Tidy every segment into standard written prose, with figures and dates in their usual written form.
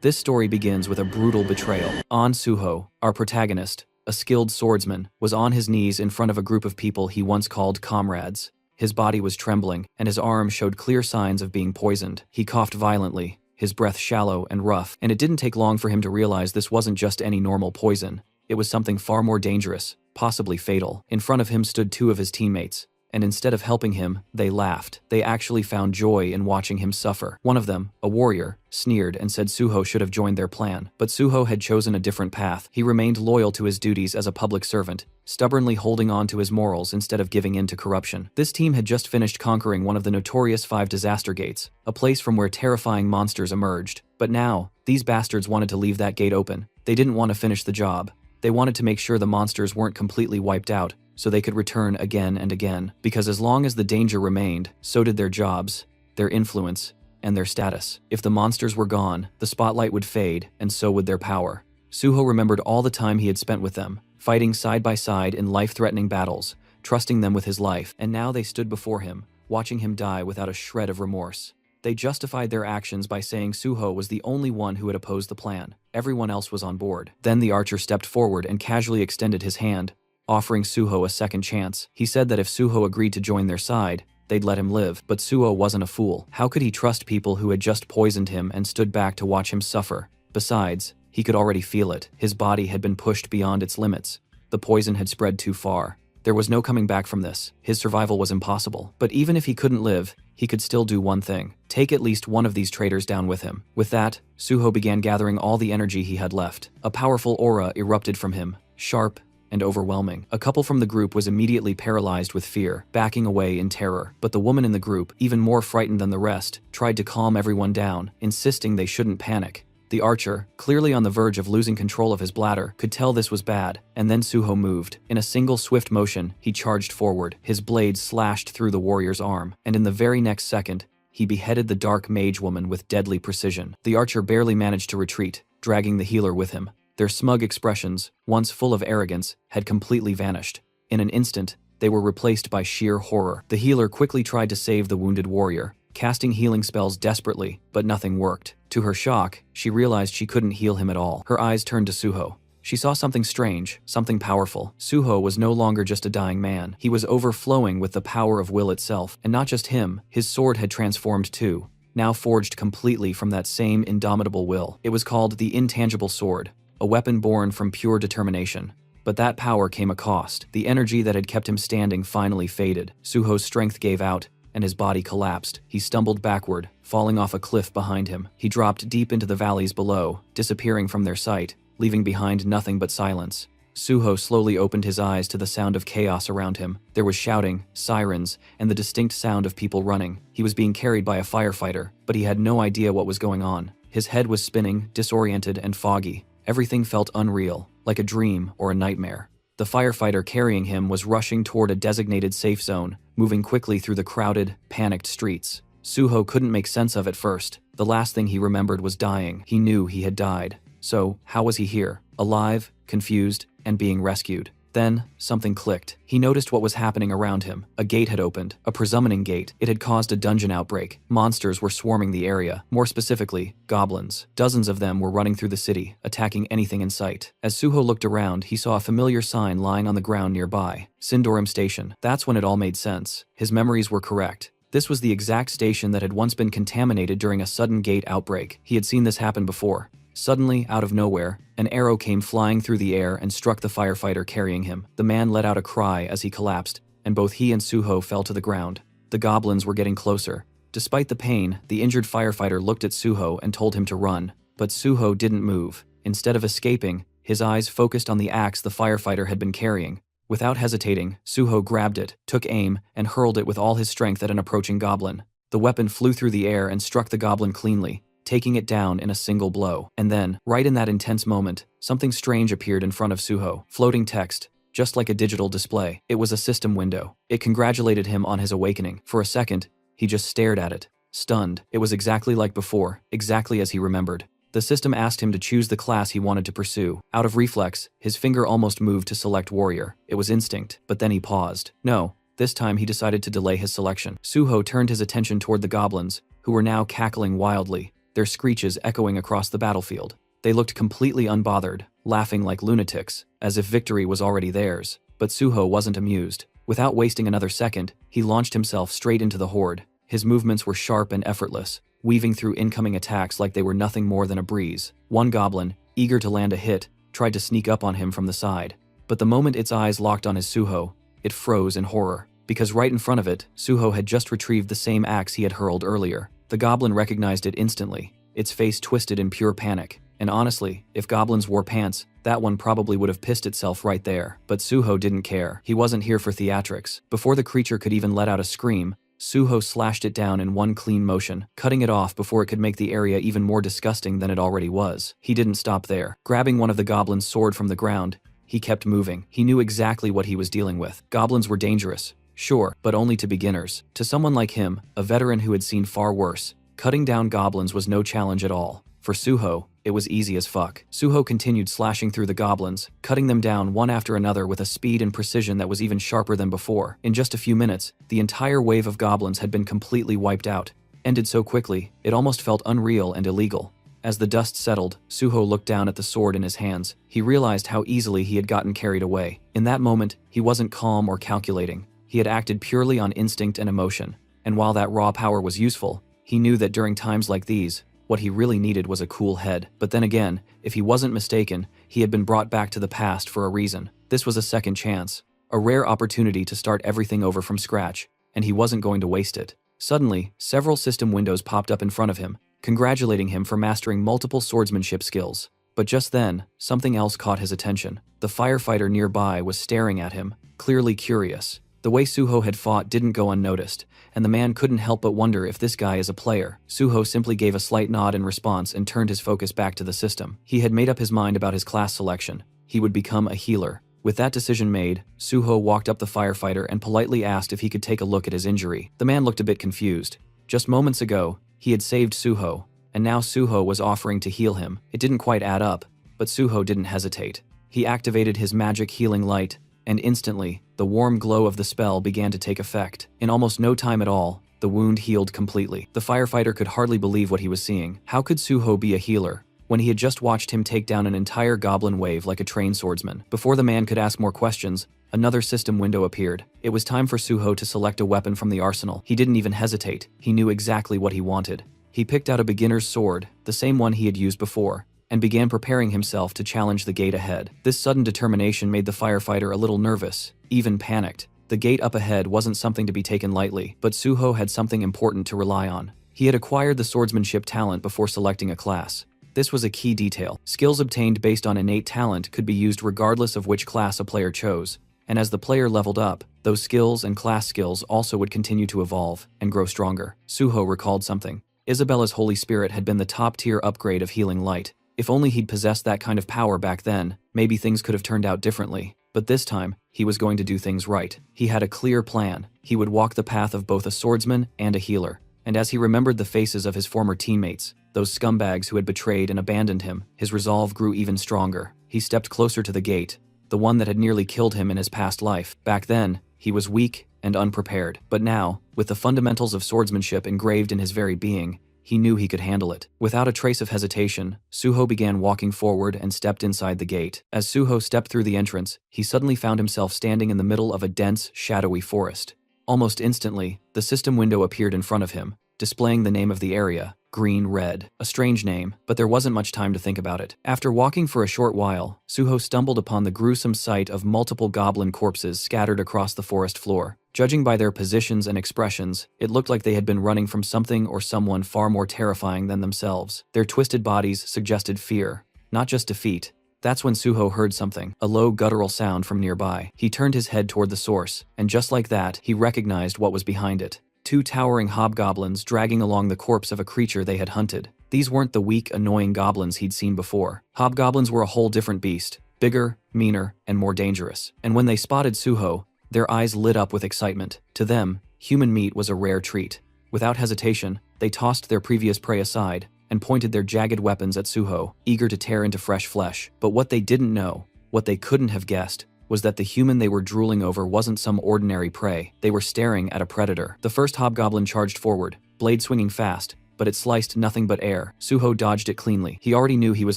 This story begins with a brutal betrayal. An Suho, our protagonist, a skilled swordsman, was on his knees in front of a group of people he once called comrades. His body was trembling, and his arm showed clear signs of being poisoned. He coughed violently, his breath shallow and rough, and it didn't take long for him to realize this wasn't just any normal poison. It was something far more dangerous, possibly fatal. In front of him stood two of his teammates, and instead of helping him, they laughed. They actually found joy in watching him suffer. One of them, a warrior, sneered and said Suho should have joined their plan. But Suho had chosen a different path. He remained loyal to his duties as a public servant, stubbornly holding on to his morals instead of giving in to corruption. This team had just finished conquering one of the notorious 5 disaster gates, a place from where terrifying monsters emerged. But now, these bastards wanted to leave that gate open. They didn't want to finish the job. They wanted to make sure the monsters weren't completely wiped out, so they could return again and again. Because as long as the danger remained, so did their jobs, their influence, and their status. If the monsters were gone, the spotlight would fade, and so would their power. Suho remembered all the time he had spent with them, fighting side by side in life-threatening battles, trusting them with his life, and now they stood before him, watching him die without a shred of remorse. They justified their actions by saying Suho was the only one who had opposed the plan. Everyone else was on board. Then the archer stepped forward and casually extended his hand, offering Suho a second chance. He said that if Suho agreed to join their side, they'd let him live. But Suho wasn't a fool. How could he trust people who had just poisoned him and stood back to watch him suffer? Besides, he could already feel it. His body had been pushed beyond its limits. The poison had spread too far. There was no coming back from this. His survival was impossible. But even if he couldn't live, he could still do one thing: take at least one of these traitors down with him. With that, Suho began gathering all the energy he had left. A powerful aura erupted from him, sharp and overwhelming. A couple from the group was immediately paralyzed with fear, backing away in terror. But the woman in the group, even more frightened than the rest, tried to calm everyone down, insisting they shouldn't panic. The archer, clearly on the verge of losing control of his bladder, could tell this was bad, and then Suho moved. In a single swift motion, he charged forward. His blade slashed through the warrior's arm, and in the very next second, he beheaded the dark mage woman with deadly precision. The archer barely managed to retreat, dragging the healer with him. Their smug expressions, once full of arrogance, had completely vanished. In an instant, they were replaced by sheer horror. The healer quickly tried to save the wounded warrior, casting healing spells desperately, but nothing worked. To her shock, she realized she couldn't heal him at all. Her eyes turned to Suho. She saw something strange, something powerful. Suho was no longer just a dying man. He was overflowing with the power of will itself. And not just him, his sword had transformed too, now forged completely from that same indomitable will. It was called the Intangible Sword, a weapon born from pure determination. But that power came a cost. The energy that had kept him standing finally faded. Suho's strength gave out, and his body collapsed. He stumbled backward, falling off a cliff behind him. He dropped deep into the valleys below, disappearing from their sight, leaving behind nothing but silence. Suho slowly opened his eyes to the sound of chaos around him. There was shouting, sirens, and the distinct sound of people running. He was being carried by a firefighter, but he had no idea what was going on. His head was spinning, disoriented and foggy. Everything felt unreal, like a dream or a nightmare. The firefighter carrying him was rushing toward a designated safe zone, moving quickly through the crowded, panicked streets. Suho couldn't make sense of it first. The last thing he remembered was dying. He knew he had died. So, how was he here? Alive, confused, and being rescued. Then, something clicked. He noticed what was happening around him. A gate had opened, a presummoning gate. It had caused a dungeon outbreak. Monsters were swarming the area. More specifically, goblins. Dozens of them were running through the city, attacking anything in sight. As Suho looked around, he saw a familiar sign lying on the ground nearby. Sindorim Station. That's when it all made sense. His memories were correct. This was the exact station that had once been contaminated during a sudden gate outbreak. He had seen this happen before. Suddenly, out of nowhere, an arrow came flying through the air and struck the firefighter carrying him. The man let out a cry as he collapsed, and both he and Suho fell to the ground. The goblins were getting closer. Despite the pain, the injured firefighter looked at Suho and told him to run. But Suho didn't move. Instead of escaping, his eyes focused on the axe the firefighter had been carrying. Without hesitating, Suho grabbed it, took aim, and hurled it with all his strength at an approaching goblin. The weapon flew through the air and struck the goblin cleanly, taking it down in a single blow. And then, right in that intense moment, something strange appeared in front of Suho. Floating text, just like a digital display. It was a system window. It congratulated him on his awakening. For a second, he just stared at it, stunned. It was exactly like before, exactly as he remembered. The system asked him to choose the class he wanted to pursue. Out of reflex, his finger almost moved to select warrior. It was instinct, but then he paused. No, this time he decided to delay his selection. Suho turned his attention toward the goblins, who were now cackling wildly. their screeches echoing across the battlefield. They looked completely unbothered, laughing like lunatics, as if victory was already theirs. But Suho wasn't amused. Without wasting another second, he launched himself straight into the horde. His movements were sharp and effortless, weaving through incoming attacks like they were nothing more than a breeze. One goblin, eager to land a hit, tried to sneak up on him from the side. But the moment its eyes locked on his Suho, it froze in horror. Because right in front of it, Suho had just retrieved the same axe he had hurled earlier. The goblin recognized it instantly, its face twisted in pure panic. And honestly, if goblins wore pants, that one probably would have pissed itself right there. But Suho didn't care. He wasn't here for theatrics. Before the creature could even let out a scream, Suho slashed it down in one clean motion, cutting it off before it could make the area even more disgusting than it already was. He didn't stop there. Grabbing one of the goblin's sword from the ground, he kept moving. He knew exactly what he was dealing with. Goblins were dangerous, sure, but only to beginners. To someone like him, a veteran who had seen far worse, cutting down goblins was no challenge at all. For Suho, it was easy as fuck. Suho continued slashing through the goblins, cutting them down one after another with a speed and precision that was even sharper than before. In just a few minutes, the entire wave of goblins had been completely wiped out. Ended so quickly, it almost felt unreal and illegal. As the dust settled, Suho looked down at the sword in his hands. He realized how easily he had gotten carried away. In that moment, he wasn't calm or calculating. He had acted purely on instinct and emotion. And while that raw power was useful, he knew that during times like these, what he really needed was a cool head. But then again, if he wasn't mistaken, he had been brought back to the past for a reason. This was a second chance, a rare opportunity to start everything over from scratch, and he wasn't going to waste it. Suddenly, several system windows popped up in front of him, congratulating him for mastering multiple swordsmanship skills. But just then, something else caught his attention. The firefighter nearby was staring at him, clearly curious. The way Suho had fought didn't go unnoticed, and the man couldn't help but wonder if this guy is a player. Suho simply gave a slight nod in response and turned his focus back to the system. He had made up his mind about his class selection. He would become a healer. With that decision made, Suho walked up the firefighter and politely asked if he could take a look at his injury. The man looked a bit confused. Just moments ago, he had saved Suho, and now Suho was offering to heal him. It didn't quite add up, but Suho didn't hesitate. He activated his magic healing light, and instantly, the warm glow of the spell began to take effect. In almost no time at all, the wound healed completely. The firefighter could hardly believe what he was seeing. How could Suho be a healer when he had just watched him take down an entire goblin wave like a trained swordsman? Before the man could ask more questions, another system window appeared. It was time for Suho to select a weapon from the arsenal. He didn't even hesitate. He knew exactly what he wanted. He picked out a beginner's sword, the same one he had used before, and began preparing himself to challenge the gate ahead. This sudden determination made the firefighter a little nervous, even panicked. The gate up ahead wasn't something to be taken lightly, but Suho had something important to rely on. He had acquired the swordsmanship talent before selecting a class. This was a key detail. Skills obtained based on innate talent could be used regardless of which class a player chose. And as the player leveled up, those skills and class skills also would continue to evolve and grow stronger. Suho recalled something. Isabella's Holy Spirit had been the top-tier upgrade of Healing Light. If only he'd possessed that kind of power back then, maybe things could have turned out differently. But this time, he was going to do things right. He had a clear plan. He would walk the path of both a swordsman and a healer. And as he remembered the faces of his former teammates, those scumbags who had betrayed and abandoned him, his resolve grew even stronger. He stepped closer to the gate, the one that had nearly killed him in his past life. Back then, he was weak and unprepared. But now, with the fundamentals of swordsmanship engraved in his very being, he knew he could handle it. Without a trace of hesitation, Suho began walking forward and stepped inside the gate. As Suho stepped through the entrance, he suddenly found himself standing in the middle of a dense, shadowy forest. Almost instantly, the system window appeared in front of him, displaying the name of the area, Green Red. A strange name, but there wasn't much time to think about it. After walking for a short while, Suho stumbled upon the gruesome sight of multiple goblin corpses scattered across the forest floor. Judging by their positions and expressions, it looked like they had been running from something or someone far more terrifying than themselves. Their twisted bodies suggested fear, not just defeat. That's when Suho heard something, a low guttural sound from nearby. He turned his head toward the source, and just like that, he recognized what was behind it. Two towering hobgoblins dragging along the corpse of a creature they had hunted. These weren't the weak, annoying goblins he'd seen before. Hobgoblins were a whole different beast, bigger, meaner, and more dangerous. And when they spotted Suho, their eyes lit up with excitement. To them, human meat was a rare treat. Without hesitation, they tossed their previous prey aside and pointed their jagged weapons at Suho, eager to tear into fresh flesh. But what they didn't know, what they couldn't have guessed, was that the human they were drooling over wasn't some ordinary prey. They were staring at a predator. The first hobgoblin charged forward, blade swinging fast, but it sliced nothing but air. Suho dodged it cleanly. He already knew he was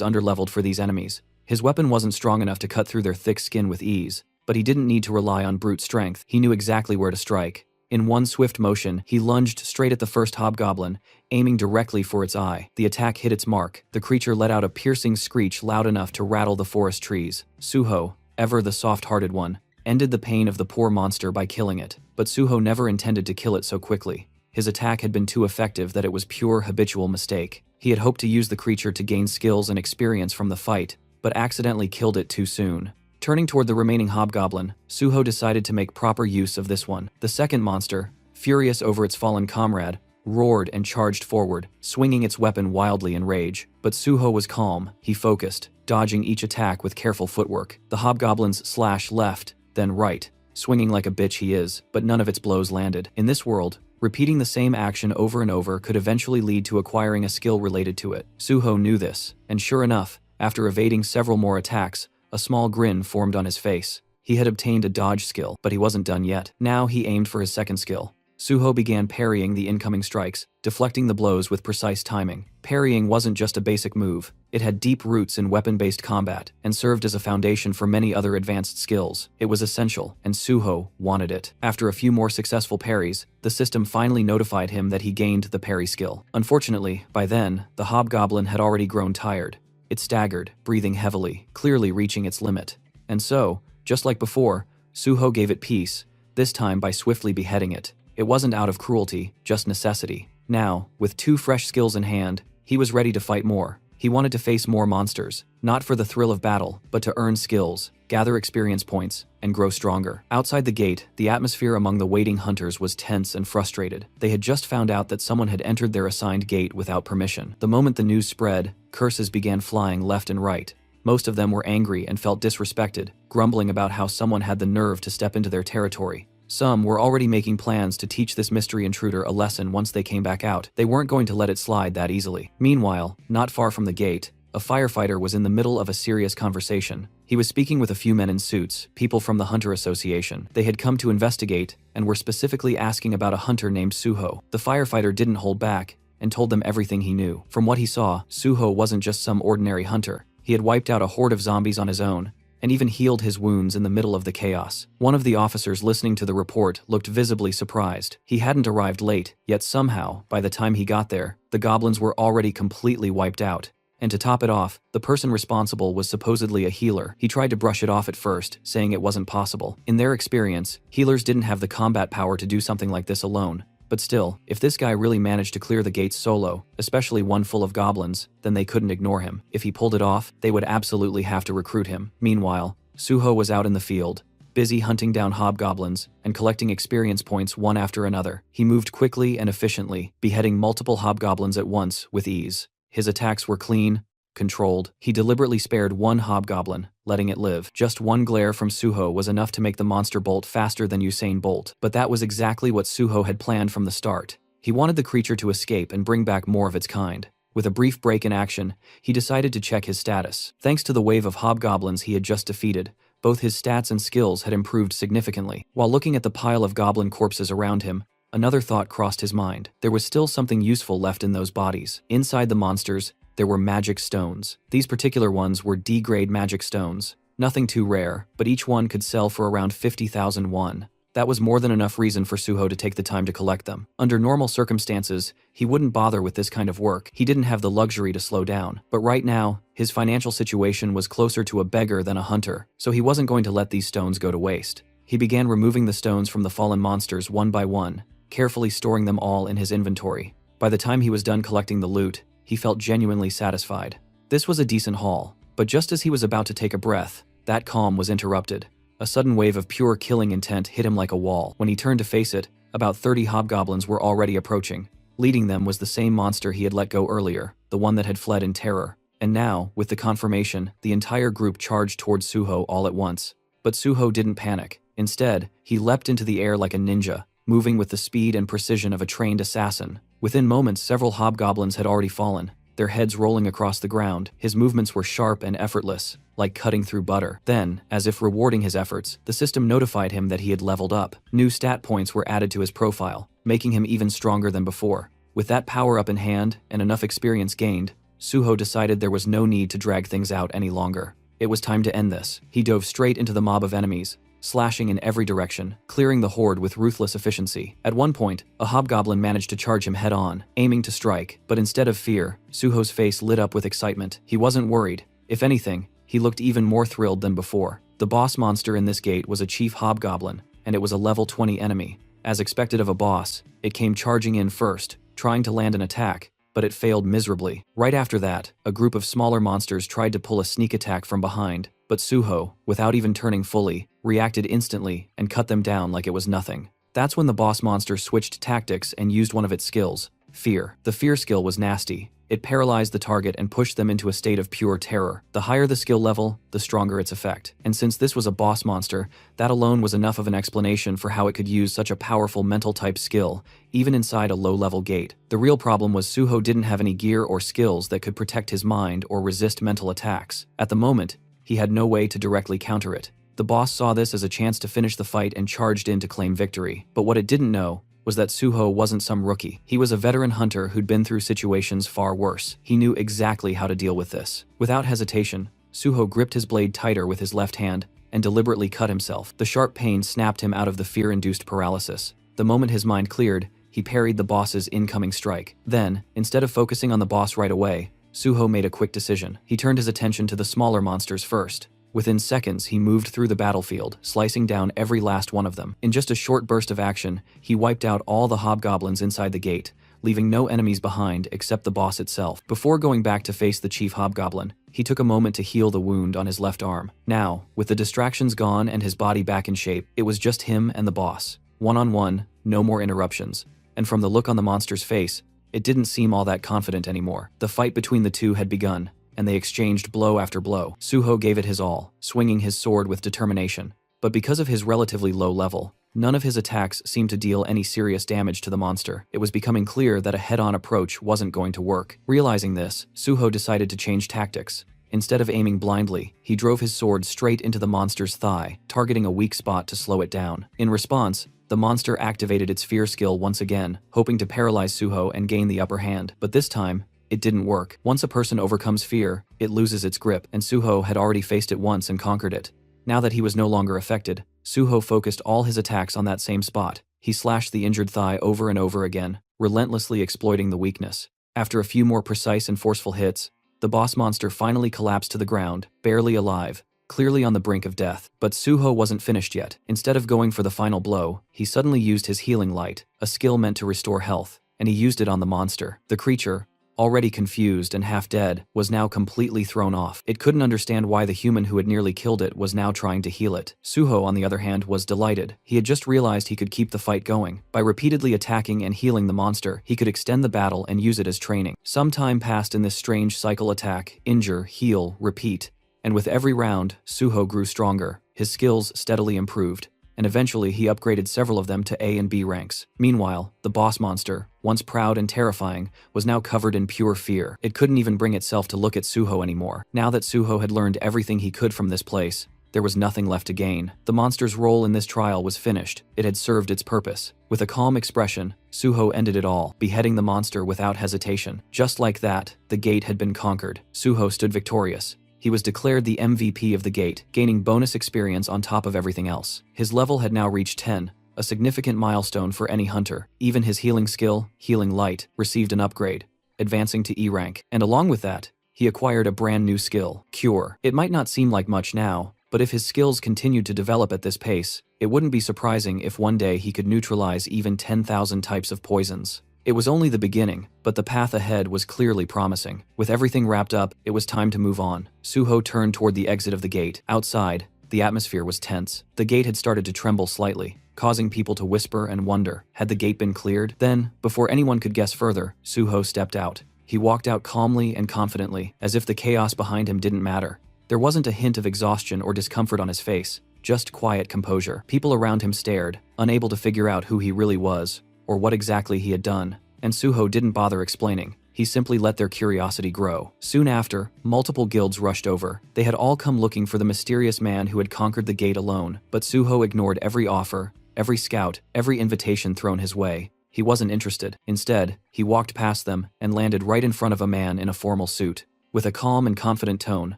underleveled for these enemies. His weapon wasn't strong enough to cut through their thick skin with ease, but he didn't need to rely on brute strength. He knew exactly where to strike. In one swift motion, he lunged straight at the first hobgoblin, aiming directly for its eye. The attack hit its mark. The creature let out a piercing screech loud enough to rattle the forest trees. Suho, ever the soft-hearted one, ended the pain of the poor monster by killing it. But Suho never intended to kill it so quickly. His attack had been too effective that it was pure habitual mistake. He had hoped to use the creature to gain skills and experience from the fight, but accidentally killed it too soon. Turning toward the remaining hobgoblin, Suho decided to make proper use of this one. The second monster, furious over its fallen comrade, roared and charged forward, swinging its weapon wildly in rage. But Suho was calm. He focused, dodging each attack with careful footwork. The hobgoblins slashed left, then right, swinging like a bitch he is, but none of its blows landed. In this world, repeating the same action over and over could eventually lead to acquiring a skill related to it. Suho knew this, and sure enough, after evading several more attacks, a small grin formed on his face. He had obtained a dodge skill, but he wasn't done yet. Now he aimed for his second skill. Suho began parrying the incoming strikes, deflecting the blows with precise timing. Parrying wasn't just a basic move. It had deep roots in weapon-based combat, and served as a foundation for many other advanced skills. It was essential, and Suho wanted it. After a few more successful parries, the system finally notified him that he gained the parry skill. Unfortunately, by then, the hobgoblin had already grown tired. It staggered, breathing heavily, clearly reaching its limit. And so, just like before, Suho gave it peace, this time by swiftly beheading it. It wasn't out of cruelty, just necessity. Now, with 2 fresh skills in hand, he was ready to fight more. He wanted to face more monsters, not for the thrill of battle, but to earn skills, gather experience points, and grow stronger. Outside the gate, the atmosphere among the waiting hunters was tense and frustrated. They had just found out that someone had entered their assigned gate without permission. The moment the news spread, curses began flying left and right. Most of them were angry and felt disrespected, grumbling about how someone had the nerve to step into their territory. Some were already making plans to teach this mystery intruder a lesson once they came back out. They weren't going to let it slide that easily. Meanwhile, not far from the gate, a firefighter was in the middle of a serious conversation. He was speaking with a few men in suits, people from the Hunter Association. They had come to investigate and were specifically asking about a hunter named Suho. The firefighter didn't hold back and told them everything he knew. From what he saw, Suho wasn't just some ordinary hunter. He had wiped out a horde of zombies on his own, and even healed his wounds in the middle of the chaos. One of the officers listening to the report looked visibly surprised. He hadn't arrived late, yet somehow, by the time he got there, the goblins were already completely wiped out. And to top it off, the person responsible was supposedly a healer. He tried to brush it off at first, saying it wasn't possible. In their experience, healers didn't have the combat power to do something like this alone. But still, if this guy really managed to clear the gates solo, especially one full of goblins, then they couldn't ignore him. If he pulled it off, they would absolutely have to recruit him. Meanwhile, Suho was out in the field, busy hunting down hobgoblins and collecting experience points one after another. He moved quickly and efficiently, beheading multiple hobgoblins at once with ease. His attacks were clean, controlled. He deliberately spared one hobgoblin, letting it live. Just one glare from Suho was enough to make the monster bolt faster than Usain Bolt. But that was exactly what Suho had planned from the start. He wanted the creature to escape and bring back more of its kind. With a brief break in action, he decided to check his status. Thanks to the wave of hobgoblins he had just defeated, both his stats and skills had improved significantly. While looking at the pile of goblin corpses around him, another thought crossed his mind. There was still something useful left in those bodies. Inside the monsters, there were magic stones. These particular ones were D-grade magic stones. Nothing too rare, but each one could sell for around 50,000 won. That was more than enough reason for Suho to take the time to collect them. Under normal circumstances, he wouldn't bother with this kind of work. He didn't have the luxury to slow down. But right now, his financial situation was closer to a beggar than a hunter, so he wasn't going to let these stones go to waste. He began removing the stones from the fallen monsters one by one, carefully storing them all in his inventory. By the time he was done collecting the loot, he felt genuinely satisfied. This was a decent haul, but just as he was about to take a breath, that calm was interrupted. A sudden wave of pure killing intent hit him like a wall. When he turned to face it, about 30 hobgoblins were already approaching. Leading them was the same monster he had let go earlier, the one that had fled in terror. And now, with the confirmation, the entire group charged towards Suho all at once. But Suho didn't panic. Instead, he leapt into the air like a ninja, moving with the speed and precision of a trained assassin. Within moments, several hobgoblins had already fallen, their heads rolling across the ground. His movements were sharp and effortless, like cutting through butter. Then, as if rewarding his efforts, the system notified him that he had leveled up. New stat points were added to his profile, making him even stronger than before. With that power up in hand and enough experience gained, Suho decided there was no need to drag things out any longer. It was time to end this. He dove straight into the mob of enemies, slashing in every direction, clearing the horde with ruthless efficiency. At one point, a hobgoblin managed to charge him head-on, aiming to strike, but instead of fear, Suho's face lit up with excitement. He wasn't worried. If anything, he looked even more thrilled than before. The boss monster in this gate was a chief hobgoblin, and it was a level 20 enemy. As expected of a boss, it came charging in first, trying to land an attack, but it failed miserably. Right after that, a group of smaller monsters tried to pull a sneak attack from behind, but Suho, without even turning fully, reacted instantly and cut them down like it was nothing. That's when the boss monster switched tactics and used one of its skills, Fear. The Fear skill was nasty. It paralyzed the target and pushed them into a state of pure terror. The higher the skill level, the stronger its effect. And since this was a boss monster, that alone was enough of an explanation for how it could use such a powerful mental-type skill, even inside a low-level gate. The real problem was Suho didn't have any gear or skills that could protect his mind or resist mental attacks. At the moment, he had no way to directly counter it. The boss saw this as a chance to finish the fight and charged in to claim victory. But what it didn't know was that Suho wasn't some rookie. He was a veteran hunter who'd been through situations far worse. He knew exactly how to deal with this. Without hesitation, Suho gripped his blade tighter with his left hand and deliberately cut himself. The sharp pain snapped him out of the fear-induced paralysis. The moment his mind cleared, he parried the boss's incoming strike. Then, instead of focusing on the boss right away, Suho made a quick decision. He turned his attention to the smaller monsters first. Within seconds, he moved through the battlefield, slicing down every last one of them. In just a short burst of action, he wiped out all the hobgoblins inside the gate, leaving no enemies behind except the boss itself. Before going back to face the chief hobgoblin, he took a moment to heal the wound on his left arm. Now, with the distractions gone and his body back in shape, it was just him and the boss. One-on-one, no more interruptions. And from the look on the monster's face, it didn't seem all that confident anymore. The fight between the two had begun, and they exchanged blow after blow. Suho gave it his all, swinging his sword with determination. But because of his relatively low level, none of his attacks seemed to deal any serious damage to the monster. It was becoming clear that a head-on approach wasn't going to work. Realizing this, Suho decided to change tactics. Instead of aiming blindly, he drove his sword straight into the monster's thigh, targeting a weak spot to slow it down. In response, the monster activated its fear skill once again, hoping to paralyze Suho and gain the upper hand. But this time, it didn't work. Once a person overcomes fear, it loses its grip, and Suho had already faced it once and conquered it. Now that he was no longer affected, Suho focused all his attacks on that same spot. He slashed the injured thigh over and over again, relentlessly exploiting the weakness. After a few more precise and forceful hits, the boss monster finally collapsed to the ground, barely alive, clearly on the brink of death. But Suho wasn't finished yet. Instead of going for the final blow, he suddenly used his healing light, a skill meant to restore health, and he used it on the monster. The creature, already confused and half dead, was now completely thrown off. It couldn't understand why the human who had nearly killed it was now trying to heal it. Suho, on the other hand, was delighted. He had just realized he could keep the fight going. By repeatedly attacking and healing the monster, he could extend the battle and use it as training. Some time passed in this strange cycle: attack, injure, heal, repeat. And with every round, Suho grew stronger. His skills steadily improved, and eventually he upgraded several of them to A and B ranks. Meanwhile, the boss monster, once proud and terrifying, was now covered in pure fear. It couldn't even bring itself to look at Suho anymore. Now that Suho had learned everything he could from this place, there was nothing left to gain. The monster's role in this trial was finished. It had served its purpose. With a calm expression, Suho ended it all, beheading the monster without hesitation. Just like that, the gate had been conquered. Suho stood victorious. He was declared the MVP of the gate, gaining bonus experience on top of everything else. His level had now reached 10, a significant milestone for any hunter. Even his healing skill, Healing Light, received an upgrade, advancing to E rank. And along with that, he acquired a brand new skill, Cure. It might not seem like much now, but if his skills continued to develop at this pace, it wouldn't be surprising if one day he could neutralize even 10,000 types of poisons. It was only the beginning, but the path ahead was clearly promising. With everything wrapped up, it was time to move on. Suho turned toward the exit of the gate. Outside, the atmosphere was tense. The gate had started to tremble slightly, causing people to whisper and wonder, had the gate been cleared? Then, before anyone could guess further, Suho stepped out. He walked out calmly and confidently, as if the chaos behind him didn't matter. There wasn't a hint of exhaustion or discomfort on his face, just quiet composure. People around him stared, unable to figure out who he really was, or what exactly he had done, and Suho didn't bother explaining. He simply let their curiosity grow. Soon after, multiple guilds rushed over. They had all come looking for the mysterious man who had conquered the gate alone, but Suho ignored every offer, every scout, every invitation thrown his way. He wasn't interested. Instead, he walked past them and landed right in front of a man in a formal suit. With a calm and confident tone,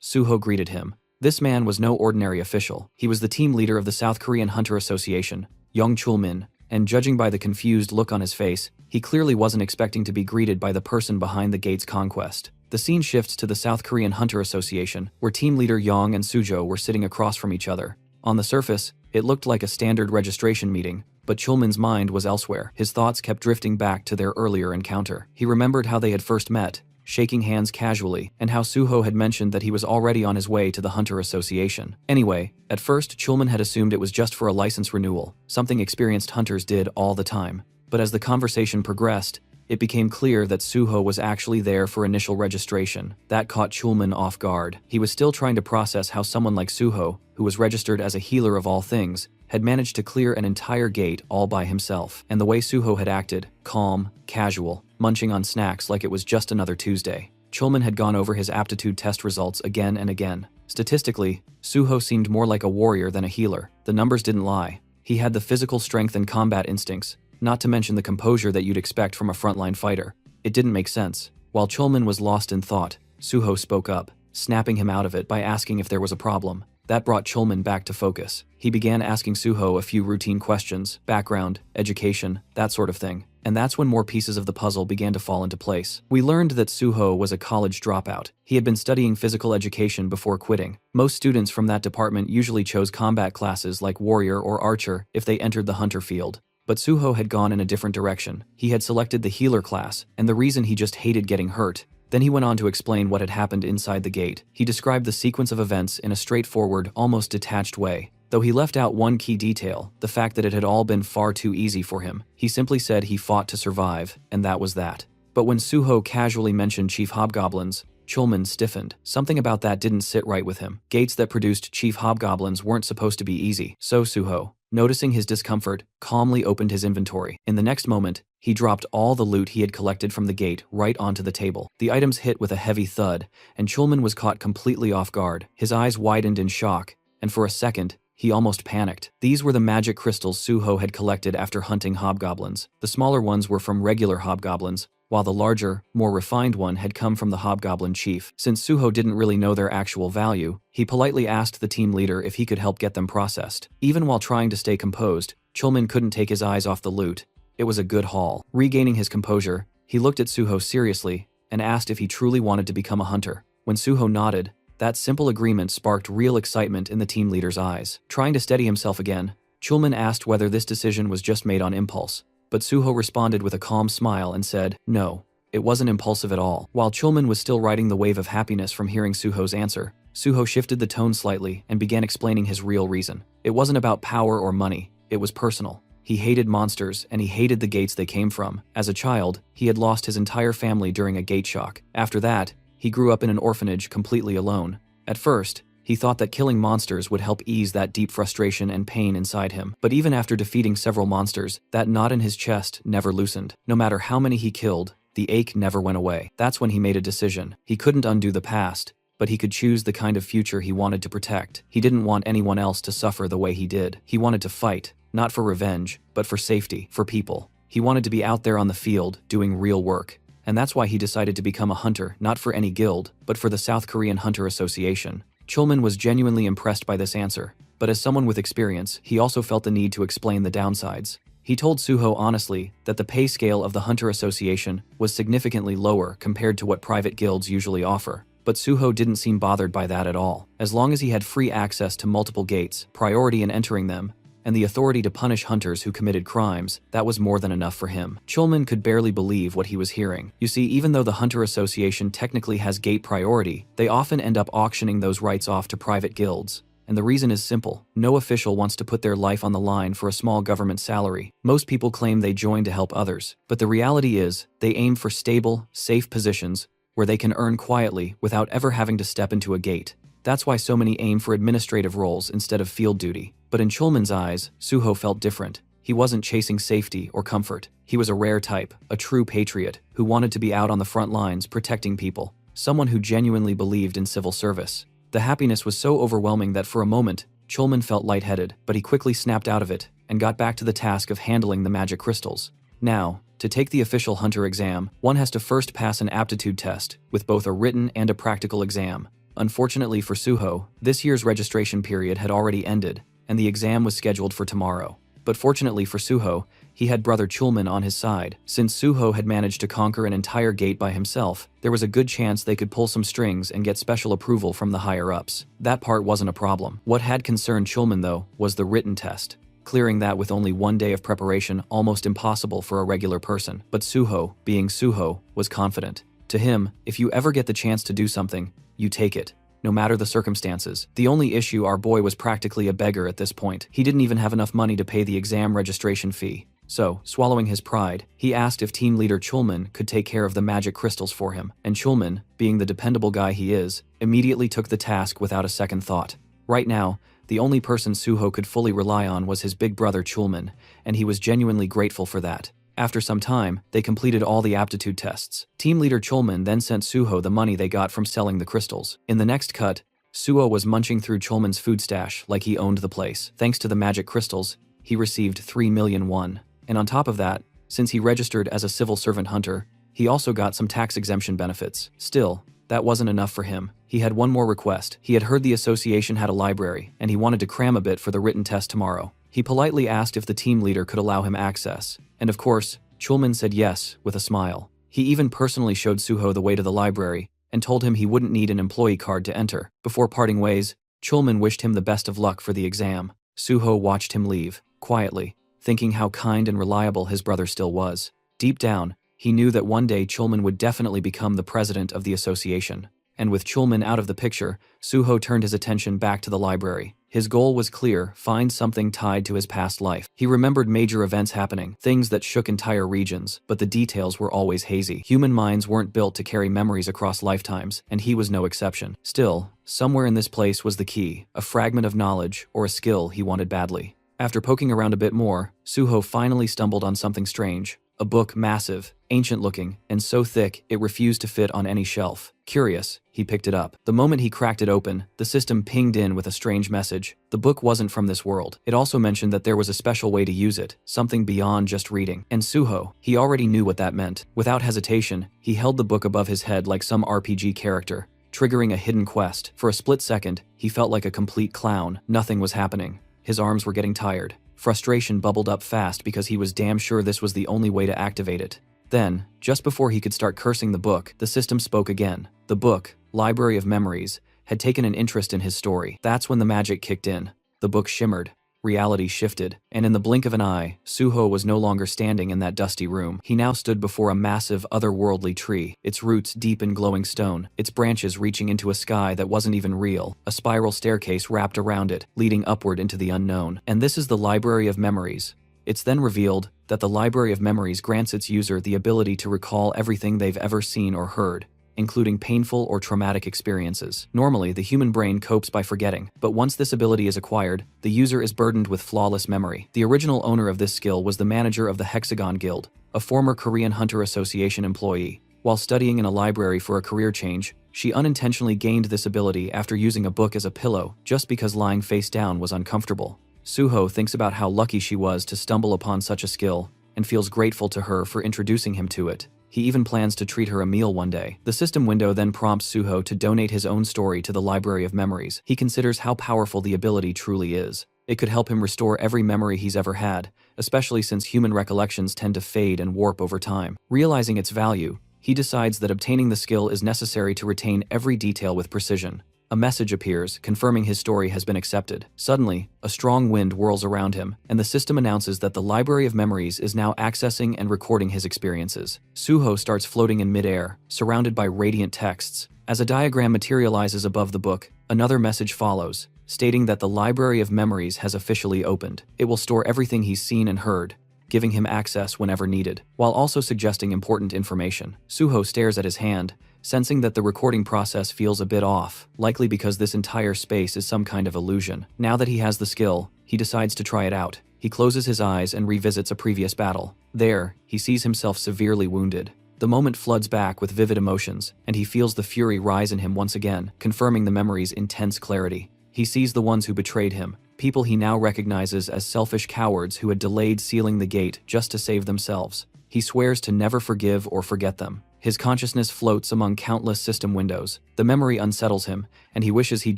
Suho greeted him. This man was no ordinary official. He was the team leader of the South Korean Hunter Association, Young Chul-min, and judging by the confused look on his face, he clearly wasn't expecting to be greeted by the person behind the gate's conquest. The scene shifts to the South Korean Hunter Association, where team leader Yong and Sujo were sitting across from each other. On the surface, it looked like a standard registration meeting, but Chulman's mind was elsewhere. His thoughts kept drifting back to their earlier encounter. He remembered how they had first met, shaking hands casually, and how Suho had mentioned that he was already on his way to the Hunter Association. Anyway, at first Chulman had assumed it was just for a license renewal, something experienced hunters did all the time. But as the conversation progressed, it became clear that Suho was actually there for initial registration. That caught Chulman off guard. He was still trying to process how someone like Suho, who was registered as a healer of all things, had managed to clear an entire gate all by himself. And the way Suho had acted, calm, casual, munching on snacks like it was just another Tuesday. Chulman had gone over his aptitude test results again and again. Statistically, Suho seemed more like a warrior than a healer. The numbers didn't lie. He had the physical strength and combat instincts, not to mention the composure that you'd expect from a frontline fighter. It didn't make sense. While Chulman was lost in thought, Suho spoke up, snapping him out of it by asking if there was a problem. That brought Chulman back to focus. He began asking Suho a few routine questions, background, education, that sort of thing. And that's when more pieces of the puzzle began to fall into place. We learned that Suho was a college dropout. He had been studying physical education before quitting. Most students from that department usually chose combat classes like warrior or archer if they entered the hunter field. But Suho had gone in a different direction. He had selected the healer class, and the reason he just hated getting hurt. Then he went on to explain what had happened inside the gate. He described the sequence of events in a straightforward, almost detached way. Though he left out one key detail, the fact that it had all been far too easy for him. He simply said he fought to survive, and that was that. But when Suho casually mentioned Chief Hobgoblins, Chulman stiffened. Something about that didn't sit right with him. Gates that produced Chief Hobgoblins weren't supposed to be easy. So Suho, noticing his discomfort, calmly opened his inventory. In the next moment, he dropped all the loot he had collected from the gate right onto the table. The items hit with a heavy thud, and Chulman was caught completely off guard. His eyes widened in shock, and for a second, he almost panicked. These were the magic crystals Suho had collected after hunting hobgoblins. The smaller ones were from regular hobgoblins, while the larger, more refined one had come from the hobgoblin chief. Since Suho didn't really know their actual value, he politely asked the team leader if he could help get them processed. Even while trying to stay composed, Chulman couldn't take his eyes off the loot. It was a good haul. Regaining his composure, he looked at Suho seriously and asked if he truly wanted to become a hunter. When Suho nodded, that simple agreement sparked real excitement in the team leader's eyes. Trying to steady himself again, Chulman asked whether this decision was just made on impulse. But Suho responded with a calm smile and said, no, it wasn't impulsive at all. While Chulman was still riding the wave of happiness from hearing Suho's answer, Suho shifted the tone slightly and began explaining his real reason. It wasn't about power or money, it was personal. He hated monsters and he hated the gates they came from. As a child, he had lost his entire family during a gate shock. After that, he grew up in an orphanage completely alone. At first, he thought that killing monsters would help ease that deep frustration and pain inside him. But even after defeating several monsters, that knot in his chest never loosened. No matter how many he killed, the ache never went away. That's when he made a decision. He couldn't undo the past, but he could choose the kind of future he wanted to protect. He didn't want anyone else to suffer the way he did. He wanted to fight, not for revenge, but for safety, for people. He wanted to be out there on the field, doing real work. And that's why he decided to become a hunter, not for any guild, but for the South Korean Hunter Association. Chulman was genuinely impressed by this answer, but as someone with experience, he also felt the need to explain the downsides. He told Suho honestly that the pay scale of the Hunter Association was significantly lower compared to what private guilds usually offer. But Suho didn't seem bothered by that at all. As long as he had free access to multiple gates, priority in entering them, and the authority to punish hunters who committed crimes, that was more than enough for him. Chulman could barely believe what he was hearing. You see, even though the Hunter Association technically has gate priority, they often end up auctioning those rights off to private guilds. And the reason is simple. No official wants to put their life on the line for a small government salary. Most people claim they join to help others, but the reality is, they aim for stable, safe positions where they can earn quietly without ever having to step into a gate. That's why so many aim for administrative roles instead of field duty. But in Chulman's eyes, Suho felt different. He wasn't chasing safety or comfort. He was a rare type, a true patriot, who wanted to be out on the front lines protecting people, someone who genuinely believed in civil service. The happiness was so overwhelming that for a moment, Chulman felt lightheaded, but he quickly snapped out of it and got back to the task of handling the magic crystals. Now, to take the official hunter exam, one has to first pass an aptitude test, with both a written and a practical exam. Unfortunately for Suho, this year's registration period had already ended, and the exam was scheduled for tomorrow. But fortunately for Suho, he had brother Chulman on his side. Since Suho had managed to conquer an entire gate by himself, there was a good chance they could pull some strings and get special approval from the higher-ups. That part wasn't a problem. What had concerned Chulman, though, was the written test. Clearing that with only one day of preparation almost impossible for a regular person. But Suho, being Suho, was confident. To him, if you ever get the chance to do something, you take it, no matter the circumstances. The only issue, our boy was practically a beggar at this point. He didn't even have enough money to pay the exam registration fee. So, swallowing his pride, he asked if team leader Chulman could take care of the magic crystals for him, and Chulman, being the dependable guy he is, immediately took the task without a second thought. Right now, the only person Suho could fully rely on was his big brother Chulman, and he was genuinely grateful for that. After some time, they completed all the aptitude tests. Team leader Chulman then sent Suho the money they got from selling the crystals. In the next cut, Suho was munching through Chulman's food stash like he owned the place. Thanks to the magic crystals, he received 3 million won. And on top of that, since he registered as a civil servant hunter, he also got some tax exemption benefits. Still, that wasn't enough for him. He had one more request. He had heard the association had a library, and he wanted to cram a bit for the written test tomorrow. He politely asked if the team leader could allow him access. And of course, Chulman said yes, with a smile. He even personally showed Suho the way to the library, and told him he wouldn't need an employee card to enter. Before parting ways, Chulman wished him the best of luck for the exam. Suho watched him leave, quietly, thinking how kind and reliable his brother still was. Deep down, he knew that one day Chulman would definitely become the president of the association. And with Chulman out of the picture, Suho turned his attention back to the library. His goal was clear: find something tied to his past life. He remembered major events happening, things that shook entire regions, but the details were always hazy. Human minds weren't built to carry memories across lifetimes, and he was no exception. Still, somewhere in this place was the key, a fragment of knowledge or a skill he wanted badly. After poking around a bit more, Suho finally stumbled on something strange. A book, massive, ancient-looking, and so thick it refused to fit on any shelf. Curious, he picked it up. The moment he cracked it open, the system pinged in with a strange message. The book wasn't from this world. It also mentioned that there was a special way to use it, something beyond just reading. And Suho, he already knew what that meant. Without hesitation, he held the book above his head like some RPG character, triggering a hidden quest. For a split second, he felt like a complete clown. Nothing was happening. His arms were getting tired. Frustration bubbled up fast because he was damn sure this was the only way to activate it. Then, just before he could start cursing the book, the system spoke again. The book, Library of Memories, had taken an interest in his story. That's when the magic kicked in. The book shimmered. Reality shifted, and in the blink of an eye, Suho was no longer standing in that dusty room. He now stood before a massive, otherworldly tree, its roots deep in glowing stone, its branches reaching into a sky that wasn't even real, a spiral staircase wrapped around it, leading upward into the unknown. And this is the Library of Memories. It's then revealed that the Library of Memories grants its user the ability to recall everything they've ever seen or heard, including painful or traumatic experiences. Normally, the human brain copes by forgetting, but once this ability is acquired, the user is burdened with flawless memory. The original owner of this skill was the manager of the Hexagon Guild, a former Korean Hunter Association employee. While studying in a library for a career change, she unintentionally gained this ability after using a book as a pillow, just because lying face down was uncomfortable. Suho thinks about how lucky she was to stumble upon such a skill, and feels grateful to her for introducing him to it. He even plans to treat her a meal one day. The system window then prompts Suho to donate his own story to the Library of Memories. He considers how powerful the ability truly is. It could help him restore every memory he's ever had, especially since human recollections tend to fade and warp over time. Realizing its value, he decides that obtaining the skill is necessary to retain every detail with precision. A message appears, confirming his story has been accepted. Suddenly, a strong wind whirls around him, and the system announces that the Library of Memories is now accessing and recording his experiences. Suho starts floating in midair, surrounded by radiant texts. As a diagram materializes above the book, another message follows, stating that the Library of Memories has officially opened. It will store everything he's seen and heard, giving him access whenever needed, while also suggesting important information. Suho stares at his hand, sensing that the recording process feels a bit off, likely because this entire space is some kind of illusion. Now that he has the skill, he decides to try it out. He closes his eyes and revisits a previous battle. There, he sees himself severely wounded. The moment floods back with vivid emotions, and he feels the fury rise in him once again, confirming the memory's intense clarity. He sees the ones who betrayed him, people he now recognizes as selfish cowards who had delayed sealing the gate just to save themselves. He swears to never forgive or forget them. His consciousness floats among countless system windows. The memory unsettles him, and he wishes he'd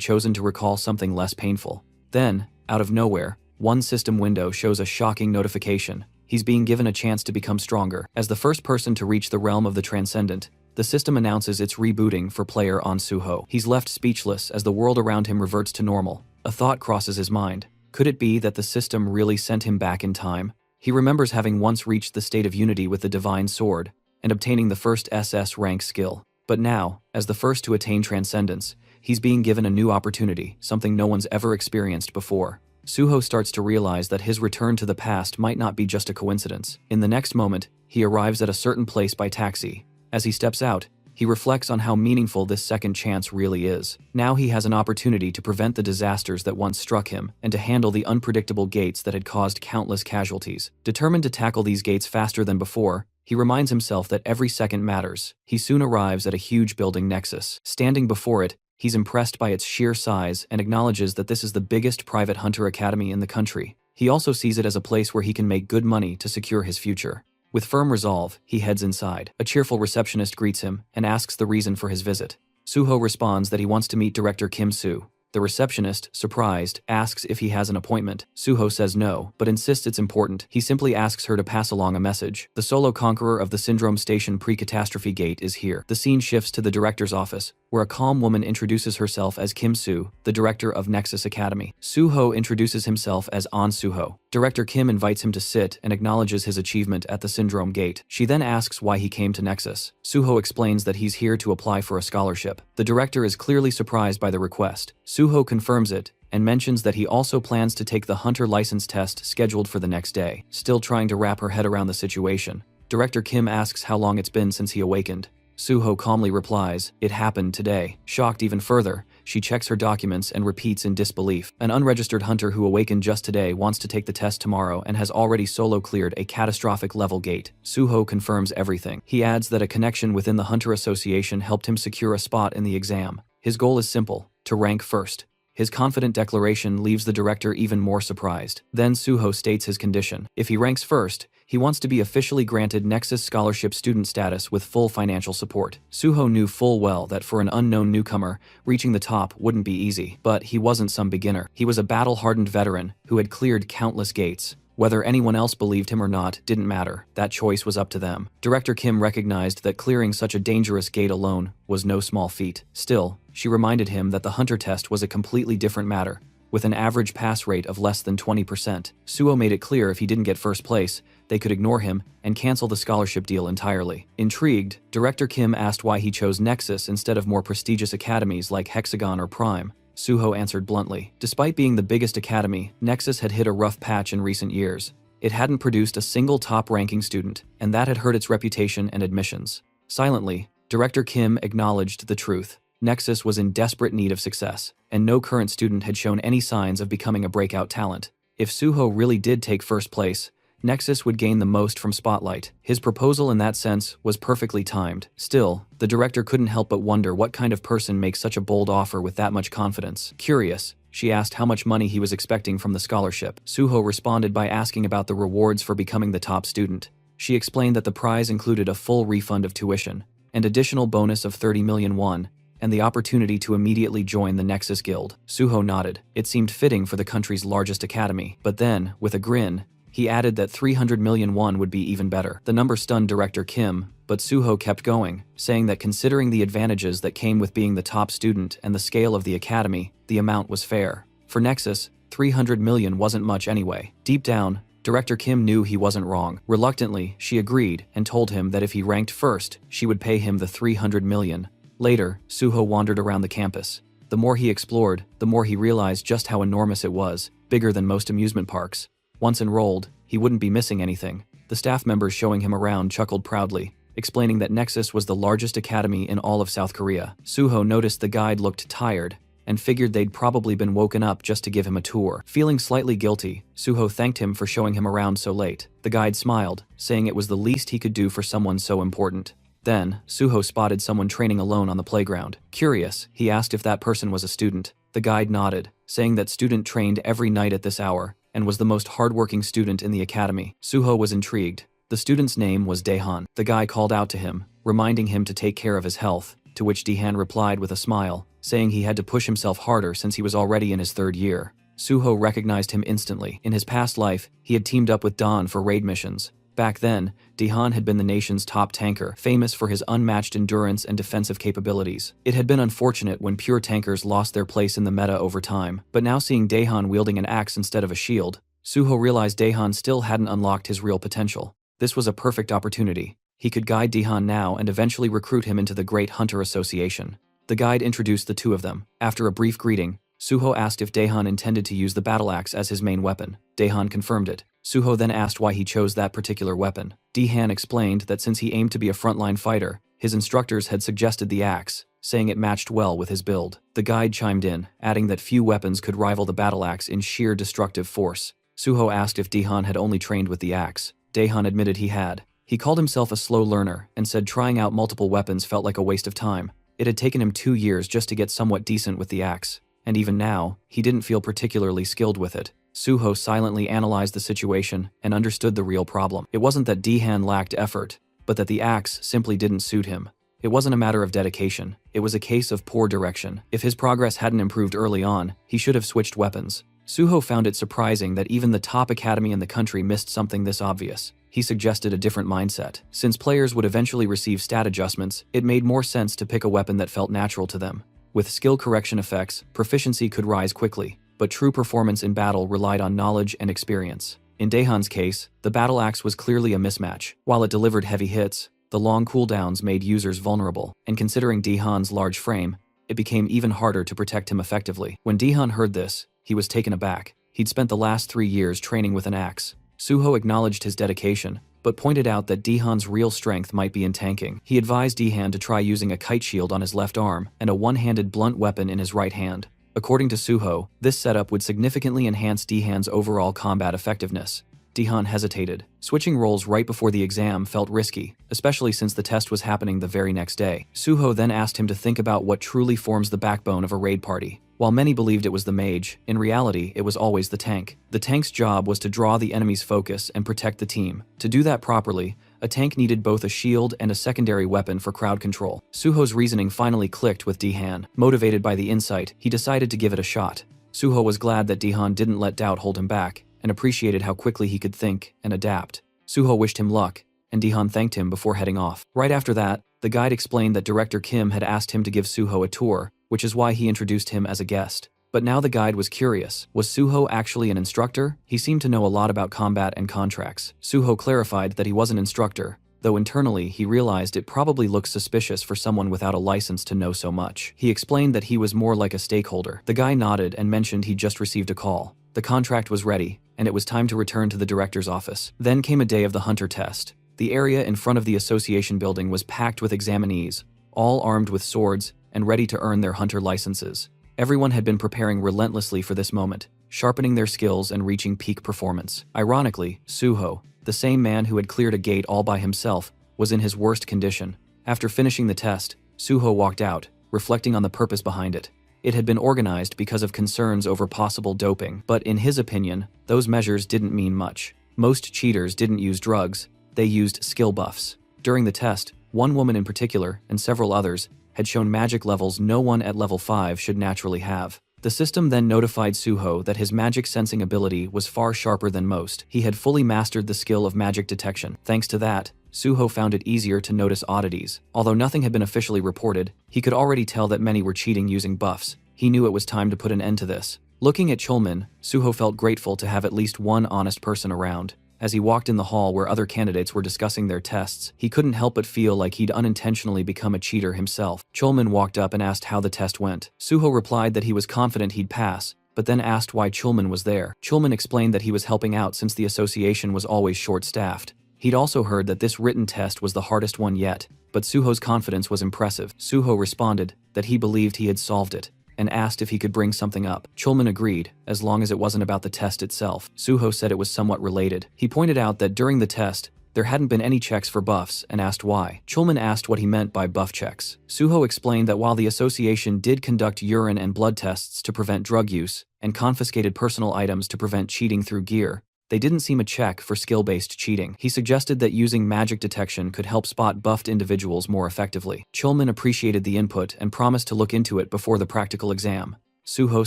chosen to recall something less painful. Then, out of nowhere, one system window shows a shocking notification. He's being given a chance to become stronger. As the first person to reach the realm of the transcendent, the system announces it's rebooting for player On Suho. He's left speechless as the world around him reverts to normal. A thought crosses his mind. Could it be that the system really sent him back in time? He remembers having once reached the state of unity with the divine sword and obtaining the first SS rank skill. But now, as the first to attain transcendence, he's being given a new opportunity, something no one's ever experienced before. Suho starts to realize that his return to the past might not be just a coincidence. In the next moment, he arrives at a certain place by taxi. As he steps out, he reflects on how meaningful this second chance really is. Now he has an opportunity to prevent the disasters that once struck him and to handle the unpredictable gates that had caused countless casualties. Determined to tackle these gates faster than before, he reminds himself that every second matters. He soon arrives at a huge building Nexus. Standing before it, he's impressed by its sheer size and acknowledges that this is the biggest private hunter academy in the country. He also sees it as a place where he can make good money to secure his future. With firm resolve, he heads inside. A cheerful receptionist greets him and asks the reason for his visit. Suho responds that he wants to meet Director Kim Soo. The receptionist, surprised, asks if he has an appointment. Suho says no, but insists it's important. He simply asks her to pass along a message. The solo conqueror of the Syndrome Station pre-catastrophe gate is here. The scene shifts to the director's office, where a calm woman introduces herself as Kim Soo, the director of Nexus Academy. Suho introduces himself as An Suho. Director Kim invites him to sit and acknowledges his achievement at the Syndrome Gate. She then asks why he came to Nexus. Suho explains that he's here to apply for a scholarship. The director is clearly surprised by the request. Suho confirms it and mentions that he also plans to take the hunter license test scheduled for the next day. Still trying to wrap her head around the situation, Director Kim asks how long it's been since he awakened. Suho calmly replies, "It happened today." Shocked even further, she checks her documents and repeats in disbelief. An unregistered hunter who awakened just today wants to take the test tomorrow and has already solo cleared a catastrophic level gate. Suho confirms everything. He adds that a connection within the Hunter Association helped him secure a spot in the exam. His goal is simple: to rank first. His confident declaration leaves the director even more surprised. Then Suho states his condition. If he ranks first, he wants to be officially granted Nexus Scholarship student status with full financial support. Suho knew full well that for an unknown newcomer, reaching the top wouldn't be easy. But he wasn't some beginner. He was a battle-hardened veteran who had cleared countless gates. Whether anyone else believed him or not didn't matter. That choice was up to them. Director Kim recognized that clearing such a dangerous gate alone was no small feat. Still, she reminded him that the hunter test was a completely different matter, with an average pass rate of less than 20%. Suho made it clear if he didn't get first place, they could ignore him and cancel the scholarship deal entirely. Intrigued, Director Kim asked why he chose Nexus instead of more prestigious academies like Hexagon or Prime. Suho answered bluntly. Despite being the biggest academy, Nexus had hit a rough patch in recent years. It hadn't produced a single top-ranking student, and that had hurt its reputation and admissions. Silently, Director Kim acknowledged the truth. Nexus was in desperate need of success, and no current student had shown any signs of becoming a breakout talent. If Suho really did take first place, Nexus would gain the most from Spotlight. His proposal in that sense was perfectly timed. Still, the director couldn't help but wonder what kind of person makes such a bold offer with that much confidence. Curious, she asked how much money he was expecting from the scholarship. Suho responded by asking about the rewards for becoming the top student. She explained that the prize included a full refund of tuition, an additional bonus of 30 million won, and the opportunity to immediately join the Nexus Guild. Suho nodded. It seemed fitting for the country's largest academy. But then, with a grin, he added that 300 million won would be even better. The number stunned Director Kim, but Suho kept going, saying that considering the advantages that came with being the top student and the scale of the academy, the amount was fair. For Nexus, 300 million wasn't much anyway. Deep down, Director Kim knew he wasn't wrong. Reluctantly, she agreed and told him that if he ranked first, she would pay him the 300 million. Later, Suho wandered around the campus. The more he explored, the more he realized just how enormous it was, bigger than most amusement parks. Once enrolled, he wouldn't be missing anything. The staff members showing him around chuckled proudly, explaining that Nexus was the largest academy in all of South Korea. Suho noticed the guide looked tired and figured they'd probably been woken up just to give him a tour. Feeling slightly guilty, Suho thanked him for showing him around so late. The guide smiled, saying it was the least he could do for someone so important. Then, Suho spotted someone training alone on the playground. Curious, he asked if that person was a student. The guide nodded, saying that student trained every night at this hour and was the most hardworking student in the academy. Suho was intrigued. The student's name was Dehan. The guy called out to him, reminding him to take care of his health, to which Dehan replied with a smile, saying he had to push himself harder since he was already in his 3rd year. Suho recognized him instantly. In his past life, he had teamed up with Dawn for raid missions. Back then, Dehan had been the nation's top tanker, famous for his unmatched endurance and defensive capabilities. It had been unfortunate when pure tankers lost their place in the meta over time, but now seeing Dehan wielding an axe instead of a shield, Suho realized Dehan still hadn't unlocked his real potential. This was a perfect opportunity. He could guide Dehan now and eventually recruit him into the Great Hunter Association. The guide introduced the two of them. After a brief greeting, Suho asked if Dehan intended to use the battle axe as his main weapon. Dehan confirmed it. Suho then asked why he chose that particular weapon. Dehan explained that since he aimed to be a frontline fighter, his instructors had suggested the axe, saying it matched well with his build. The guide chimed in, adding that few weapons could rival the battle axe in sheer destructive force. Suho asked if Dehan had only trained with the axe. Dehan admitted he had. He called himself a slow learner and said trying out multiple weapons felt like a waste of time. It had taken him 2 years just to get somewhat decent with the axe, and even now, he didn't feel particularly skilled with it. Suho silently analyzed the situation and understood the real problem. It wasn't that Dehan lacked effort, but that the axe simply didn't suit him. It wasn't a matter of dedication, it was a case of poor direction. If his progress hadn't improved early on, he should have switched weapons. Suho found it surprising that even the top academy in the country missed something this obvious. He suggested a different mindset. Since players would eventually receive stat adjustments, it made more sense to pick a weapon that felt natural to them. With skill correction effects, proficiency could rise quickly, but true performance in battle relied on knowledge and experience. In Dehan's case, the battle axe was clearly a mismatch. While it delivered heavy hits, the long cooldowns made users vulnerable, and considering Dehan's large frame, it became even harder to protect him effectively. When Dehan heard this, he was taken aback. He'd spent the last 3 years training with an axe. Suho acknowledged his dedication, but pointed out that Dehan's real strength might be in tanking. He advised Dehan to try using a kite shield on his left arm and a one-handed blunt weapon in his right hand. According to Suho, this setup would significantly enhance Dehan's overall combat effectiveness. Dehan hesitated. Switching roles right before the exam felt risky, especially since the test was happening the very next day. Suho then asked him to think about what truly forms the backbone of a raid party. While many believed it was the mage, in reality it was always the tank. The tank's job was to draw the enemy's focus and protect the team. To do that properly, a tank needed both a shield and a secondary weapon for crowd control. Suho's reasoning finally clicked with Dehan. Motivated by the insight, he decided to give it a shot. Suho was glad that Dehan didn't let doubt hold him back, and appreciated how quickly he could think and adapt. Suho wished him luck, and Dehan thanked him before heading off. Right after that, the guide explained that Director Kim had asked him to give Suho a tour, which is why he introduced him as a guest. But now the guide was curious. Was Suho actually an instructor? He seemed to know a lot about combat and contracts. Suho clarified that he was an instructor, though internally he realized it probably looked suspicious for someone without a license to know so much. He explained that he was more like a stakeholder. The guy nodded and mentioned he'd just received a call. The contract was ready, and it was time to return to the director's office. Then came a day of the hunter test. The area in front of the association building was packed with examinees, all armed with swords and ready to earn their hunter licenses. Everyone had been preparing relentlessly for this moment, sharpening their skills and reaching peak performance. Ironically, Suho, the same man who had cleared a gate all by himself, was in his worst condition. After finishing the test, Suho walked out, reflecting on the purpose behind it. It had been organized because of concerns over possible doping, but in his opinion, those measures didn't mean much. Most cheaters didn't use drugs, they used skill buffs. During the test, one woman in particular, and several others, had shown magic levels no one at level 5 should naturally have. The system then notified Suho that his magic sensing ability was far sharper than most. He had fully mastered the skill of magic detection. Thanks to that, Suho found it easier to notice oddities. Although nothing had been officially reported, he could already tell that many were cheating using buffs. He knew it was time to put an end to this. Looking at Chulman, Suho felt grateful to have at least one honest person around. As he walked in the hall where other candidates were discussing their tests, he couldn't help but feel like he'd unintentionally become a cheater himself. Chulman walked up and asked how the test went. Suho replied that he was confident he'd pass, but then asked why Chulman was there. Chulman explained that he was helping out since the association was always short-staffed. He'd also heard that this written test was the hardest one yet, but Suho's confidence was impressive. Suho responded that he believed he had solved it, and asked if he could bring something up. Chulman agreed, as long as it wasn't about the test itself. Suho said it was somewhat related. He pointed out that during the test, There hadn't been any checks for buffs and asked why. Chulman asked what he meant by buff checks. Suho explained that while the association did conduct urine and blood tests to prevent drug use and confiscated personal items to prevent cheating through gear, they didn't seem a check for skill-based cheating. He suggested that using magic detection could help spot buffed individuals more effectively. Chulman appreciated the input and promised to look into it before the practical exam. Suho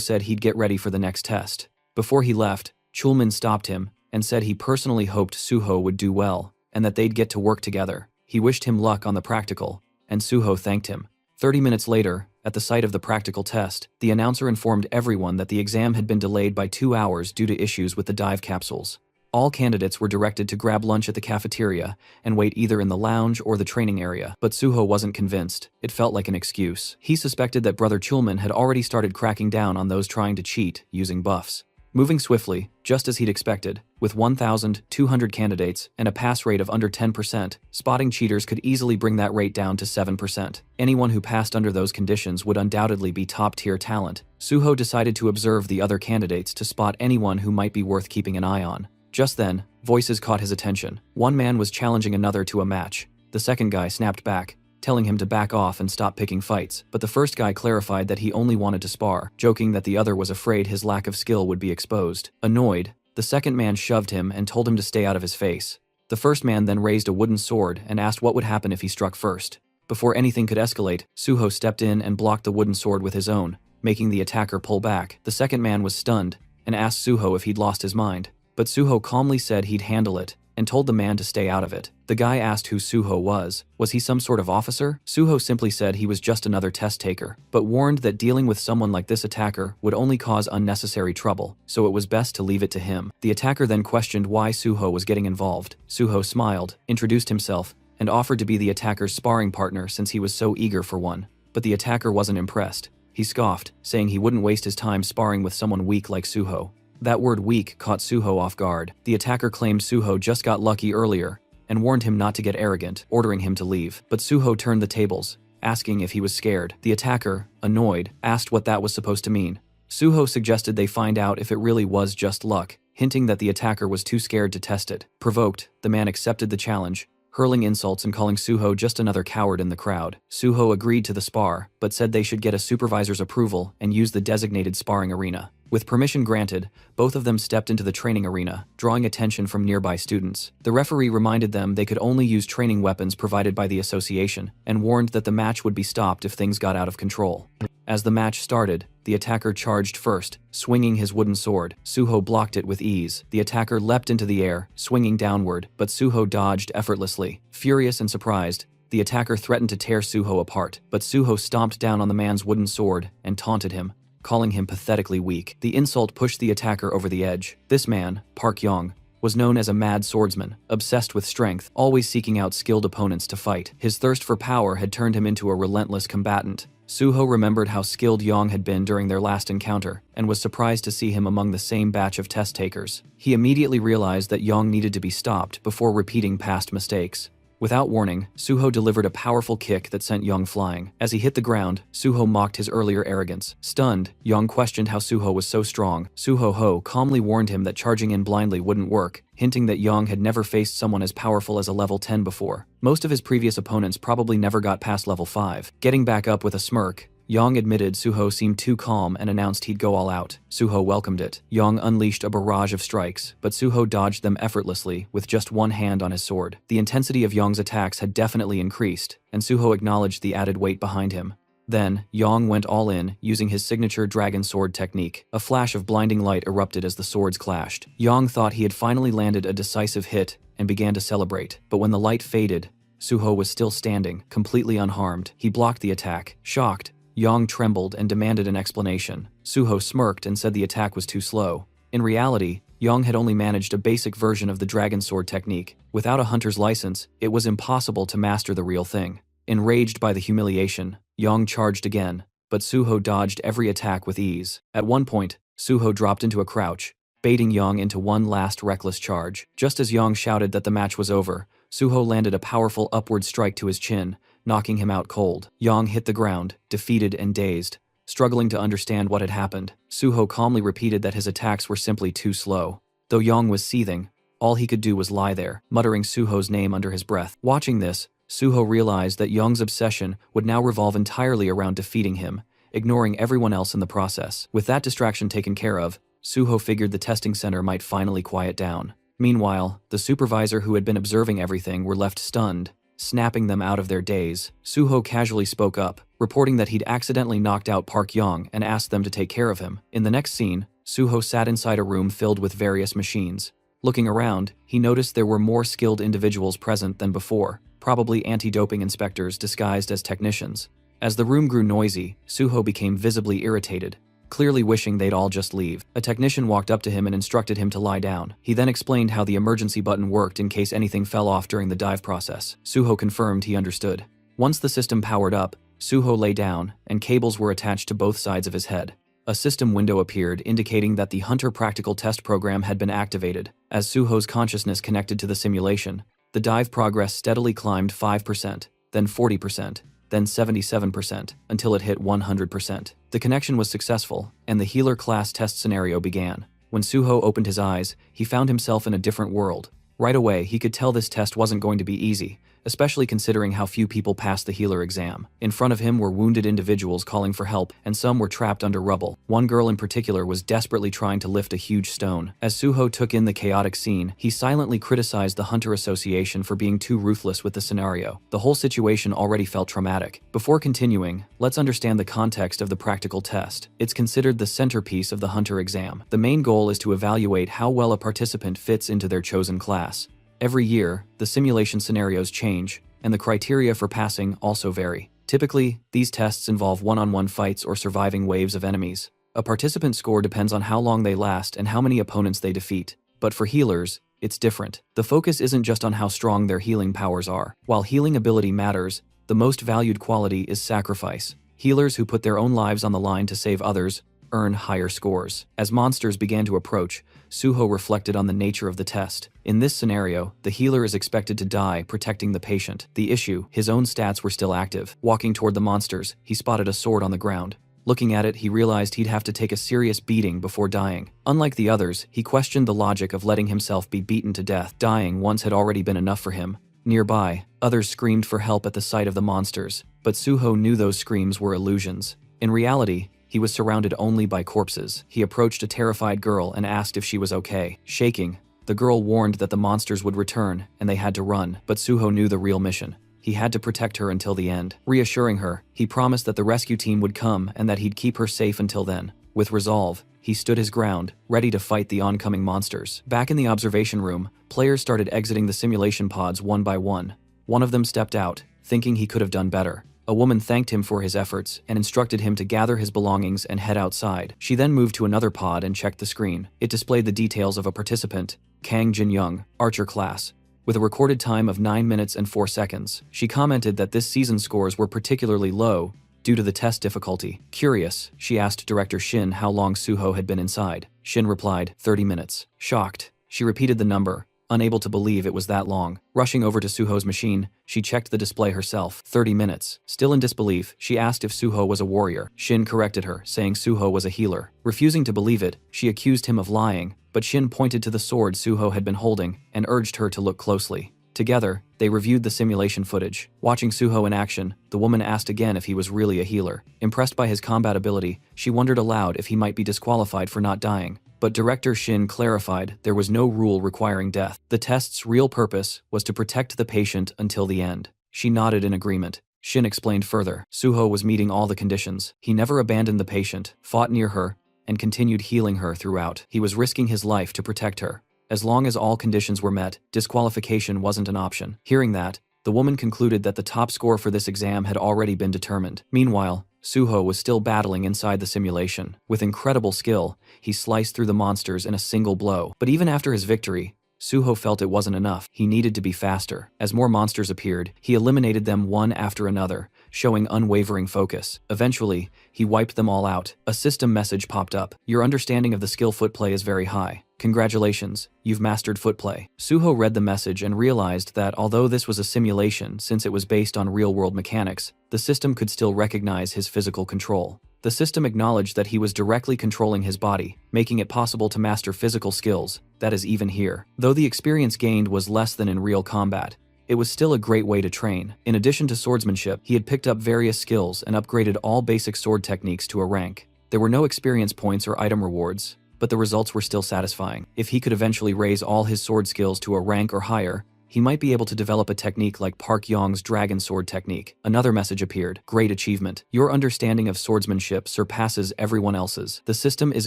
said he'd get ready for the next test. Before he left, Chulman stopped him and said he personally hoped Suho would do well and that they'd get to work together. He wished him luck on the practical, and Suho thanked him. 30 minutes later, at the site of the practical test, the announcer informed everyone that the exam had been delayed by 2 hours due to issues with the dive capsules. All candidates were directed to grab lunch at the cafeteria and wait either in the lounge or the training area, but Suho wasn't convinced. It felt like an excuse. He suspected that Brother Chulman had already started cracking down on those trying to cheat using buffs. Moving swiftly, just as he'd expected, with 1,200 candidates and a pass rate of under 10%, spotting cheaters could easily bring that rate down to 7%. Anyone who passed under those conditions would undoubtedly be top-tier talent. Suho decided to observe the other candidates to spot anyone who might be worth keeping an eye on. Just then, voices caught his attention. One man was challenging another to a match. The second guy snapped back, telling him to back off and stop picking fights, but the first guy clarified that he only wanted to spar, joking that the other was afraid his lack of skill would be exposed. Annoyed, the second man shoved him and told him to stay out of his face. The first man then raised a wooden sword and asked what would happen if he struck first. Before anything could escalate, Suho stepped in and blocked the wooden sword with his own, making the attacker pull back. The second man was stunned and asked Suho if he'd lost his mind, but Suho calmly said he'd handle it and told the man to stay out of it. The guy asked who Suho was. Was he some sort of officer? Suho simply said he was just another test taker, but warned that dealing with someone like this attacker would only cause unnecessary trouble, so it was best to leave it to him. The attacker then questioned why Suho was getting involved. Suho smiled, introduced himself, and offered to be the attacker's sparring partner since he was so eager for one. But the attacker wasn't impressed. He scoffed, saying he wouldn't waste his time sparring with someone weak like Suho. That word weak caught Suho off guard. The attacker claimed Suho just got lucky earlier and warned him not to get arrogant, ordering him to leave. But Suho turned the tables, asking if he was scared. The attacker, annoyed, asked what that was supposed to mean. Suho suggested they find out if it really was just luck, hinting that the attacker was too scared to test it. Provoked, the man accepted the challenge, hurling insults and calling Suho just another coward in the crowd. Suho agreed to the spar, but said they should get a supervisor's approval and use the designated sparring arena. With permission granted, both of them stepped into the training arena, drawing attention from nearby students. The referee reminded them they could only use training weapons provided by the association, and warned that the match would be stopped if things got out of control. As the match started, the attacker charged first, swinging his wooden sword. Suho blocked it with ease. The attacker leapt into the air, swinging downward, but Suho dodged effortlessly. Furious and surprised, the attacker threatened to tear Suho apart, but Suho stomped down on the man's wooden sword and taunted him, calling him pathetically weak. The insult pushed the attacker over the edge. This man, Park Yong, was known as a mad swordsman, obsessed with strength, always seeking out skilled opponents to fight. His thirst for power had turned him into a relentless combatant. Suho remembered how skilled Yong had been during their last encounter, and was surprised to see him among the same batch of test takers. He immediately realized that Yong needed to be stopped before repeating past mistakes. Without warning, Suho delivered a powerful kick that sent Yong flying. As he hit the ground, Suho mocked his earlier arrogance. Stunned, Yong questioned how Suho was so strong. Suho calmly warned him that charging in blindly wouldn't work, hinting that Yong had never faced someone as powerful as a level 10 before. Most of his previous opponents probably never got past level 5. Getting back up with a smirk, Yong admitted Suho seemed too calm and announced he'd go all out. Suho welcomed it. Yong unleashed a barrage of strikes, but Suho dodged them effortlessly with just one hand on his sword. The intensity of Yong's attacks had definitely increased, and Suho acknowledged the added weight behind him. Then, Yong went all in, using his signature dragon sword technique. A flash of blinding light erupted as the swords clashed. Yong thought he had finally landed a decisive hit and began to celebrate, but when the light faded, Suho was still standing, completely unharmed. He blocked the attack. Shocked, Yong trembled and demanded an explanation. Suho smirked and said the attack was too slow. In reality, Yong had only managed a basic version of the dragon sword technique. Without a hunter's license, it was impossible to master the real thing. Enraged by the humiliation, Yong charged again, but Suho dodged every attack with ease. At one point, Suho dropped into a crouch, baiting Yong into one last reckless charge. Just as Yong shouted that the match was over, Suho landed a powerful upward strike to his chin, knocking him out cold. Yong hit the ground, defeated and dazed, struggling to understand what had happened. Suho calmly repeated that his attacks were simply too slow. Though Yong was seething, All he could do was lie there, muttering Suho's name under his breath. Watching this, Suho realized that Young's obsession would now revolve entirely around defeating him, ignoring everyone else in the process. With that distraction taken care of, Suho figured the testing center might finally quiet down. Meanwhile, the supervisor who had been observing everything were left stunned, snapping them out of their daze. Suho casually spoke up, reporting that he'd accidentally knocked out Park Yong and asked them to take care of him. In the next scene, Suho sat inside a room filled with various machines. Looking around, he noticed there were more skilled individuals present than before, probably anti-doping inspectors disguised as technicians. As the room grew noisy, Suho became visibly irritated, clearly wishing they'd all just leave. A technician walked up to him and instructed him to lie down. He then explained how the emergency button worked in case anything fell off during the dive process. Suho confirmed he understood. Once the system powered up, Suho lay down, and cables were attached to both sides of his head. A system window appeared indicating that the Hunter Practical Test program had been activated. As Suho's consciousness connected to the simulation, the dive progress steadily climbed 5%, then 40%, then 77%, until it hit 100%. The connection was successful, and the healer class test scenario began. When Suho opened his eyes, he found himself in a different world. Right away, he could tell this test wasn't going to be easy, especially considering how few people passed the healer exam. In front of him were wounded individuals calling for help, and some were trapped under rubble. One girl in particular was desperately trying to lift a huge stone. As Suho took in the chaotic scene, he silently criticized the Hunter Association for being too ruthless with the scenario. The whole situation already felt traumatic. Before continuing, let's understand the context of the practical test. It's considered the centerpiece of the Hunter exam. The main goal is to evaluate how well a participant fits into their chosen class. Every year, the simulation scenarios change, and the criteria for passing also vary. Typically, these tests involve one-on-one fights or surviving waves of enemies. A participant's score depends on how long they last and how many opponents they defeat. But for healers, it's different. The focus isn't just on how strong their healing powers are. While healing ability matters, the most valued quality is sacrifice. Healers who put their own lives on the line to save others earn higher scores. As monsters began to approach, Suho reflected on the nature of the test. In this scenario, the healer is expected to die protecting the patient. The issue, his own stats were still active. Walking toward the monsters, he spotted a sword on the ground. Looking at it, he realized he'd have to take a serious beating before dying. Unlike the others, he questioned the logic of letting himself be beaten to death. Dying once had already been enough for him. Nearby, others screamed for help at the sight of the monsters, but Suho knew those screams were illusions. In reality, he was surrounded only by corpses. He approached a terrified girl and asked if she was okay. Shaking, the girl warned that the monsters would return and they had to run, but Suho knew the real mission. He had to protect her until the end. Reassuring her, he promised that the rescue team would come and that he'd keep her safe until then. With resolve, he stood his ground, ready to fight the oncoming monsters. Back in the observation room, players started exiting the simulation pods one by one. One of them stepped out, thinking he could have done better. A woman thanked him for his efforts and instructed him to gather his belongings and head outside. She then moved to another pod and checked the screen. It displayed the details of a participant, Kang Jin-young, Archer class, with a recorded time of 9 minutes and 4 seconds. She commented that this season's scores were particularly low due to the test difficulty. Curious, she asked Director Shin how long Suho had been inside. Shin replied, 30 minutes. Shocked, she repeated the number, unable to believe it was that long. Rushing over to Suho's machine, she checked the display herself. 30 minutes. Still in disbelief, she asked if Suho was a warrior. Shin corrected her, saying Suho was a healer. Refusing to believe it, she accused him of lying, but Shin pointed to the sword Suho had been holding and urged her to look closely. Together, they reviewed the simulation footage. Watching Suho in action, the woman asked again if he was really a healer. Impressed by his combat ability, she wondered aloud if he might be disqualified for not dying. But Director Shin clarified there was no rule requiring death. The test's real purpose was to protect the patient until the end. She nodded in agreement. Shin explained further. Suho was meeting all the conditions. He never abandoned the patient, fought near her, and continued healing her throughout. He was risking his life to protect her. As long as all conditions were met, disqualification wasn't an option. Hearing that, the woman concluded that the top score for this exam had already been determined. Meanwhile, Suho was still battling inside the simulation. With incredible skill, he sliced through the monsters in a single blow. But even after his victory, Suho felt it wasn't enough. He needed to be faster. As more monsters appeared, he eliminated them one after another, showing unwavering focus. Eventually, he wiped them all out. A system message popped up. Your understanding of the skill footplay is very high. Congratulations, you've mastered footplay. Suho read the message and realized that although this was a simulation since it was based on real-world mechanics, the system could still recognize his physical control. The system acknowledged that he was directly controlling his body, making it possible to master physical skills, that is even here. Though the experience gained was less than in real combat, it was still a great way to train. In addition to swordsmanship, he had picked up various skills and upgraded all basic sword techniques to a rank. There were no experience points or item rewards, but the results were still satisfying. If he could eventually raise all his sword skills to a rank or higher, he might be able to develop a technique like Park Yong's dragon sword technique. Another message appeared. Great achievement. Your understanding of swordsmanship surpasses everyone else's. The system is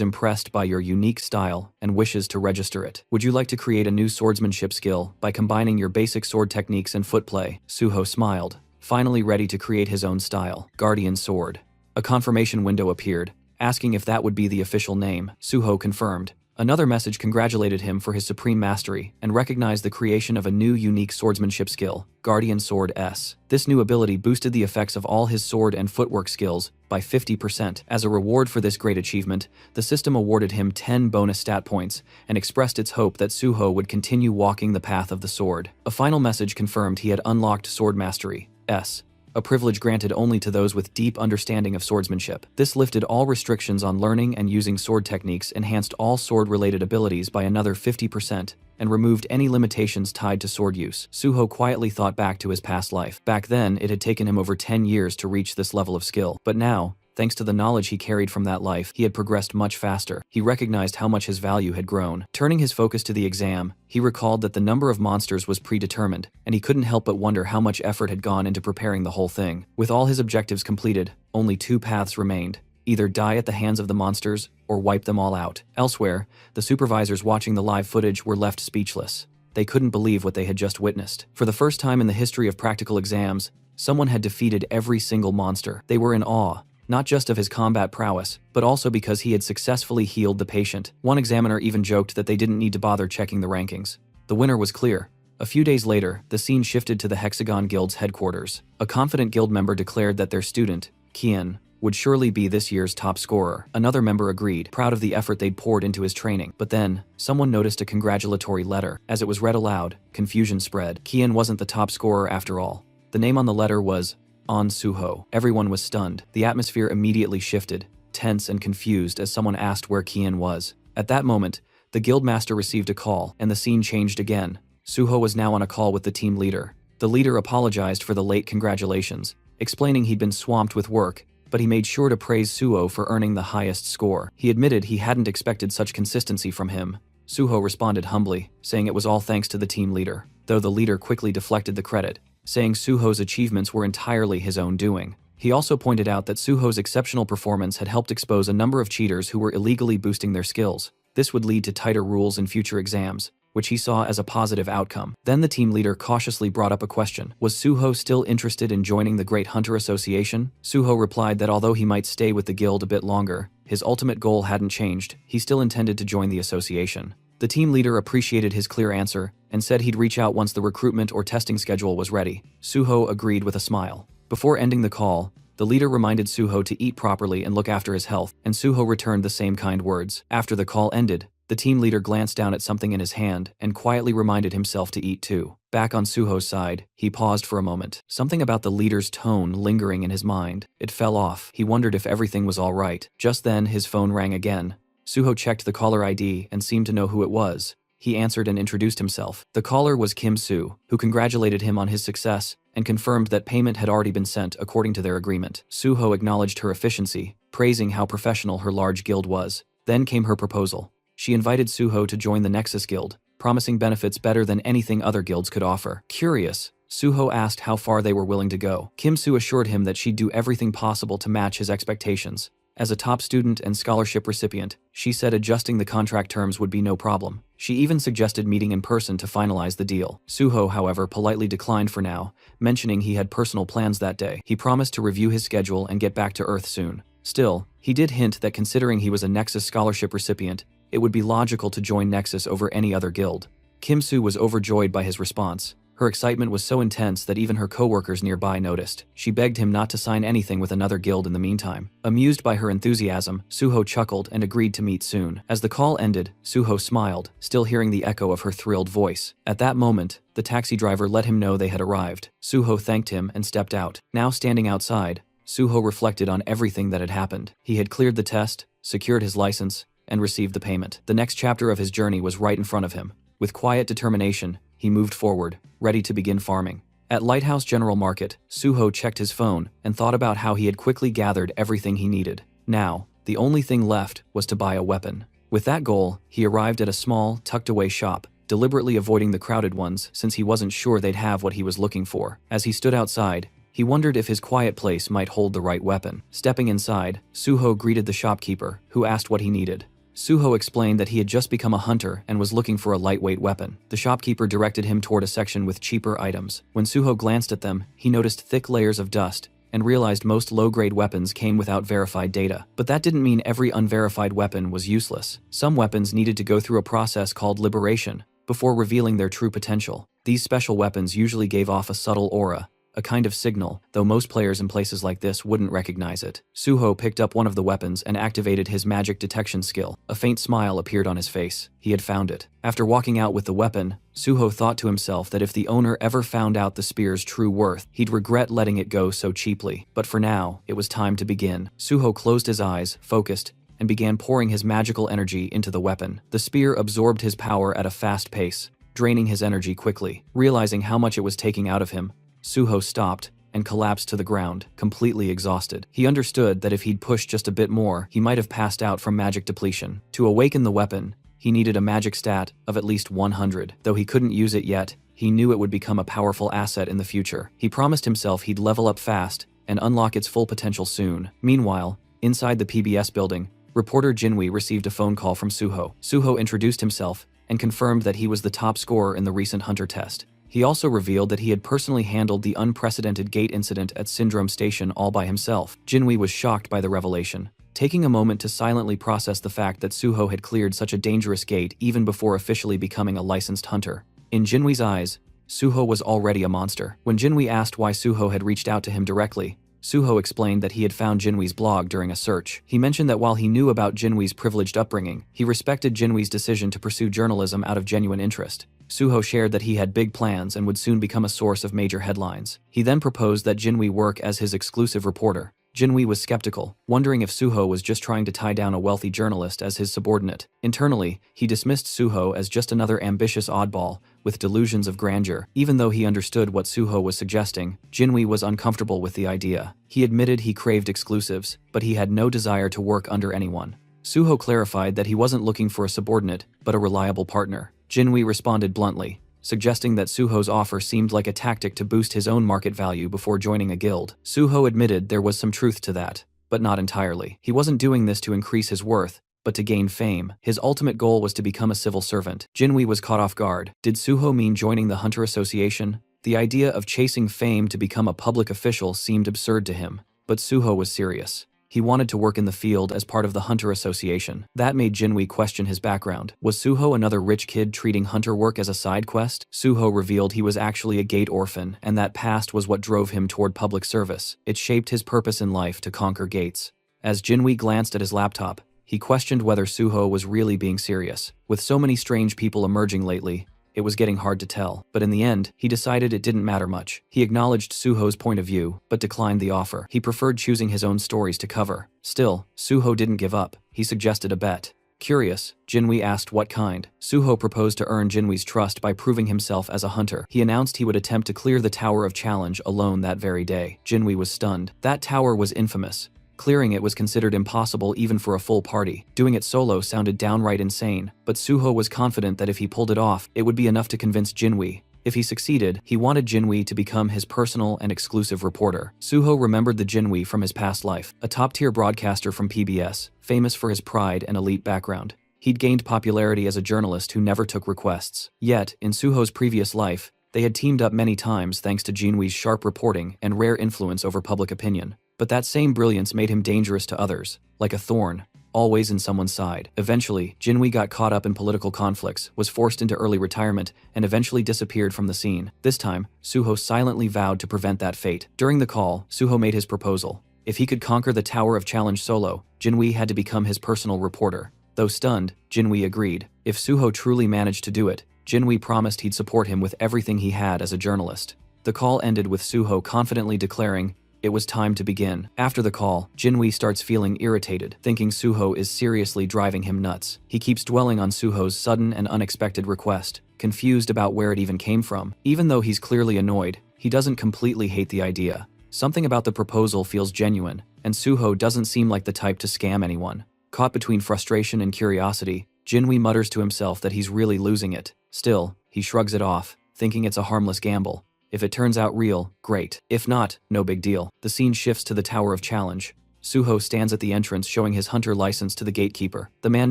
impressed by your unique style and wishes to register it. Would you like to create a new swordsmanship skill by combining your basic sword techniques and footplay? Suho smiled, finally ready to create his own style. Guardian Sword. A confirmation window appeared, asking if that would be the official name. Suho confirmed. Another message congratulated him for his supreme mastery and recognized the creation of a new unique swordsmanship skill, Guardian Sword S. This new ability boosted the effects of all his sword and footwork skills by 50%. As a reward for this great achievement, the system awarded him 10 bonus stat points and expressed its hope that Suho would continue walking the path of the sword. A final message confirmed he had unlocked Sword Mastery S, a privilege granted only to those with deep understanding of swordsmanship. This lifted all restrictions on learning and using sword techniques, enhanced all sword-related abilities by another 50%, and removed any limitations tied to sword use. Suho quietly thought back to his past life. Back then, it had taken him over 10 years to reach this level of skill. But now, thanks to the knowledge he carried from that life, he had progressed much faster. He recognized how much his value had grown. Turning his focus to the exam, he recalled that the number of monsters was predetermined, and he couldn't help but wonder how much effort had gone into preparing the whole thing. With all his objectives completed, only 2 paths remained: either die at the hands of the monsters, or wipe them all out. Elsewhere, the supervisors watching the live footage were left speechless. They couldn't believe what they had just witnessed. For the first time in the history of practical exams, someone had defeated every single monster. They were in awe, not just of his combat prowess, but also because he had successfully healed the patient. One examiner even joked that they didn't need to bother checking the rankings. The winner was clear. A few days later, the scene shifted to the Hexagon Guild's headquarters. A confident guild member declared that their student, Kian, would surely be this year's top scorer. Another member agreed, proud of the effort they'd poured into his training. But then, someone noticed a congratulatory letter. As it was read aloud, confusion spread. Kian wasn't the top scorer after all. The name on the letter was On Suho. Everyone was stunned. The atmosphere immediately shifted, tense and confused as someone asked where Kian was. At that moment, the guildmaster received a call, and the scene changed again. Suho was now on a call with the team leader. The leader apologized for the late congratulations, explaining he'd been swamped with work, but he made sure to praise Suho for earning the highest score. He admitted he hadn't expected such consistency from him. Suho responded humbly, saying it was all thanks to the team leader, though the leader quickly deflected the credit, saying Suho's achievements were entirely his own doing. He also pointed out that Suho's exceptional performance had helped expose a number of cheaters who were illegally boosting their skills. This would lead to tighter rules in future exams, which he saw as a positive outcome. Then the team leader cautiously brought up a question. Was Suho still interested in joining the Great Hunter Association? Suho replied that although he might stay with the guild a bit longer, his ultimate goal hadn't changed. He still intended to join the association. The team leader appreciated his clear answer and said he'd reach out once the recruitment or testing schedule was ready. Suho agreed with a smile. Before ending the call, the leader reminded Suho to eat properly and look after his health, and Suho returned the same kind words. After the call ended, the team leader glanced down at something in his hand and quietly reminded himself to eat too. Back on Suho's side, he paused for a moment, something about the leader's tone lingering in his mind. It fell off. He wondered if everything was all right. Just then, his phone rang again. Suho checked the caller ID and seemed to know who it was. He answered and introduced himself. The caller was Kim Soo, who congratulated him on his success and confirmed that payment had already been sent according to their agreement. Suho acknowledged her efficiency, praising how professional her large guild was. Then came her proposal. She invited Suho to join the Nexus Guild, promising benefits better than anything other guilds could offer. Curious, Suho asked how far they were willing to go. Kim Soo assured him that she'd do everything possible to match his expectations. As a top student and scholarship recipient, she said adjusting the contract terms would be no problem. She even suggested meeting in person to finalize the deal. Suho, however, politely declined for now, mentioning he had personal plans that day. He promised to review his schedule and get back to Earth soon. Still, he did hint that considering he was a Nexus scholarship recipient, it would be logical to join Nexus over any other guild. Kim Soo was overjoyed by his response. Her excitement was so intense that even her co-workers nearby noticed. She begged him not to sign anything with another guild in the meantime. Amused by her enthusiasm, Suho chuckled and agreed to meet soon. As the call ended, Suho smiled, still hearing the echo of her thrilled voice. At that moment, the taxi driver let him know they had arrived. Suho thanked him and stepped out. Now standing outside, Suho reflected on everything that had happened. He had cleared the test, secured his license, and received the payment. The next chapter of his journey was right in front of him. With quiet determination, he moved forward, ready to begin farming. At Lighthouse General Market, Suho checked his phone and thought about how he had quickly gathered everything he needed. Now, the only thing left was to buy a weapon. With that goal, he arrived at a small, tucked-away shop, deliberately avoiding the crowded ones since he wasn't sure they'd have what he was looking for. As he stood outside, he wondered if his quiet place might hold the right weapon. Stepping inside, Suho greeted the shopkeeper, who asked what he needed. Suho explained that he had just become a hunter and was looking for a lightweight weapon. The shopkeeper directed him toward a section with cheaper items. When Suho glanced at them, he noticed thick layers of dust and realized most low-grade weapons came without verified data. But that didn't mean every unverified weapon was useless. Some weapons needed to go through a process called liberation before revealing their true potential. These special weapons usually gave off a subtle aura, a kind of signal, though most players in places like this wouldn't recognize it. Suho picked up one of the weapons and activated his magic detection skill. A faint smile appeared on his face. He had found it. After walking out with the weapon, Suho thought to himself that if the owner ever found out the spear's true worth, he'd regret letting it go so cheaply. But for now, it was time to begin. Suho closed his eyes, focused, and began pouring his magical energy into the weapon. The spear absorbed his power at a fast pace, draining his energy quickly. Realizing how much it was taking out of him, Suho stopped and collapsed to the ground, completely exhausted. He understood that if he'd pushed just a bit more, he might have passed out from magic depletion. To awaken the weapon, he needed a magic stat of at least 100. Though he couldn't use it yet, he knew it would become a powerful asset in the future. He promised himself he'd level up fast and unlock its full potential soon. Meanwhile, inside the PBS building, reporter Jinwei received a phone call from Suho. Suho introduced himself and confirmed that he was the top scorer in the recent hunter test. He also revealed that he had personally handled the unprecedented gate incident at Syndrome Station all by himself. Jinwei was shocked by the revelation, taking a moment to silently process the fact that Suho had cleared such a dangerous gate even before officially becoming a licensed hunter. In Jinwei's eyes, Suho was already a monster. When Jinwei asked why Suho had reached out to him directly, Suho explained that he had found Jinwei's blog during a search. He mentioned that while he knew about Jinwei's privileged upbringing, he respected Jinwei's decision to pursue journalism out of genuine interest. Suho shared that he had big plans and would soon become a source of major headlines. He then proposed that Jinwei work as his exclusive reporter. Jinwei was skeptical, wondering if Suho was just trying to tie down a wealthy journalist as his subordinate. Internally, he dismissed Suho as just another ambitious oddball with delusions of grandeur. Even though he understood what Suho was suggesting, Jinwei was uncomfortable with the idea. He admitted he craved exclusives, but he had no desire to work under anyone. Suho clarified that he wasn't looking for a subordinate, but a reliable partner. Jinwei responded bluntly, suggesting that Suho's offer seemed like a tactic to boost his own market value before joining a guild. Suho admitted there was some truth to that, but not entirely. He wasn't doing this to increase his worth, but to gain fame. His ultimate goal was to become a civil servant. Jinwei was caught off guard. Did Suho mean joining the Hunter Association? The idea of chasing fame to become a public official seemed absurd to him, but Suho was serious. He wanted to work in the field as part of the Hunter Association. That made Jinwei question his background. Was Suho another rich kid treating hunter work as a side quest? Suho revealed he was actually a gate orphan, and that past was what drove him toward public service. It shaped his purpose in life to conquer gates. As Jinwei glanced at his laptop, he questioned whether Suho was really being serious. With so many strange people emerging lately, it was getting hard to tell, but in the end, he decided it didn't matter much. He acknowledged Suho's point of view, but declined the offer. He preferred choosing his own stories to cover. Still, Suho didn't give up. He suggested a bet. Curious, Jinwei asked what kind. Suho proposed to earn Jinwei's trust by proving himself as a hunter. He announced he would attempt to clear the Tower of Challenge alone that very day. Jinwei was stunned. That tower was infamous. Clearing it was considered impossible even for a full party. Doing it solo sounded downright insane, but Suho was confident that if he pulled it off, it would be enough to convince Jinwei. If he succeeded, he wanted Jinwei to become his personal and exclusive reporter. Suho remembered the Jinwei from his past life, a top-tier broadcaster from PBS, famous for his pride and elite background. He'd gained popularity as a journalist who never took requests. Yet, in Suho's previous life, they had teamed up many times thanks to Jinwei's sharp reporting and rare influence over public opinion. But that same brilliance made him dangerous to others, like a thorn, always in someone's side. Eventually, Jinwei got caught up in political conflicts, was forced into early retirement, and eventually disappeared from the scene. This time, Suho silently vowed to prevent that fate. During the call, Suho made his proposal. If he could conquer the Tower of Challenge solo, Jinwei had to become his personal reporter. Though stunned, Jinwei agreed. If Suho truly managed to do it, Jinwei promised he'd support him with everything he had as a journalist. The call ended with Suho confidently declaring It was time to begin. After the call, Jinwei starts feeling irritated, thinking Suho is seriously driving him nuts. He keeps dwelling on Suho's sudden and unexpected request, confused about where it even came from. Even though he's clearly annoyed, he doesn't completely hate the idea. Something about the proposal feels genuine, and Suho doesn't seem like the type to scam anyone. Caught between frustration and curiosity, Jinwei mutters to himself that he's really losing it. Still, he shrugs it off, thinking it's a harmless gamble. If it turns out real, great. If not, no big deal. The scene shifts to the Tower of Challenge. Suho stands at the entrance showing his hunter license to the gatekeeper. The man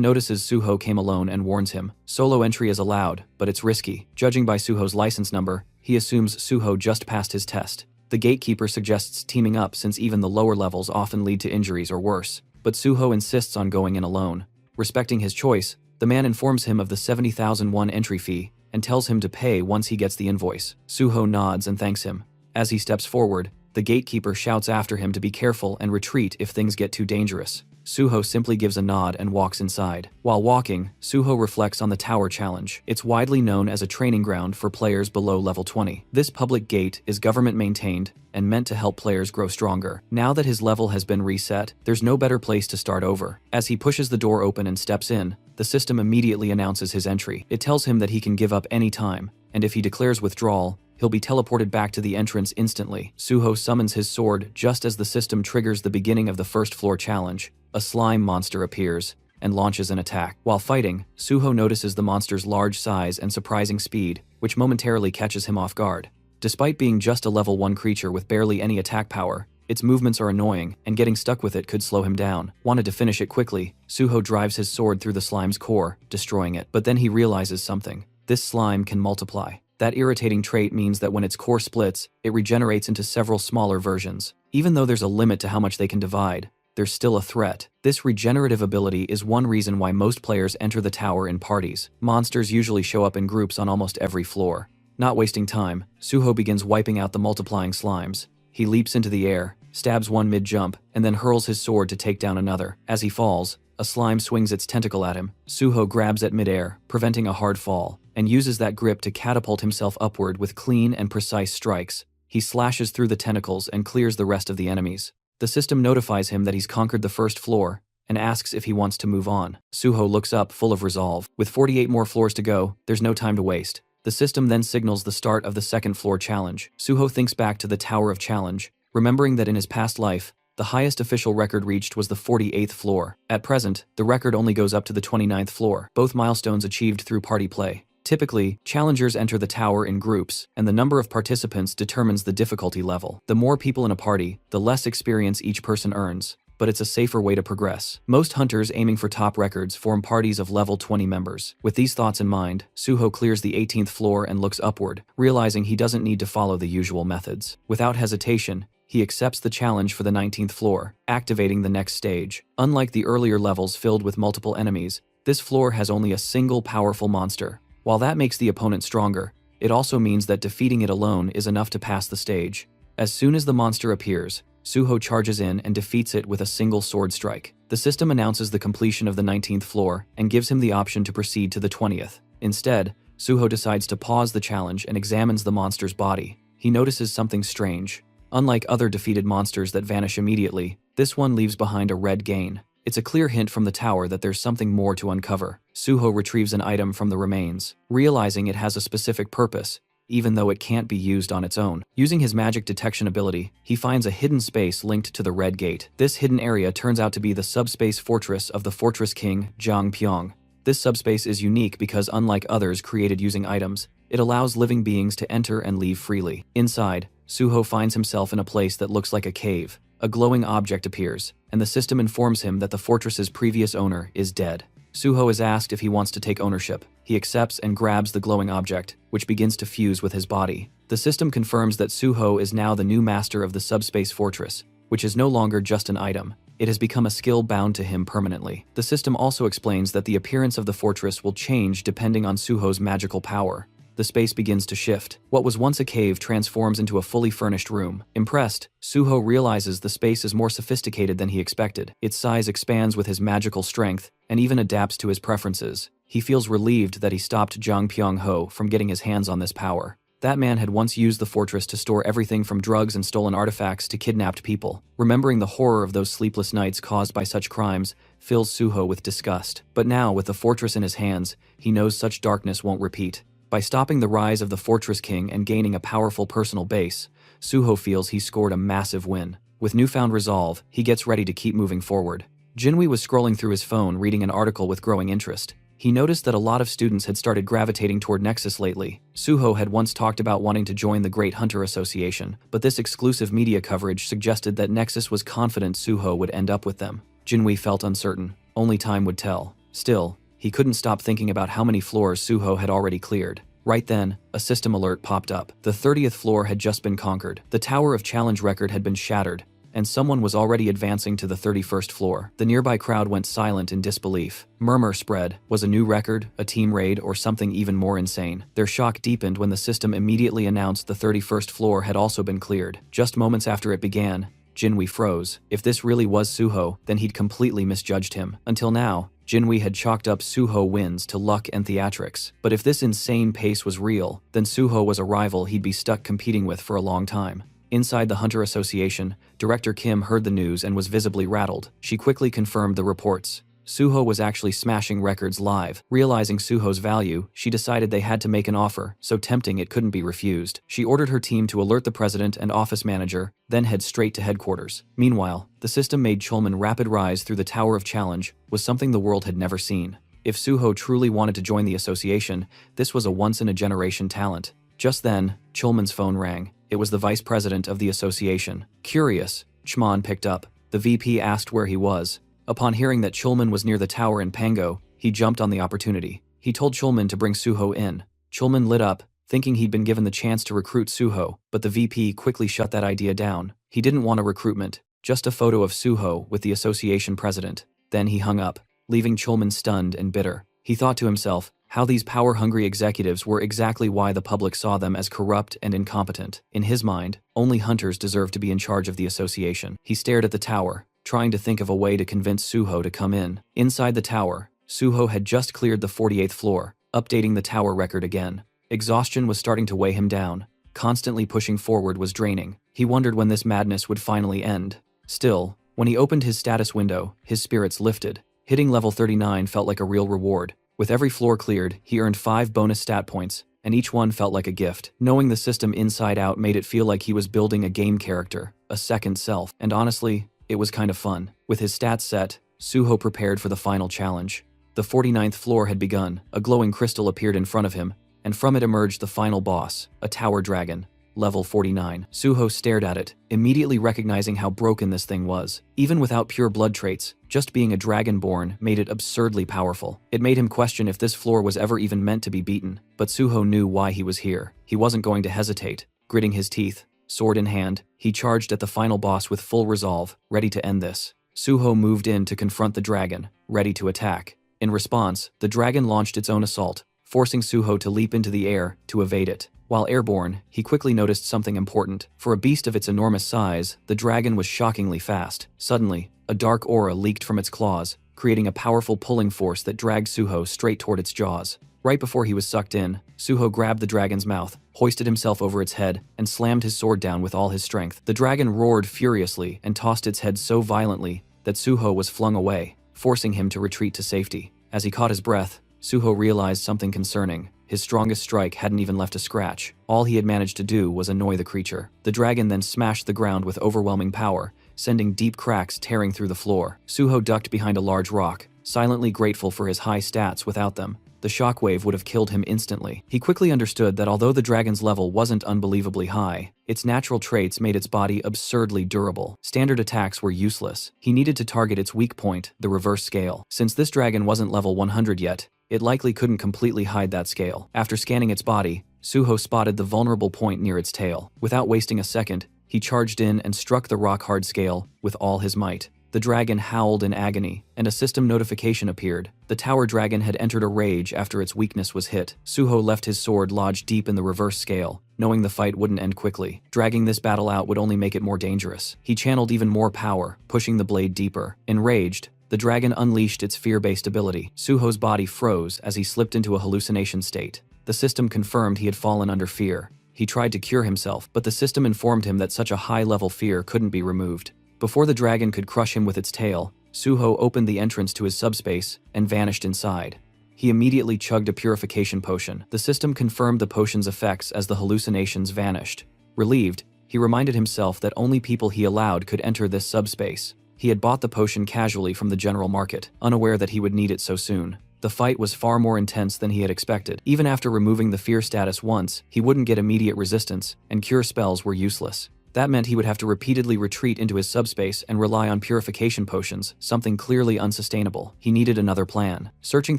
notices Suho came alone and warns him. Solo entry is allowed, but it's risky. Judging by Suho's license number, he assumes Suho just passed his test. The gatekeeper suggests teaming up since even the lower levels often lead to injuries or worse. But Suho insists on going in alone. Respecting his choice, the man informs him of the 70,001 entry fee and tells him to pay once he gets the invoice. Suho nods and thanks him. As he steps forward, the gatekeeper shouts after him to be careful and retreat if things get too dangerous. Suho simply gives a nod and walks inside. While walking, Suho reflects on the Tower Challenge. It's widely known as a training ground for players below level 20. This public gate is government-maintained and meant to help players grow stronger. Now that his level has been reset, there's no better place to start over. As he pushes the door open and steps in, the system immediately announces his entry. It tells him that he can give up any time, and if he declares withdrawal, he'll be teleported back to the entrance instantly. Suho summons his sword just as the system triggers the beginning of the first floor challenge. A slime monster appears and launches an attack. While fighting, Suho notices the monster's large size and surprising speed, which momentarily catches him off guard. Despite being just a level 1 creature with barely any attack power, its movements are annoying, and getting stuck with it could slow him down. Wanted to finish it quickly, Suho drives his sword through the slime's core, destroying it. But then he realizes something. This slime can multiply. That irritating trait means that when its core splits, it regenerates into several smaller versions. Even though there's a limit to how much they can divide, there's still a threat. This regenerative ability is one reason why most players enter the tower in parties. Monsters usually show up in groups on almost every floor. Not wasting time, Suho begins wiping out the multiplying slimes. He leaps into the air, stabs one mid-jump, and then hurls his sword to take down another. As he falls, a slime swings its tentacle at him. Suho grabs at mid-air, preventing a hard fall, and uses that grip to catapult himself upward with clean and precise strikes. He slashes through the tentacles and clears the rest of the enemies. The system notifies him that he's conquered the first floor, and asks if he wants to move on. Suho looks up, full of resolve. With 48 more floors to go, there's no time to waste. The system then signals the start of the second floor challenge. Suho thinks back to the Tower of Challenge, remembering that in his past life, the highest official record reached was the 48th floor. At present, the record only goes up to the 29th floor, both milestones achieved through party play. Typically, challengers enter the tower in groups, and the number of participants determines the difficulty level. The more people in a party, the less experience each person earns, but it's a safer way to progress. Most hunters aiming for top records form parties of level 20 members. With these thoughts in mind, Suho clears the 18th floor and looks upward, realizing he doesn't need to follow the usual methods. Without hesitation, he accepts the challenge for the 19th floor, activating the next stage. Unlike the earlier levels filled with multiple enemies, this floor has only a single powerful monster. While that makes the opponent stronger, it also means that defeating it alone is enough to pass the stage. As soon as the monster appears, Suho charges in and defeats it with a single sword strike. The system announces the completion of the 19th floor and gives him the option to proceed to the 20th. Instead, Suho decides to pause the challenge and examines the monster's body. He notices something strange. Unlike other defeated monsters that vanish immediately, this one leaves behind a red gain. It's a clear hint from the tower that there's something more to uncover. Suho retrieves an item from the remains, realizing it has a specific purpose, even though it can't be used on its own. Using his magic detection ability, he finds a hidden space linked to the Red Gate. This hidden area turns out to be the Subspace fortress of the Fortress King, Zhang Pyong. This subspace is unique because unlike others created using items, it allows living beings to enter and leave freely. Inside, Suho finds himself in a place that looks like a cave. A glowing object appears, and the system informs him that the fortress's previous owner is dead. Suho is asked if he wants to take ownership. He accepts and grabs the glowing object, which begins to fuse with his body. The system confirms that Suho is now the new master of the Subspace Fortress, which is no longer just an item. It has become a skill bound to him permanently. The system also explains that the appearance of the fortress will change depending on Suho's magical power. The space begins to shift. What was once a cave transforms into a fully furnished room. Impressed, Suho realizes the space is more sophisticated than he expected. Its size expands with his magical strength, and even adapts to his preferences. He feels relieved that he stopped Zhang Pyong-ho from getting his hands on this power. That man had once used the fortress to store everything from drugs and stolen artifacts to kidnapped people. Remembering the horror of those sleepless nights caused by such crimes fills Suho with disgust. But now, with the fortress in his hands, he knows such darkness won't repeat. By stopping the rise of the Fortress King and gaining a powerful personal base, Suho feels he scored a massive win. With newfound resolve, he gets ready to keep moving forward. Jinwei was scrolling through his phone reading an article with growing interest. He noticed that a lot of students had started gravitating toward Nexus lately. Suho had once talked about wanting to join the Great Hunter Association, but this exclusive media coverage suggested that Nexus was confident Suho would end up with them. Jinwei felt uncertain. Only time would tell. Still, he couldn't stop thinking about how many floors Suho had already cleared. Right then, a system alert popped up. The 30th floor had just been conquered. The Tower of Challenge record had been shattered, and someone was already advancing to the 31st floor. The nearby crowd went silent in disbelief. Murmur spread. Was a new record, a team raid, or something even more insane? Their shock deepened when the system immediately announced the 31st floor had also been cleared. Just moments after it began, Jinwei froze. If this really was Suho, then he'd completely misjudged him. Until now, Jinwei had chalked up Suho wins to luck and theatrics. But if this insane pace was real, then Suho was a rival he'd be stuck competing with for a long time. Inside the Hunter Association, Director Kim heard the news and was visibly rattled. She quickly confirmed the reports. Suho was actually smashing records live. Realizing Suho's value, she decided they had to make an offer, so tempting it couldn't be refused. She ordered her team to alert the president and office manager, then head straight to headquarters. Meanwhile, the system made Chulman rapid rise through the Tower of Challenge was something the world had never seen. If Suho truly wanted to join the association, this was a once-in-a-generation talent. Just then, Chulman's phone rang. It was the vice president of the association. Curious, Chman picked up. The VP asked where he was. Upon hearing that Chulman was near the tower in Pango, he jumped on the opportunity. He told Chulman to bring Suho in. Chulman lit up, thinking he'd been given the chance to recruit Suho, but the VP quickly shut that idea down. He didn't want a recruitment, just a photo of Suho with the association president. Then he hung up, leaving Chulman stunned and bitter. He thought to himself, how these power-hungry executives were exactly why the public saw them as corrupt and incompetent. In his mind, only hunters deserved to be in charge of the association. He stared at the tower, trying to think of a way to convince Suho to come in. Inside the tower, Suho had just cleared the 48th floor, updating the tower record again. Exhaustion was starting to weigh him down. Constantly pushing forward was draining. He wondered when this madness would finally end. Still, when he opened his status window, his spirits lifted. Hitting level 39 felt like a real reward. With every floor cleared, he earned 5 bonus stat points, and each one felt like a gift. Knowing the system inside out made it feel like he was building a game character, a second self, and honestly, it was kind of fun. With his stats set, Suho prepared for the final challenge. The 49th floor had begun. A glowing crystal appeared in front of him, and from it emerged the final boss, a tower dragon, level 49. Suho stared at it, immediately recognizing how broken this thing was. Even without pure blood traits, just being a dragonborn made it absurdly powerful. It made him question if this floor was ever even meant to be beaten, but Suho knew why he was here. He wasn't going to hesitate. Gritting his teeth, sword in hand, he charged at the final boss with full resolve, ready to end this. Suho moved in to confront the dragon, ready to attack. In response, the dragon launched its own assault, forcing Suho to leap into the air to evade it. While airborne, he quickly noticed something important. For a beast of its enormous size, the dragon was shockingly fast. Suddenly, a dark aura leaked from its claws, creating a powerful pulling force that dragged Suho straight toward its jaws. Right before he was sucked in, Suho grabbed the dragon's mouth, hoisted himself over its head, and slammed his sword down with all his strength. The dragon roared furiously and tossed its head so violently that Suho was flung away, forcing him to retreat to safety. As he caught his breath, Suho realized something concerning. His strongest strike hadn't even left a scratch. All he had managed to do was annoy the creature. The dragon then smashed the ground with overwhelming power, sending deep cracks tearing through the floor. Suho ducked behind a large rock, silently grateful for his high stats. Without them, the shockwave would have killed him instantly. He quickly understood that although the dragon's level wasn't unbelievably high, its natural traits made its body absurdly durable. Standard attacks were useless. He needed to target its weak point, the reverse scale. Since this dragon wasn't level 100 yet, it likely couldn't completely hide that scale. After scanning its body, Suho spotted the vulnerable point near its tail. Without wasting a second, he charged in and struck the rock-hard scale with all his might. The dragon howled in agony, and a system notification appeared. The tower dragon had entered a rage after its weakness was hit. Suho left his sword lodged deep in the reverse scale, knowing the fight wouldn't end quickly. Dragging this battle out would only make it more dangerous. He channeled even more power, pushing the blade deeper. Enraged, the dragon unleashed its fear-based ability. Suho's body froze as he slipped into a hallucination state. The system confirmed he had fallen under fear. He tried to cure himself, but the system informed him that such a high-level fear couldn't be removed. Before the dragon could crush him with its tail, Suho opened the entrance to his subspace and vanished inside. He immediately chugged a purification potion. The system confirmed the potion's effects as the hallucinations vanished. Relieved, he reminded himself that only people he allowed could enter this subspace. He had bought the potion casually from the general market, unaware that he would need it so soon. The fight was far more intense than he had expected. Even after removing the fear status once, he wouldn't get immediate resistance, and cure spells were useless. That meant he would have to repeatedly retreat into his subspace and rely on purification potions, something clearly unsustainable. He needed another plan. Searching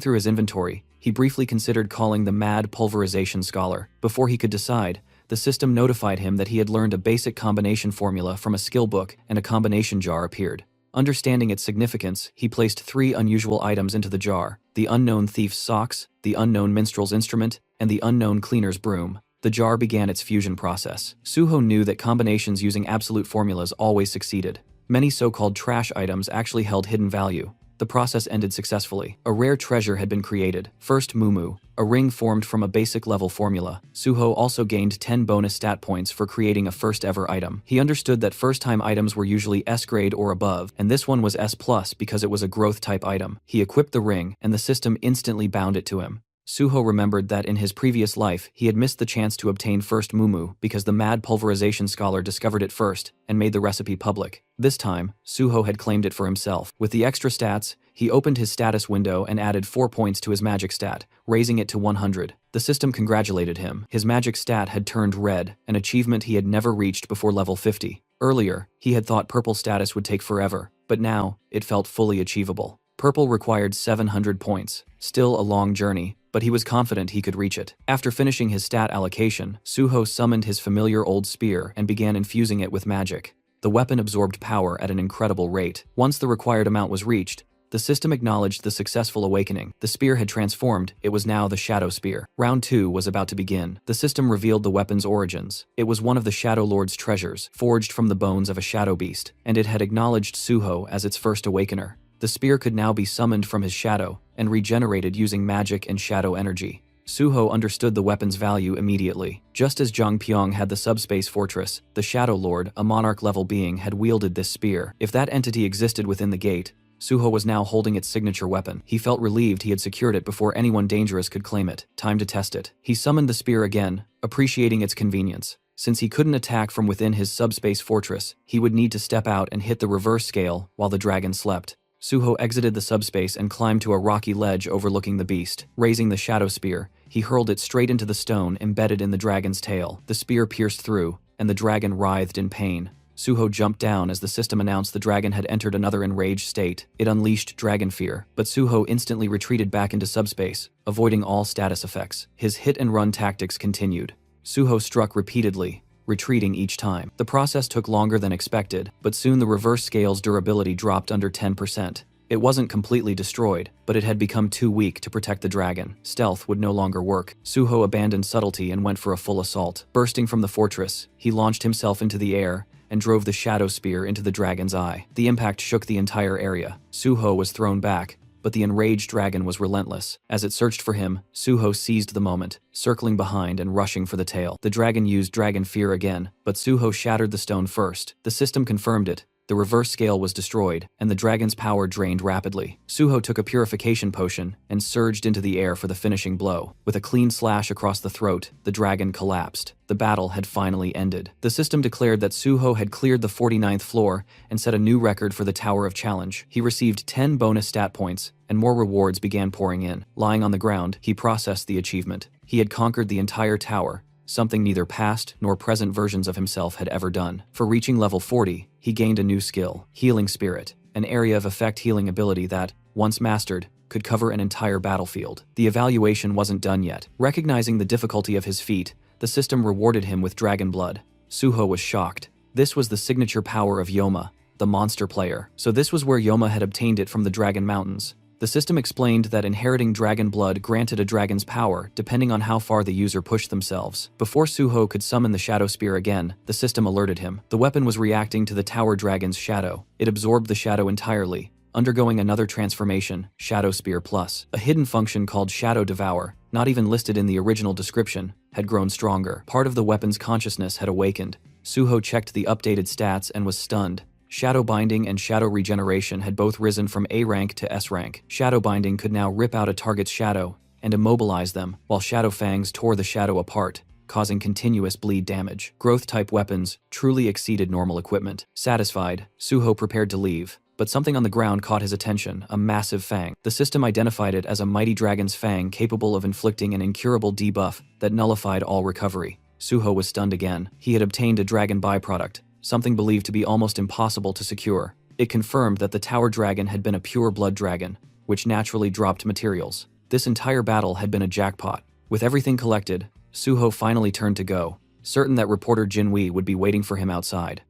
through his inventory, he briefly considered calling the mad pulverization scholar. Before he could decide, the system notified him that he had learned a basic combination formula from a skill book, and a combination jar appeared. Understanding its significance, he placed 3 unusual items into the jar: the unknown thief's socks, the unknown minstrel's instrument, and the unknown cleaner's broom. The jar began its fusion process. Suho knew that combinations using absolute formulas always succeeded. Many so-called trash items actually held hidden value. The process ended successfully. A rare treasure had been created. First Mumu, a ring formed from a basic level formula. Suho also gained 10 bonus stat points for creating a first-ever item. He understood that first-time items were usually S grade or above, and this one was S+ because it was a growth-type item. He equipped the ring, and the system instantly bound it to him. Suho remembered that in his previous life, he had missed the chance to obtain first Mumu because the mad pulverization scholar discovered it first and made the recipe public. This time, Suho had claimed it for himself. With the extra stats, he opened his status window and added 4 points to his magic stat, raising it to 100. The system congratulated him. His magic stat had turned red, an achievement he had never reached before level 50. Earlier, he had thought purple status would take forever, but now, it felt fully achievable. Purple required 700 points, still a long journey, but he was confident he could reach it. After finishing his stat allocation, Suho summoned his familiar old spear and began infusing it with magic. The weapon absorbed power at an incredible rate. Once the required amount was reached, the system acknowledged the successful awakening. The spear had transformed, it was now the Shadow Spear. Round 2 was about to begin. The system revealed the weapon's origins. It was one of the Shadow Lord's treasures, forged from the bones of a shadow beast, and it had acknowledged Suho as its first awakener. The spear could now be summoned from his shadow, and regenerated using magic and shadow energy. Suho understood the weapon's value immediately. Just as Zhang Pyong had the subspace fortress, the Shadow Lord, a monarch-level being, had wielded this spear. If that entity existed within the gate, Suho was now holding its signature weapon. He felt relieved he had secured it before anyone dangerous could claim it. Time to test it. He summoned the spear again, appreciating its convenience. Since he couldn't attack from within his subspace fortress, he would need to step out and hit the reverse scale while the dragon slept. Suho exited the subspace and climbed to a rocky ledge overlooking the beast. Raising the shadow spear, he hurled it straight into the stone embedded in the dragon's tail. The spear pierced through, and the dragon writhed in pain. Suho jumped down as the system announced the dragon had entered another enraged state. It unleashed dragon fear, but Suho instantly retreated back into subspace, avoiding all status effects. His hit-and-run tactics continued. Suho struck repeatedly, retreating each time. The process took longer than expected, but soon the reverse scale's durability dropped under 10%. It wasn't completely destroyed, but it had become too weak to protect the dragon. Stealth would no longer work. Suho abandoned subtlety and went for a full assault. Bursting from the fortress, he launched himself into the air and drove the shadow spear into the dragon's eye. The impact shook the entire area. Suho was thrown back, but the enraged dragon was relentless. As it searched for him, Suho seized the moment, circling behind and rushing for the tail. The dragon used dragon fear again, but Suho shattered the stone first. The system confirmed it. The reverse scale was destroyed, and the dragon's power drained rapidly. Suho took a purification potion and surged into the air for the finishing blow. With a clean slash across the throat, the dragon collapsed. The battle had finally ended. The system declared that Suho had cleared the 49th floor and set a new record for the Tower of Challenge. He received 10 bonus stat points, and more rewards began pouring in. Lying on the ground, he processed the achievement. He had conquered the entire tower, something neither past nor present versions of himself had ever done. For reaching level 40, he gained a new skill, Healing Spirit, an area of effect healing ability that, once mastered, could cover an entire battlefield. The evaluation wasn't done yet. Recognizing the difficulty of his feat, the system rewarded him with dragon blood. Suho was shocked. This was the signature power of Yoma, the monster player. So this was where Yoma had obtained it from the Dragon Mountains. The system explained that inheriting dragon blood granted a dragon's power depending on how far the user pushed themselves. Before Suho could summon the Shadow Spear again, the system alerted him. The weapon was reacting to the tower dragon's shadow. It absorbed the shadow entirely, undergoing another transformation, Shadow Spear Plus. A hidden function called Shadow Devour, not even listed in the original description, had grown stronger. Part of the weapon's consciousness had awakened. Suho checked the updated stats and was stunned. Shadow Binding and Shadow Regeneration had both risen from A rank to S rank. Shadow Binding could now rip out a target's shadow and immobilize them, while Shadow Fangs tore the shadow apart, causing continuous bleed damage. Growth-type weapons truly exceeded normal equipment. Satisfied, Suho prepared to leave, but something on the ground caught his attention, a massive fang. The system identified it as a mighty dragon's fang capable of inflicting an incurable debuff that nullified all recovery. Suho was stunned again. He had obtained a dragon byproduct, something believed to be almost impossible to secure. It confirmed that the tower dragon had been a pure blood dragon, which naturally dropped materials. This entire battle had been a jackpot. With everything collected, Suho finally turned to go, certain that reporter Jinhui would be waiting for him outside.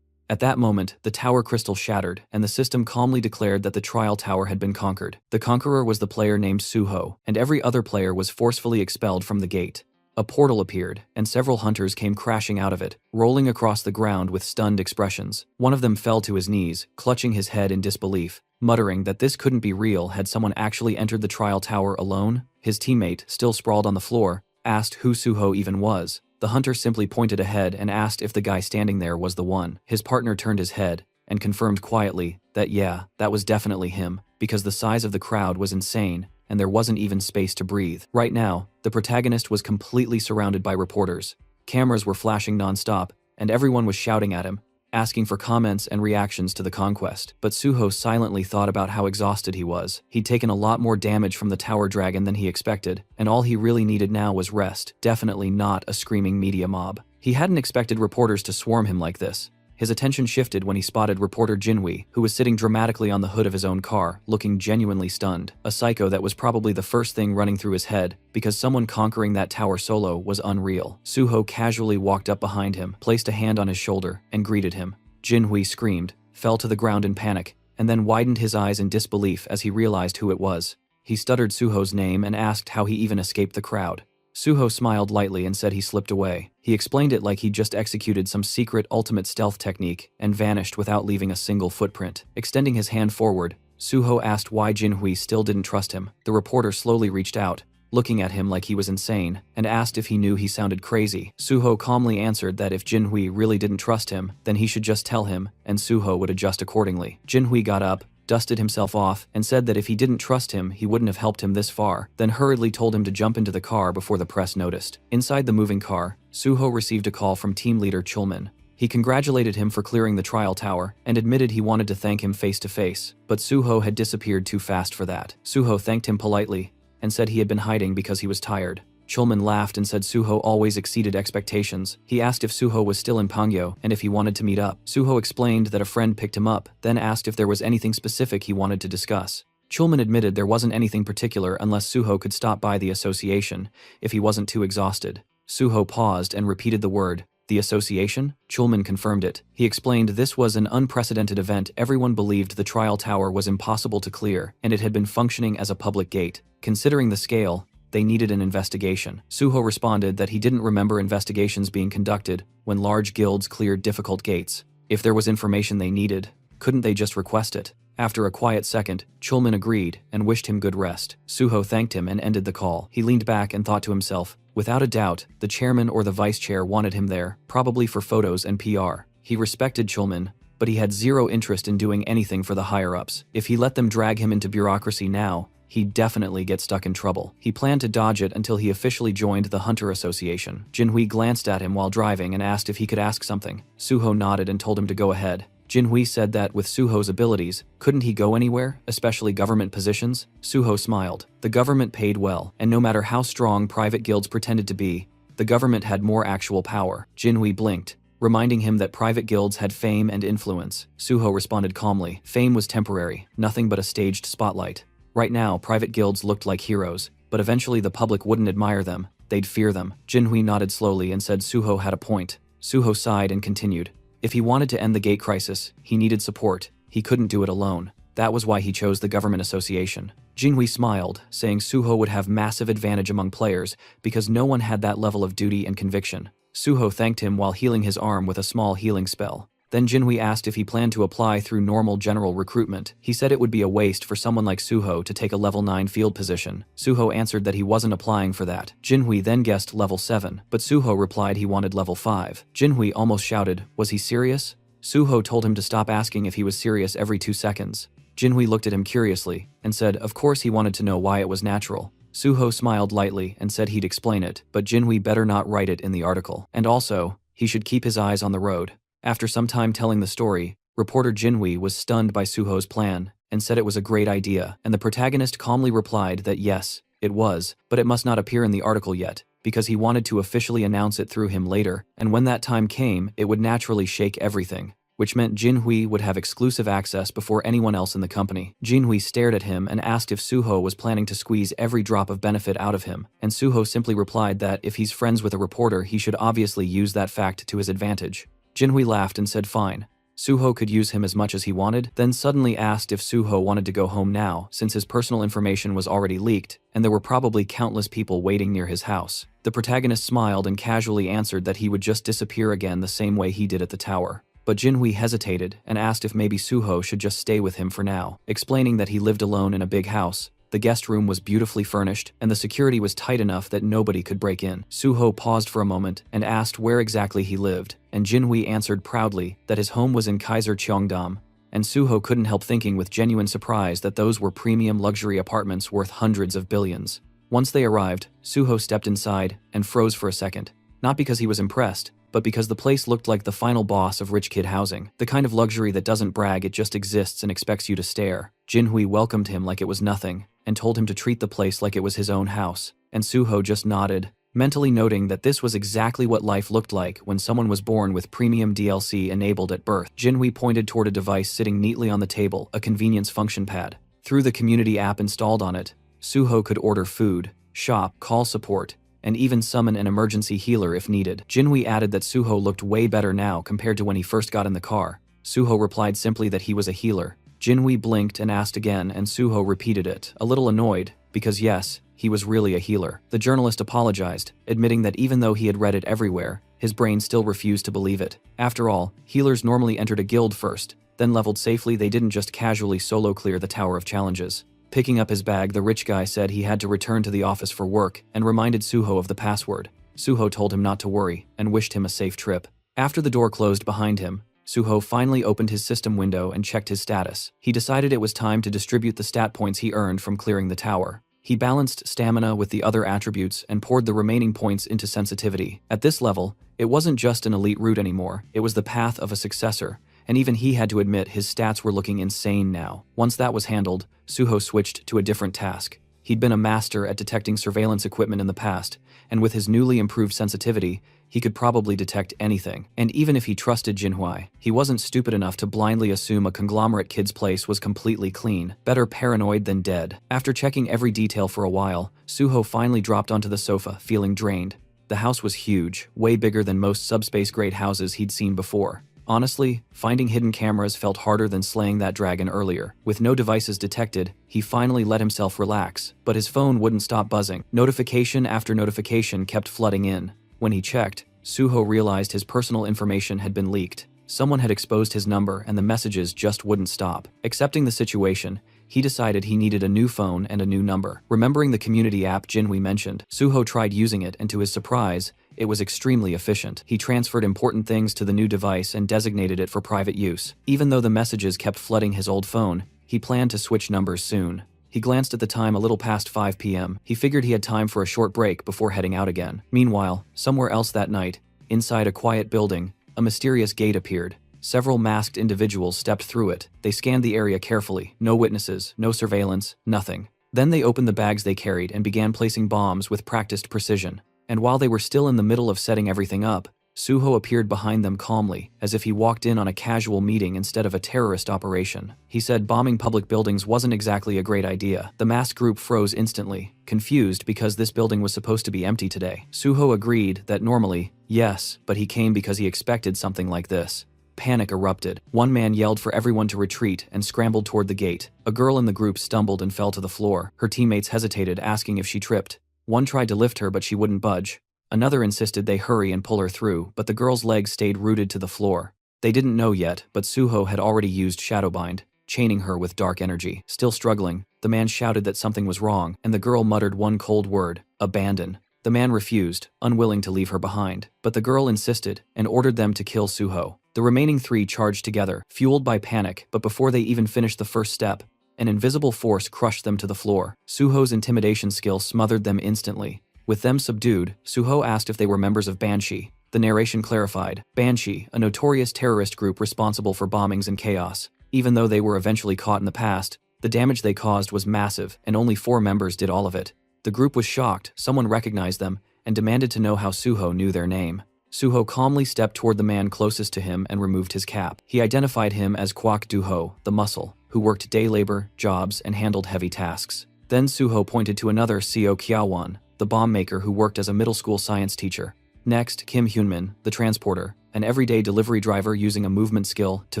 At that moment, the tower crystal shattered, and the system calmly declared that the trial tower had been conquered. The conqueror was the player named Suho, and every other player was forcefully expelled from the gate. A portal appeared, and several hunters came crashing out of it, rolling across the ground with stunned expressions. One of them fell to his knees, clutching his head in disbelief, muttering that this couldn't be real. Had someone actually entered the trial tower alone? His teammate, still sprawled on the floor, asked who Suho even was. The hunter simply pointed ahead and asked if the guy standing there was the one. His partner turned his head and confirmed quietly that yeah, that was definitely him, because the size of the crowd was insane and there wasn't even space to breathe. Right now, the protagonist was completely surrounded by reporters. Cameras were flashing non-stop, and everyone was shouting at him, asking for comments and reactions to the conquest. But Suho silently thought about how exhausted he was. He'd taken a lot more damage from the tower dragon than he expected, and all he really needed now was rest, definitely not a screaming media mob. He hadn't expected reporters to swarm him like this. His attention shifted when he spotted reporter Jinhui, who was sitting dramatically on the hood of his own car, looking genuinely stunned. A psycho that was probably the first thing running through his head, because someone conquering that tower solo was unreal. Suho casually walked up behind him, placed a hand on his shoulder, and greeted him. Jinhui screamed, fell to the ground in panic, and then widened his eyes in disbelief as he realized who it was. He stuttered Suho's name and asked how he even escaped the crowd. Suho smiled lightly and said he slipped away. He explained it like he just executed some secret ultimate stealth technique and vanished without leaving a single footprint. Extending his hand forward, Suho asked why Jinhui still didn't trust him. The reporter slowly reached out, looking at him like he was insane, and asked if he knew he sounded crazy. Suho calmly answered that if Jinhui really didn't trust him, then he should just tell him, and Suho would adjust accordingly. Jinhui got up, dusted himself off, and said that if he didn't trust him, he wouldn't have helped him this far, then hurriedly told him to jump into the car before the press noticed. Inside the moving car, Suho received a call from team leader Chulman. He congratulated him for clearing the trial tower, and admitted he wanted to thank him face to face, but Suho had disappeared too fast for that. Suho thanked him politely, and said he had been hiding because he was tired. Chulman laughed and said Suho always exceeded expectations. He asked if Suho was still in Pangyo and if he wanted to meet up. Suho explained that a friend picked him up, then asked if there was anything specific he wanted to discuss. Chulman admitted there wasn't anything particular unless Suho could stop by the association, if he wasn't too exhausted. Suho paused and repeated the word, "The association?" Chulman confirmed it. He explained this was an unprecedented event. Everyone believed the trial tower was impossible to clear, and it had been functioning as a public gate. Considering the scale, they needed an investigation. Suho responded that he didn't remember investigations being conducted when large guilds cleared difficult gates. If there was information they needed, couldn't they just request it? After a quiet second, Chulman agreed and wished him good rest. Suho thanked him and ended the call. He leaned back and thought to himself, without a doubt, the chairman or the vice chair wanted him there, probably for photos and PR. He respected Chulman, but he had zero interest in doing anything for the higher-ups. If he let them drag him into bureaucracy now, he'd definitely get stuck in trouble. He planned to dodge it until he officially joined the Hunter Association. Jinhui glanced at him while driving and asked if he could ask something. Suho nodded and told him to go ahead. Jinhui said that with Suho's abilities, couldn't he go anywhere, especially government positions? Suho smiled. The government paid well, and no matter how strong private guilds pretended to be, the government had more actual power. Jinhui blinked, reminding him that private guilds had fame and influence. Suho responded calmly. Fame was temporary, nothing but a staged spotlight. Right now, private guilds looked like heroes, but eventually the public wouldn't admire them, they'd fear them. Jinhui nodded slowly and said Suho had a point. Suho sighed and continued. If he wanted to end the gate crisis, he needed support. He couldn't do it alone. That was why he chose the government association. Jinhui smiled, saying Suho would have massive advantage among players because no one had that level of duty and conviction. Suho thanked him while healing his arm with a small healing spell. Then Jinhui asked if he planned to apply through normal general recruitment. He said it would be a waste for someone like Suho to take a level 9 field position. Suho answered that he wasn't applying for that. Jinhui then guessed level 7, but Suho replied he wanted level 5. Jinhui almost shouted, "Was he serious?" Suho told him to stop asking if he was serious every 2 seconds. Jinhui looked at him curiously and said of course he wanted to know why it was natural. Suho smiled lightly and said he'd explain it, but Jinhui better not write it in the article. And also, he should keep his eyes on the road. After some time telling the story, reporter Jinhui was stunned by Suho's plan and said it was a great idea, and the protagonist calmly replied that yes, it was, but it must not appear in the article yet, because he wanted to officially announce it through him later, and when that time came, it would naturally shake everything, which meant Jinhui would have exclusive access before anyone else in the company. Jinhui stared at him and asked if Suho was planning to squeeze every drop of benefit out of him, and Suho simply replied that if he's friends with a reporter, he should obviously use that fact to his advantage. Jinhui laughed and said fine. Suho could use him as much as he wanted, then suddenly asked if Suho wanted to go home now, since his personal information was already leaked, and there were probably countless people waiting near his house. The protagonist smiled and casually answered that he would just disappear again the same way he did at the tower. But Jinhui hesitated and asked if maybe Suho should just stay with him for now, explaining that he lived alone in a big house. The guest room was beautifully furnished, and the security was tight enough that nobody could break in. Suho paused for a moment and asked where exactly he lived, and Jinhui answered proudly that his home was in Kaiser Cheongdam, and Suho couldn't help thinking with genuine surprise that those were premium luxury apartments worth hundreds of billions. Once they arrived, Suho stepped inside and froze for a second, not because he was impressed, but because the place looked like the final boss of rich kid housing, the kind of luxury that doesn't brag, it just exists and expects you to stare. Jinhui welcomed him like it was nothing, and told him to treat the place like it was his own house, and Suho just nodded, mentally noting that this was exactly what life looked like when someone was born with premium DLC enabled at birth. Jinhui pointed toward a device sitting neatly on the table, a convenience function pad. Through the community app installed on it, Suho could order food, shop, call support, and even summon an emergency healer if needed. Jinhui added that Suho looked way better now compared to when he first got in the car. Suho replied simply that he was a healer. Jinhui blinked and asked again, and Suho repeated it, a little annoyed, because yes, he was really a healer. The journalist apologized, admitting that even though he had read it everywhere, his brain still refused to believe it. After all, healers normally entered a guild first, then leveled safely. They didn't just casually solo clear the Tower of Challenges. Picking up his bag, the rich guy said he had to return to the office for work and reminded Suho of the password. Suho told him not to worry and wished him a safe trip. After the door closed behind him, Suho finally opened his system window and checked his status. He decided it was time to distribute the stat points he earned from clearing the tower. He balanced stamina with the other attributes and poured the remaining points into sensitivity. At this level, it wasn't just an elite route anymore, it was the path of a successor, and even he had to admit his stats were looking insane now. Once that was handled, Suho switched to a different task. He'd been a master at detecting surveillance equipment in the past, and with his newly improved sensitivity, he could probably detect anything. And even if he trusted Jinhui, he wasn't stupid enough to blindly assume a conglomerate kid's place was completely clean. Better paranoid than dead. After checking every detail for a while, Suho finally dropped onto the sofa, feeling drained. The house was huge, way bigger than most Subspace-grade houses he'd seen before. Honestly, finding hidden cameras felt harder than slaying that dragon earlier. With no devices detected, he finally let himself relax, but his phone wouldn't stop buzzing. Notification after notification kept flooding in. When he checked, Suho realized his personal information had been leaked. Someone had exposed his number and the messages just wouldn't stop. Accepting the situation, he decided he needed a new phone and a new number. Remembering the community app Jinhui mentioned, Suho tried using it, and to his surprise, it was extremely efficient. He transferred important things to the new device and designated it for private use. Even though the messages kept flooding his old phone, he planned to switch numbers soon. He glanced at the time, a little past 5 p.m. He figured he had time for a short break before heading out again. Meanwhile, somewhere else that night, inside a quiet building, a mysterious gate appeared. Several masked individuals stepped through it. They scanned the area carefully. No witnesses, no surveillance, nothing. Then they opened the bags they carried and began placing bombs with practiced precision. And while they were still in the middle of setting everything up, Suho appeared behind them calmly, as if he walked in on a casual meeting instead of a terrorist operation. He said bombing public buildings wasn't exactly a great idea. The masked group froze instantly, confused because this building was supposed to be empty today. Suho agreed that normally, yes, but he came because he expected something like this. Panic erupted. One man yelled for everyone to retreat and scrambled toward the gate. A girl in the group stumbled and fell to the floor. Her teammates hesitated, asking if she tripped. One tried to lift her, but she wouldn't budge. Another insisted they hurry and pull her through, but the girl's legs stayed rooted to the floor. They didn't know yet, but Suho had already used Shadowbind, chaining her with dark energy. Still struggling, the man shouted that something was wrong, and the girl muttered one cold word: abandon. The man refused, unwilling to leave her behind, but the girl insisted and ordered them to kill Suho. The remaining three charged together, fueled by panic, but before they even finished the first step, an invisible force crushed them to the floor. Suho's intimidation skill smothered them instantly. With them subdued, Suho asked if they were members of Banshee. The narration clarified: Banshee, a notorious terrorist group responsible for bombings and chaos. Even though they were eventually caught in the past, the damage they caused was massive, and only 4 members did all of it. The group was shocked, someone recognized them, and demanded to know how Suho knew their name. Suho calmly stepped toward the man closest to him and removed his cap. He identified him as Kwak Duho, the muscle, who worked day labor, jobs, and handled heavy tasks. Then Suho pointed to another Seo Kyawan, the bomb maker who worked as a middle school science teacher. Next, Kim Hyunmin, the transporter, an everyday delivery driver using a movement skill to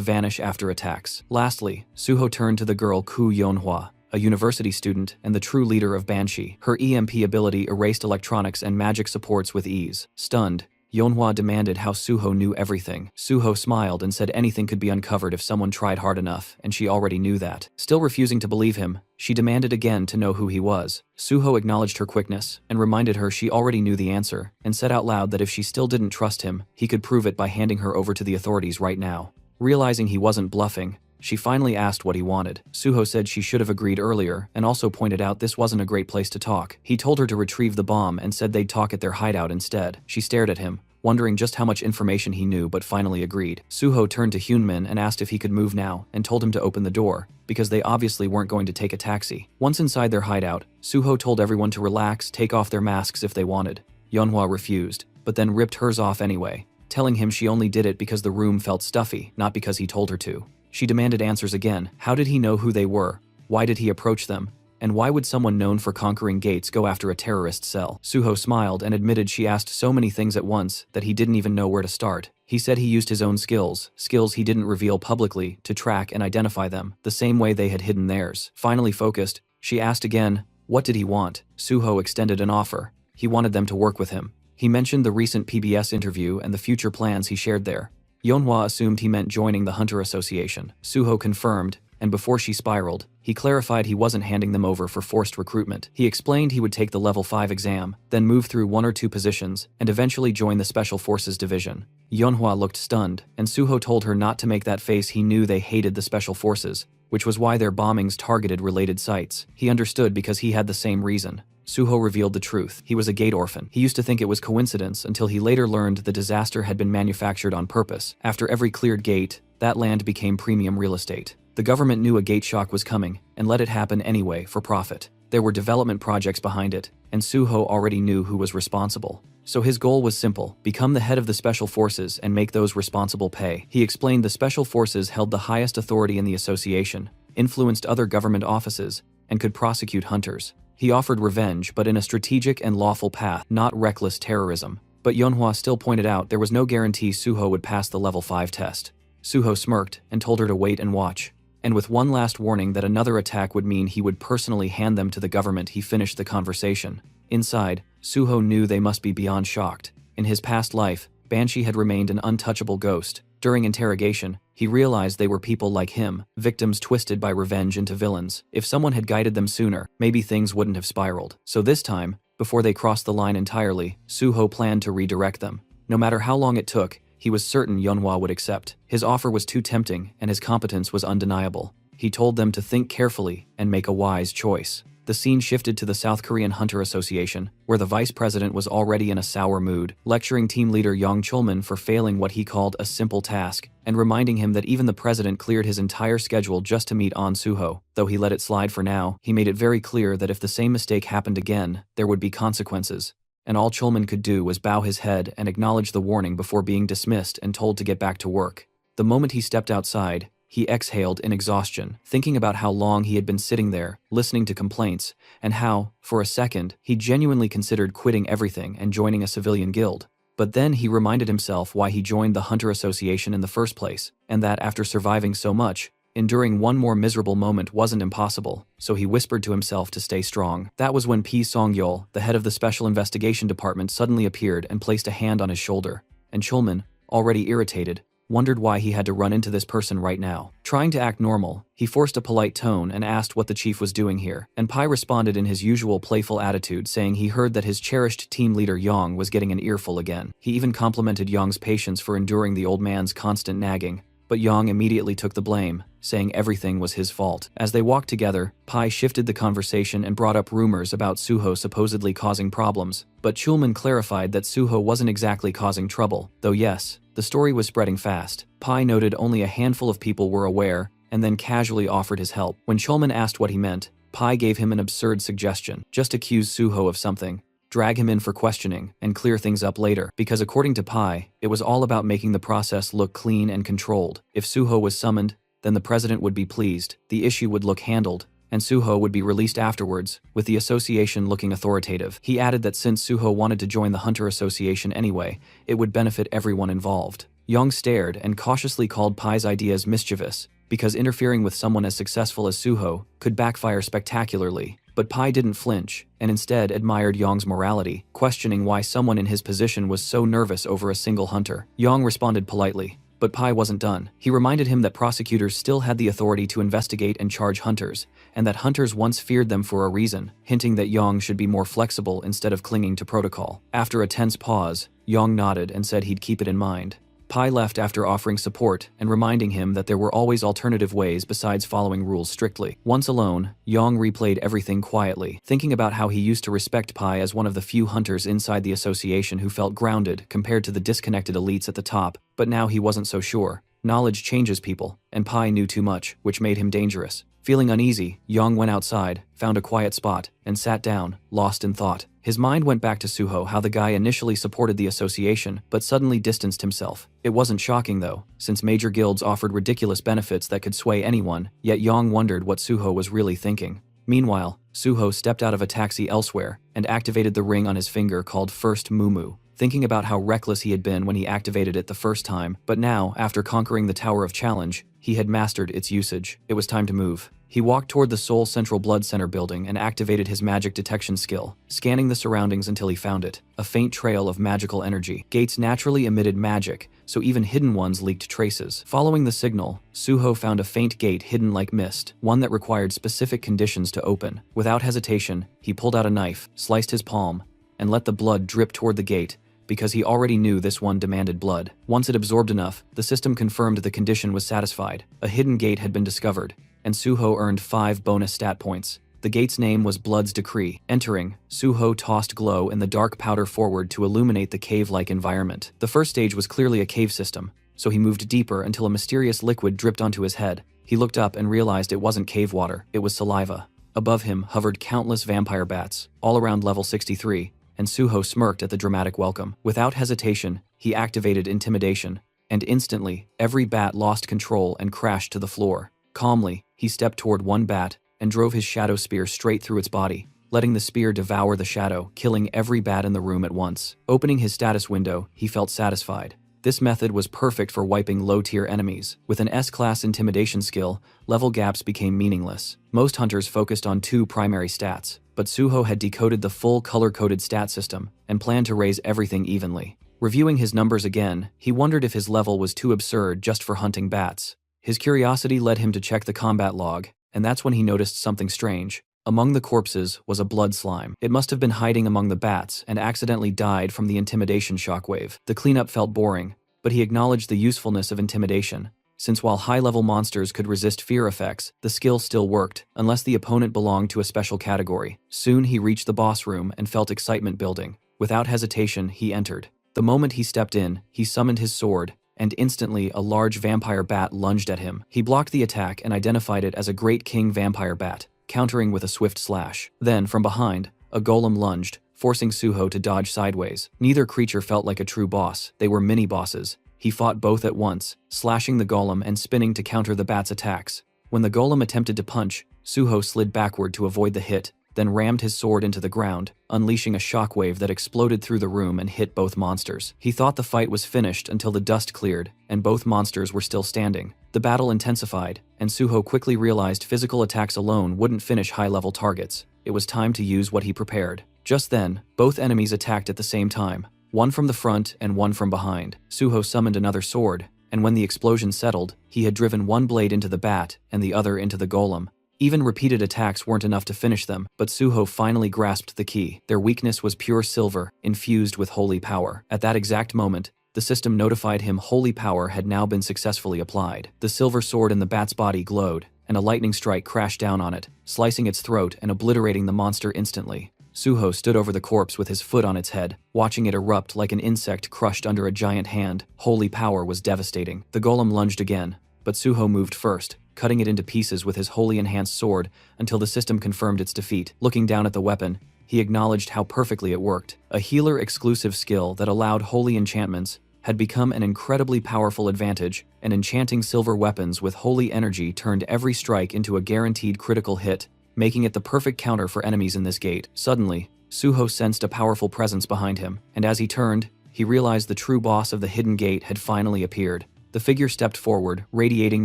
vanish after attacks. Lastly, Suho turned to the girl Ku Yeonhwa, a university student and the true leader of Banshee. Her EMP ability erased electronics and magic supports with ease. Stunned, Yeonhwa demanded how Suho knew everything. Suho smiled and said anything could be uncovered if someone tried hard enough, and she already knew that. Still refusing to believe him, she demanded again to know who he was. Suho acknowledged her quickness and reminded her she already knew the answer, and said out loud that if she still didn't trust him, he could prove it by handing her over to the authorities right now. Realizing he wasn't bluffing, she finally asked what he wanted. Suho said she should have agreed earlier, and also pointed out this wasn't a great place to talk. He told her to retrieve the bomb and said they'd talk at their hideout instead. She stared at him, wondering just how much information he knew, but finally agreed. Suho turned to Hyunmin and asked if he could move now, and told him to open the door, because they obviously weren't going to take a taxi. Once inside their hideout, Suho told everyone to relax, take off their masks if they wanted. Yeonhwa refused, but then ripped hers off anyway, telling him she only did it because the room felt stuffy, not because he told her to. She demanded answers again. How did he know who they were? Why did he approach them? And why would someone known for conquering gates go after a terrorist cell? Suho smiled and admitted she asked so many things at once that he didn't even know where to start. He said he used his own skills he didn't reveal publicly, to track and identify them, the same way they had hidden theirs. Finally focused, she asked again, what did he want? Suho extended an offer. He wanted them to work with him. He mentioned the recent PBS interview and the future plans he shared there. Yeonhwa assumed he meant joining the Hunter Association. Suho confirmed, and before she spiraled, he clarified he wasn't handing them over for forced recruitment. He explained he would take the level 5 exam, then move through 1 or 2 positions, and eventually join the Special Forces Division. Yeonhwa looked stunned, and Suho told her not to make that face. He knew they hated the Special Forces, which was why their bombings targeted related sites. He understood because he had the same reason. Suho revealed the truth. He was a gate orphan. He used to think it was coincidence until he later learned the disaster had been manufactured on purpose. After every cleared gate, that land became premium real estate. The government knew a gate shock was coming and let it happen anyway for profit. There were development projects behind it, and Suho already knew who was responsible. So his goal was simple: become the head of the Special Forces and make those responsible pay. He explained the Special Forces held the highest authority in the association, influenced other government offices, and could prosecute hunters. He offered revenge, but in a strategic and lawful path, not reckless terrorism. But Yeonhwa still pointed out there was no guarantee Suho would pass the level 5 test. Suho smirked and told her to wait and watch. And with one last warning that another attack would mean he would personally hand them to the government, he finished the conversation. Inside, Suho knew they must be beyond shocked. In his past life, Banshee had remained an untouchable ghost. During interrogation, he realized they were people like him, victims twisted by revenge into villains. If someone had guided them sooner, maybe things wouldn't have spiraled. So this time, before they crossed the line entirely, Suho planned to redirect them. No matter how long it took, he was certain Yeonhwa would accept. His offer was too tempting, and his competence was undeniable. He told them to think carefully and make a wise choice. The scene shifted to the South Korean Hunter Association, where the vice president was already in a sour mood, lecturing team leader Yang Chulman for failing what he called a simple task, and reminding him that even the president cleared his entire schedule just to meet An Suho. Though he let it slide for now, he made it very clear that if the same mistake happened again, there would be consequences. And all Chulman could do was bow his head and acknowledge the warning before being dismissed and told to get back to work. The moment he stepped outside, he exhaled in exhaustion, thinking about how long he had been sitting there, listening to complaints, and how, for a second, he genuinely considered quitting everything and joining a civilian guild. But then he reminded himself why he joined the Hunter Association in the first place, and that after surviving so much, enduring one more miserable moment wasn't impossible, so he whispered to himself to stay strong. That was when P. Song-yeol, the head of the Special Investigation Department, suddenly appeared and placed a hand on his shoulder, and Chulman, already irritated, wondered why he had to run into this person right now. Trying to act normal, he forced a polite tone and asked what the chief was doing here, and Pai responded in his usual playful attitude, saying he heard that his cherished team leader Yong was getting an earful again. He even complimented Yong's patience for enduring the old man's constant nagging, but Yong immediately took the blame, saying everything was his fault. As they walked together, Pai shifted the conversation and brought up rumors about Suho supposedly causing problems, but Chulman clarified that Suho wasn't exactly causing trouble, though yes, the story was spreading fast. Pai noted only a handful of people were aware, and then casually offered his help. When Chulman asked what he meant, Pai gave him an absurd suggestion: just accuse Suho of something, drag him in for questioning, and clear things up later, because according to Pai, it was all about making the process look clean and controlled. If Suho was summoned, then the president would be pleased, the issue would look handled, and Suho would be released afterwards, with the association looking authoritative. He added that since Suho wanted to join the Hunter Association anyway, it would benefit everyone involved. Yong stared and cautiously called Pai's ideas mischievous, because interfering with someone as successful as Suho could backfire spectacularly. But Pai didn't flinch, and instead admired Yong's morality, questioning why someone in his position was so nervous over a single hunter. Yong responded politely, but Pai wasn't done. He reminded him that prosecutors still had the authority to investigate and charge hunters, and that hunters once feared them for a reason, hinting that Yong should be more flexible instead of clinging to protocol. After a tense pause, Yong nodded and said he'd keep it in mind. Pai left after offering support and reminding him that there were always alternative ways besides following rules strictly. Once alone, Yong replayed everything quietly, thinking about how he used to respect Pai as one of the few hunters inside the association who felt grounded compared to the disconnected elites at the top, but now he wasn't so sure. Knowledge changes people, and Pai knew too much, which made him dangerous. Feeling uneasy, Yong went outside, found a quiet spot, and sat down, lost in thought. His mind went back to Suho, how the guy initially supported the association, but suddenly distanced himself. It wasn't shocking though, since major guilds offered ridiculous benefits that could sway anyone, yet Yong wondered what Suho was really thinking. Meanwhile, Suho stepped out of a taxi elsewhere, and activated the ring on his finger called First Mumu, thinking about how reckless he had been when he activated it the first time, but now, after conquering the Tower of Challenge, he had mastered its usage. It was time to move. He walked toward the Seoul Central Blood Center building and activated his magic detection skill, scanning the surroundings until he found it, a faint trail of magical energy. Gates naturally emitted magic, so even hidden ones leaked traces. Following the signal, Suho found a faint gate hidden like mist, one that required specific conditions to open. Without hesitation, he pulled out a knife, sliced his palm, and let the blood drip toward the gate, because he already knew this one demanded blood. Once it absorbed enough, the system confirmed the condition was satisfied. A hidden gate had been discovered, and Suho earned 5 bonus stat points. The gate's name was Blood's Decree. Entering, Suho tossed glow in the dark powder forward to illuminate the cave-like environment. The first stage was clearly a cave system, so he moved deeper until a mysterious liquid dripped onto his head. He looked up and realized it wasn't cave water, it was saliva. Above him hovered countless vampire bats, all around level 63, and Suho smirked at the dramatic welcome. Without hesitation, he activated Intimidation, and instantly, every bat lost control and crashed to the floor. Calmly, he stepped toward one bat and drove his shadow spear straight through its body, letting the spear devour the shadow, killing every bat in the room at once. Opening his status window, he felt satisfied. This method was perfect for wiping low-tier enemies. With an S-class intimidation skill, level gaps became meaningless. Most hunters focused on 2 primary stats, but Suho had decoded the full color-coded stat system and planned to raise everything evenly. Reviewing his numbers again, he wondered if his level was too absurd just for hunting bats. His curiosity led him to check the combat log, and that's when he noticed something strange. Among the corpses was a blood slime. It must have been hiding among the bats and accidentally died from the intimidation shockwave. The cleanup felt boring, but he acknowledged the usefulness of intimidation, since while high-level monsters could resist fear effects, the skill still worked, unless the opponent belonged to a special category. Soon he reached the boss room and felt excitement building. Without hesitation, he entered. The moment he stepped in, he summoned his sword, and instantly a large vampire bat lunged at him. He blocked the attack and identified it as a Great King vampire bat, countering with a swift slash. Then, from behind, a golem lunged, forcing Suho to dodge sideways. Neither creature felt like a true boss, they were mini-bosses. He fought both at once, slashing the golem and spinning to counter the bat's attacks. When the golem attempted to punch, Suho slid backward to avoid the hit, then rammed his sword into the ground, unleashing a shockwave that exploded through the room and hit both monsters. He thought the fight was finished until the dust cleared, and both monsters were still standing. The battle intensified, and Suho quickly realized physical attacks alone wouldn't finish high-level targets. It was time to use what he prepared. Just then, both enemies attacked at the same time, one from the front and one from behind. Suho summoned another sword, and when the explosion settled, he had driven one blade into the bat and the other into the golem. Even repeated attacks weren't enough to finish them, but Suho finally grasped the key. Their weakness was pure silver, infused with holy power. At that exact moment, the system notified him holy power had now been successfully applied. The silver sword in the bat's body glowed, and a lightning strike crashed down on it, slicing its throat and obliterating the monster instantly. Suho stood over the corpse with his foot on its head, watching it erupt like an insect crushed under a giant hand. Holy power was devastating. The golem lunged again, but Suho moved first, cutting it into pieces with his wholly enhanced sword until the system confirmed its defeat. Looking down at the weapon, he acknowledged how perfectly it worked. A healer-exclusive skill that allowed holy enchantments had become an incredibly powerful advantage, and enchanting silver weapons with holy energy turned every strike into a guaranteed critical hit, making it the perfect counter for enemies in this gate. Suddenly, Suho sensed a powerful presence behind him, and as he turned, he realized the true boss of the hidden gate had finally appeared. The figure stepped forward, radiating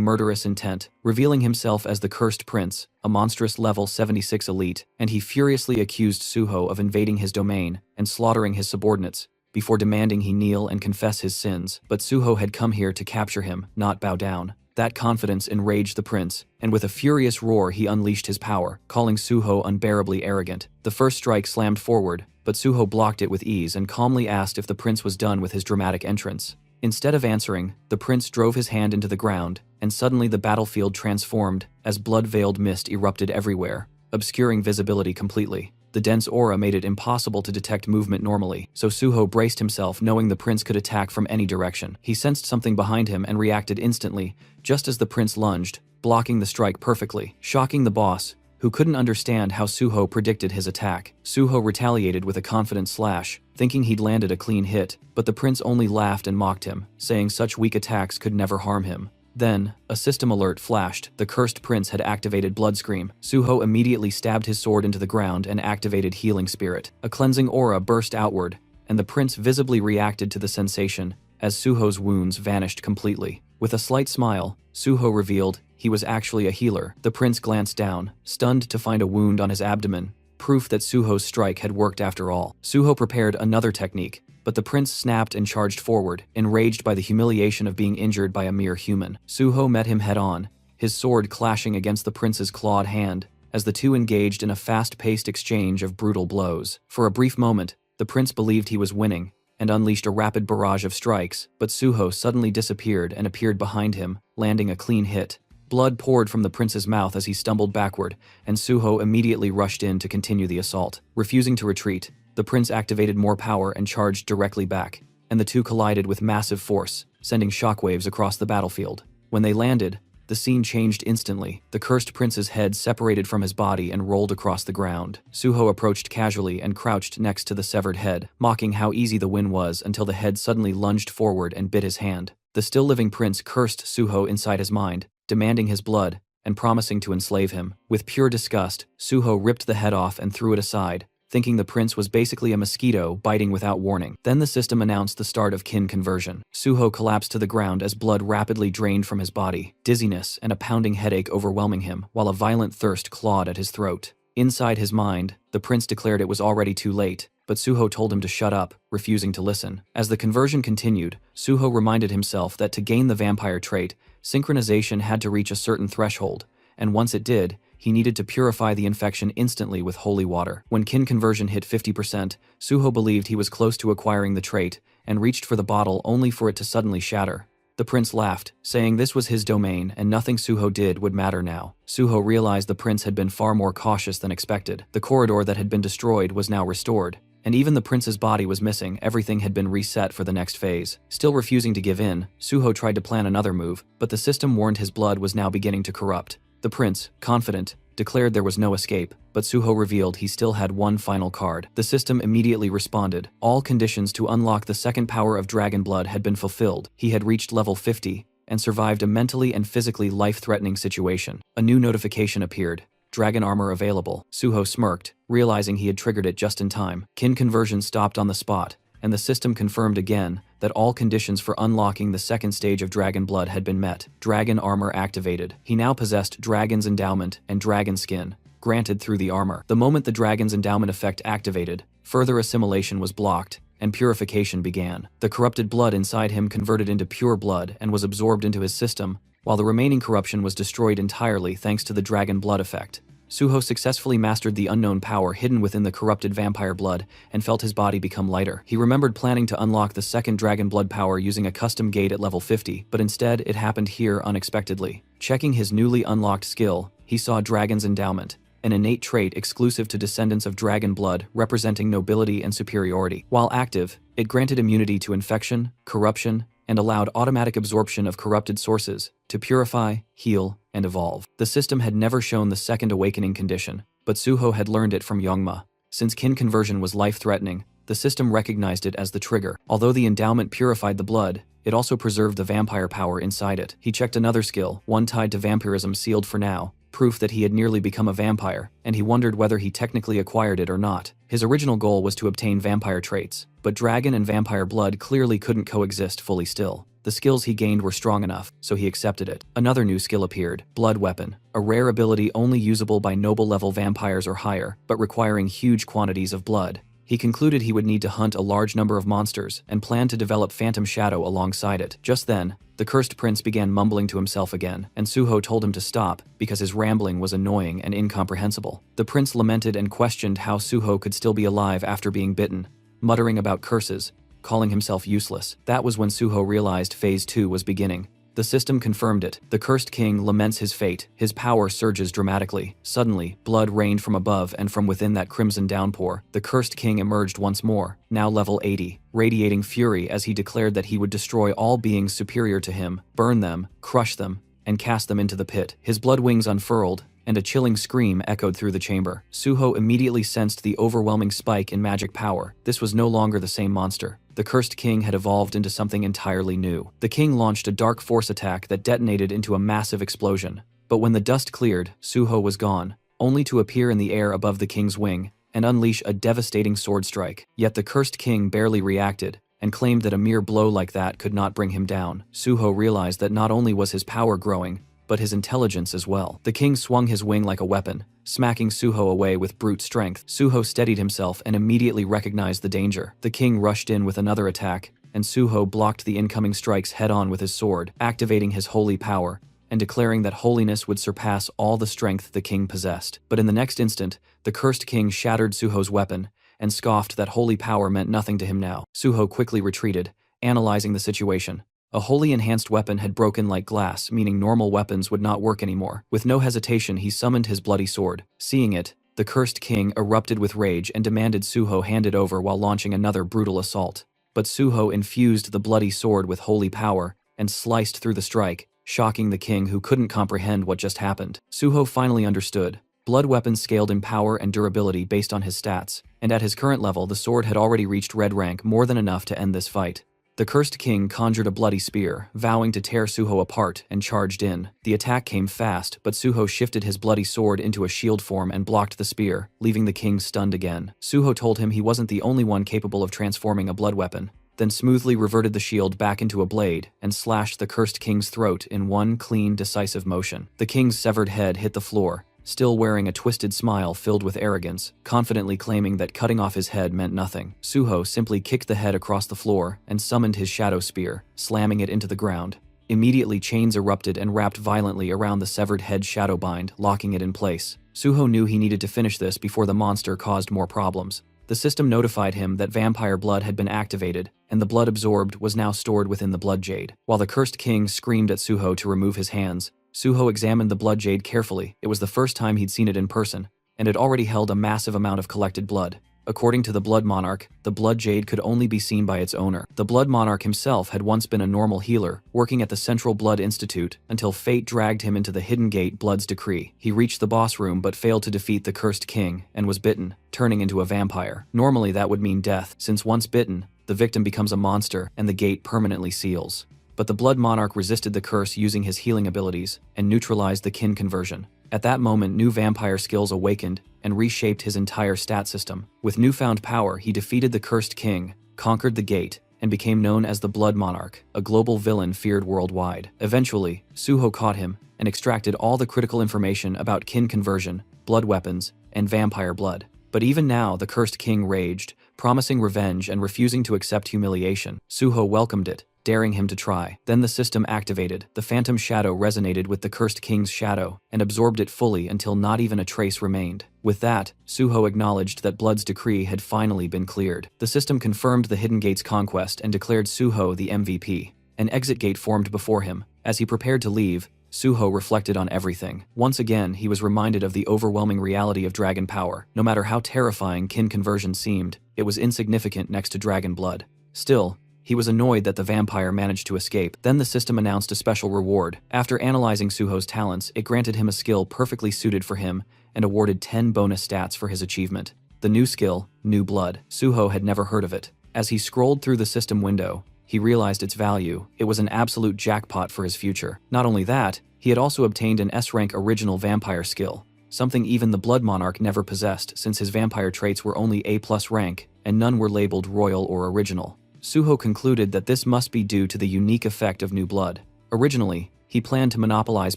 murderous intent, revealing himself as the Cursed Prince, a monstrous level 76 elite, and he furiously accused Suho of invading his domain and slaughtering his subordinates, before demanding he kneel and confess his sins. But Suho had come here to capture him, not bow down. That confidence enraged the prince, and with a furious roar he unleashed his power, calling Suho unbearably arrogant. The first strike slammed forward, but Suho blocked it with ease and calmly asked if the prince was done with his dramatic entrance. Instead of answering, the prince drove his hand into the ground, and suddenly the battlefield transformed as blood-veiled mist erupted everywhere, obscuring visibility completely. The dense aura made it impossible to detect movement normally, so Suho braced himself knowing the prince could attack from any direction. He sensed something behind him and reacted instantly, just as the prince lunged, blocking the strike perfectly, shocking the boss, who couldn't understand how Suho predicted his attack. Suho retaliated with a confident slash, thinking he'd landed a clean hit, but the prince only laughed and mocked him, saying such weak attacks could never harm him. Then, a system alert flashed. The cursed prince had activated Blood Scream. Suho immediately stabbed his sword into the ground and activated Healing Spirit. A cleansing aura burst outward, and the prince visibly reacted to the sensation as Suho's wounds vanished completely. With a slight smile, Suho revealed he was actually a healer. The prince glanced down, stunned to find a wound on his abdomen, proof that Suho's strike had worked after all. Suho prepared another technique, but the prince snapped and charged forward, enraged by the humiliation of being injured by a mere human. Suho met him head-on, his sword clashing against the prince's clawed hand, as the two engaged in a fast-paced exchange of brutal blows. For a brief moment, the prince believed he was winning, and unleashed a rapid barrage of strikes, but Suho suddenly disappeared and appeared behind him, landing a clean hit. Blood poured from the prince's mouth as he stumbled backward, and Suho immediately rushed in to continue the assault. Refusing to retreat, the prince activated more power and charged directly back, and the two collided with massive force, sending shockwaves across the battlefield. When they landed, the scene changed instantly. The cursed prince's head separated from his body and rolled across the ground. Suho approached casually and crouched next to the severed head, mocking how easy the win was until the head suddenly lunged forward and bit his hand. The still-living prince cursed Suho inside his mind, demanding his blood and promising to enslave him. With pure disgust, Suho ripped the head off and threw it aside, thinking the prince was basically a mosquito biting without warning. Then the system announced the start of kin conversion. Suho collapsed to the ground as blood rapidly drained from his body, dizziness and a pounding headache overwhelming him, while a violent thirst clawed at his throat. Inside his mind, the prince declared it was already too late, but Suho told him to shut up, refusing to listen. As the conversion continued, Suho reminded himself that to gain the vampire trait, synchronization had to reach a certain threshold, and once it did, he needed to purify the infection instantly with holy water. When kin conversion hit 50%, Suho believed he was close to acquiring the trait, and reached for the bottle only for it to suddenly shatter. The prince laughed, saying this was his domain and nothing Suho did would matter now. Suho realized the prince had been far more cautious than expected. The corridor that had been destroyed was now restored, and even the prince's body was missing. Everything had been reset for the next phase. Still refusing to give in, Suho tried to plan another move, but the system warned his blood was now beginning to corrupt. The prince, confident, declared there was no escape, but Suho revealed he still had one final card. The system immediately responded. All conditions to unlock the second power of Dragon Blood had been fulfilled. He had reached level 50, and survived a mentally and physically life-threatening situation. A new notification appeared. Dragon armor available. Suho smirked, realizing he had triggered it just in time. Kin conversion stopped on the spot, and the system confirmed again that all conditions for unlocking the second stage of Dragon Blood had been met. Dragon armor activated. He now possessed Dragon's Endowment and Dragon Skin, granted through the armor. The moment the Dragon's Endowment effect activated, further assimilation was blocked, and purification began. The corrupted blood inside him converted into pure blood and was absorbed into his system, while the remaining corruption was destroyed entirely thanks to the dragon blood effect. Suho successfully mastered the unknown power hidden within the corrupted vampire blood and felt his body become lighter. He remembered planning to unlock the second dragon blood power using a custom gate at level 50, but instead it happened here unexpectedly. Checking his newly unlocked skill, he saw Dragon's Endowment, an innate trait exclusive to descendants of dragon blood representing nobility and superiority. While active, it granted immunity to infection, corruption, and allowed automatic absorption of corrupted sources to purify, heal, and evolve. The system had never shown the second awakening condition, but Suho had learned it from Youngma. Since kin conversion was life-threatening, the system recognized it as the trigger. Although the endowment purified the blood, it also preserved the vampire power inside it. He checked another skill, one tied to vampirism sealed for now, proof that he had nearly become a vampire, and he wondered whether he technically acquired it or not. His original goal was to obtain vampire traits, but dragon and vampire blood clearly couldn't coexist fully still. The skills he gained were strong enough, so he accepted it. Another new skill appeared, Blood Weapon, a rare ability only usable by noble-level vampires or higher, but requiring huge quantities of blood. He concluded he would need to hunt a large number of monsters and planned to develop Phantom Shadow alongside it. Just then, the cursed prince began mumbling to himself again, and Suho told him to stop because his rambling was annoying and incomprehensible. The prince lamented and questioned how Suho could still be alive after being bitten, muttering about curses, calling himself useless. That was when Suho realized Phase 2 was beginning. The system confirmed it. The cursed king laments his fate. His power surges dramatically. Suddenly, blood rained from above and from within that crimson downpour. The cursed king emerged once more, now level 80, radiating fury as he declared that he would destroy all beings superior to him, burn them, crush them, and cast them into the pit. His blood wings unfurled, and a chilling scream echoed through the chamber. Suho immediately sensed the overwhelming spike in magic power. This was no longer the same monster. The cursed king had evolved into something entirely new. The king launched a dark force attack that detonated into a massive explosion. But when the dust cleared, Suho was gone, only to appear in the air above the king's wing and unleash a devastating sword strike. Yet the cursed king barely reacted and claimed that a mere blow like that could not bring him down. Suho realized that not only was his power growing, but his intelligence as well. The king swung his wing like a weapon, smacking Suho away with brute strength. Suho steadied himself and immediately recognized the danger. The king rushed in with another attack, and Suho blocked the incoming strikes head-on with his sword, activating his holy power, and declaring that holiness would surpass all the strength the king possessed. But in the next instant, the cursed king shattered Suho's weapon, and scoffed that holy power meant nothing to him now. Suho quickly retreated, analyzing the situation. A wholly enhanced weapon had broken like glass, meaning normal weapons would not work anymore. With no hesitation, he summoned his bloody sword. Seeing it, the cursed king erupted with rage and demanded Suho hand it over while launching another brutal assault. But Suho infused the bloody sword with holy power and sliced through the strike, shocking the king who couldn't comprehend what just happened. Suho finally understood. Blood weapons scaled in power and durability based on his stats, and at his current level the sword had already reached red rank, more than enough to end this fight. The cursed king conjured a bloody spear, vowing to tear Suho apart, and charged in. The attack came fast, but Suho shifted his bloody sword into a shield form and blocked the spear, leaving the king stunned again. Suho told him he wasn't the only one capable of transforming a blood weapon, then smoothly reverted the shield back into a blade and slashed the cursed king's throat in one clean, decisive motion. The king's severed head hit the floor, still wearing a twisted smile filled with arrogance, confidently claiming that cutting off his head meant nothing. Suho simply kicked the head across the floor and summoned his shadow spear, slamming it into the ground. Immediately chains erupted and wrapped violently around the severed head's shadow bind, locking it in place. Suho knew he needed to finish this before the monster caused more problems. The system notified him that vampire blood had been activated, and the blood absorbed was now stored within the blood jade. While the cursed king screamed at Suho to remove his hands, Suho examined the blood jade carefully. It was the first time he'd seen it in person, and it already held a massive amount of collected blood. According to the Blood Monarch, the blood jade could only be seen by its owner. The Blood Monarch himself had once been a normal healer, working at the Central Blood Institute, until fate dragged him into the Hidden Gate Blood's decree. He reached the boss room but failed to defeat the cursed king, and was bitten, turning into a vampire. Normally that would mean death, since once bitten, the victim becomes a monster and the gate permanently seals. But the Blood Monarch resisted the curse using his healing abilities, and neutralized the kin conversion. At that moment, new vampire skills awakened and reshaped his entire stat system. With newfound power, he defeated the cursed king, conquered the gate, and became known as the Blood Monarch, a global villain feared worldwide. Eventually, Suho caught him and extracted all the critical information about kin conversion, blood weapons, and vampire blood. But even now, the cursed king raged, promising revenge and refusing to accept humiliation. Suho welcomed it, daring him to try. Then the system activated. The phantom shadow resonated with the cursed king's shadow and absorbed it fully until not even a trace remained. With that, Suho acknowledged that Blood's decree had finally been cleared. The system confirmed the Hidden Gate's conquest and declared Suho the MVP. An exit gate formed before him. As he prepared to leave, Suho reflected on everything. Once again, he was reminded of the overwhelming reality of dragon power. No matter how terrifying kin conversion seemed, it was insignificant next to dragon blood. Still, he was annoyed that the vampire managed to escape. Then the system announced a special reward. After analyzing Suho's talents, it granted him a skill perfectly suited for him and awarded 10 bonus stats for his achievement. The new skill, New Blood. Suho had never heard of it. As he scrolled through the system window, he realized its value. It was an absolute jackpot for his future. Not only that, he had also obtained an S-rank original vampire skill, something even the Blood Monarch never possessed since his vampire traits were only A+ rank and none were labeled royal or original. Suho concluded that this must be due to the unique effect of New Blood. Originally, he planned to monopolize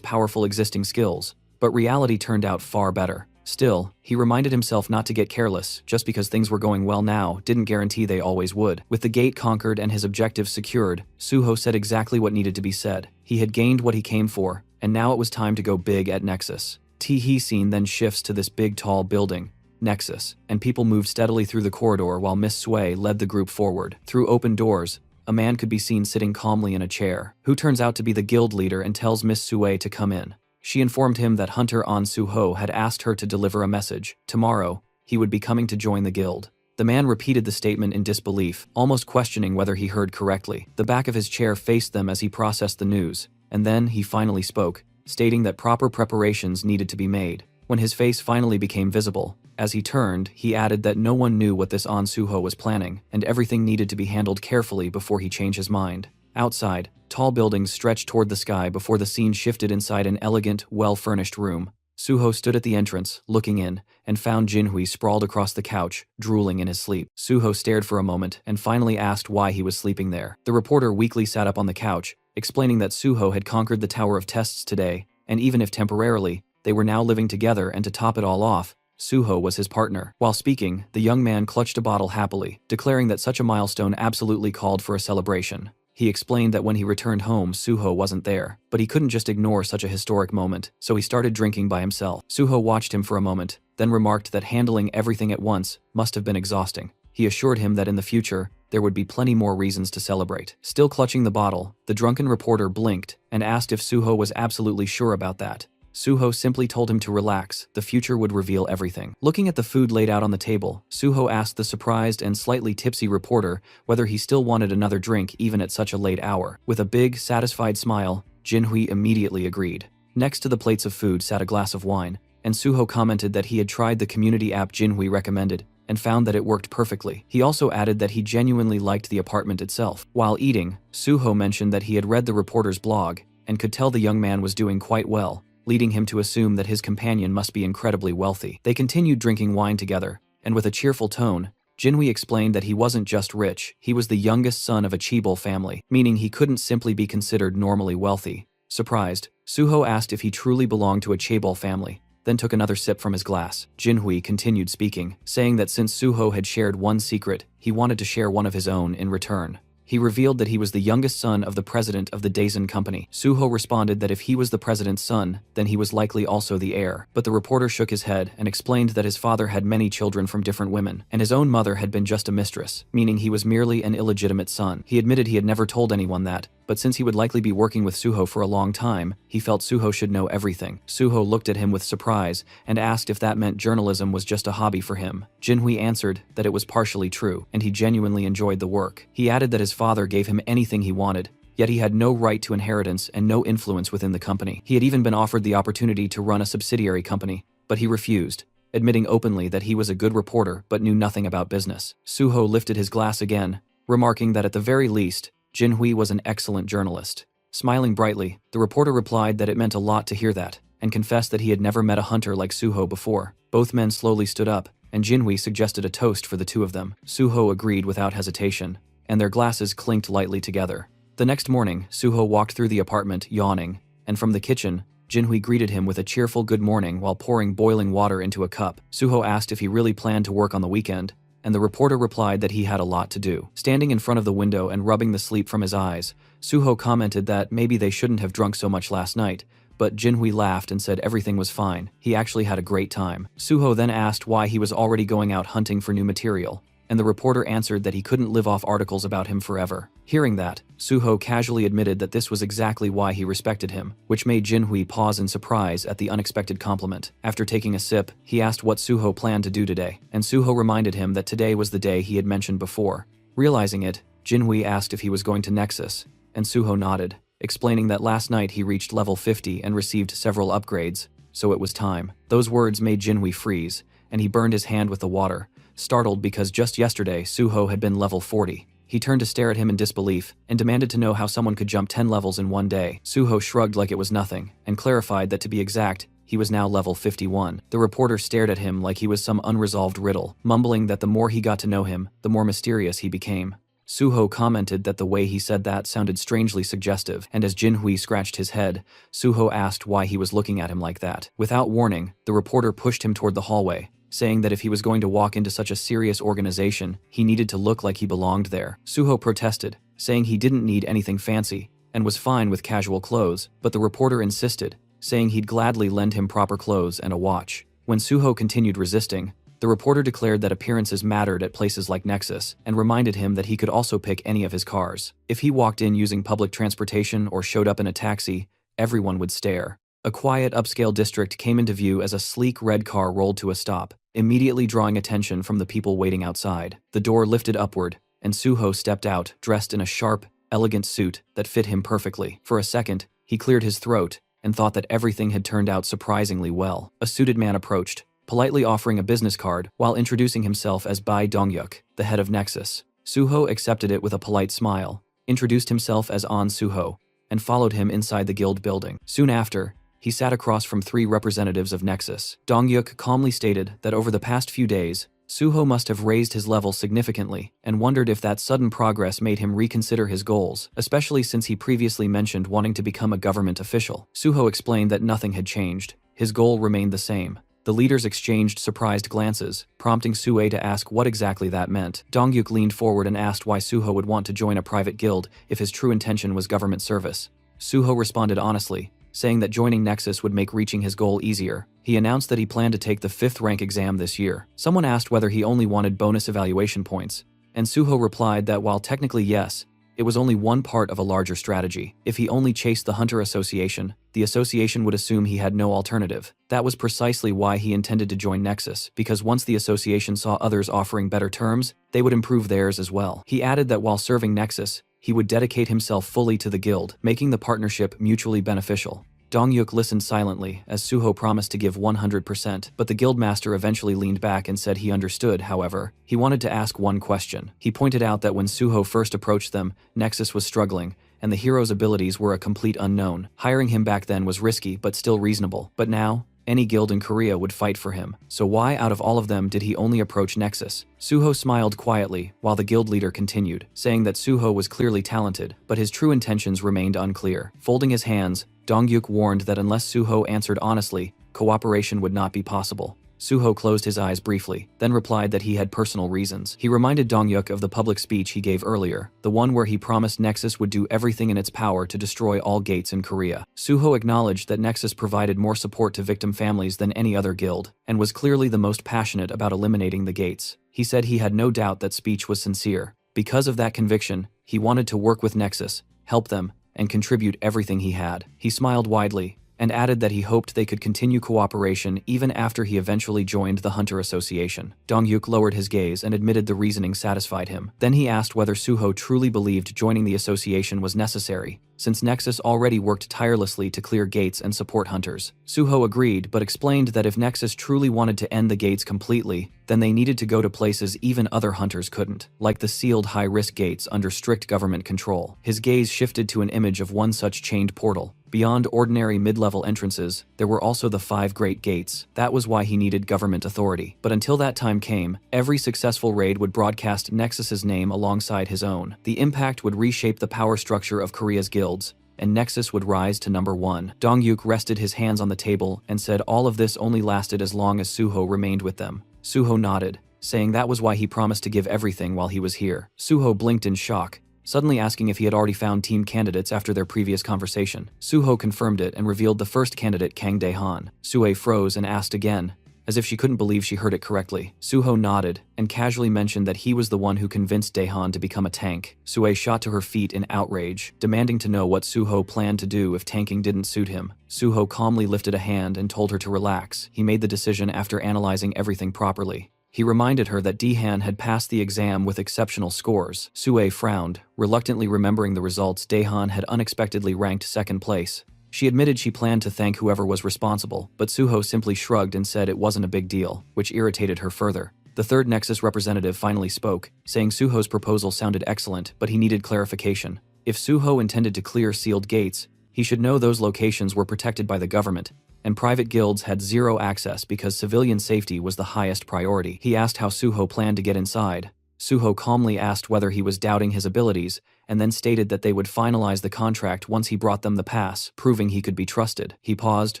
powerful existing skills, but reality turned out far better. Still, he reminded himself not to get careless. Just because things were going well now didn't guarantee they always would. With the gate conquered and his objectives secured, Suho said exactly what needed to be said. He had gained what he came for, and now it was time to go big at Nexus. Teehee scene then shifts to this big tall building, Nexus, and people moved steadily through the corridor while Miss Sui led the group forward. Through open doors, a man could be seen sitting calmly in a chair, who turns out to be the guild leader and tells Miss Sui to come in. She informed him that Hunter An Suho had asked her to deliver a message. Tomorrow, he would be coming to join the guild. The man repeated the statement in disbelief, almost questioning whether he heard correctly. The back of his chair faced them as he processed the news, and then he finally spoke, stating that proper preparations needed to be made. When his face finally became visible, as he turned, he added that no one knew what this An Suho was planning, and everything needed to be handled carefully before he changed his mind. Outside, tall buildings stretched toward the sky before the scene shifted inside an elegant, well-furnished room. Suho stood at the entrance, looking in, and found Jinhui sprawled across the couch, drooling in his sleep. Suho stared for a moment and finally asked why he was sleeping there. The reporter weakly sat up on the couch, explaining that Suho had conquered the Tower of Tests today, and even if temporarily, they were now living together, and to top it all off, Suho was his partner. While speaking, the young man clutched a bottle happily, declaring that such a milestone absolutely called for a celebration. He explained that when he returned home, Suho wasn't there, but he couldn't just ignore such a historic moment, so he started drinking by himself. Suho watched him for a moment, then remarked that handling everything at once must have been exhausting. He assured him that in the future, there would be plenty more reasons to celebrate. Still clutching the bottle, the drunken reporter blinked and asked if Suho was absolutely sure about that. Suho simply told him to relax, the future would reveal everything. Looking at the food laid out on the table, Suho asked the surprised and slightly tipsy reporter whether he still wanted another drink even at such a late hour. With a big, satisfied smile, Jinhui immediately agreed. Next to the plates of food sat a glass of wine, and Suho commented that he had tried the community app Jinhui recommended and found that it worked perfectly. He also added that he genuinely liked the apartment itself. While eating, Suho mentioned that he had read the reporter's blog and could tell the young man was doing quite well, leading him to assume that his companion must be incredibly wealthy. They continued drinking wine together, and with a cheerful tone, Jinhui explained that he wasn't just rich, he was the youngest son of a Chaebol family, meaning he couldn't simply be considered normally wealthy. Surprised, Suho asked if he truly belonged to a Chaebol family, then took another sip from his glass. Jinhui continued speaking, saying that since Suho had shared one secret, he wanted to share one of his own in return. He revealed that he was the youngest son of the president of the Dehan company. Suho responded that if he was the president's son, then he was likely also the heir. But the reporter shook his head and explained that his father had many children from different women, and his own mother had been just a mistress, meaning he was merely an illegitimate son. He admitted he had never told anyone that, but since he would likely be working with Suho for a long time, he felt Suho should know everything. Suho looked at him with surprise and asked if that meant journalism was just a hobby for him. Jinhui answered that it was partially true, and he genuinely enjoyed the work. He added that his father gave him anything he wanted, yet he had no right to inheritance and no influence within the company. He had even been offered the opportunity to run a subsidiary company, but he refused, admitting openly that he was a good reporter but knew nothing about business. Suho lifted his glass again, remarking that at the very least, Jinhui was an excellent journalist. Smiling brightly, the reporter replied that it meant a lot to hear that, and confessed that he had never met a hunter like Suho before. Both men slowly stood up, and Jinhui suggested a toast for the two of them. Suho agreed without hesitation, and their glasses clinked lightly together. The next morning, Suho walked through the apartment, yawning, and from the kitchen, Jinhui greeted him with a cheerful good morning while pouring boiling water into a cup. Suho asked if he really planned to work on the weekend, and the reporter replied that he had a lot to do. Standing in front of the window and rubbing the sleep from his eyes, Suho commented that maybe they shouldn't have drunk so much last night, but Jinhui laughed and said everything was fine. He actually had a great time. Suho then asked why he was already going out hunting for new material, and the reporter answered that he couldn't live off articles about him forever. Hearing that, Suho casually admitted that this was exactly why he respected him, which made Jinhui pause in surprise at the unexpected compliment. After taking a sip, he asked what Suho planned to do today, and Suho reminded him that today was the day he had mentioned before. Realizing it, Jinhui asked if he was going to Nexus, and Suho nodded, explaining that last night he reached level 50 and received several upgrades, so it was time. Those words made Jinhui freeze, and he burned his hand with the water, startled because just yesterday Suho had been level 40. He turned to stare at him in disbelief and demanded to know how someone could jump 10 levels in one day. Suho shrugged like it was nothing and clarified that to be exact, he was now level 51. The reporter stared at him like he was some unresolved riddle, mumbling that the more he got to know him, the more mysterious he became. Suho commented that the way he said that sounded strangely suggestive, and as Jinhui scratched his head, Suho asked why he was looking at him like that. Without warning, the reporter pushed him toward the hallway, saying that if he was going to walk into such a serious organization, he needed to look like he belonged there. Suho protested, saying he didn't need anything fancy, and was fine with casual clothes, but the reporter insisted, saying he'd gladly lend him proper clothes and a watch. When Suho continued resisting, the reporter declared that appearances mattered at places like Nexus, and reminded him that he could also pick any of his cars. If he walked in using public transportation or showed up in a taxi, everyone would stare. A quiet upscale district came into view as a sleek red car rolled to a stop, immediately drawing attention from the people waiting outside. The door lifted upward, and Suho stepped out, dressed in a sharp, elegant suit that fit him perfectly. For a second, he cleared his throat and thought that everything had turned out surprisingly well. A suited man approached, politely offering a business card while introducing himself as Bai Dongyuk, the head of Nexus. Suho accepted it with a polite smile, introduced himself as An Suho, and followed him inside the guild building. Soon after, he sat across from 3 representatives of Nexus. Dongyuk calmly stated that over the past few days, Suho must have raised his level significantly and wondered if that sudden progress made him reconsider his goals, especially since he previously mentioned wanting to become a government official. Suho explained that nothing had changed. His goal remained the same. The leaders exchanged surprised glances, prompting Sue to ask what exactly that meant. Dongyuk leaned forward and asked why Suho would want to join a private guild if his true intention was government service. Suho responded honestly, saying that joining Nexus would make reaching his goal easier. He announced that he planned to take the 5th rank exam this year. Someone asked whether he only wanted bonus evaluation points, and Suho replied that while technically yes, it was only one part of a larger strategy. If he only chased the Hunter Association, the association would assume he had no alternative. That was precisely why he intended to join Nexus, because once the association saw others offering better terms, they would improve theirs as well. He added that while serving Nexus, he would dedicate himself fully to the guild, making the partnership mutually beneficial. Dongyuk listened silently as Suho promised to give 100%, but the guildmaster eventually leaned back and said he understood. However, he wanted to ask one question. He pointed out that when Suho first approached them, Nexus was struggling, and the hero's abilities were a complete unknown. Hiring him back then was risky but still reasonable, but now, any guild in Korea would fight for him. So why out of all of them did he only approach Nexus? Suho smiled quietly while the guild leader continued, saying that Suho was clearly talented, but his true intentions remained unclear. Folding his hands, Dongyuk warned that unless Suho answered honestly, cooperation would not be possible. Suho closed his eyes briefly, then replied that he had personal reasons. He reminded Dongyuk of the public speech he gave earlier, the one where he promised Nexus would do everything in its power to destroy all gates in Korea. Suho acknowledged that Nexus provided more support to victim families than any other guild, and was clearly the most passionate about eliminating the gates. He said he had no doubt that speech was sincere. Because of that conviction, he wanted to work with Nexus, help them, and contribute everything he had. He smiled widely, and added that he hoped they could continue cooperation even after he eventually joined the Hunter Association. Dongyuk lowered his gaze and admitted the reasoning satisfied him. Then he asked whether Suho truly believed joining the association was necessary, since Nexus already worked tirelessly to clear gates and support hunters. Suho agreed, but explained that if Nexus truly wanted to end the gates completely, then they needed to go to places even other hunters couldn't, like the sealed high-risk gates under strict government control. His gaze shifted to an image of one such chained portal. Beyond ordinary mid-level entrances, there were also the 5 Great Gates. That was why he needed government authority. But until that time came, every successful raid would broadcast Nexus's name alongside his own. The impact would reshape the power structure of Korea's guilds, and Nexus would rise to number 1. Dongyuk rested his hands on the table and said all of this only lasted as long as Suho remained with them. Suho nodded, saying that was why he promised to give everything while he was here. Suho blinked in shock, suddenly asking if he had already found team candidates after their previous conversation. Suho confirmed it and revealed the first candidate, Kang Dehan. Sue froze and asked again, as if she couldn't believe she heard it correctly. Suho nodded and casually mentioned that he was the one who convinced Dehan to become a tank. Sue shot to her feet in outrage, demanding to know what Suho planned to do if tanking didn't suit him. Suho calmly lifted a hand and told her to relax. He made the decision after analyzing everything properly. He reminded her that Dehan had passed the exam with exceptional scores. Sue frowned, reluctantly remembering the results. Dehan had unexpectedly ranked second place. She admitted she planned to thank whoever was responsible, but Suho simply shrugged and said it wasn't a big deal, which irritated her further. The third Nexus representative finally spoke, saying Suho's proposal sounded excellent, but he needed clarification. If Suho intended to clear sealed gates, he should know those locations were protected by the government, and private guilds had zero access because civilian safety was the highest priority. He asked how Suho planned to get inside. Suho calmly asked whether he was doubting his abilities, and then stated that they would finalize the contract once he brought them the pass, proving he could be trusted. He paused,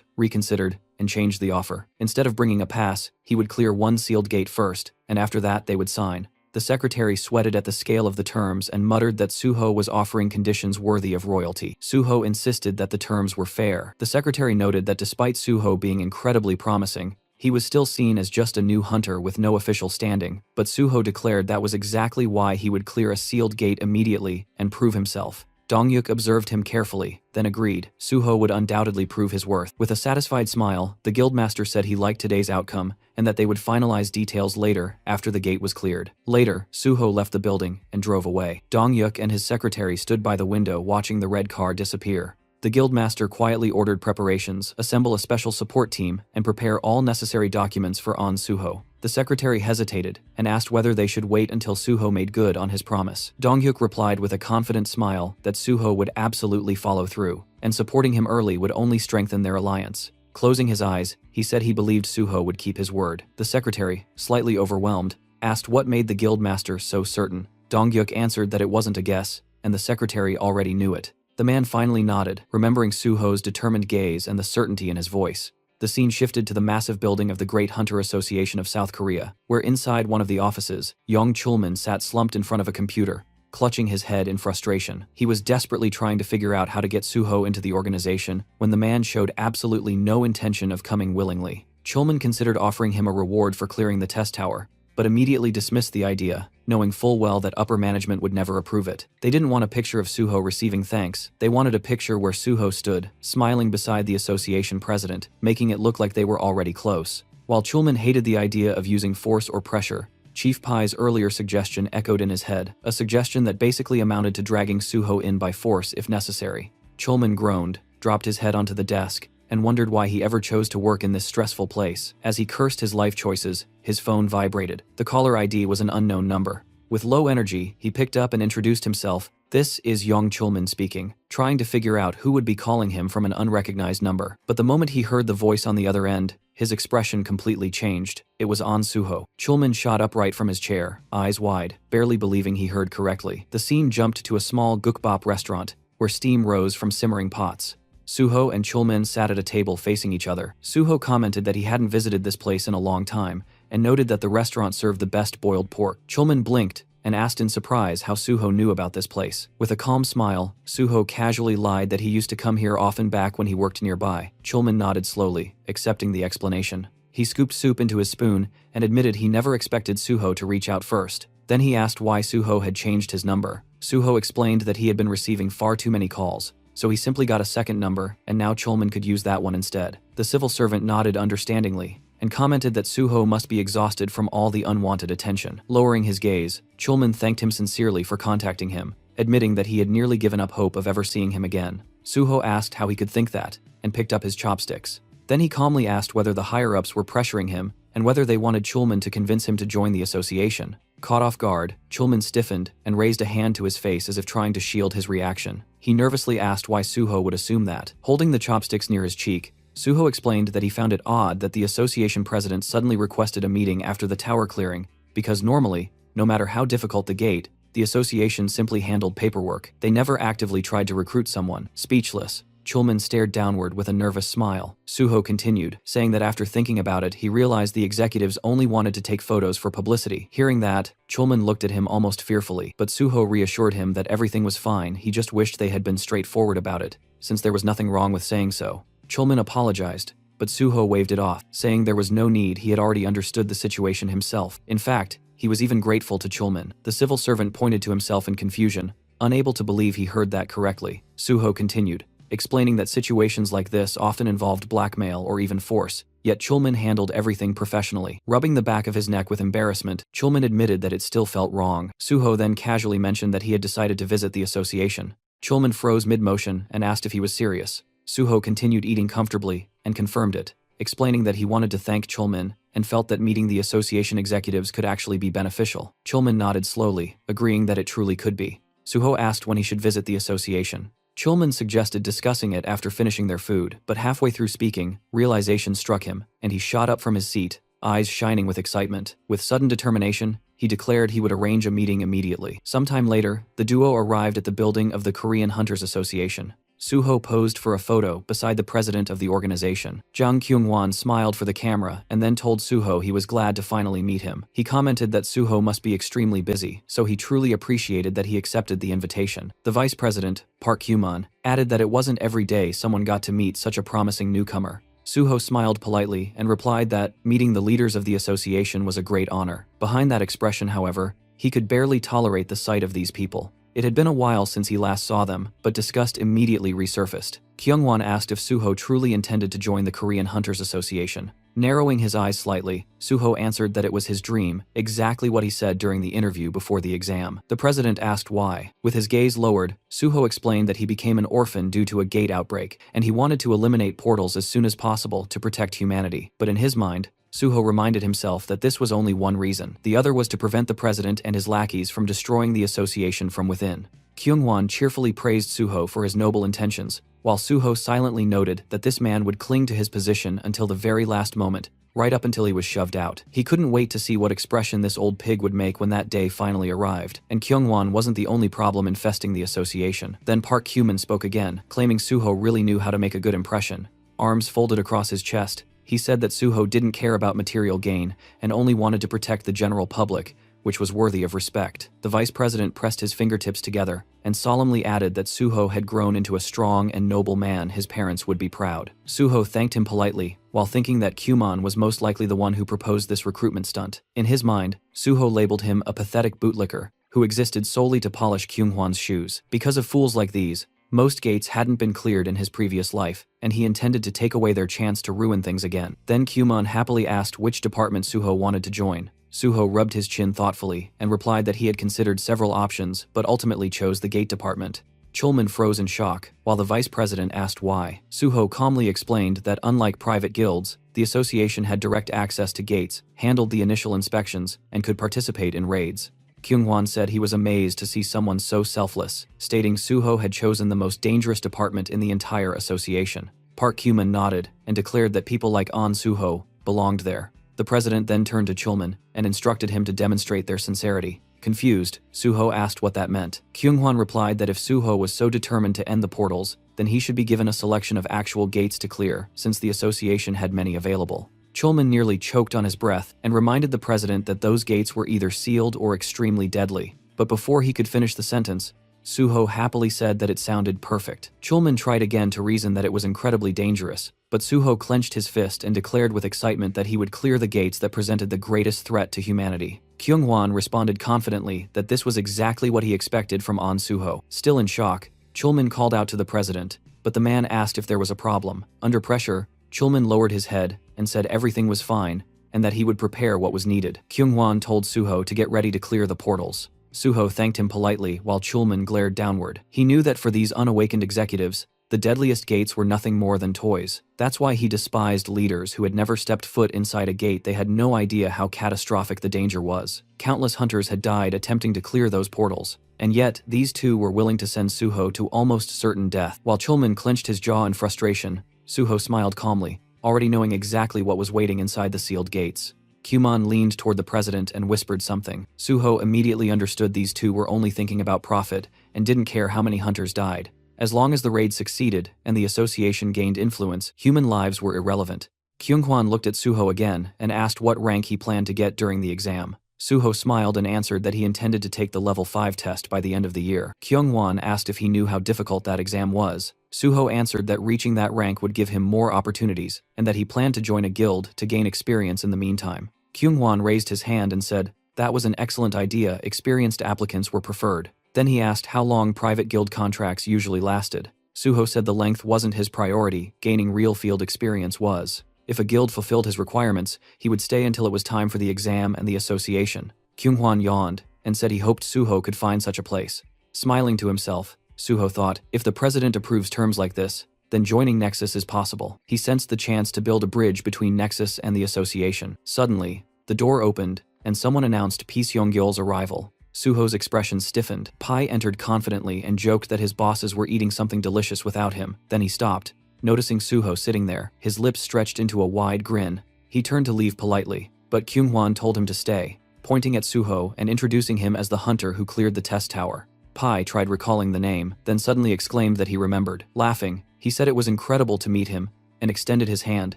reconsidered, and changed the offer. Instead of bringing a pass, he would clear one sealed gate first, and after that they would sign. The secretary sweated at the scale of the terms and muttered that Suho was offering conditions worthy of royalty. Suho insisted that the terms were fair. The secretary noted that despite Suho being incredibly promising, he was still seen as just a new hunter with no official standing, but Suho declared that was exactly why he would clear a sealed gate immediately and prove himself. Dongyuk observed him carefully, then agreed. Suho would undoubtedly prove his worth. With a satisfied smile, the guildmaster said he liked today's outcome and that they would finalize details later after the gate was cleared. Later, Suho left the building and drove away. Dongyuk and his secretary stood by the window watching the red car disappear. The guildmaster quietly ordered preparations, assemble a special support team, and prepare all necessary documents for On Suho. The secretary hesitated and asked whether they should wait until Suho made good on his promise. Dongyuk replied with a confident smile that Suho would absolutely follow through, and supporting him early would only strengthen their alliance. Closing his eyes, he said he believed Suho would keep his word. The secretary, slightly overwhelmed, asked what made the guildmaster so certain. Dongyuk answered that it wasn't a guess, and the secretary already knew it. The man finally nodded, remembering Suho's determined gaze and the certainty in his voice. The scene shifted to the massive building of the Great Hunter Association of South Korea, where inside one of the offices, Yong Chulman sat slumped in front of a computer, clutching his head in frustration. He was desperately trying to figure out how to get Suho into the organization when the man showed absolutely no intention of coming willingly. Chulman considered offering him a reward for clearing the test tower, but immediately dismissed the idea, knowing full well that upper management would never approve it. They didn't want a picture of Suho receiving thanks. They wanted a picture where Suho stood, smiling beside the association president, making it look like they were already close. While Chulman hated the idea of using force or pressure, Chief Pai's earlier suggestion echoed in his head, a suggestion that basically amounted to dragging Suho in by force if necessary. Chulman groaned, dropped his head onto the desk, and wondered why he ever chose to work in this stressful place. As he cursed his life choices, his phone vibrated. The caller ID was an unknown number. With low energy, he picked up and introduced himself. "This is Yong Chulman speaking," trying to figure out who would be calling him from an unrecognized number. But the moment he heard the voice on the other end, his expression completely changed. It was On Suho. Chulman shot upright from his chair, eyes wide, barely believing he heard correctly. The scene jumped to a small gukbap restaurant, where steam rose from simmering pots. Suho and Chulman sat at a table facing each other. Suho commented that he hadn't visited this place in a long time, and noted that the restaurant served the best boiled pork. Chulman blinked and asked in surprise how Suho knew about this place. With a calm smile, Suho casually lied that he used to come here often back when he worked nearby. Chulman nodded slowly, accepting the explanation. He scooped soup into his spoon and admitted he never expected Suho to reach out first. Then he asked why Suho had changed his number. Suho explained that he had been receiving far too many calls, so he simply got a second number, and now Chulman could use that one instead. The civil servant nodded understandingly, and commented that Suho must be exhausted from all the unwanted attention. Lowering his gaze, Chulman thanked him sincerely for contacting him, admitting that he had nearly given up hope of ever seeing him again. Suho asked how he could think that, and picked up his chopsticks. Then he calmly asked whether the higher-ups were pressuring him, and whether they wanted Chulman to convince him to join the association. Caught off guard, Chulman stiffened and raised a hand to his face as if trying to shield his reaction. He nervously asked why Suho would assume that. Holding the chopsticks near his cheek, Suho explained that he found it odd that the association president suddenly requested a meeting after the tower clearing, because normally, no matter how difficult the gate, the association simply handled paperwork. They never actively tried to recruit someone. Speechless, Chulman stared downward with a nervous smile. Suho continued, saying that after thinking about it, he realized the executives only wanted to take photos for publicity. Hearing that, Chulman looked at him almost fearfully, but Suho reassured him that everything was fine. He just wished they had been straightforward about it, since there was nothing wrong with saying so. Chulman apologized, but Suho waved it off, saying there was no need. He had already understood the situation himself. In fact, he was even grateful to Chulman. The civil servant pointed to himself in confusion, unable to believe he heard that correctly. Suho continued, explaining that situations like this often involved blackmail or even force, yet Chulman handled everything professionally. Rubbing the back of his neck with embarrassment, Chulman admitted that it still felt wrong. Suho then casually mentioned that he had decided to visit the association. Chulman froze mid-motion and asked if he was serious. Suho continued eating comfortably and confirmed it, explaining that he wanted to thank Chulman and felt that meeting the association executives could actually be beneficial. Chulman nodded slowly, agreeing that it truly could be. Suho asked when he should visit the association. Chulman suggested discussing it after finishing their food, but halfway through speaking, realization struck him, and he shot up from his seat, eyes shining with excitement. With sudden determination, he declared he would arrange a meeting immediately. Sometime later, the duo arrived at the building of the Korean Hunters Association. Suho posed for a photo beside the president of the organization. Jang Kyung-won smiled for the camera and then told Suho he was glad to finally meet him. He commented that Suho must be extremely busy, so he truly appreciated that he accepted the invitation. The vice president, Park Yong, added that it wasn't every day someone got to meet such a promising newcomer. Suho smiled politely and replied that meeting the leaders of the association was a great honor. Behind that expression, however, he could barely tolerate the sight of these people. It had been a while since he last saw them, but disgust immediately resurfaced. Kyungwon asked if Suho truly intended to join the Korean Hunters Association. Narrowing his eyes slightly, Suho answered that it was his dream, exactly what he said during the interview before the exam. The president asked why. With his gaze lowered, Suho explained that he became an orphan due to a gate outbreak, and he wanted to eliminate portals as soon as possible to protect humanity. But in his mind, Suho reminded himself that this was only one reason. The other was to prevent the president and his lackeys from destroying the association from within. Kyungwon cheerfully praised Suho for his noble intentions, while Suho silently noted that this man would cling to his position until the very last moment, right up until he was shoved out. He couldn't wait to see what expression this old pig would make when that day finally arrived. And Kyungwon wasn't the only problem infesting the association. Then Park Hyuman spoke again, claiming Suho really knew how to make a good impression. Arms folded across his chest, he said that Suho didn't care about material gain and only wanted to protect the general public, which was worthy of respect. The vice president pressed his fingertips together and solemnly added that Suho had grown into a strong and noble man. His parents would be proud. Suho thanked him politely, while thinking that Kyumon was most likely the one who proposed this recruitment stunt. In his mind, Suho labeled him a pathetic bootlicker who existed solely to polish Kyunghwan's shoes. Because of fools like these, most gates hadn't been cleared in his previous life, and he intended to take away their chance to ruin things again. Then Kyumon happily asked which department Suho wanted to join. Suho rubbed his chin thoughtfully and replied that he had considered several options but ultimately chose the gate department. Chulman froze in shock, while the vice president asked why. Suho calmly explained that unlike private guilds, the association had direct access to gates, handled the initial inspections, and could participate in raids. Kyunghwan said he was amazed to see someone so selfless, stating Suho had chosen the most dangerous department in the entire association. Park Kyuman nodded and declared that people like An Suho belonged there. The president then turned to Chulman and instructed him to demonstrate their sincerity. Confused, Suho asked what that meant. Kyunghwan replied that if Suho was so determined to end the portals, then he should be given a selection of actual gates to clear, since the association had many available. Chulman nearly choked on his breath and reminded the president that those gates were either sealed or extremely deadly. But before he could finish the sentence, Suho happily said that it sounded perfect. Chulman tried again to reason that it was incredibly dangerous, but Suho clenched his fist and declared with excitement that he would clear the gates that presented the greatest threat to humanity. Kyunghwan responded confidently that this was exactly what he expected from An Suho. Still in shock, Chulman called out to the president, but the man asked if there was a problem. Under pressure, Chulman lowered his head and said everything was fine and that he would prepare what was needed. Kyunghwan told Suho to get ready to clear the portals. Suho thanked him politely while Chulman glared downward. He knew that for these unawakened executives, the deadliest gates were nothing more than toys. That's why he despised leaders who had never stepped foot inside a gate. They had no idea how catastrophic the danger was. Countless hunters had died attempting to clear those portals, and yet these two were willing to send Suho to almost certain death. While Chulman clenched his jaw in frustration, Suho smiled calmly, already knowing exactly what was waiting inside the sealed gates. Kyumon leaned toward the president and whispered something. Suho immediately understood these two were only thinking about profit and didn't care how many hunters died. As long as the raid succeeded and the association gained influence, human lives were irrelevant. Kyunghwan looked at Suho again and asked what rank he planned to get during the exam. Suho smiled and answered that he intended to take the level 5 test by the end of the year. Kyunghwan asked if he knew how difficult that exam was. Suho answered that reaching that rank would give him more opportunities and that he planned to join a guild to gain experience in the meantime. Kyunghwan raised his hand and said, "That was an excellent idea, experienced applicants were preferred." Then he asked how long private guild contracts usually lasted. Suho said the length wasn't his priority, gaining real field experience was. If a guild fulfilled his requirements, he would stay until it was time for the exam and the association. Kyunghwan yawned and said he hoped Suho could find such a place. Smiling to himself, Suho thought, if the president approves terms like this, then joining Nexus is possible. He sensed the chance to build a bridge between Nexus and the association. Suddenly, the door opened, and someone announced Park Yong's arrival. Suho's expression stiffened. Pai entered confidently and joked that his bosses were eating something delicious without him. Then he stopped. Noticing Suho sitting there, his lips stretched into a wide grin. He turned to leave politely, but Kyunghwan told him to stay, pointing at Suho and introducing him as the hunter who cleared the test tower. Pai tried recalling the name, then suddenly exclaimed that he remembered. Laughing, he said it was incredible to meet him, and extended his hand,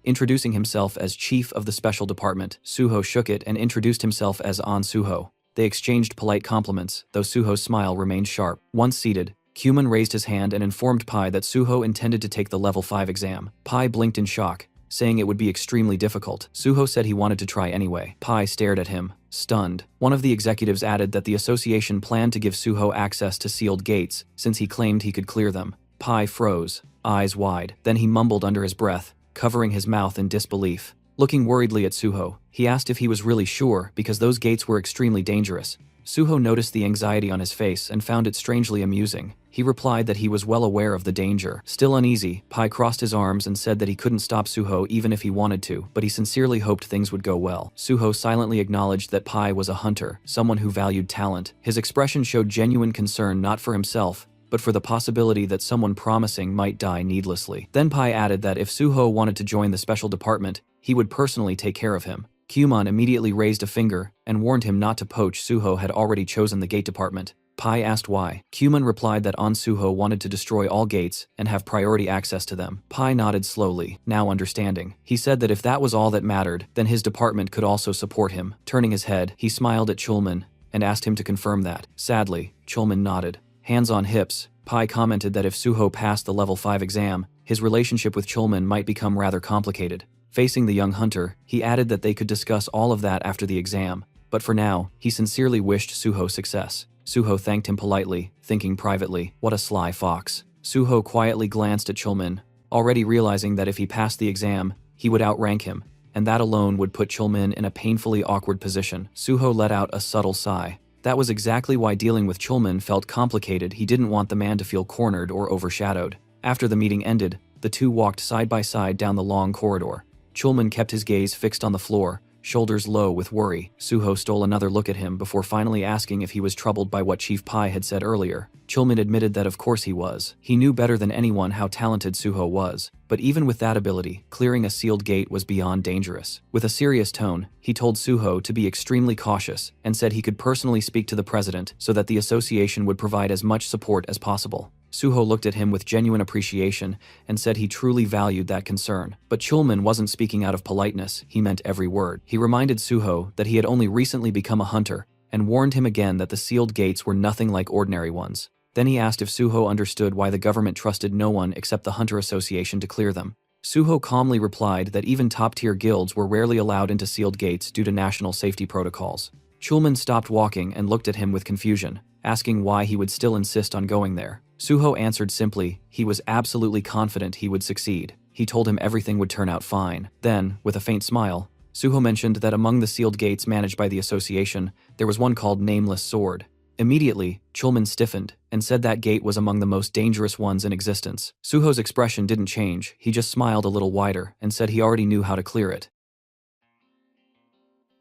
introducing himself as chief of the special department. Suho shook it and introduced himself as An Suho. They exchanged polite compliments, though Suho's smile remained sharp. Once seated, Kyunghwan raised his hand and informed Pai that Suho intended to take the level 5 exam. Pai blinked in shock, saying it would be extremely difficult. Suho said he wanted to try anyway. Pai stared at him, stunned. One of the executives added that the association planned to give Suho access to sealed gates, since he claimed he could clear them. Pai froze, eyes wide. Then he mumbled under his breath, covering his mouth in disbelief. Looking worriedly at Suho, he asked if he was really sure because those gates were extremely dangerous. Suho noticed the anxiety on his face and found it strangely amusing. He replied that he was well aware of the danger. Still uneasy, Pai crossed his arms and said that he couldn't stop Suho even if he wanted to, but he sincerely hoped things would go well. Suho silently acknowledged that Pai was a hunter, someone who valued talent. His expression showed genuine concern not for himself, but for the possibility that someone promising might die needlessly. Then Pai added that if Suho wanted to join the special department, he would personally take care of him. Kyunghwan immediately raised a finger and warned him not to poach. Suho had already chosen the gate department. Pai asked why. Kyunghwan replied that An Suho wanted to destroy all gates and have priority access to them. Pai nodded slowly, now understanding. He said that if that was all that mattered, then his department could also support him. Turning his head, he smiled at Chulman and asked him to confirm that. Sadly, Chulman nodded. Hands on hips, Pai commented that if Suho passed the level 5 exam, his relationship with Chulman might become rather complicated. Facing the young hunter, he added that they could discuss all of that after the exam, but for now, he sincerely wished Suho success. Suho thanked him politely, thinking privately, what a sly fox. Suho quietly glanced at Chulman, already realizing that if he passed the exam, he would outrank him, and that alone would put Chulman in a painfully awkward position. Suho let out a subtle sigh. That was exactly why dealing with Chulman felt complicated. He didn't want the man to feel cornered or overshadowed. After the meeting ended, the two walked side by side down the long corridor. Chulman kept his gaze fixed on the floor, shoulders low with worry. Suho stole another look at him before finally asking if he was troubled by what Chief Pai had said earlier. Chulman admitted that of course he was. He knew better than anyone how talented Suho was, but even with that ability, clearing a sealed gate was beyond dangerous. With a serious tone, he told Suho to be extremely cautious and said he could personally speak to the president so that the association would provide as much support as possible. Suho looked at him with genuine appreciation and said he truly valued that concern. But Chulman wasn't speaking out of politeness, he meant every word. He reminded Suho that he had only recently become a hunter and warned him again that the sealed gates were nothing like ordinary ones. Then he asked if Suho understood why the government trusted no one except the Hunter Association to clear them. Suho calmly replied that even top-tier guilds were rarely allowed into sealed gates due to national safety protocols. Chulman stopped walking and looked at him with confusion, asking why he would still insist on going there. Suho answered simply, he was absolutely confident he would succeed. He told him everything would turn out fine. Then, with a faint smile, Suho mentioned that among the sealed gates managed by the association, there was one called Nameless Sword. Immediately, Chulman stiffened and said that gate was among the most dangerous ones in existence. Suho's expression didn't change, he just smiled a little wider and said he already knew how to clear it.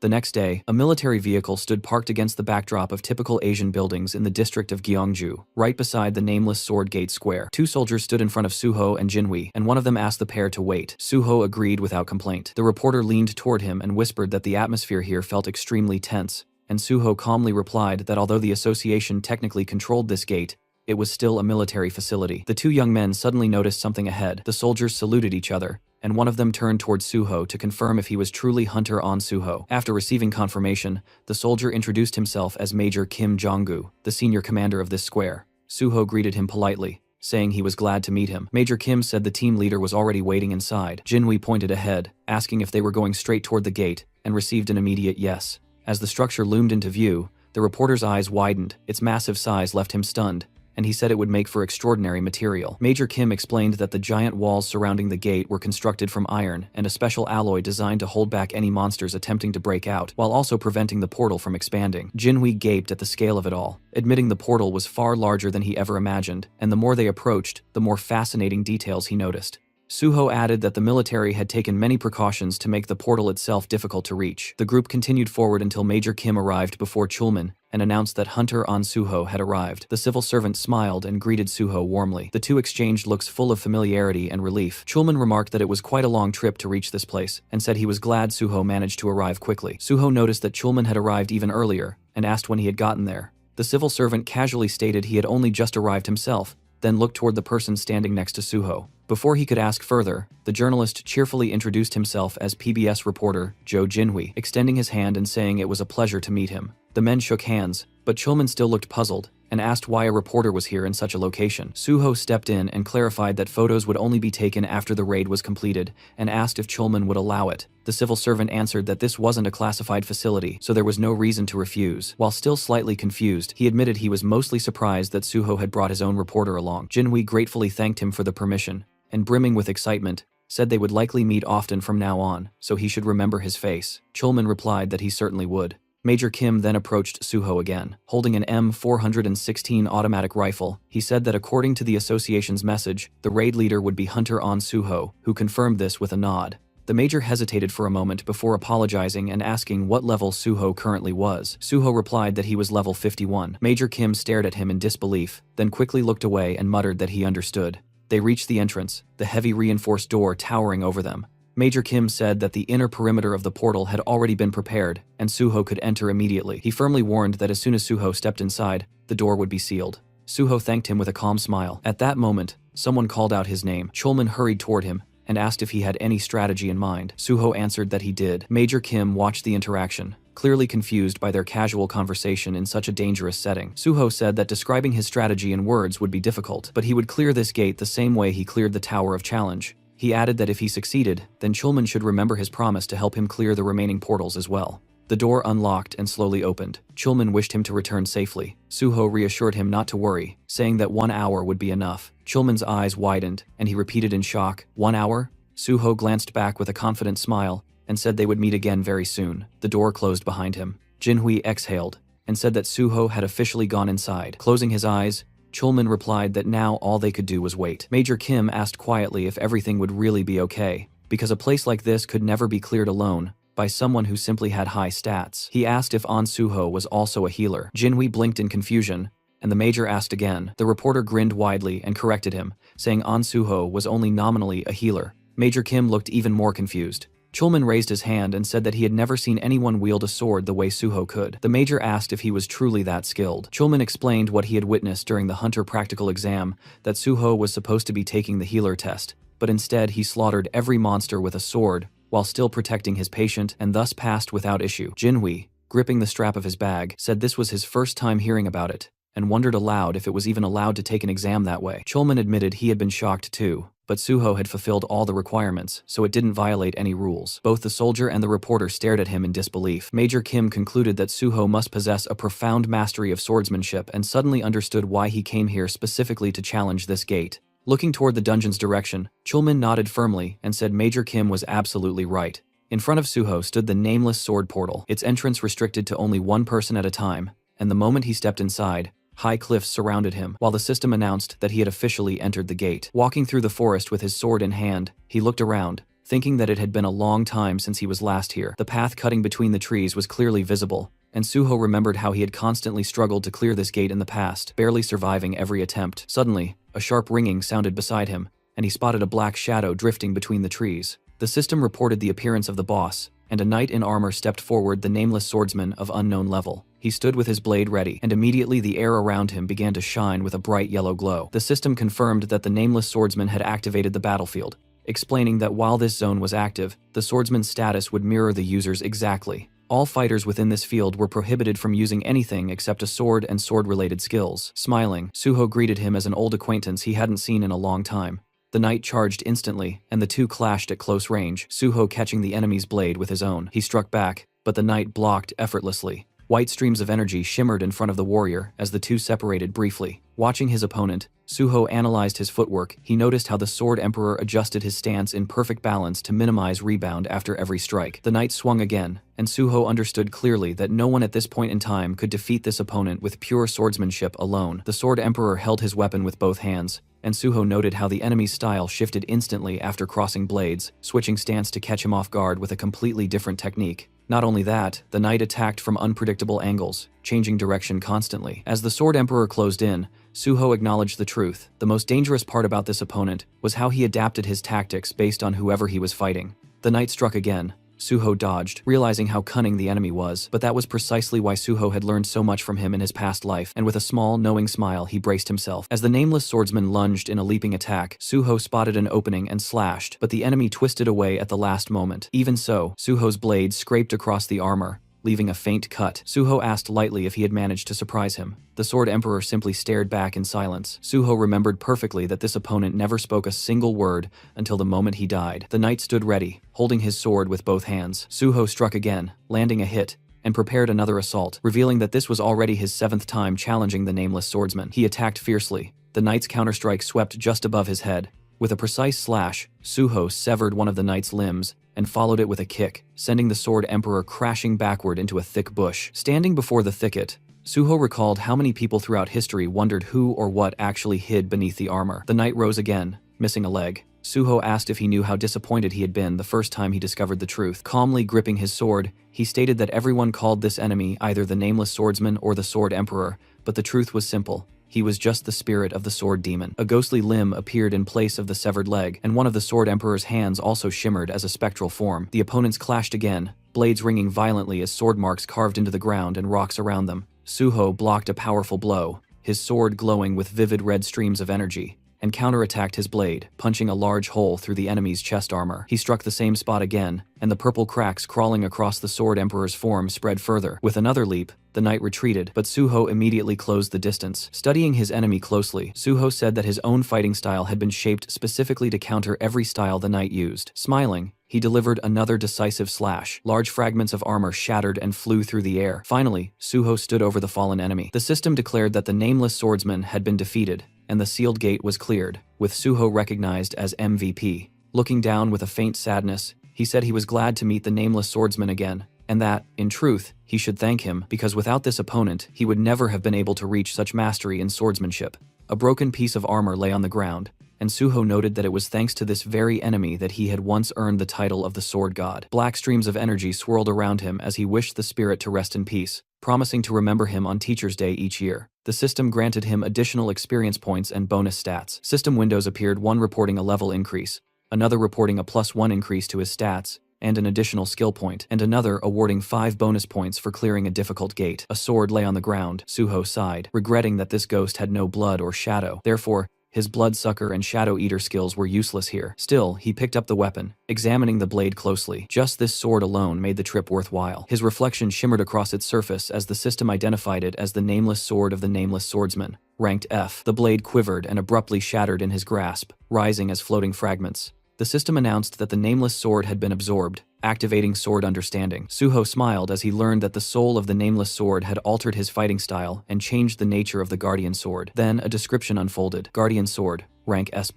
The next day, a military vehicle stood parked against the backdrop of typical Asian buildings in the district of Gyeongju, right beside the Nameless Sword Gate Square. Two soldiers stood in front of Suho and Jinhui, and one of them asked the pair to wait. Suho agreed without complaint. The reporter leaned toward him and whispered that the atmosphere here felt extremely tense, and Suho calmly replied that although the association technically controlled this gate, it was still a military facility. The two young men suddenly noticed something ahead. The soldiers saluted each other, and one of them turned towards Suho to confirm if he was truly Hunter on Suho. After receiving confirmation, the soldier introduced himself as Major Kim Jong-gu, the senior commander of this square. Suho greeted him politely, saying he was glad to meet him. Major Kim said the team leader was already waiting inside. Jinhui pointed ahead, asking if they were going straight toward the gate, and received an immediate yes. As the structure loomed into view, the reporter's eyes widened. Its massive size left him stunned, and he said it would make for extraordinary material. Major Kim explained that the giant walls surrounding the gate were constructed from iron and a special alloy designed to hold back any monsters attempting to break out, while also preventing the portal from expanding. Jinhui gaped at the scale of it all, admitting the portal was far larger than he ever imagined, and the more they approached, the more fascinating details he noticed. Suho added that the military had taken many precautions to make the portal itself difficult to reach. The group continued forward until Major Kim arrived before Chulman and announced that Hunter on Suho had arrived. The civil servant smiled and greeted Suho warmly. The two exchanged looks full of familiarity and relief. Chulman remarked that it was quite a long trip to reach this place, and said he was glad Suho managed to arrive quickly. Suho noticed that Chulman had arrived even earlier, and asked when he had gotten there. The civil servant casually stated he had only just arrived himself, then looked toward the person standing next to Suho. Before he could ask further, the journalist cheerfully introduced himself as PBS reporter Jo Jinhui, extending his hand and saying it was a pleasure to meet him. The men shook hands, but Chulman still looked puzzled, and asked why a reporter was here in such a location. Suho stepped in and clarified that photos would only be taken after the raid was completed, and asked if Chulman would allow it. The civil servant answered that this wasn't a classified facility, so there was no reason to refuse. While still slightly confused, he admitted he was mostly surprised that Suho had brought his own reporter along. Jinhui gratefully thanked him for the permission, and brimming with excitement, said they would likely meet often from now on, so he should remember his face. Chulman replied that he certainly would. Major Kim then approached Suho again. Holding an M416 automatic rifle, he said that according to the association's message, the raid leader would be Hunter on Suho, who confirmed this with a nod. The major hesitated for a moment before apologizing and asking what level Suho currently was. Suho replied that he was level 51. Major Kim stared at him in disbelief, then quickly looked away and muttered that he understood. They reached the entrance, the heavy reinforced door towering over them. Major Kim said that the inner perimeter of the portal had already been prepared, and Suho could enter immediately. He firmly warned that as soon as Suho stepped inside, the door would be sealed. Suho thanked him with a calm smile. At that moment, someone called out his name. Chulman hurried toward him and asked if he had any strategy in mind. Suho answered that he did. Major Kim watched the interaction, clearly confused by their casual conversation in such a dangerous setting. Suho said that describing his strategy in words would be difficult, but he would clear this gate the same way he cleared the Tower of Challenge. He added that if he succeeded, then Chulman should remember his promise to help him clear the remaining portals as well. The door unlocked and slowly opened. Chulman wished him to return safely. Suho reassured him not to worry, saying that 1 hour would be enough. Chulman's eyes widened, and he repeated in shock, 1 hour? Suho glanced back with a confident smile, and said they would meet again very soon. The door closed behind him. Jinhui exhaled, and said that Suho had officially gone inside. Closing his eyes, Chulman replied that now all they could do was wait. Major Kim asked quietly if everything would really be okay, because a place like this could never be cleared alone by someone who simply had high stats. He asked if An Suho was also a healer. Jinhui blinked in confusion, and the major asked again. The reporter grinned widely and corrected him, saying An Suho was only nominally a healer. Major Kim looked even more confused. Chulman raised his hand and said that he had never seen anyone wield a sword the way Suho could. The major asked if he was truly that skilled. Chulman explained what he had witnessed during the Hunter practical exam, that Suho was supposed to be taking the healer test, but instead he slaughtered every monster with a sword, while still protecting his patient, and thus passed without issue. Jinhui, gripping the strap of his bag, said this was his first time hearing about it, and wondered aloud if it was even allowed to take an exam that way. Chulman admitted he had been shocked too, but Suho had fulfilled all the requirements, so it didn't violate any rules. Both the soldier and the reporter stared at him in disbelief. Major Kim concluded that Suho must possess a profound mastery of swordsmanship and suddenly understood why he came here specifically to challenge this gate. Looking toward the dungeon's direction, Chulman nodded firmly and said Major Kim was absolutely right. In front of Suho stood the Nameless Sword portal, its entrance restricted to only one person at a time, and the moment he stepped inside, high cliffs surrounded him, while the system announced that he had officially entered the gate. Walking through the forest with his sword in hand, he looked around, thinking that it had been a long time since he was last here. The path cutting between the trees was clearly visible, and Suho remembered how he had constantly struggled to clear this gate in the past, barely surviving every attempt. Suddenly, a sharp ringing sounded beside him, and he spotted a black shadow drifting between the trees. The system reported the appearance of the boss, and a knight in armor stepped forward, the Nameless Swordsman of unknown level. He stood with his blade ready, and immediately the air around him began to shine with a bright yellow glow. The system confirmed that the Nameless Swordsman had activated the battlefield, explaining that while this zone was active, the swordsman's status would mirror the user's exactly. All fighters within this field were prohibited from using anything except a sword and sword-related skills. Smiling, Suho greeted him as an old acquaintance he hadn't seen in a long time. The knight charged instantly, and the two clashed at close range, Suho catching the enemy's blade with his own. He struck back, but the knight blocked effortlessly. White streams of energy shimmered in front of the warrior as the two separated briefly. Watching his opponent, Suho analyzed his footwork. He noticed how the Sword Emperor adjusted his stance in perfect balance to minimize rebound after every strike. The knight swung again, and Suho understood clearly that no one at this point in time could defeat this opponent with pure swordsmanship alone. The Sword Emperor held his weapon with both hands, and Suho noted how the enemy's style shifted instantly after crossing blades, switching stance to catch him off guard with a completely different technique. Not only that, the knight attacked from unpredictable angles, changing direction constantly. As the Sword Emperor closed in, Suho acknowledged the truth. The most dangerous part about this opponent was how he adapted his tactics based on whoever he was fighting. The knight struck again. Suho dodged, realizing how cunning the enemy was, but that was precisely why Suho had learned so much from him in his past life, and with a small, knowing smile he braced himself. As the Nameless Swordsman lunged in a leaping attack, Suho spotted an opening and slashed, but the enemy twisted away at the last moment. Even so, Suho's blade scraped across the armor, leaving a faint cut. Suho asked lightly if he had managed to surprise him. The Sword Emperor simply stared back in silence. Suho remembered perfectly that this opponent never spoke a single word until the moment he died. The knight stood ready, holding his sword with both hands. Suho struck again, landing a hit, and prepared another assault, revealing that this was already his 7th time challenging the Nameless Swordsman. He attacked fiercely. The knight's counterstrike swept just above his head. With a precise slash, Suho severed one of the knight's limbs and followed it with a kick, sending the Sword Emperor crashing backward into a thick bush. Standing before the thicket, Suho recalled how many people throughout history wondered who or what actually hid beneath the armor. The knight rose again, missing a leg. Suho asked if he knew how disappointed he had been the first time he discovered the truth. Calmly gripping his sword, he stated that everyone called this enemy either the Nameless Swordsman or the Sword Emperor, but the truth was simple. He was just the spirit of the Sword Demon. A ghostly limb appeared in place of the severed leg, and one of the Sword Emperor's hands also shimmered as a spectral form. The opponents clashed again, blades ringing violently as sword marks carved into the ground and rocks around them. Suho blocked a powerful blow, his sword glowing with vivid red streams of energy, and counterattacked his blade, punching a large hole through the enemy's chest armor. He struck the same spot again, and the purple cracks crawling across the Sword Emperor's form spread further. With another leap, the knight retreated, but Suho immediately closed the distance. Studying his enemy closely, Suho said that his own fighting style had been shaped specifically to counter every style the knight used. Smiling, he delivered another decisive slash. Large fragments of armor shattered and flew through the air. Finally, Suho stood over the fallen enemy. The system declared that the Nameless Swordsman had been defeated, and the sealed gate was cleared, with Suho recognized as MVP. Looking down with a faint sadness, he said he was glad to meet the Nameless Swordsman again, and that, in truth, he should thank him because without this opponent, he would never have been able to reach such mastery in swordsmanship. A broken piece of armor lay on the ground, and Suho noted that it was thanks to this very enemy that he had once earned the title of the Sword God. Black streams of energy swirled around him as he wished the spirit to rest in peace, promising to remember him on Teacher's Day each year. The system granted him additional experience points and bonus stats. System windows appeared, one reporting a level increase, another reporting a +1 increase to his stats, and an additional skill point, and another awarding 5 bonus points for clearing a difficult gate. A sword lay on the ground. Suho sighed, regretting that this ghost had no blood or shadow. Therefore, his Bloodsucker and Shadow Eater skills were useless here. Still, he picked up the weapon, examining the blade closely. Just this sword alone made the trip worthwhile. His reflection shimmered across its surface as the system identified it as the Nameless Sword of the Nameless Swordsman, ranked F. The blade quivered and abruptly shattered in his grasp, rising as floating fragments. The system announced that the Nameless Sword had been absorbed, activating Sword Understanding. Suho smiled as he learned that the soul of the Nameless Sword had altered his fighting style and changed the nature of the Guardian Sword. Then a description unfolded. Guardian Sword, rank S+.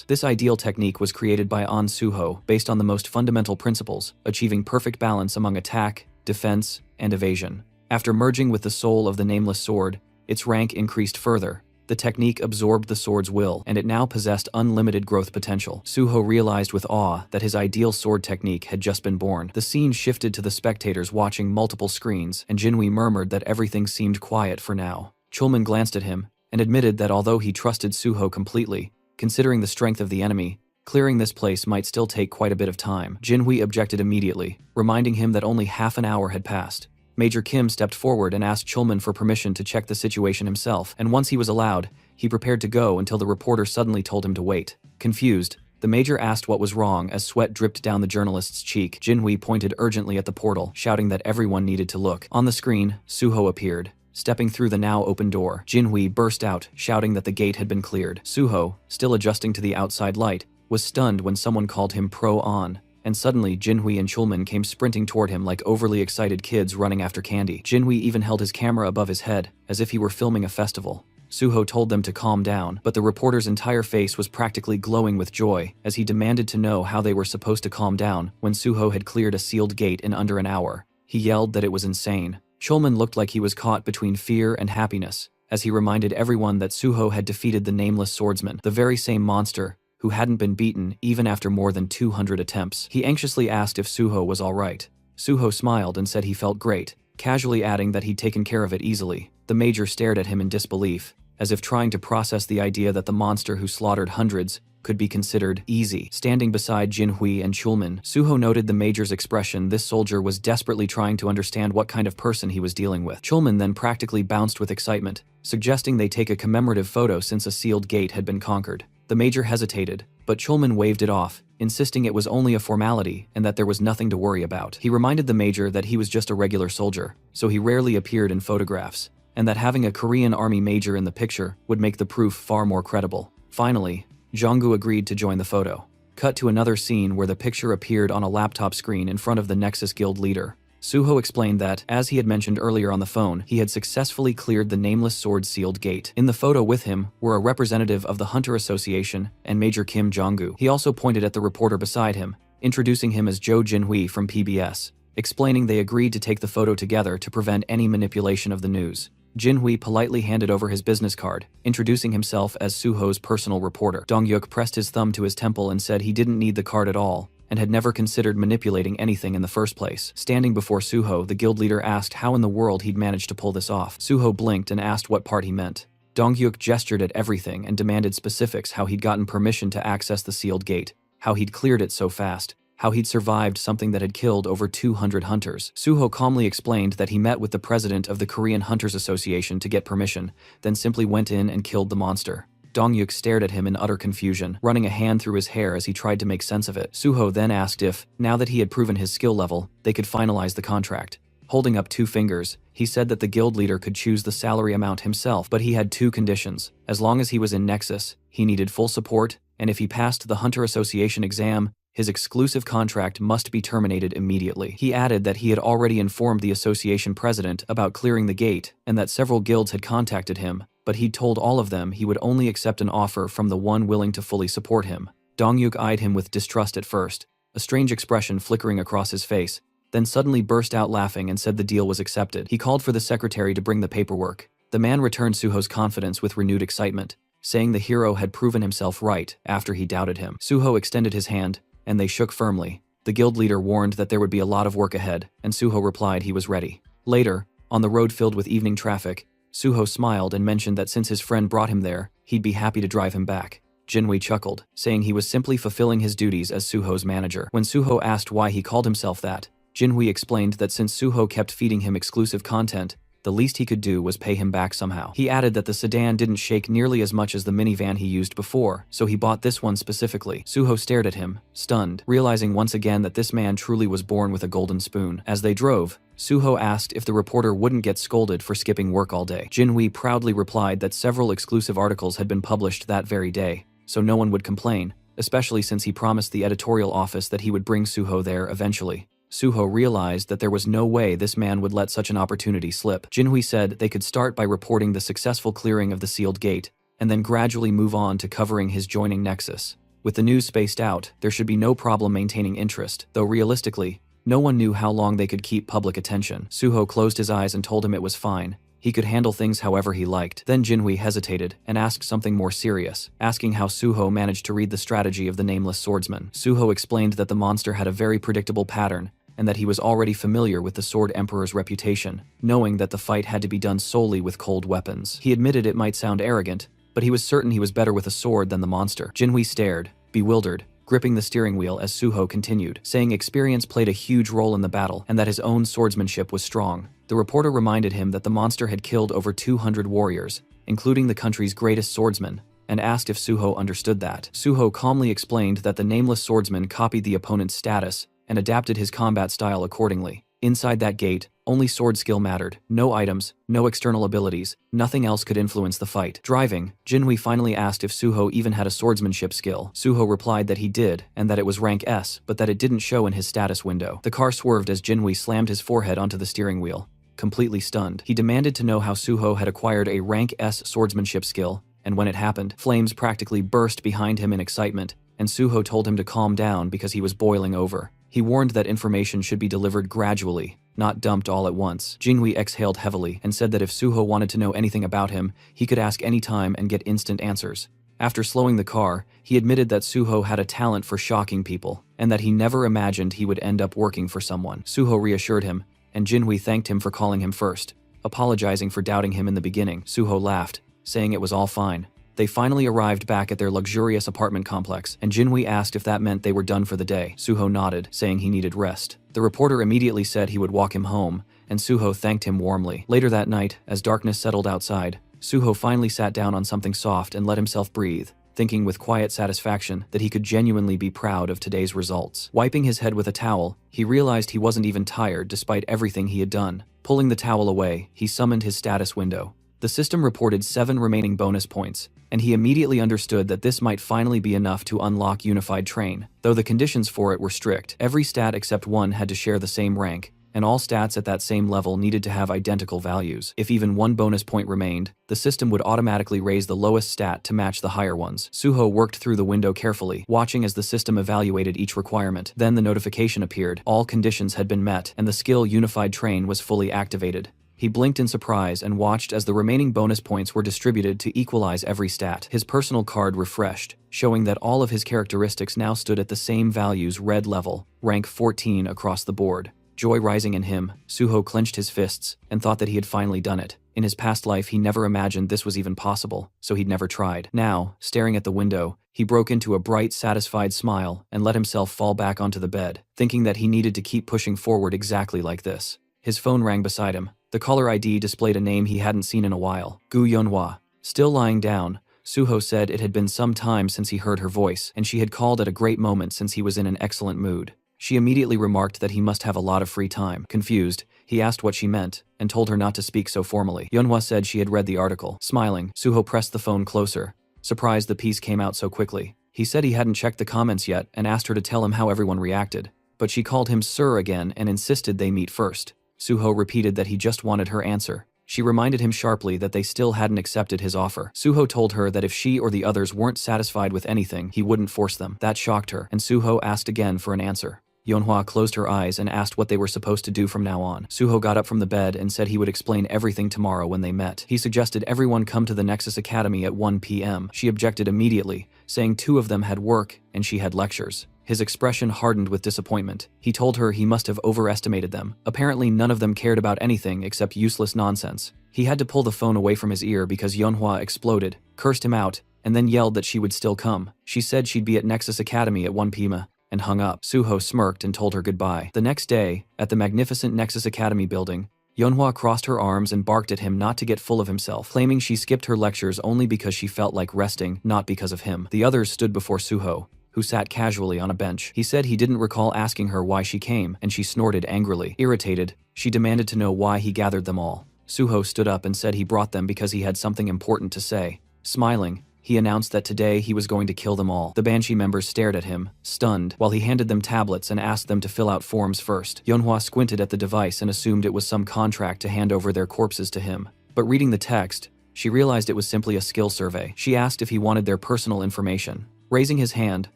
This ideal technique was created by An Suho based on the most fundamental principles, achieving perfect balance among attack, defense, and evasion. After merging with the soul of the Nameless Sword, its rank increased further. The technique absorbed the sword's will, and it now possessed unlimited growth potential. Suho realized with awe that his ideal sword technique had just been born. The scene shifted to the spectators watching multiple screens, and Jinhui murmured that everything seemed quiet for now. Chulman glanced at him, and admitted that although he trusted Suho completely, considering the strength of the enemy, clearing this place might still take quite a bit of time. Jinhui objected immediately, reminding him that only half an hour had passed. Major Kim stepped forward and asked Chulman for permission to check the situation himself, and once he was allowed, he prepared to go until the reporter suddenly told him to wait. Confused, the major asked what was wrong as sweat dripped down the journalist's cheek. Jinhui pointed urgently at the portal, shouting that everyone needed to look. On the screen, Suho appeared, stepping through the now open door. Jinhui burst out, shouting that the gate had been cleared. Suho, still adjusting to the outside light, was stunned when someone called him Pro-On, and suddenly Jinhui and Chulman came sprinting toward him like overly excited kids running after candy. Jinhui even held his camera above his head, as if he were filming a festival. Suho told them to calm down, but the reporter's entire face was practically glowing with joy as he demanded to know how they were supposed to calm down when Suho had cleared a sealed gate in under an hour. He yelled that it was insane. Chulman looked like he was caught between fear and happiness as he reminded everyone that Suho had defeated the Nameless Swordsman, the very same monster who hadn't been beaten even after more than 200 attempts. He anxiously asked if Suho was all right. Suho smiled and said he felt great, casually adding that he'd taken care of it easily. The major stared at him in disbelief, as if trying to process the idea that the monster who slaughtered hundreds could be considered easy. Standing beside Jinhui and Chulman, Suho noted the major's expression. This soldier was desperately trying to understand what kind of person he was dealing with. Chulman then practically bounced with excitement, suggesting they take a commemorative photo since a sealed gate had been conquered. The major hesitated, but Chulman waved it off, insisting it was only a formality and that there was nothing to worry about. He reminded the major that he was just a regular soldier, so he rarely appeared in photographs, and that having a Korean army major in the picture would make the proof far more credible. Finally, Jonggu agreed to join the photo. Cut to another scene where the picture appeared on a laptop screen in front of the Nexus Guild leader. Suho explained that, as he had mentioned earlier on the phone, he had successfully cleared the Nameless Sword sealed gate. In the photo with him were a representative of the Hunter Association and Major Kim Jong-gu. He also pointed at the reporter beside him, introducing him as Jo Jinhui from PBS, explaining they agreed to take the photo together to prevent any manipulation of the news. Jinhui politely handed over his business card, introducing himself as Suho's personal reporter. Dongyuk pressed his thumb to his temple and said he didn't need the card at all, and had never considered manipulating anything in the first place. Standing before Suho, the guild leader asked how in the world he'd managed to pull this off. Suho blinked and asked what part he meant. Dongyuk gestured at everything and demanded specifics: how he'd gotten permission to access the sealed gate, how he'd cleared it so fast, how he'd survived something that had killed over 200 hunters. Suho calmly explained that he met with the president of the Korean Hunters Association to get permission, then simply went in and killed the monster. Dongyuk stared at him in utter confusion, running a hand through his hair as he tried to make sense of it. Suho then asked if, now that he had proven his skill level, they could finalize the contract. Holding up 2 fingers, he said that the guild leader could choose the salary amount himself, but he had 2 conditions. As long as he was in Nexus, he needed full support, and if he passed the Hunter Association exam, his exclusive contract must be terminated immediately. He added that he had already informed the association president about clearing the gate and that several guilds had contacted him, but he'd told all of them he would only accept an offer from the one willing to fully support him. Dongyuk eyed him with distrust at first, a strange expression flickering across his face, then suddenly burst out laughing and said the deal was accepted. He called for the secretary to bring the paperwork. The man returned Suho's confidence with renewed excitement, saying the hero had proven himself right after he doubted him. Suho extended his hand, and they shook firmly. The guild leader warned that there would be a lot of work ahead, and Suho replied he was ready. Later, on the road filled with evening traffic, Suho smiled and mentioned that since his friend brought him there, he'd be happy to drive him back. Jinhui chuckled, saying he was simply fulfilling his duties as Suho's manager. When Suho asked why he called himself that, Jinhui explained that since Suho kept feeding him exclusive content, the least he could do was pay him back somehow. He added that the sedan didn't shake nearly as much as the minivan he used before, so he bought this one specifically. Suho stared at him, stunned, realizing once again that this man truly was born with a golden spoon. As they drove, Suho asked if the reporter wouldn't get scolded for skipping work all day. Jinhui proudly replied that several exclusive articles had been published that very day, so no one would complain, especially since he promised the editorial office that he would bring Suho there eventually. Suho realized that there was no way this man would let such an opportunity slip. Jinhui said they could start by reporting the successful clearing of the sealed gate, and then gradually move on to covering his joining Nexus. With the news spaced out, there should be no problem maintaining interest, though realistically, no one knew how long they could keep public attention. Suho closed his eyes and told him it was fine. He could handle things however he liked. Then Jinhui hesitated and asked something more serious, asking how Suho managed to read the strategy of the Nameless Swordsman. Suho explained that the monster had a very predictable pattern, and that he was already familiar with the Sword Emperor's reputation, knowing that the fight had to be done solely with cold weapons. He admitted it might sound arrogant, but he was certain he was better with a sword than the monster. Jinhui stared, bewildered, gripping the steering wheel as Suho continued, saying experience played a huge role in the battle and that his own swordsmanship was strong. The reporter reminded him that the monster had killed over 200 warriors, including the country's greatest swordsman, and asked if Suho understood that. Suho calmly explained that the Nameless Swordsman copied the opponent's status and adapted his combat style accordingly. Inside that gate, only sword skill mattered, no items, no external abilities, nothing else could influence the fight. Driving, Jinhui finally asked if Suho even had a swordsmanship skill. Suho replied that he did, and that it was rank S, but that it didn't show in his status window. The car swerved as Jinhui slammed his forehead onto the steering wheel. Completely stunned, he demanded to know how Suho had acquired a rank S swordsmanship skill, and when it happened, flames practically burst behind him in excitement, and Suho told him to calm down because he was boiling over. He warned that information should be delivered gradually, not dumped all at once. Jinhui exhaled heavily and said that if Suho wanted to know anything about him, he could ask any time and get instant answers. After slowing the car, he admitted that Suho had a talent for shocking people, and that he never imagined he would end up working for someone. Suho reassured him, and Jinhui thanked him for calling him first. Apologizing for doubting him in the beginning, Suho laughed, saying it was all fine. They finally arrived back at their luxurious apartment complex, and Jinhui asked if that meant they were done for the day. Suho nodded, saying he needed rest. The reporter immediately said he would walk him home, and Suho thanked him warmly. Later that night, as darkness settled outside, Suho finally sat down on something soft and let himself breathe, thinking with quiet satisfaction that he could genuinely be proud of today's results. Wiping his head with a towel, he realized he wasn't even tired despite everything he had done. Pulling the towel away, he summoned his status window. The system reported 7 remaining bonus points, and he immediately understood that this might finally be enough to unlock Unified Train. Though the conditions for it were strict, every stat except one had to share the same rank, and all stats at that same level needed to have identical values. If even one bonus point remained, the system would automatically raise the lowest stat to match the higher ones. Suho worked through the window carefully, watching as the system evaluated each requirement. Then the notification appeared. All conditions had been met, and the skill Unified Train was fully activated. He blinked in surprise and watched as the remaining bonus points were distributed to equalize every stat. His personal card refreshed, showing that all of his characteristics now stood at the same values red level, rank 14 across the board. Joy rising in him, Suho clenched his fists and thought that he had finally done it. In his past life, he never imagined this was even possible, so he'd never tried. Now, staring at the window, he broke into a bright, satisfied smile and let himself fall back onto the bed, thinking that he needed to keep pushing forward exactly like this. His phone rang beside him. The caller ID displayed a name he hadn't seen in a while, Gu Yonhua. Still lying down, Suho said it had been some time since he heard her voice, and she had called at a great moment since he was in an excellent mood. She immediately remarked that he must have a lot of free time. Confused, he asked what she meant, and told her not to speak so formally. Yonhua said she had read the article. Smiling, Suho pressed the phone closer, surprised the piece came out so quickly. He said he hadn't checked the comments yet and asked her to tell him how everyone reacted, but she called him sir again and insisted they meet first. Suho repeated that he just wanted her answer. She reminded him sharply that they still hadn't accepted his offer. Suho told her that if she or the others weren't satisfied with anything, he wouldn't force them. That shocked her, and Suho asked again for an answer. Yonhua closed her eyes and asked what they were supposed to do from now on. Suho got up from the bed and said he would explain everything tomorrow when they met. He suggested everyone come to the Nexus Academy at 1 p.m. She objected immediately, saying 2 of them had work and she had lectures. His expression hardened with disappointment. He told her he must have overestimated them. Apparently none of them cared about anything except useless nonsense. He had to pull the phone away from his ear because Yonhua exploded, cursed him out, and then yelled that she would still come. She said she'd be at Nexus Academy at 1 p.m. and hung up. Suho smirked and told her goodbye. The next day, at the magnificent Nexus Academy building, Yonhua crossed her arms and barked at him not to get full of himself, claiming she skipped her lectures only because she felt like resting, not because of him. The others stood before Suho, who sat casually on a bench. He said he didn't recall asking her why she came, and she snorted angrily. Irritated, she demanded to know why he gathered them all. Suho stood up and said he brought them because he had something important to say. Smiling, he announced that today he was going to kill them all. The Banshee members stared at him, stunned, while he handed them tablets and asked them to fill out forms first. Yonhua squinted at the device and assumed it was some contract to hand over their corpses to him. But reading the text, she realized it was simply a skill survey. She asked if he wanted their personal information. Raising his hand,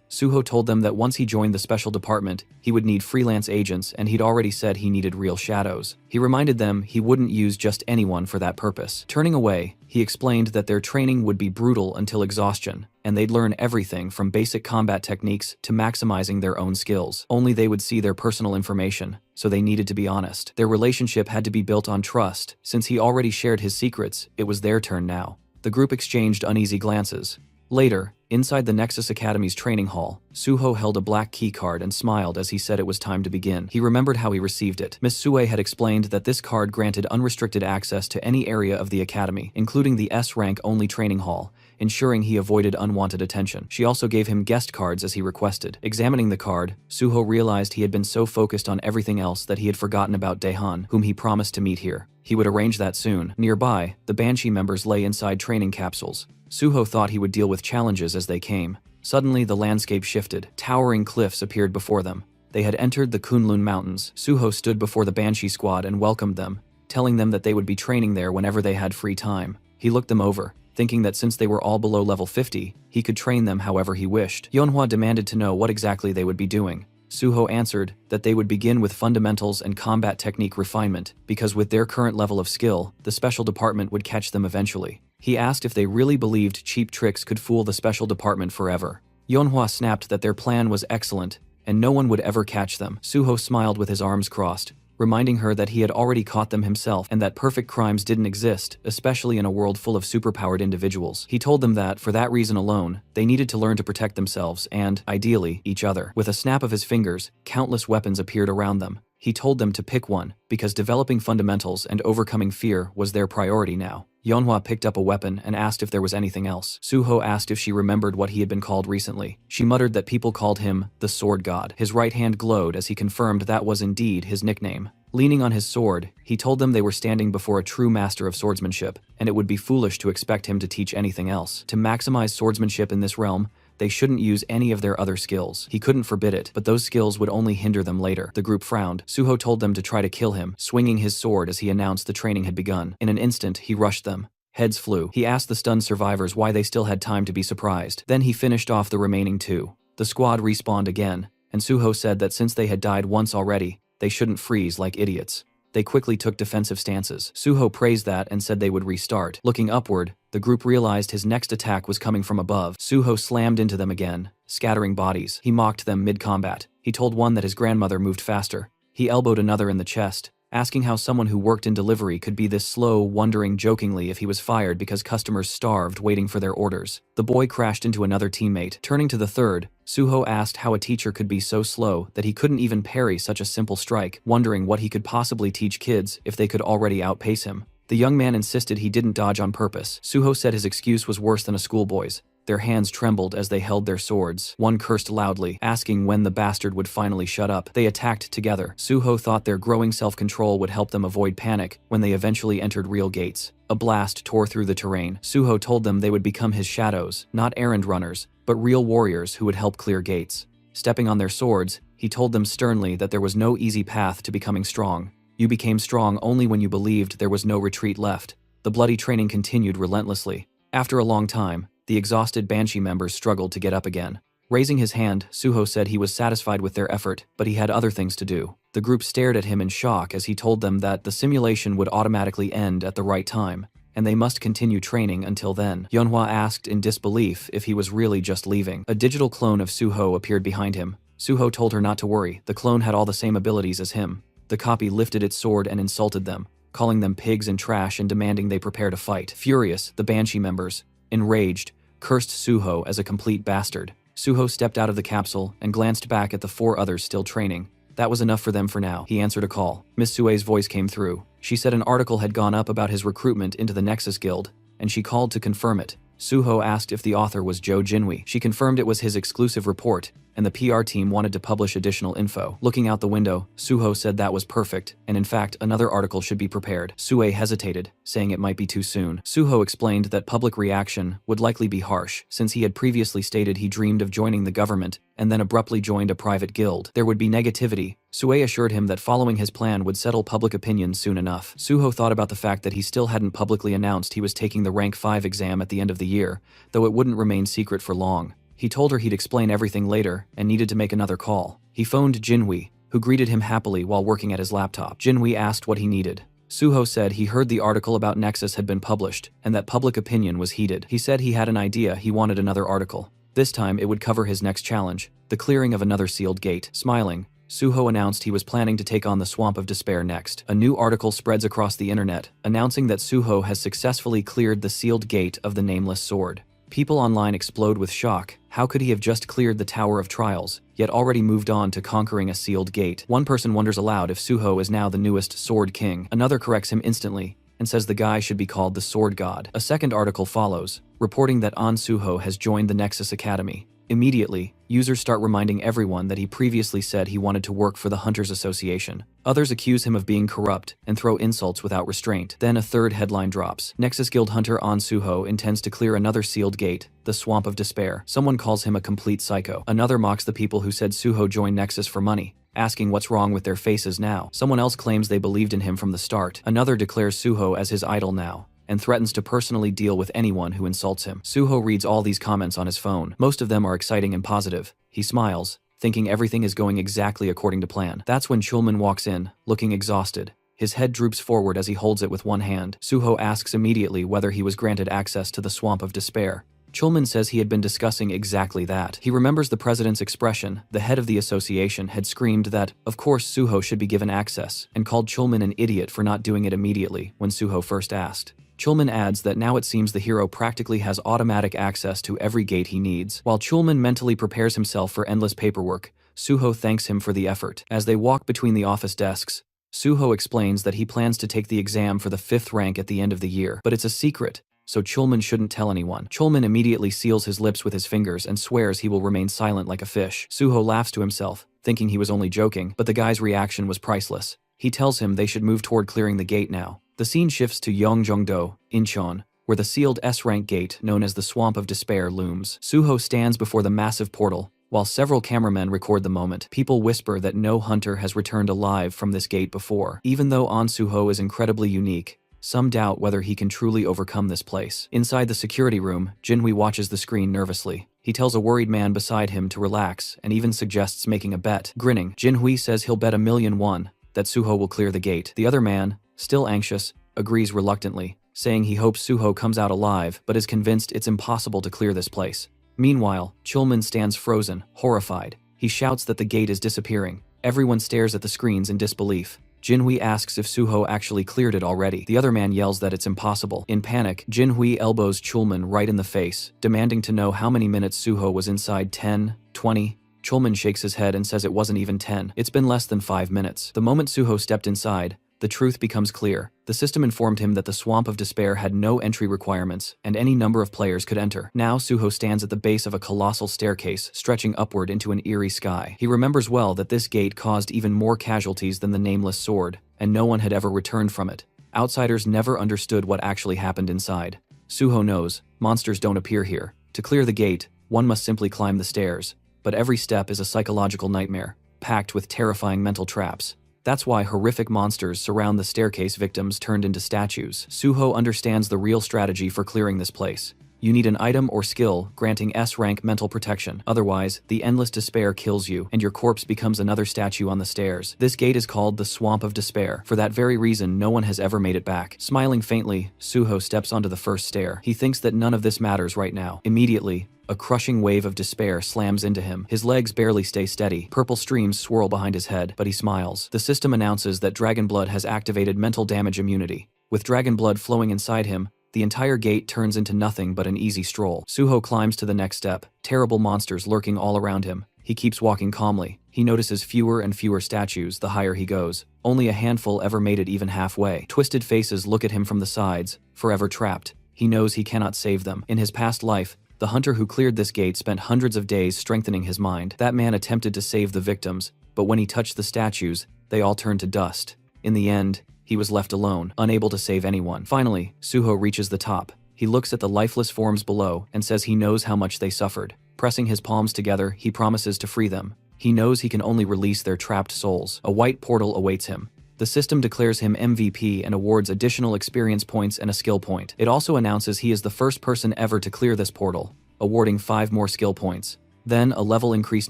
Suho told them that once he joined the special department, he would need freelance agents, and he'd already said he needed real shadows. He reminded them he wouldn't use just anyone for that purpose. Turning away, he explained that their training would be brutal until exhaustion, and they'd learn everything from basic combat techniques to maximizing their own skills. Only they would see their personal information, so they needed to be honest. Their relationship had to be built on trust. Since he already shared his secrets, it was their turn now. The group exchanged uneasy glances. Later, inside the Nexus Academy's training hall, Suho held a black key card and smiled as he said it was time to begin. He remembered how he received it. Miss Sue had explained that this card granted unrestricted access to any area of the academy, including the S-rank only training hall, ensuring he avoided unwanted attention. She also gave him guest cards as he requested. Examining the card, Suho realized he had been so focused on everything else that he had forgotten about Dehan, whom he promised to meet here. He would arrange that soon. Nearby, the Banshee members lay inside training capsules. Suho thought he would deal with challenges as they came. Suddenly, the landscape shifted. Towering cliffs appeared before them. They had entered the Kunlun Mountains. Suho stood before the Banshee squad and welcomed them, telling them that they would be training there whenever they had free time. He looked them over, thinking that since they were all below level 50, he could train them however he wished. Yeonhwa demanded to know what exactly they would be doing. Suho answered that they would begin with fundamentals and combat technique refinement, because with their current level of skill, the special department would catch them eventually. He asked if they really believed cheap tricks could fool the special department forever. Yeonhwa snapped that their plan was excellent, and no one would ever catch them. Suho smiled with his arms crossed, reminding her that he had already caught them himself and that perfect crimes didn't exist, especially in a world full of superpowered individuals. He told them that, for that reason alone, they needed to learn to protect themselves and, ideally, each other. With a snap of his fingers, countless weapons appeared around them. He told them to pick one, because developing fundamentals and overcoming fear was their priority now. Yeonhwa picked up a weapon and asked if there was anything else. Suho asked if she remembered what he had been called recently. She muttered that people called him the Sword God. His right hand glowed as he confirmed that was indeed his nickname. Leaning on his sword, he told them they were standing before a true master of swordsmanship, and it would be foolish to expect him to teach anything else. To maximize swordsmanship in this realm, they shouldn't use any of their other skills. He couldn't forbid it, but those skills would only hinder them later. The group frowned. Suho told them to try to kill him, swinging his sword as he announced the training had begun. In an instant, he rushed them. Heads flew. He asked the stunned survivors why they still had time to be surprised. Then he finished off the remaining two. The squad respawned again, and Suho said that since they had died once already, they shouldn't freeze like idiots. They quickly took defensive stances. Suho praised that and said they would restart. Looking upward, the group realized his next attack was coming from above. Suho slammed into them again, scattering bodies. He mocked them mid-combat. He told one that his grandmother moved faster. He elbowed another in the chest, asking how someone who worked in delivery could be this slow, wondering jokingly if he was fired because customers starved waiting for their orders. The boy crashed into another teammate. Turning to the third, Suho asked how a teacher could be so slow that he couldn't even parry such a simple strike, wondering what he could possibly teach kids if they could already outpace him. The young man insisted he didn't dodge on purpose. Suho said his excuse was worse than a schoolboy's. Their hands trembled as they held their swords. One cursed loudly, asking when the bastard would finally shut up. They attacked together. Suho thought their growing self-control would help them avoid panic when they eventually entered real gates. A blast tore through the terrain. Suho told them they would become his shadows, not errand runners, but real warriors who would help clear gates. Stepping on their swords, he told them sternly that there was no easy path to becoming strong. You became strong only when you believed there was no retreat left. The bloody training continued relentlessly. After a long time, the exhausted Banshee members struggled to get up again. Raising his hand, Suho said he was satisfied with their effort, but he had other things to do. The group stared at him in shock as he told them that the simulation would automatically end at the right time, and they must continue training until then. Yeonhwa asked in disbelief if he was really just leaving. A digital clone of Suho appeared behind him. Suho told her not to worry. The clone had all the same abilities as him. The copy lifted its sword and insulted them, calling them pigs and trash and demanding they prepare to fight. Furious, the Banshee members, enraged, cursed Suho as a complete bastard. Suho stepped out of the capsule and glanced back at the four others still training. That was enough for them for now. He answered a call. Miss Sue's voice came through. She said an article had gone up about his recruitment into the Nexus Guild, and she called to confirm it. Suho asked if the author was Jo Jinwi. She confirmed it was his exclusive report, and the PR team wanted to publish additional info. Looking out the window, Suho said that was perfect, and in fact, another article should be prepared. Sue hesitated, saying it might be too soon. Suho explained that public reaction would likely be harsh, since he had previously stated he dreamed of joining the government, and then abruptly joined a private guild. There would be negativity. Sue assured him that following his plan would settle public opinion soon enough. Suho thought about the fact that he still hadn't publicly announced he was taking the Rank 5 exam at the end of the year, though it wouldn't remain secret for long. He told her he'd explain everything later and needed to make another call. He phoned Jinwi, who greeted him happily while working at his laptop. Jinwi asked what he needed. Suho said he heard the article about Nexus had been published and that public opinion was heated. He said he had an idea. He wanted another article. This time it would cover his next challenge, the clearing of another sealed gate. Smiling, Suho announced he was planning to take on the Swamp of Despair next. A new article spreads across the internet, announcing that Suho has successfully cleared the sealed gate of the Nameless Sword. People online explode with shock. How could he have just cleared the Tower of Trials, yet already moved on to conquering a sealed gate? One person wonders aloud if Suho is now the newest Sword King. Another corrects him instantly and says the guy should be called the Sword God. A second article follows, reporting that An Suho has joined the Nexus Academy. Immediately, users start reminding everyone that he previously said he wanted to work for the Hunters Association. Others accuse him of being corrupt and throw insults without restraint. Then a third headline drops. Nexus Guild Hunter An Suho intends to clear another sealed gate, the Swamp of Despair. Someone calls him a complete psycho. Another mocks the people who said Suho joined Nexus for money, asking what's wrong with their faces now. Someone else claims they believed in him from the start. Another declares Suho as his idol now, and threatens to personally deal with anyone who insults him. Suho reads all these comments on his phone. Most of them are exciting and positive. He smiles, thinking everything is going exactly according to plan. That's when Chulman walks in, looking exhausted. His head droops forward as he holds it with one hand. Suho asks immediately whether he was granted access to the Swamp of Despair. Chulman says he had been discussing exactly that. He remembers the president's expression. The head of the association had screamed that, of course, Suho should be given access, and called Chulman an idiot for not doing it immediately when Suho first asked. Chulman adds that now it seems the hero practically has automatic access to every gate he needs. While Chulman mentally prepares himself for endless paperwork, Suho thanks him for the effort. As they walk between the office desks, Suho explains that he plans to take the exam for the 5th rank at the end of the year, but it's a secret, so Chulman shouldn't tell anyone. Chulman immediately seals his lips with his fingers and swears he will remain silent like a fish. Suho laughs to himself, thinking he was only joking, but the guy's reaction was priceless. He tells him they should move toward clearing the gate now. The scene shifts to Yongjongdo, Incheon, where the sealed S-rank gate known as the Swamp of Despair looms. Suho stands before the massive portal, while several cameramen record the moment. People whisper that no hunter has returned alive from this gate before. Even though An Suho is incredibly unique, some doubt whether he can truly overcome this place. Inside the security room, Jinhui watches the screen nervously. He tells a worried man beside him to relax and even suggests making a bet. Grinning, Jinhui says he'll bet 1,000,000 won that Suho will clear the gate. The other man, still anxious, agrees reluctantly, saying he hopes Suho comes out alive but is convinced it's impossible to clear this place. Meanwhile, Chulman stands frozen, horrified. He shouts that the gate is disappearing. Everyone stares at the screens in disbelief. Jinhui asks if Suho actually cleared it already. The other man yells that it's impossible. In panic, Jinhui elbows Chulman right in the face, demanding to know how many minutes Suho was inside. 10, 20. Chulman shakes his head and says it wasn't even 10. It's been less than 5 minutes. The moment Suho stepped inside, the truth becomes clear. The system informed him that the Swamp of Despair had no entry requirements, and any number of players could enter. Now Suho stands at the base of a colossal staircase, stretching upward into an eerie sky. He remembers well that this gate caused even more casualties than the Nameless Sword, and no one had ever returned from it. Outsiders never understood what actually happened inside. Suho knows, monsters don't appear here. To clear the gate, one must simply climb the stairs, but every step is a psychological nightmare, packed with terrifying mental traps. That's why horrific monsters surround the staircase victims turned into statues. Suho understands the real strategy for clearing this place. You need an item or skill granting S-rank mental protection. Otherwise, the endless despair kills you, and your corpse becomes another statue on the stairs. This gate is called the Swamp of Despair. For that very reason, no one has ever made it back. Smiling faintly, Suho steps onto the first stair. He thinks that none of this matters right now. Immediately, a crushing wave of despair slams into him. His legs barely stay steady. Purple streams swirl behind his head, but he smiles. The system announces that Dragon Blood has activated mental damage immunity. With Dragon Blood flowing inside him, the entire gate turns into nothing but an easy stroll. Suho climbs to the next step, terrible monsters lurking all around him. He keeps walking calmly. He notices fewer and fewer statues the higher he goes. Only a handful ever made it even halfway. Twisted faces look at him from the sides, forever trapped. He knows he cannot save them. In his past life, the hunter who cleared this gate spent hundreds of days strengthening his mind. That man attempted to save the victims, but when he touched the statues, they all turned to dust. In the end, he was left alone, unable to save anyone. Finally, Suho reaches the top. He looks at the lifeless forms below and says he knows how much they suffered. Pressing his palms together, he promises to free them. He knows he can only release their trapped souls. A white portal awaits him. The system declares him MVP and awards additional experience points and a skill point. It also announces he is the first person ever to clear this portal, awarding 5 more skill points. Then a level increase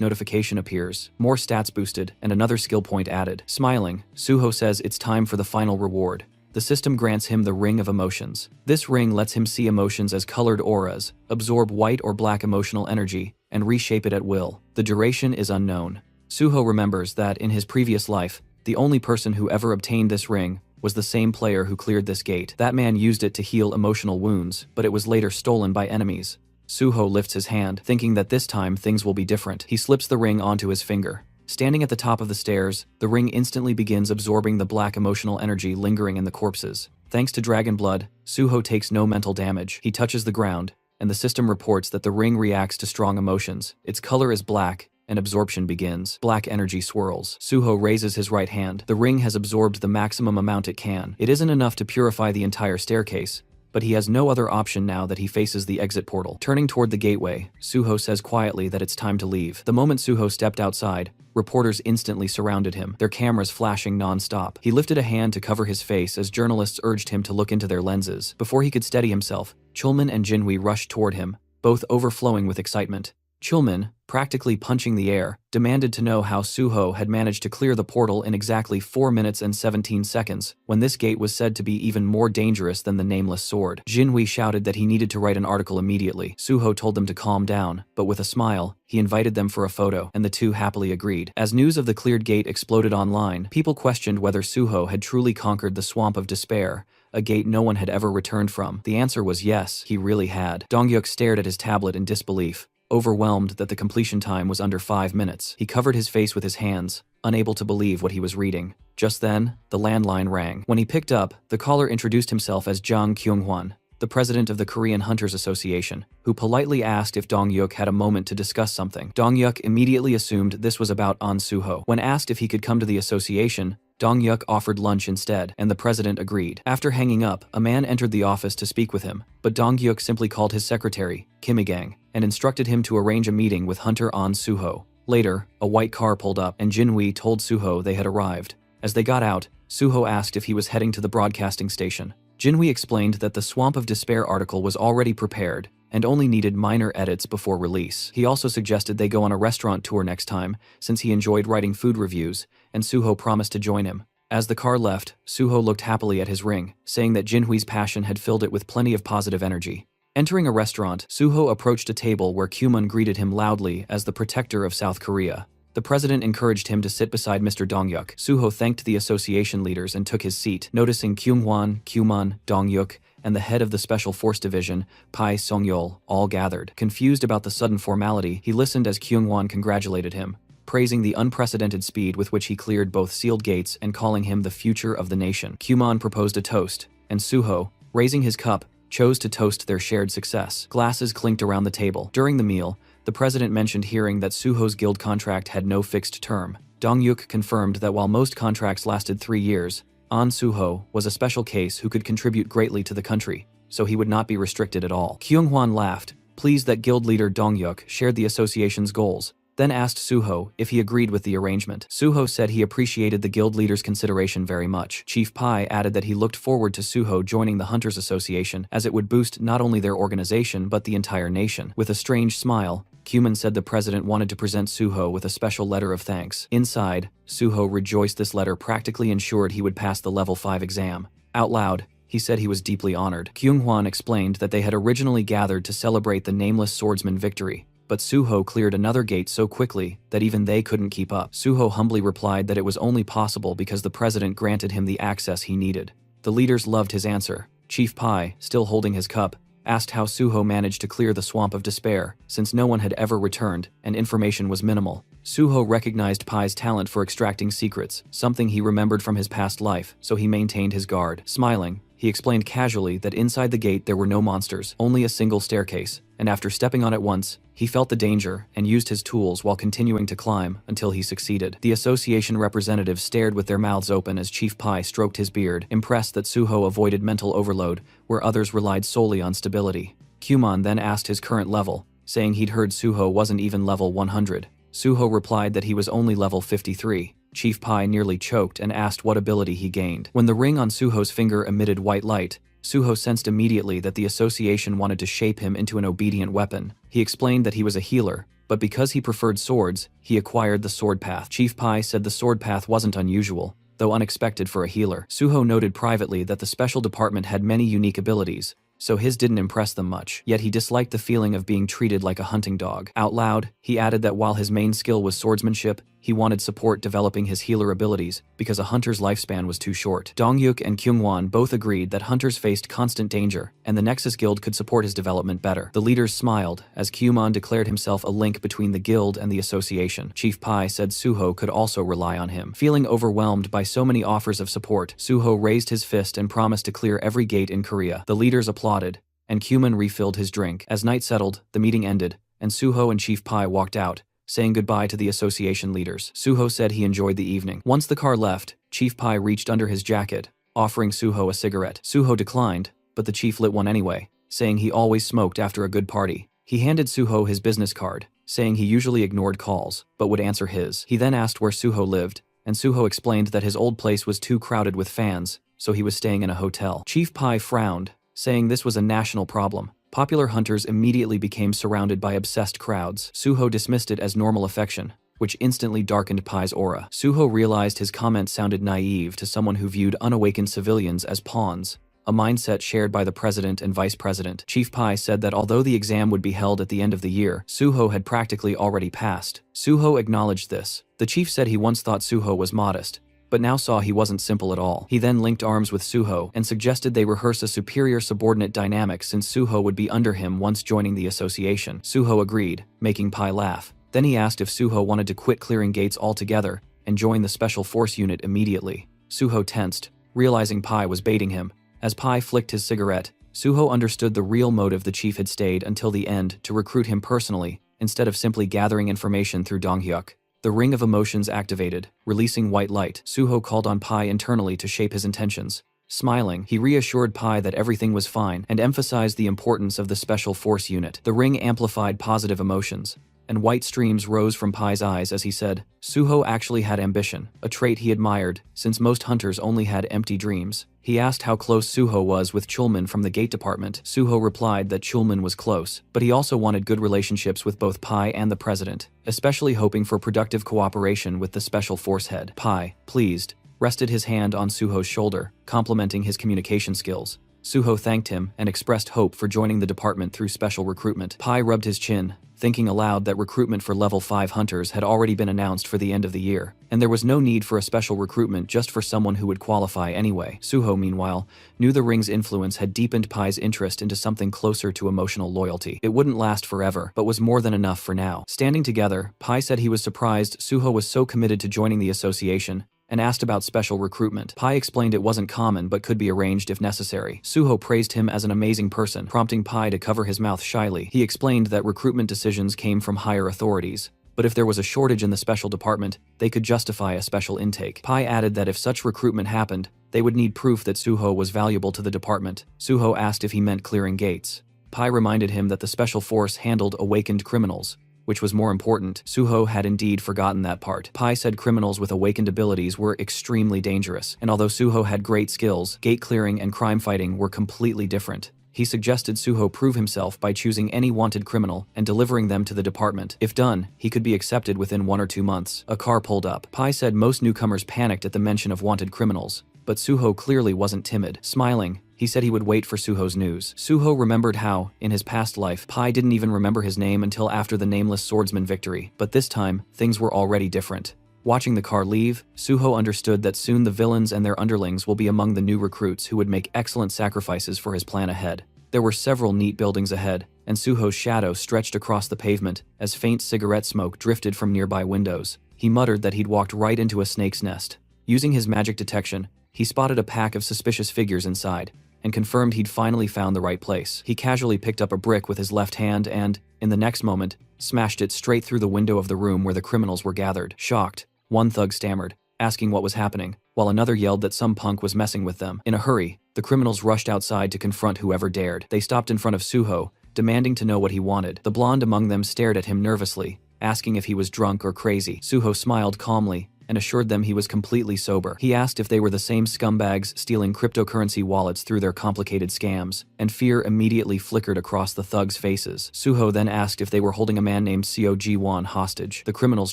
notification appears, more stats boosted, and another skill point added. Smiling, Suho says it's time for the final reward. The system grants him the Ring of Emotions. This ring lets him see emotions as colored auras, absorb white or black emotional energy, and reshape it at will. The duration is unknown. Suho remembers that in his previous life, the only person who ever obtained this ring was the same player who cleared this gate. That man used it to heal emotional wounds, but it was later stolen by enemies. Suho lifts his hand, thinking that this time things will be different. He slips the ring onto his finger. Standing at the top of the stairs, the ring instantly begins absorbing the black emotional energy lingering in the corpses. Thanks to dragon blood, Suho takes no mental damage. He touches the ground, and the system reports that the ring reacts to strong emotions. Its color is black, and absorption begins. Black energy swirls. Suho raises his right hand. The ring has absorbed the maximum amount it can. It isn't enough to purify the entire staircase, but he has no other option now that he faces the exit portal. Turning toward the gateway, Suho says quietly that it's time to leave. The moment Suho stepped outside, reporters instantly surrounded him, their cameras flashing non-stop. He lifted a hand to cover his face as journalists urged him to look into their lenses. Before he could steady himself, Chulman and Jinhui rushed toward him, both overflowing with excitement. Chulman, practically punching the air, demanded to know how Suho had managed to clear the portal in exactly 4 minutes and 17 seconds, when this gate was said to be even more dangerous than the Nameless Sword. Jinhui shouted that he needed to write an article immediately. Suho told them to calm down, but with a smile, he invited them for a photo, and the two happily agreed. As news of the cleared gate exploded online, people questioned whether Suho had truly conquered the Swamp of Despair, a gate no one had ever returned from. The answer was yes, he really had. Dongyuk stared at his tablet in disbelief, overwhelmed that the completion time was under 5 minutes. He covered his face with his hands, unable to believe what he was reading. Just then, the landline rang. When he picked up, the caller introduced himself as Jang Kyung-hwan, the president of the Korean Hunters Association, who politely asked if Dongyuk had a moment to discuss something. Dongyuk immediately assumed this was about An Suho. When asked if he could come to the association, Dongyuk offered lunch instead, and the president agreed. After hanging up, a man entered the office to speak with him, but Dongyuk simply called his secretary, Kim Igang, and instructed him to arrange a meeting with Hunter An Suho. Later, a white car pulled up, and Jinhui told Suho they had arrived. As they got out, Suho asked if he was heading to the broadcasting station. Jinhui explained that the Swamp of Despair article was already prepared, and only needed minor edits before release. He also suggested they go on a restaurant tour next time, since he enjoyed writing food reviews, and Suho promised to join him. As the car left, Suho looked happily at his ring, saying that Jinhui's passion had filled it with plenty of positive energy. Entering a restaurant, Suho approached a table where Kyumun greeted him loudly as the protector of South Korea. The president encouraged him to sit beside Mr. Dongyuk. Suho thanked the association leaders and took his seat, noticing Kyunghwan, Kyumun, Dongyuk, and the head of the Special Force Division, Pai Songyol, all gathered. Confused about the sudden formality, he listened as Kyunghwan congratulated him, praising the unprecedented speed with which he cleared both sealed gates and calling him the future of the nation. Kyumun proposed a toast, and Suho, raising his cup, chose to toast their shared success. Glasses clinked around the table. During the meal, the president mentioned hearing that Suho's guild contract had no fixed term. Dongyuk confirmed that while most contracts lasted 3 years, An Suho was a special case who could contribute greatly to the country, so he would not be restricted at all. Kyunghwan laughed, pleased that guild leader Dongyuk shared the association's goals, then asked Suho if he agreed with the arrangement. Suho said he appreciated the guild leader's consideration very much. Chief Pai added that he looked forward to Suho joining the Hunters Association, as it would boost not only their organization but the entire nation. With a strange smile, Kyumun said the president wanted to present Suho with a special letter of thanks. Inside, Suho rejoiced this letter practically ensured he would pass the level 5 exam. Out loud, he said he was deeply honored. Kyunghwan explained that they had originally gathered to celebrate the Nameless Swordsman victory, but Suho cleared another gate so quickly that even they couldn't keep up. Suho humbly replied that it was only possible because the president granted him the access he needed. The leaders loved his answer. Chief Pai, still holding his cup, asked how Suho managed to clear the Swamp of Despair, since no one had ever returned, and information was minimal. Suho recognized Pai's talent for extracting secrets, something he remembered from his past life, so he maintained his guard. Smiling, he explained casually that inside the gate there were no monsters, only a single staircase, and after stepping on it once, he felt the danger and used his tools while continuing to climb until he succeeded. The association representatives stared with their mouths open as Chief Pai stroked his beard, impressed that Suho avoided mental overload, where others relied solely on stability. Kyumun then asked his current level, saying he'd heard Suho wasn't even level 100. Suho replied that he was only level 53. Chief Pai nearly choked and asked what ability he gained. When the ring on Suho's finger emitted white light, Suho sensed immediately that the association wanted to shape him into an obedient weapon. He explained that he was a healer, but because he preferred swords, he acquired the sword path. Chief Pai said the sword path wasn't unusual, though unexpected for a healer. Suho noted privately that the special department had many unique abilities, so his didn't impress them much, yet he disliked the feeling of being treated like a hunting dog. Out loud, he added that while his main skill was swordsmanship, he wanted support developing his healer abilities because a hunter's lifespan was too short. Dongyuk and Kyungwon both agreed that hunters faced constant danger, and the Nexus Guild could support his development better. The leaders smiled as Kyumon declared himself a link between the guild and the association. Chief Pai said Suho could also rely on him. Feeling overwhelmed by so many offers of support, Suho raised his fist and promised to clear every gate in Korea. The leaders applauded, and Kyumon refilled his drink. As night settled, the meeting ended, and Suho and Chief Pai walked out, saying goodbye to the association leaders. Suho said he enjoyed the evening. Once the car left, Chief Pai reached under his jacket, offering Suho a cigarette. Suho declined, but the chief lit one anyway, saying he always smoked after a good party. He handed Suho his business card, saying he usually ignored calls, but would answer his. He then asked where Suho lived, and Suho explained that his old place was too crowded with fans, so he was staying in a hotel. Chief Pai frowned, saying this was a national problem. Popular hunters immediately became surrounded by obsessed crowds. Suho dismissed it as normal affection, which instantly darkened Pai's aura. Suho realized his comment sounded naive to someone who viewed unawakened civilians as pawns, a mindset shared by the president and vice president. Chief Pai said that although the exam would be held at the end of the year, Suho had practically already passed. Suho acknowledged this. The chief said he once thought Suho was modest, but now saw he wasn't simple at all. He then linked arms with Suho and suggested they rehearse a superior-subordinate dynamic since Suho would be under him once joining the association. Suho agreed, making Pai laugh. Then he asked if Suho wanted to quit clearing gates altogether and join the Special Force unit immediately. Suho tensed, realizing Pai was baiting him. As Pai flicked his cigarette, Suho understood the real motive the chief had stayed until the end to recruit him personally, instead of simply gathering information through Donghyuk. The ring of emotions activated, releasing white light. Suho called on Pai internally to shape his intentions. Smiling, he reassured Pai that everything was fine and emphasized the importance of the Special Force unit. The ring amplified positive emotions, and white streams rose from Pai's eyes as he said, Suho actually had ambition, a trait he admired, since most hunters only had empty dreams. He asked how close Suho was with Chulman from the gate department. Suho replied that Chulman was close, but he also wanted good relationships with both Pai and the president, especially hoping for productive cooperation with the Special Force head. Pai, pleased, rested his hand on Suho's shoulder, complimenting his communication skills. Suho thanked him and expressed hope for joining the department through special recruitment. Pai rubbed his chin, thinking aloud that recruitment for level 5 hunters had already been announced for the end of the year, and there was no need for a special recruitment just for someone who would qualify anyway. Suho, meanwhile, knew the ring's influence had deepened Pai's interest into something closer to emotional loyalty. It wouldn't last forever, but was more than enough for now. Standing together, Pai said he was surprised Suho was so committed to joining the association, and asked about special recruitment. Pai explained it wasn't common but could be arranged if necessary. Suho praised him as an amazing person, prompting Pai to cover his mouth shyly. He explained that recruitment decisions came from higher authorities, but if there was a shortage in the special department, they could justify a special intake. Pai added that if such recruitment happened, they would need proof that Suho was valuable to the department. Suho asked if he meant clearing gates. Pai reminded him that the special force handled awakened criminals, which was more important. Suho had indeed forgotten that part. Pai said criminals with awakened abilities were extremely dangerous, and although Suho had great skills, gate clearing and crime fighting were completely different. He suggested Suho prove himself by choosing any wanted criminal and delivering them to the department. If done, he could be accepted within 1 or 2 months. A car pulled up. Pai said most newcomers panicked at the mention of wanted criminals, but Suho clearly wasn't timid. Smiling, he said he would wait for Suho's news. Suho remembered how, in his past life, Pai didn't even remember his name until after the Nameless Swordsman victory, but this time, things were already different. Watching the car leave, Suho understood that soon the villains and their underlings will be among the new recruits who would make excellent sacrifices for his plan ahead. There were several neat buildings ahead, and Suho's shadow stretched across the pavement as faint cigarette smoke drifted from nearby windows. He muttered that he'd walked right into a snake's nest. Using his magic detection, he spotted a pack of suspicious figures inside, and confirmed he'd finally found the right place. He casually picked up a brick with his left hand and, in the next moment, smashed it straight through the window of the room where the criminals were gathered. Shocked, one thug stammered, asking what was happening, while another yelled that some punk was messing with them. In a hurry, the criminals rushed outside to confront whoever dared. They stopped in front of Suho, demanding to know what he wanted. The blonde among them stared at him nervously, asking if he was drunk or crazy. Suho smiled calmly and assured them he was completely sober. He asked if they were the same scumbags stealing cryptocurrency wallets through their complicated scams, and fear immediately flickered across the thugs' faces. Suho then asked if they were holding a man named Seo Ji-won hostage. The criminals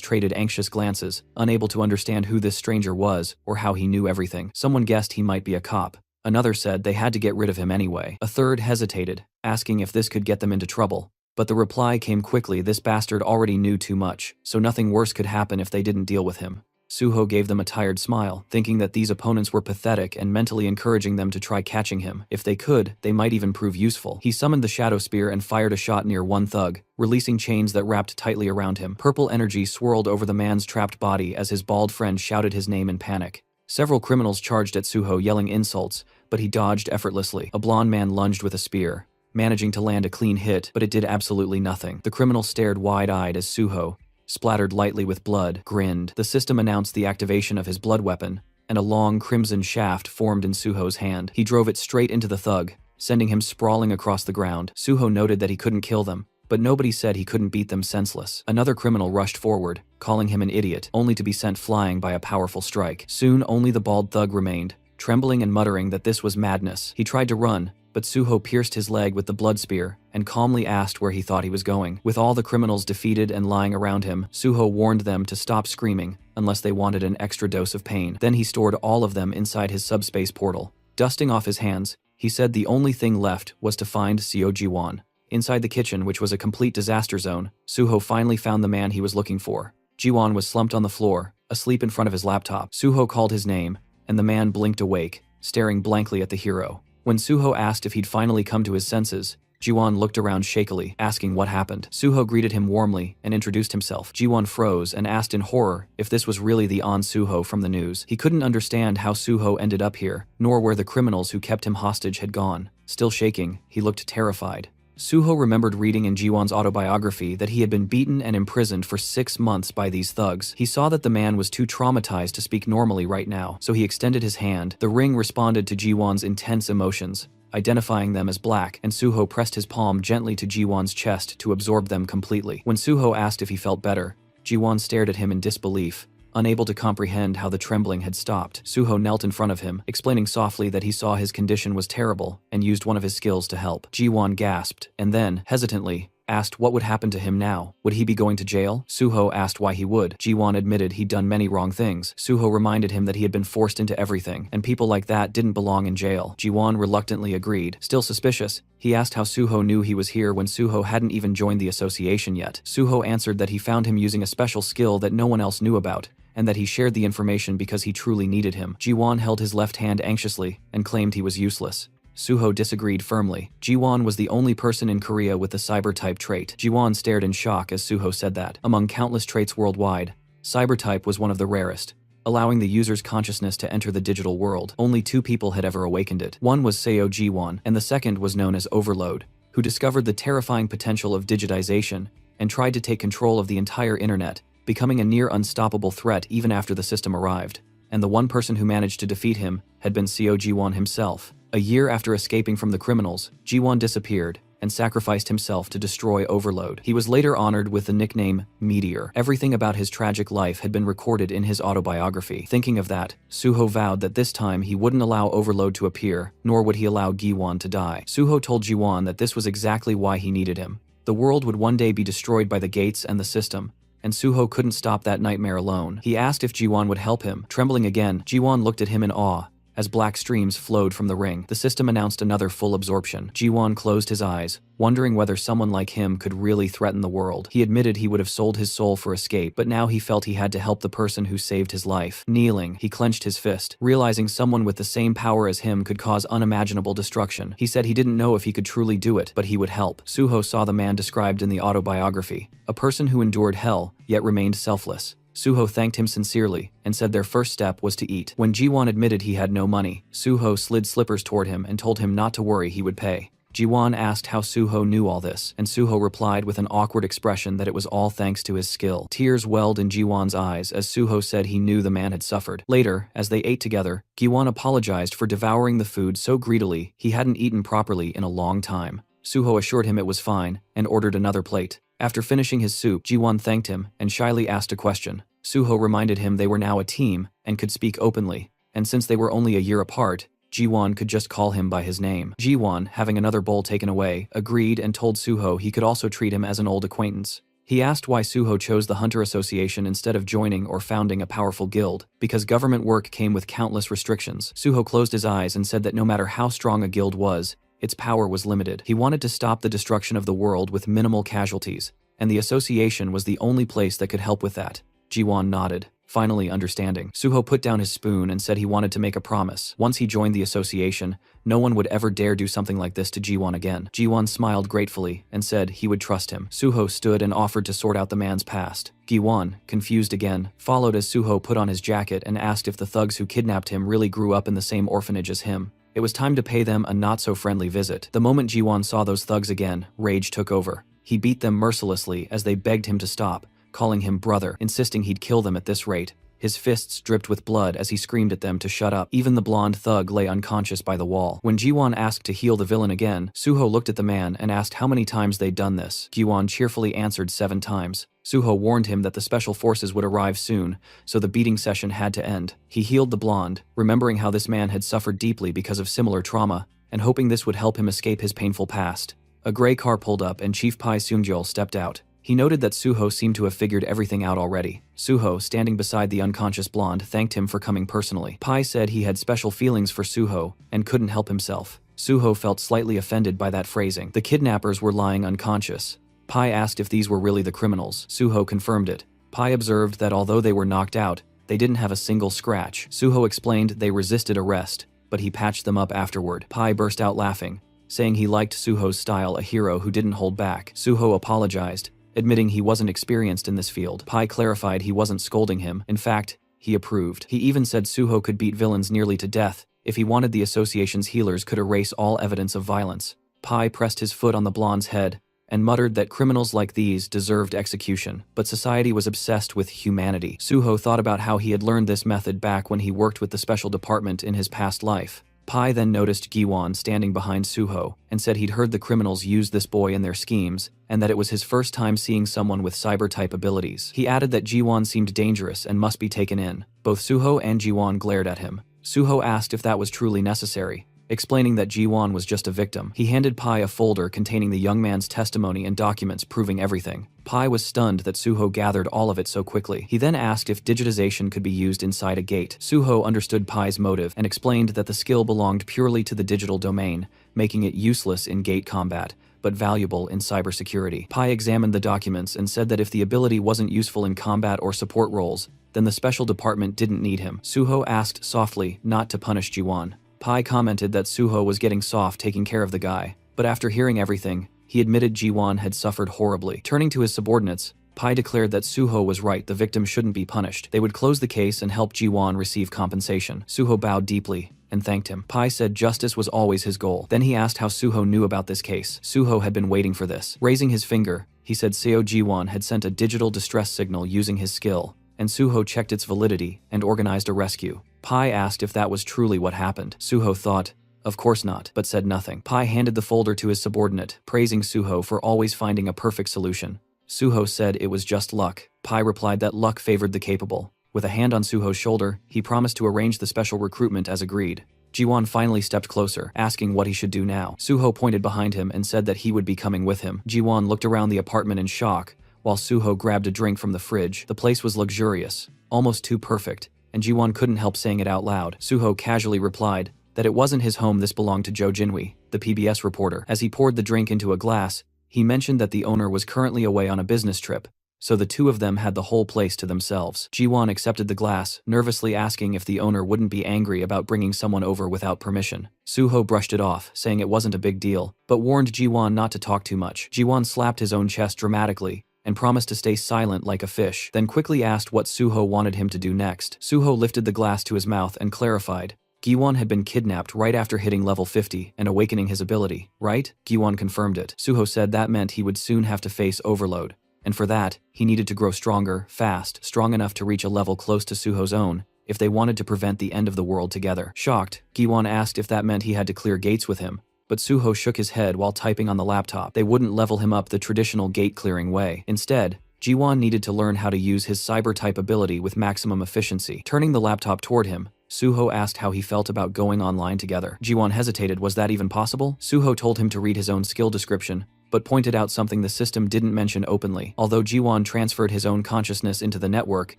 traded anxious glances, unable to understand who this stranger was or how he knew everything. Someone guessed he might be a cop. Another said they had to get rid of him anyway. A third hesitated, asking if this could get them into trouble, But the reply came quickly. This bastard already knew too much, so nothing worse could happen if they didn't deal with him. Suho gave them a tired smile, thinking that these opponents were pathetic and mentally encouraging them to try catching him. If they could, they might even prove useful. He summoned the Shadow Spear and fired a shot near one thug, releasing chains that wrapped tightly around him. Purple energy swirled over the man's trapped body as his bald friend shouted his name in panic. Several criminals charged at Suho yelling insults, but he dodged effortlessly. A blonde man lunged with a spear, managing to land a clean hit, but it did absolutely nothing. The criminal stared wide-eyed as Suho, splattered lightly with blood, grinned. The system announced the activation of his blood weapon, and a long crimson shaft formed in Suho's hand. He drove it straight into the thug, sending him sprawling across the ground. Suho noted that he couldn't kill them, but nobody said he couldn't beat them senseless. Another criminal rushed forward, calling him an idiot, only to be sent flying by a powerful strike. Soon only the bald thug remained, trembling and muttering that this was madness. He tried to run, but Suho pierced his leg with the blood spear and calmly asked where he thought he was going. With all the criminals defeated and lying around him, Suho warned them to stop screaming unless they wanted an extra dose of pain. Then he stored all of them inside his subspace portal. Dusting off his hands, he said the only thing left was to find Seo Ji-won. Inside the kitchen, which was a complete disaster zone, Suho finally found the man he was looking for. Ji-won was slumped on the floor, asleep in front of his laptop. Suho called his name, and the man blinked awake, staring blankly at the hero. When Suho asked if he'd finally come to his senses, Ji-won looked around shakily, asking what happened. Suho greeted him warmly and introduced himself. Ji-won froze and asked in horror if this was really the Suho from the news. He couldn't understand how Suho ended up here, nor where the criminals who kept him hostage had gone. Still shaking, he looked terrified. Suho remembered reading in Ji-won's autobiography that he had been beaten and imprisoned for 6 months by these thugs. He saw that the man was too traumatized to speak normally right now, so he extended his hand. The ring responded to Ji-won's intense emotions, identifying them as black, and Suho pressed his palm gently to Ji-won's chest to absorb them completely. When Suho asked if he felt better, Ji-won stared at him in disbelief, unable to comprehend how the trembling had stopped. Suho knelt in front of him, explaining softly that he saw his condition was terrible and used one of his skills to help. Ji-won gasped, and then, hesitantly, asked what would happen to him now. Would he be going to jail? Suho asked why he would. Ji-won admitted he'd done many wrong things. Suho reminded him that he had been forced into everything, and people like that didn't belong in jail. Ji-won reluctantly agreed. Still suspicious, he asked how Suho knew he was here when Suho hadn't even joined the association yet. Suho answered that he found him using a special skill that no one else knew about, and that he shared the information because he truly needed him. Ji-won held his left hand anxiously and claimed he was useless. Suho disagreed firmly. Ji-won was the only person in Korea with the cyber-type trait. Ji-won stared in shock as Suho said that. Among countless traits worldwide, cyber-type was one of the rarest, allowing the user's consciousness to enter the digital world. Only 2 people had ever awakened it. One was Seo Ji-won, and the second was known as Overload, who discovered the terrifying potential of digitization and tried to take control of the entire internet, becoming a near unstoppable threat even after the system arrived. And the one person who managed to defeat him had been Seo Ji-won himself. A year after escaping from the criminals, Ji-won disappeared and sacrificed himself to destroy Overload. He was later honored with the nickname Meteor. Everything about his tragic life had been recorded in his autobiography. Thinking of that, Suho vowed that this time he wouldn't allow Overload to appear, nor would he allow Gi-won to die. Suho told Ji-won that this was exactly why he needed him. The world would one day be destroyed by the gates and the system, and Suho couldn't stop that nightmare alone. He asked if Ji-won would help him. Trembling again, Ji-won looked at him in awe as black streams flowed from the ring. The system announced another full absorption. Ji-won closed his eyes, wondering whether someone like him could really threaten the world. He admitted he would have sold his soul for escape, but now he felt he had to help the person who saved his life. Kneeling, he clenched his fist, realizing someone with the same power as him could cause unimaginable destruction. He said he didn't know if he could truly do it, but he would help. Suho saw the man described in the autobiography, a person who endured hell, yet remained selfless. Suho thanked him sincerely and said their first step was to eat. When Ji-won admitted he had no money, Suho slid slippers toward him and told him not to worry, he would pay. Ji-won asked how Suho knew all this, and Suho replied with an awkward expression that it was all thanks to his skill. Tears welled in Ji-won's eyes as Suho said he knew the man had suffered. Later, as they ate together, Gi-won apologized for devouring the food so greedily he hadn't eaten properly in a long time. Suho assured him it was fine and ordered another plate. After finishing his soup, Ji-won thanked him and shyly asked a question. Suho reminded him they were now a team and could speak openly, and since they were only a year apart, Ji-won could just call him by his name. Ji-won, having another bowl taken away, agreed and told Suho he could also treat him as an old acquaintance. He asked why Suho chose the Hunter Association instead of joining or founding a powerful guild, because government work came with countless restrictions. Suho closed his eyes and said that no matter how strong a guild was, its power was limited. He wanted to stop the destruction of the world with minimal casualties, and the association was the only place that could help with that. Ji-won nodded, finally understanding. Suho put down his spoon and said he wanted to make a promise. Once he joined the association, no one would ever dare do something like this to Ji-won again. Ji-won smiled gratefully and said he would trust him. Suho stood and offered to sort out the man's past. Ji-won, confused again, followed as Suho put on his jacket and asked if the thugs who kidnapped him really grew up in the same orphanage as him. It was time to pay them a not-so-friendly visit. The moment Ji-won saw those thugs again, rage took over. He beat them mercilessly as they begged him to stop, calling him brother, insisting he'd kill them at this rate. His fists dripped with blood as he screamed at them to shut up. Even the blonde thug lay unconscious by the wall. When Ji-won asked to heal the villain again, Suho looked at the man and asked how many times they'd done this. Ji-won cheerfully answered 7 times. Suho warned him that the special forces would arrive soon, so the beating session had to end. He healed the blonde, remembering how this man had suffered deeply because of similar trauma, and hoping this would help him escape his painful past. A gray car pulled up and Chief Pai Seungjol stepped out. He noted that Suho seemed to have figured everything out already. Suho, standing beside the unconscious blonde, thanked him for coming personally. Pai said he had special feelings for Suho and couldn't help himself. Suho felt slightly offended by that phrasing. The kidnappers were lying unconscious. Pai asked if these were really the criminals. Suho confirmed it. Pai observed that although they were knocked out, they didn't have a single scratch. Suho explained they resisted arrest, but he patched them up afterward. Pai burst out laughing, saying he liked Suho's style, a hero who didn't hold back. Suho apologized, admitting he wasn't experienced in this field. Pai clarified he wasn't scolding him. In fact, he approved. He even said Suho could beat villains nearly to death if he wanted. The association's healers could erase all evidence of violence. Pai pressed his foot on the blonde's head and muttered that criminals like these deserved execution, but society was obsessed with humanity. Suho thought about how he had learned this method back when he worked with the special department in his past life. Pai then noticed Ji-won standing behind Suho and said he'd heard the criminals use this boy in their schemes and that it was his first time seeing someone with cyber-type abilities. He added that Ji-won seemed dangerous and must be taken in. Both Suho and Ji-won glared at him. Suho asked if that was truly necessary, explaining that Ji-won was just a victim. He handed Pai a folder containing the young man's testimony and documents proving everything. Pai was stunned that Suho gathered all of it so quickly. He then asked if digitization could be used inside a gate. Suho understood Pai's motive and explained that the skill belonged purely to the digital domain, making it useless in gate combat, but valuable in cybersecurity. Pai examined the documents and said that if the ability wasn't useful in combat or support roles, then the special department didn't need him. Suho asked softly not to punish Ji-won. Pai commented that Suho was getting soft taking care of the guy, but after hearing everything, he admitted Ji-won had suffered horribly. Turning to his subordinates, Pai declared that Suho was right, the victim shouldn't be punished. They would close the case and help Ji-won receive compensation. Suho bowed deeply and thanked him. Pai said justice was always his goal. Then he asked how Suho knew about this case. Suho had been waiting for this. Raising his finger, he said Seo Ji-won had sent a digital distress signal using his skill, and Suho checked its validity and organized a rescue. Pai asked if that was truly what happened. Suho thought, of course not, but said nothing. Pai handed the folder to his subordinate, praising Suho for always finding a perfect solution. Suho said it was just luck. Pai replied that luck favored the capable. With a hand on Suho's shoulder, he promised to arrange the special recruitment as agreed. Ji-won finally stepped closer, asking what he should do now. Suho pointed behind him and said that he would be coming with him. Ji-won looked around the apartment in shock, while Suho grabbed a drink from the fridge. The place was luxurious, almost too perfect, and Ji-won couldn't help saying it out loud. Suho casually replied that it wasn't his home, this belonged to Jo Jinwi, the PBS reporter. As he poured the drink into a glass, he mentioned that the owner was currently away on a business trip, so the two of them had the whole place to themselves. Ji-won accepted the glass, nervously asking if the owner wouldn't be angry about bringing someone over without permission. Suho brushed it off, saying it wasn't a big deal, but warned Ji-won not to talk too much. Ji-won slapped his own chest dramatically and promised to stay silent like a fish, then quickly asked what Suho wanted him to do next. Suho lifted the glass to his mouth and clarified. Ji-won had been kidnapped right after hitting level 50 and awakening his ability, right? Ji-won confirmed it. Suho said that meant he would soon have to face overload, and for that, he needed to grow stronger, fast, strong enough to reach a level close to Suho's own, if they wanted to prevent the end of the world together. Shocked, Ji-won asked if that meant he had to clear gates with him, but Suho shook his head while typing on the laptop. They wouldn't level him up the traditional gate-clearing way. Instead, Ji-won needed to learn how to use his cyber-type ability with maximum efficiency. Turning the laptop toward him, Suho asked how he felt about going online together. Ji-won hesitated. Was that even possible? Suho told him to read his own skill description, but pointed out something the system didn't mention openly. Although Ji-won transferred his own consciousness into the network,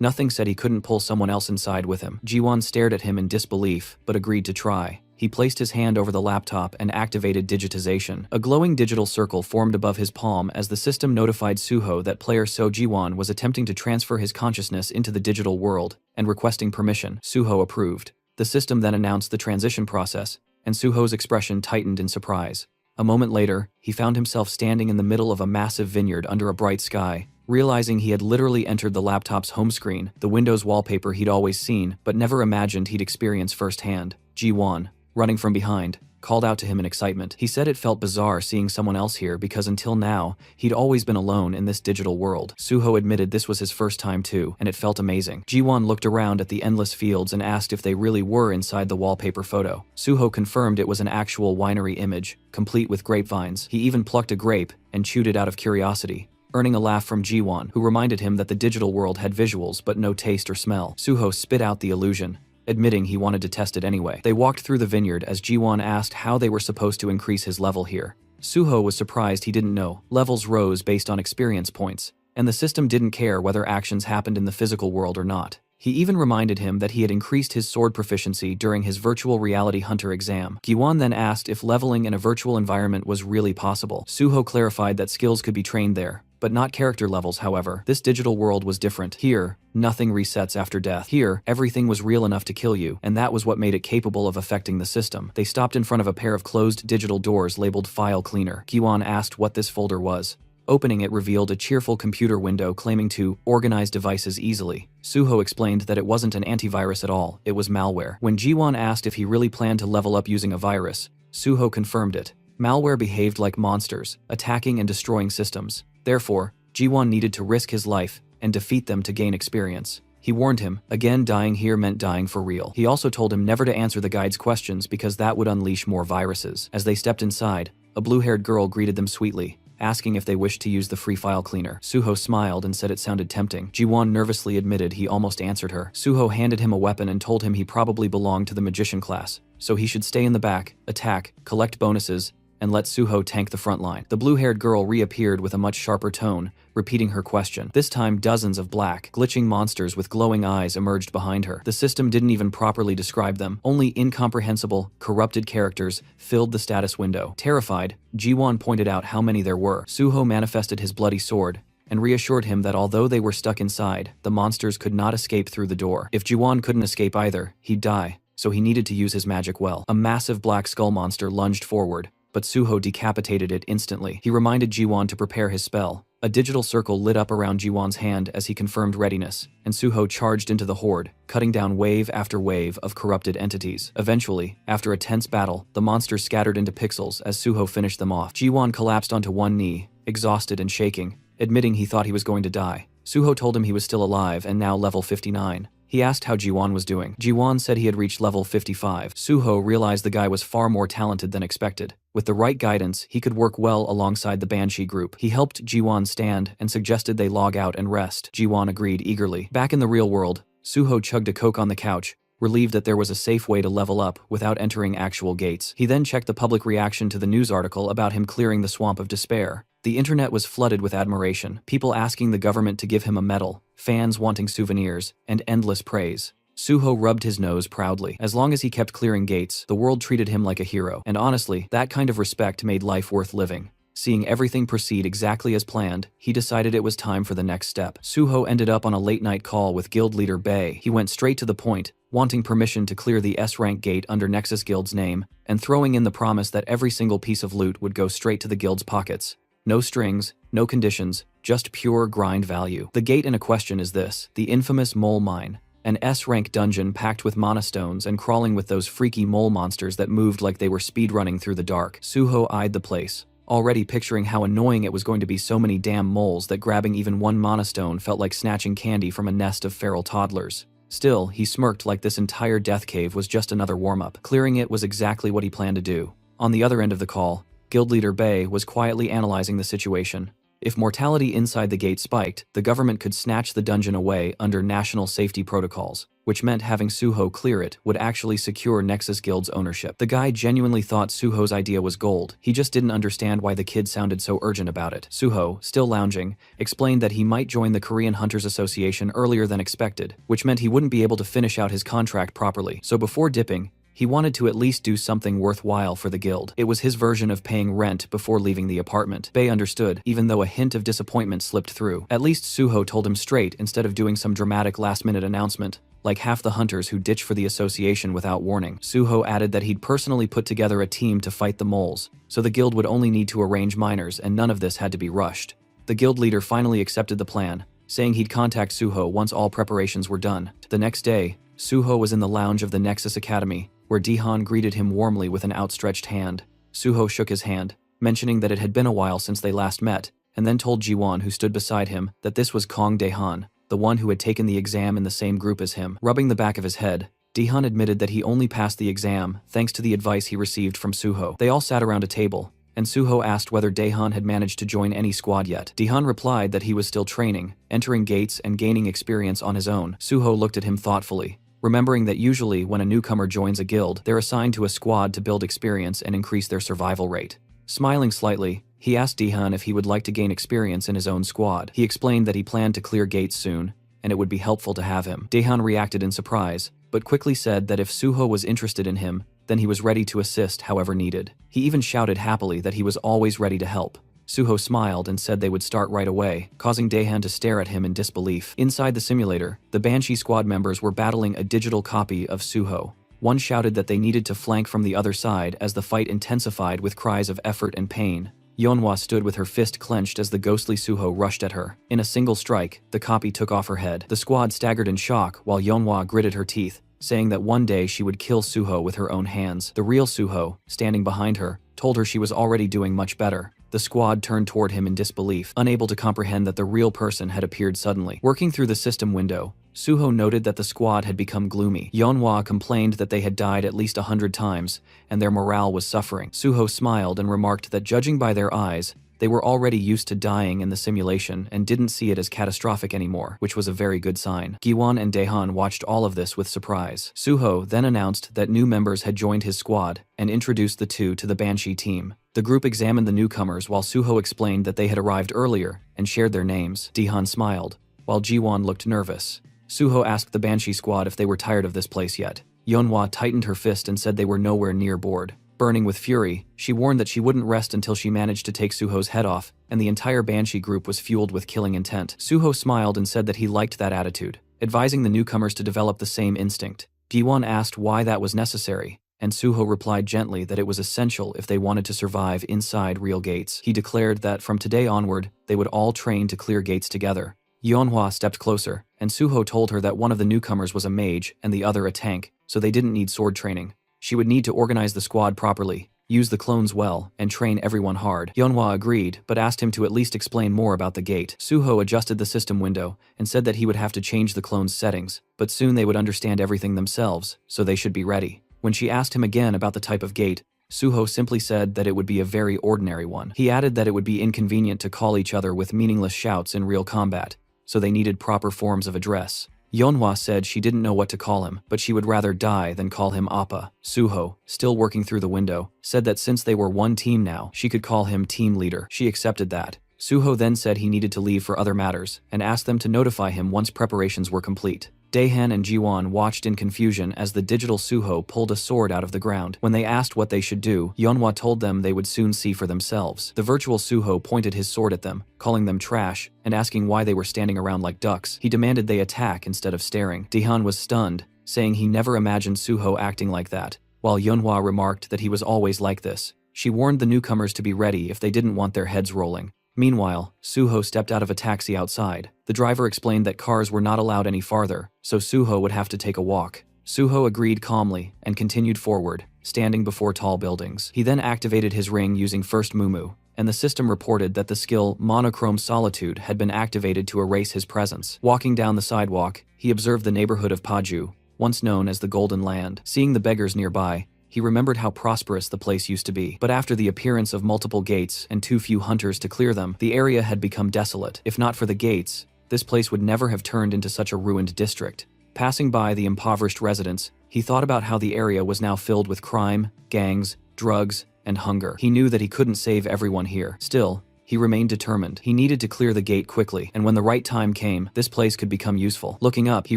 nothing said he couldn't pull someone else inside with him. Ji-won stared at him in disbelief, but agreed to try. He placed his hand over the laptop and activated digitization. A glowing digital circle formed above his palm as the system notified Suho that player So Jiwon was attempting to transfer his consciousness into the digital world and requesting permission. Suho approved. The system then announced the transition process, and Suho's expression tightened in surprise. A moment later, he found himself standing in the middle of a massive vineyard under a bright sky. Realizing he had literally entered the laptop's home screen, the Windows wallpaper he'd always seen but never imagined he'd experience firsthand. Jiwon, running from behind, called out to him in excitement. He said it felt bizarre seeing someone else here because until now, he'd always been alone in this digital world. Suho admitted this was his first time too, and it felt amazing. Jiwon looked around at the endless fields and asked if they really were inside the wallpaper photo. Suho confirmed it was an actual winery image, complete with grapevines. He even plucked a grape and chewed it out of curiosity, earning a laugh from Jiwon, who reminded him that the digital world had visuals but no taste or smell. Suho spit out the illusion, admitting he wanted to test it anyway. They walked through the vineyard as Jiwon asked how they were supposed to increase his level here. Suho was surprised he didn't know. Levels rose based on experience points, and the system didn't care whether actions happened in the physical world or not. He even reminded him that he had increased his sword proficiency during his virtual reality hunter exam. Jiwon then asked if leveling in a virtual environment was really possible. Suho clarified that skills could be trained there, but not character levels. However, this digital world was different. Here, nothing resets after death. Here, everything was real enough to kill you, and that was what made it capable of affecting the system. They stopped in front of a pair of closed digital doors labeled File Cleaner. Jiwon asked what this folder was. Opening it revealed a cheerful computer window claiming to organize devices easily. Suho explained that it wasn't an antivirus at all, it was malware. When Jiwon asked if he really planned to level up using a virus, Suho confirmed it. Malware behaved like monsters, attacking and destroying systems. Therefore, Jiwon needed to risk his life and defeat them to gain experience. He warned him, again dying here meant dying for real. He also told him never to answer the guide's questions because that would unleash more viruses. As they stepped inside, a blue-haired girl greeted them sweetly, asking if they wished to use the free file cleaner. Suho smiled and said it sounded tempting. Jiwon nervously admitted he almost answered her. Suho handed him a weapon and told him he probably belonged to the magician class, so he should stay in the back, attack, collect bonuses, and let Suho tank the front line. The blue-haired girl reappeared with a much sharper tone, repeating her question. This time dozens of black, glitching monsters with glowing eyes emerged behind her. The system didn't even properly describe them. Only incomprehensible, corrupted characters filled the status window. Terrified, Jiwon pointed out how many there were. Suho manifested his bloody sword and reassured him that although they were stuck inside, the monsters could not escape through the door. If Jiwon couldn't escape either, he'd die, so he needed to use his magic well. A massive black skull monster lunged forward, but Suho decapitated it instantly. He reminded Jiwon to prepare his spell. A digital circle lit up around Jiwon's hand as he confirmed readiness, and Suho charged into the horde, cutting down wave after wave of corrupted entities. Eventually, after a tense battle, the monsters scattered into pixels as Suho finished them off. Jiwon collapsed onto one knee, exhausted and shaking, admitting he thought he was going to die. Suho told him he was still alive and now level 59. He asked how Jiwon was doing. Jiwon said he had reached level 55. Suho realized the guy was far more talented than expected. With the right guidance, he could work well alongside the Banshee group. He helped Jiwon stand and suggested they log out and rest. Jiwon agreed eagerly. Back in the real world, Suho chugged a Coke on the couch, relieved that there was a safe way to level up without entering actual gates. He then checked the public reaction to the news article about him clearing the Swamp of Despair. The internet was flooded with admiration, people asking the government to give him a medal, fans wanting souvenirs, and endless praise. Suho rubbed his nose proudly. As long as he kept clearing gates, the world treated him like a hero. And honestly, that kind of respect made life worth living. Seeing everything proceed exactly as planned, he decided it was time for the next step. Suho ended up on a late-night call with guild leader Bae. He went straight to the point, wanting permission to clear the S-rank gate under Nexus Guild's name, and throwing in the promise that every single piece of loot would go straight to the guild's pockets. No strings, no conditions, just pure grind value. The gate in a question is this: the infamous Mole Mine, an S-rank dungeon packed with mana stones and crawling with those freaky mole monsters that moved like they were speedrunning through the dark. Suho eyed the place, already picturing how annoying it was going to be. So many damn moles that grabbing even one mana stone felt like snatching candy from a nest of feral toddlers. Still, he smirked like this entire death cave was just another warm-up. Clearing it was exactly what he planned to do. On the other end of the call, guild leader Bae was quietly analyzing the situation. If mortality inside the gate spiked, the government could snatch the dungeon away under national safety protocols, which meant having Suho clear it would actually secure Nexus Guild's ownership. The guy genuinely thought Suho's idea was gold. He just didn't understand why the kid sounded so urgent about it. Suho, still lounging, explained that he might join the Korean Hunters Association earlier than expected, which meant he wouldn't be able to finish out his contract properly. So before dipping, He wanted to at least do something worthwhile for the guild. It was his version of paying rent before leaving the apartment. Bei understood, even though a hint of disappointment slipped through. At least Suho told him straight instead of doing some dramatic last-minute announcement, like half the hunters who ditch for the association without warning. Suho added that he'd personally put together a team to fight the moles, so the guild would only need to arrange miners and none of this had to be rushed. The guild leader finally accepted the plan, saying he'd contact Suho once all preparations were done. The next day, Suho was in the lounge of the Nexus Academy, where Dehan greeted him warmly with an outstretched hand. Suho shook his hand, mentioning that it had been a while since they last met, and then told Jiwon, who stood beside him, that this was Kong Dehan, the one who had taken the exam in the same group as him. Rubbing the back of his head, Dehan admitted that he only passed the exam thanks to the advice he received from Suho. They all sat around a table, and Suho asked whether Dehan had managed to join any squad yet. Dehan replied that he was still training, entering gates and gaining experience on his own. Suho looked at him thoughtfully, remembering that usually when a newcomer joins a guild, they're assigned to a squad to build experience and increase their survival rate. Smiling slightly, he asked Dehan if he would like to gain experience in his own squad. He explained that he planned to clear gates soon, and it would be helpful to have him. Dehan reacted in surprise, but quickly said that if Suho was interested in him, then he was ready to assist however needed. He even shouted happily that he was always ready to help. Suho smiled and said they would start right away, causing Dehan to stare at him in disbelief. Inside the simulator, the Banshee squad members were battling a digital copy of Suho. One shouted that they needed to flank from the other side as the fight intensified with cries of effort and pain. Yeonhwa stood with her fist clenched as the ghostly Suho rushed at her. In a single strike, the copy took off her head. The squad staggered in shock while Yeonhwa gritted her teeth, saying that one day she would kill Suho with her own hands. The real Suho, standing behind her, told her she was already doing much better. The squad turned toward him in disbelief, unable to comprehend that the real person had appeared suddenly. Working through the system window, Suho noted that the squad had become gloomy. Yeonhwa complained that they had died at least 100 times, and their morale was suffering. Suho smiled and remarked that judging by their eyes, they were already used to dying in the simulation and didn't see it as catastrophic anymore, which was a very good sign. Giwon and Dehan watched all of this with surprise. Suho then announced that new members had joined his squad and introduced the two to the Banshee team. The group examined the newcomers while Suho explained that they had arrived earlier and shared their names. Dehan smiled, while Jiwon looked nervous. Suho asked the Banshee squad if they were tired of this place yet. Yeonhwa tightened her fist and said they were nowhere near bored. Burning with fury, she warned that she wouldn't rest until she managed to take Suho's head off, and the entire Banshee group was fueled with killing intent. Suho smiled and said that he liked that attitude, advising the newcomers to develop the same instinct. Giwon asked why that was necessary, and Suho replied gently that it was essential if they wanted to survive inside real gates. He declared that from today onward, they would all train to clear gates together. Yeonhwa stepped closer, and Suho told her that one of the newcomers was a mage and the other a tank, so they didn't need sword training. She would need to organize the squad properly, use the clones well, and train everyone hard. Yeonhwa agreed, but asked him to at least explain more about the gate. Suho adjusted the system window and said that he would have to change the clones' settings, but soon they would understand everything themselves, so they should be ready. When she asked him again about the type of gate, Suho simply said that it would be a very ordinary one. He added that it would be inconvenient to call each other with meaningless shouts in real combat, so they needed proper forms of address. Yeonhwa said she didn't know what to call him, but she would rather die than call him Appa. Suho, still working through the window, said that since they were one team now, she could call him team leader. She accepted that. Suho then said he needed to leave for other matters, and asked them to notify him once preparations were complete. Dehan and Jiwon watched in confusion as the digital Suho pulled a sword out of the ground. When they asked what they should do, Yeonhwa told them they would soon see for themselves. The virtual Suho pointed his sword at them, calling them trash, and asking why they were standing around like ducks. He demanded they attack instead of staring. Dehan was stunned, saying he never imagined Suho acting like that, while Yeonhwa remarked that he was always like this. She warned the newcomers to be ready if they didn't want their heads rolling. Meanwhile, Suho stepped out of a taxi outside. The driver explained that cars were not allowed any farther, so Suho would have to take a walk. Suho agreed calmly and continued forward, standing before tall buildings. He then activated his ring using First Mumu, and the system reported that the skill Monochrome Solitude had been activated to erase his presence. Walking down the sidewalk, he observed the neighborhood of Paju, once known as the Golden Land. Seeing the beggars nearby, he remembered how prosperous the place used to be. But after the appearance of multiple gates and too few hunters to clear them, the area had become desolate. If not for the gates, this place would never have turned into such a ruined district. Passing by the impoverished residents, he thought about how the area was now filled with crime, gangs, drugs, and hunger. He knew that he couldn't save everyone here. Still, He remained determined. He needed to clear the gate quickly, and when the right time came, this place could become useful. Looking up, he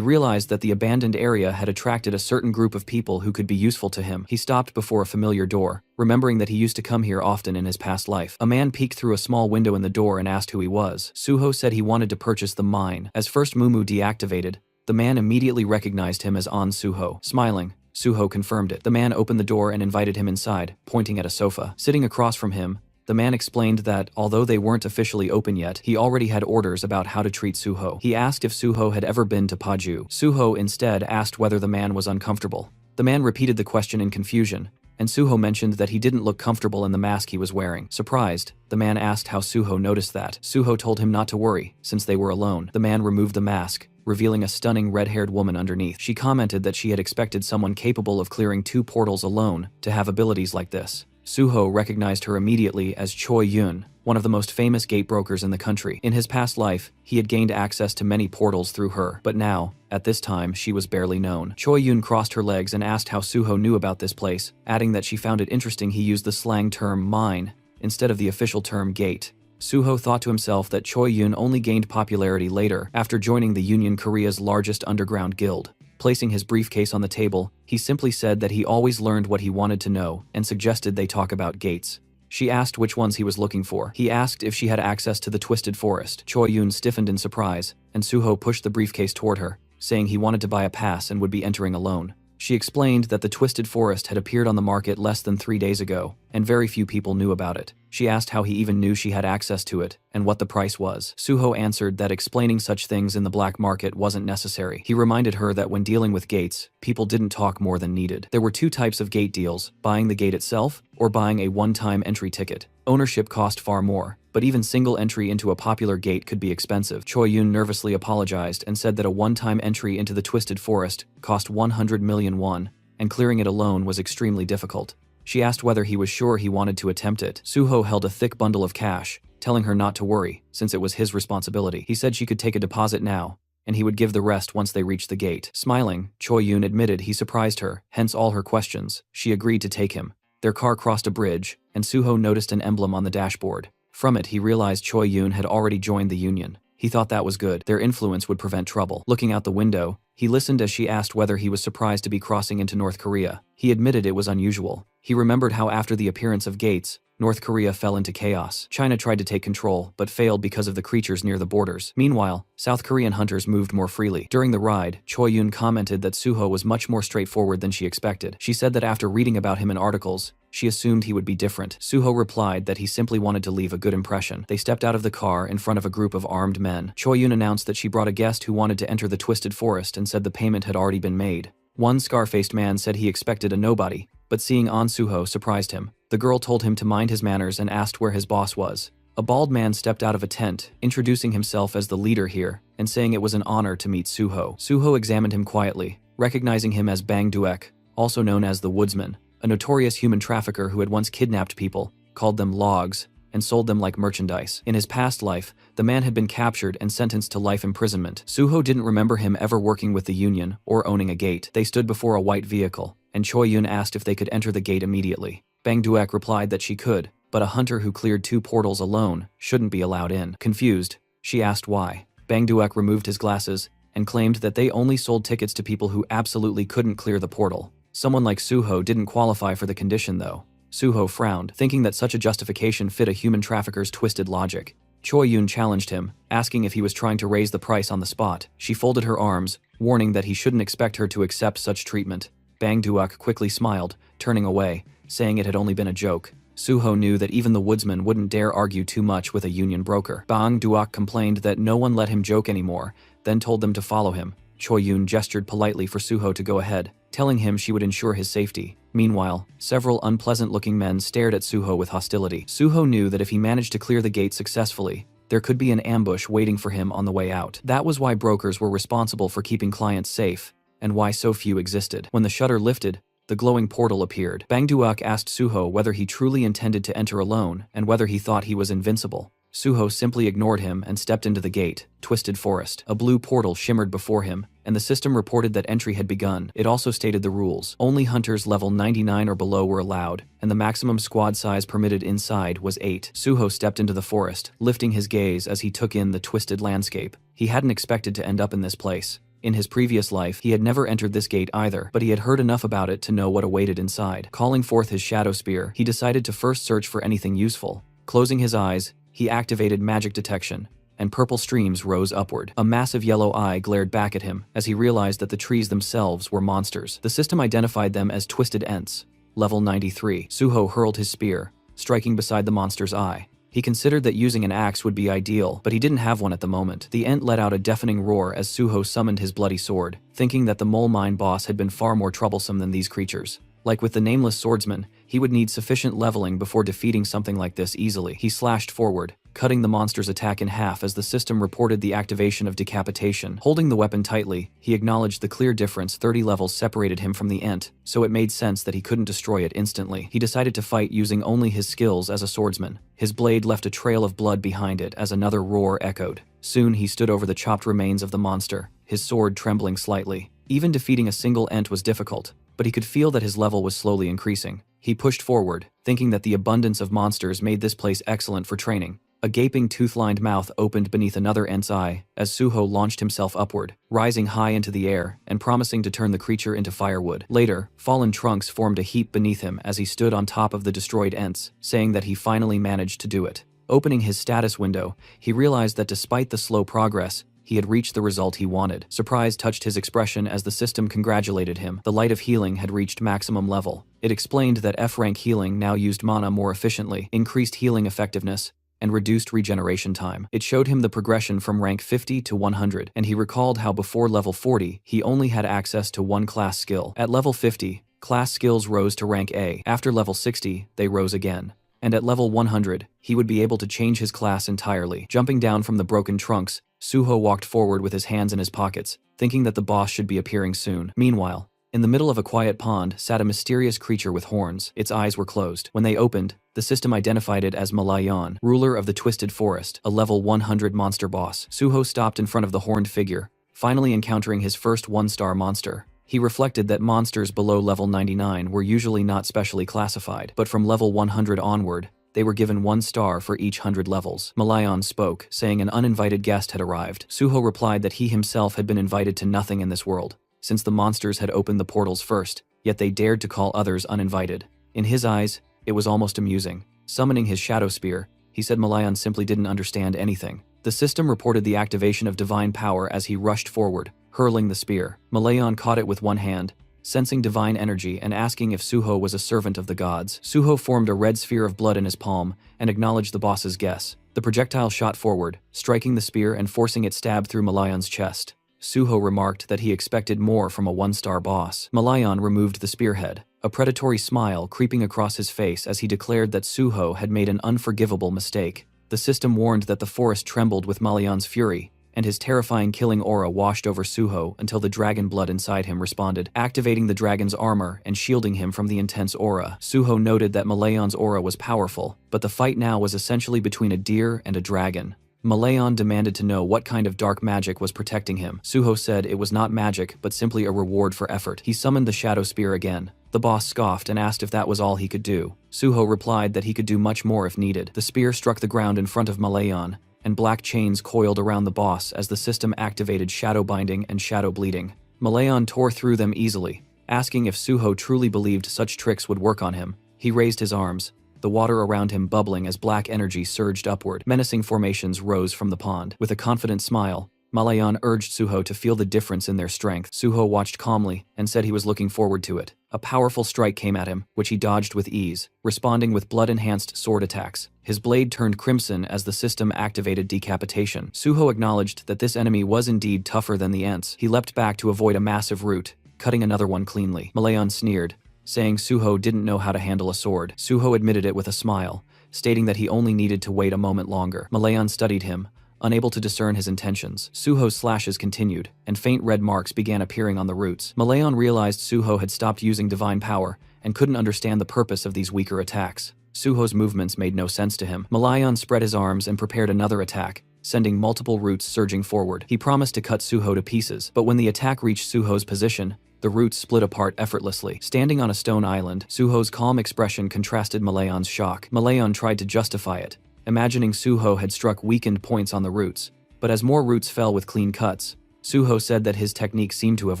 realized that the abandoned area had attracted a certain group of people who could be useful to him. He stopped before a familiar door, remembering that he used to come here often in his past life. A man peeked through a small window in the door and asked who he was. Suho said he wanted to purchase the mine. As first Mumu deactivated, the man immediately recognized him as An Suho. Smiling, Suho confirmed it. The man opened the door and invited him inside, pointing at a sofa. Sitting across from him, the man explained that, although they weren't officially open yet, he already had orders about how to treat Suho. He asked if Suho had ever been to Paju. Suho instead asked whether the man was uncomfortable. The man repeated the question in confusion, and Suho mentioned that he didn't look comfortable in the mask he was wearing. Surprised, the man asked how Suho noticed that. Suho told him not to worry, since they were alone. The man removed the mask, revealing a stunning red-haired woman underneath. She commented that she had expected someone capable of clearing 2 portals alone to have abilities like this. Suho recognized her immediately as Choi Yun, one of the most famous gate brokers in the country. In his past life, he had gained access to many portals through her, but now, at this time, she was barely known. Choi Yun crossed her legs and asked how Suho knew about this place, adding that she found it interesting he used the slang term mine instead of the official term gate. Suho thought to himself that Choi Yun only gained popularity later after joining the Union Korea's largest underground guild. Placing his briefcase on the table, he simply said that he always learned what he wanted to know and suggested they talk about gates. She asked which ones he was looking for. He asked if she had access to the Twisted Forest. Choi Yun stiffened in surprise, and Suho pushed the briefcase toward her, saying he wanted to buy a pass and would be entering alone. She explained that the Twisted Forest had appeared on the market less than 3 days ago, and very few people knew about it. She asked how he even knew she had access to it, and what the price was. Suho answered that explaining such things in the black market wasn't necessary. He reminded her that when dealing with gates, people didn't talk more than needed. There were 2 types of gate deals, buying the gate itself, or buying a one-time entry ticket. Ownership cost far more, but even single entry into a popular gate could be expensive. Choi Yun nervously apologized and said that a one-time entry into the Twisted Forest cost 100 million won, and clearing it alone was extremely difficult. She asked whether he was sure he wanted to attempt it. Suho held a thick bundle of cash, telling her not to worry, since it was his responsibility. He said she could take a deposit now, and he would give the rest once they reached the gate. Smiling, Choi Yun admitted he surprised her, hence all her questions. She agreed to take him. Their car crossed a bridge, and Suho noticed an emblem on the dashboard. From it, he realized Choi Yun had already joined the Union. He thought that was good. Their influence would prevent trouble. Looking out the window, he listened as she asked whether he was surprised to be crossing into North Korea. He admitted it was unusual. He remembered how after the appearance of gates, North Korea fell into chaos. China tried to take control, but failed because of the creatures near the borders. Meanwhile, South Korean hunters moved more freely. During the ride, Choi Yun commented that Suho was much more straightforward than she expected. She said that after reading about him in articles, she assumed he would be different. Suho replied that he simply wanted to leave a good impression. They stepped out of the car in front of a group of armed men. Choi Yun announced that she brought a guest who wanted to enter the Twisted Forest and said the payment had already been made. One scar-faced man said he expected a nobody, but seeing An Suho surprised him. The girl told him to mind his manners and asked where his boss was. A bald man stepped out of a tent, introducing himself as the leader here, and saying it was an honor to meet Suho. Suho examined him quietly, recognizing him as Bang Duek, also known as the Woodsman, a notorious human trafficker who had once kidnapped people, called them logs, and sold them like merchandise. In his past life, the man had been captured and sentenced to life imprisonment. Suho didn't remember him ever working with the Union or owning a gate. They stood before a white vehicle, and Choi Yun asked if they could enter the gate immediately. Bang Duek replied that she could, but a hunter who cleared 2 portals alone shouldn't be allowed in. Confused, she asked why. Bang Duek removed his glasses and claimed that they only sold tickets to people who absolutely couldn't clear the portal. Someone like Suho didn't qualify for the condition though. Suho frowned, thinking that such a justification fit a human trafficker's twisted logic. Choi Yun challenged him, asking if he was trying to raise the price on the spot. She folded her arms, warning that he shouldn't expect her to accept such treatment. Bang Duek quickly smiled, turning away, saying it had only been a joke. Suho knew that even the woodsman wouldn't dare argue too much with a union broker. Bang Duek complained that no one let him joke anymore, then told them to follow him. Choi Yun gestured politely for Suho to go ahead, telling him she would ensure his safety. Meanwhile, several unpleasant-looking men stared at Suho with hostility. Suho knew that if he managed to clear the gate successfully, there could be an ambush waiting for him on the way out. That was why brokers were responsible for keeping clients safe, and why so few existed. When the shutter lifted, the glowing portal appeared. Bang Duek asked Suho whether he truly intended to enter alone and whether he thought he was invincible. Suho simply ignored him and stepped into the gate, Twisted Forest. A blue portal shimmered before him, and the system reported that entry had begun. It also stated the rules. Only hunters level 99 or below were allowed, and the maximum squad size permitted inside was 8. Suho stepped into the forest, lifting his gaze as he took in the twisted landscape. He hadn't expected to end up in this place. In his previous life, he had never entered this gate either, but he had heard enough about it to know what awaited inside. Calling forth his shadow spear, he decided to first search for anything useful. Closing his eyes, he activated magic detection, and purple streams rose upward. A massive yellow eye glared back at him as he realized that the trees themselves were monsters. The system identified them as Twisted Ents. Level 93. Suho hurled his spear, striking beside the monster's eye. He considered that using an axe would be ideal, but he didn't have one at the moment. The Ent let out a deafening roar as Suho summoned his bloody sword, thinking that the mole mine boss had been far more troublesome than these creatures. Like with the Nameless Swordsman, he would need sufficient leveling before defeating something like this easily. He slashed forward, cutting the monster's attack in half as the system reported the activation of decapitation. Holding the weapon tightly, he acknowledged the clear difference 30 levels separated him from the Ent, so it made sense that he couldn't destroy it instantly. He decided to fight using only his skills as a swordsman. His blade left a trail of blood behind it as another roar echoed. Soon he stood over the chopped remains of the monster, his sword trembling slightly. Even defeating a single Ent was difficult, but he could feel that his level was slowly increasing. He pushed forward, thinking that the abundance of monsters made this place excellent for training. A gaping tooth-lined mouth opened beneath another Ent's eye as Suho launched himself upward, rising high into the air and promising to turn the creature into firewood. Later, fallen trunks formed a heap beneath him as he stood on top of the destroyed Ents, saying that he finally managed to do it. Opening his status window, he realized that despite the slow progress, he had reached the result he wanted. Surprise touched his expression as the system congratulated him. The light of healing had reached maximum level. It explained that F-rank healing now used mana more efficiently, increased healing effectiveness, and reduced regeneration time. It showed him the progression from rank 50 to 100, and he recalled how before level 40, he only had access to one class skill. At level 50, class skills rose to rank A. After level 60, they rose again. And at level 100, he would be able to change his class entirely. Jumping down from the broken trunks, Suho walked forward with his hands in his pockets, thinking that the boss should be appearing soon. Meanwhile, in the middle of a quiet pond sat a mysterious creature with horns. Its eyes were closed. When they opened, the system identified it as Malayan, ruler of the Twisted Forest, a level 100 monster boss. Suho stopped in front of the horned figure, finally encountering his first one-star monster. He reflected that monsters below level 99 were usually not specially classified, but from level 100 onward, they were given 1 star for each 100 levels. Malayan spoke, saying an uninvited guest had arrived. Suho replied that he himself had been invited to nothing in this world, since the monsters had opened the portals first, yet they dared to call others uninvited. In his eyes, it was almost amusing. Summoning his shadow spear, he said Malayan simply didn't understand anything. The system reported the activation of divine power as he rushed forward, hurling the spear. Malayan caught it with one hand, sensing divine energy and asking if Suho was a servant of the gods. Suho formed a red sphere of blood in his palm and acknowledged the boss's guess. The projectile shot forward, striking the spear and forcing it stab through Malayan's chest. Suho remarked that he expected more from a one-star boss. Malayan removed the spearhead, a predatory smile creeping across his face as he declared that Suho had made an unforgivable mistake. The system warned that the forest trembled with Malayan's fury, and his terrifying killing aura washed over Suho until the dragon blood inside him responded, activating the dragon's armor and shielding him from the intense aura. Suho noted that Malayan's aura was powerful, but the fight now was essentially between a deer and a dragon. Malayan demanded to know what kind of dark magic was protecting him. Suho said it was not magic, but simply a reward for effort. He summoned the shadow spear again. The boss scoffed and asked if that was all he could do. Suho replied that he could do much more if needed. The spear struck the ground in front of Malayan, and black chains coiled around the boss as the system activated shadow binding and shadow bleeding. Malayan tore through them easily, asking if Suho truly believed such tricks would work on him. He raised his arms, the water around him bubbling as black energy surged upward. Menacing formations rose from the pond. With a confident smile, Malayan urged Suho to feel the difference in their strength. Suho watched calmly and said he was looking forward to it. A powerful strike came at him, which he dodged with ease, responding with blood-enhanced sword attacks. His blade turned crimson as the system activated decapitation. Suho acknowledged that this enemy was indeed tougher than the Ents. He leapt back to avoid a massive root, cutting another one cleanly. Malayan sneered, saying Suho didn't know how to handle a sword. Suho admitted it with a smile, stating that he only needed to wait a moment longer. Malayan studied him, unable to discern his intentions. Suho's slashes continued, and faint red marks began appearing on the roots. Malayan realized Suho had stopped using divine power and couldn't understand the purpose of these weaker attacks. Suho's movements made no sense to him. Malayan spread his arms and prepared another attack, sending multiple roots surging forward. He promised to cut Suho to pieces, but when the attack reached Suho's position, the roots split apart effortlessly. Standing on a stone island, Suho's calm expression contrasted Malayan's shock. Malayan tried to justify it, imagining Suho had struck weakened points on the roots, but as more roots fell with clean cuts, Suho said that his technique seemed to have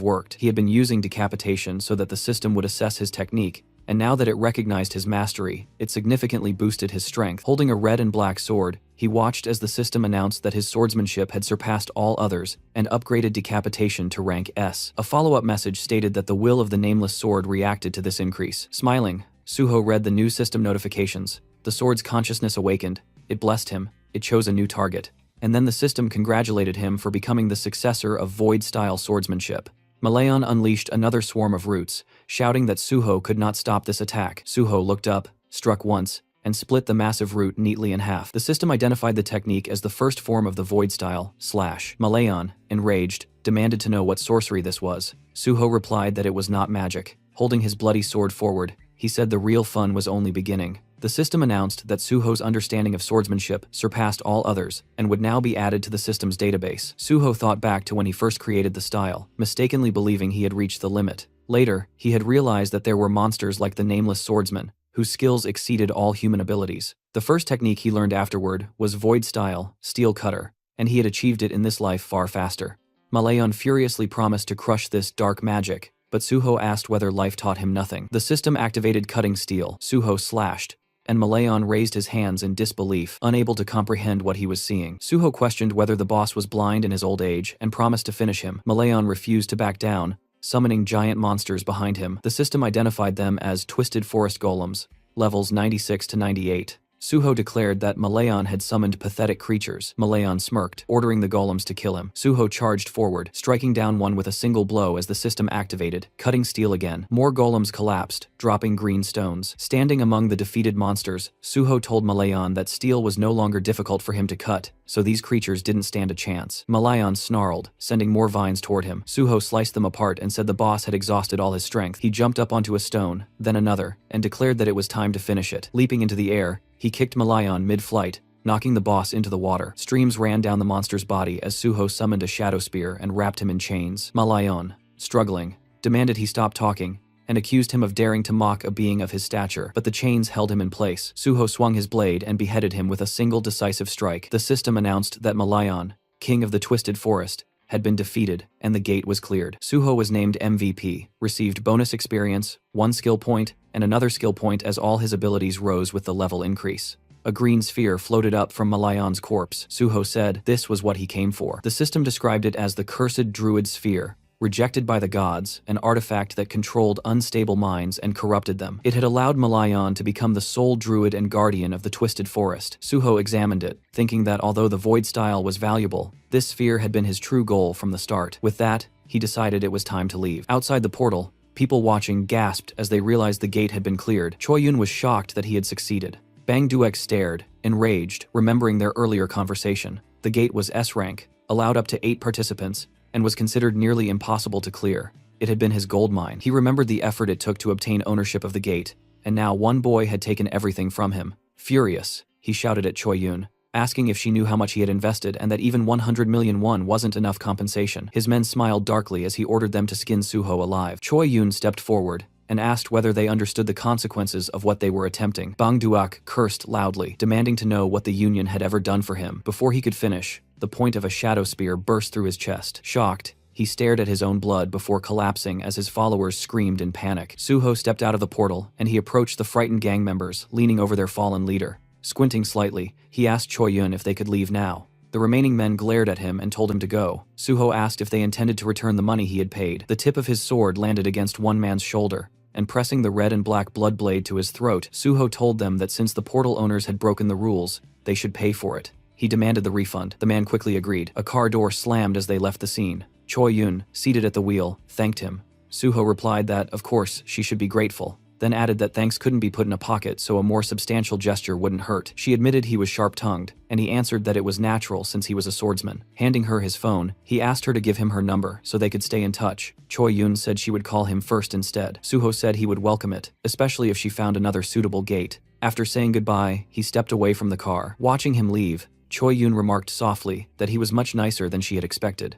worked. He had been using decapitation so that the system would assess his technique, and now that it recognized his mastery, it significantly boosted his strength. Holding a red and black sword, he watched as the system announced that his swordsmanship had surpassed all others and upgraded decapitation to rank S. A follow-up message stated that the will of the Nameless Sword reacted to this increase. Smiling, Suho read the new system notifications. The sword's consciousness awakened, it blessed him, it chose a new target, and then the system congratulated him for becoming the successor of Void-style swordsmanship. Malayan unleashed another swarm of roots, shouting that Suho could not stop this attack. Suho looked up, struck once, and split the massive root neatly in half. The system identified the technique as the first form of the Void style, / Malayan, enraged, demanded to know what sorcery this was. Suho replied that it was not magic. Holding his bloody sword forward, he said the real fun was only beginning. The system announced that Suho's understanding of swordsmanship surpassed all others and would now be added to the system's database. Suho thought back to when he first created the style, mistakenly believing he had reached the limit. Later, he had realized that there were monsters like the Nameless Swordsman, whose skills exceeded all human abilities. The first technique he learned afterward was Void style, Steel Cutter, and he had achieved it in this life far faster. Malayan furiously promised to crush this dark magic, but Suho asked whether life taught him nothing. The system activated Cutting Steel. Suho slashed, and Malayan raised his hands in disbelief, unable to comprehend what he was seeing. Suho questioned whether the boss was blind in his old age and promised to finish him. Malayan refused to back down, summoning giant monsters behind him. The system identified them as Twisted Forest Golems, levels 96 to 98. Suho declared that Malayan had summoned pathetic creatures. Malayan smirked, ordering the golems to kill him. Suho charged forward, striking down one with a single blow as the system activated, cutting steel again. More golems collapsed, dropping green stones. Standing among the defeated monsters, Suho told Malayan that steel was no longer difficult for him to cut, so these creatures didn't stand a chance. Malayan snarled, sending more vines toward him. Suho sliced them apart and said the boss had exhausted all his strength. He jumped up onto a stone, then another, and declared that it was time to finish it. Leaping into the air, he kicked Malayan mid-flight, knocking the boss into the water. Streams ran down the monster's body as Suho summoned a shadow spear and wrapped him in chains. Malayan, struggling, demanded he stop talking, and accused him of daring to mock a being of his stature, but the chains held him in place. Suho swung his blade and beheaded him with a single decisive strike. The system announced that Malayan, king of the Twisted Forest, had been defeated, and the gate was cleared. Suho was named MVP, received bonus experience, 1 skill point, and another skill point as all his abilities rose with the level increase. A green sphere floated up from Malayan's corpse. Suho said this was what he came for. The system described it as the Cursed Druid Sphere, rejected by the gods, an artifact that controlled unstable minds and corrupted them. It had allowed Malayan to become the sole druid and guardian of the Twisted Forest. Suho examined it, thinking that although the Void style was valuable, this sphere had been his true goal from the start. With that, he decided it was time to leave. Outside the portal, people watching gasped as they realized the gate had been cleared. Choi Yun was shocked that he had succeeded. Bang Duek stared, enraged, remembering their earlier conversation. The gate was S rank, allowed up to 8 participants, and was considered nearly impossible to clear. It had been his goldmine. He remembered the effort it took to obtain ownership of the gate, and now one boy had taken everything from him. Furious, he shouted at Choi Yun, asking if she knew how much he had invested and that even 100 million won wasn't enough compensation. His men smiled darkly as he ordered them to skin Suho alive. Choi Yun stepped forward and asked whether they understood the consequences of what they were attempting. Bang Duak cursed loudly, demanding to know what the Union had ever done for him. Before he could finish, the point of a shadow spear burst through his chest. Shocked, he stared at his own blood before collapsing as his followers screamed in panic. Suho stepped out of the portal, and he approached the frightened gang members, leaning over their fallen leader. Squinting slightly, he asked Choi Yun if they could leave now. The remaining men glared at him and told him to go. Suho asked if they intended to return the money he had paid. The tip of his sword landed against one man's shoulder, and pressing the red and black blood blade to his throat, Suho told them that since the portal owners had broken the rules, they should pay for it. He demanded the refund. The man quickly agreed. A car door slammed as they left the scene. Choi Yun, seated at the wheel, thanked him. Suho replied that, of course, she should be grateful, then added that thanks couldn't be put in a pocket so a more substantial gesture wouldn't hurt. She admitted he was sharp-tongued, and he answered that it was natural since he was a swordsman. Handing her his phone, he asked her to give him her number so they could stay in touch. Choi Yun said she would call him first instead. Suho said he would welcome it, especially if she found another suitable gate. After saying goodbye, he stepped away from the car. Watching him leave, Choi Yoon remarked softly that he was much nicer than she had expected.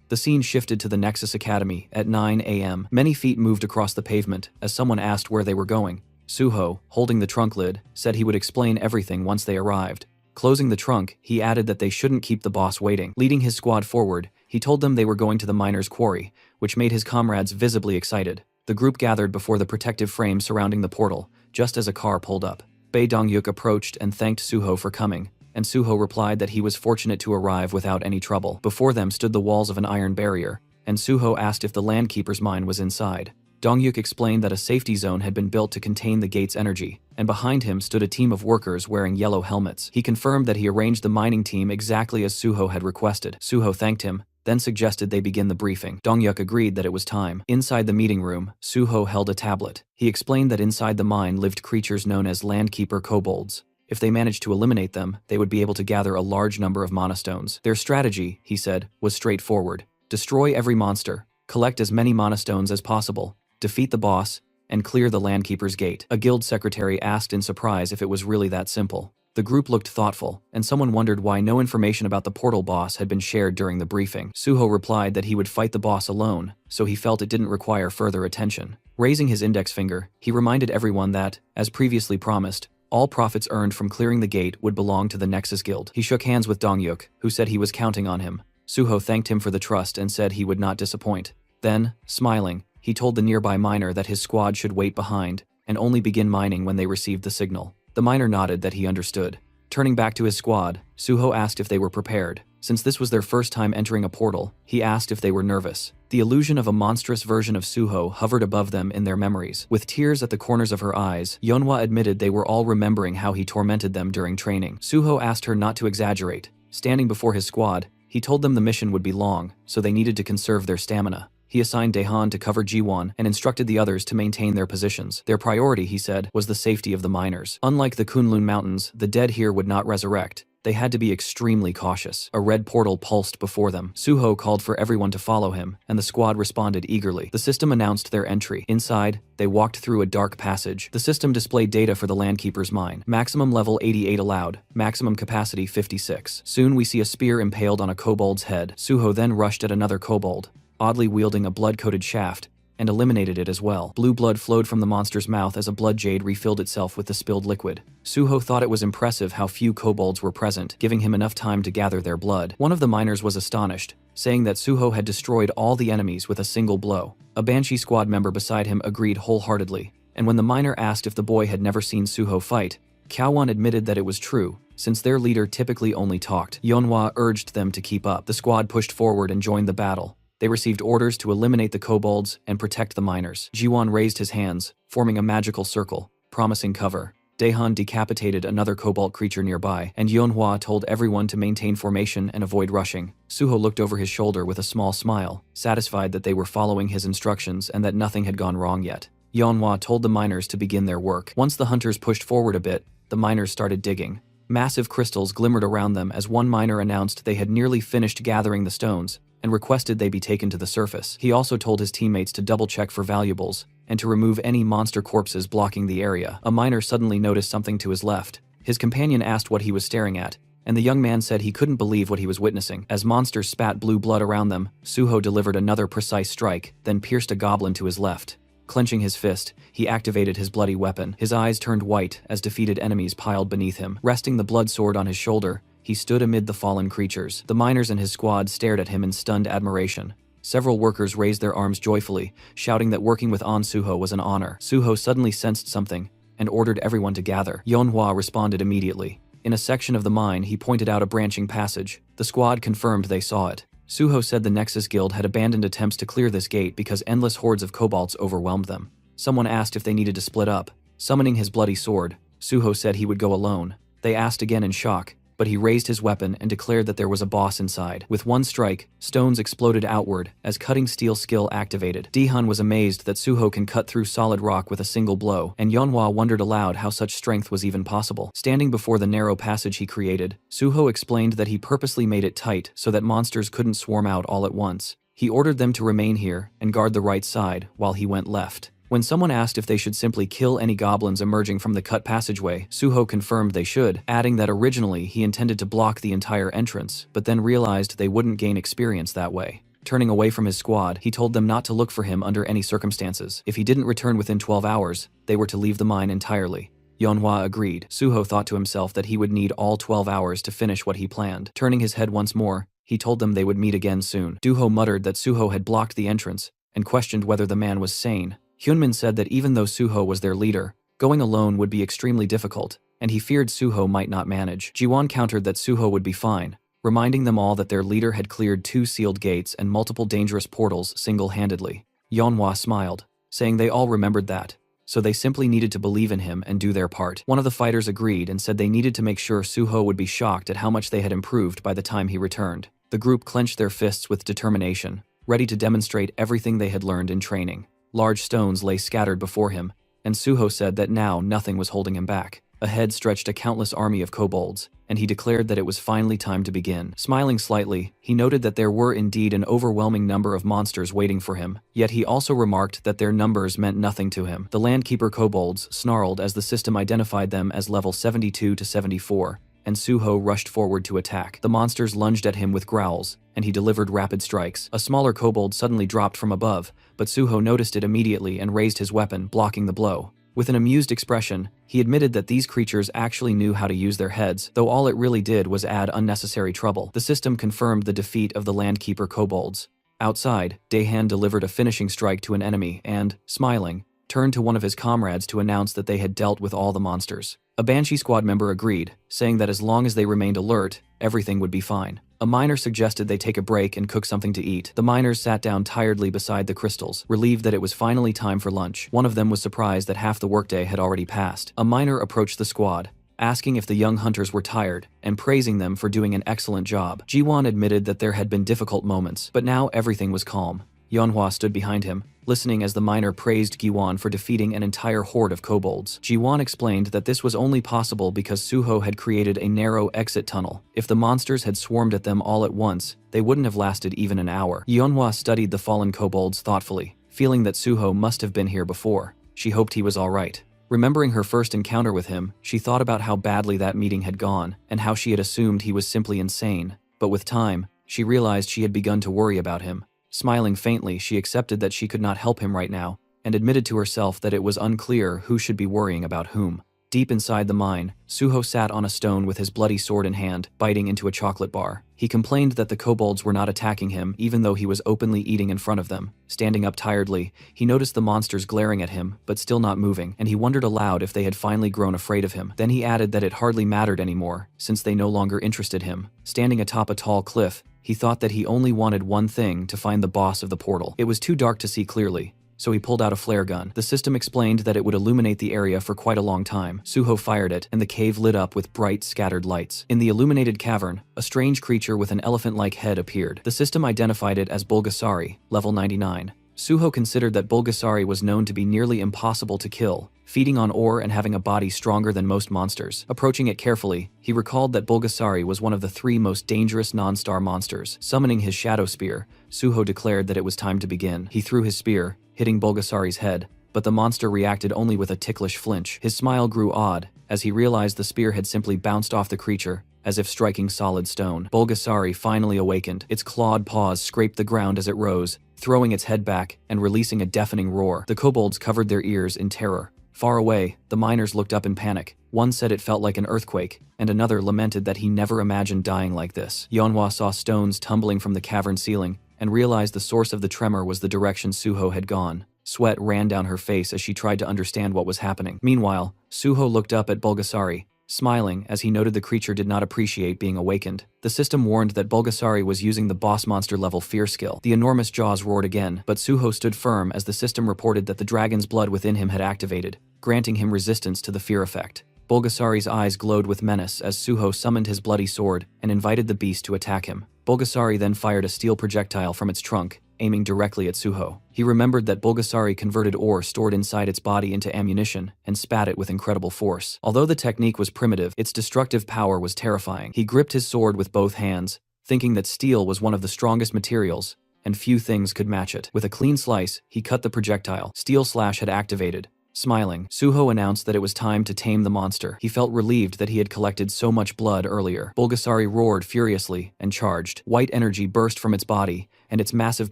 The scene shifted to the Nexus Academy at 9 a.m. Many feet moved across the pavement as someone asked where they were going. Suho, holding the trunk lid, said he would explain everything once they arrived. Closing the trunk, he added that they shouldn't keep the boss waiting. Leading his squad forward, he told them they were going to the miner's quarry, which made his comrades visibly excited. The group gathered before the protective frame surrounding the portal, just as a car pulled up. Bae Dong-yuk approached and thanked Suho for coming, and Suho replied that he was fortunate to arrive without any trouble. Before them stood the walls of an iron barrier, and Suho asked if the Landkeeper's mine was inside. Dong-yuk explained that a safety zone had been built to contain the gate's energy, and behind him stood a team of workers wearing yellow helmets. He confirmed that he arranged the mining team exactly as Suho had requested. Suho thanked him, then suggested they begin the briefing. Dong-yuk agreed that it was time. Inside the meeting room, Suho held a tablet. He explained that inside the mine lived creatures known as Landkeeper kobolds. If they managed to eliminate them, they would be able to gather a large number of monastones. Their strategy, he said, was straightforward. Destroy every monster, collect as many monastones as possible, defeat the boss, and clear the Landkeeper's gate. A guild secretary asked in surprise if it was really that simple. The group looked thoughtful, and someone wondered why no information about the portal boss had been shared during the briefing. Suho replied that he would fight the boss alone, so he felt it didn't require further attention. Raising his index finger, he reminded everyone that, as previously promised, all profits earned from clearing the gate would belong to the Nexus Guild. He shook hands with Dong-yuk, who said he was counting on him. Suho thanked him for the trust and said he would not disappoint. Then, smiling, he told the nearby miner that his squad should wait behind and only begin mining when they received the signal. The miner nodded that he understood. Turning back to his squad, Suho asked if they were prepared. Since this was their first time entering a portal, he asked if they were nervous. The illusion of a monstrous version of Suho hovered above them in their memories. With tears at the corners of her eyes, Yeonhwa admitted they were all remembering how he tormented them during training. Suho asked her not to exaggerate. Standing before his squad, he told them the mission would be long, so they needed to conserve their stamina. He assigned Dehan to cover Jiwon and instructed the others to maintain their positions. Their priority, he said, was the safety of the miners. Unlike the Kunlun Mountains, the dead here would not resurrect. They had to be extremely cautious. A red portal pulsed before them. Suho called for everyone to follow him, and the squad responded eagerly. The system announced their entry. Inside, they walked through a dark passage. The system displayed data for the Landkeeper's mine. Maximum level 88 allowed, maximum capacity 56. Soon we see a spear impaled on a kobold's head. Suho then rushed at another kobold, oddly wielding a blood-coated shaft, and eliminated it as well. Blue blood flowed from the monster's mouth as a blood jade refilled itself with the spilled liquid. Suho thought it was impressive how few kobolds were present, giving him enough time to gather their blood. One of the miners was astonished, saying that Suho had destroyed all the enemies with a single blow. A Banshee squad member beside him agreed wholeheartedly, and when the miner asked if the boy had never seen Suho fight, Kyaowon admitted that it was true, since their leader typically only talked. Yeonhwa urged them to keep up. The squad pushed forward and joined the battle. They received orders to eliminate the kobolds and protect the miners. Jiwon raised his hands, forming a magical circle, promising cover. Dehan decapitated another kobold creature nearby, and Yeonhwa told everyone to maintain formation and avoid rushing. Suho looked over his shoulder with a small smile, satisfied that they were following his instructions and that nothing had gone wrong yet. Yeonhwa told the miners to begin their work. Once the hunters pushed forward a bit, the miners started digging. Massive crystals glimmered around them as one miner announced they had nearly finished gathering the stones, and requested they be taken to the surface. He also told his teammates to double-check for valuables, and to remove any monster corpses blocking the area. A miner suddenly noticed something to his left. His companion asked what he was staring at, and the young man said he couldn't believe what he was witnessing. As monsters spat blue blood around them, Suho delivered another precise strike, then pierced a goblin to his left. Clenching his fist, he activated his bloody weapon. His eyes turned white as defeated enemies piled beneath him. Resting the blood sword on his shoulder, he stood amid the fallen creatures. The miners and his squad stared at him in stunned admiration. Several workers raised their arms joyfully, shouting that working with Suho was an honor. Suho suddenly sensed something, and ordered everyone to gather. Yeonhwa responded immediately. In a section of the mine, he pointed out a branching passage. The squad confirmed they saw it. Suho said the Nexus Guild had abandoned attempts to clear this gate because endless hordes of kobolds overwhelmed them. Someone asked if they needed to split up. Summoning his bloody sword, Suho said he would go alone. They asked again in shock, but he raised his weapon and declared that there was a boss inside. With one strike, stones exploded outward as cutting steel skill activated. Dehan was amazed that Suho can cut through solid rock with a single blow, and Yeonhwa wondered aloud how such strength was even possible. Standing before the narrow passage he created, Suho explained that he purposely made it tight so that monsters couldn't swarm out all at once. He ordered them to remain here and guard the right side while he went left. When someone asked if they should simply kill any goblins emerging from the cut passageway, Suho confirmed they should, adding that originally he intended to block the entire entrance, but then realized they wouldn't gain experience that way. Turning away from his squad, he told them not to look for him under any circumstances. If he didn't return within 12 hours, they were to leave the mine entirely. Yeonhwa agreed. Suho thought to himself that he would need all 12 hours to finish what he planned. Turning his head once more, he told them they would meet again soon. Duho muttered that Suho had blocked the entrance, and questioned whether the man was sane. Hyunmin said that even though Suho was their leader, going alone would be extremely difficult, and he feared Suho might not manage. Jiwon countered that Suho would be fine, reminding them all that their leader had cleared 2 sealed gates and multiple dangerous portals single-handedly. Yeonhwa smiled, saying they all remembered that, so they simply needed to believe in him and do their part. One of the fighters agreed and said they needed to make sure Suho would be shocked at how much they had improved by the time he returned. The group clenched their fists with determination, ready to demonstrate everything they had learned in training. Large stones lay scattered before him, and Suho said that now nothing was holding him back. Ahead stretched a countless army of kobolds, and he declared that it was finally time to begin. Smiling slightly, he noted that there were indeed an overwhelming number of monsters waiting for him, yet he also remarked that their numbers meant nothing to him. The Landkeeper kobolds snarled as the system identified them as level 72 to 74, and Suho rushed forward to attack. The monsters lunged at him with growls, and he delivered rapid strikes. A smaller kobold suddenly dropped from above, but Suho noticed it immediately and raised his weapon, blocking the blow. With an amused expression, he admitted that these creatures actually knew how to use their heads, though all it really did was add unnecessary trouble. The system confirmed the defeat of the Landkeeper kobolds. Outside, Dehan delivered a finishing strike to an enemy and, smiling, turned to one of his comrades to announce that they had dealt with all the monsters. A Banshee squad member agreed, saying that as long as they remained alert, everything would be fine. A miner suggested they take a break and cook something to eat. The miners sat down tiredly beside the crystals, relieved that it was finally time for lunch. One of them was surprised that half the workday had already passed. A miner approached the squad, asking if the young hunters were tired, and praising them for doing an excellent job. Jiwon admitted that there had been difficult moments, but now everything was calm. Yeonhwa stood behind him, listening as the miner praised Giwon for defeating an entire horde of kobolds. Jiwon explained that this was only possible because Suho had created a narrow exit tunnel. If the monsters had swarmed at them all at once, they wouldn't have lasted even an hour. Yeonhwa studied the fallen kobolds thoughtfully, feeling that Suho must have been here before. She hoped he was alright. Remembering her first encounter with him, she thought about how badly that meeting had gone, and how she had assumed he was simply insane. But with time, she realized she had begun to worry about him. Smiling faintly, she accepted that she could not help him right now, and admitted to herself that it was unclear who should be worrying about whom. Deep inside the mine, Suho sat on a stone with his bloody sword in hand, biting into a chocolate bar. He complained that the kobolds were not attacking him even though he was openly eating in front of them. Standing up tiredly, he noticed the monsters glaring at him, but still not moving, and he wondered aloud if they had finally grown afraid of him. Then he added that it hardly mattered anymore, since they no longer interested him. Standing atop a tall cliff, he thought that he only wanted one thing: to find the boss of the portal. It was too dark to see clearly, so he pulled out a flare gun. The system explained that it would illuminate the area for quite a long time. Suho fired it, and the cave lit up with bright, scattered lights. In the illuminated cavern, a strange creature with an elephant-like head appeared. The system identified it as Bulgasari, level 99. Suho considered that Bulgasari was known to be nearly impossible to kill, feeding on ore and having a body stronger than most monsters. Approaching it carefully, he recalled that Bulgasari was one of the 3 most dangerous non-star monsters. Summoning his shadow spear, Suho declared that it was time to begin. He threw his spear, hitting Bulgasari's head, but the monster reacted only with a ticklish flinch. His smile grew odd, as he realized the spear had simply bounced off the creature, as if striking solid stone. Bulgasari finally awakened. Its clawed paws scraped the ground as it rose, throwing its head back and releasing a deafening roar. The kobolds covered their ears in terror. Far away, the miners looked up in panic. One said it felt like an earthquake, and another lamented that he never imagined dying like this. Yeonhwa saw stones tumbling from the cavern ceiling, and realized the source of the tremor was the direction Suho had gone. Sweat ran down her face as she tried to understand what was happening. Meanwhile, Suho looked up at Bulgasari, smiling as he noted the creature did not appreciate being awakened. The system warned that Bulgasari was using the boss monster level fear skill. The enormous jaws roared again, but Suho stood firm as the system reported that the dragon's blood within him had activated, granting him resistance to the fear effect. Bulgasari's eyes glowed with menace as Suho summoned his bloody sword and invited the beast to attack him. Bulgasari then fired a steel projectile from its trunk, aiming directly at Suho. He remembered that Bulgasari converted ore stored inside its body into ammunition and spat it with incredible force. Although the technique was primitive, its destructive power was terrifying. He gripped his sword with both hands, thinking that steel was one of the strongest materials, and few things could match it. With a clean slice, he cut the projectile. Steel Slash had activated. Smiling, Suho announced that it was time to tame the monster. He felt relieved that he had collected so much blood earlier. Bulgasari roared furiously and charged. White energy burst from its body, and its massive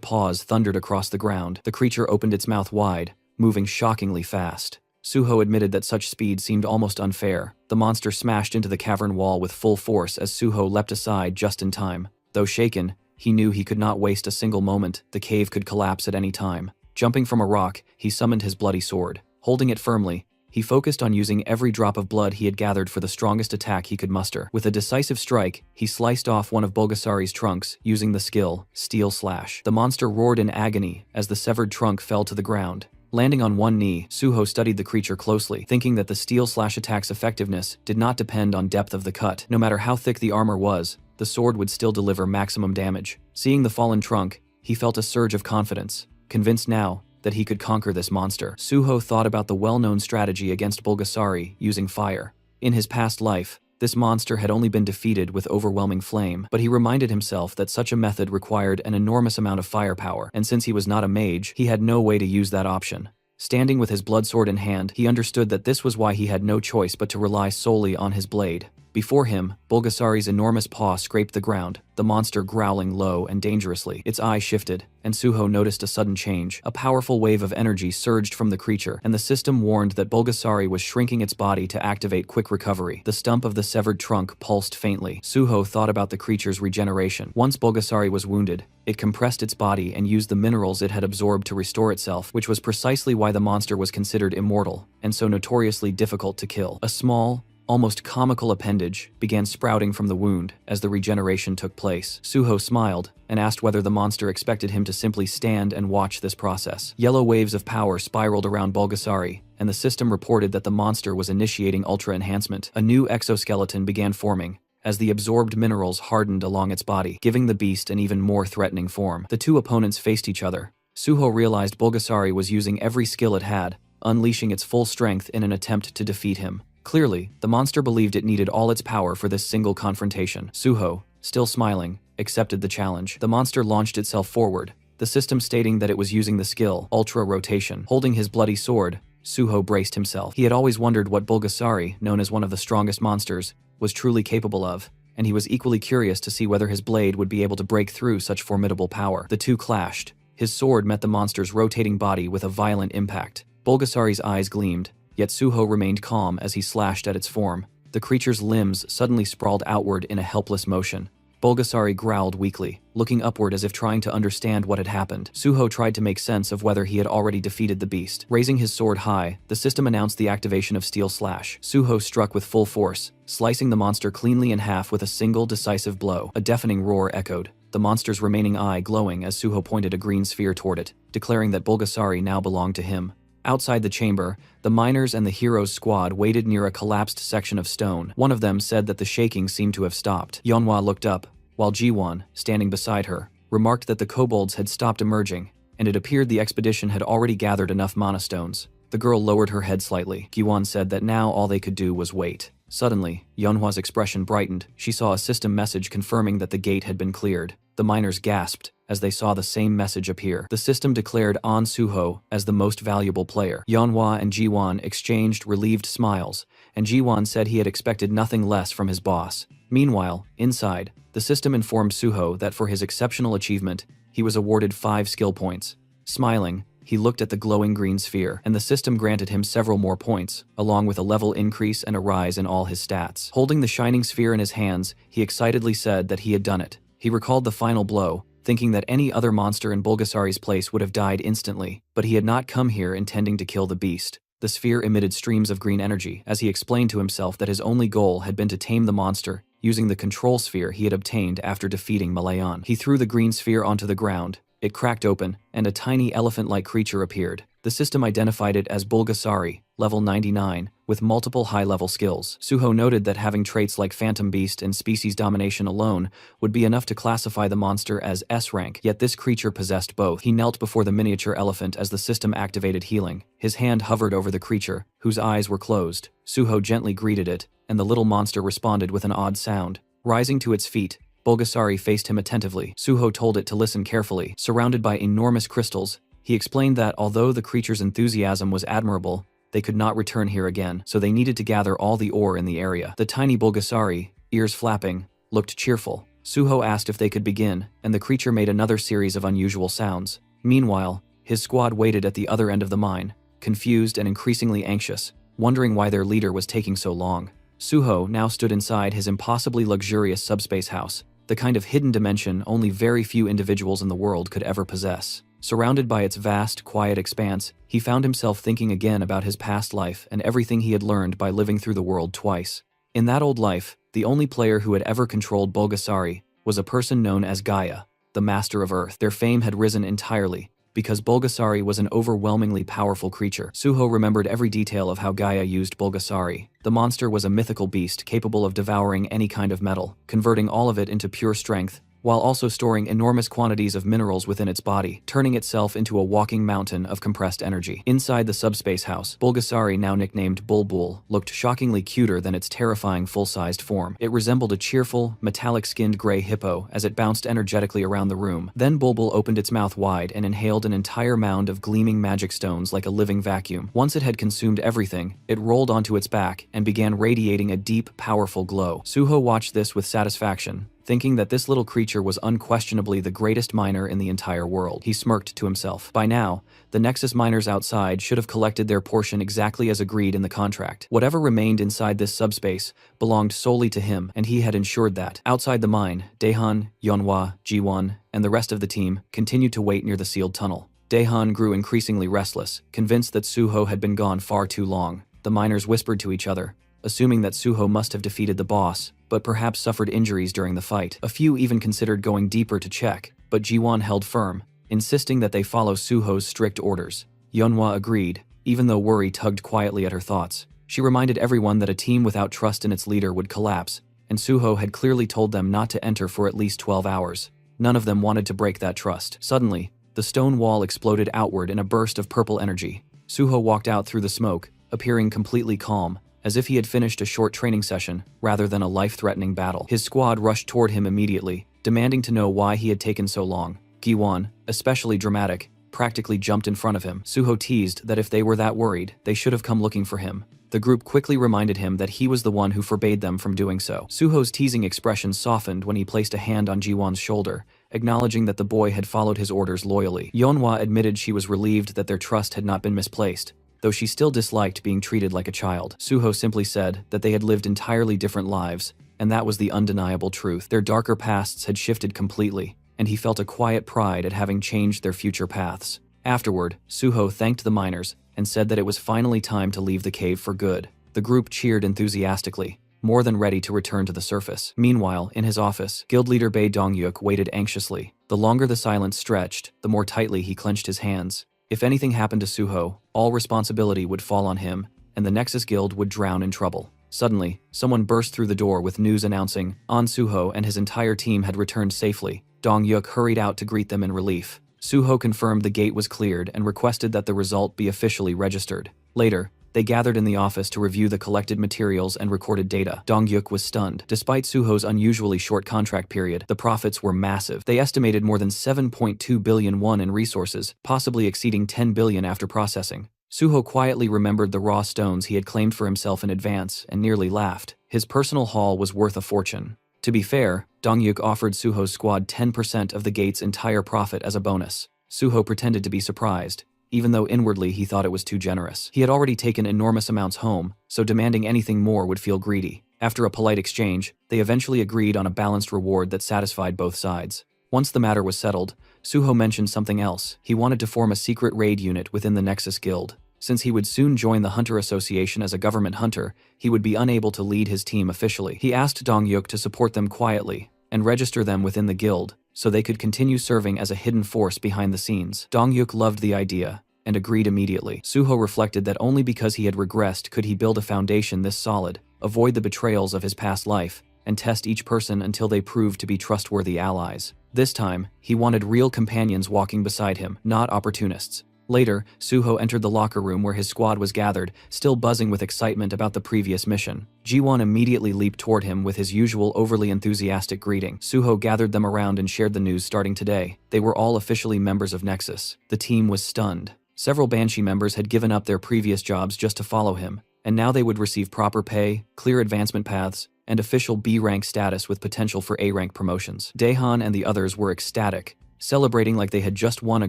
paws thundered across the ground. The creature opened its mouth wide, moving shockingly fast. Suho admitted that such speed seemed almost unfair. The monster smashed into the cavern wall with full force as Suho leapt aside just in time. Though shaken, he knew he could not waste a single moment. The cave could collapse at any time. Jumping from a rock, he summoned his bloody sword. Holding it firmly, he focused on using every drop of blood he had gathered for the strongest attack he could muster. With a decisive strike, he sliced off one of Bulgasari's trunks, using the skill, Steel Slash. The monster roared in agony as the severed trunk fell to the ground. Landing on one knee, Suho studied the creature closely, thinking that the Steel Slash attack's effectiveness did not depend on depth of the cut. No matter how thick the armor was, the sword would still deliver maximum damage. Seeing the fallen trunk, he felt a surge of confidence, convinced now that he could conquer this monster. Suho thought about the well-known strategy against Bulgasari using fire. In his past life, this monster had only been defeated with overwhelming flame, but he reminded himself that such a method required an enormous amount of firepower, and since he was not a mage, he had no way to use that option. Standing with his bloodsword in hand, he understood that this was why he had no choice but to rely solely on his blade. Before him, Bulgasari's enormous paw scraped the ground, the monster growling low and dangerously. Its eye shifted, and Suho noticed a sudden change. A powerful wave of energy surged from the creature, and the system warned that Bulgasari was shrinking its body to activate quick recovery. The stump of the severed trunk pulsed faintly. Suho thought about the creature's regeneration. Once Bulgasari was wounded, it compressed its body and used the minerals it had absorbed to restore itself, which was precisely why the monster was considered immortal, and so notoriously difficult to kill. A small, almost comical appendage began sprouting from the wound as the regeneration took place. Suho smiled and asked whether the monster expected him to simply stand and watch this process. Yellow waves of power spiraled around Bulgasari, and the system reported that the monster was initiating ultra enhancement. A new exoskeleton began forming as the absorbed minerals hardened along its body, giving the beast an even more threatening form. The two opponents faced each other. Suho realized Bulgasari was using every skill it had, unleashing its full strength in an attempt to defeat him. Clearly, the monster believed it needed all its power for this single confrontation. Suho, still smiling, accepted the challenge. The monster launched itself forward, the system stating that it was using the skill, Ultra Rotation. Holding his bloody sword, Suho braced himself. He had always wondered what Bulgasari, known as one of the strongest monsters, was truly capable of, and he was equally curious to see whether his blade would be able to break through such formidable power. The two clashed. His sword met the monster's rotating body with a violent impact. Bulgasari's eyes gleamed, yet Suho remained calm as he slashed at its form. The creature's limbs suddenly sprawled outward in a helpless motion. Bulgasari growled weakly, looking upward as if trying to understand what had happened. Suho tried to make sense of whether he had already defeated the beast. Raising his sword high, the system announced the activation of Steel Slash. Suho struck with full force, slicing the monster cleanly in half with a single decisive blow. A deafening roar echoed, the monster's remaining eye glowing as Suho pointed a green sphere toward it, declaring that Bulgasari now belonged to him. Outside the chamber, the miners and the heroes' squad waited near a collapsed section of stone. One of them said that the shaking seemed to have stopped. Yeonhwa looked up, while Jiwon, standing beside her, remarked that the kobolds had stopped emerging, and it appeared the expedition had already gathered enough mana stones. The girl lowered her head slightly. Jiwon said that now all they could do was wait. Suddenly, Yeonhwa's expression brightened. She saw a system message confirming that the gate had been cleared. The miners gasped as they saw the same message appear. The system declared An Suho as the most valuable player. Yeonhwa and Jiwon exchanged relieved smiles, and Jiwon said he had expected nothing less from his boss. Meanwhile, inside, the system informed Suho that for his exceptional achievement, he was awarded 5 skill points. Smiling, he looked at the glowing green sphere, and the system granted him several more points, along with a level increase and a rise in all his stats. Holding the shining sphere in his hands, he excitedly said that he had done it. He recalled the final blow, thinking that any other monster in Bulgasari's place would have died instantly, but he had not come here intending to kill the beast. The sphere emitted streams of green energy, as he explained to himself that his only goal had been to tame the monster, using the control sphere he had obtained after defeating Malayan. He threw the green sphere onto the ground. It cracked open, and a tiny elephant-like creature appeared. The system identified it as Bulgasari, level 99, with multiple high-level skills. Suho noted that having traits like Phantom Beast and Species Domination alone would be enough to classify the monster as S-rank, yet this creature possessed both. He knelt before the miniature elephant as the system activated healing. His hand hovered over the creature, whose eyes were closed. Suho gently greeted it, and the little monster responded with an odd sound. Rising to its feet, Bulgasari faced him attentively. Suho told it to listen carefully. Surrounded by enormous crystals, he explained that although the creature's enthusiasm was admirable, they could not return here again, so they needed to gather all the ore in the area. The tiny Bulgasari, ears flapping, looked cheerful. Suho asked if they could begin, and the creature made another series of unusual sounds. Meanwhile, his squad waited at the other end of the mine, confused and increasingly anxious, wondering why their leader was taking so long. Suho now stood inside his impossibly luxurious subspace house, the kind of hidden dimension only very few individuals in the world could ever possess. Surrounded by its vast, quiet expanse, he found himself thinking again about his past life and everything he had learned by living through the world twice. In that old life, the only player who had ever controlled Bulgasari was a person known as Gaia, the Master of Earth. Their fame had risen entirely, because Bulgasari was an overwhelmingly powerful creature. Suho remembered every detail of how Gaia used Bulgasari. The monster was a mythical beast capable of devouring any kind of metal, converting all of it into pure strength, while also storing enormous quantities of minerals within its body, turning itself into a walking mountain of compressed energy. Inside the subspace house, Bulgasari, now nicknamed Bulbul, looked shockingly cuter than its terrifying full-sized form. It resembled a cheerful, metallic-skinned gray hippo as it bounced energetically around the room. Then Bulbul opened its mouth wide and inhaled an entire mound of gleaming magic stones like a living vacuum. Once it had consumed everything, it rolled onto its back and began radiating a deep, powerful glow. Suho watched this with satisfaction, thinking that this little creature was unquestionably the greatest miner in the entire world. He smirked to himself. By now, the Nexus miners outside should have collected their portion exactly as agreed in the contract. Whatever remained inside this subspace belonged solely to him, and he had ensured that. Outside the mine, Dehan, Yeonhwa, Jiwon, and the rest of the team continued to wait near the sealed tunnel. Dehan grew increasingly restless, convinced that Suho had been gone far too long. The miners whispered to each other, assuming that Suho must have defeated the boss, but perhaps suffered injuries during the fight. A few even considered going deeper to check, but Jiwon held firm, insisting that they follow Suho's strict orders. Yeonhwa agreed, even though worry tugged quietly at her thoughts. She reminded everyone that a team without trust in its leader would collapse, and Suho had clearly told them not to enter for at least 12 hours. None of them wanted to break that trust. Suddenly, the stone wall exploded outward in a burst of purple energy. Suho walked out through the smoke, appearing completely calm, as if he had finished a short training session, rather than a life-threatening battle. His squad rushed toward him immediately, demanding to know why he had taken so long. Giwon, especially dramatic, practically jumped in front of him. Suho teased that if they were that worried, they should have come looking for him. The group quickly reminded him that he was the one who forbade them from doing so. Suho's teasing expression softened when he placed a hand on Jiwon's shoulder, acknowledging that the boy had followed his orders loyally. Yeonhwa admitted she was relieved that their trust had not been misplaced, though she still disliked being treated like a child. Suho simply said that they had lived entirely different lives, and that was the undeniable truth. Their darker pasts had shifted completely, and he felt a quiet pride at having changed their future paths. Afterward, Suho thanked the miners and said that it was finally time to leave the cave for good. The group cheered enthusiastically, more than ready to return to the surface. Meanwhile, in his office, guild leader Bae Dongyuk waited anxiously. The longer the silence stretched, the more tightly he clenched his hands. If anything happened to Suho, all responsibility would fall on him, and the Nexus Guild would drown in trouble. Suddenly, someone burst through the door with news announcing An Suho and his entire team had returned safely. Dongyuk hurried out to greet them in relief. Suho confirmed the gate was cleared and requested that the result be officially registered. Later, they gathered in the office to review the collected materials and recorded data. Dongyuk was stunned. Despite Suho's unusually short contract period, the profits were massive. They estimated more than 7.2 billion won in resources, possibly exceeding 10 billion after processing. Suho quietly remembered the raw stones he had claimed for himself in advance and nearly laughed. His personal haul was worth a fortune. To be fair, Dongyuk offered Suho's squad 10% of the gate's entire profit as a bonus. Suho pretended to be surprised, even though inwardly he thought it was too generous. He had already taken enormous amounts home, so demanding anything more would feel greedy. After a polite exchange, they eventually agreed on a balanced reward that satisfied both sides. Once the matter was settled, Suho mentioned something else. He wanted to form a secret raid unit within the Nexus Guild. Since he would soon join the Hunter Association as a government hunter, he would be unable to lead his team officially. He asked Dongyuk to support them quietly and register them within the guild, so they could continue serving as a hidden force behind the scenes. Dongyuk loved the idea and agreed immediately. Suho reflected that only because he had regressed could he build a foundation this solid, avoid the betrayals of his past life, and test each person until they proved to be trustworthy allies. This time, he wanted real companions walking beside him, not opportunists. Later, Suho entered the locker room where his squad was gathered, still buzzing with excitement about the previous mission. Ji-won immediately leaped toward him with his usual overly enthusiastic greeting. Suho gathered them around and shared the news starting today. They were all officially members of Nexus. The team was stunned. Several Banshee members had given up their previous jobs just to follow him, and now they would receive proper pay, clear advancement paths, and official B-rank status with potential for A-rank promotions. Dehan and the others were ecstatic, celebrating like they had just won a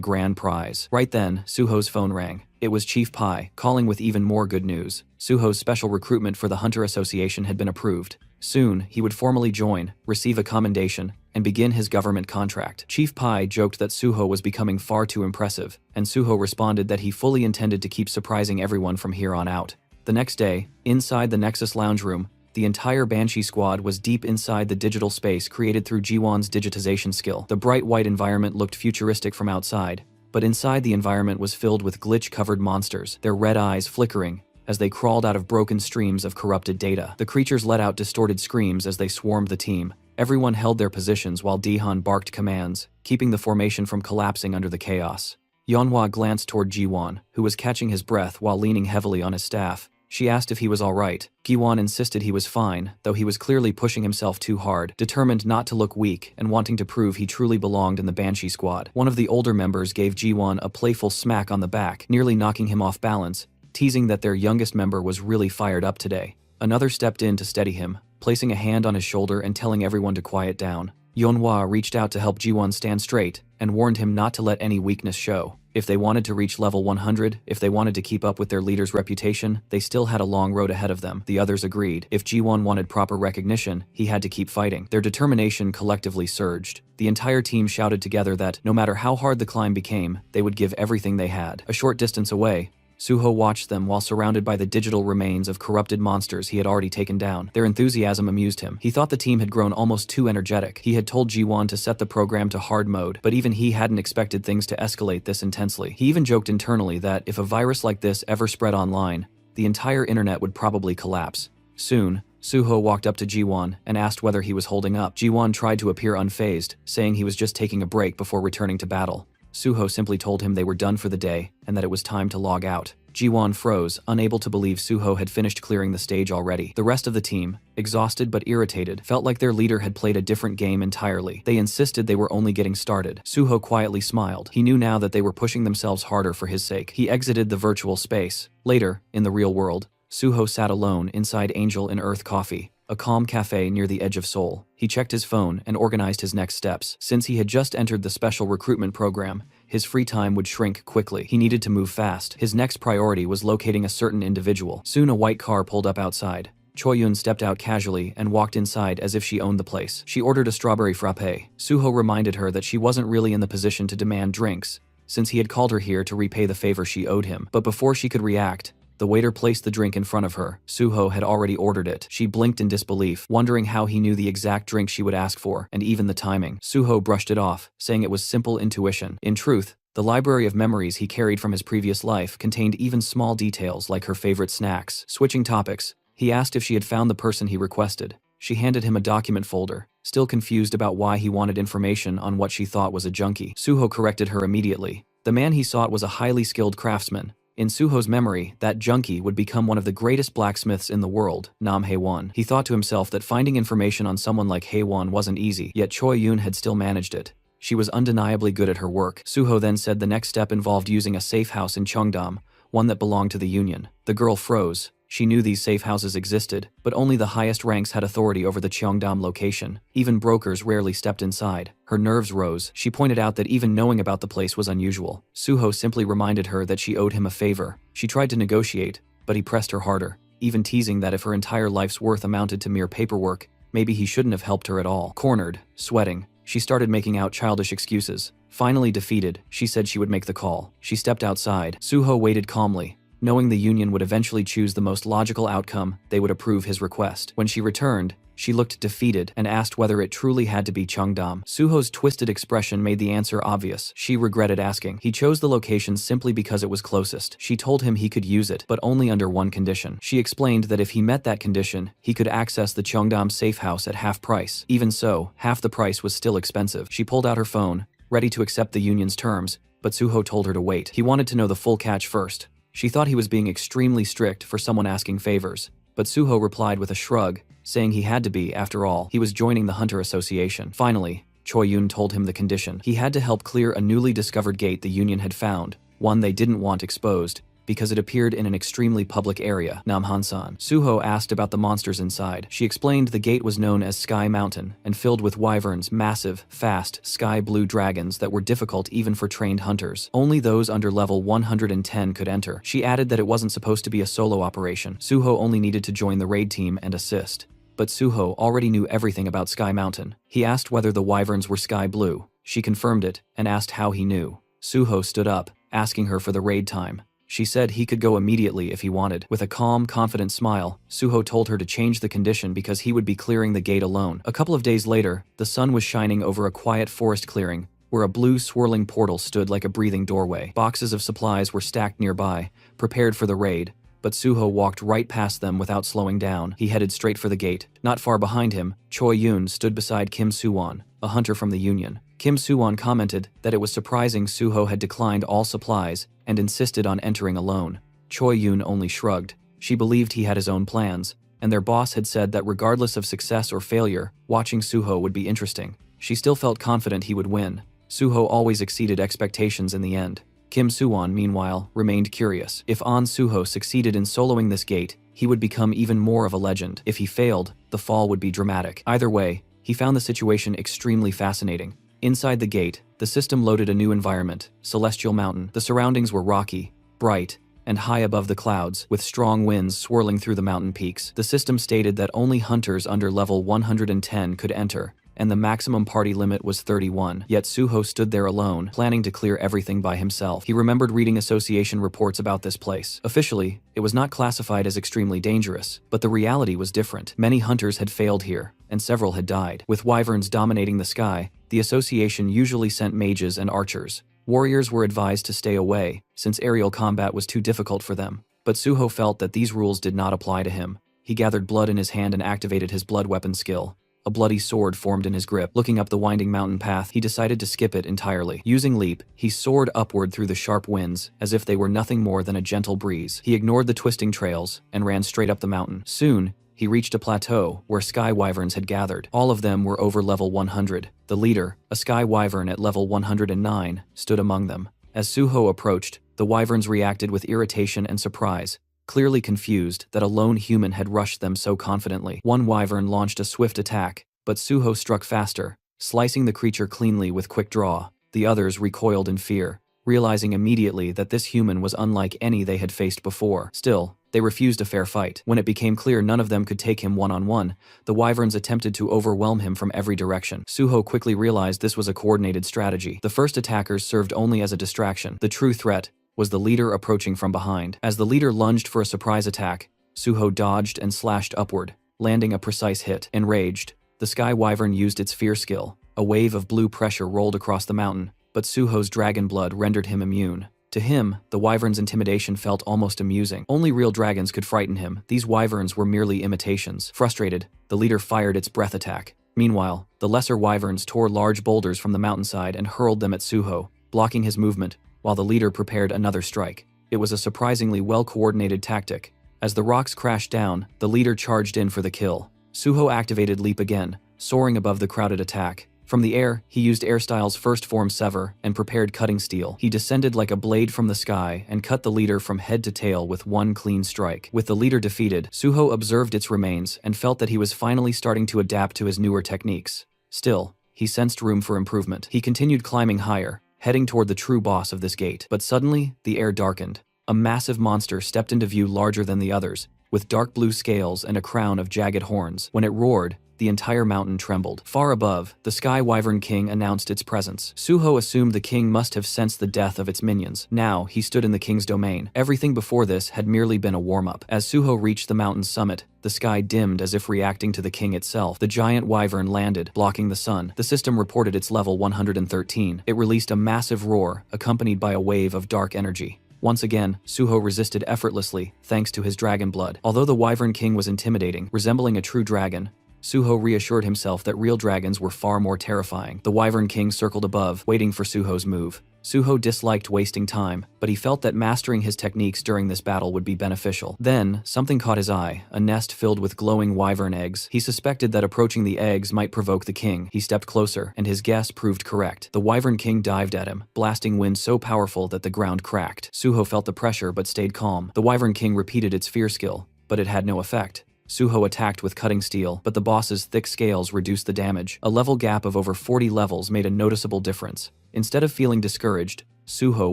grand prize. Right then, Suho's phone rang. It was Chief Pai, calling with even more good news. Suho's special recruitment for the Hunter Association had been approved. Soon, he would formally join, receive a commendation, and begin his government contract. Chief Pai joked that Suho was becoming far too impressive, and Suho responded that he fully intended to keep surprising everyone from here on out. The next day, inside the Nexus lounge room, the entire Banshee squad was deep inside the digital space created through Ji-won's digitization skill. The bright white environment looked futuristic from outside, but inside the environment was filled with glitch-covered monsters, their red eyes flickering as they crawled out of broken streams of corrupted data. The creatures let out distorted screams as they swarmed the team. Everyone held their positions while Dehan barked commands, keeping the formation from collapsing under the chaos. Yeonhwa glanced toward Ji-won, who was catching his breath while leaning heavily on his staff. She asked if he was all right. Gi-won insisted he was fine, though he was clearly pushing himself too hard, determined not to look weak and wanting to prove he truly belonged in the Banshee squad. One of the older members gave Ji-won a playful smack on the back, nearly knocking him off balance, teasing that their youngest member was really fired up today. Another stepped in to steady him, placing a hand on his shoulder and telling everyone to quiet down. Yeonhwa reached out to help Ji-won stand straight and warned him not to let any weakness show. If they wanted to reach level 100, if they wanted to keep up with their leader's reputation, they still had a long road ahead of them. The others agreed. If Ji-won wanted proper recognition, he had to keep fighting. Their determination collectively surged. The entire team shouted together that, no matter how hard the climb became, they would give everything they had. A short distance away, Suho watched them while surrounded by the digital remains of corrupted monsters he had already taken down. Their enthusiasm amused him. He thought the team had grown almost too energetic. He had told Ji-won to set the program to hard mode, but even he hadn't expected things to escalate this intensely. He even joked internally that if a virus like this ever spread online, the entire internet would probably collapse. Soon, Suho walked up to Ji-won and asked whether he was holding up. Ji-won tried to appear unfazed, saying he was just taking a break before returning to battle. Suho simply told him they were done for the day and that it was time to log out. Ji-won froze, unable to believe Suho had finished clearing the stage already. The rest of the team, exhausted but irritated, felt like their leader had played a different game entirely. They insisted they were only getting started. Suho quietly smiled. He knew now that they were pushing themselves harder for his sake. He exited the virtual space. Later, in the real world, Suho sat alone inside Angel in Earth Coffee, a calm cafe near the edge of Seoul. He checked his phone and organized his next steps. Since he had just entered the special recruitment program, his free time would shrink quickly. He needed to move fast. His next priority was locating a certain individual. Soon a white car pulled up outside. Choi-yoon stepped out casually and walked inside as if she owned the place. She ordered a strawberry frappe. Suho reminded her that she wasn't really in the position to demand drinks, since he had called her here to repay the favor she owed him. But before she could react, the waiter placed the drink in front of her. Suho had already ordered it. She blinked in disbelief, wondering how he knew the exact drink she would ask for, and even the timing. Suho brushed it off, saying it was simple intuition. In truth, the library of memories he carried from his previous life contained even small details like her favorite snacks. Switching topics, he asked if she had found the person he requested. She handed him a document folder, still confused about why he wanted information on what she thought was a junkie. Suho corrected her immediately. The man he sought was a highly skilled craftsman. In Suho's memory, that junkie would become one of the greatest blacksmiths in the world, Nam Hae-won. He thought to himself that finding information on someone like Hae-won wasn't easy, yet Choi-yoon had still managed it. She was undeniably good at her work. Suho then said the next step involved using a safe house in Cheongdam, one that belonged to the Union. The girl froze. She knew these safe houses existed, but only the highest ranks had authority over the Cheongdam location. Even brokers rarely stepped inside. Her nerves rose. She pointed out that even knowing about the place was unusual. Suho simply reminded her that she owed him a favor. She tried to negotiate, but he pressed her harder, even teasing that if her entire life's worth amounted to mere paperwork, maybe he shouldn't have helped her at all. Cornered, sweating, she started making out childish excuses. Finally defeated, she said she would make the call. She stepped outside. Suho waited calmly. Knowing the Union would eventually choose the most logical outcome, they would approve his request. When she returned, she looked defeated and asked whether it truly had to be Cheongdam. Suho's twisted expression made the answer obvious. She regretted asking. He chose the location simply because it was closest. She told him he could use it, but only under one condition. She explained that if he met that condition, he could access the Cheongdam safe house at half price. Even so, half the price was still expensive. She pulled out her phone, ready to accept the Union's terms, but Suho told her to wait. He wanted to know the full catch first. She thought he was being extremely strict for someone asking favors, but Suho replied with a shrug, saying he had to be, after all. He was joining the Hunter Association. Finally, Choi Yun told him the condition. He had to help clear a newly discovered gate the Union had found, one they didn't want exposed, because it appeared in an extremely public area, Namhansan. Suho asked about the monsters inside. She explained the gate was known as Sky Mountain and filled with wyverns, massive, fast, sky blue dragons that were difficult even for trained hunters. Only those under level 110 could enter. She added that it wasn't supposed to be a solo operation. Suho only needed to join the raid team and assist. But Suho already knew everything about Sky Mountain. He asked whether the wyverns were sky blue. She confirmed it and asked how he knew. Suho stood up, asking her for the raid time. She said he could go immediately if he wanted. With a calm, confident smile, Suho told her to change the condition because he would be clearing the gate alone. A couple of days later, the sun was shining over a quiet forest clearing, where a blue swirling portal stood like a breathing doorway. Boxes of supplies were stacked nearby, prepared for the raid, but Suho walked right past them without slowing down. He headed straight for the gate. Not far behind him, Choi Yun stood beside Kim Suwon, a hunter from the Union. Kim Suwon commented that it was surprising Suho had declined all supplies and insisted on entering alone. Choi Yun only shrugged. She believed he had his own plans, and their boss had said that regardless of success or failure, watching Suho would be interesting. She still felt confident he would win. Suho always exceeded expectations in the end. Kim Suwon, meanwhile, remained curious. If An Suho succeeded in soloing this gate, he would become even more of a legend. If he failed, the fall would be dramatic. Either way, he found the situation extremely fascinating. Inside the gate, the system loaded a new environment, Celestial Mountain. The surroundings were rocky, bright, and high above the clouds, with strong winds swirling through the mountain peaks. The system stated that only hunters under level 110 could enter, and the maximum party limit was 31. Yet Suho stood there alone, planning to clear everything by himself. He remembered reading association reports about this place. Officially, it was not classified as extremely dangerous, but the reality was different. Many hunters had failed here, and several had died. With wyverns dominating the sky, the association usually sent mages and archers. Warriors were advised to stay away, since aerial combat was too difficult for them. But Suho felt that these rules did not apply to him. He gathered blood in his hand and activated his blood weapon skill. A bloody sword formed in his grip. Looking up the winding mountain path, he decided to skip it entirely. Using leap, he soared upward through the sharp winds, as if they were nothing more than a gentle breeze. He ignored the twisting trails and ran straight up the mountain. Soon, he reached a plateau where sky wyverns had gathered. All of them were over level 100. The leader, a sky wyvern at level 109, stood among them. As Suho approached, the wyverns reacted with irritation and surprise, clearly confused that a lone human had rushed them so confidently. One wyvern launched a swift attack, but Suho struck faster, slicing the creature cleanly with quick draw. The others recoiled in fear, realizing immediately that this human was unlike any they had faced before. Still, they refused a fair fight. When it became clear none of them could take him one-on-one, the wyverns attempted to overwhelm him from every direction. Suho quickly realized this was a coordinated strategy. The first attackers served only as a distraction. The true threat was the leader approaching from behind. As the leader lunged for a surprise attack, Suho dodged and slashed upward, landing a precise hit. Enraged, the sky wyvern used its fear skill. A wave of blue pressure rolled across the mountain, but Suho's dragon blood rendered him immune. To him, the wyvern's intimidation felt almost amusing. Only real dragons could frighten him. These wyverns were merely imitations. Frustrated, the leader fired its breath attack. Meanwhile, the lesser wyverns tore large boulders from the mountainside and hurled them at Suho, blocking his movement, while the leader prepared another strike. It was a surprisingly well-coordinated tactic. As the rocks crashed down, the leader charged in for the kill. Suho activated Leap again, soaring above the crowded attack. From the air, he used Airstyle's first form Sever and prepared Cutting Steel. He descended like a blade from the sky and cut the leader from head to tail with one clean strike. With the leader defeated, Suho observed its remains and felt that he was finally starting to adapt to his newer techniques. Still, he sensed room for improvement. He continued climbing higher, heading toward the true boss of this gate. But suddenly, the air darkened. A massive monster stepped into view larger than the others, with dark blue scales and a crown of jagged horns. When it roared, the entire mountain trembled. Far above, the Sky Wyvern King announced its presence. Suho assumed the king must have sensed the death of its minions. Now, he stood in the king's domain. Everything before this had merely been a warm-up. As Suho reached the mountain's summit, the sky dimmed as if reacting to the king itself. The giant wyvern landed, blocking the sun. The system reported its level 113. It released a massive roar, accompanied by a wave of dark energy. Once again, Suho resisted effortlessly, thanks to his dragon blood. Although the Wyvern King was intimidating, resembling a true dragon, Suho reassured himself that real dragons were far more terrifying. The Wyvern King circled above, waiting for Suho's move. Suho disliked wasting time, but he felt that mastering his techniques during this battle would be beneficial. Then, something caught his eye, a nest filled with glowing wyvern eggs. He suspected that approaching the eggs might provoke the king. He stepped closer, and his guess proved correct. The wyvern king dived at him, blasting wind so powerful that the ground cracked. Suho felt the pressure but stayed calm. The wyvern king repeated its fear skill, but it had no effect. Suho attacked with cutting steel, but the boss's thick scales reduced the damage. A level gap of over 40 levels made a noticeable difference. Instead of feeling discouraged, Suho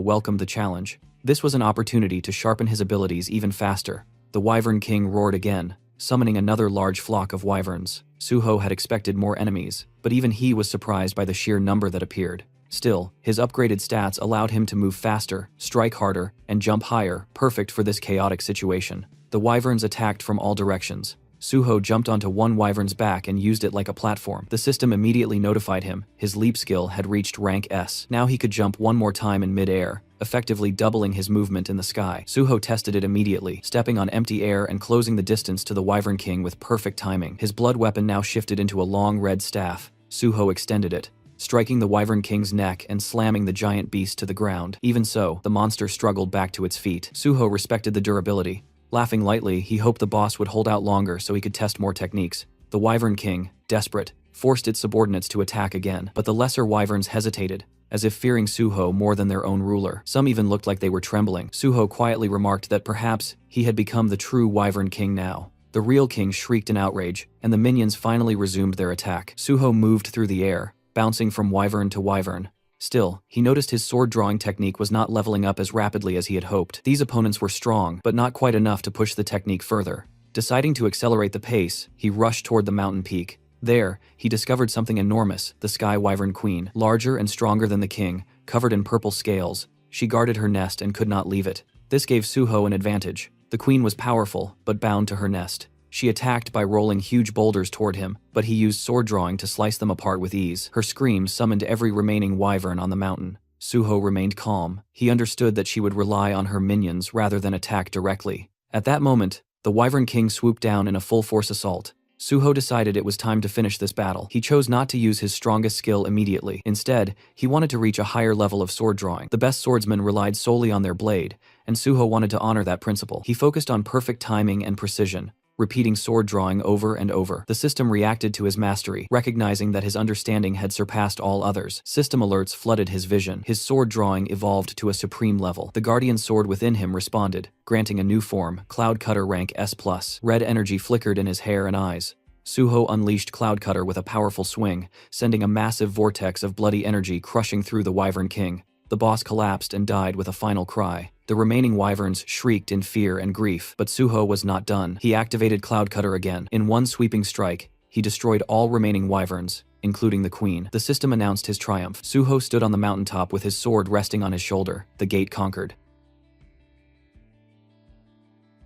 welcomed the challenge. This was an opportunity to sharpen his abilities even faster. The Wyvern King roared again, summoning another large flock of wyverns. Suho had expected more enemies, but even he was surprised by the sheer number that appeared. Still, his upgraded stats allowed him to move faster, strike harder, and jump higher, perfect for this chaotic situation. The wyverns attacked from all directions. Suho jumped onto one wyvern's back and used it like a platform. The system immediately notified him his leap skill had reached rank S. Now he could jump one more time in mid-air, effectively doubling his movement in the sky. Suho tested it immediately, stepping on empty air and closing the distance to the Wyvern King with perfect timing. His blood weapon now shifted into a long red staff. Suho extended it, striking the Wyvern King's neck and slamming the giant beast to the ground. Even so, the monster struggled back to its feet. Suho respected the durability. Laughing lightly, he hoped the boss would hold out longer so he could test more techniques. The Wyvern King, desperate, forced its subordinates to attack again, but the lesser wyverns hesitated, as if fearing Suho more than their own ruler. Some even looked like they were trembling. Suho quietly remarked that perhaps he had become the true Wyvern King now. The real king shrieked in outrage, and the minions finally resumed their attack. Suho moved through the air, bouncing from wyvern to wyvern. Still, he noticed his sword-drawing technique was not leveling up as rapidly as he had hoped. These opponents were strong, but not quite enough to push the technique further. Deciding to accelerate the pace, he rushed toward the mountain peak. There, he discovered something enormous, the Sky Wyvern Queen. Larger and stronger than the king, covered in purple scales, she guarded her nest and could not leave it. This gave Suho an advantage. The queen was powerful, but bound to her nest. She attacked by rolling huge boulders toward him, but he used sword drawing to slice them apart with ease. Her screams summoned every remaining wyvern on the mountain. Suho remained calm. He understood that she would rely on her minions rather than attack directly. At that moment, the Wyvern King swooped down in a full-force assault. Suho decided it was time to finish this battle. He chose not to use his strongest skill immediately. Instead, he wanted to reach a higher level of sword drawing. The best swordsmen relied solely on their blade, and Suho wanted to honor that principle. He focused on perfect timing and precision, repeating sword drawing over and over. The system reacted to his mastery, recognizing that his understanding had surpassed all others. System alerts flooded his vision. His sword drawing evolved to a supreme level. The guardian sword within him responded, granting a new form, Cloud Cutter rank S+. Red energy flickered in his hair and eyes. Suho unleashed Cloud Cutter with a powerful swing, sending a massive vortex of bloody energy crushing through the Wyvern King. The boss collapsed and died with a final cry. The remaining wyverns shrieked in fear and grief, but Suho was not done. He activated Cloud Cutter again. In one sweeping strike, he destroyed all remaining wyverns, including the queen. The system announced his triumph. Suho stood on the mountaintop with his sword resting on his shoulder. The gate conquered.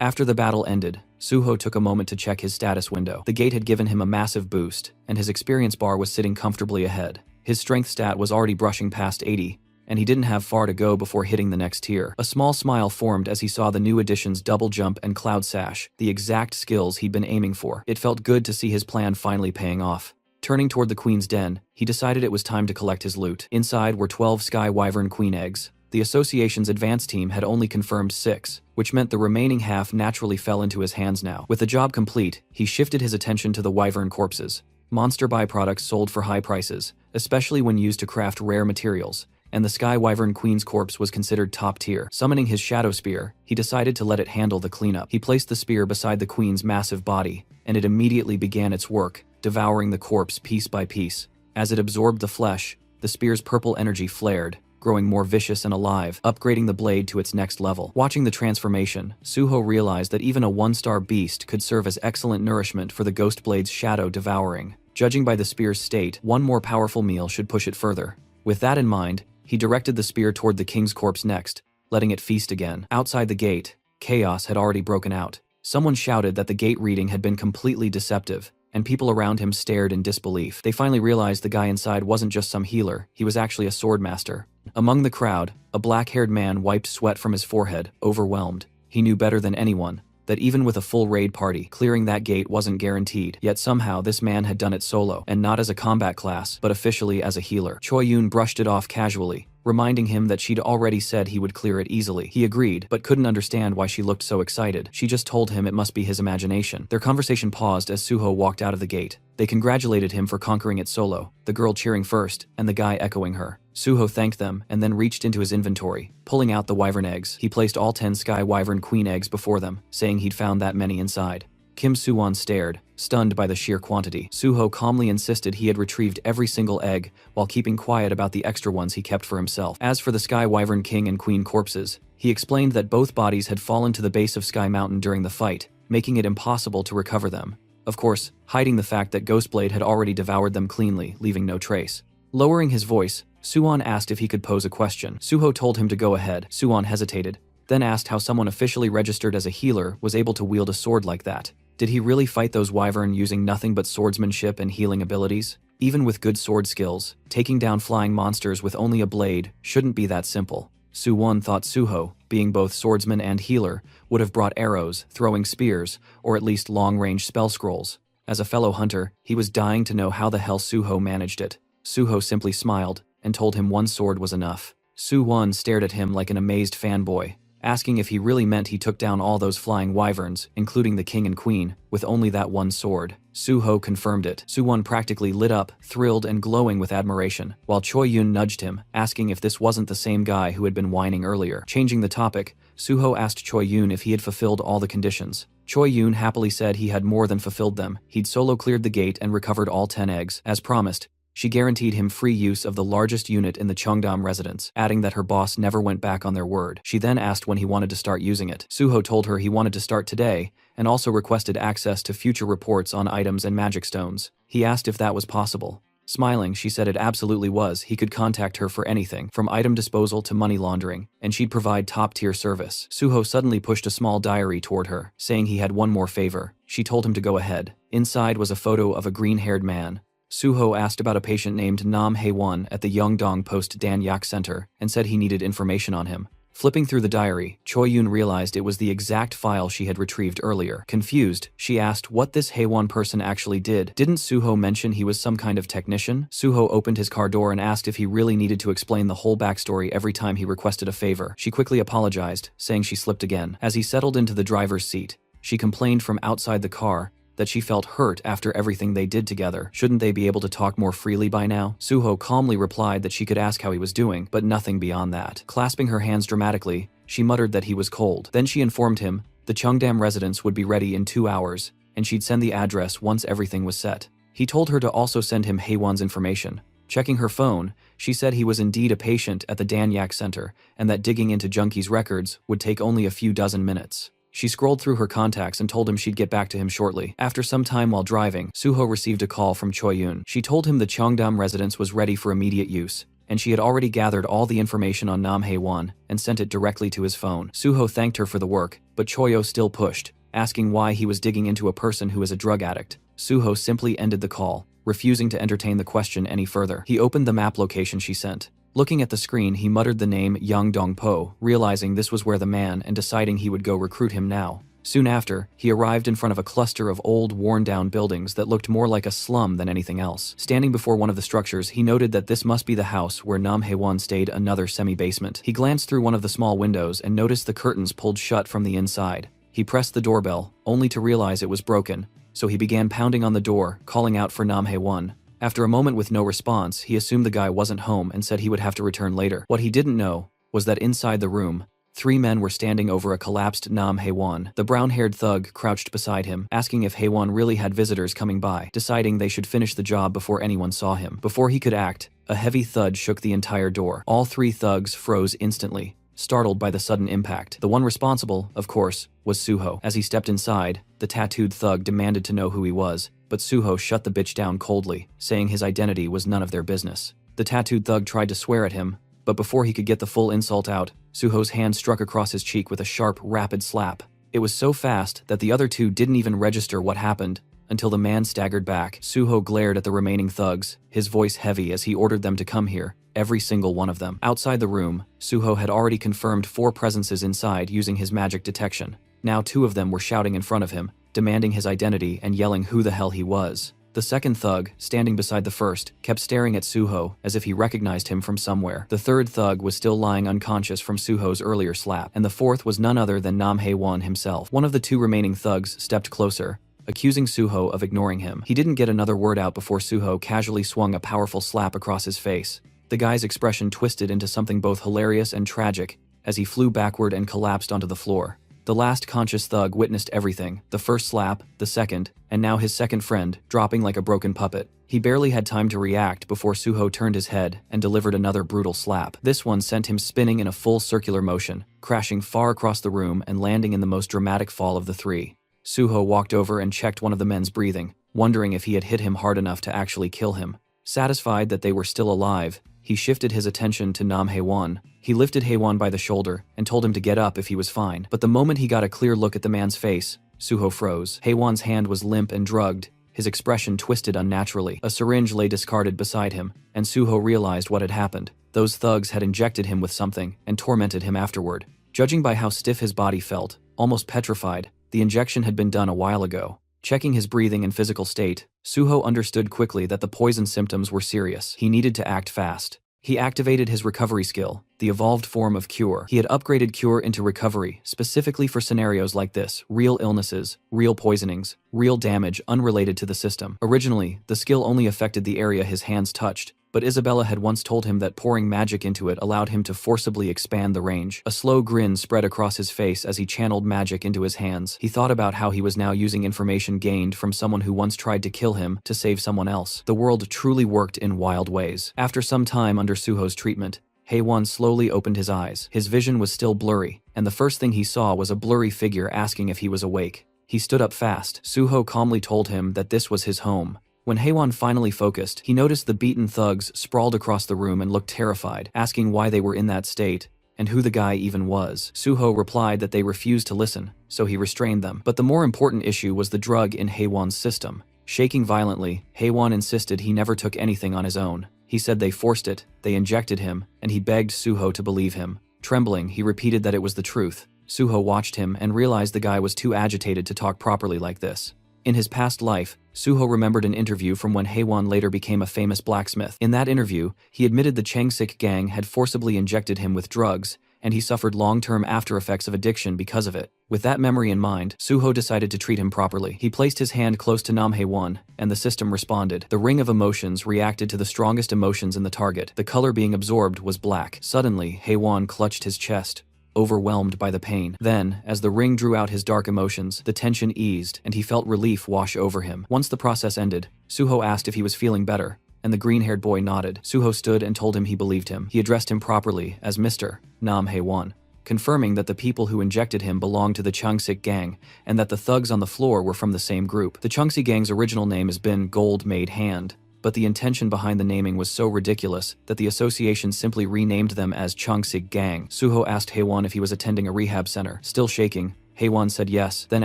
After the battle ended, Suho took a moment to check his status window. The gate had given him a massive boost, and his experience bar was sitting comfortably ahead. His strength stat was already brushing past 80, and he didn't have far to go before hitting the next tier. A small smile formed as he saw the new additions Double Jump and Cloud Sash, the exact skills he'd been aiming for. It felt good to see his plan finally paying off. Turning toward the queen's den, he decided it was time to collect his loot. Inside were 12 Sky Wyvern Queen eggs. The association's advanced team had only confirmed 6, which meant the remaining half naturally fell into his hands now. With the job complete, he shifted his attention to the wyvern corpses. Monster byproducts sold for high prices, especially when used to craft rare materials, and the Sky Wyvern Queen's corpse was considered top tier. Summoning his Shadow Spear, he decided to let it handle the cleanup. He placed the spear beside the queen's massive body, and it immediately began its work, devouring the corpse piece by piece. As it absorbed the flesh, the spear's purple energy flared, growing more vicious and alive, upgrading the blade to its next level. Watching the transformation, Suho realized that even a 1-star beast could serve as excellent nourishment for the Ghost Blade's shadow devouring. Judging by the spear's state, one more powerful meal should push it further. With that in mind, he directed the spear toward the king's corpse next, letting it feast again. Outside the gate, chaos had already broken out. Someone shouted that the gate reading had been completely deceptive, and people around him stared in disbelief. They finally realized the guy inside wasn't just some healer, he was actually a swordmaster. Among the crowd, a black-haired man wiped sweat from his forehead, overwhelmed. He knew better than anyone that even with a full raid party, clearing that gate wasn't guaranteed. Yet somehow this man had done it solo, and not as a combat class, but officially as a healer. Choi Yun brushed it off casually, reminding him that she'd already said he would clear it easily. He agreed, but couldn't understand why she looked so excited. She just told him it must be his imagination. Their conversation paused as Suho walked out of the gate. They congratulated him for conquering it solo, the girl cheering first, and the guy echoing her. Suho thanked them and then reached into his inventory, pulling out the wyvern eggs. He placed all 10 sky wyvern queen eggs before them, saying he'd found that many inside. Kim Soo-won stared, stunned by the sheer quantity. Suho calmly insisted he had retrieved every single egg, while keeping quiet about the extra ones he kept for himself. As for the Sky Wyvern King and Queen corpses, he explained that both bodies had fallen to the base of Sky Mountain during the fight, making it impossible to recover them. Of course, hiding the fact that Ghostblade had already devoured them cleanly, leaving no trace. Lowering his voice, Suwon asked if he could pose a question. Suho told him to go ahead. Suwon hesitated, then asked how someone officially registered as a healer was able to wield a sword like that. Did he really fight those wyvern using nothing but swordsmanship and healing abilities? Even with good sword skills, taking down flying monsters with only a blade shouldn't be that simple. Suwon thought Suho, being both swordsman and healer, would have brought arrows, throwing spears, or at least long-range spell scrolls. As a fellow hunter, he was dying to know how the hell Suho managed it. Suho simply smiled and told him one sword was enough. Suwon stared at him like an amazed fanboy, asking if he really meant he took down all those flying wyverns, including the king and queen, with only that one sword. Suho confirmed it. Suwon practically lit up, thrilled and glowing with admiration, while Choi Yun nudged him, asking if this wasn't the same guy who had been whining earlier. Changing the topic, Suho asked Choi Yun if he had fulfilled all the conditions. Choi Yun happily said he had more than fulfilled them. He'd solo cleared the gate and recovered all 10 eggs. As promised, she guaranteed him free use of the largest unit in the Cheongdam residence, adding that her boss never went back on their word. She then asked when he wanted to start using it. Suho told her he wanted to start today, and also requested access to future reports on items and magic stones. He asked if that was possible. Smiling, she said it absolutely was. He could contact her for anything, from item disposal to money laundering, and she'd provide top-tier service. Suho suddenly pushed a small diary toward her, saying he had one more favor. She told him to go ahead. Inside was a photo of a green-haired man. Suho asked about a patient named Nam Hae-won at the Yeongdong Post Dan Yak Center and said he needed information on him. Flipping through the diary, Choi Yun realized it was the exact file she had retrieved earlier. Confused, she asked what this Hae-won person actually did. Didn't Suho mention he was some kind of technician? Suho opened his car door and asked if he really needed to explain the whole backstory every time he requested a favor. She quickly apologized, saying she slipped again. As he settled into the driver's seat, she complained from outside the car that she felt hurt after everything they did together. Shouldn't they be able to talk more freely by now? Suho calmly replied that she could ask how he was doing, but nothing beyond that. Clasping her hands dramatically, she muttered that he was cold. Then she informed him the Cheongdam residence would be ready in 2 hours, and she'd send the address once everything was set. He told her to also send him Hae-won's information. Checking her phone, she said he was indeed a patient at the Dan Yak Center, and that digging into Junkie's records would take only a few dozen minutes. She scrolled through her contacts and told him she'd get back to him shortly. After some time while driving, Suho received a call from Choi Yun. She told him the Cheongdam residence was ready for immediate use, and she had already gathered all the information on Nam Hae-won and sent it directly to his phone. Suho thanked her for the work, but Choyo still pushed, asking why he was digging into a person who is a drug addict. Suho simply ended the call, refusing to entertain the question any further. He opened the map location she sent. Looking at the screen, he muttered the name Yang Dong-po, realizing this was where the man and deciding he would go recruit him now. Soon after, he arrived in front of a cluster of old, worn-down buildings that looked more like a slum than anything else. Standing before one of the structures, he noted that this must be the house where Nam Hae-won stayed, another semi-basement. He glanced through one of the small windows and noticed the curtains pulled shut from the inside. He pressed the doorbell, only to realize it was broken, so he began pounding on the door, calling out for Nam Hae-won. After a moment with no response, he assumed the guy wasn't home and said he would have to return later. What he didn't know was that inside the room, 3 men were standing over a collapsed Nam Hae-won. The brown-haired thug crouched beside him, asking if Hae-won really had visitors coming by, deciding they should finish the job before anyone saw him. Before he could act, a heavy thud shook the entire door. All 3 thugs froze instantly, startled by the sudden impact. The one responsible, of course, was Suho. As he stepped inside, the tattooed thug demanded to know who he was, but Suho shut the bitch down coldly, saying his identity was none of their business. The tattooed thug tried to swear at him, but before he could get the full insult out, Suho's hand struck across his cheek with a sharp, rapid slap. It was so fast that the other 2 didn't even register what happened until the man staggered back. Suho glared at the remaining thugs, his voice heavy as he ordered them to come here, every single one of them. Outside the room, Suho had already confirmed 4 presences inside using his magic detection. Now 2 of them were shouting in front of him, demanding his identity and yelling who the hell he was. The second thug, standing beside the first, kept staring at Suho as if he recognized him from somewhere. The third thug was still lying unconscious from Suho's earlier slap, and the fourth was none other than Nam Hae-won himself. One of the two remaining thugs stepped closer, accusing Suho of ignoring him. He didn't get another word out before Suho casually swung a powerful slap across his face. The guy's expression twisted into something both hilarious and tragic as he flew backward and collapsed onto the floor. The last conscious thug witnessed everything, the first slap, the second, and now his second friend, dropping like a broken puppet. He barely had time to react before Suho turned his head and delivered another brutal slap. This one sent him spinning in a full circular motion, crashing far across the room and landing in the most dramatic fall of the three. Suho walked over and checked one of the men's breathing, wondering if he had hit him hard enough to actually kill him. Satisfied that they were still alive, he shifted his attention to Nam Hae-won. He lifted Hae-won by the shoulder and told him to get up if he was fine. But the moment he got a clear look at the man's face, Suho froze. Hae-won's hand was limp and drugged, his expression twisted unnaturally. A syringe lay discarded beside him, and Suho realized what had happened. Those thugs had injected him with something and tormented him afterward. Judging by how stiff his body felt, almost petrified, the injection had been done a while ago. Checking his breathing and physical state, Suho understood quickly that the poison symptoms were serious. He needed to act fast. He activated his recovery skill, the evolved form of Cure. He had upgraded Cure into Recovery, specifically for scenarios like this: real illnesses, real poisonings, real damage unrelated to the system. Originally, the skill only affected the area his hands touched, but Isabella had once told him that pouring magic into it allowed him to forcibly expand the range. A slow grin spread across his face as he channeled magic into his hands. He thought about how he was now using information gained from someone who once tried to kill him to save someone else. The world truly worked in wild ways. After some time under Suho's treatment, Hae-won slowly opened his eyes. His vision was still blurry, and the first thing he saw was a blurry figure asking if he was awake. He stood up fast. Suho calmly told him that this was his home. When Hae-won finally focused, he noticed the beaten thugs sprawled across the room and looked terrified, asking why they were in that state, and who the guy even was. Suho replied that they refused to listen, so he restrained them. But the more important issue was the drug in Hae-won's system. Shaking violently, Hae-won insisted he never took anything on his own. He said they forced it, they injected him, and he begged Suho to believe him. Trembling, he repeated that it was the truth. Suho watched him and realized the guy was too agitated to talk properly like this. In his past life, Suho remembered an interview from when Hae-won later became a famous blacksmith. In that interview, he admitted the Changsik gang had forcibly injected him with drugs, and he suffered long-term after-effects of addiction because of it. With that memory in mind, Suho decided to treat him properly. He placed his hand close to Nam Hae-won, and the system responded. The ring of emotions reacted to the strongest emotions in the target. The color being absorbed was black. Suddenly, Hae-won clutched his chest, overwhelmed by the pain. Then, as the ring drew out his dark emotions, the tension eased, and he felt relief wash over him. Once the process ended, Suho asked if he was feeling better, and the green-haired boy nodded. Suho stood and told him he believed him. He addressed him properly as Mr. Nam Hae-won, confirming that the people who injected him belonged to the Changsik gang, and that the thugs on the floor were from the same group. The Changsik gang's original name has been Gold Made Hand, but the intention behind the naming was so ridiculous that the association simply renamed them as Changsik Gang. Suho asked Hae-won if he was attending a rehab center. Still shaking, Hae-won said yes, then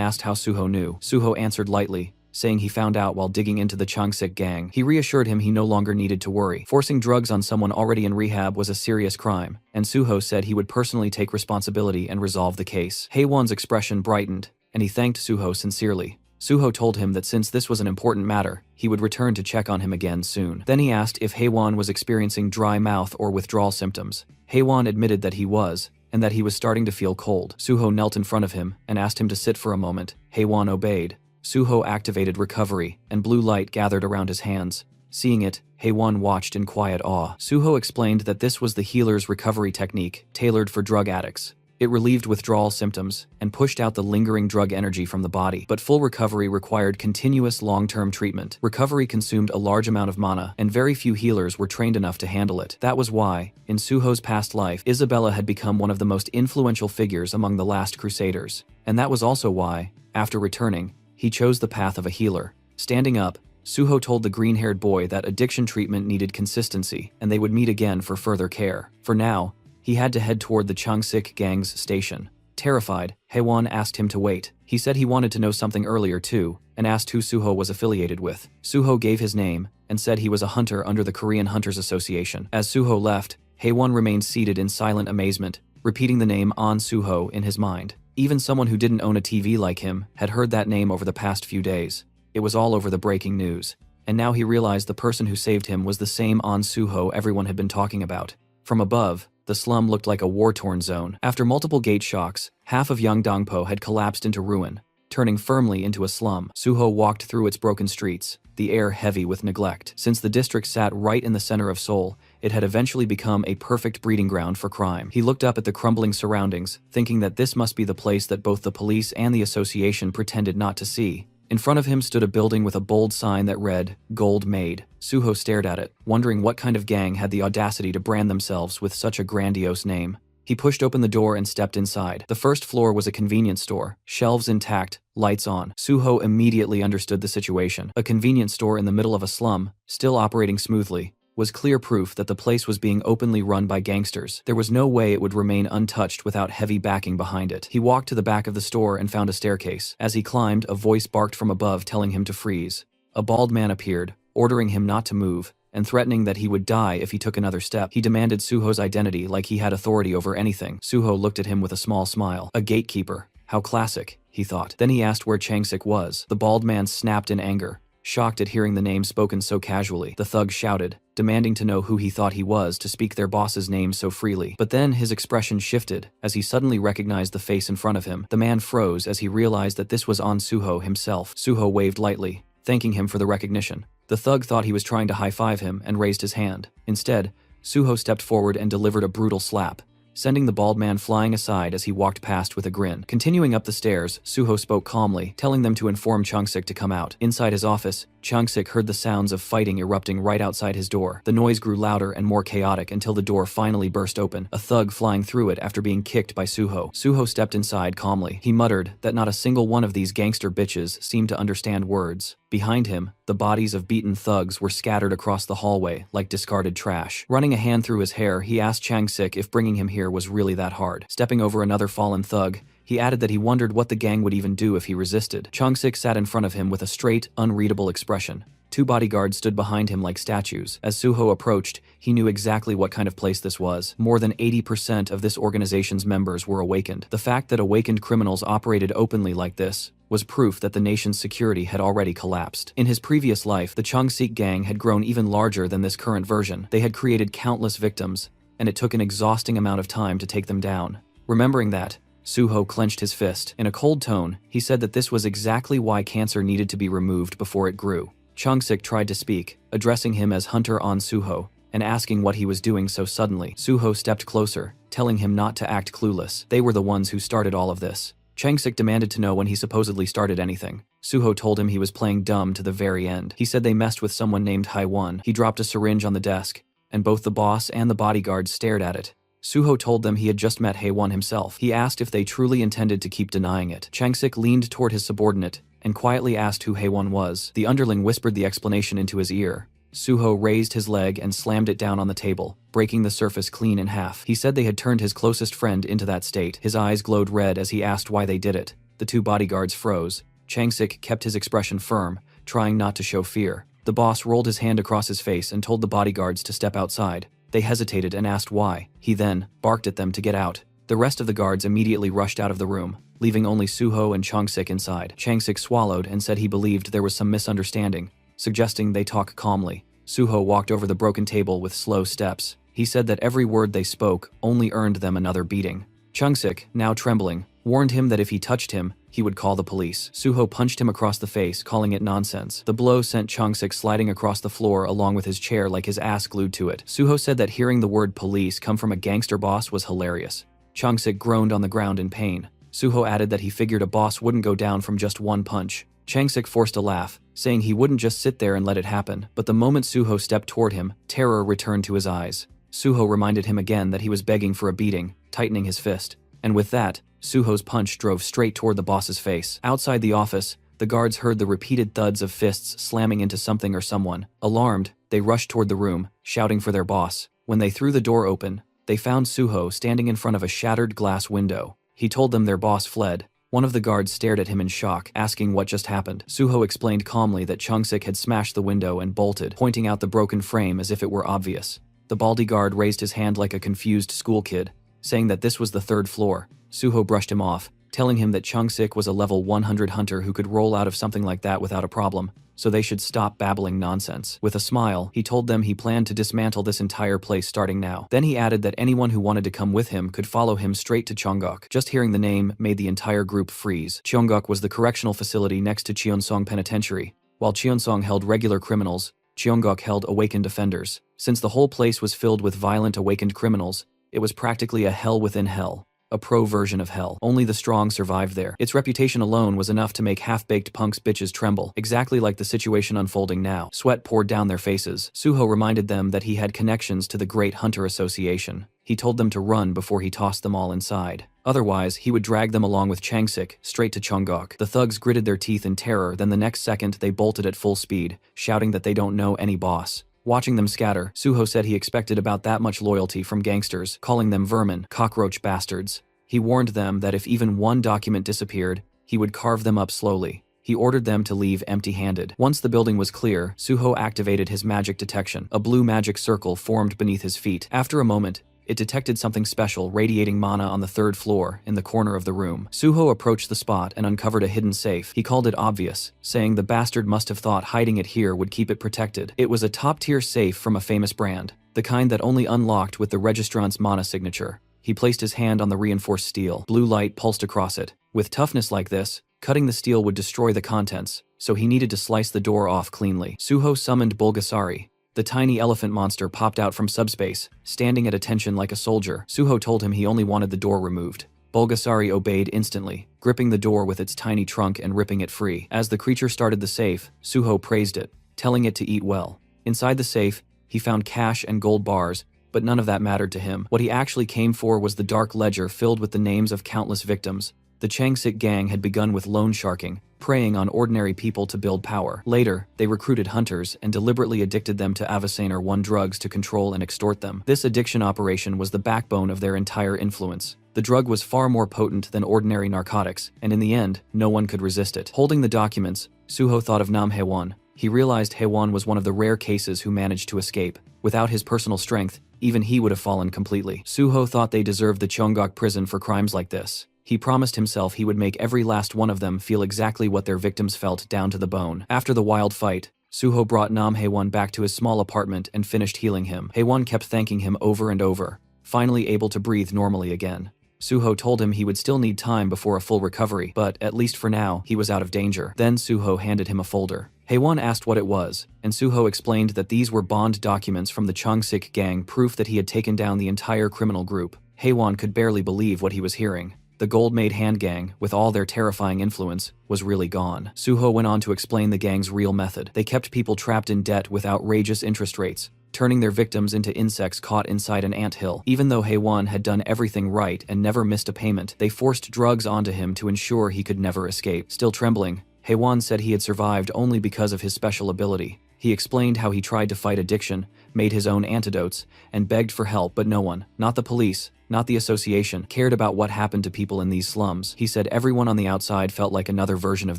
asked how Suho knew. Suho answered lightly, saying he found out while digging into the Changsik Gang. He reassured him he no longer needed to worry. Forcing drugs on someone already in rehab was a serious crime, and Suho said he would personally take responsibility and resolve the case. Hae-won's expression brightened, and he thanked Suho sincerely. Suho told him that since this was an important matter, he would return to check on him again soon. Then he asked if Hae-won was experiencing dry mouth or withdrawal symptoms. Hae-won admitted that he was, and that he was starting to feel cold. Suho knelt in front of him and asked him to sit for a moment. Hae-won obeyed. Suho activated recovery, and blue light gathered around his hands. Seeing it, Hae-won watched in quiet awe. Suho explained that this was the healer's recovery technique, tailored for drug addicts. It relieved withdrawal symptoms and pushed out the lingering drug energy from the body. But full recovery required continuous long-term treatment. Recovery consumed a large amount of mana, and very few healers were trained enough to handle it. That was why, in Suho's past life, Isabella had become one of the most influential figures among the last Crusaders. And that was also why, after returning, he chose the path of a healer. Standing up, Suho told the green-haired boy that addiction treatment needed consistency, and they would meet again for further care. For now, he had to head toward the Changsik gang's station. Terrified, Hae-won asked him to wait. He said he wanted to know something earlier too, and asked who Suho was affiliated with. Suho gave his name, and said he was a hunter under the Korean Hunters Association. As Suho left, Hae-won remained seated in silent amazement, repeating the name An Suho in his mind. Even someone who didn't own a TV like him had heard that name over the past few days. It was all over the breaking news, and now he realized the person who saved him was the same An Suho everyone had been talking about. From above, the slum looked like a war-torn zone. After multiple gate shocks, half of Yangdongpo had collapsed into ruin, turning firmly into a slum. Suho walked through its broken streets, the air heavy with neglect. Since the district sat right in the center of Seoul, it had eventually become a perfect breeding ground for crime. He looked up at the crumbling surroundings, thinking that this must be the place that both the police and the association pretended not to see. In front of him stood a building with a bold sign that read, "Gold Made." Suho stared at it, wondering what kind of gang had the audacity to brand themselves with such a grandiose name. He pushed open the door and stepped inside. The first floor was a convenience store, shelves intact, lights on. Suho immediately understood the situation. A convenience store in the middle of a slum, still operating smoothly, was clear proof that the place was being openly run by gangsters. There was no way it would remain untouched without heavy backing behind it. He walked to the back of the store and found a staircase. As he climbed, a voice barked from above telling him to freeze. A bald man appeared, ordering him not to move, and threatening that he would die if he took another step. He demanded Suho's identity like he had authority over anything. Suho looked at him with a small smile. A gatekeeper. How classic, he thought. Then he asked where Changsik was. The bald man snapped in anger, shocked at hearing the name spoken so casually. The thug shouted, demanding to know who he thought he was to speak their boss's name so freely. But then his expression shifted as he suddenly recognized the face in front of him. The man froze as he realized that this was An Suho himself. Suho waved lightly, thanking him for the recognition. The thug thought he was trying to high-five him and raised his hand. Instead, Suho stepped forward and delivered a brutal slap, sending the bald man flying aside as he walked past with a grin. Continuing up the stairs, Suho spoke calmly, telling them to inform Changsik to come out. Inside his office, Changsik heard the sounds of fighting erupting right outside his door. The noise grew louder and more chaotic until the door finally burst open, a thug flying through it after being kicked by Suho. Suho stepped inside calmly. He muttered that not a single one of these gangster bitches seemed to understand words. Behind him, the bodies of beaten thugs were scattered across the hallway like discarded trash. Running a hand through his hair, he asked Changsik if bringing him here was really that hard. Stepping over another fallen thug, he added that he wondered what the gang would even do if he resisted. Changsik sat in front of him with a straight, unreadable expression. Two bodyguards stood behind him like statues. As Suho approached, he knew exactly what kind of place this was. More than 80% of this organization's members were awakened. The fact that awakened criminals operated openly like this was proof that the nation's security had already collapsed. In his previous life, the Changsik gang had grown even larger than this current version. They had created countless victims, and it took an exhausting amount of time to take them down. Remembering that, Suho clenched his fist. In a cold tone, he said that this was exactly why cancer needed to be removed before it grew. Changsik tried to speak, addressing him as Hunter An Suho, and asking what he was doing so suddenly. Suho stepped closer, telling him not to act clueless. They were the ones who started all of this. Changsik demanded to know when he supposedly started anything. Suho told him he was playing dumb to the very end. He said they messed with someone named Haiwon. He dropped a syringe on the desk, and both the boss and the bodyguards stared at it. Suho told them he had just met Haiwon himself. He asked if they truly intended to keep denying it. Changsik leaned toward his subordinate and quietly asked who Haiwon was. The underling whispered the explanation into his ear. Suho raised his leg and slammed it down on the table, breaking the surface clean in half. He said they had turned his closest friend into that state. His eyes glowed red as he asked why they did it. The two bodyguards froze. Changsik kept his expression firm, trying not to show fear. The boss rolled his hand across his face and told the bodyguards to step outside. They hesitated and asked why. He then barked at them to get out. The rest of the guards immediately rushed out of the room, leaving only Suho and Changsik inside. Changsik swallowed and said he believed there was some misunderstanding, suggesting they talk calmly. Suho walked over the broken table with slow steps. He said that every word they spoke only earned them another beating. Changsik, now trembling, warned him that if he touched him, he would call the police. Suho punched him across the face, calling it nonsense. The blow sent Changsik sliding across the floor along with his chair like his ass glued to it. Suho said that hearing the word police come from a gangster boss was hilarious. Changsik groaned on the ground in pain. Suho added that he figured a boss wouldn't go down from just one punch. Changsik forced a laugh, saying he wouldn't just sit there and let it happen. But the moment Suho stepped toward him, terror returned to his eyes. Suho reminded him again that he was begging for a beating, tightening his fist. And with that, Suho's punch drove straight toward the boss's face. Outside the office, the guards heard the repeated thuds of fists slamming into something or someone. Alarmed, they rushed toward the room, shouting for their boss. When they threw the door open, they found Suho standing in front of a shattered glass window. He told them their boss fled. One of the guards stared at him in shock, asking what just happened. Suho explained calmly that Changsik had smashed the window and bolted, pointing out the broken frame as if it were obvious. The baldy guard raised his hand like a confused school kid, saying that this was the third floor. Suho brushed him off, telling him that Changsik was a level 100 hunter who could roll out of something like that without a problem. so they should stop babbling nonsense. With a smile, he told them he planned to dismantle this entire place starting now. Then he added that anyone who wanted to come with him could follow him straight to Cheongguk. Just hearing the name made the entire group freeze. Cheongguk was the correctional facility next to Cheonsong Penitentiary. While Cheonsong held regular criminals, Cheongguk held awakened offenders. Since the whole place was filled with violent awakened criminals, it was practically a hell within hell. A pro version of hell. Only the strong survived there. Its reputation alone was enough to make half-baked punks bitches tremble, exactly like the situation unfolding now. Sweat poured down their faces. Suho reminded them that he had connections to the Great Hunter Association. He told them to run before he tossed them all inside. Otherwise, he would drag them along with Changsik straight to Cheongguk. The thugs gritted their teeth in terror, then the next second they bolted at full speed, shouting that they don't know any boss. Watching them scatter, Suho said he expected about that much loyalty from gangsters, calling them vermin, cockroach bastards. He warned them that if even one document disappeared, he would carve them up slowly. He ordered them to leave empty-handed. Once the building was clear, Suho activated his magic detection. A blue magic circle formed beneath his feet. After a moment, it detected something special radiating mana on the 3rd floor, in the corner of the room. Suho approached the spot and uncovered a hidden safe. He called it obvious, saying the bastard must have thought hiding it here would keep it protected. It was a top-tier safe from a famous brand, the kind that only unlocked with the registrant's mana signature. He placed his hand on the reinforced steel. Blue light pulsed across it. With toughness like this, cutting the steel would destroy the contents, so he needed to slice the door off cleanly. Suho summoned Bulgasari. The tiny elephant monster popped out from Subspace, standing at attention like a soldier. Suho told him he only wanted the door removed. Bulgasari obeyed instantly, gripping the door with its tiny trunk and ripping it free. As the creature started the safe, Suho praised it, telling it to eat well. Inside the safe, he found cash and gold bars, but none of that mattered to him. What he actually came for was the dark ledger filled with the names of countless victims. The Changsik gang had begun with loan sharking, preying on ordinary people to build power. Later, they recruited hunters and deliberately addicted them to Avicena 1 drugs to control and extort them. This addiction operation was the backbone of their entire influence. The drug was far more potent than ordinary narcotics, and in the end, no one could resist it. Holding the documents, Suho thought of Nam Haewon. He realized Haewon was one of the rare cases who managed to escape. Without his personal strength, even he would have fallen completely. Suho thought they deserved the Cheongguk prison for crimes like this. He promised himself he would make every last one of them feel exactly what their victims felt down to the bone. After the wild fight, Suho brought Nam Haewon back to his small apartment and finished healing him. Haewon kept thanking him over and over, finally able to breathe normally again. Suho told him he would still need time before a full recovery, but at least for now, he was out of danger. Then Suho handed him a folder. Haewon asked what it was, and Suho explained that these were bond documents from the Changsik gang, proof that he had taken down the entire criminal group. Haewon could barely believe what he was hearing. The gold-made hand gang, with all their terrifying influence, was really gone. Suho went on to explain the gang's real method. They kept people trapped in debt with outrageous interest rates, turning their victims into insects caught inside an anthill. Even though Haewon had done everything right and never missed a payment, they forced drugs onto him to ensure he could never escape. Still trembling, Haewon said he had survived only because of his special ability. He explained how he tried to fight addiction, made his own antidotes, and begged for help, but no one, not the police, not the association, cared about what happened to people in these slums. He said everyone on the outside felt like another version of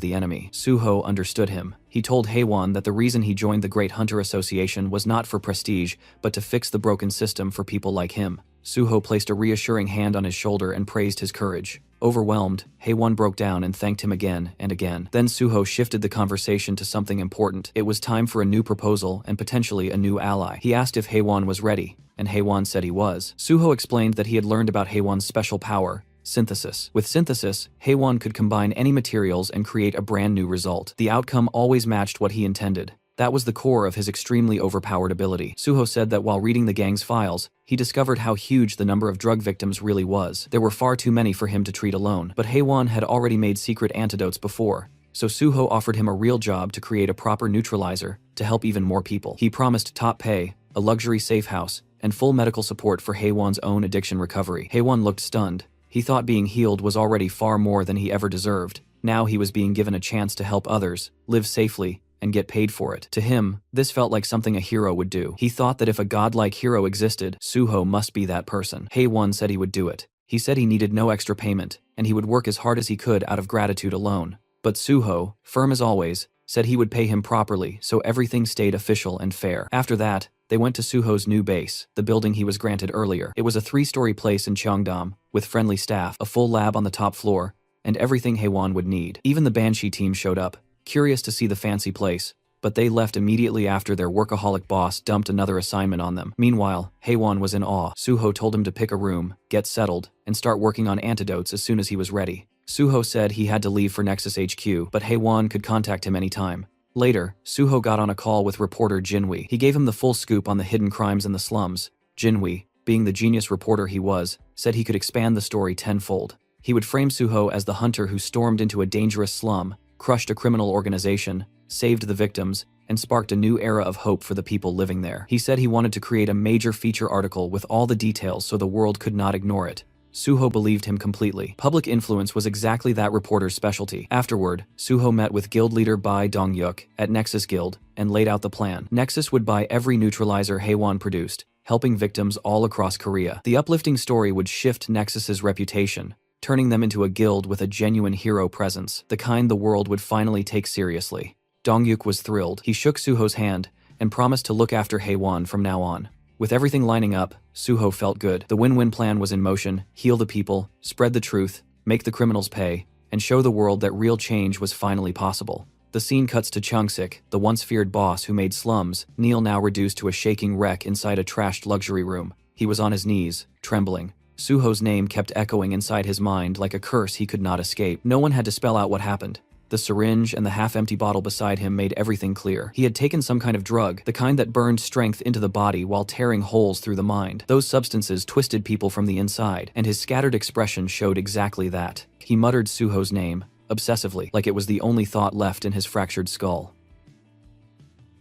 the enemy. Suho understood him. He told Haewon that the reason he joined the Great Hunter Association was not for prestige, but to fix the broken system for people like him. Suho placed a reassuring hand on his shoulder and praised his courage. Overwhelmed, Haewon broke down and thanked him again and again. Then Suho shifted the conversation to something important. It was time for a new proposal and potentially a new ally. He asked if Haewon was ready, and Haewon said he was. Suho explained that he had learned about Haewon's special power, synthesis. With synthesis, Haewon could combine any materials and create a brand new result. The outcome always matched what he intended. That was the core of his extremely overpowered ability. Suho said that while reading the gang's files, he discovered how huge the number of drug victims really was. There were far too many for him to treat alone, but Haewon had already made secret antidotes before, so Suho offered him a real job to create a proper neutralizer to help even more people. He promised top pay, a luxury safe house, and full medical support for Haewon's own addiction recovery. Haewon looked stunned. He thought being healed was already far more than he ever deserved. Now he was being given a chance to help others, live safely, and get paid for it. To him, this felt like something a hero would do. He thought that if a godlike hero existed, Suho must be that person. Haewon said he would do it. He said he needed no extra payment, and he would work as hard as he could out of gratitude alone. But Suho, firm as always, said he would pay him properly, so everything stayed official and fair. After that, they went to Suho's new base, the building he was granted earlier. It was a 3-story place in Cheongdam, with friendly staff, a full lab on the top floor, and everything Haewon would need. Even the Banshee team showed up, curious to see the fancy place, but they left immediately after their workaholic boss dumped another assignment on them. Meanwhile, Haewon was in awe. Suho told him to pick a room, get settled, and start working on antidotes as soon as he was ready. Suho said he had to leave for Nexus HQ, but Haewon could contact him anytime. Later, Suho got on a call with reporter Jinwi. He gave him the full scoop on the hidden crimes in the slums. Jinwi, being the genius reporter he was, said he could expand the story tenfold. He would frame Suho as the hunter who stormed into a dangerous slum, crushed a criminal organization, saved the victims, and sparked a new era of hope for the people living there. He said he wanted to create a major feature article with all the details so the world could not ignore it. Suho believed him completely. Public influence was exactly that reporter's specialty. Afterward, Suho met with guild leader Bai Dong-yuk at Nexus Guild and laid out the plan. Nexus would buy every neutralizer Haewon produced, helping victims all across Korea. The uplifting story would shift Nexus's reputation, turning them into a guild with a genuine hero presence, the kind the world would finally take seriously. Dong-yuk was thrilled. He shook Suho's hand and promised to look after Haewon from now on. With everything lining up, Suho felt good. The win-win plan was in motion: heal the people, spread the truth, make the criminals pay, and show the world that real change was finally possible. The scene cuts to Chung-sik, the once feared boss who made slums, Neil now reduced to a shaking wreck inside a trashed luxury room. He was on his knees, trembling. Suho's name kept echoing inside his mind like a curse he could not escape. No one had to spell out what happened. The syringe and the half-empty bottle beside him made everything clear. He had taken some kind of drug, the kind that burned strength into the body while tearing holes through the mind. Those substances twisted people from the inside, and his scattered expression showed exactly that. He muttered Suho's name, obsessively, like it was the only thought left in his fractured skull.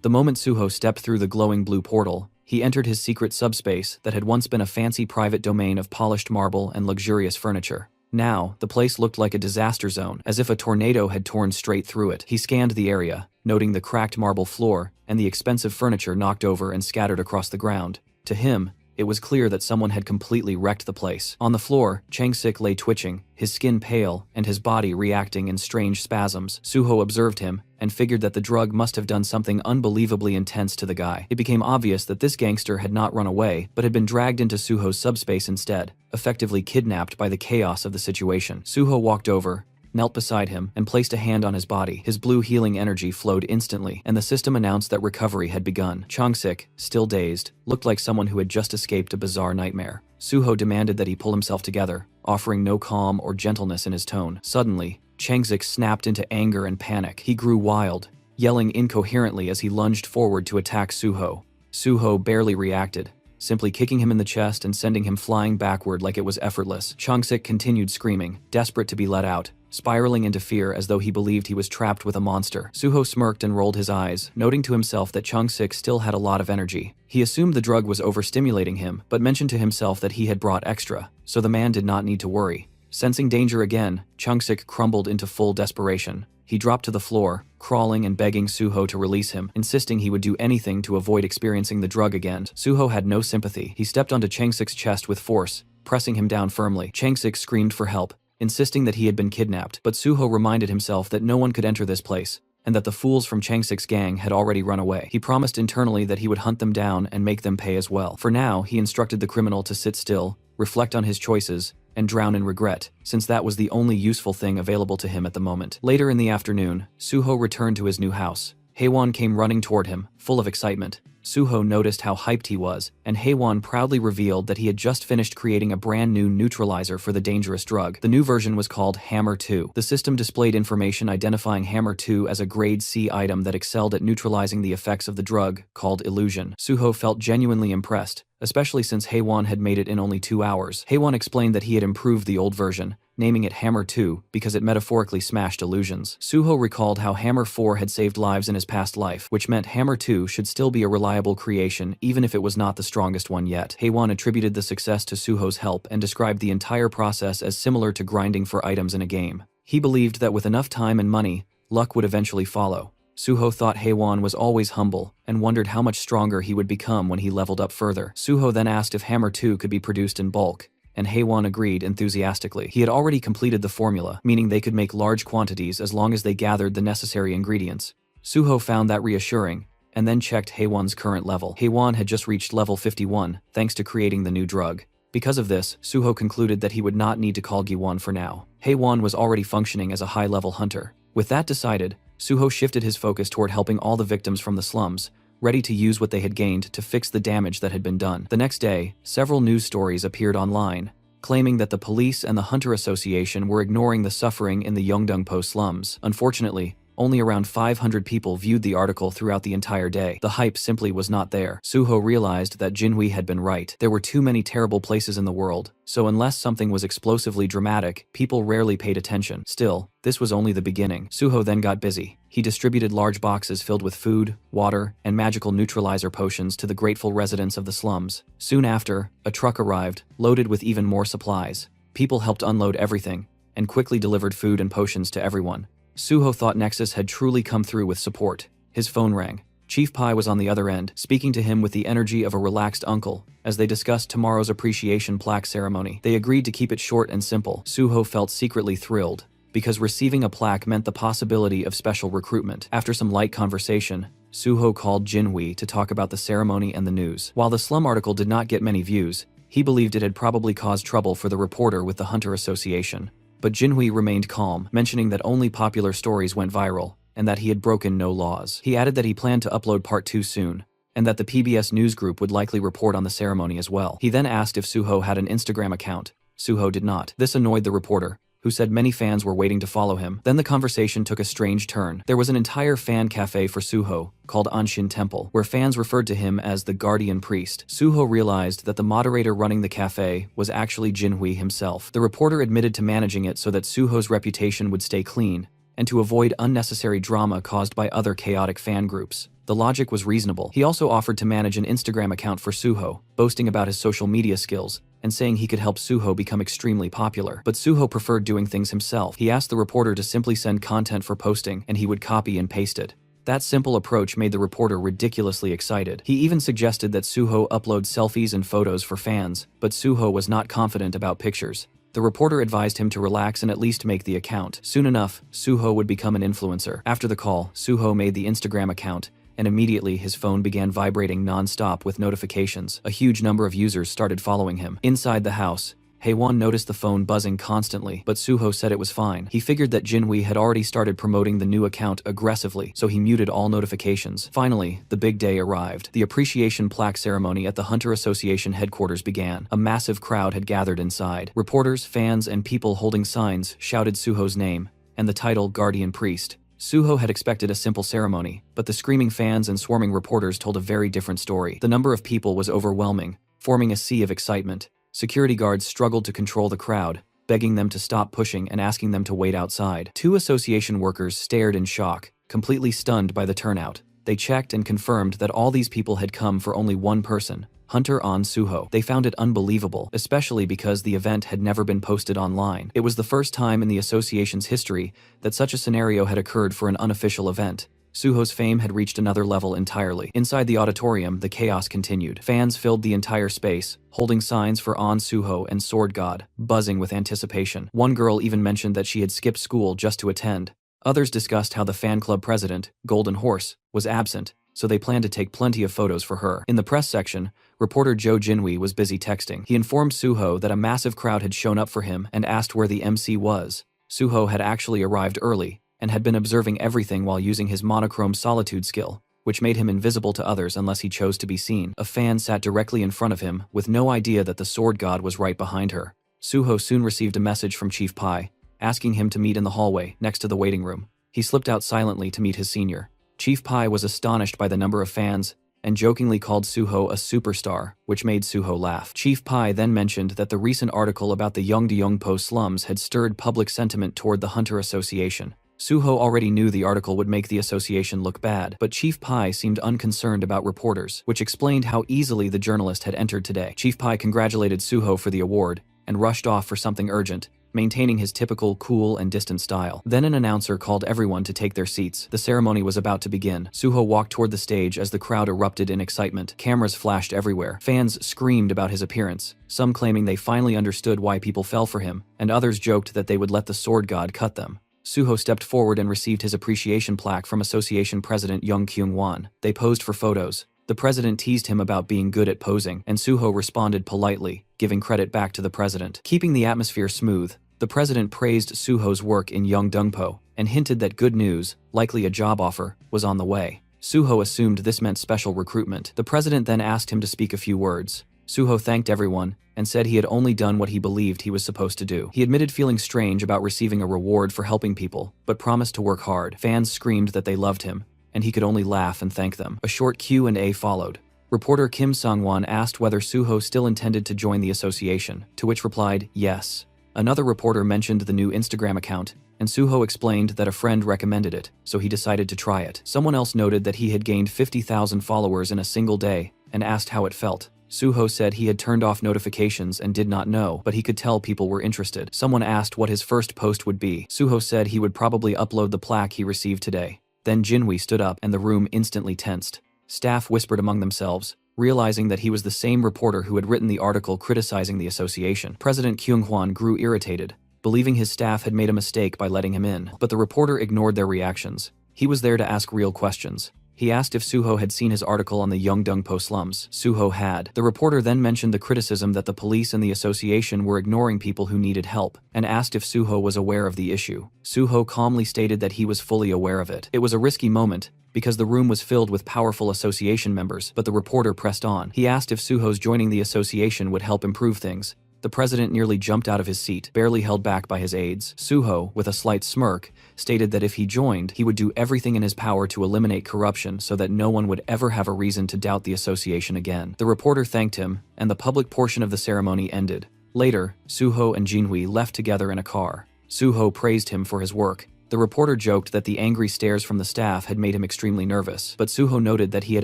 The moment Suho stepped through the glowing blue portal, he entered his secret subspace that had once been a fancy private domain of polished marble and luxurious furniture. Now, the place looked like a disaster zone, as if a tornado had torn straight through it. He scanned the area, noting the cracked marble floor and the expensive furniture knocked over and scattered across the ground. To him, it was clear that someone had completely wrecked the place. On the floor, Chung-sik lay twitching, his skin pale and his body reacting in strange spasms. Suho observed him and figured that the drug must have done something unbelievably intense to the guy. It became obvious that this gangster had not run away, but had been dragged into Suho's subspace instead, effectively kidnapped by the chaos of the situation. Suho walked over, knelt beside him, and placed a hand on his body. His blue healing energy flowed instantly, and the system announced that recovery had begun. Chung-sik, still dazed, looked like someone who had just escaped a bizarre nightmare. Suho demanded that he pull himself together, offering no calm or gentleness in his tone. Suddenly, Chung-sik snapped into anger and panic. He grew wild, yelling incoherently as he lunged forward to attack Suho. Suho barely reacted, simply kicking him in the chest and sending him flying backward like it was effortless. Chung-sik continued screaming, desperate to be let out, spiraling into fear as though he believed he was trapped with a monster. Suho smirked and rolled his eyes, noting to himself that Chung-sik still had a lot of energy. He assumed the drug was overstimulating him, but mentioned to himself that he had brought extra, so the man did not need to worry. Sensing danger again, Chung-sik crumbled into full desperation. He dropped to the floor, crawling and begging Suho to release him, insisting he would do anything to avoid experiencing the drug again. Suho had no sympathy. He stepped onto Chung-sik's chest with force, pressing him down firmly. Chung-sik screamed for help, insisting that he had been kidnapped, but Suho reminded himself that no one could enter this place, and that the fools from Chung-sik's gang had already run away. He promised internally that he would hunt them down and make them pay as well. For now, he instructed the criminal to sit still, reflect on his choices, and drown in regret, since that was the only useful thing available to him at the moment. Later in the afternoon, Suho returned to his new house. Haewon came running toward him, full of excitement. Suho noticed how hyped he was, and Haewon proudly revealed that he had just finished creating a brand new neutralizer for the dangerous drug. The new version was called Hammer 2. The system displayed information identifying Hammer 2 as a grade C item that excelled at neutralizing the effects of the drug, called illusion. Suho felt genuinely impressed, especially since Haewon had made it in only 2 hours. Haewon explained that he had improved the old version, naming it Hammer 2 because it metaphorically smashed illusions. Suho recalled how Hammer 4 had saved lives in his past life, which meant Hammer 2 should still be a reliable creation even if it was not the strongest one yet. Haewon attributed the success to Suho's help and described the entire process as similar to grinding for items in a game. He believed that with enough time and money, luck would eventually follow. Suho thought Haewon was always humble and wondered how much stronger he would become when he leveled up further. Suho then asked if Hammer 2 could be produced in bulk, and Haewon agreed enthusiastically. He had already completed the formula, meaning they could make large quantities as long as they gathered the necessary ingredients. Suho found that reassuring, and then checked Haewon's current level. Haewon had just reached level 51, thanks to creating the new drug. Because of this, Suho concluded that he would not need to call Giwon for now. Haewon was already functioning as a high-level hunter. With that decided, Suho shifted his focus toward helping all the victims from the slums, ready to use what they had gained to fix the damage that had been done. The next day, several news stories appeared online, claiming that the police and the Hunter Association were ignoring the suffering in the Yeongdeungpo slums. Unfortunately, only around 500 people viewed the article throughout the entire day. The hype simply was not there. Suho realized that Jinhui had been right. There were too many terrible places in the world, so unless something was explosively dramatic, people rarely paid attention. Still, this was only the beginning. Suho then got busy. He distributed large boxes filled with food, water, and magical neutralizer potions to the grateful residents of the slums. Soon after, a truck arrived, loaded with even more supplies. People helped unload everything, and quickly delivered food and potions to everyone. Suho thought Nexus had truly come through with support. His phone rang. Chief Pai was on the other end, speaking to him with the energy of a relaxed uncle, as they discussed tomorrow's appreciation plaque ceremony. They agreed to keep it short and simple. Suho felt secretly thrilled, because receiving a plaque meant the possibility of special recruitment. After some light conversation, Suho called Jinhui to talk about the ceremony and the news. While the slum article did not get many views, he believed it had probably caused trouble for the reporter with the Hunter Association. But Jinhui remained calm, mentioning that only popular stories went viral, and that he had broken no laws. He added that he planned to upload part 2 soon, and that the PBS news group would likely report on the ceremony as well. He then asked if Suho had an Instagram account. Suho did not. This annoyed the reporter, who said many fans were waiting to follow him. Then the conversation took a strange turn. There was an entire fan cafe for Suho, called Anshin Temple, where fans referred to him as the Guardian Priest. Suho realized that the moderator running the cafe was actually Jinhui himself. The reporter admitted to managing it so that Suho's reputation would stay clean, and to avoid unnecessary drama caused by other chaotic fan groups. The logic was reasonable. He also offered to manage an Instagram account for Suho, boasting about his social media skills, and saying he could help Suho become extremely popular. But Suho preferred doing things himself. He asked the reporter to simply send content for posting, and he would copy and paste it. That simple approach made the reporter ridiculously excited. He even suggested that Suho upload selfies and photos for fans, but Suho was not confident about pictures. The reporter advised him to relax and at least make the account. Soon enough, Suho would become an influencer. After the call, Suho made the Instagram account, and immediately his phone began vibrating non-stop with notifications. A huge number of users started following him. Inside the house, Haewon noticed the phone buzzing constantly, but Suho said it was fine. He figured that Jinhui had already started promoting the new account aggressively, so he muted all notifications. Finally, the big day arrived. The appreciation plaque ceremony at the Hunter Association headquarters began. A massive crowd had gathered inside. Reporters, fans, and people holding signs shouted Suho's name, and the title Guardian Priest. Suho had expected a simple ceremony, but the screaming fans and swarming reporters told a very different story. The number of people was overwhelming, forming a sea of excitement. Security guards struggled to control the crowd, begging them to stop pushing and asking them to wait outside. 2 association workers stared in shock, completely stunned by the turnout. They checked and confirmed that all these people had come for only one person, Hunter On Suho. They found it unbelievable, especially because the event had never been posted online. It was the first time in the association's history that such a scenario had occurred for an unofficial event. Suho's fame had reached another level entirely. Inside the auditorium, the chaos continued. Fans filled the entire space, holding signs for On Suho and Sword God, buzzing with anticipation. One girl even mentioned that she had skipped school just to attend. Others discussed how the fan club president, Golden Horse, was absent, so they planned to take plenty of photos for her. In the press section, reporter Jo Jinhui was busy texting. He informed Suho that a massive crowd had shown up for him and asked where the MC was. Suho had actually arrived early, and had been observing everything while using his monochrome solitude skill, which made him invisible to others unless he chose to be seen. A fan sat directly in front of him, with no idea that the sword god was right behind her. Suho soon received a message from Chief Pai, asking him to meet in the hallway, next to the waiting room. He slipped out silently to meet his senior. Chief Pai was astonished by the number of fans, and jokingly called Suho a superstar, which made Suho laugh. Chief Pai then mentioned that the recent article about the Yeongdeungpo slums had stirred public sentiment toward the Hunter Association. Suho already knew the article would make the association look bad, but Chief Pai seemed unconcerned about reporters, which explained how easily the journalist had entered today. Chief Pai congratulated Suho for the award, and rushed off for something urgent, maintaining his typical cool and distant style. Then an announcer called everyone to take their seats. The ceremony was about to begin. Suho walked toward the stage as the crowd erupted in excitement. Cameras flashed everywhere. Fans screamed about his appearance, some claiming they finally understood why people fell for him, and others joked that they would let the sword god cut them. Suho stepped forward and received his appreciation plaque from Association President Young Kyung-won. They posed for photos. The president teased him about being good at posing, and Suho responded politely, giving credit back to the president. Keeping the atmosphere smooth, the president praised Suho's work in Yeongdeungpo, and hinted that good news, likely a job offer, was on the way. Suho assumed this meant special recruitment. The president then asked him to speak a few words. Suho thanked everyone and said he had only done what he believed he was supposed to do. He admitted feeling strange about receiving a reward for helping people, but promised to work hard. Fans screamed that they loved him, and he could only laugh and thank them. A short Q&A followed. Reporter Kim Sung-won asked whether Suho still intended to join the association, to which replied, yes. Another reporter mentioned the new Instagram account, and Suho explained that a friend recommended it, so he decided to try it. Someone else noted that he had gained 50,000 followers in a single day, and asked how it felt. Suho said he had turned off notifications and did not know, but he could tell people were interested. Someone asked what his first post would be. Suho said he would probably upload the plaque he received today. Then Jinhui stood up and the room instantly tensed. Staff whispered among themselves, realizing that he was the same reporter who had written the article criticizing the association. President Kyung-hwan grew irritated, believing his staff had made a mistake by letting him in. But the reporter ignored their reactions. He was there to ask real questions. He asked if Suho had seen his article on the Yeongdeungpo slums. Suho had. The reporter then mentioned the criticism that the police and the association were ignoring people who needed help, and asked if Suho was aware of the issue. Suho calmly stated that he was fully aware of it. It was a risky moment, because the room was filled with powerful association members, but the reporter pressed on. He asked if Suho's joining the association would help improve things. The president nearly jumped out of his seat, barely held back by his aides. Suho, with a slight smirk, stated that if he joined, he would do everything in his power to eliminate corruption so that no one would ever have a reason to doubt the association again. The reporter thanked him, and the public portion of the ceremony ended. Later, Suho and Jinhui left together in a car. Suho praised him for his work. The reporter joked that the angry stares from the staff had made him extremely nervous, but Suho noted that he had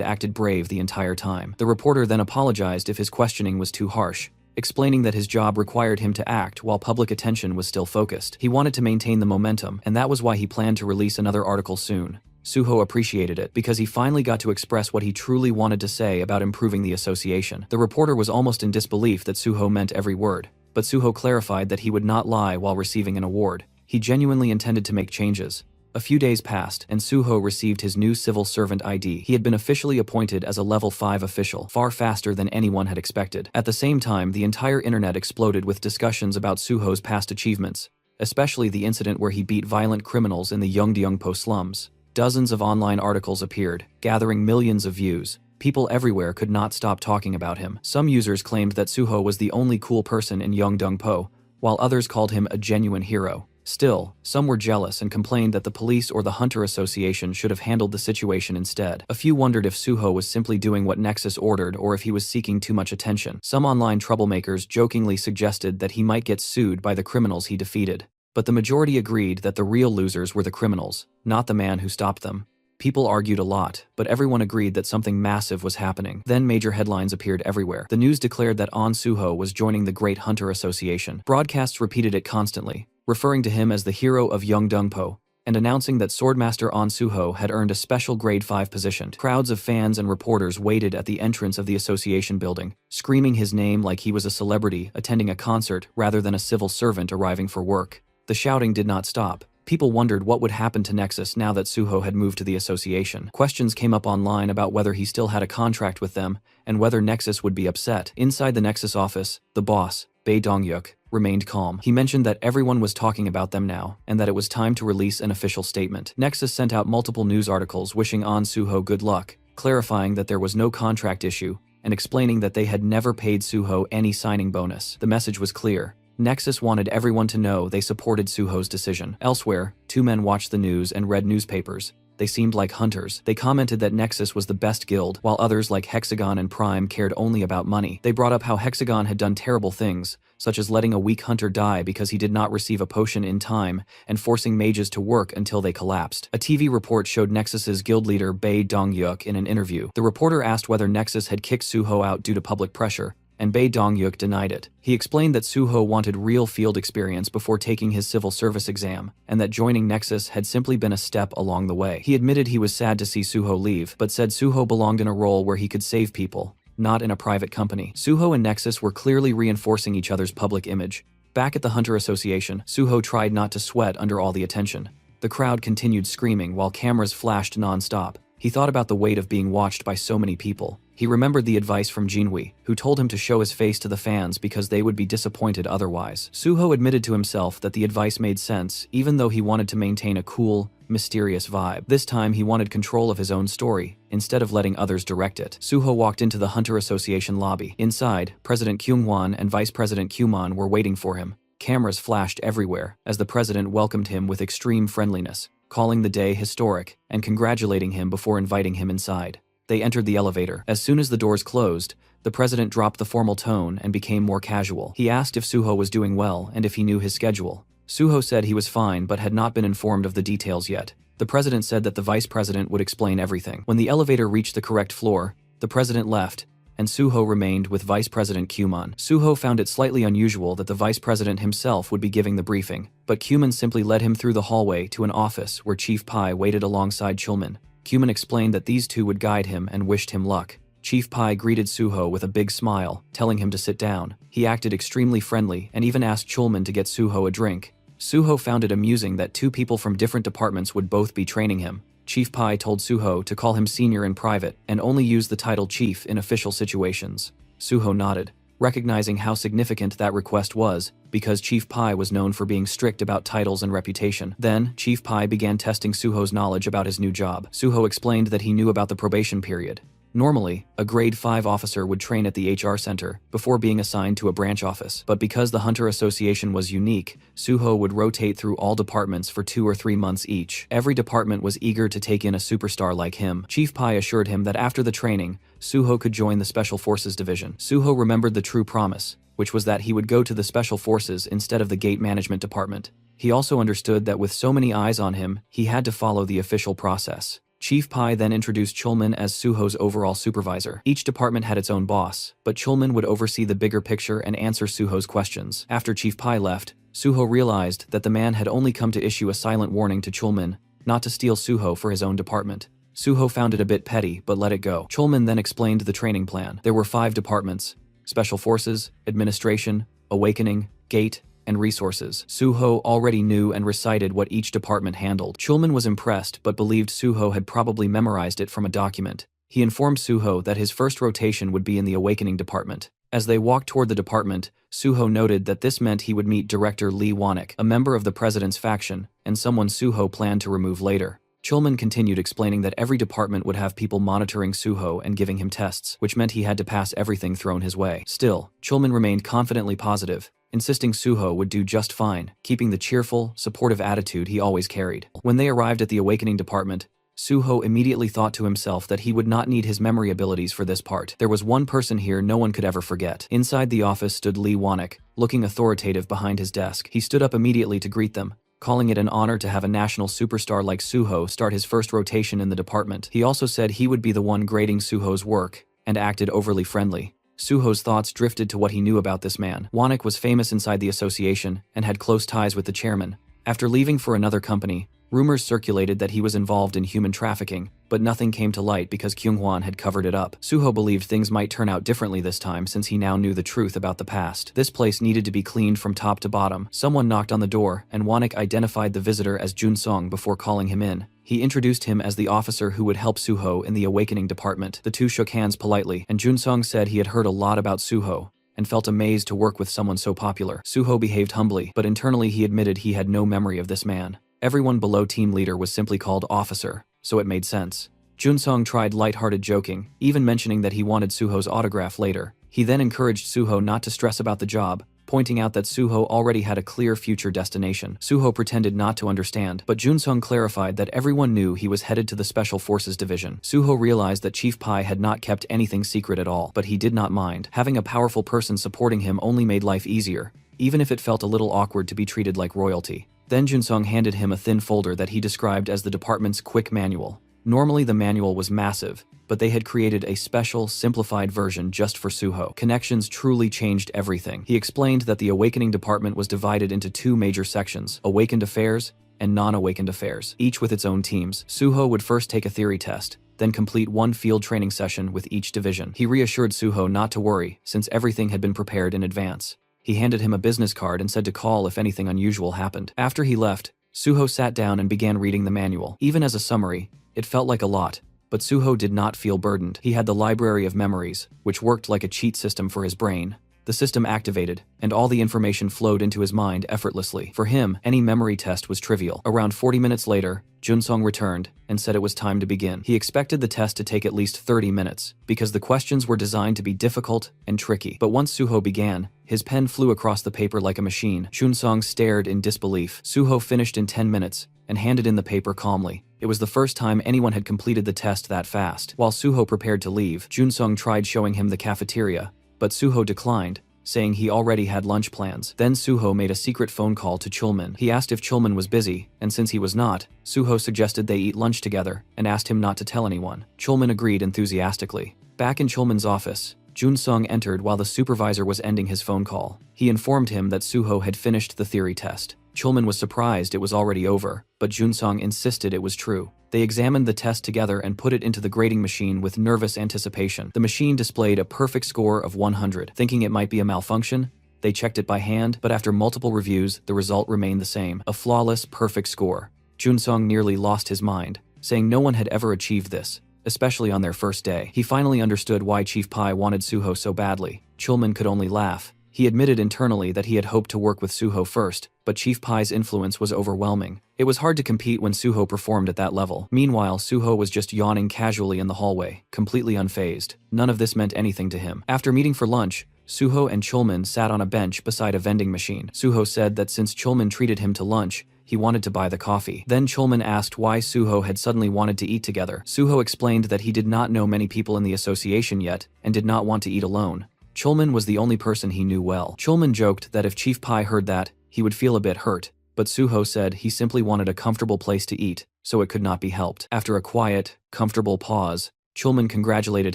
acted brave the entire time. The reporter then apologized if his questioning was too harsh, explaining that his job required him to act while public attention was still focused. He wanted to maintain the momentum, and that was why he planned to release another article soon. Suho appreciated it because he finally got to express what he truly wanted to say about improving the association. The reporter was almost in disbelief that Suho meant every word, but Suho clarified that he would not lie while receiving an award. He genuinely intended to make changes. A few days passed, and Suho received his new civil servant ID. He had been officially appointed as a level 5 official, far faster than anyone had expected. At the same time, the entire internet exploded with discussions about Suho's past achievements, especially the incident where he beat violent criminals in the Yeongdeungpo slums. Dozens of online articles appeared, gathering millions of views. People everywhere could not stop talking about him. Some users claimed that Suho was the only cool person in Yeongdeungpo, while others called him a genuine hero. Still, some were jealous and complained that the police or the Hunter Association should have handled the situation instead. A few wondered if Suho was simply doing what Nexus ordered or if he was seeking too much attention. Some online troublemakers jokingly suggested that he might get sued by the criminals he defeated. But the majority agreed that the real losers were the criminals, not the man who stopped them. People argued a lot, but everyone agreed that something massive was happening. Then major headlines appeared everywhere. The news declared that On Suho was joining the Great Hunter Association. Broadcasts repeated it constantly, referring to him as the hero of Yeongdeungpo, and announcing that Swordmaster On Suho had earned a special grade 5 position. Crowds of fans and reporters waited at the entrance of the association building, screaming his name like he was a celebrity attending a concert rather than a civil servant arriving for work. The shouting did not stop. People wondered what would happen to Nexus now that Suho had moved to the association. Questions came up online about whether he still had a contract with them, and whether Nexus would be upset. Inside the Nexus office, the boss, Bae Dong-yuk, remained calm. He mentioned that everyone was talking about them now, and that it was time to release an official statement. Nexus sent out multiple news articles wishing On Suho good luck, clarifying that there was no contract issue, and explaining that they had never paid Suho any signing bonus. The message was clear. Nexus wanted everyone to know they supported Suho's decision. Elsewhere, two men watched the news and read newspapers. They seemed like hunters. They commented that Nexus was the best guild, while others like Hexagon and Prime cared only about money. They brought up how Hexagon had done terrible things, such as letting a weak hunter die because he did not receive a potion in time, and forcing mages to work until they collapsed. A TV report showed Nexus's guild leader Bae Dong-yuk in an interview. The reporter asked whether Nexus had kicked Suho out due to public pressure, and Bae Dong-yuk denied it. He explained that Suho wanted real field experience before taking his civil service exam, and that joining Nexus had simply been a step along the way. He admitted he was sad to see Suho leave, but said Suho belonged in a role where he could save people, not in a private company. Suho and Nexus were clearly reinforcing each other's public image. Back at the Hunter Association, Suho tried not to sweat under all the attention. The crowd continued screaming while cameras flashed non-stop. He thought about the weight of being watched by so many people. He remembered the advice from Jinhui, who told him to show his face to the fans because they would be disappointed otherwise. Suho admitted to himself that the advice made sense, even though he wanted to maintain a cool, mysterious vibe. This time he wanted control of his own story, instead of letting others direct it. Suho walked into the Hunter Association lobby. Inside, President Kyungwon and Vice President Kyumon were waiting for him. Cameras flashed everywhere, as the president welcomed him with extreme friendliness, calling the day historic, and congratulating him before inviting him inside. They entered the elevator. As soon as the doors closed, the president dropped the formal tone and became more casual. He asked if Suho was doing well and if he knew his schedule. Suho said he was fine but had not been informed of the details yet. The president said that the vice president would explain everything. When the elevator reached the correct floor, the president left, and Suho remained with Vice President Kyumon. Suho found it slightly unusual that the vice president himself would be giving the briefing, but Kyumon simply led him through the hallway to an office where Chief Pai waited alongside Chulman. Kyumon explained that these two would guide him and wished him luck. Chief Pai greeted Suho with a big smile, telling him to sit down. He acted extremely friendly and even asked Chulman to get Suho a drink. Suho found it amusing that two people from different departments would both be training him. Chief Pai told Suho to call him senior in private and only use the title chief in official situations. Suho nodded, recognizing how significant that request was, because Chief Pai was known for being strict about titles and reputation. Then, Chief Pai began testing Suho's knowledge about his new job. Suho explained that he knew about the probation period. Normally, a grade 5 officer would train at the HR center before being assigned to a branch office, but because the Hunter Association was unique, Suho would rotate through all departments for 2 or 3 months each. Every department was eager to take in a superstar like him. Chief Pai assured him that after the training, Suho could join the Special Forces Division. Suho remembered the true promise, which was that he would go to the Special Forces instead of the Gate Management Department. He also understood that with so many eyes on him, he had to follow the official process. Chief Pai then introduced Chulman as Suho's overall supervisor. Each department had its own boss, but Chulman would oversee the bigger picture and answer Suho's questions. After Chief Pai left, Suho realized that the man had only come to issue a silent warning to Chulman, not to steal Suho for his own department. Suho found it a bit petty, but let it go. Chulman then explained the training plan. There were 5 departments: Special Forces, Administration, Awakening, Gate, and Resources. Suho already knew and recited what each department handled. Chulman was impressed but believed Suho had probably memorized it from a document. He informed Suho that his first rotation would be in the Awakening department. As they walked toward the department, Suho noted that this meant he would meet Director Lee Wanek, a member of the president's faction, and someone Suho planned to remove later. Chulman continued explaining that every department would have people monitoring Suho and giving him tests, which meant he had to pass everything thrown his way. Still, Chulman remained confidently positive, insisting Suho would do just fine, keeping the cheerful, supportive attitude he always carried. When they arrived at the Awakening department, Suho immediately thought to himself that he would not need his memory abilities for this part. There was one person here no one could ever forget. Inside the office stood Lee Wanek, looking authoritative behind his desk. He stood up immediately to greet them, calling it an honor to have a national superstar like Suho start his first rotation in the department. He also said he would be the one grading Suho's work, and acted overly friendly. Suho's thoughts drifted to what he knew about this man. Wanek was famous inside the association and had close ties with the chairman. After leaving for another company, rumors circulated that he was involved in human trafficking, but nothing came to light because Kyunghwan had covered it up. Suho believed things might turn out differently this time since he now knew the truth about the past. This place needed to be cleaned from top to bottom. Someone knocked on the door, and Wanek identified the visitor as Junsong before calling him in. He introduced him as the officer who would help Suho in the Awakening department. The two shook hands politely, and Junsong said he had heard a lot about Suho and felt amazed to work with someone so popular. Suho behaved humbly, but internally he admitted he had no memory of this man. Everyone below team leader was simply called officer, so it made sense. Junsong tried light-hearted joking, even mentioning that he wanted Suho's autograph later. He then encouraged Suho not to stress about the job, pointing out that Suho already had a clear future destination. Suho pretended not to understand, but Junsong clarified that everyone knew he was headed to the Special Forces Division. Suho realized that Chief Pai had not kept anything secret at all, but he did not mind. Having a powerful person supporting him only made life easier, even if it felt a little awkward to be treated like royalty. Then Junsong handed him a thin folder that he described as the department's quick manual. Normally the manual was massive, but they had created a special, simplified version just for Suho. Connections truly changed everything. He explained that the Awakening department was divided into 2 major sections: Awakened Affairs and Non-Awakened Affairs, each with its own teams. Suho would first take a theory test, then complete 1 field training session with each division. He reassured Suho not to worry, since everything had been prepared in advance. He handed him a business card and said to call if anything unusual happened. After he left, Suho sat down and began reading the manual. Even as a summary, it felt like a lot, But Suho did not feel burdened. He had the library of memories, which worked like a cheat system for his brain. The system activated, and all the information flowed into his mind effortlessly. For him, any memory test was trivial. Around 40 minutes later, Junsong returned and said it was time to begin. He expected the test to take at least 30 minutes, because the questions were designed to be difficult and tricky. But once Suho began, his pen flew across the paper like a machine. Junsong stared in disbelief. Suho finished in 10 minutes and handed in the paper calmly. It was the first time anyone had completed the test that fast. While Suho prepared to leave, Junsong tried showing him the cafeteria, but Suho declined, saying he already had lunch plans. Then Suho made a secret phone call to Chulman. He asked if Chulman was busy, and since he was not, Suho suggested they eat lunch together and asked him not to tell anyone. Chulman agreed enthusiastically. Back in Chulman's office, Junsong entered while the supervisor was ending his phone call. He informed him that Suho had finished the theory test. Chulman was surprised it was already over, but Junsong insisted it was true. They examined the test together and put it into the grading machine with nervous anticipation. The machine displayed a perfect score of 100. Thinking it might be a malfunction, they checked it by hand, but after multiple reviews, the result remained the same. A flawless, perfect score. Junsong nearly lost his mind, saying no one had ever achieved this, especially on their first day. He finally understood why Chief Pai wanted Suho so badly. Chulman could only laugh. He admitted internally that he had hoped to work with Suho first, but Chief Pai's influence was overwhelming. It was hard to compete when Suho performed at that level. Meanwhile, Suho was just yawning casually in the hallway, completely unfazed. None of this meant anything to him. After meeting for lunch, Suho and Chulman sat on a bench beside a vending machine. Suho said that since Chulman treated him to lunch, he wanted to buy the coffee. Then Chulman asked why Suho had suddenly wanted to eat together. Suho explained that he did not know many people in the association yet and did not want to eat alone. Chulman was the only person he knew well. Chulman joked that if Chief Pai heard that, he would feel a bit hurt, but Suho said he simply wanted a comfortable place to eat, so it could not be helped. After a quiet, comfortable pause, Chulman congratulated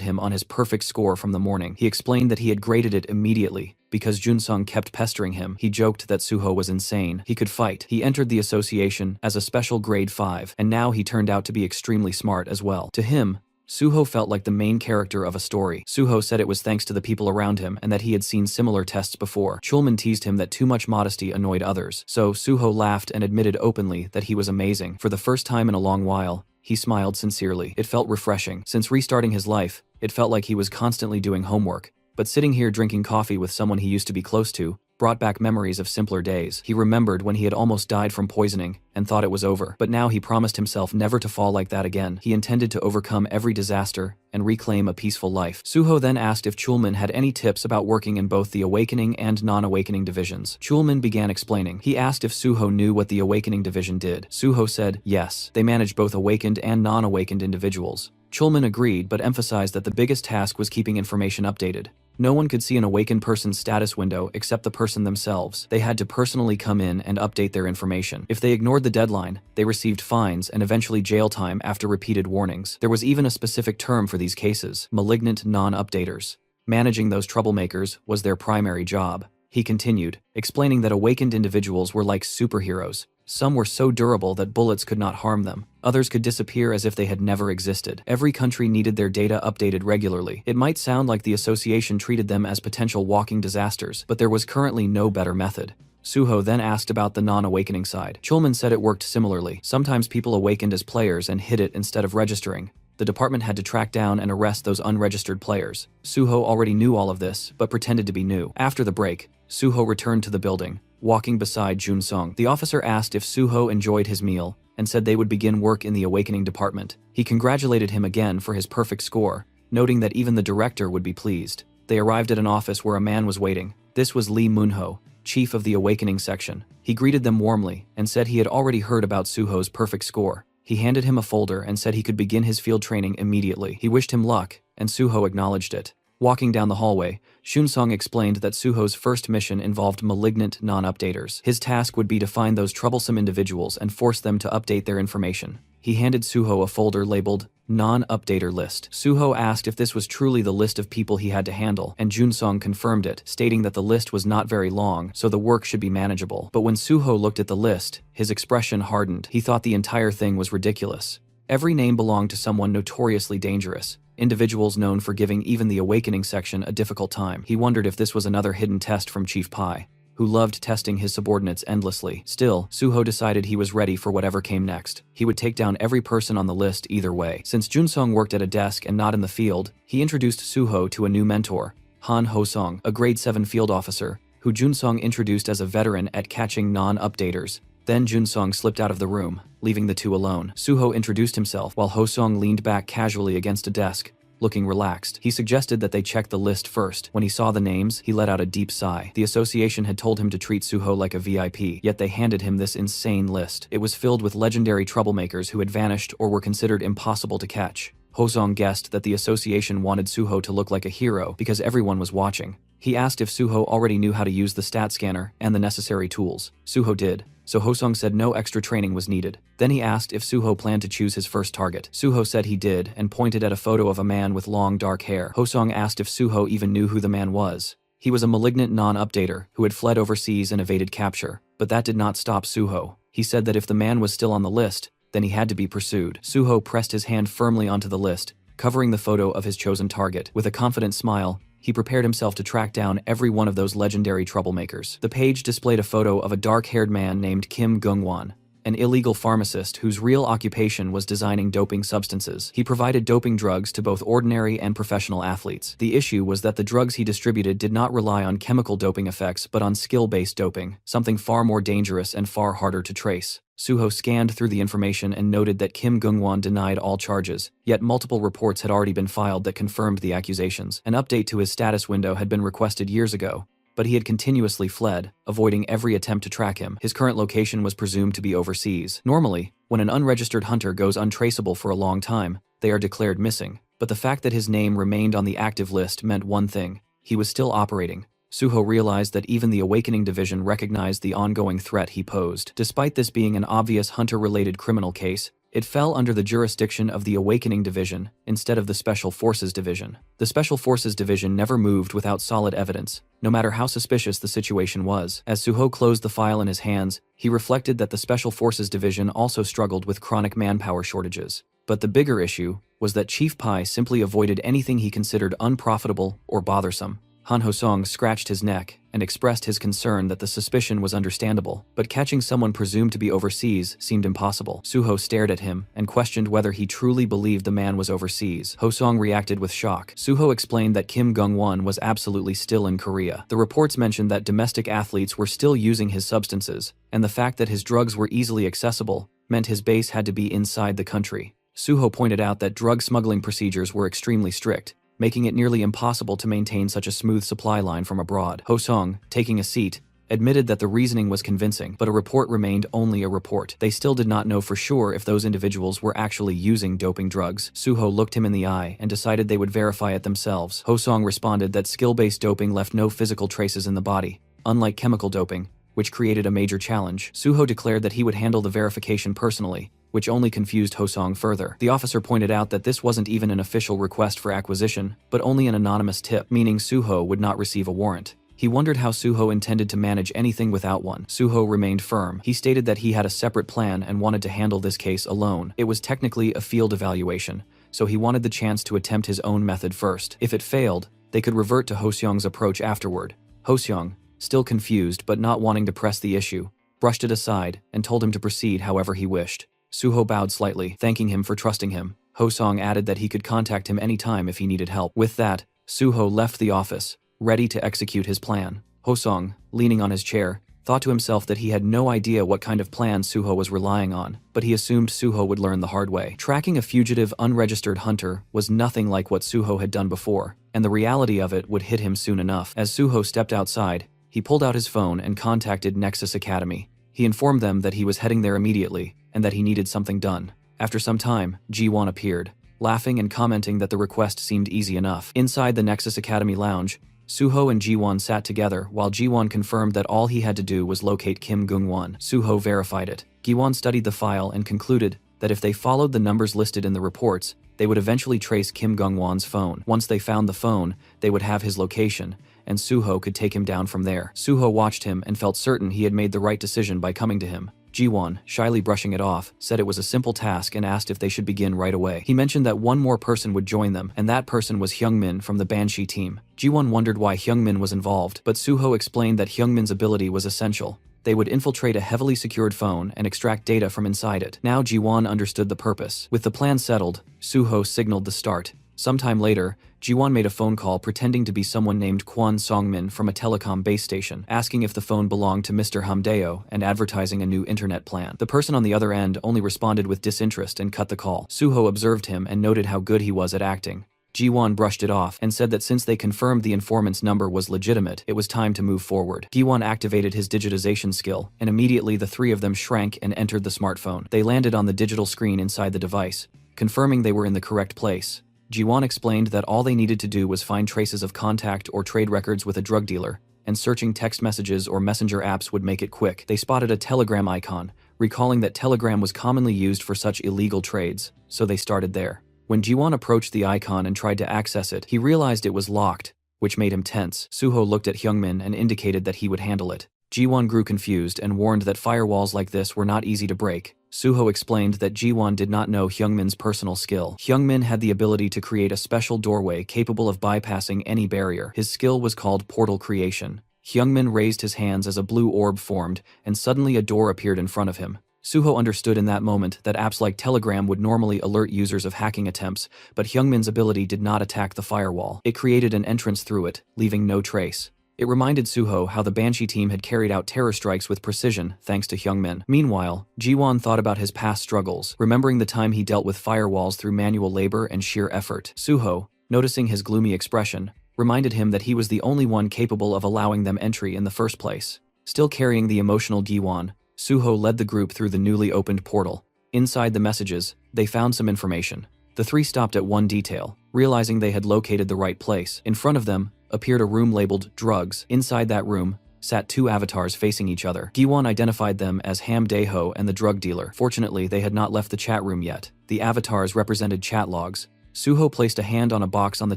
him on his perfect score from the morning. He explained that he had graded it immediately, because Junsong kept pestering him. He joked that Suho was insane. He could fight. He entered the association as a special grade 5, and now he turned out to be extremely smart as well. To him, Suho felt like the main character of a story. Suho said it was thanks to the people around him and that he had seen similar tests before. Chulman teased him that too much modesty annoyed others, so Suho laughed and admitted openly that he was amazing. For the first time in a long while, he smiled sincerely. It felt refreshing. Since restarting his life, it felt like he was constantly doing homework, but sitting here drinking coffee with someone he used to be close to brought back memories of simpler days. He remembered when he had almost died from poisoning and thought it was over, but now he promised himself never to fall like that again. He intended to overcome every disaster and reclaim a peaceful life. Suho then asked if Chulman had any tips about working in both the Awakening and Non-Awakening divisions. Chulman began explaining. He asked if Suho knew what the Awakening division did. Suho said yes, they managed both awakened and non-awakened individuals. Chulman agreed but emphasized that the biggest task was keeping information updated. No one could see an awakened person's status window except the person themselves. They had to personally come in and update their information. If they ignored the deadline, they received fines and eventually jail time after repeated warnings. There was even a specific term for these cases: malignant non-updaters. Managing those troublemakers was their primary job. He continued, explaining that awakened individuals were like superheroes. Some were so durable that bullets could not harm them. Others could disappear as if they had never existed. Every country needed their data updated regularly. It might sound like the association treated them as potential walking disasters, but there was currently no better method. Suho then asked about the non-awakening side. Chulman said it worked similarly. Sometimes people awakened as players and hid it instead of registering. The department had to track down and arrest those unregistered players. Suho already knew all of this, but pretended to be new. After the break, Suho returned to the building, walking beside Junsong. The officer asked if Suho enjoyed his meal, and said they would begin work in the Awakening department. He congratulated him again for his perfect score, noting that even the director would be pleased. They arrived at an office where a man was waiting. This was Lee Moonho, chief of the Awakening section. He greeted them warmly, and said he had already heard about Suho's perfect score. He handed him a folder and said he could begin his field training immediately. He wished him luck, and Suho acknowledged it. Walking down the hallway, Junsong explained that Suho's first mission involved malignant non-updaters. His task would be to find those troublesome individuals and force them to update their information. He handed Suho a folder labeled Non-Updater List. Suho asked if this was truly the list of people he had to handle, and Junsong confirmed it, stating that the list was not very long, so the work should be manageable. But when Suho looked at the list, his expression hardened. He thought the entire thing was ridiculous. Every name belonged to someone notoriously dangerous, individuals known for giving even the Awakening section a difficult time. He wondered if this was another hidden test from Chief Pai. who loved testing his subordinates endlessly. Still, Suho decided he was ready for whatever came next. He would take down every person on the list either way. Since Junsong worked at a desk and not in the field, he introduced Suho to a new mentor, Han Ho-song, a grade 7 field officer, who Junsong introduced as a veteran at catching non-updaters. Then Junsong slipped out of the room, leaving the two alone. Suho introduced himself while Ho-song leaned back casually against a desk, looking relaxed. He suggested that they check the list first. When he saw the names, he let out a deep sigh. The association had told him to treat Suho like a VIP, yet they handed him this insane list. It was filled with legendary troublemakers who had vanished or were considered impossible to catch. Ho-song guessed that the association wanted Suho to look like a hero because everyone was watching. He asked if Suho already knew how to use the stat scanner and the necessary tools. Suho did, so Ho-song said no extra training was needed. Then he asked if Suho planned to choose his first target. Suho said he did and pointed at a photo of a man with long dark hair. Ho-song asked if Suho even knew who the man was. He was a malignant non-updater who had fled overseas and evaded capture, but that did not stop Suho. He said that if the man was still on the list, then he had to be pursued. Suho pressed his hand firmly onto the list, covering the photo of his chosen target. With a confident smile, he prepared himself to track down every one of those legendary troublemakers. The page displayed a photo of a dark-haired man named Kim Gung-won, an illegal pharmacist whose real occupation was designing doping substances. He provided doping drugs to both ordinary and professional athletes. The issue was that the drugs he distributed did not rely on chemical doping effects but on skill-based doping, something far more dangerous and far harder to trace. Suho scanned through the information and noted that Kim Gung-won denied all charges, yet multiple reports had already been filed that confirmed the accusations. An update to his status window had been requested years ago, but he had continuously fled, avoiding every attempt to track him. His current location was presumed to be overseas. Normally, when an unregistered hunter goes untraceable for a long time, they are declared missing, but the fact that his name remained on the active list meant one thing: he was still operating. Suho realized that even the Awakening Division recognized the ongoing threat he posed. Despite this being an obvious hunter-related criminal case, it fell under the jurisdiction of the Awakening Division instead of the Special Forces Division. The Special Forces Division never moved without solid evidence, no matter how suspicious the situation was. As Suho closed the file in his hands, he reflected that the Special Forces Division also struggled with chronic manpower shortages. But the bigger issue was that Chief Pai simply avoided anything he considered unprofitable or bothersome. Han Ho-song scratched his neck and expressed his concern that the suspicion was understandable, but catching someone presumed to be overseas seemed impossible. Suho stared at him and questioned whether he truly believed the man was overseas. Ho-song reacted with shock. Suho explained that Kim Gung-won was absolutely still in Korea. The reports mentioned that domestic athletes were still using his substances, and the fact that his drugs were easily accessible meant his base had to be inside the country. Suho pointed out that drug smuggling procedures were extremely strict, making it nearly impossible to maintain such a smooth supply line from abroad. Ho-song, taking a seat, admitted that the reasoning was convincing, but a report remained only a report. They still did not know for sure if those individuals were actually using doping drugs. Suho looked him in the eye and decided they would verify it themselves. Ho-song responded that skill-based doping left no physical traces in the body, unlike chemical doping, which created a major challenge. Suho declared that he would handle the verification personally, which only confused Ho-song further. The officer pointed out that this wasn't even an official request for acquisition, but only an anonymous tip, meaning Suho would not receive a warrant. He wondered how Suho intended to manage anything without one. Suho remained firm. He stated that he had a separate plan and wanted to handle this case alone. It was technically a field evaluation, so he wanted the chance to attempt his own method first. If it failed, they could revert to Ho-seong's approach afterward. Ho-seong, still confused but not wanting to press the issue, brushed it aside and told him to proceed however he wished. Suho bowed slightly, thanking him for trusting him. Ho-song added that he could contact him anytime if he needed help. With that, Suho left the office, ready to execute his plan. Ho-song, leaning on his chair, thought to himself that he had no idea what kind of plan Suho was relying on, but he assumed Suho would learn the hard way. Tracking a fugitive, unregistered hunter was nothing like what Suho had done before, and the reality of it would hit him soon enough. As Suho stepped outside, he pulled out his phone and contacted Nexus Academy. He informed them that he was heading there immediately, and that he needed something done. After some time, Ji-won appeared, laughing and commenting that the request seemed easy enough. Inside the Nexus Academy lounge, Suho and Ji-won sat together while Ji-won confirmed that all he had to do was locate Kim Gung-won. Suho verified it. Ji-won studied the file and concluded that if they followed the numbers listed in the reports, they would eventually trace Kim Gung-won's phone. Once they found the phone, they would have his location, and Suho could take him down from there. Suho watched him and felt certain he had made the right decision by coming to him. Ji-won, shyly brushing it off, said it was a simple task and asked if they should begin right away. He mentioned that one more person would join them, and that person was Hyungmin from the Banshee team. Ji-won wondered why Hyungmin was involved, but Suho explained that Hyungmin's ability was essential. They would infiltrate a heavily secured phone and extract data from inside it. Now Ji-won understood the purpose. With the plan settled, Suho signaled the start. Sometime later, Ji-won made a phone call pretending to be someone named Kwon Songmin from a telecom base station, asking if the phone belonged to Mr. Hamdeo and advertising a new internet plan. The person on the other end only responded with disinterest and cut the call. Suho observed him and noted how good he was at acting. Ji-won brushed it off and said that since they confirmed the informant's number was legitimate, it was time to move forward. Ji-won activated his digitization skill, and immediately the three of them shrank and entered the smartphone. They landed on the digital screen inside the device, confirming they were in the correct place. Ji-won explained that all they needed to do was find traces of contact or trade records with a drug dealer, and searching text messages or messenger apps would make it quick. They spotted a Telegram icon, recalling that Telegram was commonly used for such illegal trades, so they started there. When Ji-won approached the icon and tried to access it, he realized it was locked, which made him tense. Suho looked at Hyungmin and indicated that he would handle it. Ji-won grew confused and warned that firewalls like this were not easy to break. Suho explained that Ji-won did not know Hyungmin's personal skill. Hyungmin had the ability to create a special doorway capable of bypassing any barrier. His skill was called portal creation. Hyungmin raised his hands as a blue orb formed, and suddenly a door appeared in front of him. Suho understood in that moment that apps like Telegram would normally alert users of hacking attempts, but Hyungmin's ability did not attack the firewall. It created an entrance through it, leaving no trace. It reminded Suho how the Banshee team had carried out terror strikes with precision thanks to Hyungmin. Meanwhile, Ji-won thought about his past struggles, remembering the time he dealt with firewalls through manual labor and sheer effort. Suho, noticing his gloomy expression, reminded him that he was the only one capable of allowing them entry in the first place. Still carrying the emotional Ji-won, Suho led the group through the newly opened portal. Inside the messages, they found some information. The three stopped at one detail, realizing they had located the right place. In front of them appeared a room labeled drugs. Inside that room sat two avatars facing each other. Ji-won identified them as Hamdeo and the drug dealer. Fortunately, they had not left the chat room yet. The avatars represented chat logs. Suho placed a hand on a box on the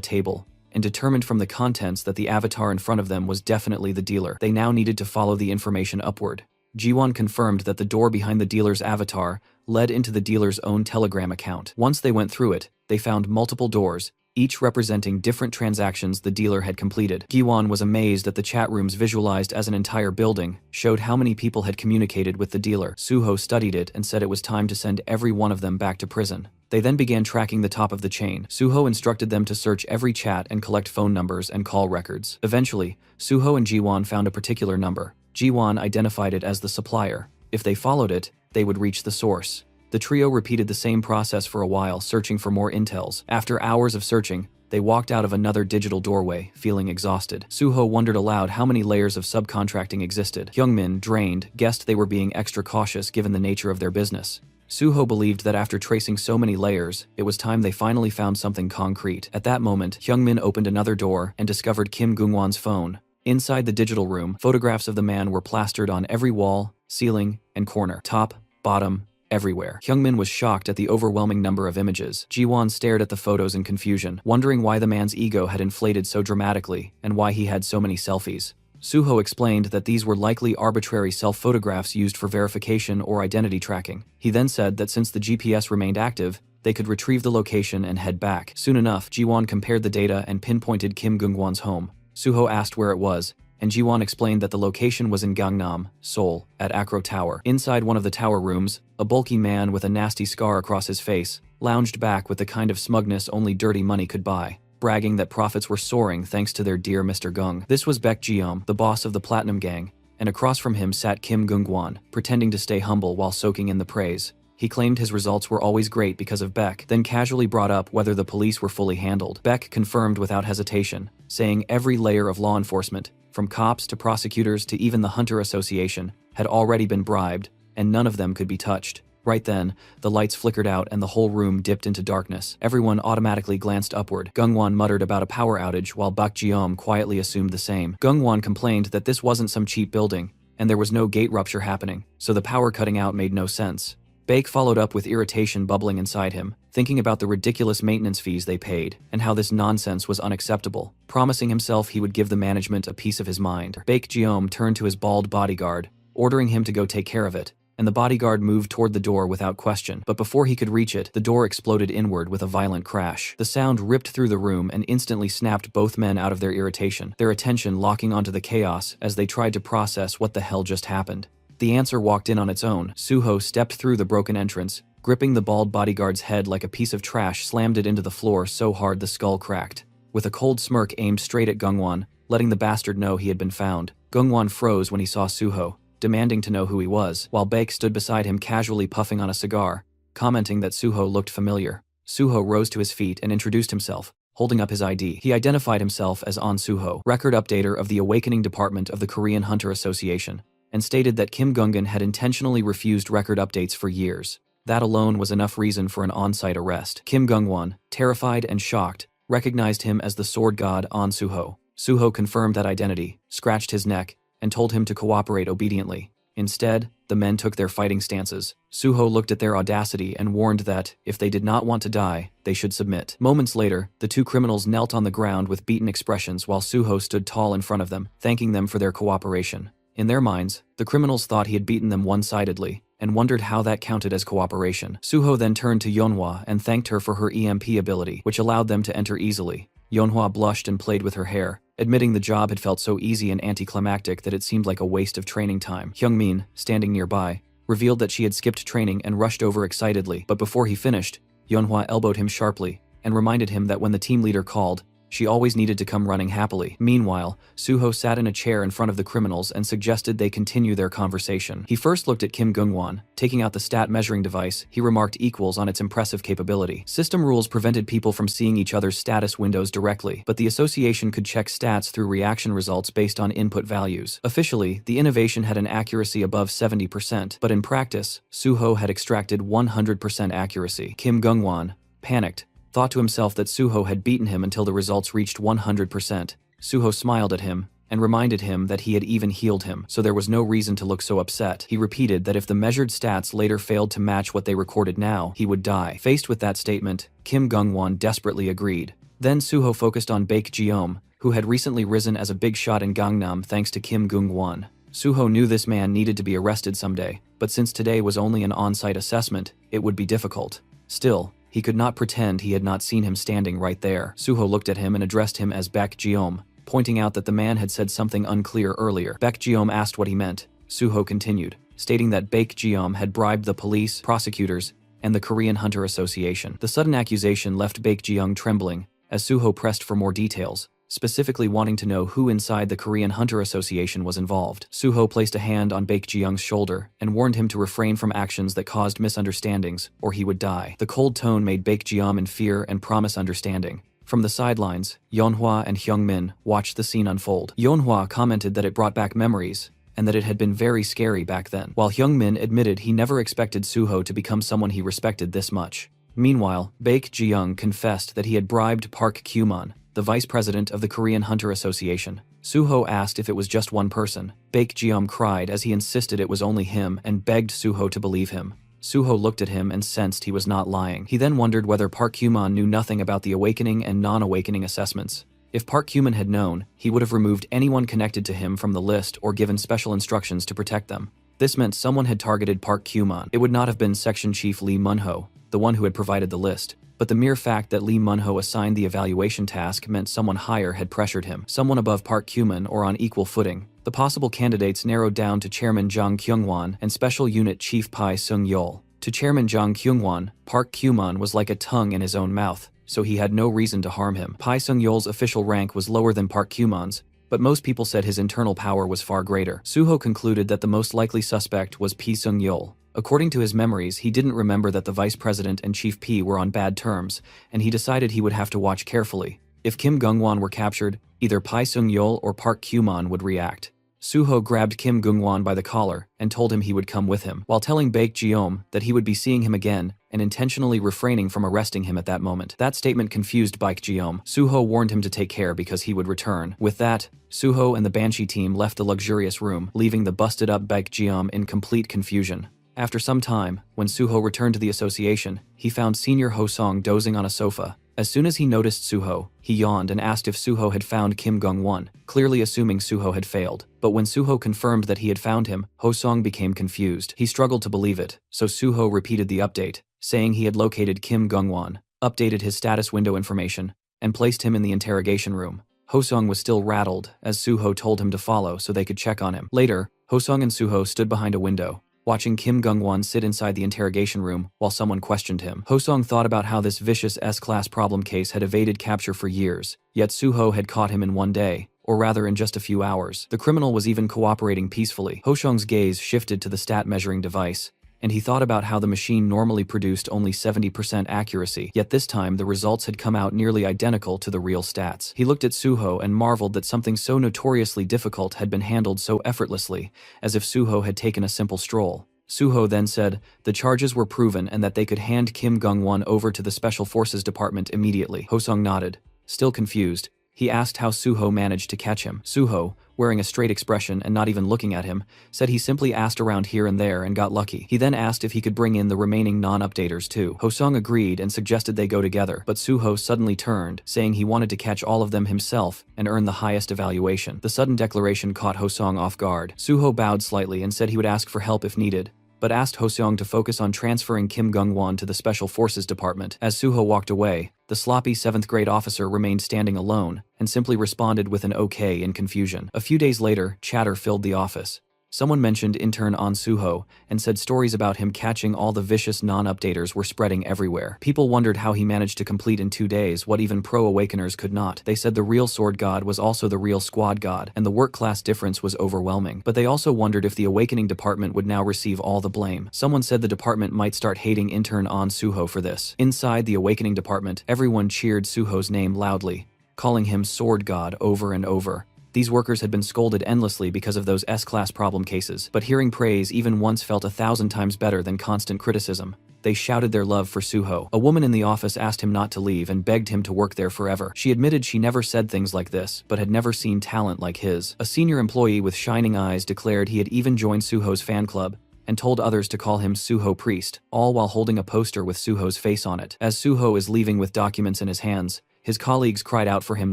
table and determined from the contents that the avatar in front of them was definitely the dealer. They now needed to follow the information upward. Ji-won confirmed that the door behind the dealer's avatar led into the dealer's own Telegram account. Once they went through it, they found multiple doors, each representing different transactions the dealer had completed. Ji-won was amazed that the chat rooms visualized as an entire building showed how many people had communicated with the dealer. Suho studied it and said it was time to send every one of them back to prison. They then began tracking the top of the chain. Suho instructed them to search every chat and collect phone numbers and call records. Eventually, Suho and Ji-won found a particular number. Ji-won identified it as the supplier. If they followed it, they would reach the source. The trio repeated the same process for a while, searching for more intels. After hours of searching, they walked out of another digital doorway, feeling exhausted. Suho wondered aloud how many layers of subcontracting existed. Hyungmin, drained, guessed they were being extra cautious given the nature of their business. Suho believed that after tracing so many layers, it was time they finally found something concrete. At that moment, Hyungmin opened another door and discovered Kim Gungwon's phone. Inside the digital room, photographs of the man were plastered on every wall, ceiling, and corner. Top, bottom, everywhere. Hyungmin was shocked at the overwhelming number of images. Ji-won stared at the photos in confusion, wondering why the man's ego had inflated so dramatically and why he had so many selfies. Suho explained that these were likely arbitrary self-photographs used for verification or identity tracking. He then said that since the GPS remained active, they could retrieve the location and head back. Soon enough, Ji-won compared the data and pinpointed Kim Gungwon's home. Suho asked where it was, and Ji-won explained that the location was in Gangnam, Seoul, at Acro Tower. Inside one of the tower rooms, a bulky man with a nasty scar across his face lounged back with the kind of smugness only dirty money could buy, bragging that profits were soaring thanks to their dear Mr. Gung. This was Baek Jeom, the boss of the Platinum Gang, and across from him sat Kim Gungwon, pretending to stay humble while soaking in the praise. He claimed his results were always great because of Baek, then casually brought up whether the police were fully handled. Baek confirmed without hesitation, saying every layer of law enforcement, from cops to prosecutors to even the Hunter Association, had already been bribed, and none of them could be touched. Right then, the lights flickered out and the whole room dipped into darkness. Everyone automatically glanced upward. Gungwon muttered about a power outage while Baek Jeom quietly assumed the same. Gungwon complained that this wasn't some cheap building, and there was no gate rupture happening, so the power cutting out made no sense. Baek followed up with irritation bubbling inside him, thinking about the ridiculous maintenance fees they paid, and how this nonsense was unacceptable, promising himself he would give the management a piece of his mind. Baek Jeom turned to his bald bodyguard, ordering him to go take care of it, and the bodyguard moved toward the door without question. But before he could reach it, the door exploded inward with a violent crash. The sound ripped through the room and instantly snapped both men out of their irritation, their attention locking onto the chaos as they tried to process what the hell just happened. The answer walked in on its own. Suho stepped through the broken entrance, gripping the bald bodyguard's head like a piece of trash, slammed it into the floor so hard the skull cracked. With a cold smirk aimed straight at Gungwon, letting the bastard know he had been found, Gungwon froze when he saw Suho, demanding to know who he was, while Baek stood beside him casually puffing on a cigar, commenting that Suho looked familiar. Suho rose to his feet and introduced himself, holding up his ID. He identified himself as An Suho, record updater of the Awakening Department of the Korean Hunter Association, and stated that Kim Gungan had intentionally refused record updates for years. That alone was enough reason for an on-site arrest. Kim Gungwon, terrified and shocked, recognized him as the sword god An Suho. Suho confirmed that identity, scratched his neck, and told him to cooperate obediently. Instead, the men took their fighting stances. Suho looked at their audacity and warned that, if they did not want to die, they should submit. Moments later, the two criminals knelt on the ground with beaten expressions while Suho stood tall in front of them, thanking them for their cooperation. In their minds, the criminals thought he had beaten them one-sidedly, and wondered how that counted as cooperation. Suho then turned to Yeonhwa and thanked her for her EMP ability, which allowed them to enter easily. Yeonhwa blushed and played with her hair, admitting the job had felt so easy and anticlimactic that it seemed like a waste of training time. Hyungmin, standing nearby, revealed that she had skipped training and rushed over excitedly, but before he finished, Yeonhwa elbowed him sharply and reminded him that when the team leader called, she always needed to come running happily. Meanwhile, Suho sat in a chair in front of the criminals and suggested they continue their conversation. He first looked at Kim Gungwon. Taking out the stat measuring device, he remarked equals on its impressive capability. System rules prevented people from seeing each other's status windows directly, but the association could check stats through reaction results based on input values. Officially, the innovation had an accuracy above 70%, but in practice, Suho had extracted 100% accuracy. Kim Gungwon, panicked, thought to himself that Suho had beaten him until the results reached 100%. Suho smiled at him and reminded him that he had even healed him, so there was no reason to look so upset. He repeated that if the measured stats later failed to match what they recorded now, he would die. Faced with that statement, Kim Gungwon desperately agreed. Then Suho focused on Baek Jeom, who had recently risen as a big shot in Gangnam thanks to Kim Gungwon. Suho knew this man needed to be arrested someday, but since today was only an on-site assessment, it would be difficult. Still, he could not pretend he had not seen him standing right there. Suho looked at him and addressed him as Baek Jeom, pointing out that the man had said something unclear earlier. Baek Jeom asked what he meant. Suho continued, stating that Baek Jeom had bribed the police, prosecutors, and the Korean Hunter Association. The sudden accusation left Baek Jeong trembling, as Suho pressed for more details, specifically wanting to know who inside the Korean Hunter Association was involved. Suho placed a hand on Baek Jeong's shoulder and warned him to refrain from actions that caused misunderstandings, or he would die. The cold tone made Baek Jeong in fear and promise understanding. From the sidelines, Yeonhwa and Hyungmin watched the scene unfold. Yeonhwa commented that it brought back memories, and that it had been very scary back then, while Hyungmin admitted he never expected Suho to become someone he respected this much. Meanwhile, Baek Jeong confessed that he had bribed Park Yong, the vice president of the Korean Hunter Association. Suho asked if it was just one person. Baek Jeom cried as he insisted it was only him and begged Suho to believe him. Suho looked at him and sensed he was not lying. He then wondered whether Park Yong knew nothing about the awakening and non-awakening assessments. If Park Yong had known, he would have removed anyone connected to him from the list or given special instructions to protect them. This meant someone had targeted Park Yong. It would not have been Section Chief Lee Munho, the one who had provided the list. But the mere fact that Lee Munho assigned the evaluation task meant someone higher had pressured him, someone above Park Yong or on equal footing. The possible candidates narrowed down to Chairman Jang Kyungwon and Special Unit Chief Pai Sung-yeol. To Chairman Jang Kyungwon, Park Yong was like a tongue in his own mouth, so he had no reason to harm him. Pai Sung-yeol's official rank was lower than Park Yong's, but most people said his internal power was far greater. Suho concluded that the most likely suspect was Pai Sung-yeol. According to his memories, he didn't remember that the vice president and Chief P were on bad terms, and he decided he would have to watch carefully. If Kim Gungwon were captured, either Pai Sung-yeol or Park Yong would react. Suho grabbed Kim Gungwon by the collar and told him he would come with him, while telling Baek Jeom that he would be seeing him again and intentionally refraining from arresting him at that moment. That statement confused Baek Jeom. Suho warned him to take care because he would return. With that, Suho and the Banshee team left the luxurious room, leaving the busted-up Baek Jeom in complete confusion. After some time, when Suho returned to the association, he found Senior Ho-sung dozing on a sofa, As soon as he noticed Suho, he yawned and asked if Suho had found Kim Gong-won, clearly assuming Suho had failed. But when Suho confirmed that he had found him, Ho-sung became confused. He struggled to believe it, so Suho repeated the update, saying he had located Kim Gong-won, updated his status window information, and placed him in the interrogation room. Ho-sung was still rattled, as Suho told him to follow so they could check on him. Later, Ho-sung and Suho stood behind a window, watching Kim Gong-won sit inside the interrogation room while someone questioned him. Ho-sung thought about how this vicious S-class problem case had evaded capture for years, yet Suho had caught him in one day, or rather in just a few hours. The criminal was even cooperating peacefully. Ho-sung's gaze shifted to the stat measuring device, and he thought about how the machine normally produced only 70% accuracy, yet this time the results had come out nearly identical to the real stats. He looked at Suho and marveled that something so notoriously difficult had been handled so effortlessly, as if Suho had taken a simple stroll. Suho then said the charges were proven and that they could hand Kim Gong-won over to the Special Forces Department immediately. Ho-sung nodded. Still confused, he asked how Suho managed to catch him. Suho, wearing a straight expression and not even looking at him, said he simply asked around here and there and got lucky. He then asked if he could bring in the remaining non-updaters too. Ho-sung agreed and suggested they go together, but Suho suddenly turned, saying he wanted to catch all of them himself and earn the highest evaluation. The sudden declaration caught Ho-sung off guard. Suho bowed slightly and said he would ask for help if needed, but asked Ho-sung to focus on transferring Kim Gong-won to the Special Forces Department. As Suho walked away, the sloppy 7th grade officer remained standing alone and simply responded with an okay in confusion. A few days later, chatter filled the office. Someone mentioned intern An Suho and said stories about him catching all the vicious non-updaters were spreading everywhere. People wondered how he managed to complete in 2 days what even pro-awakeners could not. They said the real sword god was also the real squad god, and the work class difference was overwhelming. But they also wondered if the awakening department would now receive all the blame. Someone said the department might start hating intern An Suho for this. Inside the awakening department, everyone cheered Suho's name loudly, calling him sword god over and over. These workers had been scolded endlessly because of those S-class problem cases, but hearing praise even once felt 1,000 times better than constant criticism. They shouted their love for Suho. A woman in the office asked him not to leave and begged him to work there forever. She admitted she never said things like this, but had never seen talent like his. A senior employee with shining eyes declared he had even joined Suho's fan club and told others to call him Suho Priest, all while holding a poster with Suho's face on it. As Suho is leaving with documents in his hands, his colleagues cried out for him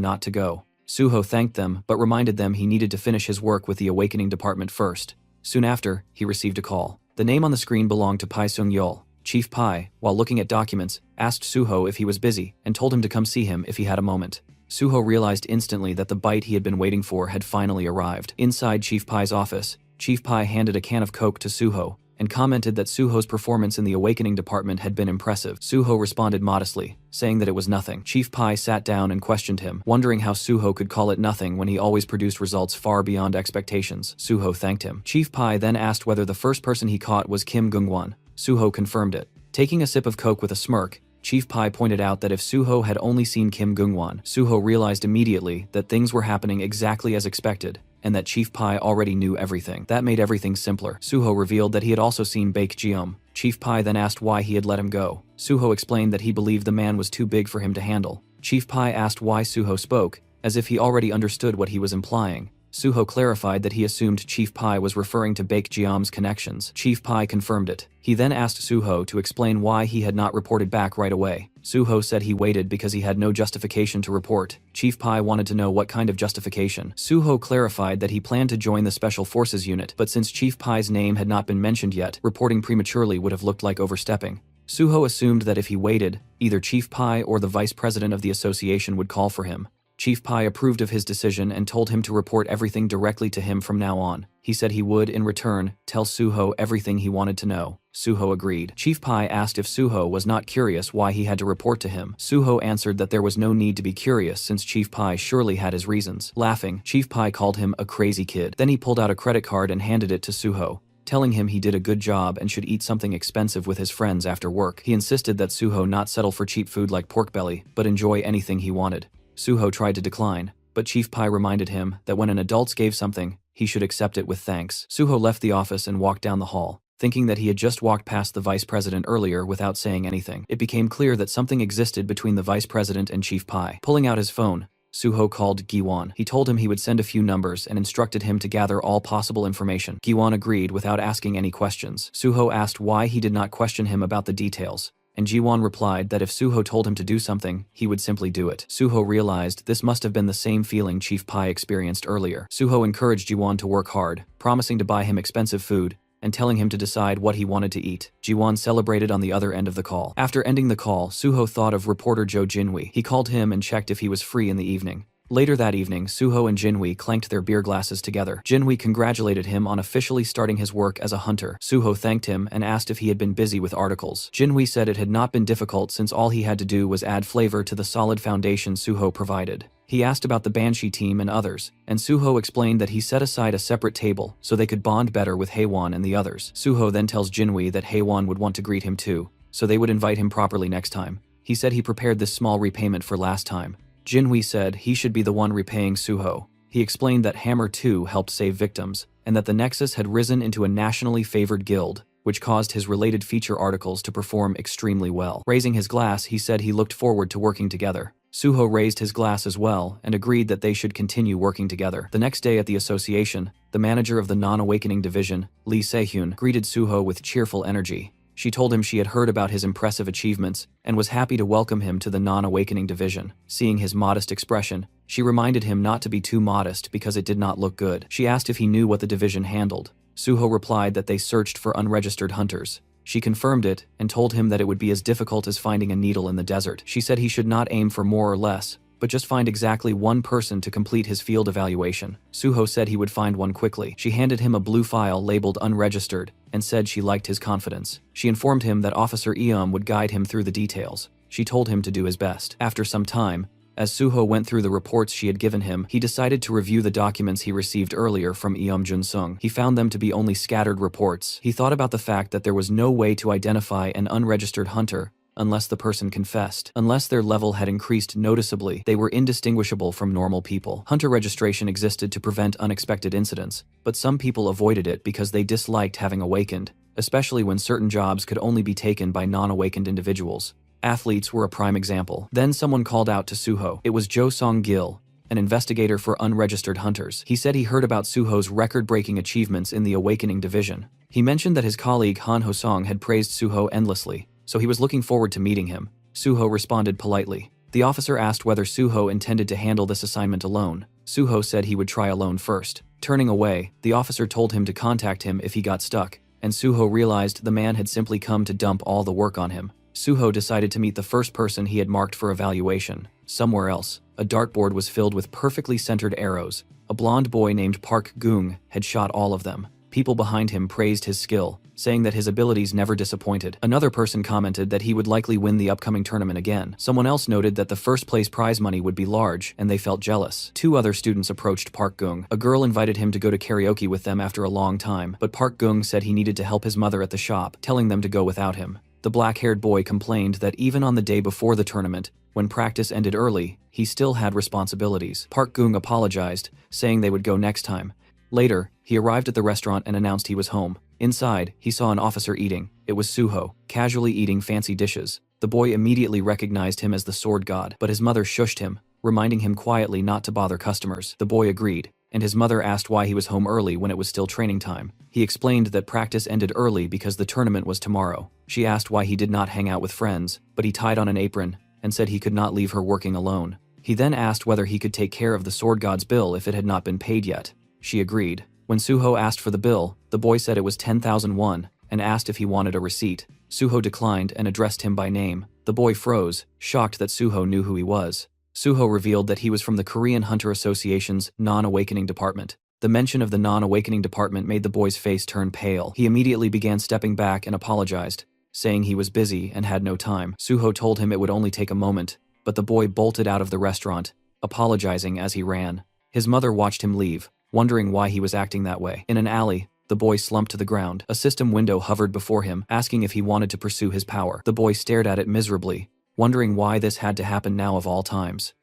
not to go. Suho thanked them, but reminded them he needed to finish his work with the awakening department first. Soon after, he received a call. The name on the screen belonged to Pai Sung-yeol. Chief Pai, while looking at documents, asked Suho if he was busy, and told him to come see him if he had a moment. Suho realized instantly that the bite he had been waiting for had finally arrived. Inside Chief Pai's office, Chief Pai handed a can of Coke to Suho, and commented that Suho's performance in the awakening department had been impressive. Suho responded modestly, saying that it was nothing. Chief Pai sat down and questioned him, wondering how Suho could call it nothing when he always produced results far beyond expectations. Suho thanked him. Chief Pai then asked whether the first person he caught was Kim Gong-won. Suho confirmed it. Taking a sip of Coke with a smirk, Chief Pai pointed out that if Suho had only seen Kim Gong-won, Suho realized immediately that things were happening exactly as expected, and that Chief Pai already knew everything. That made everything simpler. Suho revealed that he had also seen Baek Jeom. Chief Pai then asked why he had let him go. Suho explained that he believed the man was too big for him to handle. Chief Pai asked why Suho spoke, as if he already understood what he was implying. Suho clarified that he assumed Chief Pai was referring to Baek Jeom's connections. Chief Pai confirmed it. He then asked Suho to explain why he had not reported back right away. Suho said he waited because he had no justification to report. Chief Pai wanted to know what kind of justification. Suho clarified that he planned to join the Special Forces unit, but since Chief Pai's name had not been mentioned yet, reporting prematurely would have looked like overstepping. Suho assumed that if he waited, either Chief Pai or the vice president of the association would call for him. Chief Pai approved of his decision and told him to report everything directly to him from now on. He said he would, in return, tell Suho everything he wanted to know. Suho agreed. Chief Pai asked if Suho was not curious why he had to report to him. Suho answered that there was no need to be curious since Chief Pai surely had his reasons. Laughing, Chief Pai called him a crazy kid. Then he pulled out a credit card and handed it to Suho, telling him he did a good job and should eat something expensive with his friends after work. He insisted that Suho not settle for cheap food like pork belly, but enjoy anything he wanted. Suho tried to decline, but Chief Pai reminded him that when an adult gave something, he should accept it with thanks. Suho left the office and walked down the hall, thinking that he had just walked past the vice president earlier without saying anything. It became clear that something existed between the vice president and Chief Pai. Pulling out his phone, Suho called Giwon. He told him he would send a few numbers and instructed him to gather all possible information. Giwon agreed without asking any questions. Suho asked why he did not question him about the details, and Jiwon replied that if Suho told him to do something, he would simply do it. Suho realized this must have been the same feeling Chief Pai experienced earlier. Suho encouraged Jiwon to work hard, promising to buy him expensive food, and telling him to decide what he wanted to eat. Jiwon celebrated on the other end of the call. After ending the call, Suho thought of reporter Jo Jinwi. He called him and checked if he was free in the evening. Later that evening, Suho and Jinwi clanked their beer glasses together. Jinwi congratulated him on officially starting his work as a hunter. Suho thanked him and asked if he had been busy with articles. Jinwi said it had not been difficult since all he had to do was add flavor to the solid foundation Suho provided. He asked about the Banshee team and others, and Suho explained that he set aside a separate table so they could bond better with Haewon and the others. Suho then tells Jinwi that Haewon would want to greet him too, so they would invite him properly next time. He said he prepared this small repayment for last time. Jinwi said he should be the one repaying Suho. He explained that Hammer 2 helped save victims, and that the Nexus had risen into a nationally favored guild, which caused his related feature articles to perform extremely well. Raising his glass, he said he looked forward to working together. Suho raised his glass as well and agreed that they should continue working together. The next day at the association, the manager of the non-awakening division, Lee Se-hyun, greeted Suho with cheerful energy. She told him she had heard about his impressive achievements and was happy to welcome him to the non-awakening division. Seeing his modest expression, she reminded him not to be too modest because it did not look good. She asked if he knew what the division handled. Suho replied that they searched for unregistered hunters. She confirmed it and told him that it would be as difficult as finding a needle in the desert. She said he should not aim for more or less, but just find exactly one person to complete his field evaluation. Suho said he would find one quickly. She handed him a blue file labeled unregistered and said she liked his confidence. She informed him that Officer Eom would guide him through the details. She told him to do his best. After some time, as Suho went through the reports she had given him, he decided to review the documents he received earlier from Eom Jun-sung. He found them to be only scattered reports. He thought about the fact that there was no way to identify an unregistered hunter unless the person confessed. Unless their level had increased noticeably, they were indistinguishable from normal people. Hunter registration existed to prevent unexpected incidents, but some people avoided it because they disliked having awakened, especially when certain jobs could only be taken by non-awakened individuals. Athletes were a prime example. Then someone called out to Suho. It was Jo Song-gil, an investigator for unregistered hunters. He said he heard about Suho's record-breaking achievements in the Awakening Division. He mentioned that his colleague Han Ho-song had praised Suho endlessly, so he was looking forward to meeting him. Suho responded politely. The officer asked whether Suho intended to handle this assignment alone. Suho said he would try alone first. Turning away, the officer told him to contact him if he got stuck, and Suho realized the man had simply come to dump all the work on him. Suho decided to meet the first person he had marked for evaluation. Somewhere else, a dartboard was filled with perfectly centered arrows. A blonde boy named Park Yong had shot all of them. People behind him praised his skill, saying that his abilities never disappointed. Another person commented that he would likely win the upcoming tournament again. Someone else noted that the first place prize money would be large, and they felt jealous. Two other students approached Park Yong. A girl invited him to go to karaoke with them after a long time, but Park Yong said he needed to help his mother at the shop, telling them to go without him. The black-haired boy complained that even on the day before the tournament, when practice ended early, he still had responsibilities. Park Yong apologized, saying they would go next time. Later, he arrived at the restaurant and announced he was home. Inside, he saw an officer eating. It was Suho, casually eating fancy dishes. The boy immediately recognized him as the sword god, but his mother shushed him, reminding him quietly not to bother customers. The boy agreed, and his mother asked why he was home early when it was still training time. He explained that practice ended early because the tournament was tomorrow. She asked why he did not hang out with friends, but he tied on an apron and said he could not leave her working alone. He then asked whether he could take care of the sword god's bill if it had not been paid yet. She agreed. When Suho asked for the bill, the boy said it was 10,000 won and asked if he wanted a receipt. Suho declined and addressed him by name. The boy froze, shocked that Suho knew who he was. Suho revealed that he was from the Korean Hunter Association's non-awakening department. The mention of the non-awakening department made the boy's face turn pale. He immediately began stepping back and apologized, saying he was busy and had no time. Suho told him it would only take a moment, but the boy bolted out of the restaurant, apologizing as he ran. His mother watched him leave, wondering why he was acting that way. In an alley, the boy slumped to the ground. A system window hovered before him, asking if he wanted to pursue his power. The boy stared at it miserably, wondering why this had to happen now of all times.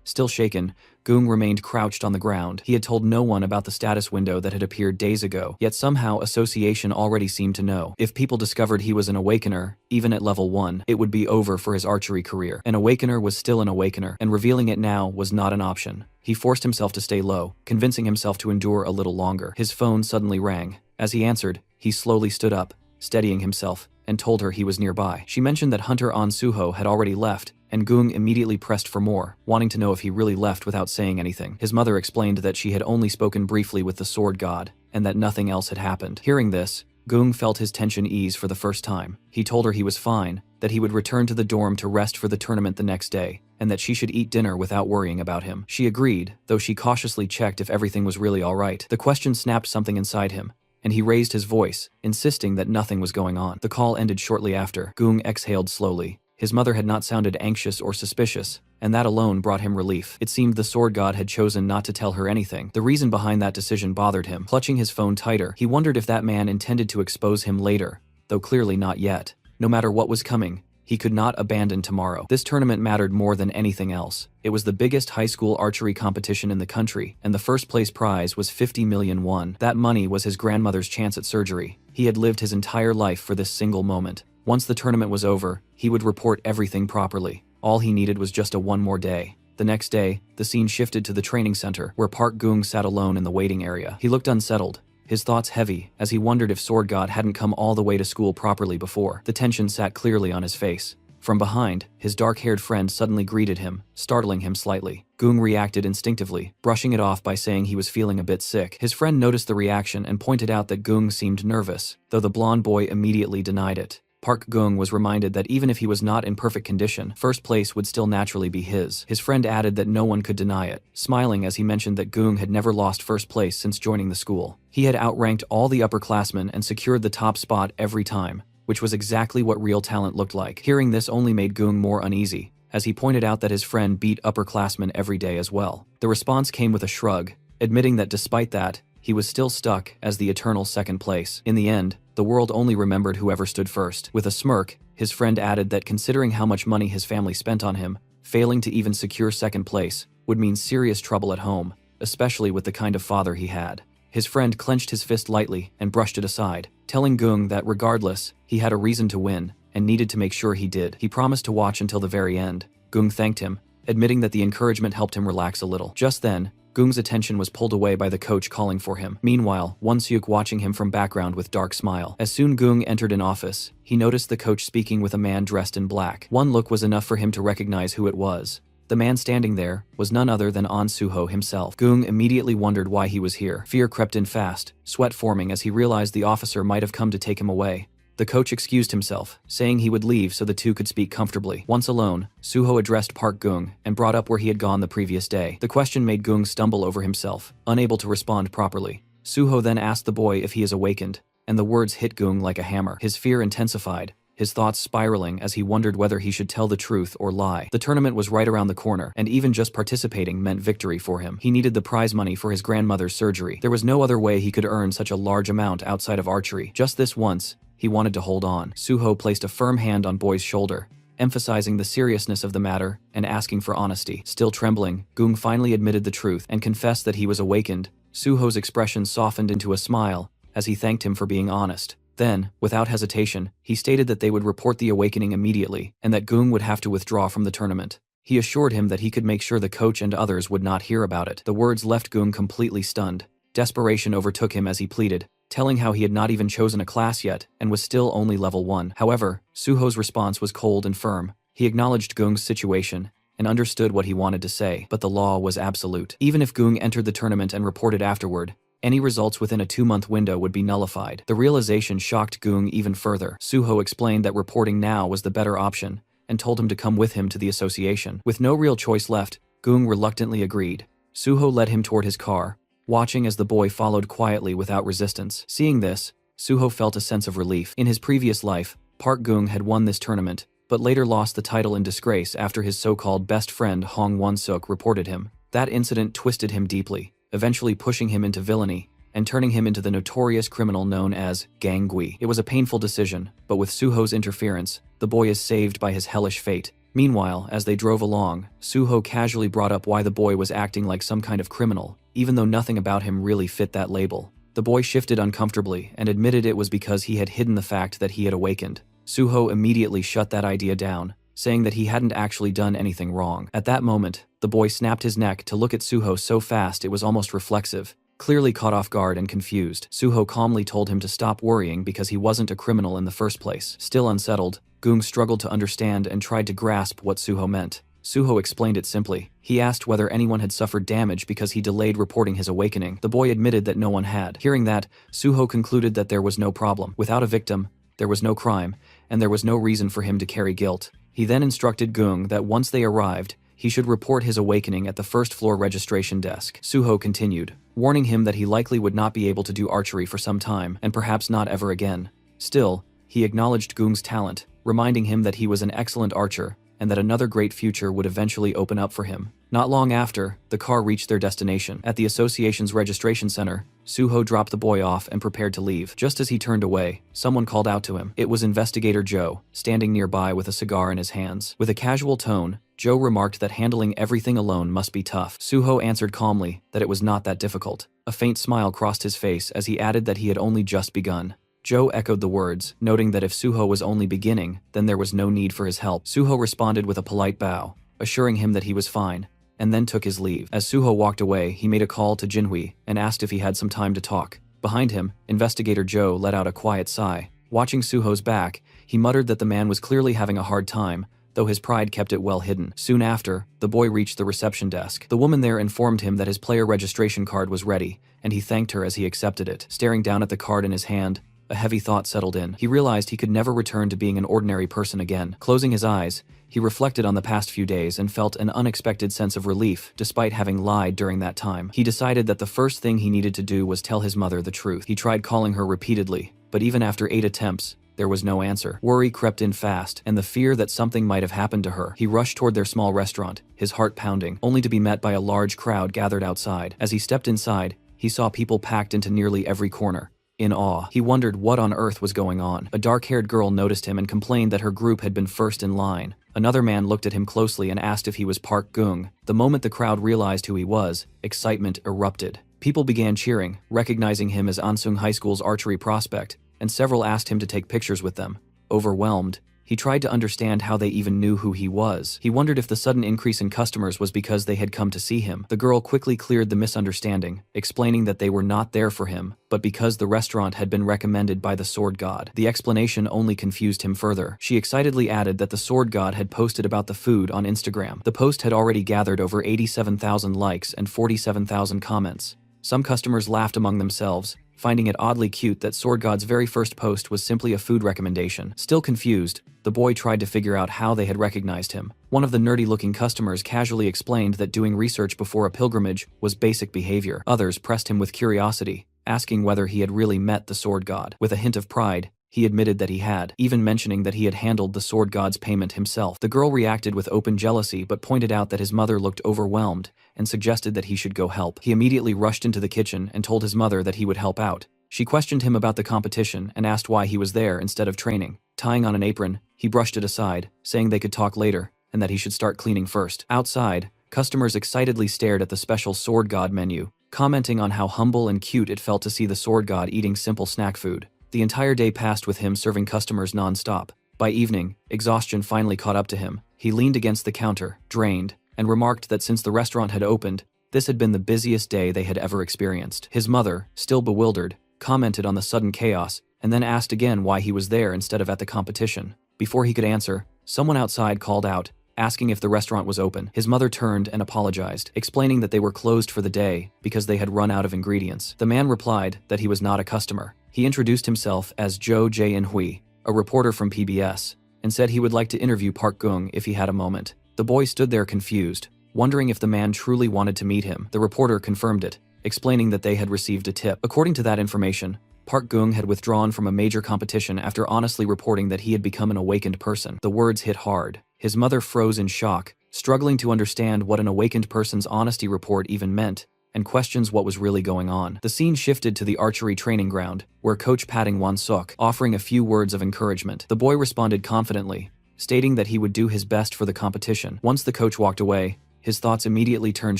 Still shaken, Gung remained crouched on the ground. He had told no one about the status window that had appeared days ago, yet somehow Association already seemed to know. If people discovered he was an Awakener, even at level 1, it would be over for his archery career. An Awakener was still an Awakener, and revealing it now was not an option. He forced himself to stay low, convincing himself to endure a little longer. His phone suddenly rang. As he answered, he slowly stood up, steadying himself, and told her he was nearby. She mentioned that Hunter An Suho had already left, and Gung immediately pressed for more, wanting to know if he really left without saying anything. His mother explained that she had only spoken briefly with the sword god, and that nothing else had happened. Hearing this, Gung felt his tension ease for the first time. He told her he was fine, that he would return to the dorm to rest for the tournament the next day, and that she should eat dinner without worrying about him. She agreed, though she cautiously checked if everything was really alright. The question snapped something inside him, and he raised his voice, insisting that nothing was going on. The call ended shortly after. Gung exhaled slowly. His mother had not sounded anxious or suspicious, and that alone brought him relief. It seemed the sword god had chosen not to tell her anything. The reason behind that decision bothered him. Clutching his phone tighter, he wondered if that man intended to expose him later, though clearly not yet. No matter what was coming, he could not abandon tomorrow. This tournament mattered more than anything else. It was the biggest high school archery competition in the country, and the first place prize was 50 million won. That money was his grandmother's chance at surgery. He had lived his entire life for this single moment. Once the tournament was over, he would report everything properly. All he needed was just one more day. The next day, the scene shifted to the training center, where Park Gung sat alone in the waiting area. He looked unsettled, his thoughts heavy, as he wondered if Sword God hadn't come all the way to school properly before. The tension sat clearly on his face. From behind, his dark-haired friend suddenly greeted him, startling him slightly. Gung reacted instinctively, brushing it off by saying he was feeling a bit sick. His friend noticed the reaction and pointed out that Gung seemed nervous, though the blonde boy immediately denied it. Park Gung was reminded that even if he was not in perfect condition, first place would still naturally be his. His friend added that no one could deny it, smiling as he mentioned that Gung had never lost first place since joining the school. He had outranked all the upperclassmen and secured the top spot every time, which was exactly what real talent looked like. Hearing this only made Gung more uneasy, as he pointed out that his friend beat upperclassmen every day as well. The response came with a shrug, admitting that despite that, he was still stuck as the eternal second place. In the end, the world only remembered whoever stood first. With a smirk, his friend added that considering how much money his family spent on him, failing to even secure second place would mean serious trouble at home, especially with the kind of father he had. His friend clenched his fist lightly and brushed it aside, telling Gung that regardless, he had a reason to win and needed to make sure he did. He promised to watch until the very end. Gung thanked him, admitting that the encouragement helped him relax a little. Just then, Gung's attention was pulled away by the coach calling for him. Meanwhile, Won-seuk watching him from background with dark smile. As soon Gung entered an office, he noticed the coach speaking with a man dressed in black. One look was enough for him to recognize who it was. The man standing there was none other than An Suho himself. Gung immediately wondered why he was here. Fear crept in fast, sweat forming as he realized the officer might have come to take him away. The coach excused himself, saying he would leave so the two could speak comfortably. Once alone, Suho addressed Park Gung and brought up where he had gone the previous day. The question made Gung stumble over himself, unable to respond properly. Suho then asked the boy if he is awakened, and the words hit Gung like a hammer. His fear intensified, his thoughts spiraling as he wondered whether he should tell the truth or lie. The tournament was right around the corner, and even just participating meant victory for him. He needed the prize money for his grandmother's surgery. There was no other way he could earn such a large amount outside of archery. Just this once, he wanted to hold on. Suho placed a firm hand on Boy's shoulder, emphasizing the seriousness of the matter and asking for honesty. Still trembling, Gung finally admitted the truth and confessed that he was awakened. Suho's expression softened into a smile as he thanked him for being honest. Then, without hesitation, he stated that they would report the awakening immediately and that Gung would have to withdraw from the tournament. He assured him that he could make sure the coach and others would not hear about it. The words left Gung completely stunned. Desperation overtook him as he pleaded, telling how he had not even chosen a class yet and was still only level 1. However, Suho's response was cold and firm. He acknowledged Gung's situation and understood what he wanted to say, but the law was absolute. Even if Gung entered the tournament and reported afterward, any results within a 2-month window would be nullified. The realization shocked Gung even further. Suho explained that reporting now was the better option and told him to come with him to the association. With no real choice left, Gung reluctantly agreed. Suho led him toward his car, watching as the boy followed quietly without resistance. Seeing this, Suho felt a sense of relief. In his previous life, Park Gung had won this tournament, but later lost the title in disgrace after his so-called best friend Hong Won-seuk reported him. That incident twisted him deeply, eventually pushing him into villainy and turning him into the notorious criminal known as Gang Gui. It was a painful decision, but with Suho's interference, the boy is saved by his hellish fate. Meanwhile, as they drove along, Suho casually brought up why the boy was acting like some kind of criminal, even though nothing about him really fit that label. The boy shifted uncomfortably and admitted it was because he had hidden the fact that he had awakened. Suho immediately shut that idea down, saying that he hadn't actually done anything wrong. At that moment, the boy snapped his neck to look at Suho so fast it was almost reflexive, Clearly caught off guard and confused, Suho calmly told him to stop worrying because he wasn't a criminal in the first place. Still unsettled, Gung struggled to understand and tried to grasp what Suho meant. Suho explained it simply. He asked whether anyone had suffered damage because he delayed reporting his awakening. The boy admitted that no one had. Hearing that, Suho concluded that there was no problem. Without a victim, there was no crime, and there was no reason for him to carry guilt. He then instructed Gung that once they arrived, he should report his awakening at the first-floor registration desk. Suho continued, warning him that he likely would not be able to do archery for some time, and perhaps not ever again. Still, he acknowledged Gung's talent, reminding him that he was an excellent archer, and that another great future would eventually open up for him. Not long after, the car reached their destination. At the association's registration center, Suho dropped the boy off and prepared to leave. Just as he turned away, someone called out to him. It was Investigator Joe, standing nearby with a cigar in his hands. With a casual tone, Joe remarked that handling everything alone must be tough. Suho answered calmly that it was not that difficult. A faint smile crossed his face as he added that he had only just begun. Joe echoed the words, noting that if Suho was only beginning, then there was no need for his help. Suho responded with a polite bow, assuring him that he was fine, and then took his leave. As Suho walked away, he made a call to Jinhui and asked if he had some time to talk. Behind him, Investigator Joe let out a quiet sigh. Watching Suho's back, he muttered that the man was clearly having a hard time, though his pride kept it well hidden. Soon after, the boy reached the reception desk. The woman there informed him that his player registration card was ready, and he thanked her as he accepted it. Staring down at the card in his hand, a heavy thought settled in. He realized he could never return to being an ordinary person again. Closing his eyes, he reflected on the past few days and felt an unexpected sense of relief, despite having lied during that time. He decided that the first thing he needed to do was tell his mother the truth. He tried calling her repeatedly, but even after 8 attempts, there was no answer. Worry crept in fast, and the fear that something might have happened to her. He rushed toward their small restaurant, his heart pounding, only to be met by a large crowd gathered outside. As he stepped inside, he saw people packed into nearly every corner. In awe, he wondered what on earth was going on. A dark-haired girl noticed him and complained that her group had been first in line. Another man looked at him closely and asked if he was Park Gung. The moment the crowd realized who he was, excitement erupted. People began cheering, recognizing him as Ansung High School's archery prospect, and several asked him to take pictures with them. Overwhelmed, he tried to understand how they even knew who he was. He wondered if the sudden increase in customers was because they had come to see him. The girl quickly cleared the misunderstanding, explaining that they were not there for him, but because the restaurant had been recommended by the Sword God. The explanation only confused him further. She excitedly added that the Sword God had posted about the food on Instagram. The post had already gathered over 87,000 likes and 47,000 comments. Some customers laughed among themselves, finding it oddly cute that Sword God's very first post was simply a food recommendation. Still confused, the boy tried to figure out how they had recognized him. One of the nerdy-looking customers casually explained that doing research before a pilgrimage was basic behavior. Others pressed him with curiosity, asking whether he had really met the Sword God. With a hint of pride, he admitted that he had, even mentioning that he had handled the Sword God's payment himself. The girl reacted with open jealousy but pointed out that his mother looked overwhelmed and suggested that he should go help. He immediately rushed into the kitchen and told his mother that he would help out. She questioned him about the competition and asked why he was there instead of training. Tying on an apron, he brushed it aside, saying they could talk later and that he should start cleaning first. Outside, customers excitedly stared at the special Sword God menu, commenting on how humble and cute it felt to see the Sword God eating simple snack food. The entire day passed with him serving customers non-stop. By evening, exhaustion finally caught up to him. He leaned against the counter, drained, and remarked that since the restaurant had opened, this had been the busiest day they had ever experienced. His mother, still bewildered, commented on the sudden chaos, and then asked again why he was there instead of at the competition. Before he could answer, someone outside called out, asking if the restaurant was open. His mother turned and apologized, explaining that they were closed for the day because they had run out of ingredients. The man replied that he was not a customer. He introduced himself as Zhou Jianhui, a reporter from PBS, and said he would like to interview Park Gung if he had a moment. The boy stood there confused, wondering if the man truly wanted to meet him. The reporter confirmed it, explaining that they had received a tip. According to that information, Park Gung had withdrawn from a major competition after honestly reporting that he had become an awakened person. The words hit hard. His mother froze in shock, struggling to understand what an awakened person's honesty report even meant, and questions what was really going on. The scene shifted to the archery training ground, where Coach Patting Wan-suk, offering a few words of encouragement. The boy responded confidently, stating that he would do his best for the competition. Once the coach walked away, his thoughts immediately turned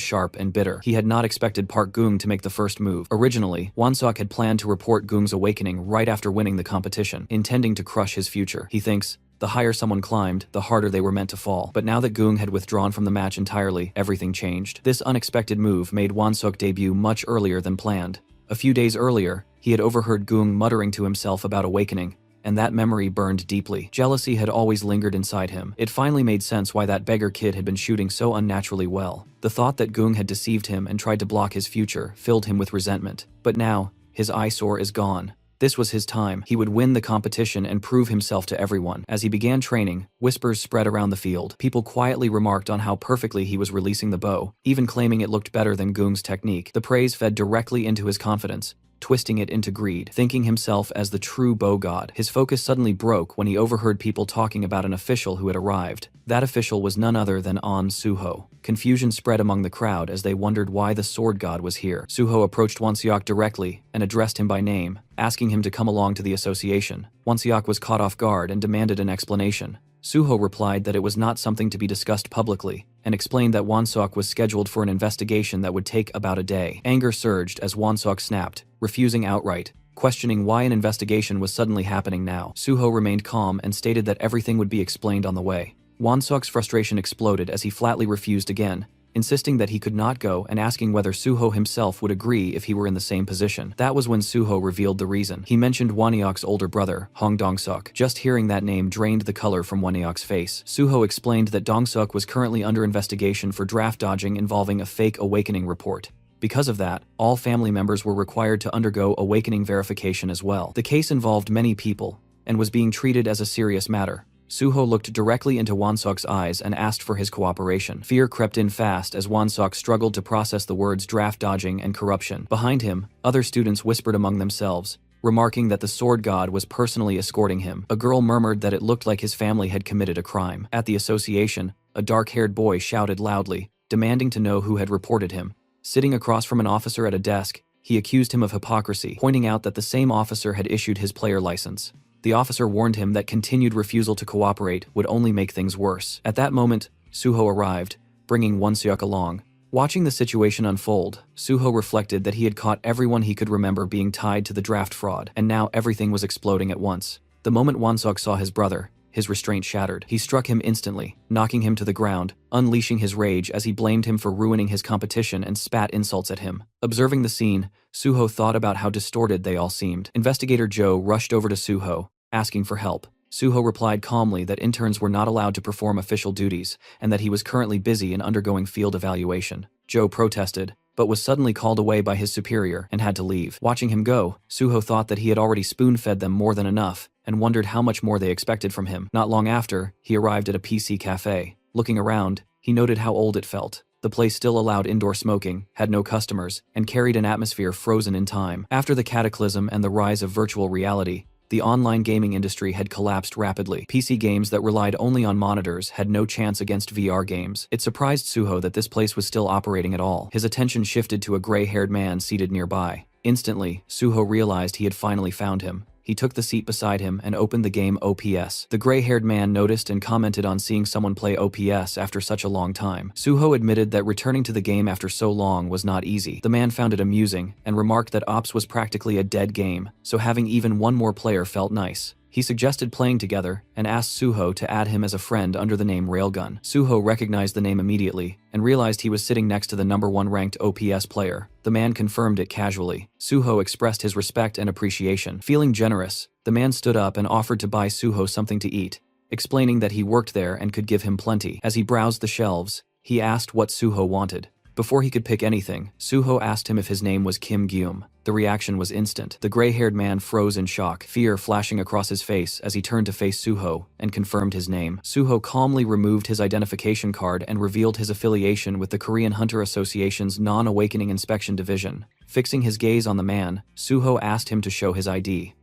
sharp and bitter. He had not expected Park Gung to make the first move. Originally, Wan-suk had planned to report Gung's awakening right after winning the competition, intending to crush his future. He thinks The higher someone climbed, the harder they were meant to fall. But now that Goong had withdrawn from the match entirely, everything changed. This unexpected move made Won-suk debut much earlier than planned. A few days earlier, he had overheard Goong muttering to himself about awakening, and that memory burned deeply. Jealousy had always lingered inside him. It finally made sense why that beggar kid had been shooting so unnaturally well. The thought that Goong had deceived him and tried to block his future filled him with resentment. But now, his eyesore is gone. This was his time. He would win the competition and prove himself to everyone. As he began training, whispers spread around the field. People quietly remarked on how perfectly he was releasing the bow, even claiming it looked better than Goong's technique. The praise fed directly into his confidence, twisting it into greed. Thinking himself as the true bow god, his focus suddenly broke when he overheard people talking about an official who had arrived. That official was none other than An Suho. Confusion spread among the crowd as they wondered why the sword god was here. Suho approached Won-seok directly and addressed him by name, asking him to come along to the association. Won-seok was caught off guard and demanded an explanation. Suho replied that it was not something to be discussed publicly, and explained that Won-seok was scheduled for an investigation that would take about a day. Anger surged as Won-seok snapped, refusing outright, questioning why an investigation was suddenly happening now. Suho remained calm and stated that everything would be explained on the way. Won-seok's frustration exploded as he flatly refused again, insisting that he could not go and asking whether Suho himself would agree if he were in the same position. That was when Suho revealed the reason. He mentioned Won-seok's older brother, Hong Dong-seok. Just hearing that name drained the color from Won-seok's face. Suho explained that Dong-seok was currently under investigation for draft dodging involving a fake awakening report. Because of that, all family members were required to undergo awakening verification as well. The case involved many people, and was being treated as a serious matter. Suho looked directly into Won-seok's eyes and asked for his cooperation. Fear crept in fast as Won-seok struggled to process the words draft dodging and corruption. Behind him, other students whispered among themselves, remarking that the sword god was personally escorting him. A girl murmured that it looked like his family had committed a crime. At the association, a dark-haired boy shouted loudly, demanding to know who had reported him. Sitting across from an officer at a desk, he accused him of hypocrisy, pointing out that the same officer had issued his player license. The officer warned him that continued refusal to cooperate would only make things worse. At that moment, Suho arrived, bringing Won-seok along. Watching the situation unfold, Suho reflected that he had caught everyone he could remember being tied to the draft fraud, and now everything was exploding at once. The moment Won-seok saw his brother, his restraint shattered. He struck him instantly, knocking him to the ground, unleashing his rage as he blamed him for ruining his competition and spat insults at him. Observing the scene, Suho thought about how distorted they all seemed. Investigator Joe rushed over to Suho, asking for help. Suho replied calmly that interns were not allowed to perform official duties, and that he was currently busy in undergoing field evaluation. Joe protested, but was suddenly called away by his superior and had to leave. Watching him go, Suho thought that he had already spoon-fed them more than enough, and wondered how much more they expected from him. Not long after, he arrived at a PC cafe. Looking around, he noted how old it felt. The place still allowed indoor smoking, had no customers, and carried an atmosphere frozen in time. After the cataclysm and the rise of virtual reality, the online gaming industry had collapsed rapidly. PC games that relied only on monitors had no chance against VR games. It surprised Suho that this place was still operating at all. His attention shifted to a gray-haired man seated nearby. Instantly, Suho realized he had finally found him. He took the seat beside him and opened the game OPS. The gray-haired man noticed and commented on seeing someone play OPS after such a long time. Suho admitted that returning to the game after so long was not easy. The man found it amusing and remarked that Ops was practically a dead game, so having even one more player felt nice. He suggested playing together and asked Suho to add him as a friend under the name Railgun. Suho recognized the name immediately and realized he was sitting next to the #1 ranked OPS player. The man confirmed it casually. Suho expressed his respect and appreciation. Feeling generous, the man stood up and offered to buy Suho something to eat, explaining that he worked there and could give him plenty. As he browsed the shelves, he asked what Suho wanted. Before he could pick anything, Suho asked him if his name was Kim Gyum. The reaction was instant. The gray-haired man froze in shock, fear flashing across his face as he turned to face Suho and confirmed his name. Suho calmly removed his identification card and revealed his affiliation with the Korean Hunter Association's Non-Awakening Inspection Division. Fixing his gaze on the man, Suho asked him to show his ID.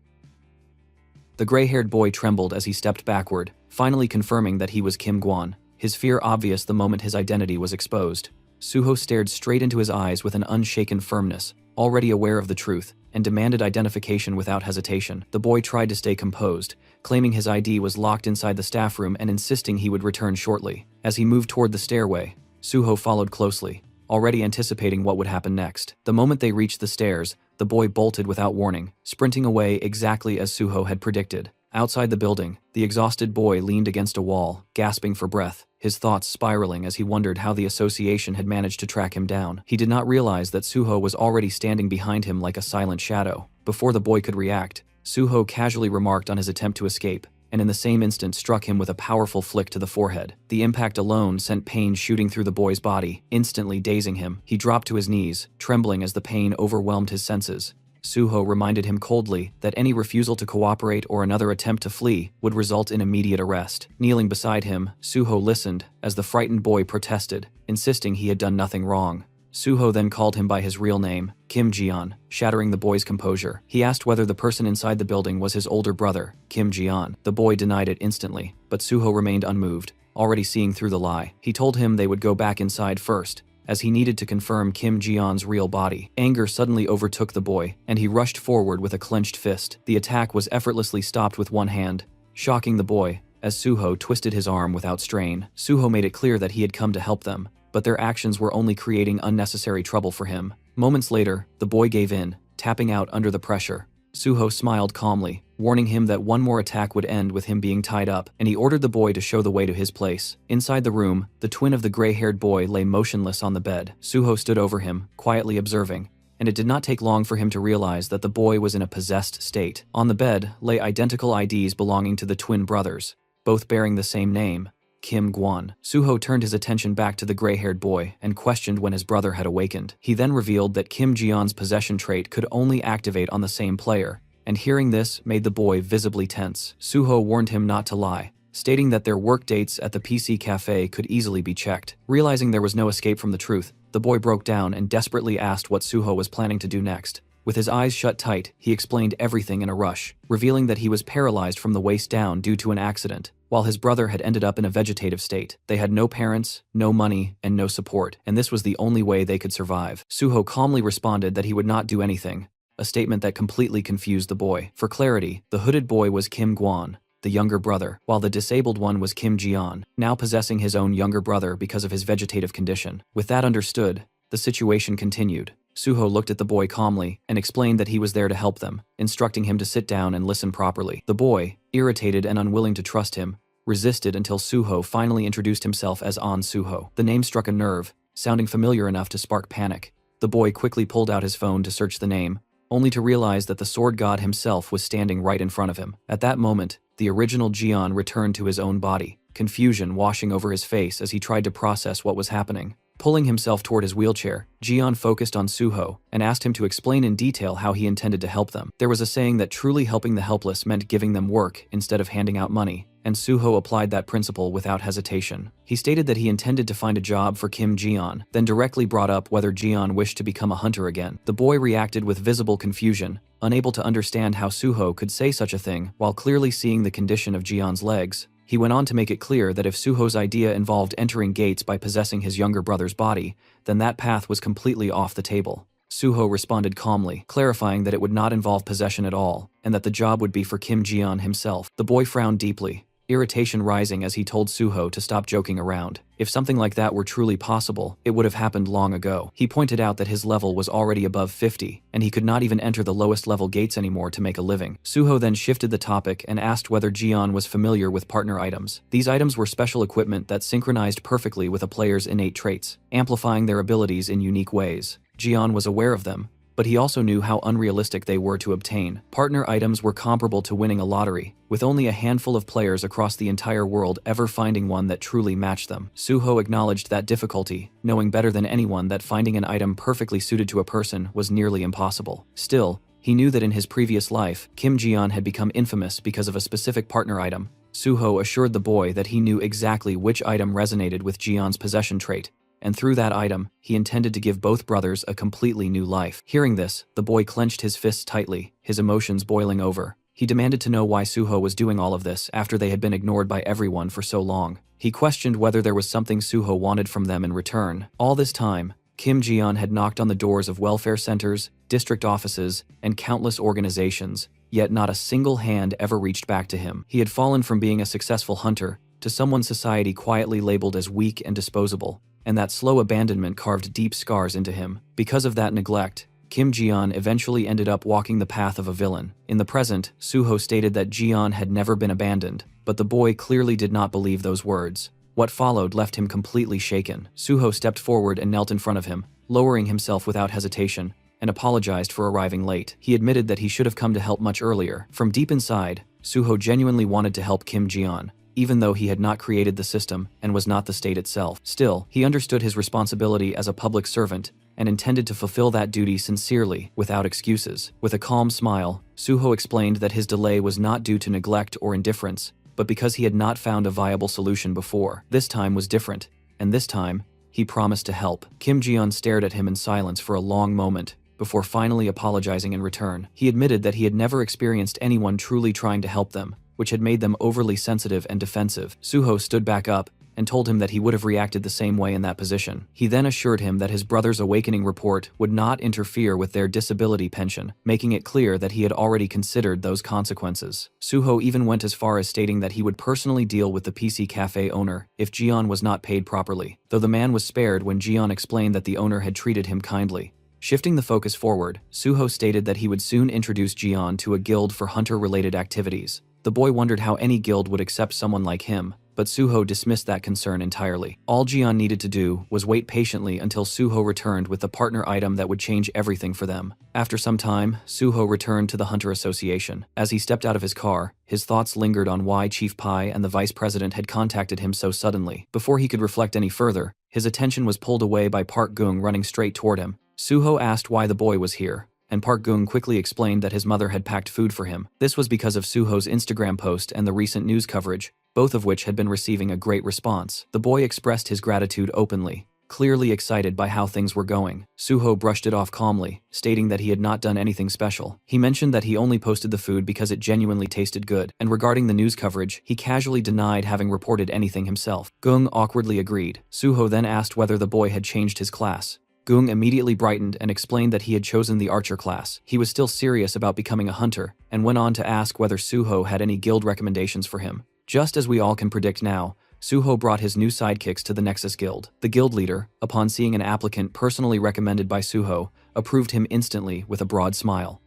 The gray-haired boy trembled as he stepped backward, finally confirming that he was Kim Gwon, his fear obvious the moment his identity was exposed. Suho stared straight into his eyes with an unshaken firmness, already aware of the truth, and demanded identification without hesitation. The boy tried to stay composed, claiming his ID was locked inside the staff room and insisting he would return shortly. As he moved toward the stairway, Suho followed closely, already anticipating what would happen next. The moment they reached the stairs, the boy bolted without warning, sprinting away exactly as Suho had predicted. Outside the building, the exhausted boy leaned against a wall, gasping for breath, his thoughts spiraling as he wondered how the association had managed to track him down. He did not realize that Suho was already standing behind him like a silent shadow. Before the boy could react, Suho casually remarked on his attempt to escape, and in the same instant struck him with a powerful flick to the forehead. The impact alone sent pain shooting through the boy's body, instantly dazing him. He dropped to his knees, trembling as the pain overwhelmed his senses. Suho reminded him coldly that any refusal to cooperate or another attempt to flee would result in immediate arrest. Kneeling beside him, Suho listened as the frightened boy protested, insisting he had done nothing wrong. Suho then called him by his real name, Kim Jian, shattering the boy's composure. He asked whether the person inside the building was his older brother, Kim Jian. The boy denied it instantly, but Suho remained unmoved, already seeing through the lie. He told him they would go back inside first, as he needed to confirm Kim Jian's real body. Anger suddenly overtook the boy, and he rushed forward with a clenched fist. The attack was effortlessly stopped with one hand, shocking the boy, as Suho twisted his arm without strain. Suho made it clear that he had come to help them, but their actions were only creating unnecessary trouble for him. Moments later, the boy gave in, tapping out under the pressure. Suho smiled calmly, warning him that one more attack would end with him being tied up, and he ordered the boy to show the way to his place. Inside the room, the twin of the gray-haired boy lay motionless on the bed. Suho stood over him, quietly observing, and it did not take long for him to realize that the boy was in a possessed state. On the bed lay identical IDs belonging to the twin brothers, both bearing the same name, Kim Guan. Suho turned his attention back to the gray-haired boy and questioned when his brother had awakened. He then revealed that Kim Jian's possession trait could only activate on the same player, and hearing this made the boy visibly tense. Suho warned him not to lie, stating that their work dates at the PC cafe could easily be checked. Realizing there was no escape from the truth, the boy broke down and desperately asked what Suho was planning to do next. With his eyes shut tight, he explained everything in a rush, revealing that he was paralyzed from the waist down due to an accident, while his brother had ended up in a vegetative state. They had no parents, no money, and no support, and this was the only way they could survive. Suho calmly responded that he would not do anything, a statement that completely confused the boy. For clarity, the hooded boy was Kim Guan, the younger brother, while the disabled one was Kim Jian, now possessing his own younger brother because of his vegetative condition. With that understood, the situation continued. Suho looked at the boy calmly and explained that he was there to help them, instructing him to sit down and listen properly. The boy, irritated and unwilling to trust him, resisted until Suho finally introduced himself as An Suho. The name struck a nerve, sounding familiar enough to spark panic. The boy quickly pulled out his phone to search the name, only to realize that the sword god himself was standing right in front of him. At that moment, the original Jian returned to his own body, confusion washing over his face as he tried to process what was happening. Pulling himself toward his wheelchair, Jian focused on Suho and asked him to explain in detail how he intended to help them. There was a saying that truly helping the helpless meant giving them work instead of handing out money, and Suho applied that principle without hesitation. He stated that he intended to find a job for Kim Jian, then directly brought up whether Jian wished to become a hunter again. The boy reacted with visible confusion, unable to understand how Suho could say such a thing while clearly seeing the condition of Jian's legs. He went on to make it clear that if Suho's idea involved entering gates by possessing his younger brother's body, then that path was completely off the table. Suho responded calmly, clarifying that it would not involve possession at all, and that the job would be for Kim Jian himself. The boy frowned deeply, irritation rising as he told Suho to stop joking around. If something like that were truly possible, it would have happened long ago. He pointed out that his level was already above 50, and he could not even enter the lowest level gates anymore to make a living. Suho then shifted the topic and asked whether Jian was familiar with partner items. These items were special equipment that synchronized perfectly with a player's innate traits, amplifying their abilities in unique ways. Jian was aware of them, but he also knew how unrealistic they were to obtain. Partner items were comparable to winning a lottery, with only a handful of players across the entire world ever finding one that truly matched them. Suho acknowledged that difficulty, knowing better than anyone that finding an item perfectly suited to a person was nearly impossible. Still, he knew that in his previous life, Kim Jian had become infamous because of a specific partner item. Suho assured the boy that he knew exactly which item resonated with Jian's possession trait, and through that item, he intended to give both brothers a completely new life. Hearing this, the boy clenched his fists tightly, his emotions boiling over. He demanded to know why Suho was doing all of this after they had been ignored by everyone for so long. He questioned whether there was something Suho wanted from them in return. All this time, Kim Jian had knocked on the doors of welfare centers, district offices, and countless organizations, yet not a single hand ever reached back to him. He had fallen from being a successful hunter to someone society quietly labeled as weak and disposable, and that slow abandonment carved deep scars into him. Because of that neglect, Kim Ji-yeon eventually ended up walking the path of a villain. In the present, Suho stated that Ji-yeon had never been abandoned, but the boy clearly did not believe those words. What followed left him completely shaken. Suho stepped forward and knelt in front of him, lowering himself without hesitation, and apologized for arriving late. He admitted that he should have come to help much earlier. From deep inside, Suho genuinely wanted to help Kim Ji-yeon, even though he had not created the system and was not the state itself. Still, he understood his responsibility as a public servant and intended to fulfill that duty sincerely, without excuses. With a calm smile, Suho explained that his delay was not due to neglect or indifference, but because he had not found a viable solution before. This time was different, and this time, he promised to help. Kim Ji-yeon stared at him in silence for a long moment, before finally apologizing in return. He admitted that he had never experienced anyone truly trying to help them, which had made them overly sensitive and defensive. Suho stood back up and told him that he would have reacted the same way in that position. He then assured him that his brother's awakening report would not interfere with their disability pension, making it clear that he had already considered those consequences. Suho even went as far as stating that he would personally deal with the PC cafe owner if Ji-yeon was not paid properly, though the man was spared when Ji-yeon explained that the owner had treated him kindly. Shifting the focus forward, Suho stated that he would soon introduce Ji-yeon to a guild for hunter-related activities. The boy wondered how any guild would accept someone like him, but Suho dismissed that concern entirely. All Ji-yeon needed to do was wait patiently until Suho returned with the partner item that would change everything for them. After some time, Suho returned to the Hunter Association. As he stepped out of his car, his thoughts lingered on why Chief Pai and the vice president had contacted him so suddenly. Before he could reflect any further, his attention was pulled away by Park Yong running straight toward him. Suho asked why the boy was here, and Park Yong quickly explained that his mother had packed food for him. This was because of Suho's Instagram post and the recent news coverage, both of which had been receiving a great response. The boy expressed his gratitude openly, clearly excited by how things were going. Suho brushed it off calmly, stating that he had not done anything special. He mentioned that he only posted the food because it genuinely tasted good, and regarding the news coverage, he casually denied having reported anything himself. Gung awkwardly agreed. Suho then asked whether the boy had changed his class. Gung immediately brightened and explained that he had chosen the archer class. He was still serious about becoming a hunter, and went on to ask whether Suho had any guild recommendations for him. Just as we all can predict now, Suho brought his new sidekicks to the Nexus Guild. The guild leader, upon seeing an applicant personally recommended by Suho, approved him instantly with a broad smile.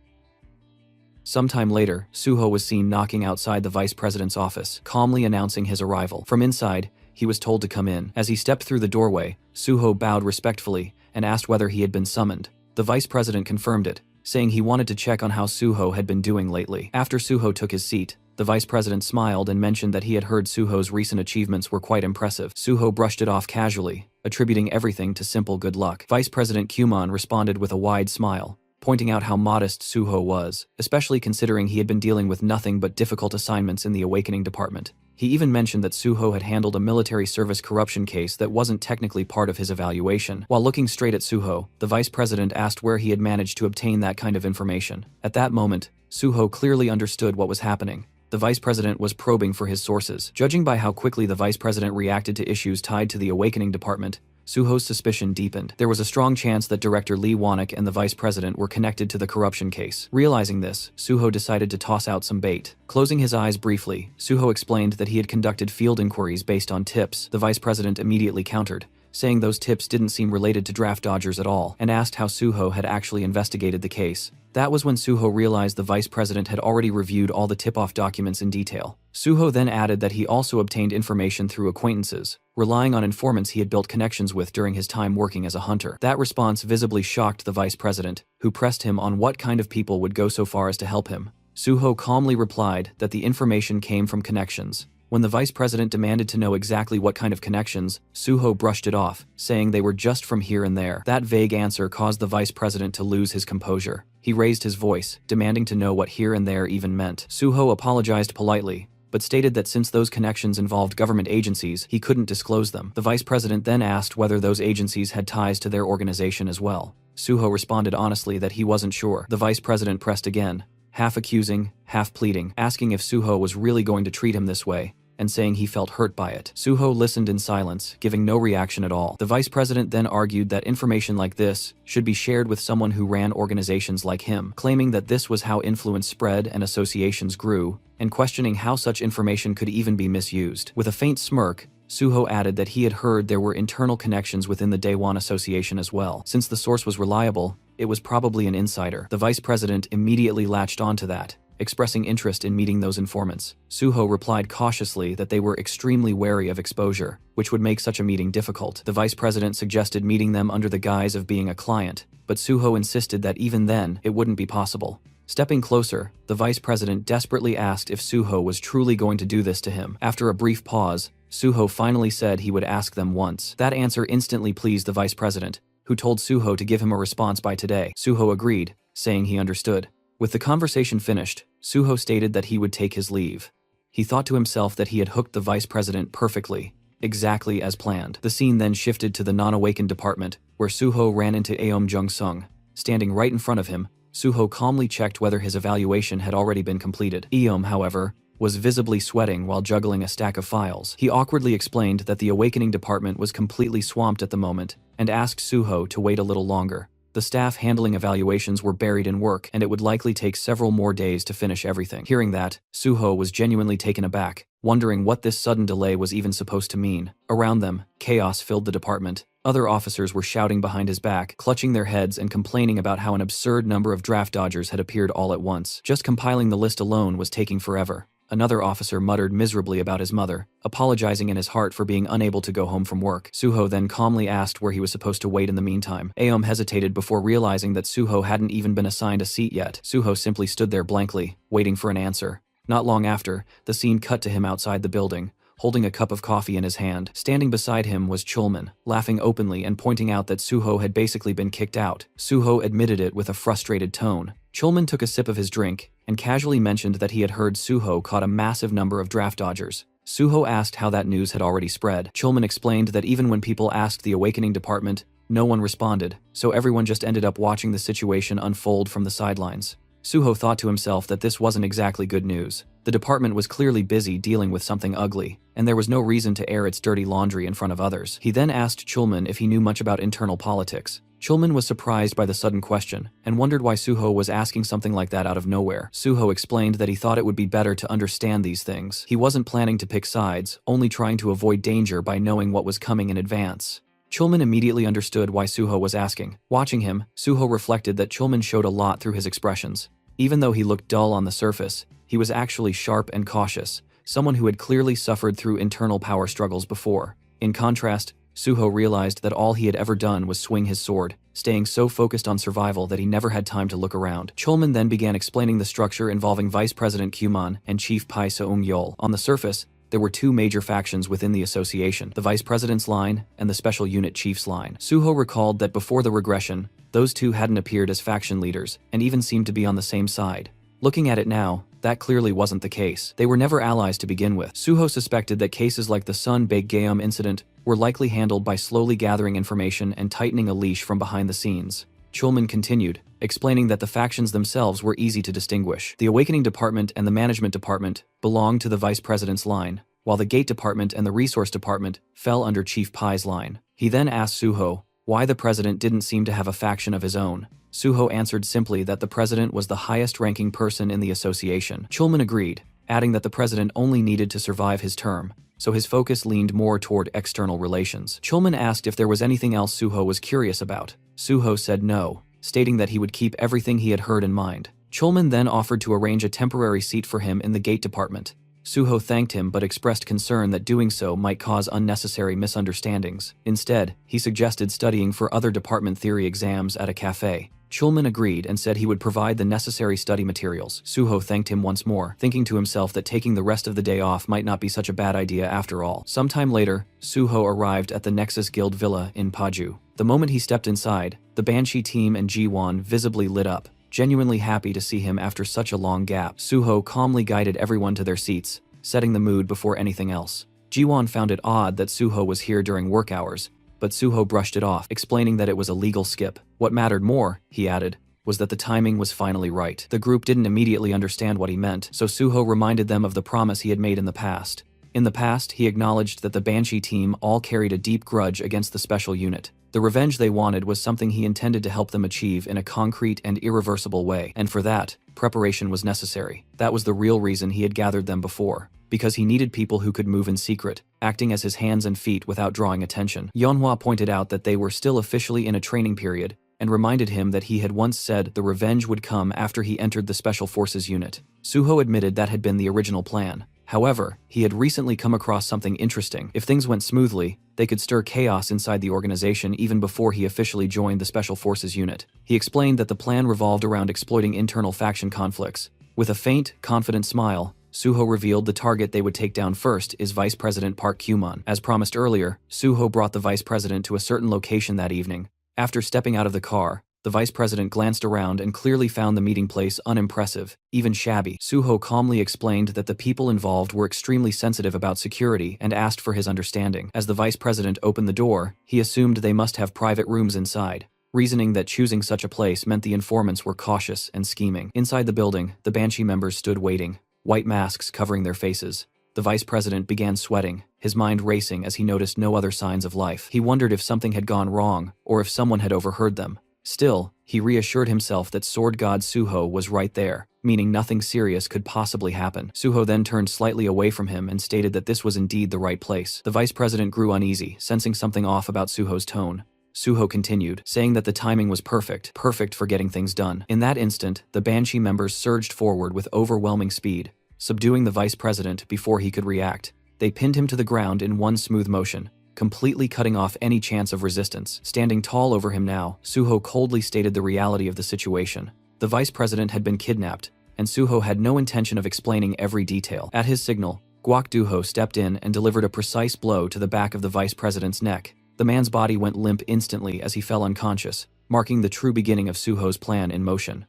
Sometime later, Suho was seen knocking outside the vice president's office, calmly announcing his arrival. From inside, he was told to come in. As he stepped through the doorway, Suho bowed respectfully and asked whether he had been summoned. The vice president confirmed it, saying he wanted to check on how Suho had been doing lately. After Suho took his seat, the vice president smiled and mentioned that he had heard Suho's recent achievements were quite impressive. Suho brushed it off casually, attributing everything to simple good luck. Vice President Kumon responded with a wide smile, pointing out how modest Suho was, especially considering he had been dealing with nothing but difficult assignments in the Awakening Department. He even mentioned that Suho had handled a military service corruption case that wasn't technically part of his evaluation. While looking straight at Suho, the vice president asked where he had managed to obtain that kind of information. At that moment, Suho clearly understood what was happening. The vice president was probing for his sources. Judging by how quickly the vice president reacted to issues tied to the Awakening Department, Suho's suspicion deepened. There was a strong chance that Director Lee Wanek and the vice president were connected to the corruption case. Realizing this, Suho decided to toss out some bait. Closing his eyes briefly, Suho explained that he had conducted field inquiries based on tips. The vice president immediately countered, saying those tips didn't seem related to draft dodgers at all, and asked how Suho had actually investigated the case. That was when Suho realized the vice president had already reviewed all the tip-off documents in detail. Suho then added that he also obtained information through acquaintances, relying on informants he had built connections with during his time working as a hunter. That response visibly shocked the vice president, who pressed him on what kind of people would go so far as to help him. Suho calmly replied that the information came from connections. When the vice president demanded to know exactly what kind of connections, Suho brushed it off, saying they were just from here and there. That vague answer caused the vice president to lose his composure. He raised his voice, demanding to know what here and there even meant. Suho apologized politely, but stated that since those connections involved government agencies, he couldn't disclose them. The vice president then asked whether those agencies had ties to their organization as well. Suho responded honestly that he wasn't sure. The vice president pressed again, half accusing, half pleading, asking if Suho was really going to treat him this way, and saying he felt hurt by it. Suho listened in silence, giving no reaction at all. The vice president then argued that information like this should be shared with someone who ran organizations like him, claiming that this was how influence spread and associations grew, and questioning how such information could even be misused. With a faint smirk, Suho added that he had heard there were internal connections within the Daewon Association as well. Since the source was reliable, it was probably an insider. The vice president immediately latched onto that, expressing interest in meeting those informants. Suho replied cautiously that they were extremely wary of exposure, which would make such a meeting difficult. The vice president suggested meeting them under the guise of being a client, but Suho insisted that even then, it wouldn't be possible. Stepping closer, the vice president desperately asked if Suho was truly going to do this to him. After a brief pause, Suho finally said he would ask them once. That answer instantly pleased the vice president, who told Suho to give him a response by today. Suho agreed, saying he understood. With the conversation finished, Suho stated that he would take his leave. He thought to himself that he had hooked the vice president perfectly, exactly as planned. The scene then shifted to the non-awakened department, where Suho ran into Aom Jung-sung. Standing right in front of him, Suho calmly checked whether his evaluation had already been completed. Aom, however, was visibly sweating while juggling a stack of files. He awkwardly explained that the awakening department was completely swamped at the moment and asked Suho to wait a little longer. The staff handling evaluations were buried in work, and it would likely take several more days to finish everything. Hearing that, Suho was genuinely taken aback, wondering what this sudden delay was even supposed to mean. Around them, chaos filled the department. Other officers were shouting behind his back, clutching their heads and complaining about how an absurd number of draft dodgers had appeared all at once. Just compiling the list alone was taking forever. Another officer muttered miserably about his mother, apologizing in his heart for being unable to go home from work. Suho then calmly asked where he was supposed to wait in the meantime. Aom hesitated before realizing that Suho hadn't even been assigned a seat yet. Suho simply stood there blankly, waiting for an answer. Not long after, the scene cut to him outside the building, holding a cup of coffee in his hand. Standing beside him was Chulman, laughing openly and pointing out that Suho had basically been kicked out. Suho admitted it with a frustrated tone. Chulman took a sip of his drink and casually mentioned that he had heard Suho caught a massive number of draft dodgers. Suho asked how that news had already spread. Chulman explained that even when people asked the awakening department, no one responded, so everyone just ended up watching the situation unfold from the sidelines. Suho thought to himself that this wasn't exactly good news. The department was clearly busy dealing with something ugly, and there was no reason to air its dirty laundry in front of others. He then asked Chulman if he knew much about internal politics. Chulman was surprised by the sudden question, and wondered why Suho was asking something like that out of nowhere. Suho explained that he thought it would be better to understand these things. He wasn't planning to pick sides, only trying to avoid danger by knowing what was coming in advance. Chulman immediately understood why Suho was asking. Watching him, Suho reflected that Chulman showed a lot through his expressions. Even though he looked dull on the surface, he was actually sharp and cautious, someone who had clearly suffered through internal power struggles before. In contrast, Suho realized that all he had ever done was swing his sword, staying so focused on survival that he never had time to look around. Chulman then began explaining the structure involving Vice President Qman and Chief Pai Seung-yeol. On the surface, there were two major factions within the association, the Vice President's line and the Special Unit Chief's line. Suho recalled that before the regression, those two hadn't appeared as faction leaders, and even seemed to be on the same side. Looking at it now, that clearly wasn't the case. They were never allies to begin with. Suho suspected that cases like the Sun Baek-geum incident were likely handled by slowly gathering information and tightening a leash from behind the scenes. Chulman continued, explaining that the factions themselves were easy to distinguish. The Awakening Department and the Management Department belonged to the Vice President's line, while the Gate Department and the Resource Department fell under Chief Pai's line. He then asked Suho why the president didn't seem to have a faction of his own. Suho answered simply that the president was the highest-ranking person in the association. Chulman agreed, adding that the president only needed to survive his term, so his focus leaned more toward external relations. Chulman asked if there was anything else Suho was curious about. Suho said no, stating that he would keep everything he had heard in mind. Chulman then offered to arrange a temporary seat for him in the Gate Department. Suho thanked him but expressed concern that doing so might cause unnecessary misunderstandings. Instead, he suggested studying for other department theory exams at a cafe. Chulman agreed and said he would provide the necessary study materials. Suho thanked him once more, thinking to himself that taking the rest of the day off might not be such a bad idea after all. Sometime later, Suho arrived at the Nexus Guild villa in Paju. The moment he stepped inside, the Banshee team and Ji-won visibly lit up, genuinely happy to see him after such a long gap. Suho calmly guided everyone to their seats, setting the mood before anything else. Ji-won found it odd that Suho was here during work hours, but Suho brushed it off, explaining that it was a legal skip. What mattered more, he added, was that the timing was finally right. The group didn't immediately understand what he meant, so Suho reminded them of the promise he had made in the past. In the past, he acknowledged that the Banshee team all carried a deep grudge against the special unit. The revenge they wanted was something he intended to help them achieve in a concrete and irreversible way, and for that, preparation was necessary. That was the real reason he had gathered them before, because he needed people who could move in secret, acting as his hands and feet without drawing attention. Yeonhwa pointed out that they were still officially in a training period, and reminded him that he had once said the revenge would come after he entered the Special Forces unit. Suho admitted that had been the original plan. However, he had recently come across something interesting. If things went smoothly, they could stir chaos inside the organization even before he officially joined the Special Forces unit. He explained that the plan revolved around exploiting internal faction conflicts. With a faint, confident smile, Suho revealed the target they would take down first is Vice President Park Yong. As promised earlier, Suho brought the Vice President to a certain location that evening. After stepping out of the car, the Vice President glanced around and clearly found the meeting place unimpressive, even shabby. Suho calmly explained that the people involved were extremely sensitive about security and asked for his understanding. As the Vice President opened the door, he assumed they must have private rooms inside, reasoning that choosing such a place meant the informants were cautious and scheming. Inside the building, the Banshee members stood waiting, white masks covering their faces. The Vice President began sweating, his mind racing as he noticed no other signs of life. He wondered if something had gone wrong, or if someone had overheard them. Still, he reassured himself that Sword God Suho was right there, meaning nothing serious could possibly happen. Suho then turned slightly away from him and stated that this was indeed the right place. The Vice President grew uneasy, sensing something off about Suho's tone. Suho continued, saying that the timing was perfect for getting things done. In that instant, the Banshee members surged forward with overwhelming speed, subduing the Vice President before he could react. They pinned him to the ground in one smooth motion, completely cutting off any chance of resistance. Standing tall over him now, Suho coldly stated the reality of the situation. The Vice President had been kidnapped, and Suho had no intention of explaining every detail. At his signal, Guak Duho stepped in and delivered a precise blow to the back of the Vice President's neck. The man's body went limp instantly as he fell unconscious, marking the true beginning of Suho's plan in motion.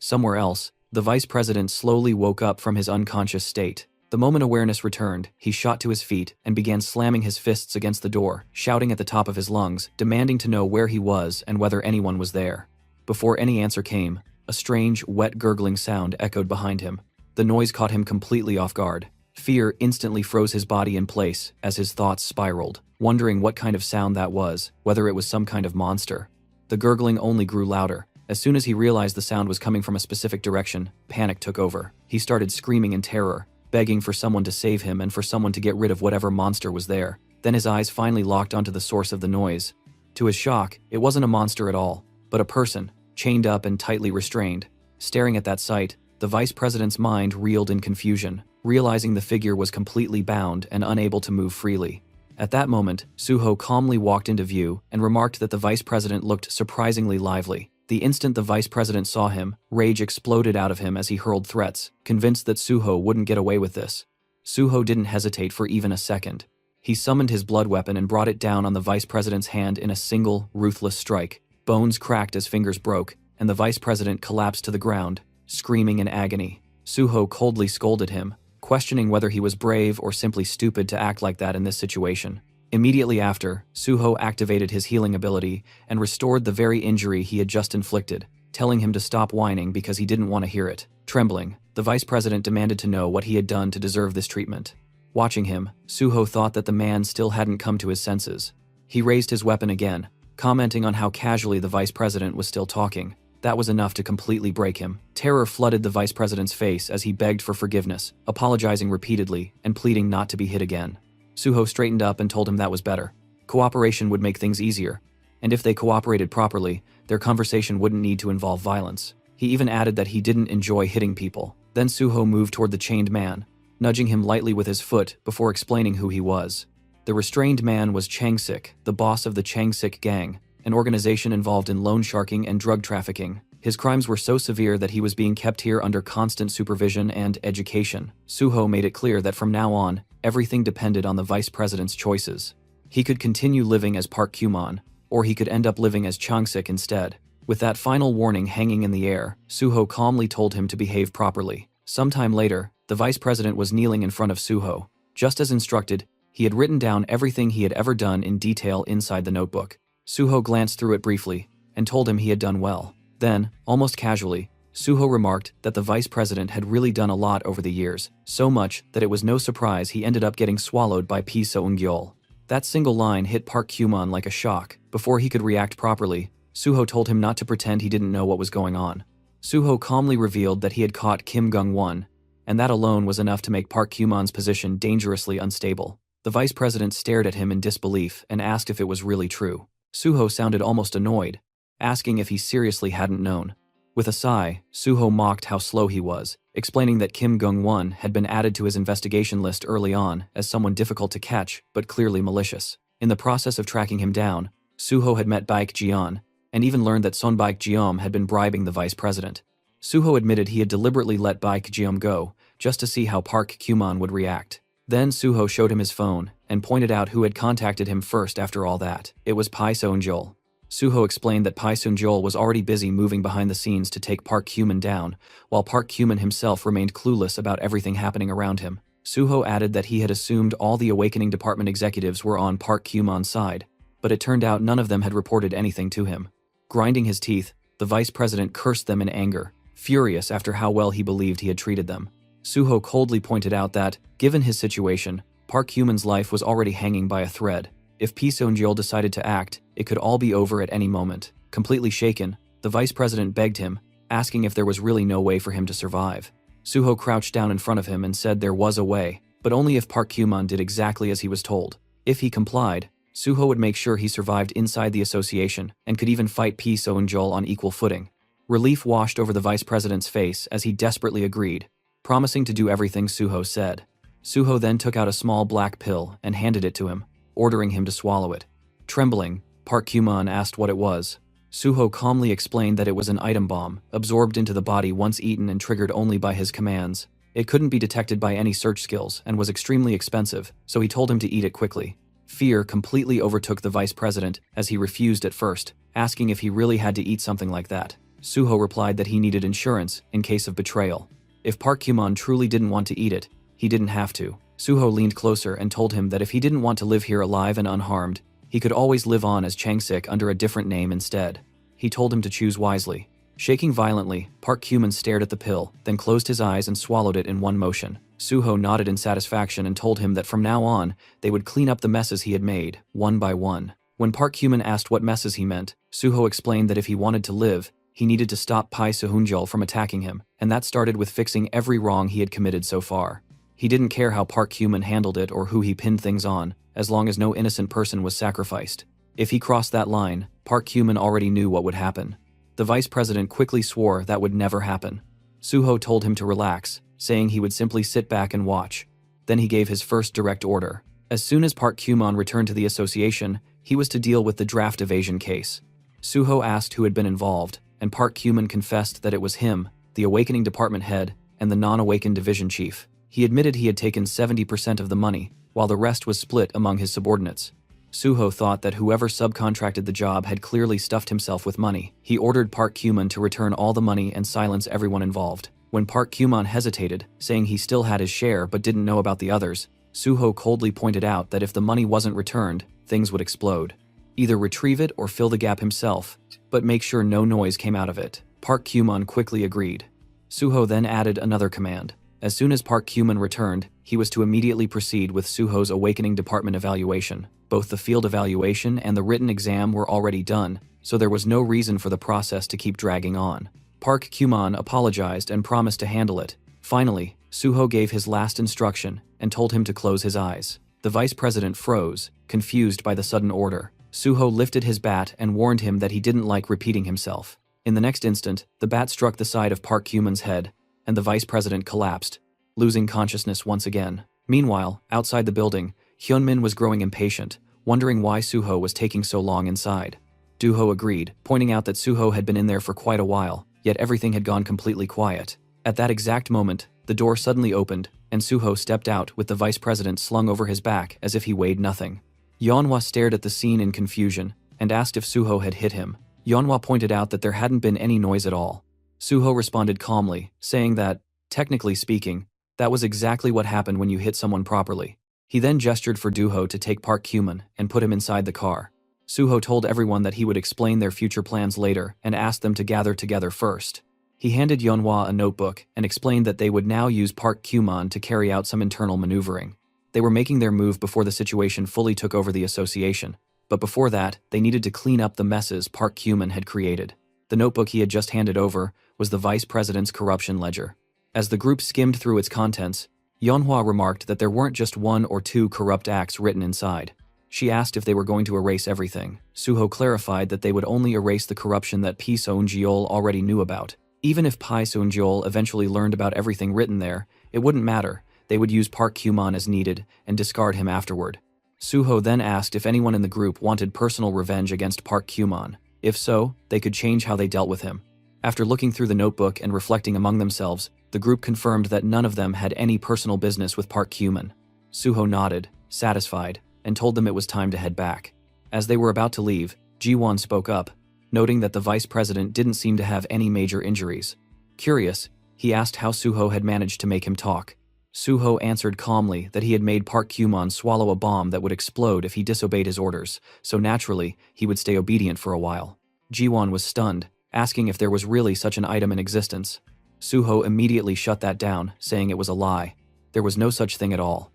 Somewhere else, the Vice President slowly woke up from his unconscious state. The moment awareness returned, he shot to his feet and began slamming his fists against the door, shouting at the top of his lungs, demanding to know where he was and whether anyone was there. Before any answer came, a strange, wet gurgling sound echoed behind him. The noise caught him completely off guard. Fear instantly froze his body in place as his thoughts spiraled, wondering what kind of sound that was, whether it was some kind of monster. The gurgling only grew louder. As soon as he realized the sound was coming from a specific direction, panic took over. He started screaming in terror, begging for someone to save him and for someone to get rid of whatever monster was there. Then his eyes finally locked onto the source of the noise. To his shock, it wasn't a monster at all, but a person, chained up and tightly restrained. Staring at that sight, the Vice President's mind reeled in confusion, realizing the figure was completely bound and unable to move freely. At that moment, Suho calmly walked into view and remarked that the Vice President looked surprisingly lively. The instant the Vice President saw him, rage exploded out of him as he hurled threats, convinced that Suho wouldn't get away with this. Suho didn't hesitate for even a second. He summoned his blood weapon and brought it down on the Vice President's hand in a single, ruthless strike. Bones cracked as fingers broke, and the Vice President collapsed to the ground, screaming in agony. Suho coldly scolded him, questioning whether he was brave or simply stupid to act like that in this situation. Immediately after, Suho activated his healing ability and restored the very injury he had just inflicted, telling him to stop whining because he didn't want to hear it. Trembling, the Vice President demanded to know what he had done to deserve this treatment. Watching him, Suho thought that the man still hadn't come to his senses. He raised his weapon again, commenting on how casually the Vice President was still talking. That was enough to completely break him. Terror flooded the Vice President's face as he begged for forgiveness, apologizing repeatedly and pleading not to be hit again. Suho straightened up and told him that was better. Cooperation would make things easier, and if they cooperated properly, their conversation wouldn't need to involve violence. He even added that he didn't enjoy hitting people. Then Suho moved toward the chained man, nudging him lightly with his foot before explaining who he was. The restrained man was Changsik, the boss of the Changsik gang, an organization involved in loan sharking and drug trafficking. His crimes were so severe that he was being kept here under constant supervision and education. Suho made it clear that from now on, everything depended on the Vice President's choices. He could continue living as Park Yong, or he could end up living as Changsik instead. With that final warning hanging in the air, Suho calmly told him to behave properly. Sometime later, the Vice President was kneeling in front of Suho. Just as instructed, he had written down everything he had ever done in detail inside the notebook. Suho glanced through it briefly and told him he had done well. Then, almost casually, Suho remarked that the Vice President had really done a lot over the years, so much that it was no surprise he ended up getting swallowed by Pi Seung-gyol. That single line hit Park Yong like a shock. Before he could react properly, Suho told him not to pretend he didn't know what was going on. Suho calmly revealed that he had caught Kim Gung-won, and that alone was enough to make Park Yong's position dangerously unstable. The Vice President stared at him in disbelief and asked if it was really true. Suho sounded almost annoyed, asking if he seriously hadn't known. With a sigh, Suho mocked how slow he was, explaining that KimGung-won had been added to his investigation list early on as someone difficult to catch but clearly malicious. In the process of tracking him down, Suho had met Baek Jeon, and even learned that Son Baek Jeom had been bribing the vice president. Suho admitted he had deliberately let Baek Jeom go, just to see how Park Kyumon would react. Then Suho showed him his phone, and pointed out who had contacted him first after all that. It was Pai Seon-jol. Suho explained that Pai Seon-jol was already busy moving behind the scenes to take Park Kyumon down, while Park Kyumon himself remained clueless about everything happening around him. Suho added that he had assumed all the Awakening Department executives were on Park Kyumon's side, but it turned out none of them had reported anything to him. Grinding his teeth, the vice president cursed them in anger, furious after how well he believed he had treated them. Suho coldly pointed out that, given his situation, Park Kyumon's life was already hanging by a thread. If Pi Seon-jol decided to act, it could all be over at any moment. Completely shaken, the vice president begged him, asking if there was really no way for him to survive. Suho crouched down in front of him and said there was a way, but only if Park Kyumon did exactly as he was told. If he complied, Suho would make sure he survived inside the association and could even fight Pi Seon-jol on equal footing. Relief washed over the vice president's face as he desperately agreed, promising to do everything Suho said. Suho then took out a small black pill and handed it to him, ordering him to swallow it. Trembling, Park Kyumon asked what it was. Suho calmly explained that it was an item bomb, absorbed into the body once eaten and triggered only by his commands. It couldn't be detected by any search skills and was extremely expensive, so he told him to eat it quickly. Fear completely overtook the vice president as he refused at first, asking if he really had to eat something like that. Suho replied that he needed insurance in case of betrayal. If Park Kyumon truly didn't want to eat it, he didn't have to. Suho leaned closer and told him that if he didn't want to live here alive and unharmed, he could always live on as Changsik under a different name instead. He told him to choose wisely. Shaking violently, Park Kyumon stared at the pill, then closed his eyes and swallowed it in one motion. Suho nodded in satisfaction and told him that from now on, they would clean up the messes he had made, one by one. When Park Kyumon asked what messes he meant, Suho explained that if he wanted to live, he needed to stop Pai Seon-jol from attacking him, and that started with fixing every wrong he had committed so far. He didn't care how Park Kyumon handled it or who he pinned things on, as long as no innocent person was sacrificed. If he crossed that line, Park Kyumon already knew what would happen. The vice president quickly swore that would never happen. Suho told him to relax, saying he would simply sit back and watch. Then he gave his first direct order. As soon as Park Kyumon returned to the association, he was to deal with the draft evasion case. Suho asked who had been involved, and Park Kyumon confessed that it was him, the Awakening Department head, and the non-awakened division chief. He admitted he had taken 70% of the money, while the rest was split among his subordinates. Suho thought that whoever subcontracted the job had clearly stuffed himself with money. He ordered Park Kyumon to return all the money and silence everyone involved. When Park Kyumon hesitated, saying he still had his share but didn't know about the others, Suho coldly pointed out that if the money wasn't returned, things would explode. Either retrieve it or fill the gap himself, but make sure no noise came out of it. Park Kyumon quickly agreed. Suho then added another command. As soon as Park Kyumon returned, he was to immediately proceed with Suho's Awakening Department evaluation. Both the field evaluation and the written exam were already done, so there was no reason for the process to keep dragging on. Park Kyumon apologized and promised to handle it. Finally, Suho gave his last instruction and told him to close his eyes. The vice president froze, confused by the sudden order. Suho lifted his bat and warned him that he didn't like repeating himself. In the next instant, the bat struck the side of Park Kyumon's head, and the vice president collapsed, losing consciousness once again. Meanwhile, outside the building, Hyunmin was growing impatient, wondering why Suho was taking so long inside. Duho agreed, pointing out that Suho had been in there for quite a while, yet everything had gone completely quiet. At that exact moment, the door suddenly opened, and Suho stepped out with the vice president slung over his back as if he weighed nothing. Yeonhwa stared at the scene in confusion, and asked if Suho had hit him. Yeonhwa pointed out that there hadn't been any noise at all. Suho responded calmly, saying that, technically speaking, that was exactly what happened when you hit someone properly. He then gestured for Duho to take Park Kyumon and put him inside the car. Suho told everyone that he would explain their future plans later and asked them to gather together first. He handed Yeonhwa a notebook and explained that they would now use Park Kyumon to carry out some internal maneuvering. They were making their move before the situation fully took over the association, but before that, they needed to clean up the messes Park Kyumon had created. The notebook he had just handed over was the vice president's corruption ledger. As the group skimmed through its contents, Yeonhwa remarked that there weren't just one or two corrupt acts written inside. She asked if they were going to erase everything. Suho clarified that they would only erase the corruption that Pi Seung-jeol already knew about. Even if Pi Seung-jeol eventually learned about everything written there, it wouldn't matter. They would use Park Kyumon as needed and discard him afterward. Suho then asked if anyone in the group wanted personal revenge against Park Kyumon. If so, they could change how they dealt with him. After looking through the notebook and reflecting among themselves, the group confirmed that none of them had any personal business with Park Kyumon. Suho nodded, satisfied, and told them it was time to head back. As they were about to leave, Ji-won spoke up, noting that the vice president didn't seem to have any major injuries. Curious, he asked how Suho had managed to make him talk. Suho answered calmly that he had made Park Kyumon swallow a bomb that would explode if he disobeyed his orders, so naturally, he would stay obedient for a while. Ji-won was stunned, asking if there was really such an item in existence. Suho immediately shut that down, saying it was a lie. There was no such thing at all.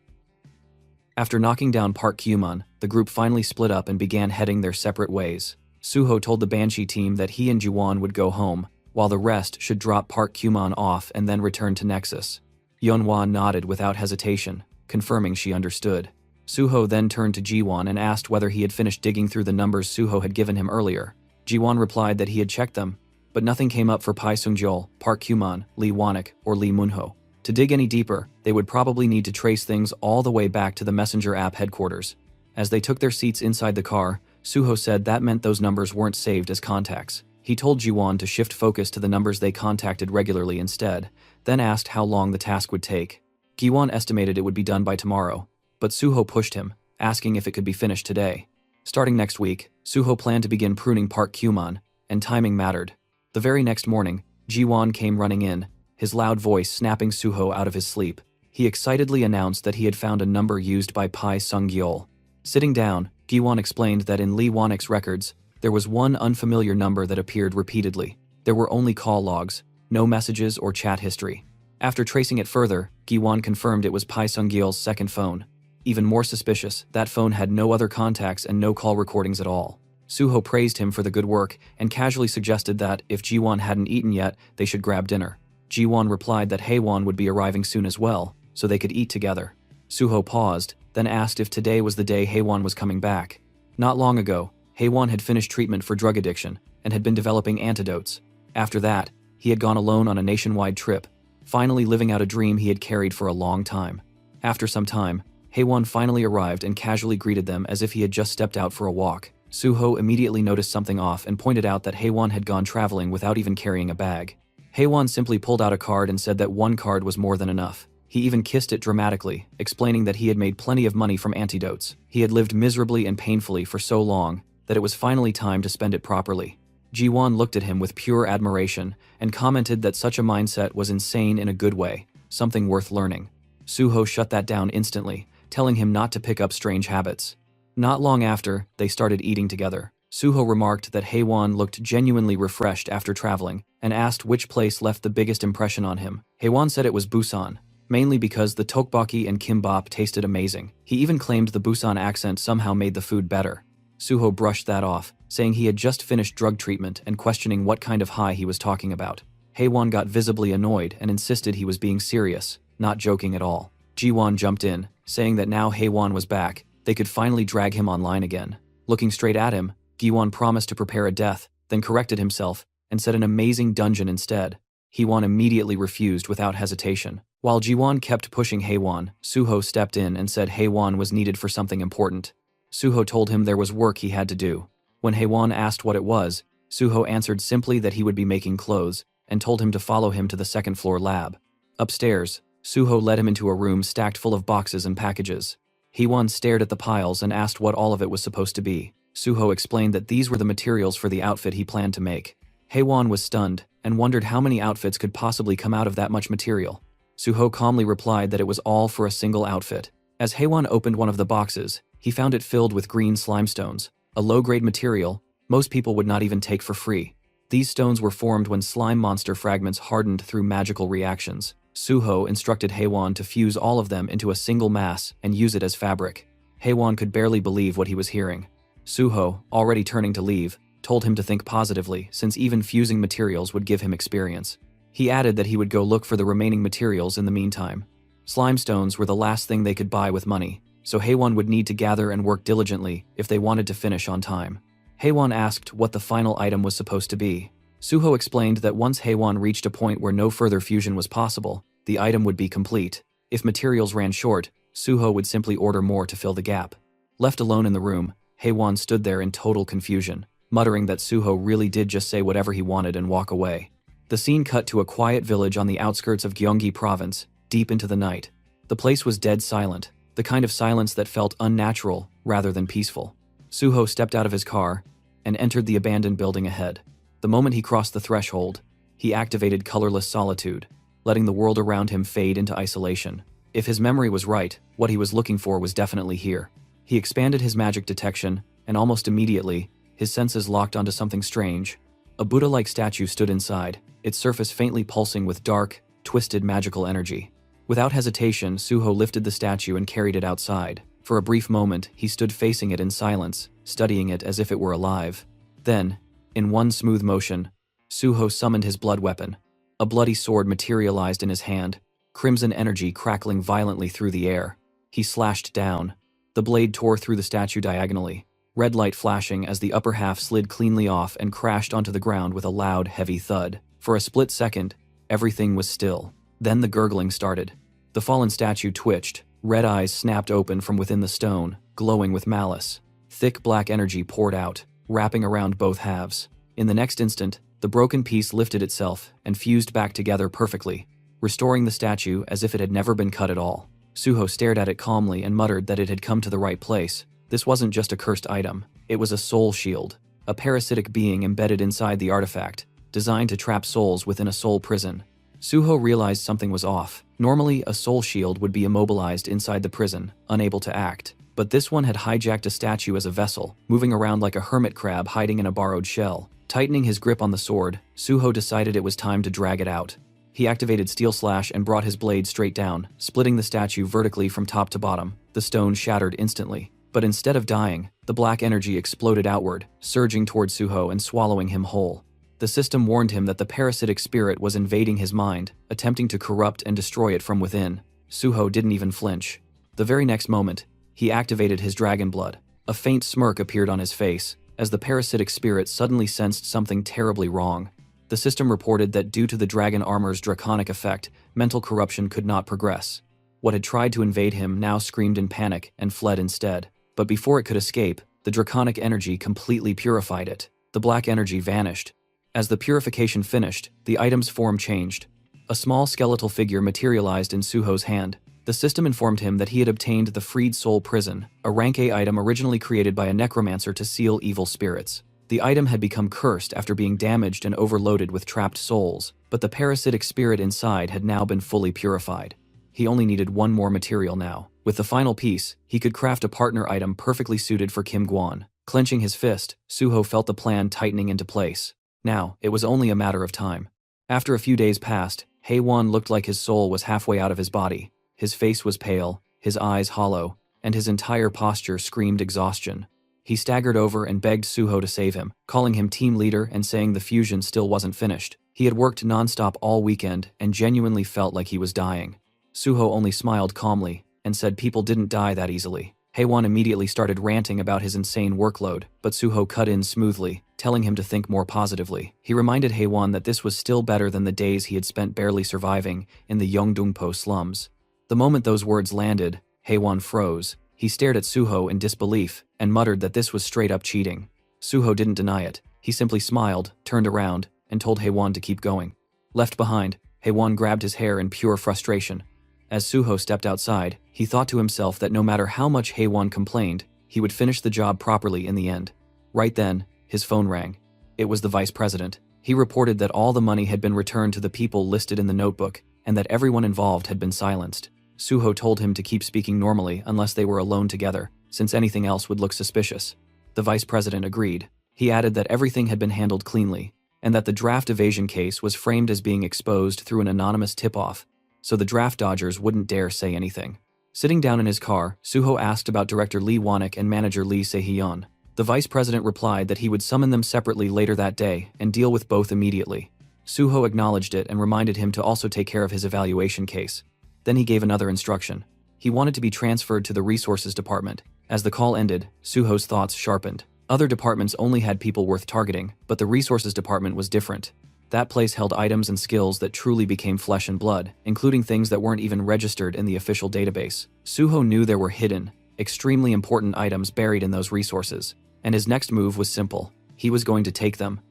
After knocking down Park Kyumon, the group finally split up and began heading their separate ways. Suho told the Banshee team that he and Ji-won would go home, while the rest should drop Park Kyumon off and then return to Nexus. Yeonhwa nodded without hesitation, confirming she understood. Suho then turned to Ji-won and asked whether he had finished digging through the numbers Suho had given him earlier. Ji-won replied that he had checked them, but nothing came up for Pi Seung-jeol, Park Kyumon, Lee Wanik, or Lee Munho. To dig any deeper, they would probably need to trace things all the way back to the Messenger app headquarters. As they took their seats inside the car, Suho said that meant those numbers weren't saved as contacts. He told Ji-won to shift focus to the numbers they contacted regularly instead, then asked how long the task would take. Ji-won estimated it would be done by tomorrow, but Suho pushed him, asking if it could be finished today. Starting next week, Suho planned to begin pruning Park Kyumon, and timing mattered. The very next morning, Ji-won came running in, his loud voice snapping Suho out of his sleep. He excitedly announced that he had found a number used by Pi Seung-jeol. Sitting down, Ji-won explained that in Lee Wanik's records, there was one unfamiliar number that appeared repeatedly. There were only call logs, no messages or chat history. After tracing it further, Ji-won confirmed it was Pi Seung-jeol's second phone. Even more suspicious, that phone had no other contacts and no call recordings at all. Suho praised him for the good work and casually suggested that, if Ji-won hadn't eaten yet, they should grab dinner. Ji-won replied that Haewon would be arriving soon as well, so they could eat together. Suho paused, then asked if today was the day Haewon was coming back. Not long ago, Haewon had finished treatment for drug addiction and had been developing antidotes. After that, he had gone alone on a nationwide trip, finally living out a dream he had carried for a long time. After some time, Haewon finally arrived and casually greeted them as if he had just stepped out for a walk. Suho immediately noticed something off and pointed out that Haewon had gone traveling without even carrying a bag. Haewon simply pulled out a card and said that one card was more than enough. He even kissed it dramatically, explaining that he had made plenty of money from antidotes. He had lived miserably and painfully for so long that it was finally time to spend it properly. Ji-won looked at him with pure admiration and commented that such a mindset was insane in a good way, something worth learning. Suho shut that down instantly, telling him not to pick up strange habits. Not long after, they started eating together. Suho remarked that Haewon looked genuinely refreshed after traveling and asked which place left the biggest impression on him. Haewon said it was Busan, mainly because the tteokbokki and kimbap tasted amazing. He even claimed the Busan accent somehow made the food better. Suho brushed that off, saying he had just finished drug treatment and questioning what kind of high he was talking about. Haewon got visibly annoyed and insisted he was being serious, not joking at all. Ji-won jumped in, saying that now Haewon was back, they could finally drag him online again. Looking straight at him, Ji-won promised to prepare a death, then corrected himself, and said an amazing dungeon instead. Haewon immediately refused without hesitation. While Ji-won kept pushing Haewon, Suho stepped in and said Haewon was needed for something important. Suho told him there was work he had to do. When Haewon asked what it was, Suho answered simply that he would be making clothes, and told him to follow him to the second-floor lab. Upstairs, Suho led him into a room stacked full of boxes and packages. Haewon stared at the piles and asked what all of it was supposed to be. Suho explained that these were the materials for the outfit he planned to make. Haewon was stunned and wondered how many outfits could possibly come out of that much material. Suho calmly replied that it was all for a single outfit. As Haewon opened one of the boxes, he found it filled with green slime stones, a low-grade material most people would not even take for free. These stones were formed when slime monster fragments hardened through magical reactions. Suho instructed Haewon to fuse all of them into a single mass and use it as fabric. Haewon could barely believe what he was hearing. Suho, already turning to leave, told him to think positively since even fusing materials would give him experience. He added that he would go look for the remaining materials in the meantime. Slime stones were the last thing they could buy with money, so Haewon would need to gather and work diligently if they wanted to finish on time. Haewon asked what the final item was supposed to be. Suho explained that once Haewon reached a point where no further fusion was possible, the item would be complete. If materials ran short, Suho would simply order more to fill the gap. Left alone in the room, Haewon stood there in total confusion, muttering that Suho really did just say whatever he wanted and walk away. The scene cut to a quiet village on the outskirts of Gyeonggi Province, deep into the night. The place was dead silent, the kind of silence that felt unnatural rather than peaceful. Suho stepped out of his car and entered the abandoned building ahead. The moment he crossed the threshold, he activated colorless solitude, letting the world around him fade into isolation. If his memory was right, what he was looking for was definitely here. He expanded his magic detection, and almost immediately, his senses locked onto something strange. A Buddha-like statue stood inside, its surface faintly pulsing with dark, twisted magical energy. Without hesitation, Suho lifted the statue and carried it outside. For a brief moment, he stood facing it in silence, studying it as if it were alive. Then, in one smooth motion, Suho summoned his blood weapon. A bloody sword materialized in his hand, crimson energy crackling violently through the air. He slashed down. The blade tore through the statue diagonally, red light flashing as the upper half slid cleanly off and crashed onto the ground with a loud, heavy thud. For a split second, everything was still. Then the gurgling started. The fallen statue twitched, red eyes snapped open from within the stone, glowing with malice. Thick black energy poured out, wrapping around both halves. In the next instant, the broken piece lifted itself and fused back together perfectly, restoring the statue as if it had never been cut at all. Suho stared at it calmly and muttered that it had come to the right place. This wasn't just a cursed item, it was a soul shield, a parasitic being embedded inside the artifact, designed to trap souls within a soul prison. Suho realized something was off. Normally, a soul shield would be immobilized inside the prison, unable to act. But this one had hijacked a statue as a vessel, moving around like a hermit crab hiding in a borrowed shell. Tightening his grip on the sword, Suho decided it was time to drag it out. He activated Steel Slash and brought his blade straight down, splitting the statue vertically from top to bottom. The stone shattered instantly. But instead of dying, the black energy exploded outward, surging toward Suho and swallowing him whole. The system warned him that the parasitic spirit was invading his mind, attempting to corrupt and destroy it from within. Suho didn't even flinch. The very next moment, he activated his dragon blood. A faint smirk appeared on his face, as the parasitic spirit suddenly sensed something terribly wrong. The system reported that due to the dragon armor's draconic effect, mental corruption could not progress. What had tried to invade him now screamed in panic and fled instead. But before it could escape, the draconic energy completely purified it. The black energy vanished. As the purification finished, the item's form changed. A small skeletal figure materialized in Suho's hand. The system informed him that he had obtained the Freed Soul Prison, a rank A item originally created by a necromancer to seal evil spirits. The item had become cursed after being damaged and overloaded with trapped souls, but the parasitic spirit inside had now been fully purified. He only needed one more material now. With the final piece, he could craft a partner item perfectly suited for Kim Gwon. Clenching his fist, Suho felt the plan tightening into place. Now, it was only a matter of time. After a few days passed, Haewon looked like his soul was halfway out of his body. His face was pale, his eyes hollow, and his entire posture screamed exhaustion. He staggered over and begged Suho to save him, calling him team leader and saying the fusion still wasn't finished. He had worked nonstop all weekend and genuinely felt like he was dying. Suho only smiled calmly and said people didn't die that easily. Haewon immediately started ranting about his insane workload, but Suho cut in smoothly, telling him to think more positively. He reminded Haewon that this was still better than the days he had spent barely surviving in the Yeongdongpo slums. The moment those words landed, Haewon froze. He stared at Suho in disbelief and muttered that this was straight-up cheating. Suho didn't deny it. He simply smiled, turned around, and told Haewon to keep going. Left behind, Haewon grabbed his hair in pure frustration. As Suho stepped outside, he thought to himself that no matter how much Haewon complained, he would finish the job properly in the end. Right then, his phone rang. It was the vice president. He reported that all the money had been returned to the people listed in the notebook, and that everyone involved had been silenced. Suho told him to keep speaking normally unless they were alone together, since anything else would look suspicious. The vice president agreed. He added that everything had been handled cleanly, and that the draft evasion case was framed as being exposed through an anonymous tip-off, so the draft dodgers wouldn't dare say anything. Sitting down in his car, Suho asked about Director Lee Wanik and manager Lee Se-hyun. The vice president replied that he would summon them separately later that day and deal with both immediately. Suho acknowledged it and reminded him to also take care of his evaluation case. Then he gave another instruction. He wanted to be transferred to the resources department. As the call ended, Suho's thoughts sharpened. Other departments only had people worth targeting, but the resources department was different. That place held items and skills that truly became flesh and blood, including things that weren't even registered in the official database. Suho knew there were hidden, extremely important items buried in those resources, and his next move was simple. He was going to take them.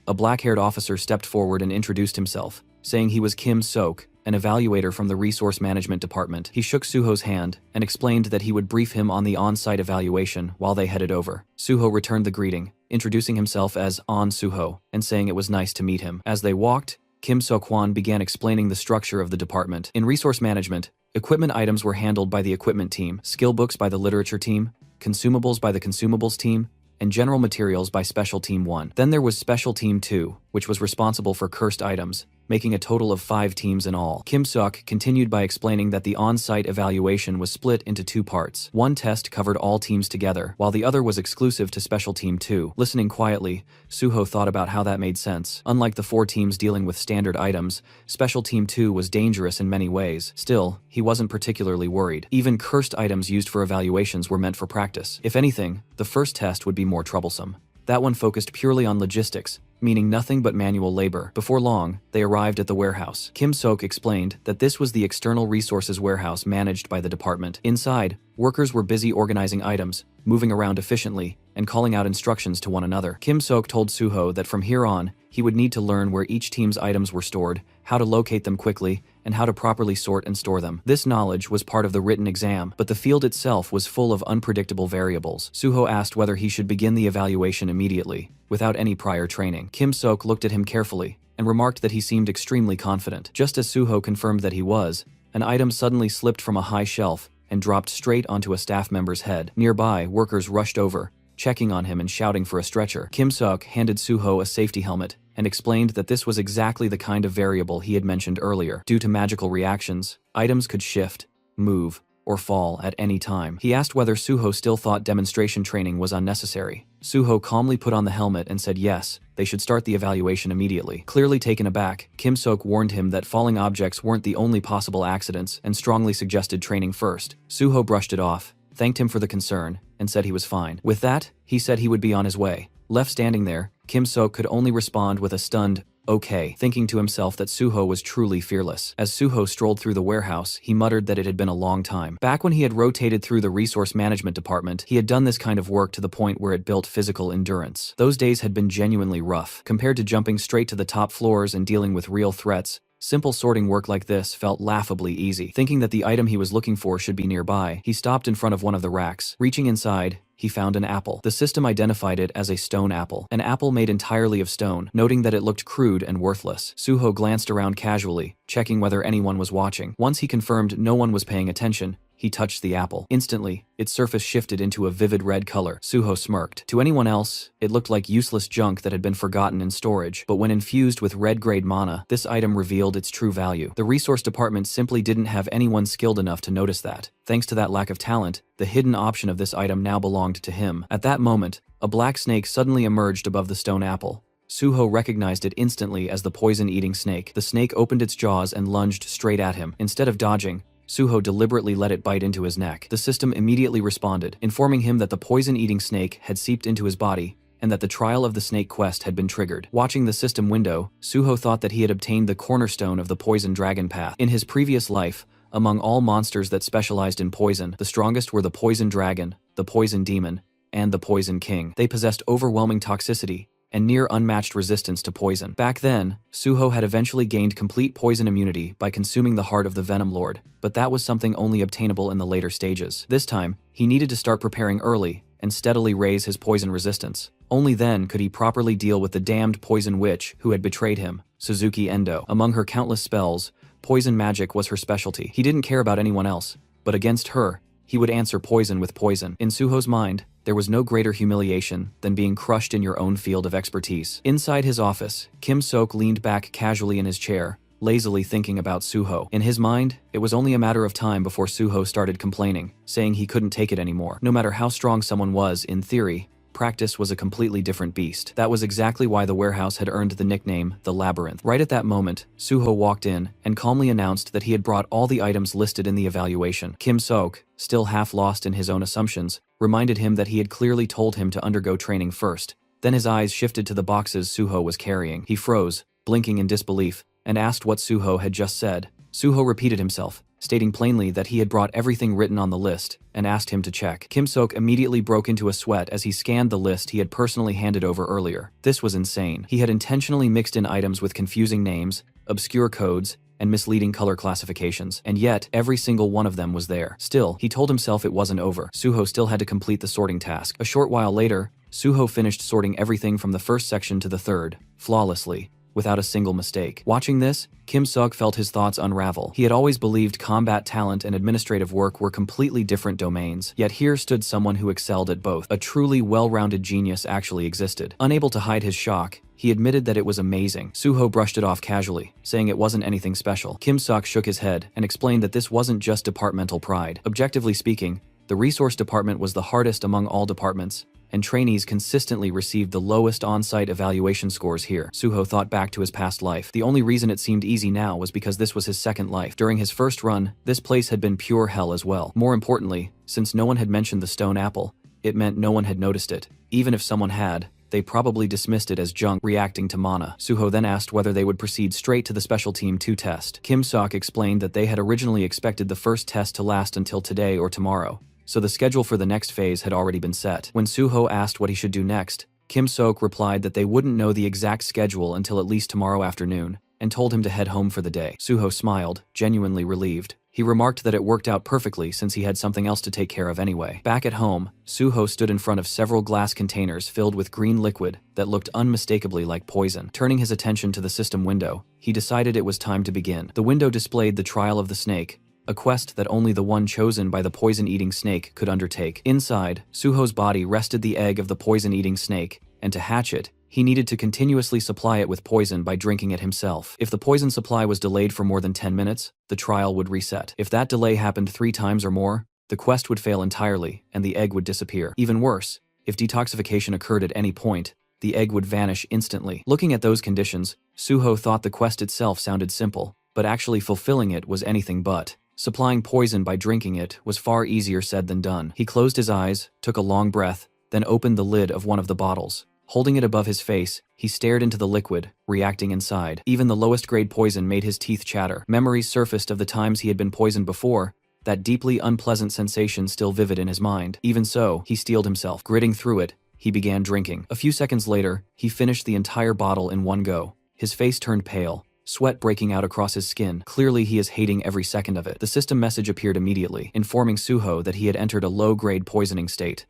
A black-haired officer stepped forward and introduced himself, saying he was Kim Sok, an evaluator from the Resource Management Department. He shook Suho's hand and explained that he would brief him on the on-site evaluation while they headed over. Suho returned the greeting, introducing himself as On Suho and saying it was nice to meet him. As they walked, Kim Sok-hwan began explaining the structure of the department. In resource management, equipment items were handled by the equipment team, skill books by the literature team, consumables by the consumables team, and general materials by Special Team 1. Then there was Special Team 2, which was responsible for cursed items, making a total of 5 teams in all. Kim Sok continued by explaining that the on-site evaluation was split into 2 parts. One test covered all teams together, while the other was exclusive to Special Team 2. Listening quietly, Suho thought about how that made sense. Unlike the 4 teams dealing with standard items, Special Team 2 was dangerous in many ways. Still, he wasn't particularly worried. Even cursed items used for evaluations were meant for practice. If anything, the first test would be more troublesome. That one focused purely on logistics, meaning nothing but manual labor. Before long, they arrived at the warehouse. Kim Sok explained that this was the external resources warehouse managed by the department. Inside, workers were busy organizing items, moving around efficiently, and calling out instructions to one another. Kim Sok told Suho that from here on, he would need to learn where each team's items were stored, how to locate them quickly, and how to properly sort and store them. This knowledge was part of the written exam, but the field itself was full of unpredictable variables. Suho asked whether he should begin the evaluation immediately, without any prior training. Kim Sok looked at him carefully, and remarked that he seemed extremely confident. Just as Suho confirmed that he was, an item suddenly slipped from a high shelf and dropped straight onto a staff member's head. Nearby, workers rushed over, checking on him and shouting for a stretcher. Kim Sok handed Suho a safety helmet and explained that this was exactly the kind of variable he had mentioned earlier. Due to magical reactions, items could shift, move, or fall at any time. He asked whether Suho still thought demonstration training was unnecessary. Suho calmly put on the helmet and said yes, they should start the evaluation immediately. Clearly taken aback, Kim Sok warned him that falling objects weren't the only possible accidents and strongly suggested training first. Suho brushed it off, thanked him for the concern, and said he was fine. With that, he said he would be on his way. Left standing there, Kim Sok could only respond with a stunned, okay, thinking to himself that Suho was truly fearless. As Suho strolled through the warehouse, he muttered that it had been a long time. Back when he had rotated through the resource management department, he had done this kind of work to the point where it built physical endurance. Those days had been genuinely rough. Compared to jumping straight to the top floors and dealing with real threats, simple sorting work like this felt laughably easy. Thinking that the item he was looking for should be nearby, he stopped in front of one of the racks. Reaching inside, he found an apple. The system identified it as a stone apple. An apple made entirely of stone, noting that it looked crude and worthless. Suho glanced around casually, checking whether anyone was watching. Once he confirmed no one was paying attention, he touched the apple. Instantly, its surface shifted into a vivid red color. Suho smirked. To anyone else, it looked like useless junk that had been forgotten in storage, but when infused with red-grade mana, this item revealed its true value. The resource department simply didn't have anyone skilled enough to notice that. Thanks to that lack of talent, the hidden option of this item now belonged to him. At that moment, a black snake suddenly emerged above the stone apple. Suho recognized it instantly as the poison-eating snake. The snake opened its jaws and lunged straight at him. Instead of dodging, Suho deliberately let it bite into his neck. The system immediately responded, informing him that the poison-eating snake had seeped into his body and that the trial of the snake quest had been triggered. Watching the system window, Suho thought that he had obtained the cornerstone of the poison dragon path. In his previous life, among all monsters that specialized in poison, the strongest were the poison dragon, the poison demon, and the poison king. They possessed overwhelming toxicity and near unmatched resistance to poison. Back then, Suho had eventually gained complete poison immunity by consuming the heart of the Venom Lord, but that was something only obtainable in the later stages. This time, he needed to start preparing early and steadily raise his poison resistance. Only then could he properly deal with the damned poison witch who had betrayed him, Suzuki Endo. Among her countless spells, poison magic was her specialty. He didn't care about anyone else, but against her, he would answer poison with poison. In Suho's mind, there was no greater humiliation than being crushed in your own field of expertise. Inside his office, Kim Sok leaned back casually in his chair, lazily thinking about Suho. In his mind, it was only a matter of time before Suho started complaining, saying he couldn't take it anymore. No matter how strong someone was, in theory, practice was a completely different beast. That was exactly why the warehouse had earned the nickname, the Labyrinth. Right at that moment, Suho walked in and calmly announced that he had brought all the items listed in the evaluation. Kim Sok, still half lost in his own assumptions, reminded him that he had clearly told him to undergo training first. Then his eyes shifted to the boxes Suho was carrying. He froze, blinking in disbelief, and asked what Suho had just said. Suho repeated himself, stating plainly that he had brought everything written on the list, and asked him to check. Kim Sok immediately broke into a sweat as he scanned the list he had personally handed over earlier. This was insane. He had intentionally mixed in items with confusing names, obscure codes, and misleading color classifications, and yet every single one of them was there. Still, he told himself it wasn't over. Suho still had to complete the sorting task. A short while later, Suho finished sorting everything from the first section to the third, flawlessly, without a single mistake. Watching this, Kim Sok felt his thoughts unravel. He had always believed combat talent and administrative work were completely different domains, yet here stood someone who excelled at both. A truly well-rounded genius actually existed. Unable to hide his shock, he admitted that it was amazing. Suho brushed it off casually, saying it wasn't anything special. Kim Sok shook his head and explained that this wasn't just departmental pride. Objectively speaking, the resource department was the hardest among all departments, and trainees consistently received the lowest on-site evaluation scores here. Suho thought back to his past life. The only reason it seemed easy now was because this was his second life. During his first run, this place had been pure hell as well. More importantly, since no one had mentioned the stone apple, it meant no one had noticed it. Even if someone had, they probably dismissed it as junk reacting to mana. Suho then asked whether they would proceed straight to the Special Team 2 test. Kim Sok explained that they had originally expected the first test to last until today or tomorrow, so the schedule for the next phase had already been set. When Suho asked what he should do next, Kim Sok replied that they wouldn't know the exact schedule until at least tomorrow afternoon, and told him to head home for the day. Suho smiled, genuinely relieved. He remarked that it worked out perfectly since he had something else to take care of anyway. Back at home, Suho stood in front of several glass containers filled with green liquid that looked unmistakably like poison. Turning his attention to the system window, he decided it was time to begin. The window displayed the trial of the snake, a quest that only the one chosen by the poison-eating snake could undertake. Inside, Suho's body rested the egg of the poison-eating snake, and to hatch it, he needed to continuously supply it with poison by drinking it himself. If the poison supply was delayed for more than 10 minutes, the trial would reset. If that delay happened 3 times or more, the quest would fail entirely, and the egg would disappear. Even worse, if detoxification occurred at any point, the egg would vanish instantly. Looking at those conditions, Suho thought the quest itself sounded simple, but actually fulfilling it was anything but. Supplying poison by drinking it was far easier said than done. He closed his eyes, took a long breath, then opened the lid of one of the bottles. Holding it above his face, he stared into the liquid, reacting inside. Even the lowest grade poison made his teeth chatter. Memories surfaced of the times he had been poisoned before, that deeply unpleasant sensation still vivid in his mind. Even so, he steeled himself. Gritting through it, he began drinking. A few seconds later, he finished the entire bottle in one go. His face turned pale, sweat breaking out across his skin. Clearly he is hating every second of it. The system message appeared immediately, informing Suho that he had entered a low-grade poisoning state.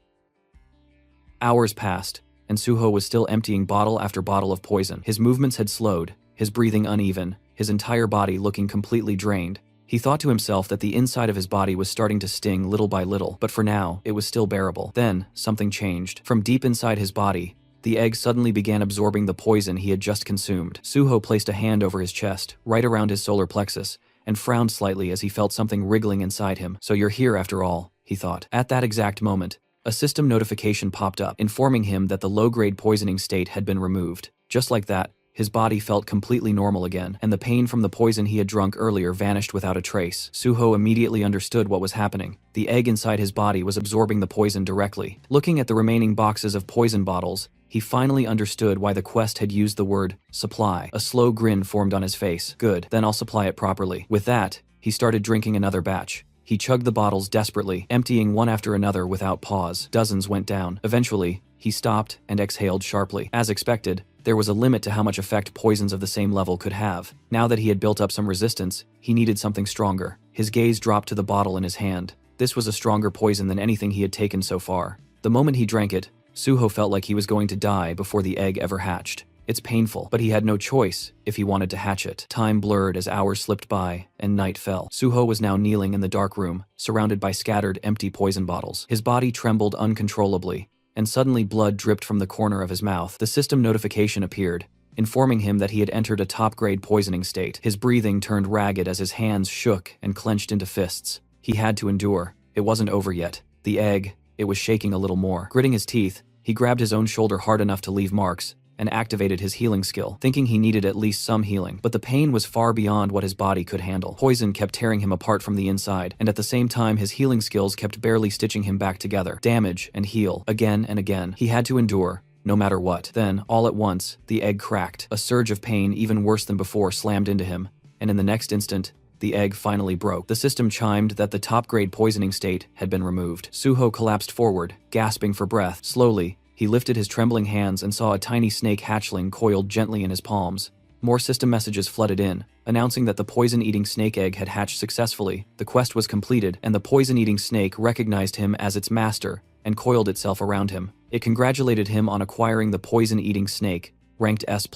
Hours passed, and Suho was still emptying bottle after bottle of poison. His movements had slowed, his breathing uneven, his entire body looking completely drained. He thought to himself that the inside of his body was starting to sting little by little, but for now, it was still bearable. Then, something changed. From deep inside his body, the egg suddenly began absorbing the poison he had just consumed. Suho placed a hand over his chest, right around his solar plexus, and frowned slightly as he felt something wriggling inside him. So you're here after all, he thought. At that exact moment, a system notification popped up, informing him that the low-grade poisoning state had been removed. Just like that, his body felt completely normal again, and the pain from the poison he had drunk earlier vanished without a trace. Suho immediately understood what was happening. The egg inside his body was absorbing the poison directly. Looking at the remaining boxes of poison bottles, he finally understood why the quest had used the word supply. A slow grin formed on his face. Good, then I'll supply it properly. With that, he started drinking another batch. He chugged the bottles desperately, emptying one after another without pause. Dozens went down. Eventually, he stopped and exhaled sharply. As expected, there was a limit to how much effect poisons of the same level could have. Now that he had built up some resistance, he needed something stronger. His gaze dropped to the bottle in his hand. This was a stronger poison than anything he had taken so far. The moment he drank it, Suho felt like he was going to die before the egg ever hatched. It's painful, but he had no choice if he wanted to hatch it. Time blurred as hours slipped by, and night fell. Suho was now kneeling in the dark room, surrounded by scattered, empty poison bottles. His body trembled uncontrollably, and suddenly blood dripped from the corner of his mouth. The system notification appeared, informing him that he had entered a top-grade poisoning state. His breathing turned ragged as his hands shook and clenched into fists. He had to endure. It wasn't over yet. The egg, it was shaking a little more. Gritting his teeth, He grabbed his own shoulder hard enough to leave marks, and activated his healing skill, thinking he needed at least some healing. But the pain was far beyond what his body could handle. Poison kept tearing him apart from the inside, and at the same time his healing skills kept barely stitching him back together. Damage and heal, again and again. He had to endure, no matter what. Then, all at once, the egg cracked. A surge of pain even worse than before slammed into him, and in the next instant, the egg finally broke. The system chimed that the top-grade poisoning state had been removed. Suho collapsed forward, gasping for breath. Slowly, he lifted his trembling hands and saw a tiny snake hatchling coiled gently in his palms. More system messages flooded in, announcing that the poison-eating snake egg had hatched successfully, the quest was completed, and the poison-eating snake recognized him as its master and coiled itself around him. It congratulated him on acquiring the poison-eating snake, ranked S+,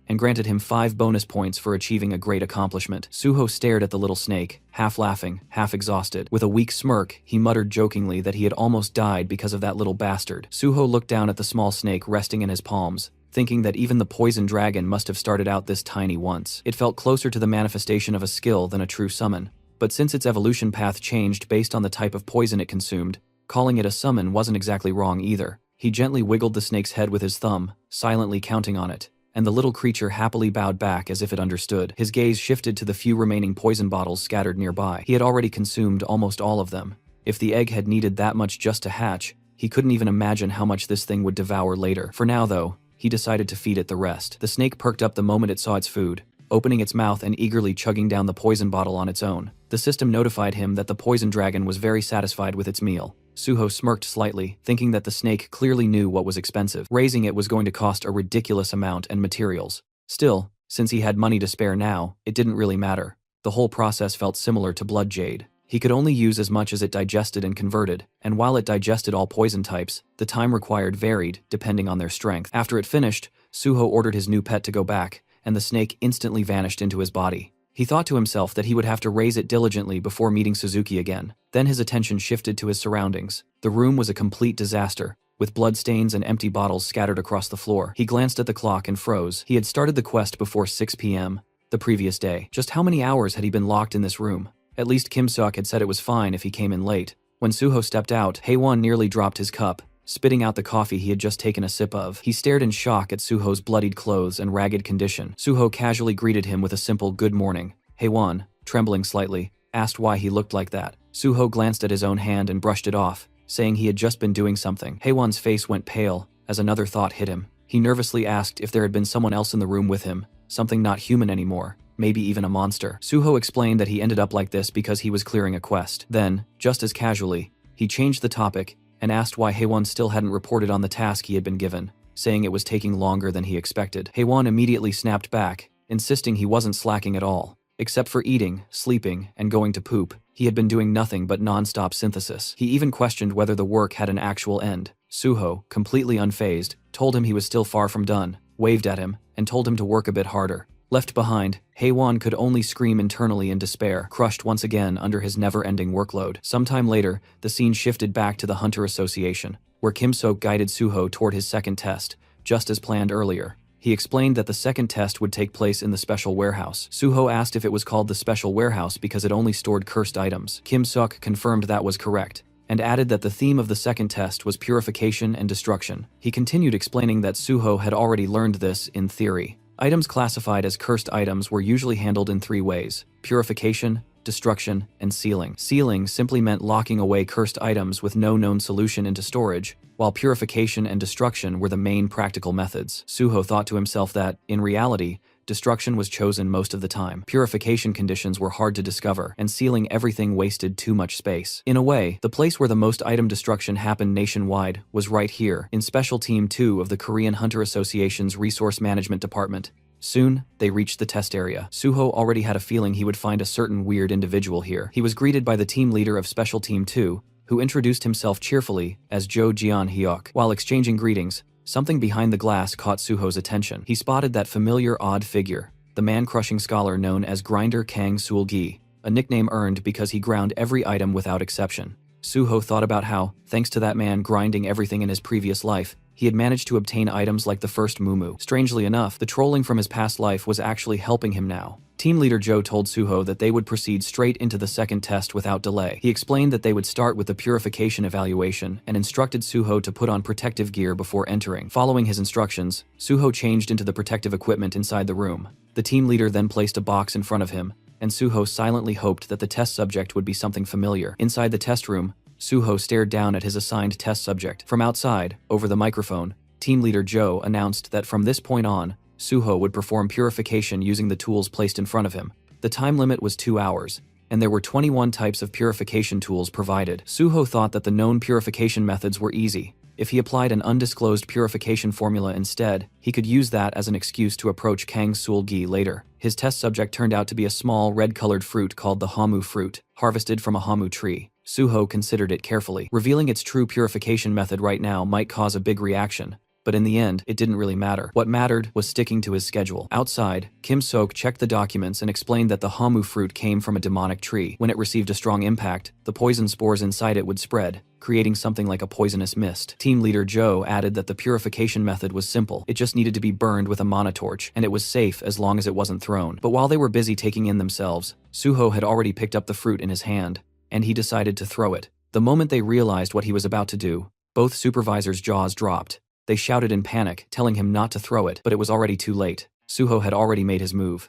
and granted him 5 bonus points for achieving a great accomplishment. Suho stared at the little snake, half laughing, half exhausted. With a weak smirk, he muttered jokingly that he had almost died because of that little bastard. Suho looked down at the small snake resting in his palms, thinking that even the poison dragon must have started out this tiny once. It felt closer to the manifestation of a skill than a true summon, but since its evolution path changed based on the type of poison it consumed, calling it a summon wasn't exactly wrong either. He gently wiggled the snake's head with his thumb, silently counting on it, and the little creature happily bowed back as if it understood. His gaze shifted to the few remaining poison bottles scattered nearby. He had already consumed almost all of them. If the egg had needed that much just to hatch, he couldn't even imagine how much this thing would devour later. For now, though, he decided to feed it the rest. The snake perked up the moment it saw its food, opening its mouth and eagerly chugging down the poison bottle on its own. The system notified him that the poison dragon was very satisfied with its meal. Suho smirked slightly, thinking that the snake clearly knew what was expensive. Raising it was going to cost a ridiculous amount and materials. Still, since he had money to spare now, it didn't really matter. The whole process felt similar to blood jade. He could only use as much as it digested and converted, and while it digested all poison types, the time required varied, depending on their strength. After it finished, Suho ordered his new pet to go back, and the snake instantly vanished into his body. He thought to himself that he would have to raise it diligently before meeting Suzuki again. Then his attention shifted to his surroundings. The room was a complete disaster, with bloodstains and empty bottles scattered across the floor. He glanced at the clock and froze. He had started the quest before 6 p.m. the previous day. Just how many hours had he been locked in this room? At least Kim Seok had said it was fine if he came in late. When Suho stepped out, Haewon nearly dropped his cup, spitting out the coffee he had just taken a sip of. He stared in shock at Suho's bloodied clothes and ragged condition. Suho casually greeted him with a simple good morning. Haewon, trembling slightly, asked why he looked like that. Suho glanced at his own hand and brushed it off, saying he had just been doing something. Haewon's face went pale as another thought hit him. He nervously asked if there had been someone else in the room with him, something not human anymore, maybe even a monster. Suho explained that he ended up like this because he was clearing a quest. Then, just as casually, he changed the topic and asked why Haewon still hadn't reported on the task he had been given, saying it was taking longer than he expected. Haewon immediately snapped back, insisting he wasn't slacking at all. Except for eating, sleeping, and going to poop, he had been doing nothing but non-stop synthesis. He even questioned whether the work had an actual end. Suho, completely unfazed, told him he was still far from done, waved at him, and told him to work a bit harder. Left behind, Haewon could only scream internally in despair, crushed once again under his never-ending workload. Sometime later, the scene shifted back to the Hunter Association, where Kim Seok guided Suho toward his second test, just as planned earlier. He explained that the second test would take place in the special warehouse. Suho asked if it was called the special warehouse because it only stored cursed items. Kim Seok confirmed that was correct, and added that the theme of the second test was purification and destruction. He continued explaining that Suho had already learned this in theory. Items classified as cursed items were usually handled in 3 ways: purification, destruction, and sealing. Sealing simply meant locking away cursed items with no known solution into storage, while purification and destruction were the main practical methods. Suho thought to himself that, in reality, destruction was chosen most of the time. Purification conditions were hard to discover, and sealing everything wasted too much space. In a way, the place where the most item destruction happened nationwide was right here, in Special Team 2 of the Korean Hunter Association's Resource Management Department. Soon, they reached the test area. Suho already had a feeling he would find a certain weird individual here. He was greeted by the team leader of Special Team 2, who introduced himself cheerfully as Jo Jeon-hyuk. While exchanging greetings, something behind the glass caught Suho's attention. He spotted that familiar odd figure, the man-crushing scholar known as Grinder Kang Sul-gi, a nickname earned because he ground every item without exception. Suho thought about how, thanks to that man grinding everything in his previous life, he had managed to obtain items like the first muumuu. Strangely enough, the trolling from his past life was actually helping him now. Team leader Joe told Suho that they would proceed straight into the second test without delay. He explained that they would start with the purification evaluation and instructed Suho to put on protective gear before entering. Following his instructions, Suho changed into the protective equipment inside the room. The team leader then placed a box in front of him, and Suho silently hoped that the test subject would be something familiar. Inside the test room, Suho stared down at his assigned test subject. From outside, over the microphone, team leader Joe announced that from this point on, Suho would perform purification using the tools placed in front of him. The time limit was 2 hours, and there were 21 types of purification tools provided. Suho thought that the known purification methods were easy. If he applied an undisclosed purification formula instead, he could use that as an excuse to approach Kang Sul-gi later. His test subject turned out to be a small red-colored fruit called the hamu fruit, harvested from a hamu tree. Suho considered it carefully. Revealing its true purification method right now might cause a big reaction, but in the end, it didn't really matter. What mattered was sticking to his schedule. Outside, Kim Sok checked the documents and explained that the hamu fruit came from a demonic tree. When it received a strong impact, the poison spores inside it would spread, creating something like a poisonous mist. Team leader Joe added that the purification method was simple. It just needed to be burned with a mana torch, and it was safe as long as it wasn't thrown. But while they were busy taking in themselves, Suho had already picked up the fruit in his hand, and he decided to throw it. The moment they realized what he was about to do, both supervisors' jaws dropped. They shouted in panic, telling him not to throw it, but it was already too late. Suho had already made his move.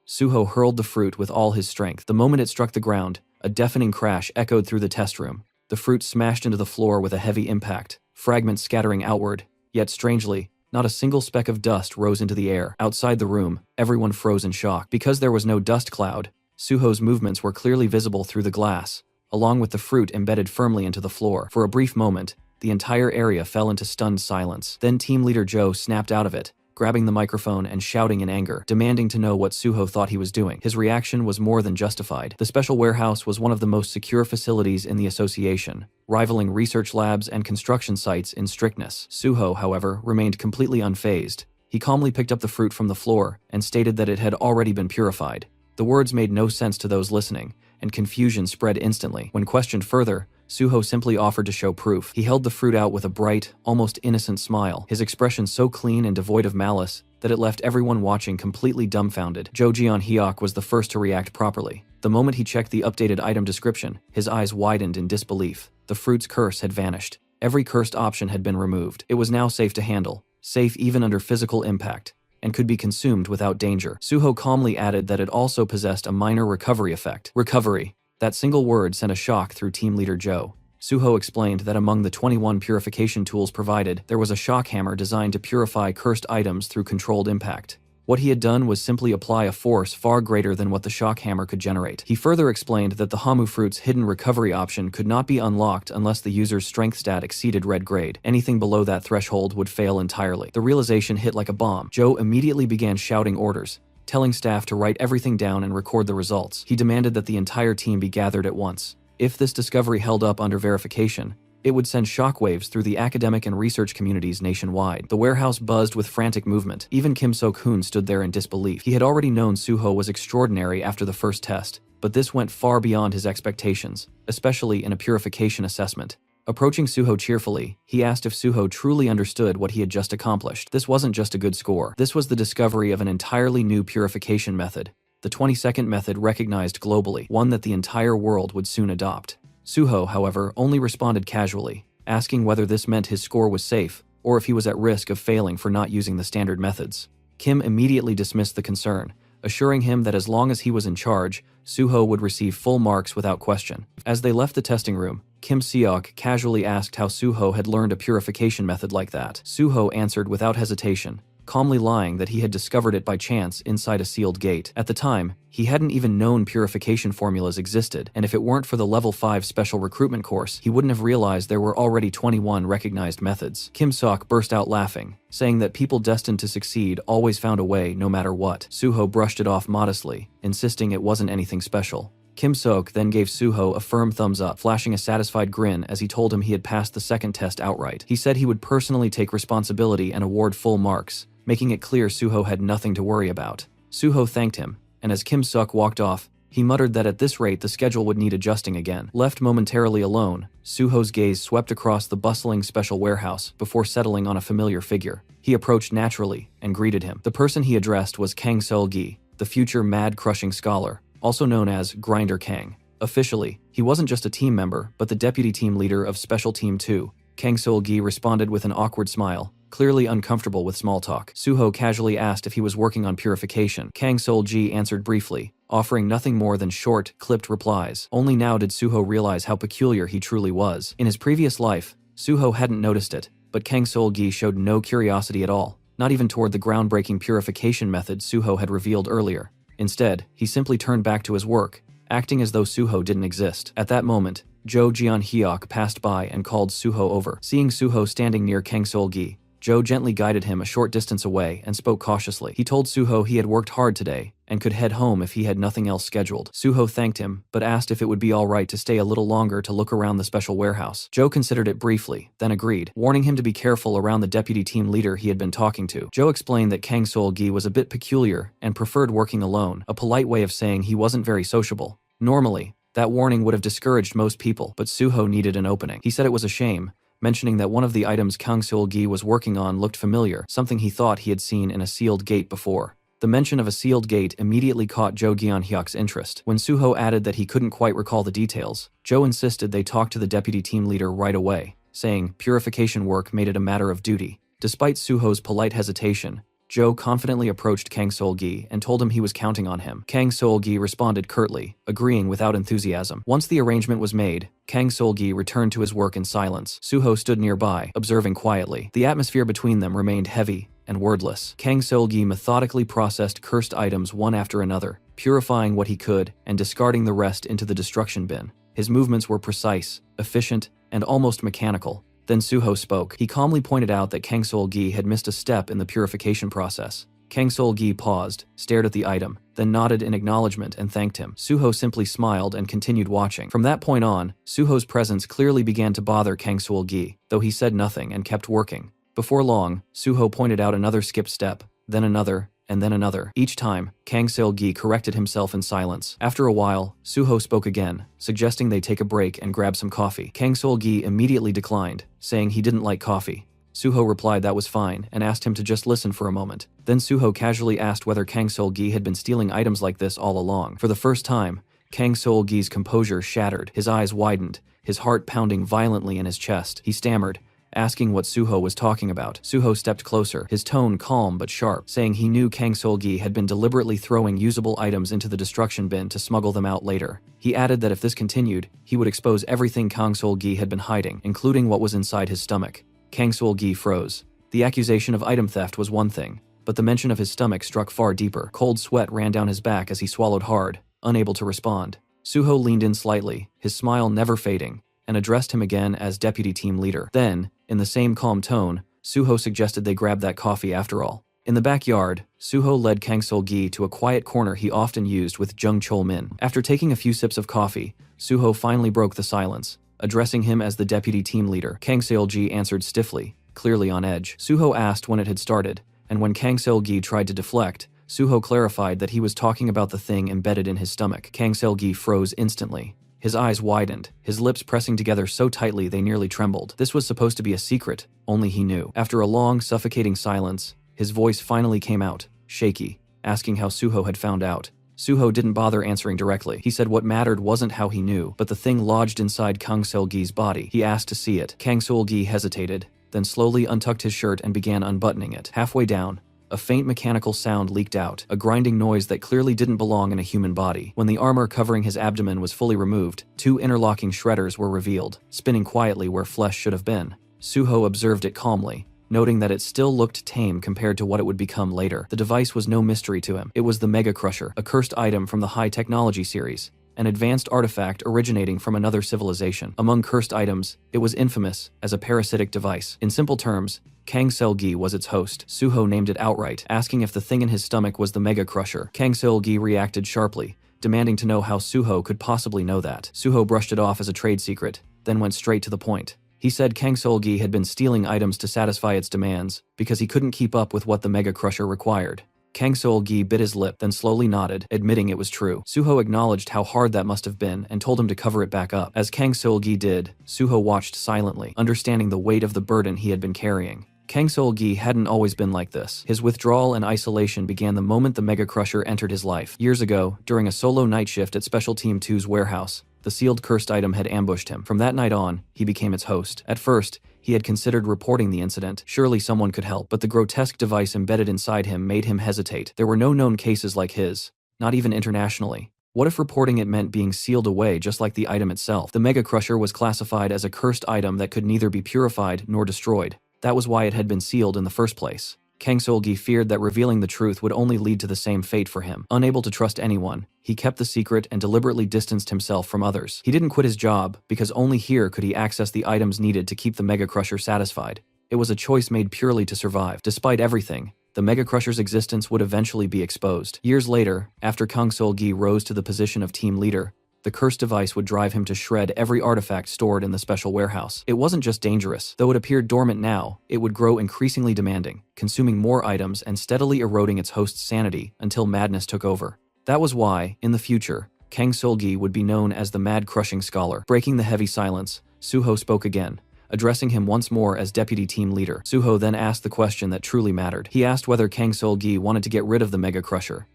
Suho hurled the fruit with all his strength. The moment it struck the ground, a deafening crash echoed through the test room. The fruit smashed into the floor with a heavy impact, fragments scattering outward, yet strangely, not a single speck of dust rose into the air. Outside the room, everyone froze in shock. Because there was no dust cloud, Suho's movements were clearly visible through the glass, along with the fruit embedded firmly into the floor. For a brief moment, the entire area fell into stunned silence. Then team leader Joe snapped out of it, grabbing the microphone and shouting in anger, demanding to know what Suho thought he was doing. His reaction was more than justified. The special warehouse was one of the most secure facilities in the association, rivaling research labs and construction sites in strictness. Suho, however, remained completely unfazed. He calmly picked up the fruit from the floor and stated that it had already been purified. The words made no sense to those listening, and confusion spread instantly. When questioned further, Suho simply offered to show proof. He held the fruit out with a bright, almost innocent smile, his expression so clean and devoid of malice that it left everyone watching completely dumbfounded. Jo Jeon-hyuk was the first to react properly. The moment he checked the updated item description, his eyes widened in disbelief. The fruit's curse had vanished. Every cursed option had been removed. It was now safe to handle, safe even under physical impact, and could be consumed without danger. Suho calmly added that it also possessed a minor recovery effect. Recovery. That single word sent a shock through team leader Joe. Suho explained that among the 21 purification tools provided, there was a shock hammer designed to purify cursed items through controlled impact. What he had done was simply apply a force far greater than what the shock hammer could generate. He further explained that the hamu fruit's hidden recovery option could not be unlocked unless the user's strength stat exceeded red grade. Anything below that threshold would fail entirely. The realization hit like a bomb. Joe immediately began shouting orders, telling staff to write everything down and record the results. He demanded that the entire team be gathered at once. If this discovery held up under verification, it would send shockwaves through the academic and research communities nationwide. The warehouse buzzed with frantic movement. Even Kim Sok-hoon stood there in disbelief. He had already known Suho was extraordinary after the first test, but this went far beyond his expectations, especially in a purification assessment. Approaching Suho cheerfully, he asked if Suho truly understood what he had just accomplished. This wasn't just a good score. This was the discovery of an entirely new purification method, the 20-second method recognized globally, one that the entire world would soon adopt. Suho, however, only responded casually, asking whether this meant his score was safe, or if he was at risk of failing for not using the standard methods. Kim immediately dismissed the concern, assuring him that as long as he was in charge, Suho would receive full marks without question. As they left the testing room, Kim Seok casually asked how Suho had learned a purification method like that. Suho answered without hesitation, calmly lying that he had discovered it by chance inside a sealed gate. At the time, he hadn't even known purification formulas existed, and if it weren't for the level 5 special recruitment course, he wouldn't have realized there were already 21 recognized methods. Kim Sok burst out laughing, saying that people destined to succeed always found a way no matter what. Suho brushed it off modestly, insisting it wasn't anything special. Kim Sok then gave Suho a firm thumbs up, flashing a satisfied grin as he told him he had passed the second test outright. He said he would personally take responsibility and award full marks, making it clear Suho had nothing to worry about. Suho thanked him, and as Kim Sok walked off, he muttered that at this rate the schedule would need adjusting again. Left momentarily alone, Suho's gaze swept across the bustling special warehouse before settling on a familiar figure. He approached naturally and greeted him. The person he addressed was Kang Seol-gi, the future mad-crushing scholar, also known as Grinder Kang. Officially, he wasn't just a team member, but the deputy team leader of Special Team 2. Kang Seol-gi responded with an awkward smile, clearly uncomfortable with small talk. Suho casually asked if he was working on purification. Kang Seol-gi answered briefly, offering nothing more than short, clipped replies. Only now did Suho realize how peculiar he truly was. In his previous life, Suho hadn't noticed it, but Kang Seol-gi showed no curiosity at all, not even toward the groundbreaking purification method Suho had revealed earlier. Instead, he simply turned back to his work, acting as though Suho didn't exist. At that moment, Jo Jeon-hyuk passed by and called Suho over. Seeing Suho standing near Kang Seol-gi, Jo gently guided him a short distance away and spoke cautiously. He told Suho he had worked hard today and could head home if he had nothing else scheduled. Suho thanked him, but asked if it would be alright to stay a little longer to look around the special warehouse. Jo considered it briefly, then agreed, warning him to be careful around the deputy team leader he had been talking to. Jo explained that Kang Seol-gi was a bit peculiar and preferred working alone, a polite way of saying he wasn't very sociable. Normally, that warning would have discouraged most people, but Suho needed an opening. He said it was a shame, mentioning that one of the items Kang Seol-gi was working on looked familiar, something he thought he had seen in a sealed gate before. The mention of a sealed gate immediately caught Jo Jeon-hyuk's interest. When Suho added that he couldn't quite recall the details, Jo insisted they talk to the deputy team leader right away, saying purification work made it a matter of duty. Despite Suho's polite hesitation, Jo confidently approached Kang Seol-gi and told him he was counting on him. Kang Seol-gi responded curtly, agreeing without enthusiasm. Once the arrangement was made, Kang Seol-gi returned to his work in silence. Suho stood nearby, observing quietly. The atmosphere between them remained heavy and wordless. Kang Seol-gi methodically processed cursed items one after another, purifying what he could and discarding the rest into the destruction bin. His movements were precise, efficient, and almost mechanical. Then Suho spoke. He calmly pointed out that Kang Seol-gi had missed a step in the purification process. Kang Seol-gi paused, stared at the item, then nodded in acknowledgement and thanked him. Suho simply smiled and continued watching. From that point on, Suho's presence clearly began to bother Kang Seol-gi, though he said nothing and kept working. Before long, Suho pointed out another skipped step, then another, and then another. Each time, Kang Seol-gi corrected himself in silence. After a while, Suho spoke again, suggesting they take a break and grab some coffee. Kang Seol-gi immediately declined, saying he didn't like coffee. Suho replied that was fine and asked him to just listen for a moment. Then Suho casually asked whether Kang Seol-gi had been stealing items like this all along. For the first time, Kang Seol-gi's composure shattered. His eyes widened, his heart pounding violently in his chest. He stammered, asking what Suho was talking about. Suho stepped closer, his tone calm but sharp, saying he knew Kang Seol-gi had been deliberately throwing usable items into the destruction bin to smuggle them out later. He added that if this continued, he would expose everything Kang Seol-gi had been hiding, including what was inside his stomach. Kang Seol-gi froze. The accusation of item theft was one thing, but the mention of his stomach struck far deeper. Cold sweat ran down his back as he swallowed hard, unable to respond. Suho leaned in slightly, his smile never fading, and addressed him again as deputy team leader. Then, in the same calm tone, Suho suggested they grab that coffee after all. In the backyard, Suho led Kang Seol-gi to a quiet corner he often used with Jung Chol-min. After taking a few sips of coffee, Suho finally broke the silence, addressing him as the deputy team leader. Kang Seol-gi answered stiffly, clearly on edge. Suho asked when it had started, and when Kang Seol-gi tried to deflect, Suho clarified that he was talking about the thing embedded in his stomach. Kang Seol-gi froze instantly. His eyes widened, his lips pressing together so tightly they nearly trembled. This was supposed to be a secret, only he knew. After a long, suffocating silence, his voice finally came out, shaky, asking how Suho had found out. Suho didn't bother answering directly. He said what mattered wasn't how he knew, but the thing lodged inside Kang Seol-gi's body. He asked to see it. Kang Seol-gi hesitated, then slowly untucked his shirt and began unbuttoning it. Halfway down, a faint mechanical sound leaked out, a grinding noise that clearly didn't belong in a human body. When the armor covering his abdomen was fully removed, two interlocking shredders were revealed, spinning quietly where flesh should have been. Suho observed it calmly, noting that it still looked tame compared to what it would become later. The device was no mystery to him. It was the Mega Crusher, a cursed item from the High Technology series, an advanced artifact originating from another civilization. Among cursed items, it was infamous as a parasitic device. In simple terms, Kang Seol-gi was its host. Suho named it outright, asking if the thing in his stomach was the Mega Crusher. Kang Seol-gi reacted sharply, demanding to know how Suho could possibly know that. Suho brushed it off as a trade secret, then went straight to the point. He said Kang Seol-gi had been stealing items to satisfy its demands because he couldn't keep up with what the Mega Crusher required. Kang Seol-gi bit his lip, then slowly nodded, admitting it was true. Suho acknowledged how hard that must have been and told him to cover it back up. As Kang Seol-gi did, Suho watched silently, understanding the weight of the burden he had been carrying. Kang Sol-gi hadn't always been like this. His withdrawal and isolation began the moment the Mega Crusher entered his life. Years ago, during a solo night shift at Special Team 2's warehouse, the sealed cursed item had ambushed him. From that night on, he became its host. At first, he had considered reporting the incident. Surely someone could help, but the grotesque device embedded inside him made him hesitate. There were no known cases like his, not even internationally. What if reporting it meant being sealed away just like the item itself? The Mega Crusher was classified as a cursed item that could neither be purified nor destroyed. That was why it had been sealed in the first place. Kang Sol-gi feared that revealing the truth would only lead to the same fate for him. Unable to trust anyone, he kept the secret and deliberately distanced himself from others. He didn't quit his job, because only here could he access the items needed to keep the Mega Crusher satisfied. It was a choice made purely to survive. Despite everything, the Mega Crusher's existence would eventually be exposed. Years later, after Kang Sol-gi rose to the position of team leader, the cursed device would drive him to shred every artifact stored in the special warehouse. It wasn't just dangerous. Though it appeared dormant now, it would grow increasingly demanding, consuming more items and steadily eroding its host's sanity until madness took over. That was why, in the future, Kang Sol-gi would be known as the Mad Crushing Scholar. Breaking the heavy silence, Suho spoke again, addressing him once more as deputy team leader. Suho then asked the question that truly mattered. He asked whether Kang Sol-gi wanted to get rid of the Mega Crusher.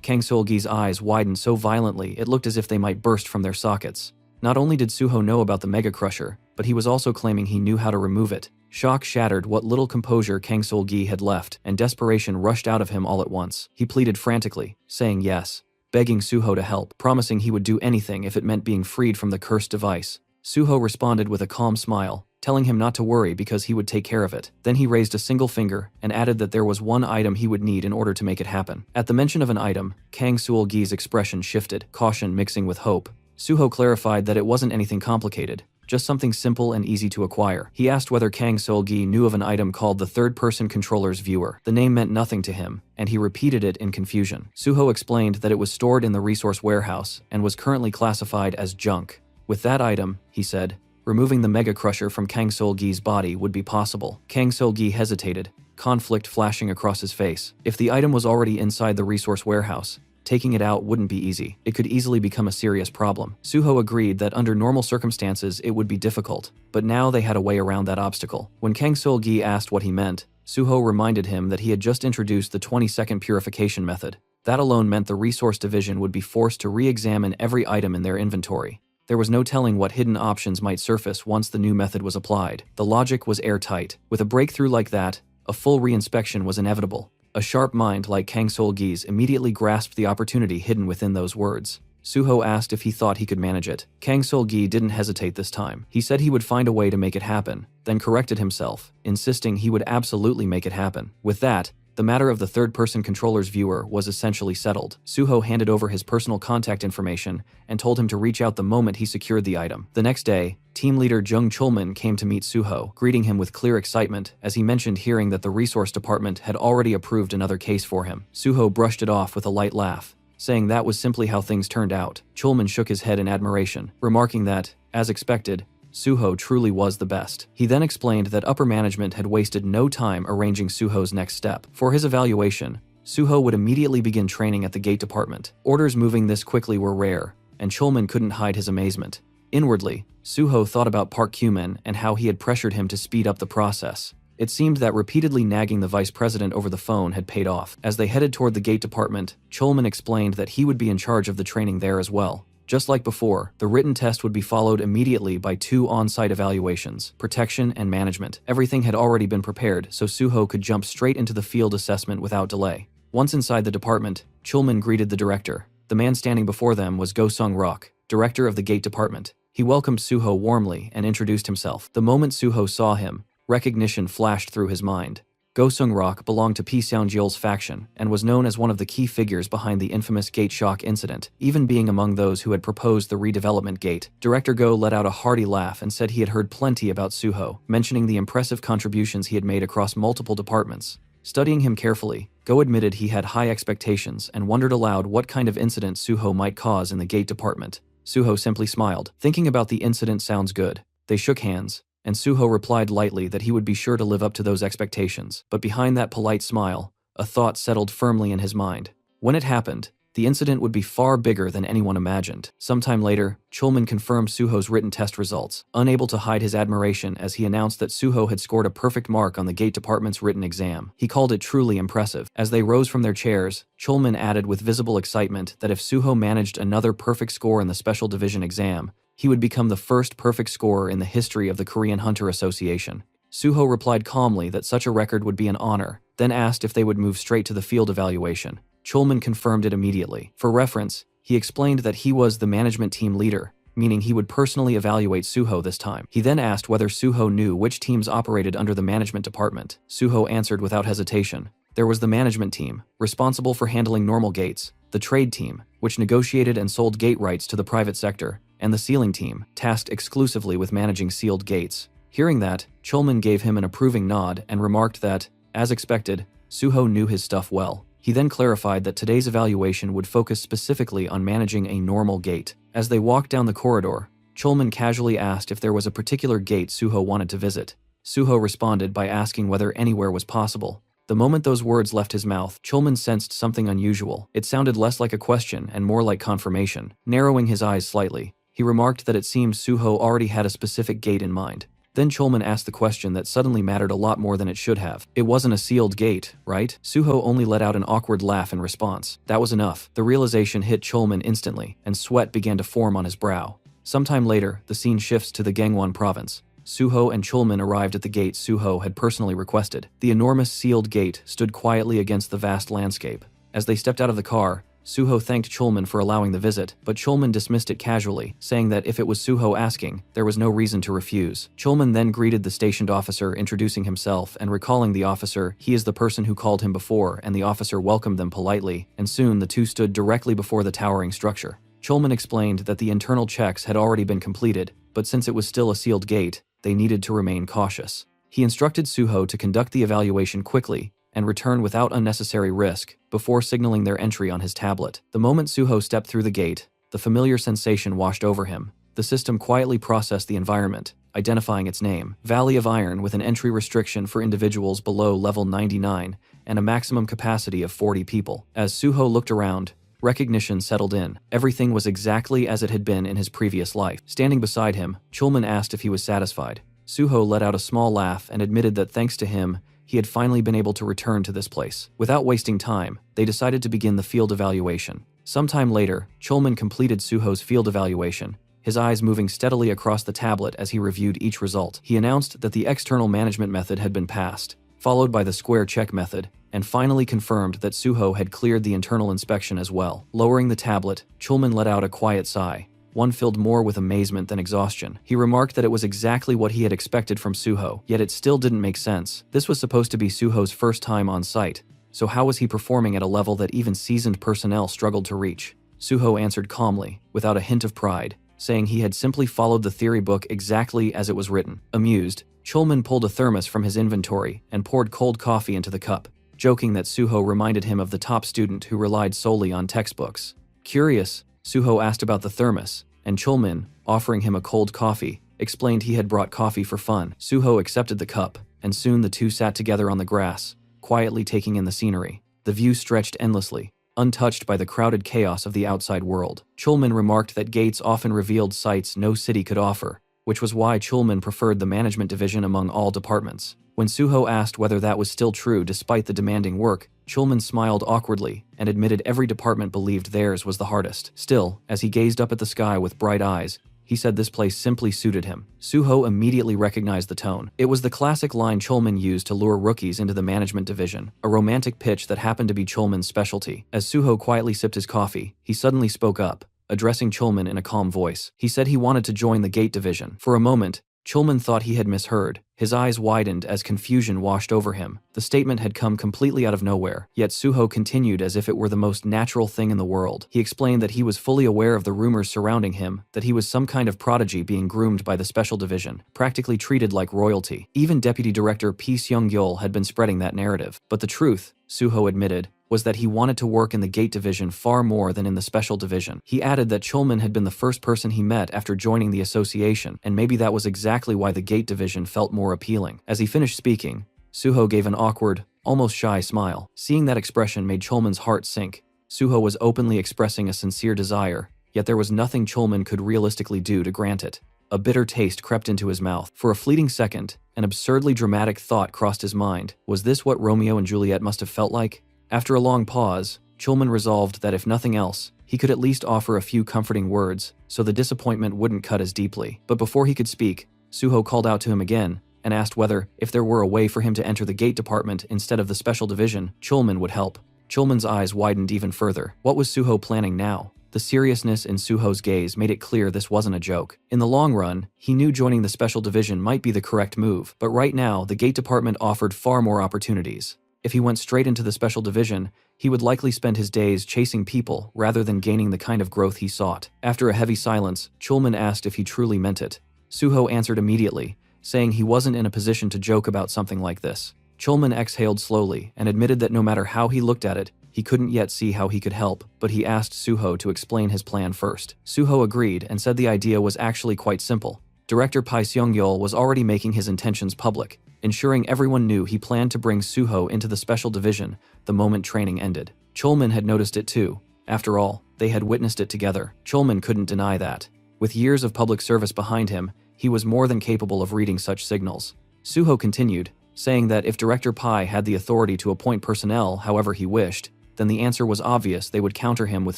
Kang Sol-gi's eyes widened so violently it looked as if they might burst from their sockets. Not only did Suho know about the Mega Crusher, but he was also claiming he knew how to remove it. Shock shattered what little composure Kang Sol-gi had left, and desperation rushed out of him all at once. He pleaded frantically, saying yes, begging Suho to help, promising he would do anything if it meant being freed from the cursed device. Suho responded with a calm smile, telling him not to worry because he would take care of it. Then he raised a single finger and added that there was one item he would need in order to make it happen. At the mention of an item, Kang Sol-gi's expression shifted, caution mixing with hope. Suho clarified that it wasn't anything complicated, just something simple and easy to acquire. He asked whether Kang Sol-gi knew of an item called the third-person controller's viewer. The name meant nothing to him, and he repeated it in confusion. Suho explained that it was stored in the resource warehouse and was currently classified as junk. With that item, he said, removing the Mega Crusher from Kang Sol-gi's body would be possible. Kang Sol-gi hesitated, conflict flashing across his face. If the item was already inside the resource warehouse, taking it out wouldn't be easy. It could easily become a serious problem. Suho agreed that under normal circumstances it would be difficult, but now they had a way around that obstacle. When Kang Sol-gi asked what he meant, Suho reminded him that he had just introduced the 20-second purification method. That alone meant the resource division would be forced to re-examine every item in their inventory. There was no telling what hidden options might surface once the new method was applied. The logic was airtight. With a breakthrough like that, a full reinspection was inevitable. A sharp mind like Kang Sol-gi's immediately grasped the opportunity hidden within those words. Suho asked if he thought he could manage it. Kang Sol-gi didn't hesitate this time. He said he would find a way to make it happen, then corrected himself, insisting he would absolutely make it happen. With that, the matter of the third-person controller's viewer was essentially settled. Suho handed over his personal contact information and told him to reach out the moment he secured the item. The next day, team leader Jung Chulman came to meet Suho, greeting him with clear excitement as he mentioned hearing that the resource department had already approved another case for him. Suho brushed it off with a light laugh, saying that was simply how things turned out. Chulman shook his head in admiration, remarking that, as expected, Suho truly was the best. He then explained that upper management had wasted no time arranging Suho's next step. For his evaluation, Suho would immediately begin training at the gate department. Orders moving this quickly were rare, and Chulman couldn't hide his amazement. Inwardly, Suho thought about Park Yong and how he had pressured him to speed up the process. It seemed that repeatedly nagging the vice president over the phone had paid off. As they headed toward the gate department, Chulman explained that he would be in charge of the training there as well. Just like before, the written test would be followed immediately by 2 on-site evaluations, protection and management. Everything had already been prepared, so Suho could jump straight into the field assessment without delay. Once inside the department, Chulman greeted the director. The man standing before them was Go Sung-rok, director of the gate department. He welcomed Suho warmly and introduced himself. The moment Suho saw him, recognition flashed through his mind. Go Sung-rok belonged to Pi Seung-jeol's faction and was known as one of the key figures behind the infamous Gate Shock incident, even being among those who had proposed the redevelopment gate. Director Go let out a hearty laugh and said he had heard plenty about Suho, mentioning the impressive contributions he had made across multiple departments. Studying him carefully, Go admitted he had high expectations and wondered aloud what kind of incident Suho might cause in the gate department. Suho simply smiled. Thinking about the incident sounds good. They shook hands, and Suho replied lightly that he would be sure to live up to those expectations. But behind that polite smile, a thought settled firmly in his mind. When it happened, the incident would be far bigger than anyone imagined. Sometime later, Chulman confirmed Suho's written test results, unable to hide his admiration as he announced that Suho had scored a perfect mark on the Gate Department's written exam. He called it truly impressive. As they rose from their chairs, Chulman added with visible excitement that if Suho managed another perfect score in the Special Division exam, he would become the first perfect scorer in the history of the Korean Hunter Association. Suho replied calmly that such a record would be an honor, then asked if they would move straight to the field evaluation. Chulman confirmed it immediately. For reference, he explained that he was the management team leader, meaning he would personally evaluate Suho this time. He then asked whether Suho knew which teams operated under the management department. Suho answered without hesitation. There was the management team, responsible for handling normal gates, the trade team, which negotiated and sold gate rights to the private sector, and the sealing team, tasked exclusively with managing sealed gates. Hearing that, Chulman gave him an approving nod and remarked that, as expected, Suho knew his stuff well. He then clarified that today's evaluation would focus specifically on managing a normal gate. As they walked down the corridor, Chulman casually asked if there was a particular gate Suho wanted to visit. Suho responded by asking whether anywhere was possible. The moment those words left his mouth, Chulman sensed something unusual. It sounded less like a question and more like confirmation. Narrowing his eyes slightly, he remarked that it seemed Suho already had a specific gate in mind. Then Chulman asked the question that suddenly mattered a lot more than it should have. It wasn't a sealed gate, right? Suho only let out an awkward laugh in response. That was enough. The realization hit Chulman instantly, and sweat began to form on his brow. Sometime later, the scene shifts to the Gangwon province. Suho and Chulman arrived at the gate Suho had personally requested. The enormous sealed gate stood quietly against the vast landscape. As they stepped out of the car, Suho thanked Chulman for allowing the visit, but Chulman dismissed it casually, saying that if it was Suho asking, there was no reason to refuse. Chulman then greeted the stationed officer, introducing himself and recalling the officer he is the person who called him before, and the officer welcomed them politely, and soon the two stood directly before the towering structure. Chulman explained that the internal checks had already been completed, but since it was still a sealed gate, they needed to remain cautious. He instructed Suho to conduct the evaluation quickly and return without unnecessary risk, before signaling their entry on his tablet. The moment Suho stepped through the gate, the familiar sensation washed over him. The system quietly processed the environment, identifying its name, Valley of Iron, with an entry restriction for individuals below level 99 and a maximum capacity of 40 people. As Suho looked around, recognition settled in. Everything was exactly as it had been in his previous life. Standing beside him, Chulman asked if he was satisfied. Suho let out a small laugh and admitted that thanks to him, he had finally been able to return to this place. Without wasting time, they decided to begin the field evaluation. Sometime later, Chulman completed Suho's field evaluation, his eyes moving steadily across the tablet as he reviewed each result. He announced that the external management method had been passed, followed by the square check method, and finally confirmed that Suho had cleared the internal inspection as well. Lowering the tablet, Chulman let out a quiet sigh, one filled more with amazement than exhaustion. He remarked that it was exactly what he had expected from Suho, yet it still didn't make sense. This was supposed to be Suho's first time on site, so how was he performing at a level that even seasoned personnel struggled to reach? Suho answered calmly, without a hint of pride, saying he had simply followed the theory book exactly as it was written. Amused, Chulman pulled a thermos from his inventory and poured cold coffee into the cup, joking that Suho reminded him of the top student who relied solely on textbooks. Curious, Suho asked about the thermos, and Chulman, offering him a cold coffee, explained he had brought coffee for fun. Suho accepted the cup, and soon the two sat together on the grass, quietly taking in the scenery. The view stretched endlessly, untouched by the crowded chaos of the outside world. Chulman remarked that gates often revealed sights no city could offer, which was why Chulman preferred the management division among all departments. When Suho asked whether that was still true despite the demanding work, Chulman smiled awkwardly and admitted every department believed theirs was the hardest. Still, as he gazed up at the sky with bright eyes, he said this place simply suited him. Suho immediately recognized the tone. It was the classic line Chulman used to lure rookies into the management division, a romantic pitch that happened to be Chulman's specialty. As Suho quietly sipped his coffee, he suddenly spoke up, addressing Chulman in a calm voice. He said he wanted to join the gate division. For a moment, Chulman thought he had misheard. His eyes widened as confusion washed over him. The statement had come completely out of nowhere, yet Suho continued as if it were the most natural thing in the world. He explained that he was fully aware of the rumors surrounding him, that he was some kind of prodigy being groomed by the special division, practically treated like royalty. Even Deputy Director Park Yong had been spreading that narrative. But the truth, Suho admitted, was that he wanted to work in the Gate Division far more than in the Special Division. He added that Chulman had been the first person he met after joining the association, and maybe that was exactly why the Gate Division felt more appealing. As he finished speaking, Suho gave an awkward, almost shy smile. Seeing that expression made Chulman's heart sink. Suho was openly expressing a sincere desire, yet there was nothing Chulman could realistically do to grant it. A bitter taste crept into his mouth. For a fleeting second, an absurdly dramatic thought crossed his mind. Was this what Romeo and Juliet must have felt like? After a long pause, Chulman resolved that if nothing else, he could at least offer a few comforting words, so the disappointment wouldn't cut as deeply. But before he could speak, Suho called out to him again, and asked whether, if there were a way for him to enter the gate department instead of the special division, Chulman would help. Chulman's eyes widened even further. What was Suho planning now? The seriousness in Suho's gaze made it clear this wasn't a joke. In the long run, he knew joining the special division might be the correct move, but right now, the gate department offered far more opportunities. If he went straight into the special division, he would likely spend his days chasing people rather than gaining the kind of growth he sought. After a heavy silence, Chulman asked if he truly meant it. Suho answered immediately, saying he wasn't in a position to joke about something like this. Chulman exhaled slowly and admitted that no matter how he looked at it, he couldn't yet see how he could help, but he asked Suho to explain his plan first. Suho agreed and said the idea was actually quite simple. Director Park Yong was already making his intentions public, ensuring everyone knew he planned to bring Suho into the special division the moment training ended. Chulman had noticed it too. After all, they had witnessed it together. Chulman couldn't deny that. With years of public service behind him, he was more than capable of reading such signals. Suho continued, saying that if Director Pai had the authority to appoint personnel however he wished, then the answer was obvious: they would counter him with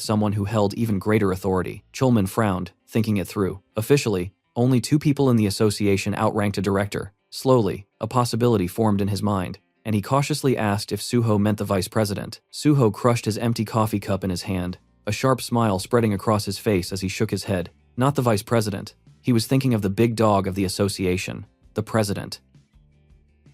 someone who held even greater authority. Chulman frowned, thinking it through. Officially, only 2 people in the association outranked a director. Slowly, a possibility formed in his mind, and he cautiously asked if Suho meant the vice president. Suho crushed his empty coffee cup in his hand, a sharp smile spreading across his face as he shook his head. Not the vice president. He was thinking of the big dog of the association, the president.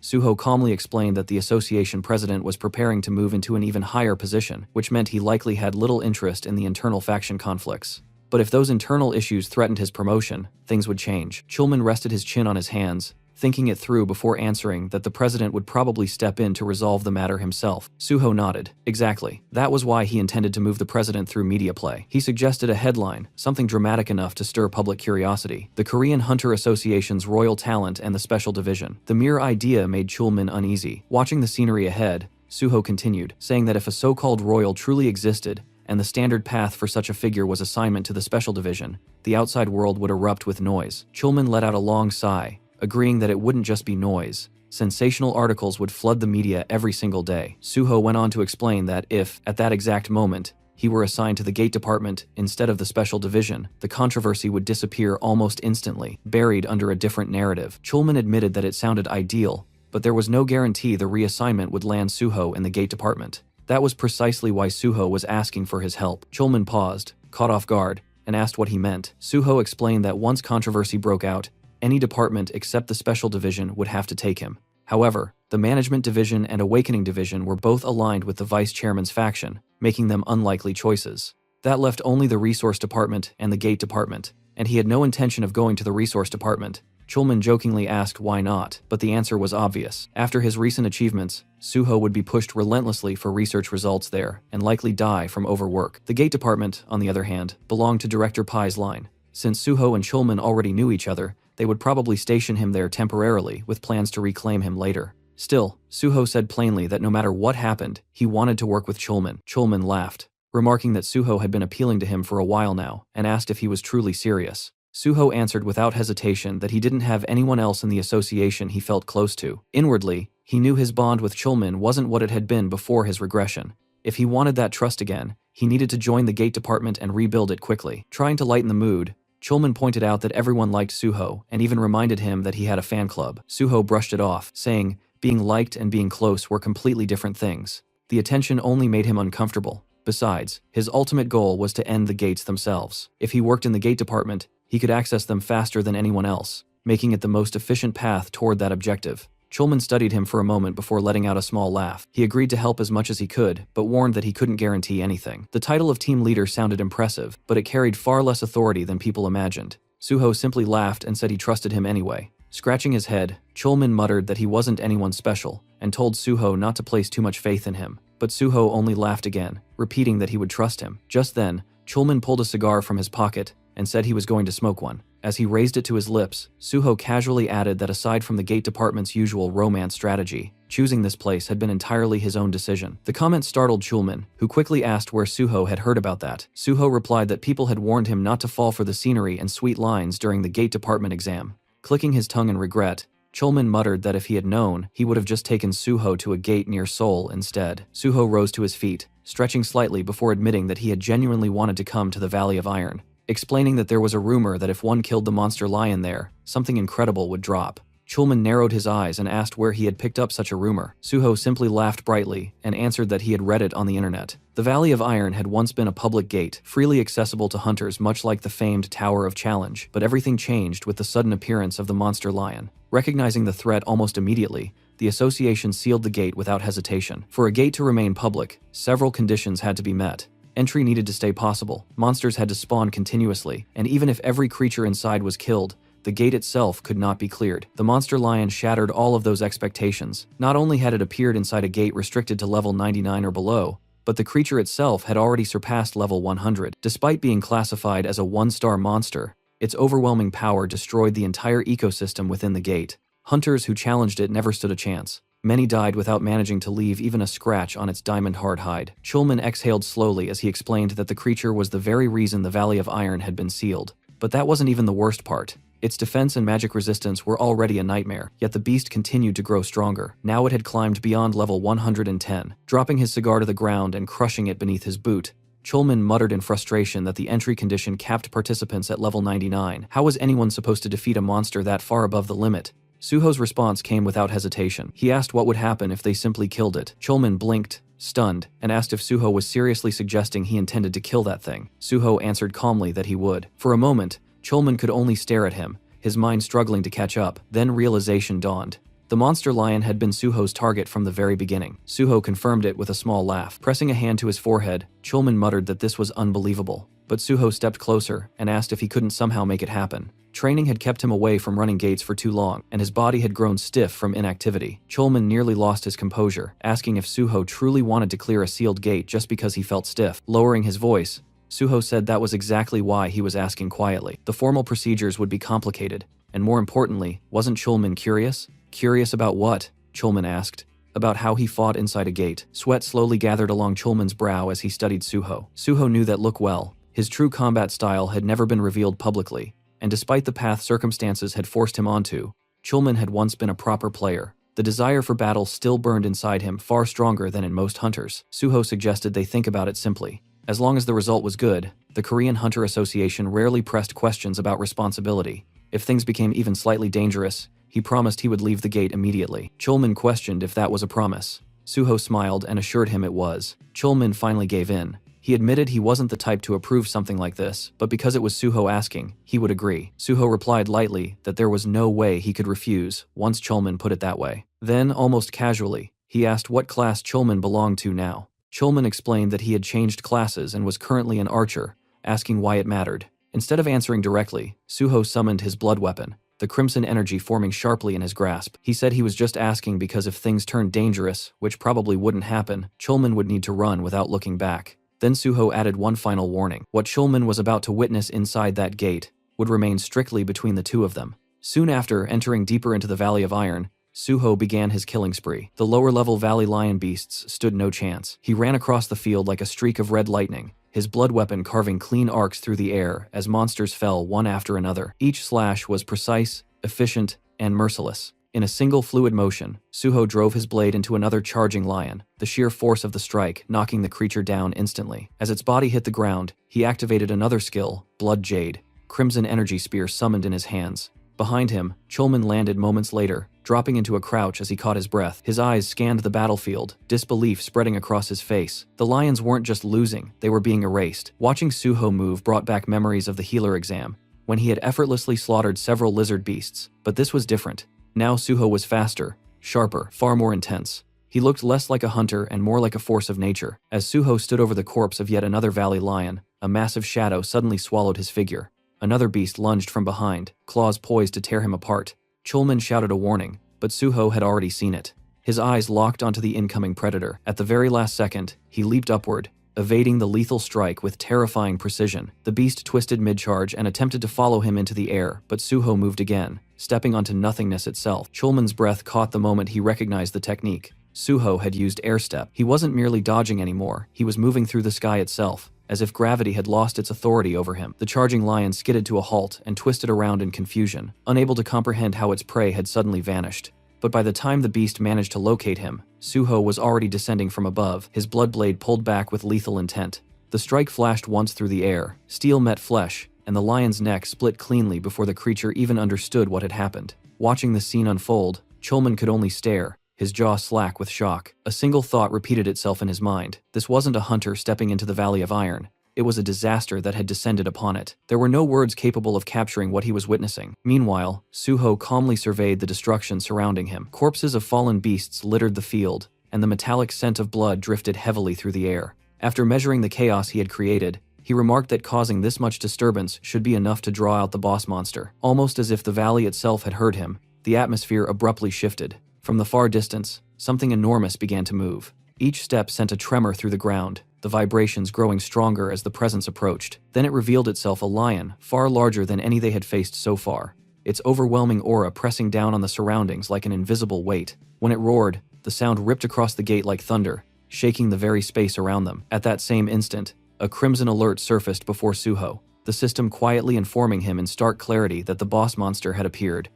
Suho calmly explained that the association president was preparing to move into an even higher position, which meant he likely had little interest in the internal faction conflicts. But if those internal issues threatened his promotion, things would change. Chulman rested his chin on his hands, thinking it through before answering that the president would probably step in to resolve the matter himself. Suho nodded. Exactly. That was why he intended to move the president through media play. He suggested a headline, something dramatic enough to stir public curiosity: the Korean Hunter Association's Royal Talent and the Special Division. The mere idea made Chulman uneasy. Watching the scenery ahead, Suho continued, saying that if a so-called royal truly existed, and the standard path for such a figure was assignment to the Special Division, the outside world would erupt with noise. Chulman let out a long sigh, agreeing that it wouldn't just be noise. Sensational articles would flood the media every single day. Suho went on to explain that if, at that exact moment, he were assigned to the gate department instead of the special division, the controversy would disappear almost instantly, buried under a different narrative. Chulman admitted that it sounded ideal, but there was no guarantee the reassignment would land Suho in the gate department. That was precisely why Suho was asking for his help. Chulman paused, caught off guard, and asked what he meant. Suho explained that once controversy broke out, any department except the special division would have to take him. However, the management division and awakening division were both aligned with the vice chairman's faction, making them unlikely choices. That left only the resource department and the gate department, and he had no intention of going to the resource department. Chulman jokingly asked why not, but the answer was obvious. After his recent achievements, Suho would be pushed relentlessly for research results there, and likely die from overwork. The gate department, on the other hand, belonged to Director Pai's line. Since Suho and Chulman already knew each other, they would probably station him there temporarily, with plans to reclaim him later. Still, Suho said plainly that no matter what happened, he wanted to work with Chulman. Chulman laughed, remarking that Suho had been appealing to him for a while now, and asked if he was truly serious. Suho answered without hesitation that he didn't have anyone else in the association he felt close to. Inwardly, he knew his bond with Chulman wasn't what it had been before his regression. If he wanted that trust again, he needed to join the gate department and rebuild it quickly. Trying to lighten the mood, Chulman pointed out that everyone liked Suho and even reminded him that he had a fan club. Suho brushed it off, saying being liked and being close were completely different things. The attention only made him uncomfortable. Besides, his ultimate goal was to end the gates themselves. If he worked in the gate department, he could access them faster than anyone else, making it the most efficient path toward that objective. Chulman studied him for a moment before letting out a small laugh. He agreed to help as much as he could, but warned that he couldn't guarantee anything. The title of team leader sounded impressive, but it carried far less authority than people imagined. Suho simply laughed and said he trusted him anyway. Scratching his head, Chulman muttered that he wasn't anyone special, and told Suho not to place too much faith in him. But Suho only laughed again, repeating that he would trust him. Just then, Chulman pulled a cigar from his pocket and said he was going to smoke one. As he raised it to his lips, Suho casually added that aside from the gate department's usual romance strategy, Choosing this place had been entirely his own decision. The comment startled Chulman, who quickly asked where Suho had heard about that. Suho replied that people had warned him not to fall for the scenery and sweet lines during the gate department exam. Clicking his tongue in regret, Chulman muttered that if he had known, he would have just taken Suho to a gate near Seoul instead. Suho rose to his feet, stretching slightly before admitting that he had genuinely wanted to come to the Valley of Iron, explaining that there was a rumor that if one killed the monster lion there, something incredible would drop. Chulman narrowed his eyes and asked where he had picked up such a rumor. Suho simply laughed brightly and answered that he had read it on the internet. The Valley of Iron had once been a public gate, freely accessible to hunters much like the famed Tower of Challenge, but everything changed with the sudden appearance of the monster lion. Recognizing the threat almost immediately, the association sealed the gate without hesitation. For a gate to remain public, several conditions had to be met. Entry needed to stay possible, monsters had to spawn continuously, and even if every creature inside was killed, the gate itself could not be cleared. The monster lion shattered all of those expectations. Not only had it appeared inside a gate restricted to level 99 or below, but the creature itself had already surpassed level 100. Despite being classified as a 1-star monster, its overwhelming power destroyed the entire ecosystem within the gate. Hunters who challenged it never stood a chance. Many died without managing to leave even a scratch on its diamond-hard hide. Chulman exhaled slowly as he explained that the creature was the very reason the Valley of Iron had been sealed. But that wasn't even the worst part. Its defense and magic resistance were already a nightmare, yet the beast continued to grow stronger. Now it had climbed beyond level 110, dropping his cigar to the ground and crushing it beneath his boot. Chulman muttered in frustration that the entry condition capped participants at level 99. How was anyone supposed to defeat a monster that far above the limit? Suho's response came without hesitation. He asked what would happen if they simply killed it. Chulman blinked, stunned, and asked if Suho was seriously suggesting he intended to kill that thing. Suho answered calmly that he would. For a moment, Chulman could only stare at him, his mind struggling to catch up. Then realization dawned. The monster lion had been Suho's target from the very beginning. Suho confirmed it with a small laugh. Pressing a hand to his forehead, Chulman muttered that this was unbelievable. But Suho stepped closer and asked if he couldn't somehow make it happen. Training had kept him away from running gates for too long, and his body had grown stiff from inactivity. Chulman nearly lost his composure, asking if Suho truly wanted to clear a sealed gate just because he felt stiff. Lowering his voice, Suho said that was exactly why he was asking quietly. The formal procedures would be complicated, and more importantly, wasn't Chulman curious? Curious about what? Chulman asked. About how he fought inside a gate. Sweat slowly gathered along Chulman's brow as he studied Suho. Suho knew that look well. His true combat style had never been revealed publicly, and despite the path circumstances had forced him onto, Chulman had once been a proper player. The desire for battle still burned inside him, far stronger than in most hunters. Suho suggested they think about it simply. As long as the result was good, the Korean Hunter Association rarely pressed questions about responsibility. If things became even slightly dangerous, he promised he would leave the gate immediately. Chulman questioned if that was a promise. Suho smiled and assured him it was. Chulman finally gave in. He admitted he wasn't the type to approve something like this, but because it was Suho asking, he would agree. Suho replied lightly that there was no way he could refuse, once Chulman put it that way. Then, almost casually, he asked what class Chulman belonged to now. Chulman explained that he had changed classes and was currently an archer, asking why it mattered. Instead of answering directly, Suho summoned his blood weapon, the crimson energy forming sharply in his grasp. He said he was just asking because if things turned dangerous, which probably wouldn't happen, Chulman would need to run without looking back. Then Suho added one final warning. What Chulman was about to witness inside that gate would remain strictly between the two of them. Soon after entering deeper into the Valley of Iron, Suho began his killing spree. The lower-level valley lion beasts stood no chance. He ran across the field like a streak of red lightning, his blood weapon carving clean arcs through the air as monsters fell one after another. Each slash was precise, efficient, and merciless. In a single fluid motion, Suho drove his blade into another charging lion, the sheer force of the strike knocking the creature down instantly. As its body hit the ground, he activated another skill, Blood Jade, crimson energy spear summoned in his hands. Behind him, Chulman landed moments later, dropping into a crouch as he caught his breath. His eyes scanned the battlefield, disbelief spreading across his face. The lions weren't just losing, they were being erased. Watching Suho move brought back memories of the healer exam, when he had effortlessly slaughtered several lizard beasts. But this was different. Now Suho was faster, sharper, far more intense. He looked less like a hunter and more like a force of nature. As Suho stood over the corpse of yet another valley lion, a massive shadow suddenly swallowed his figure. Another beast lunged from behind, claws poised to tear him apart. Chulman shouted a warning, but Suho had already seen it. His eyes locked onto the incoming predator. At the very last second, he leaped upward, evading the lethal strike with terrifying precision. The beast twisted mid-charge and attempted to follow him into the air, but Suho moved again, stepping onto nothingness itself. Chulman's breath caught the moment he recognized the technique. Suho had used air step. He wasn't merely dodging anymore, he was moving through the sky itself, as if gravity had lost its authority over him. The charging lion skidded to a halt and twisted around in confusion, unable to comprehend how its prey had suddenly vanished. But by the time the beast managed to locate him, Suho was already descending from above, his blood blade pulled back with lethal intent. The strike flashed once through the air, steel met flesh, and the lion's neck split cleanly before the creature even understood what had happened. Watching the scene unfold, Chulman could only stare, his jaw slack with shock. A single thought repeated itself in his mind. This wasn't a hunter stepping into the Valley of Iron. It was a disaster that had descended upon it. There were no words capable of capturing what he was witnessing. Meanwhile, Suho calmly surveyed the destruction surrounding him. Corpses of fallen beasts littered the field, and the metallic scent of blood drifted heavily through the air. After measuring the chaos he had created, he remarked that causing this much disturbance should be enough to draw out the boss monster. Almost as if the valley itself had heard him, the atmosphere abruptly shifted. From the far distance, something enormous began to move. Each step sent a tremor through the ground, the vibrations growing stronger as the presence approached. Then it revealed itself a lion, far larger than any they had faced so far, its overwhelming aura pressing down on the surroundings like an invisible weight. When it roared, the sound ripped across the gate like thunder, shaking the very space around them. At that same instant, a crimson alert surfaced before Suho, the system quietly informing him in stark clarity that the boss monster had appeared.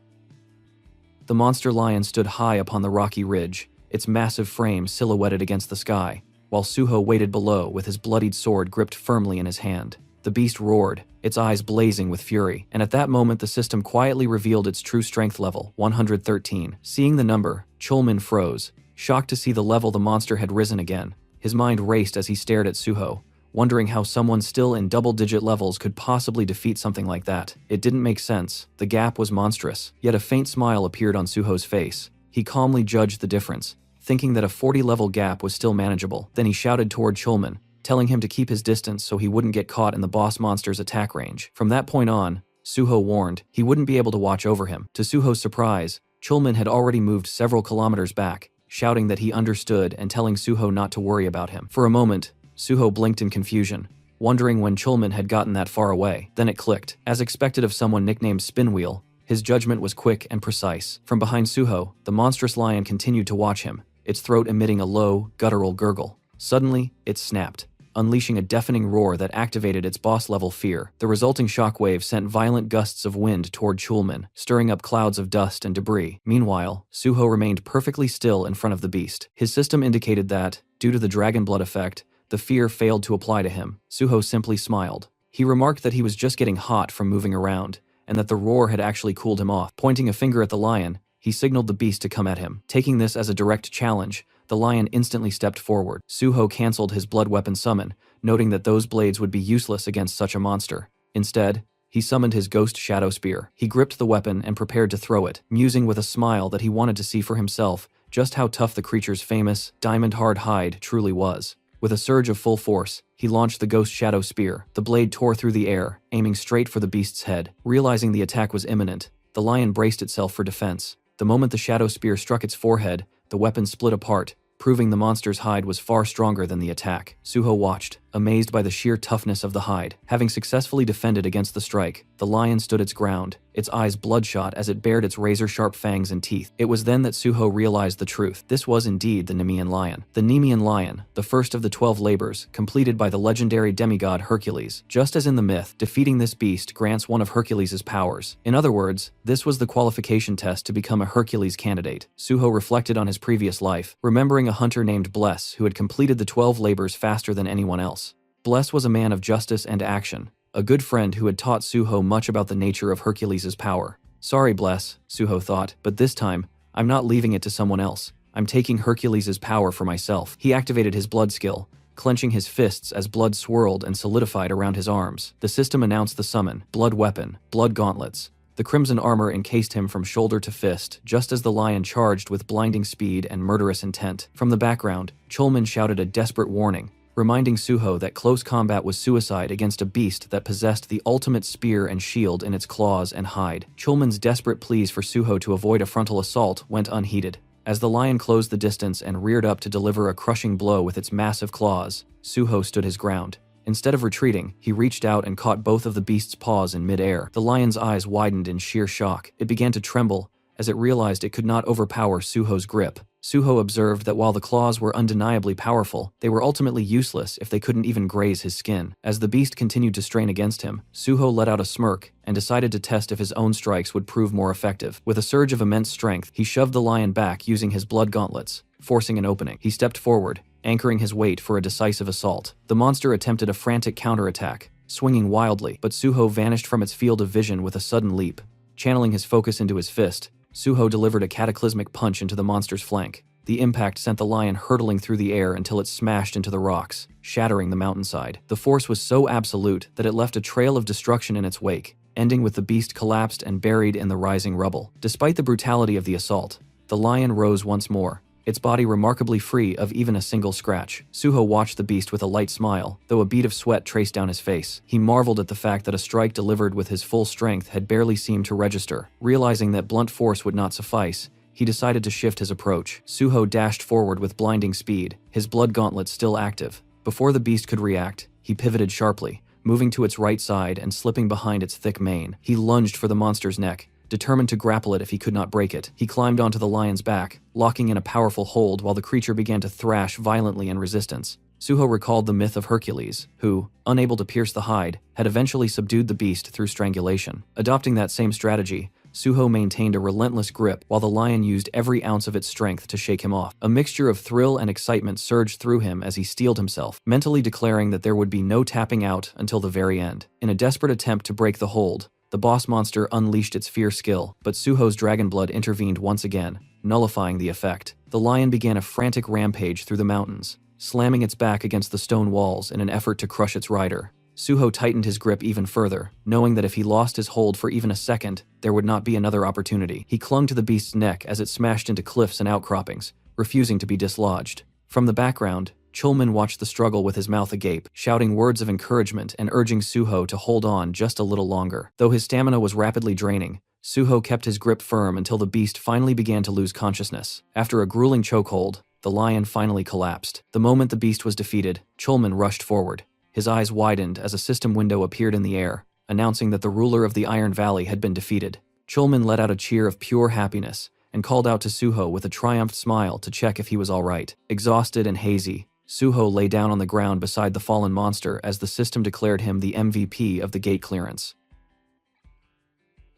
The monster lion stood high upon the rocky ridge, its massive frame silhouetted against the sky, while Suho waited below with his bloodied sword gripped firmly in his hand. The beast roared, its eyes blazing with fury, and at that moment the system quietly revealed its true strength level, 113. Seeing the number, Chulman froze, shocked to see the level the monster had risen again. His mind raced as he stared at Suho, wondering how someone still in double-digit levels could possibly defeat something like that. It didn't make sense. The gap was monstrous, yet a faint smile appeared on Suho's face. He calmly judged the difference, thinking that a 40-level gap was still manageable. Then he shouted toward Chulman, telling him to keep his distance so he wouldn't get caught in the boss monster's attack range. From that point on, Suho warned, he wouldn't be able to watch over him. To Suho's surprise, Chulman had already moved several kilometers back, shouting that he understood and telling Suho not to worry about him. For a moment, Suho blinked in confusion, wondering when Chulman had gotten that far away. Then it clicked. As expected of someone nicknamed Spinwheel, his judgment was quick and precise. From behind Suho, the monstrous lion continued to watch him, its throat emitting a low, guttural gurgle. Suddenly, it snapped, unleashing a deafening roar that activated its boss-level fear. The resulting shockwave sent violent gusts of wind toward Chulman, stirring up clouds of dust and debris. Meanwhile, Suho remained perfectly still in front of the beast. His system indicated that, due to the dragon blood effect, the fear failed to apply to him. Suho simply smiled. He remarked that he was just getting hot from moving around, and that the roar had actually cooled him off. Pointing a finger at the lion, he signaled the beast to come at him. Taking this as a direct challenge, the lion instantly stepped forward. Suho cancelled his blood weapon summon, noting that those blades would be useless against such a monster. Instead, he summoned his ghost shadow spear. He gripped the weapon and prepared to throw it, musing with a smile that he wanted to see for himself just how tough the creature's famous, diamond-hard hide truly was. With a surge of full force, he launched the ghost shadow spear. The blade tore through the air, aiming straight for the beast's head. Realizing the attack was imminent, the lion braced itself for defense. The moment the shadow spear struck its forehead, the weapon split apart, proving the monster's hide was far stronger than the attack. Suho watched, amazed by the sheer toughness of the hide. Having successfully defended against the strike, the lion stood its ground, its eyes bloodshot as it bared its razor-sharp fangs and teeth. It was then that Suho realized the truth. This was indeed the Nemean lion. The Nemean lion, the first of the 12 labors, completed by the legendary demigod Hercules. Just as in the myth, defeating this beast grants one of Hercules' powers. In other words, this was the qualification test to become a Hercules candidate. Suho reflected on his previous life, remembering a hunter named Bless who had completed the 12 labors faster than anyone else. Bless was a man of justice and action, a good friend who had taught Suho much about the nature of Hercules' power. Sorry, Bless, Suho thought, but this time, I'm not leaving it to someone else. I'm taking Hercules' power for myself. He activated his blood skill, clenching his fists as blood swirled and solidified around his arms. The system announced the summon: blood weapon, blood gauntlets. The crimson armor encased him from shoulder to fist, just as the lion charged with blinding speed and murderous intent. From the background, Chulman shouted a desperate warning, reminding Suho that close combat was suicide against a beast that possessed the ultimate spear and shield in its claws and hide. Chulman's desperate pleas for Suho to avoid a frontal assault went unheeded. As the lion closed the distance and reared up to deliver a crushing blow with its massive claws, Suho stood his ground. Instead of retreating, he reached out and caught both of the beast's paws in mid-air. The lion's eyes widened in sheer shock. It began to tremble as it realized it could not overpower Suho's grip. Suho observed that while the claws were undeniably powerful, they were ultimately useless if they couldn't even graze his skin. As the beast continued to strain against him, Suho let out a smirk and decided to test if his own strikes would prove more effective. With a surge of immense strength, he shoved the lion back using his blood gauntlets, forcing an opening. He stepped forward, anchoring his weight for a decisive assault. The monster attempted a frantic counterattack, swinging wildly, but Suho vanished from its field of vision with a sudden leap. Channeling his focus into his fist, Suho delivered a cataclysmic punch into the monster's flank. The impact sent the lion hurtling through the air until it smashed into the rocks, shattering the mountainside. The force was so absolute that it left a trail of destruction in its wake, ending with the beast collapsed and buried in the rising rubble. Despite the brutality of the assault, the lion rose once more, its body remarkably free of even a single scratch. Suho watched the beast with a light smile, though a bead of sweat traced down his face. He marveled at the fact that a strike delivered with his full strength had barely seemed to register. Realizing that blunt force would not suffice, he decided to shift his approach. Suho dashed forward with blinding speed, his blood gauntlet still active. Before the beast could react, he pivoted sharply, moving to its right side and slipping behind its thick mane. He lunged for the monster's neck, determined to grapple it if he could not break it. He climbed onto the lion's back, locking in a powerful hold while the creature began to thrash violently in resistance. Suho recalled the myth of Hercules, who, unable to pierce the hide, had eventually subdued the beast through strangulation. Adopting that same strategy, Suho maintained a relentless grip while the lion used every ounce of its strength to shake him off. A mixture of thrill and excitement surged through him as he steeled himself, mentally declaring that there would be no tapping out until the very end. In a desperate attempt to break the hold, the boss monster unleashed its fierce skill, but Suho's dragon blood intervened once again, nullifying the effect. The lion began a frantic rampage through the mountains, slamming its back against the stone walls in an effort to crush its rider. Suho tightened his grip even further, knowing that if he lost his hold for even a second, there would not be another opportunity. He clung to the beast's neck as it smashed into cliffs and outcroppings, refusing to be dislodged. From the background, Chulman watched the struggle with his mouth agape, shouting words of encouragement and urging Suho to hold on just a little longer. Though his stamina was rapidly draining, Suho kept his grip firm until the beast finally began to lose consciousness. After a grueling chokehold, the lion finally collapsed. The moment the beast was defeated, Chulman rushed forward. His eyes widened as a system window appeared in the air, announcing that the ruler of the Iron Valley had been defeated. Chulman let out a cheer of pure happiness and called out to Suho with a triumphant smile to check if he was all right. Exhausted and hazy, Suho lay down on the ground beside the fallen monster as the system declared him the MVP of the gate clearance.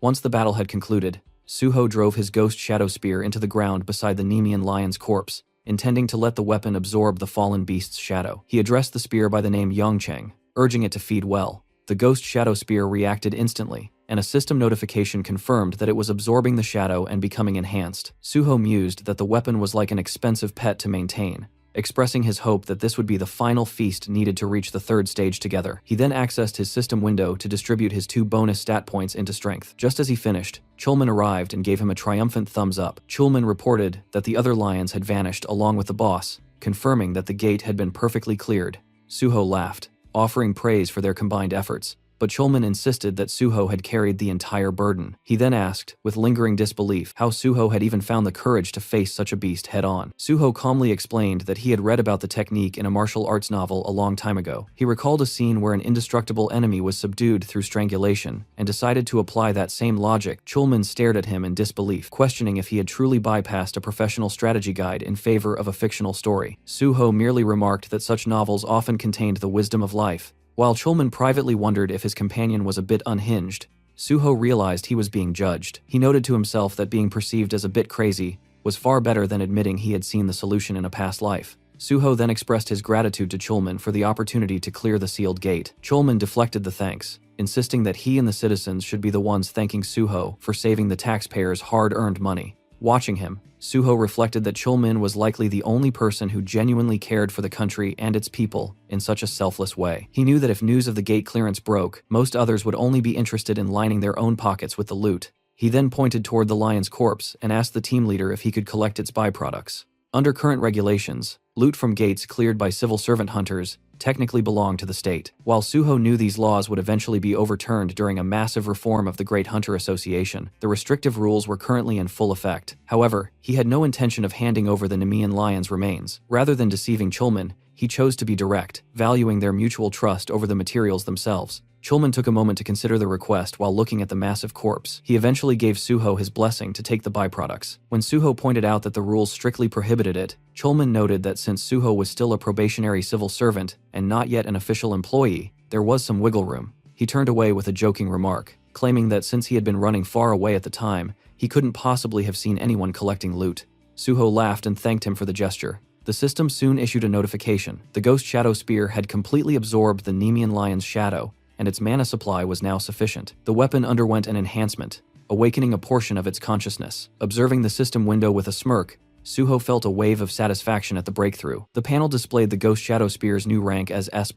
Once the battle had concluded, Suho drove his ghost shadow spear into the ground beside the Nemean lion's corpse, intending to let the weapon absorb the fallen beast's shadow. He addressed the spear by the name Yongcheng, urging it to feed well. The ghost shadow spear reacted instantly, and a system notification confirmed that it was absorbing the shadow and becoming enhanced. Suho mused that the weapon was like an expensive pet to maintain, expressing his hope that this would be the final feast needed to reach the third stage together. He then accessed his system window to distribute his 2 bonus stat points into strength. Just as he finished, Chulman arrived and gave him a triumphant thumbs up. Chulman reported that the other lions had vanished along with the boss, confirming that the gate had been perfectly cleared. Suho laughed, offering praise for their combined efforts, but Chulman insisted that Suho had carried the entire burden. He then asked, with lingering disbelief, how Suho had even found the courage to face such a beast head-on. Suho calmly explained that he had read about the technique in a martial arts novel a long time ago. He recalled a scene where an indestructible enemy was subdued through strangulation, and decided to apply that same logic. Chulman stared at him in disbelief, questioning if he had truly bypassed a professional strategy guide in favor of a fictional story. Suho merely remarked that such novels often contained the wisdom of life. While Chulman privately wondered if his companion was a bit unhinged, Suho realized he was being judged. He noted to himself that being perceived as a bit crazy was far better than admitting he had seen the solution in a past life. Suho then expressed his gratitude to Chulman for the opportunity to clear the sealed gate. Chulman deflected the thanks, insisting that he and the citizens should be the ones thanking Suho for saving the taxpayers' hard-earned money. Watching him, Suho reflected that Chulman was likely the only person who genuinely cared for the country and its people in such a selfless way. He knew that if news of the gate clearance broke, most others would only be interested in lining their own pockets with the loot. He then pointed toward the lion's corpse and asked the team leader if he could collect its byproducts. Under current regulations, loot from gates cleared by civil servant hunters technically belonged to the state. While Suho knew these laws would eventually be overturned during a massive reform of the Great Hunter Association, the restrictive rules were currently in full effect. However, he had no intention of handing over the Nemean Lion's remains. Rather than deceiving Chulman, he chose to be direct, valuing their mutual trust over the materials themselves. Chulman took a moment to consider the request while looking at the massive corpse. He eventually gave Suho his blessing to take the byproducts. When Suho pointed out that the rules strictly prohibited it, Chulman noted that since Suho was still a probationary civil servant and not yet an official employee, there was some wiggle room. He turned away with a joking remark, claiming that since he had been running far away at the time, he couldn't possibly have seen anyone collecting loot. Suho laughed and thanked him for the gesture. The system soon issued a notification. The Ghost Shadow Spear had completely absorbed the Nemean Lion's shadow, and its mana supply was now sufficient. The weapon underwent an enhancement, awakening a portion of its consciousness. Observing the system window with a smirk, Suho felt a wave of satisfaction at the breakthrough. The panel displayed the Ghost Shadow Spear's new rank as S+,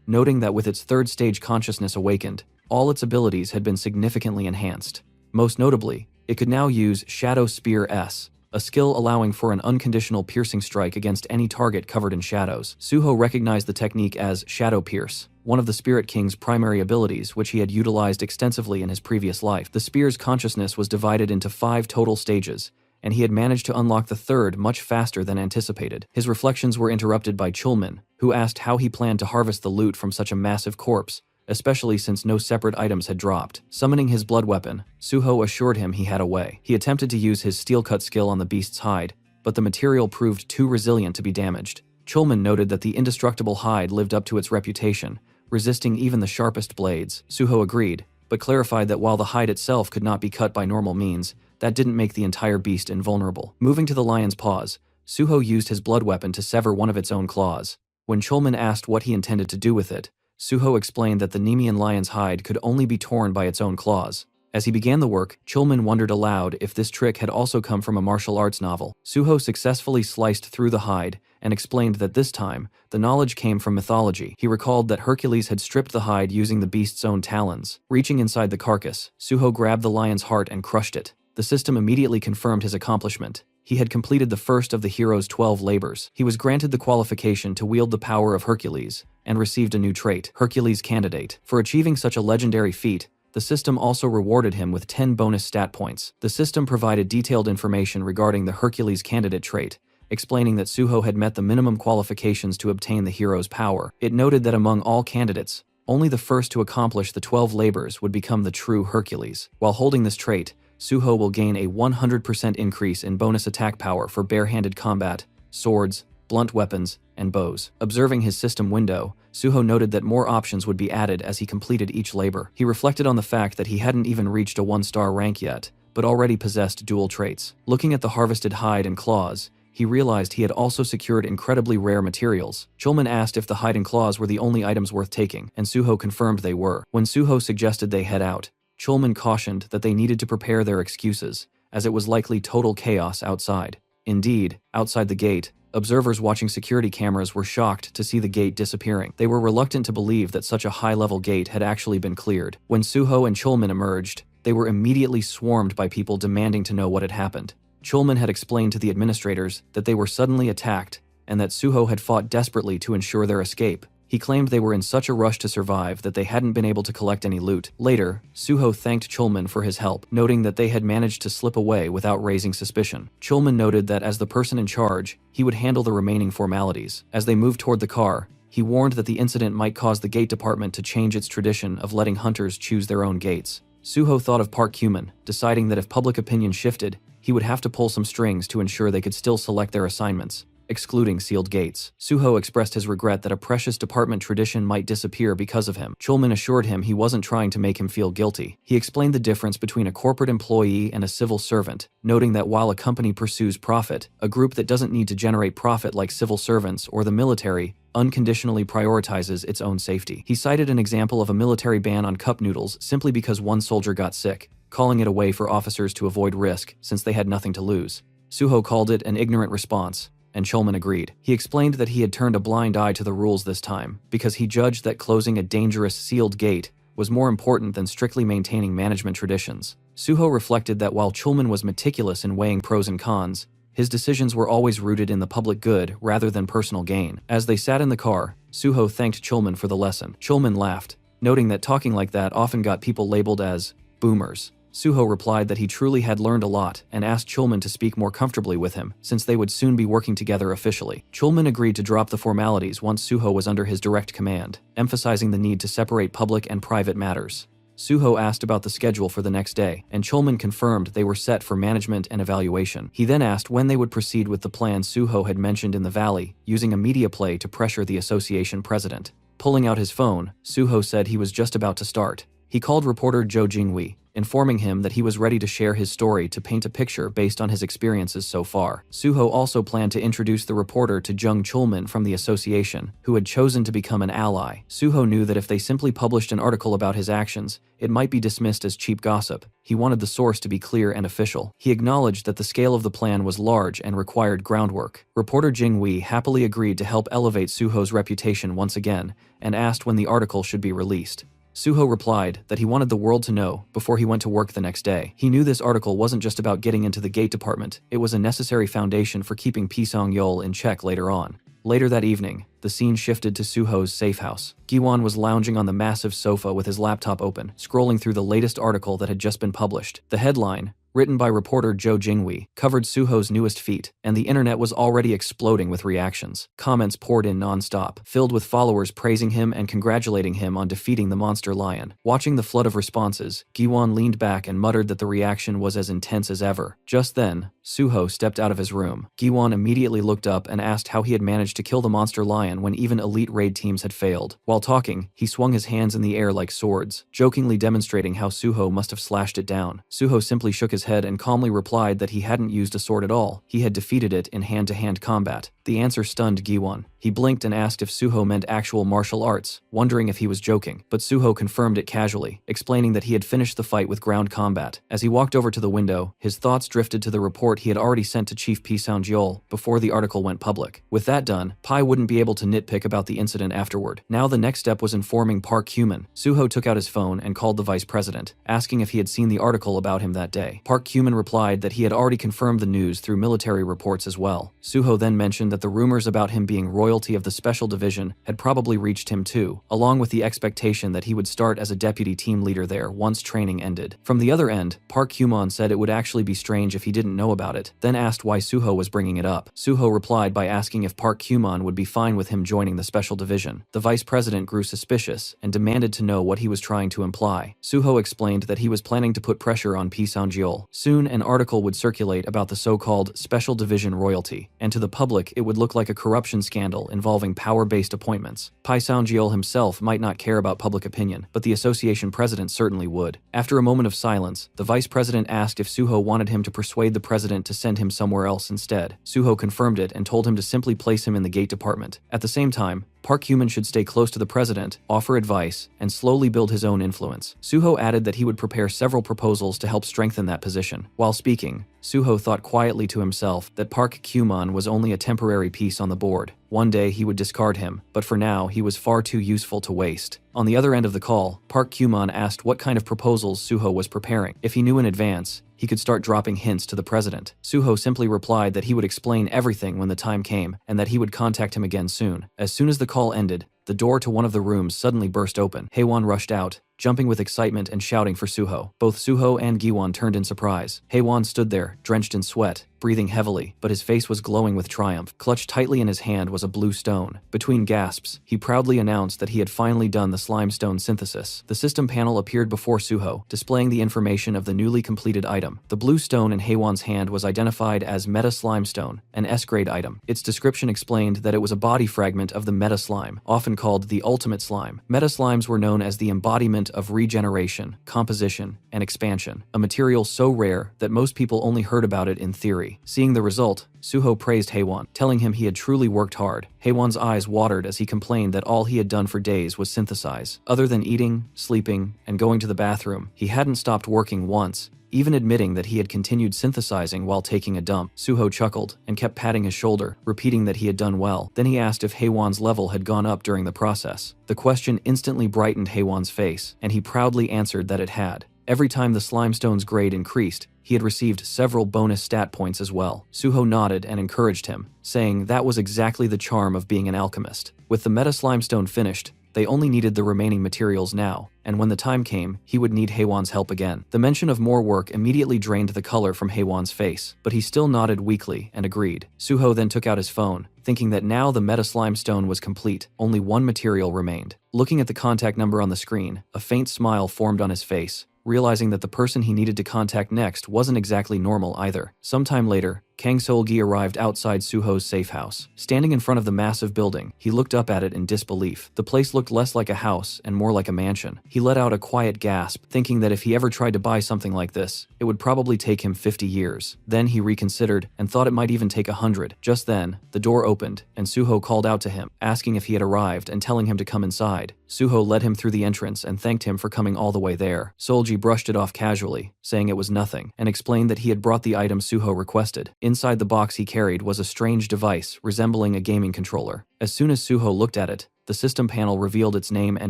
noting that with its third stage consciousness awakened, all its abilities had been significantly enhanced. Most notably, it could now use Shadow Spear S, a skill allowing for an unconditional piercing strike against any target covered in shadows. Suho recognized the technique as Shadow Pierce, one of the Spirit King's primary abilities which he had utilized extensively in his previous life. The spear's consciousness was divided into 5 total stages, and he had managed to unlock the third much faster than anticipated. His reflections were interrupted by Chulman, who asked how he planned to harvest the loot from such a massive corpse, especially since no separate items had dropped. Summoning his blood weapon, Suho assured him he had a way. He attempted to use his steel cut skill on the beast's hide, but the material proved too resilient to be damaged. Chulman noted that the indestructible hide lived up to its reputation, resisting even the sharpest blades. Suho agreed, but clarified that while the hide itself could not be cut by normal means, that didn't make the entire beast invulnerable. Moving to the lion's paws, Suho used his blood weapon to sever one of its own claws. When Chulman asked what he intended to do with it, Suho explained that the Nemean lion's hide could only be torn by its own claws. As he began the work, Chulman wondered aloud if this trick had also come from a martial arts novel. Suho successfully sliced through the hide and explained that this time, the knowledge came from mythology. He recalled that Hercules had stripped the hide using the beast's own talons. Reaching inside the carcass, Suho grabbed the lion's heart and crushed it. The system immediately confirmed his accomplishment. He had completed the first of the hero's 12 labors. He was granted the qualification to wield the power of Hercules, and received a new trait, Hercules Candidate. For achieving such a legendary feat, the system also rewarded him with 10 bonus stat points. The system provided detailed information regarding the Hercules Candidate trait, explaining that Suho had met the minimum qualifications to obtain the hero's power. It noted that among all candidates, only the first to accomplish the 12 labors would become the true Hercules. While holding this trait, Suho will gain a 100% increase in bonus attack power for barehanded combat, swords, blunt weapons, and bows. Observing his system window, Suho noted that more options would be added as he completed each labor. He reflected on the fact that he hadn't even reached a 1-star rank yet, but already possessed dual traits. Looking at the harvested hide and claws, he realized he had also secured incredibly rare materials. Chulman asked if the hide and claws were the only items worth taking, and Suho confirmed they were. When Suho suggested they head out, Chulman cautioned that they needed to prepare their excuses, as it was likely total chaos outside. Indeed, outside the gate, observers watching security cameras were shocked to see the gate disappearing. They were reluctant to believe that such a high-level gate had actually been cleared. When Suho and Chulman emerged, they were immediately swarmed by people demanding to know what had happened. Chulman had explained to the administrators that they were suddenly attacked, and that Suho had fought desperately to ensure their escape. He claimed they were in such a rush to survive that they hadn't been able to collect any loot. Later, Suho thanked Chulman for his help, noting that they had managed to slip away without raising suspicion. Chulman noted that as the person in charge, he would handle the remaining formalities. As they moved toward the car, he warned that the incident might cause the gate department to change its tradition of letting hunters choose their own gates. Suho thought of Park Yong, deciding that if public opinion shifted, he would have to pull some strings to ensure they could still select their assignments, excluding sealed gates. Suho expressed his regret that a precious department tradition might disappear because of him. Chulman assured him he wasn't trying to make him feel guilty. He explained the difference between a corporate employee and a civil servant, noting that while a company pursues profit, a group that doesn't need to generate profit like civil servants or the military unconditionally prioritizes its own safety. He cited an example of a military ban on cup noodles simply because one soldier got sick, calling it a way for officers to avoid risk since they had nothing to lose. Suho called it an ignorant response, and Chulman agreed. He explained that he had turned a blind eye to the rules this time, because he judged that closing a dangerous sealed gate was more important than strictly maintaining management traditions. Suho reflected that while Chulman was meticulous in weighing pros and cons, His decisions were always rooted in the public good rather than personal gain. As they sat in the car, Suho thanked Chulman for the lesson. Chulman laughed, noting that talking like that often got people labeled as boomers. Suho replied that he truly had learned a lot and asked Chulman to speak more comfortably with him, since they would soon be working together officially. Chulman agreed to drop the formalities once Suho was under his direct command, emphasizing the need to separate public and private matters. Suho asked about the schedule for the next day, and Chulman confirmed they were set for management and evaluation. He then asked when they would proceed with the plan Suho had mentioned in the valley, using a media play to pressure the association president. Pulling out his phone, Suho said he was just about to start. He called reporter Jo Jingwei, informing him that he was ready to share his story to paint a picture based on his experiences so far. Suho also planned to introduce the reporter to Jung Chulman from the association, who had chosen to become an ally. Suho knew that if they simply published an article about his actions, it might be dismissed as cheap gossip. He wanted the source to be clear and official. He acknowledged that the scale of the plan was large and required groundwork. Reporter Jingwei happily agreed to help elevate Suho's reputation once again, and asked when the article should be released. Suho replied that he wanted the world to know before he went to work the next day. He knew this article wasn't just about getting into the gate department, it was a necessary foundation for keeping Pisang-yeol in check later on. Later that evening, the scene shifted to Suho's safe house. Giwon was lounging on the massive sofa with his laptop open, scrolling through the latest article that had just been published. The headline, written by reporter Jo Jingwei, covered Suho's newest feat, and the internet was already exploding with reactions. Comments poured in non-stop, filled with followers praising him and congratulating him on defeating the monster lion. Watching the flood of responses, Giwon leaned back and muttered that the reaction was as intense as ever. Just then, Suho stepped out of his room. Giwon immediately looked up and asked how he had managed to kill the monster lion when even elite raid teams had failed. While talking, he swung his hands in the air like swords, jokingly demonstrating how Suho must have slashed it down. Suho simply shook his head and calmly replied that he hadn't used a sword at all. He had defeated it in hand-to-hand combat. The answer stunned Giwon. He blinked and asked if Suho meant actual martial arts, wondering if he was joking, but Suho confirmed it casually, explaining that he had finished the fight with ground combat. As he walked over to the window, his thoughts drifted to the report he had already sent to Chief Pisang-yeol before the article went public. With that done, Pai wouldn't be able to nitpick about the incident afterward. Now the next step was informing Park Yong. Suho took out his phone and called the vice president, asking if he had seen the article about him that day. Park Yong replied that he had already confirmed the news through military reports as well. Suho then mentioned that the rumors about him being royalty of the Special Division had probably reached him too, along with the expectation that he would start as a deputy team leader there once training ended. From the other end, Park Yong said it would actually be strange if he didn't know about it, then asked why Suho was bringing it up. Suho replied by asking if Park Yong would be fine with him joining the Special Division. The vice president grew suspicious and demanded to know what he was trying to imply. Suho explained that he was planning to put pressure on Pisang-yeol. Soon an article would circulate about the so-called Special Division royalty, and to the public it would look like a corruption scandal involving power-based appointments. Pisang-yeol himself might not care about public opinion, but the association president certainly would. After a moment of silence, the vice president asked if Suho wanted him to persuade the president to send him somewhere else instead. Suho confirmed it and told him to simply place him in the gate department. At the same time, Park Yong should stay close to the president, offer advice, and slowly build his own influence. Suho added that he would prepare several proposals to help strengthen that position. While speaking, Suho thought quietly to himself that Park Yong was only a temporary piece on the board. One day he would discard him, but for now he was far too useful to waste. On the other end of the call, Park Yong asked what kind of proposals Suho was preparing. If he knew in advance, he could start dropping hints to the president. Suho simply replied that he would explain everything when the time came, and that he would contact him again soon. As soon as the call ended, the door to one of the rooms suddenly burst open. Haewon rushed out, jumping with excitement and shouting for Suho. Both Suho and Giwon turned in surprise. Haewon stood there, drenched in sweat, breathing heavily, but his face was glowing with triumph. Clutched tightly in his hand was a blue stone. Between gasps, he proudly announced that he had finally done the slime stone synthesis. The system panel appeared before Suho, displaying the information of the newly completed item. The blue stone in Haewon's hand was identified as Meta Slime Stone, an S-grade item. Its description explained that it was a body fragment of the Meta Slime, often called the Ultimate Slime. Meta Slimes were known as the embodiment of regeneration, composition, and expansion, a material so rare that most people only heard about it in theory. Seeing the result, Suho praised Haewon, telling him he had truly worked hard. Haewon's eyes watered as he complained that all he had done for days was synthesize. Other than eating, sleeping, and going to the bathroom, he hadn't stopped working once, even admitting that he had continued synthesizing while taking a dump. Suho chuckled and kept patting his shoulder, repeating that he had done well. Then he asked if Haewon's level had gone up during the process. The question instantly brightened Haewon's face, and he proudly answered that it had. Every time the slimestone's grade increased, he had received several bonus stat points as well. Suho nodded and encouraged him, saying that was exactly the charm of being an alchemist. With the meta slimestone finished, they only needed the remaining materials now, and when the time came, he would need Haewon's help again. The mention of more work immediately drained the color from Haewon's face, but he still nodded weakly and agreed. Suho then took out his phone, thinking that now the meta slimestone was complete, only one material remained. Looking at the contact number on the screen, a faint smile formed on his face, realizing that the person he needed to contact next wasn't exactly normal either. Sometime later, Kang Seol-gi arrived outside Suho's safe house. Standing in front of the massive building, he looked up at it in disbelief. The place looked less like a house and more like a mansion. He let out a quiet gasp, thinking that if he ever tried to buy something like this, it would probably take him 50 years. Then he reconsidered and thought it might even take 100. Just then, the door opened and Suho called out to him, asking if he had arrived and telling him to come inside. Suho led him through the entrance and thanked him for coming all the way there. Seol-gi brushed it off casually, saying it was nothing, and explained that he had brought the item Suho requested. Inside the box he carried was a strange device resembling a gaming controller. As soon as Suho looked at it, the system panel revealed its name and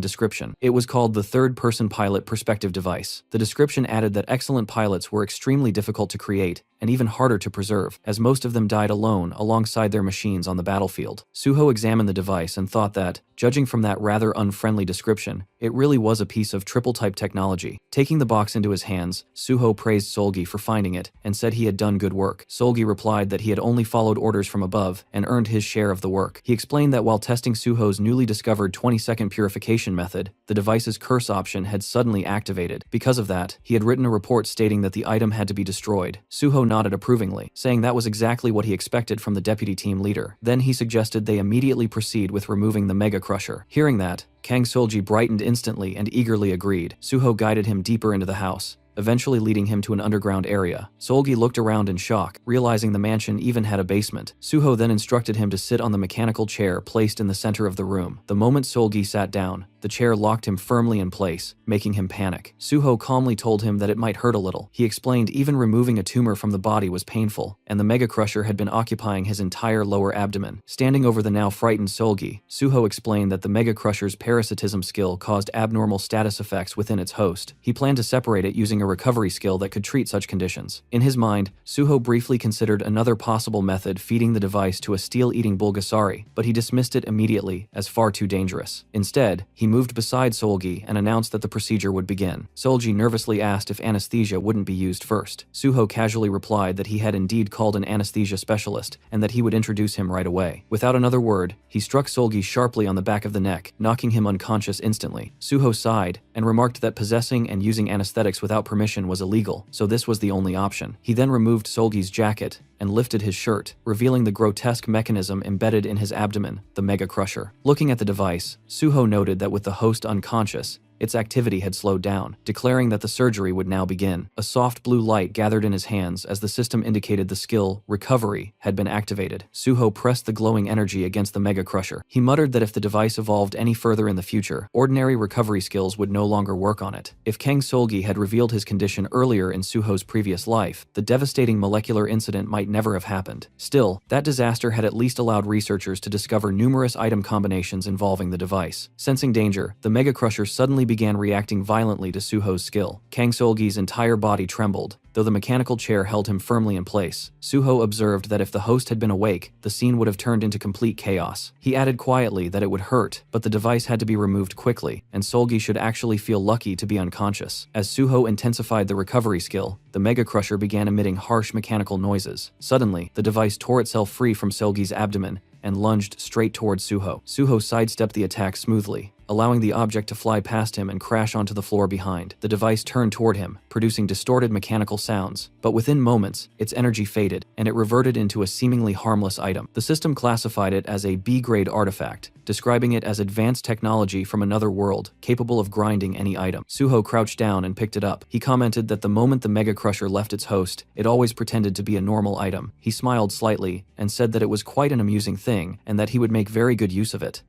description. It was called the Third-Person Pilot Perspective Device. The description added that excellent pilots were extremely difficult to create and even harder to preserve, as most of them died alone alongside their machines on the battlefield. Suho examined the device and thought that, judging from that rather unfriendly description, it really was a piece of triple-type technology. Taking the box into his hands, Suho praised Seol-gi for finding it and said he had done good work. Seol-gi replied that he had only followed orders from above and earned his share of the work. He explained that while testing Suho's newly discovered 20-second purification method, the device's curse option had suddenly activated. Because of that, he had written a report stating that the item had to be destroyed. Suho nodded approvingly, saying that was exactly what he expected from the deputy team leader. Then he suggested they immediately proceed with removing the Mega Crusher. Hearing that, Kang Seol-gi brightened instantly and eagerly agreed. Suho guided him deeper into the house, eventually leading him to an underground area. Seol-gi looked around in shock, realizing the mansion even had a basement. Suho then instructed him to sit on the mechanical chair placed in the center of the room. The moment Seol-gi sat down, the chair locked him firmly in place, making him panic. Suho calmly told him that it might hurt a little. He explained even removing a tumor from the body was painful, and the Mega Crusher had been occupying his entire lower abdomen. Standing over the now frightened Seol-gi, Suho explained that the Mega Crusher's parasitism skill caused abnormal status effects within its host. He planned to separate it using a recovery skill that could treat such conditions. In his mind, Suho briefly considered another possible method, feeding the device to a steel-eating Bulgasari, but he dismissed it immediately as far too dangerous. Instead, he moved beside Seol-gi and announced that the procedure would begin. Seol-gi nervously asked if anesthesia wouldn't be used first. Suho casually replied that he had indeed called an anesthesia specialist and that he would introduce him right away. Without another word, he struck Seol-gi sharply on the back of the neck, knocking him unconscious instantly. Suho sighed and remarked that possessing and using anesthetics without permission was illegal, so this was the only option. He then removed Seol-gi's jacket and lifted his shirt, revealing the grotesque mechanism embedded in his abdomen, the Mega Crusher. Looking at the device, Suho noted that with the host unconscious, its activity had slowed down, declaring that the surgery would now begin. A soft blue light gathered in his hands as the system indicated the skill, Recovery, had been activated. Suho pressed the glowing energy against the Mega Crusher. He muttered that if the device evolved any further in the future, ordinary recovery skills would no longer work on it. If Kang Seol-gi had revealed his condition earlier in Suho's previous life, the devastating molecular incident might never have happened. Still, that disaster had at least allowed researchers to discover numerous item combinations involving the device. Sensing danger, the Mega Crusher suddenly began reacting violently to Suho's skill. Kang Seol-gi's entire body trembled, though the mechanical chair held him firmly in place. Suho observed that if the host had been awake, the scene would have turned into complete chaos. He added quietly that it would hurt, but the device had to be removed quickly, and Seol-gi should actually feel lucky to be unconscious. As Suho intensified the recovery skill, the Mega Crusher began emitting harsh mechanical noises. Suddenly, the device tore itself free from Seol-gi's abdomen and lunged straight towards Suho. Suho sidestepped the attack smoothly, allowing the object to fly past him and crash onto the floor behind. The device turned toward him, producing distorted mechanical sounds, but within moments, its energy faded, and it reverted into a seemingly harmless item. The system classified it as a B-grade artifact, describing it as advanced technology from another world, capable of grinding any item. Suho crouched down and picked it up. He commented that the moment the Mega Crusher left its host, it always pretended to be a normal item. He smiled slightly and said that it was quite an amusing thing and that he would make very good use of it.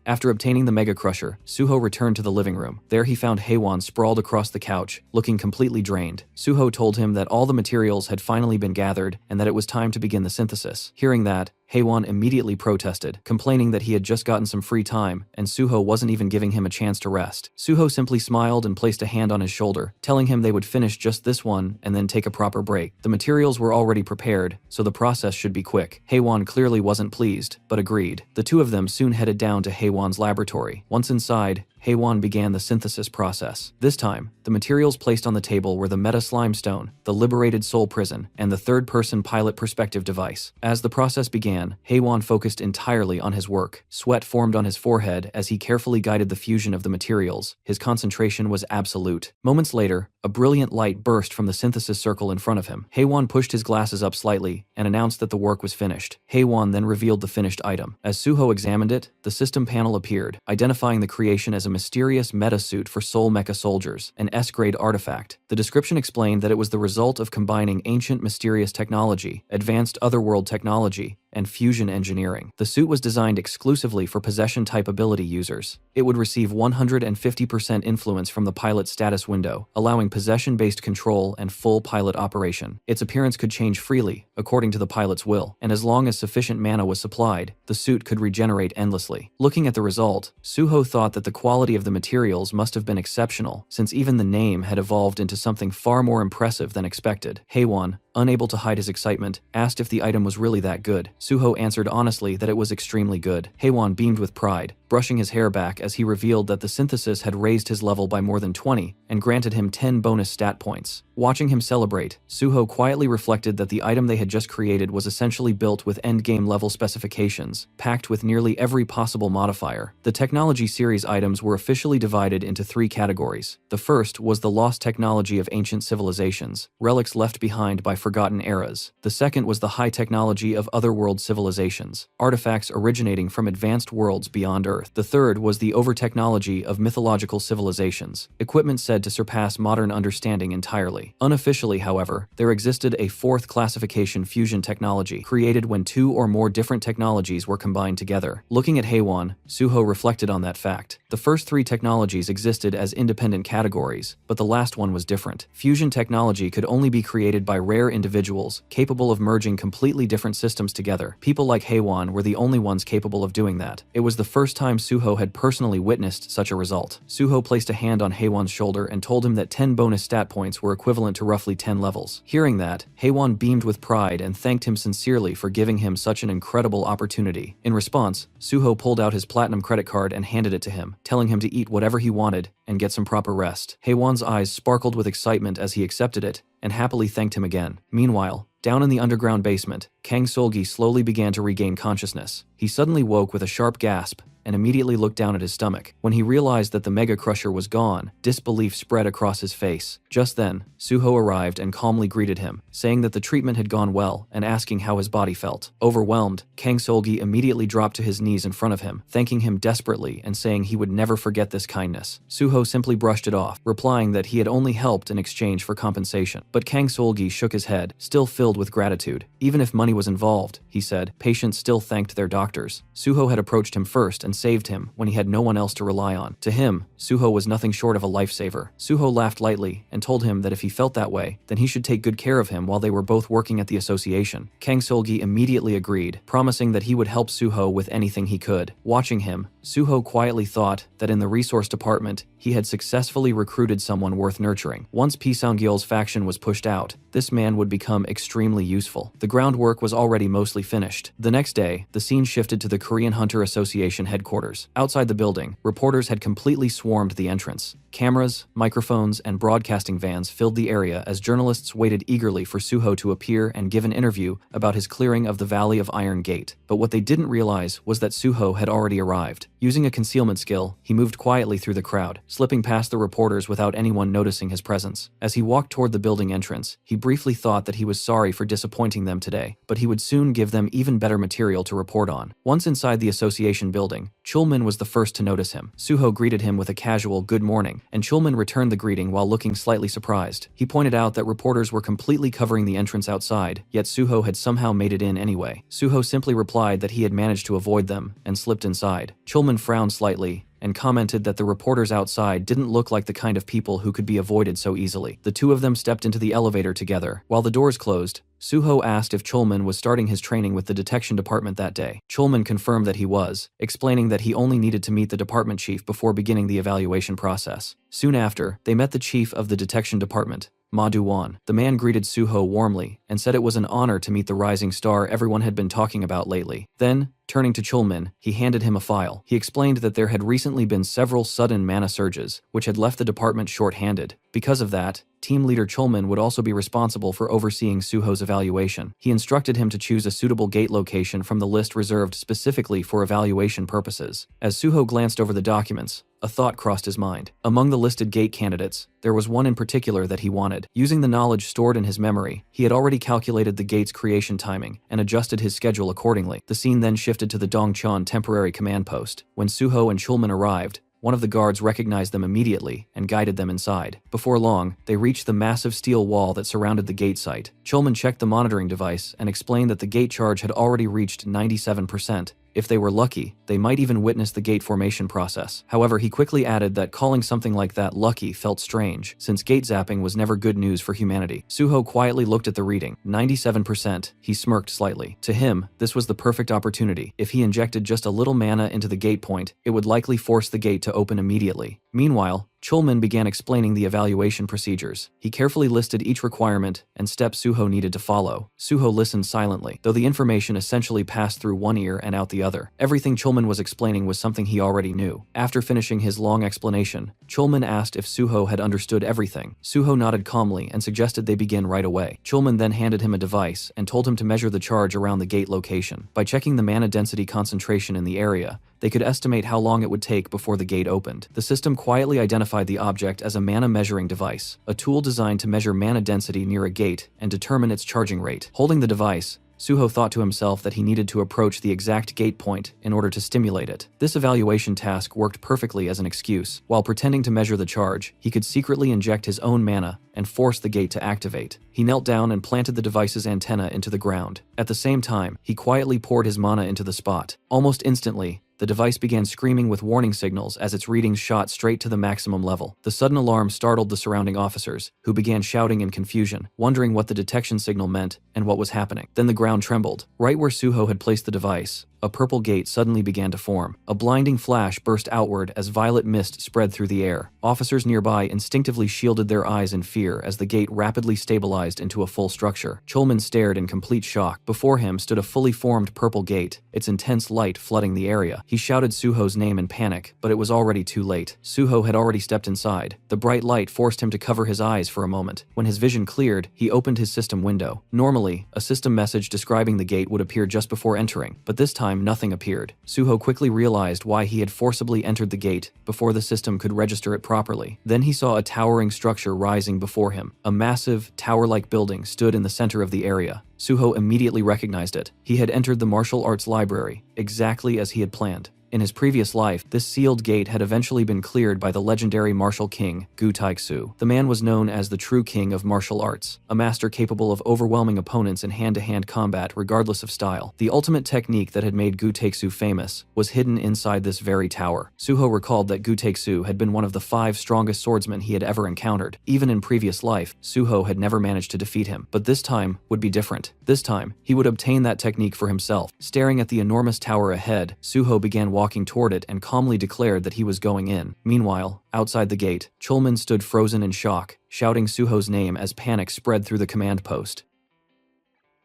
After obtaining the Mega Crusher, Suho returned to the living room. There he found Haewon sprawled across the couch, looking completely drained. Suho told him that all the materials had finally been gathered and that it was time to begin the synthesis. Hearing that, Haewon immediately protested, complaining that he had just gotten some free time, and Suho wasn't even giving him a chance to rest. Suho simply smiled and placed a hand on his shoulder, telling him they would finish just this one and then take a proper break. The materials were already prepared, so the process should be quick. Haewon clearly wasn't pleased, but agreed. The two of them soon headed down to Haewon's laboratory. Once inside, Haewon began the synthesis process. This time, the materials placed on the table were the Meta Slime Stone, the Liberated Soul Prison, and the third-person pilot perspective device. As the process began, Haewon focused entirely on his work. Sweat formed on his forehead as he carefully guided the fusion of the materials. His concentration was absolute. Moments later, a brilliant light burst from the synthesis circle in front of him. Haewon pushed his glasses up slightly and announced that the work was finished. Haewon then revealed the finished item. As Suho examined it, the system panel appeared, identifying the creation as a mysterious meta-suit for soul mecha soldiers, an S-grade artifact. The description explained that it was the result of combining ancient mysterious technology, advanced otherworld technology, and fusion engineering. The suit was designed exclusively for possession-type ability users. It would receive 150% influence from the pilot status window, allowing possession-based control and full pilot operation. Its appearance could change freely, according to the pilot's will, and as long as sufficient mana was supplied, the suit could regenerate endlessly. Looking at the result, Suho thought that the quality of the materials must have been exceptional, since even the name had evolved into something far more impressive than expected. Haewon, unable to hide his excitement, asked if the item was really that good. Suho answered honestly that it was extremely good. Haewon beamed with pride, brushing his hair back as he revealed that the synthesis had raised his level by more than 20 and granted him 10 bonus stat points. Watching him celebrate, Suho quietly reflected that the item they had just created was essentially built with endgame level specifications, packed with nearly every possible modifier. The technology series items were officially divided into 3 categories. The first was the lost technology of ancient civilizations, relics left behind by forgotten eras. The second was the high technology of otherworld civilizations, artifacts originating from advanced worlds beyond Earth. The third was the over-technology of mythological civilizations, equipment said to surpass modern understanding entirely. Unofficially, however, there existed a fourth classification, fusion technology, created when 2 or more different technologies were combined together. Looking at Haewon, Suho reflected on that fact. The first 3 technologies existed as independent categories, but the last one was different. Fusion technology could only be created by rare individuals capable of merging completely different systems together. People like Haewon were the only ones capable of doing that. It was the first time Suho had personally witnessed such a result. Suho placed a hand on Haewon's shoulder and told him that 10 bonus stat points were equivalent to roughly 10 levels. Hearing that, Haewon beamed with pride and thanked him sincerely for giving him such an incredible opportunity. In response, Suho pulled out his platinum credit card and handed it to him, telling him to eat whatever he wanted and get some proper rest. Haewon's eyes sparkled with excitement as he accepted it and happily thanked him again. Meanwhile, down in the underground basement, Kang Solgi slowly began to regain consciousness. He suddenly woke with a sharp gasp and immediately looked down at his stomach. When he realized that the Mega Crusher was gone, disbelief spread across his face. Just then, Suho arrived and calmly greeted him, saying that the treatment had gone well and asking how his body felt. Overwhelmed, Kang Solgi immediately dropped to his knees in front of him, thanking him desperately and saying he would never forget this kindness. Suho simply brushed it off, replying that he had only helped in exchange for compensation. But Kang Solgi shook his head, still filled with gratitude. Even if money was involved, he said, patients still thanked their doctors. Suho had approached him first and saved him when he had no one else to rely on. To him, Suho was nothing short of a lifesaver. Suho laughed lightly and told him that if he felt that way, then he should take good care of him while they were both working at the association. Kang Solgi immediately agreed, promising that he would help Suho with anything he could. Watching him, Suho quietly thought that in the resource department, he had successfully recruited someone worth nurturing. Once Pisangyeol's faction was pushed out, this man would become extremely useful. The groundwork was already mostly finished. The next day, the scene shifted to the Korean Hunter Association headquarters. Outside the building, reporters had completely swarmed the entrance. Cameras, microphones, and broadcasting vans filled the area as journalists waited eagerly for Suho to appear and give an interview about his clearing of the Valley of Iron Gate. But what they didn't realize was that Suho had already arrived. Using a concealment skill, he moved quietly through the crowd, slipping past the reporters without anyone noticing his presence. As he walked toward the building entrance, he briefly thought that he was sorry for disappointing them today, but he would soon give them even better material to report on. Once inside the association building, Chulman was the first to notice him. Suho greeted him with a casual "good morning," and Chulman returned the greeting while looking slightly surprised. He pointed out that reporters were completely covering the entrance outside, yet Suho had somehow made it in anyway. Suho simply replied that he had managed to avoid them and slipped inside. Chulman frowned slightly and commented that the reporters outside didn't look like the kind of people who could be avoided so easily. The two of them stepped into the elevator together. While the doors closed, Suho asked if Chulman was starting his training with the detection department that day. Chulman confirmed that he was, explaining that he only needed to meet the department chief before beginning the evaluation process. Soon after, they met the chief of the detection department, Ma Du-won. The man greeted Suho warmly and said it was an honor to meet the rising star everyone had been talking about lately. Then, turning to Chulman, he handed him a file. He explained that there had recently been several sudden mana surges, which had left the department short-handed. Because of that, team leader Chulman would also be responsible for overseeing Suho's evaluation. He instructed him to choose a suitable gate location from the list reserved specifically for evaluation purposes. As Suho glanced over the documents, a thought crossed his mind. Among the listed gate candidates, there was one in particular that he wanted. Using the knowledge stored in his memory, he had already calculated the gate's creation timing and adjusted his schedule accordingly. The scene then shifted to the Dongcheon temporary command post. When Suho and Chulman arrived, one of the guards recognized them immediately and guided them inside. Before long, they reached the massive steel wall that surrounded the gate site. Chulman checked the monitoring device and explained that the gate charge had already reached 97%. If they were lucky, they might even witness the gate formation process. However, he quickly added that calling something like that lucky felt strange, since gate zapping was never good news for humanity. Suho quietly looked at the reading. 97%. He smirked slightly. To him, this was the perfect opportunity. If he injected just a little mana into the gate point, it would likely force the gate to open immediately. Meanwhile, Chulman began explaining the evaluation procedures. He carefully listed each requirement and step Suho needed to follow. Suho listened silently, though the information essentially passed through one ear and out the other. Everything Chulman was explaining was something he already knew. After finishing his long explanation, Chulman asked if Suho had understood everything. Suho nodded calmly and suggested they begin right away. Chulman then handed him a device and told him to measure the charge around the gate location. By checking the mana density concentration in the area, they could estimate how long it would take before the gate opened. The system quietly identified the object as a mana measuring device, a tool designed to measure mana density near a gate and determine its charging rate. Holding the device, Suho thought to himself that he needed to approach the exact gate point in order to stimulate it. This evaluation task worked perfectly as an excuse. While pretending to measure the charge, he could secretly inject his own mana and force the gate to activate. He knelt down and planted the device's antenna into the ground. At the same time, he quietly poured his mana into the spot. Almost instantly, the device began screaming with warning signals as its readings shot straight to the maximum level. The sudden alarm startled the surrounding officers, who began shouting in confusion, wondering what the detection signal meant and what was happening. Then the ground trembled. Right where Suho had placed the device, a purple gate suddenly began to form. A blinding flash burst outward as violet mist spread through the air. Officers nearby instinctively shielded their eyes in fear as the gate rapidly stabilized into a full structure. Chulman stared in complete shock. Before him stood a fully formed purple gate, its intense light flooding the area. He shouted Suho's name in panic, but it was already too late. Suho had already stepped inside. The bright light forced him to cover his eyes for a moment. When his vision cleared, he opened his system window. Normally, a system message describing the gate would appear just before entering, but this time nothing appeared. Suho quickly realized why he had forcibly entered the gate before the system could register it properly. Then he saw a towering structure rising before him. A massive, tower-like building stood in the center of the area. Suho immediately recognized it. He had entered the martial arts library, exactly as he had planned. In his previous life, this sealed gate had eventually been cleared by the legendary martial king, Gu Taixu. The man was known as the true king of martial arts, a master capable of overwhelming opponents in hand-to-hand combat regardless of style. The ultimate technique that had made Gu Taixu famous was hidden inside this very tower. Suho recalled that Gu Taixu had been one of the 5 strongest swordsmen he had ever encountered. Even in previous life, Suho had never managed to defeat him, but this time would be different. This time, he would obtain that technique for himself. Staring at the enormous tower ahead, Suho began walking toward it and calmly declared that he was going in. Meanwhile, outside the gate, Chulman stood frozen in shock, shouting Suho's name as panic spread through the command post.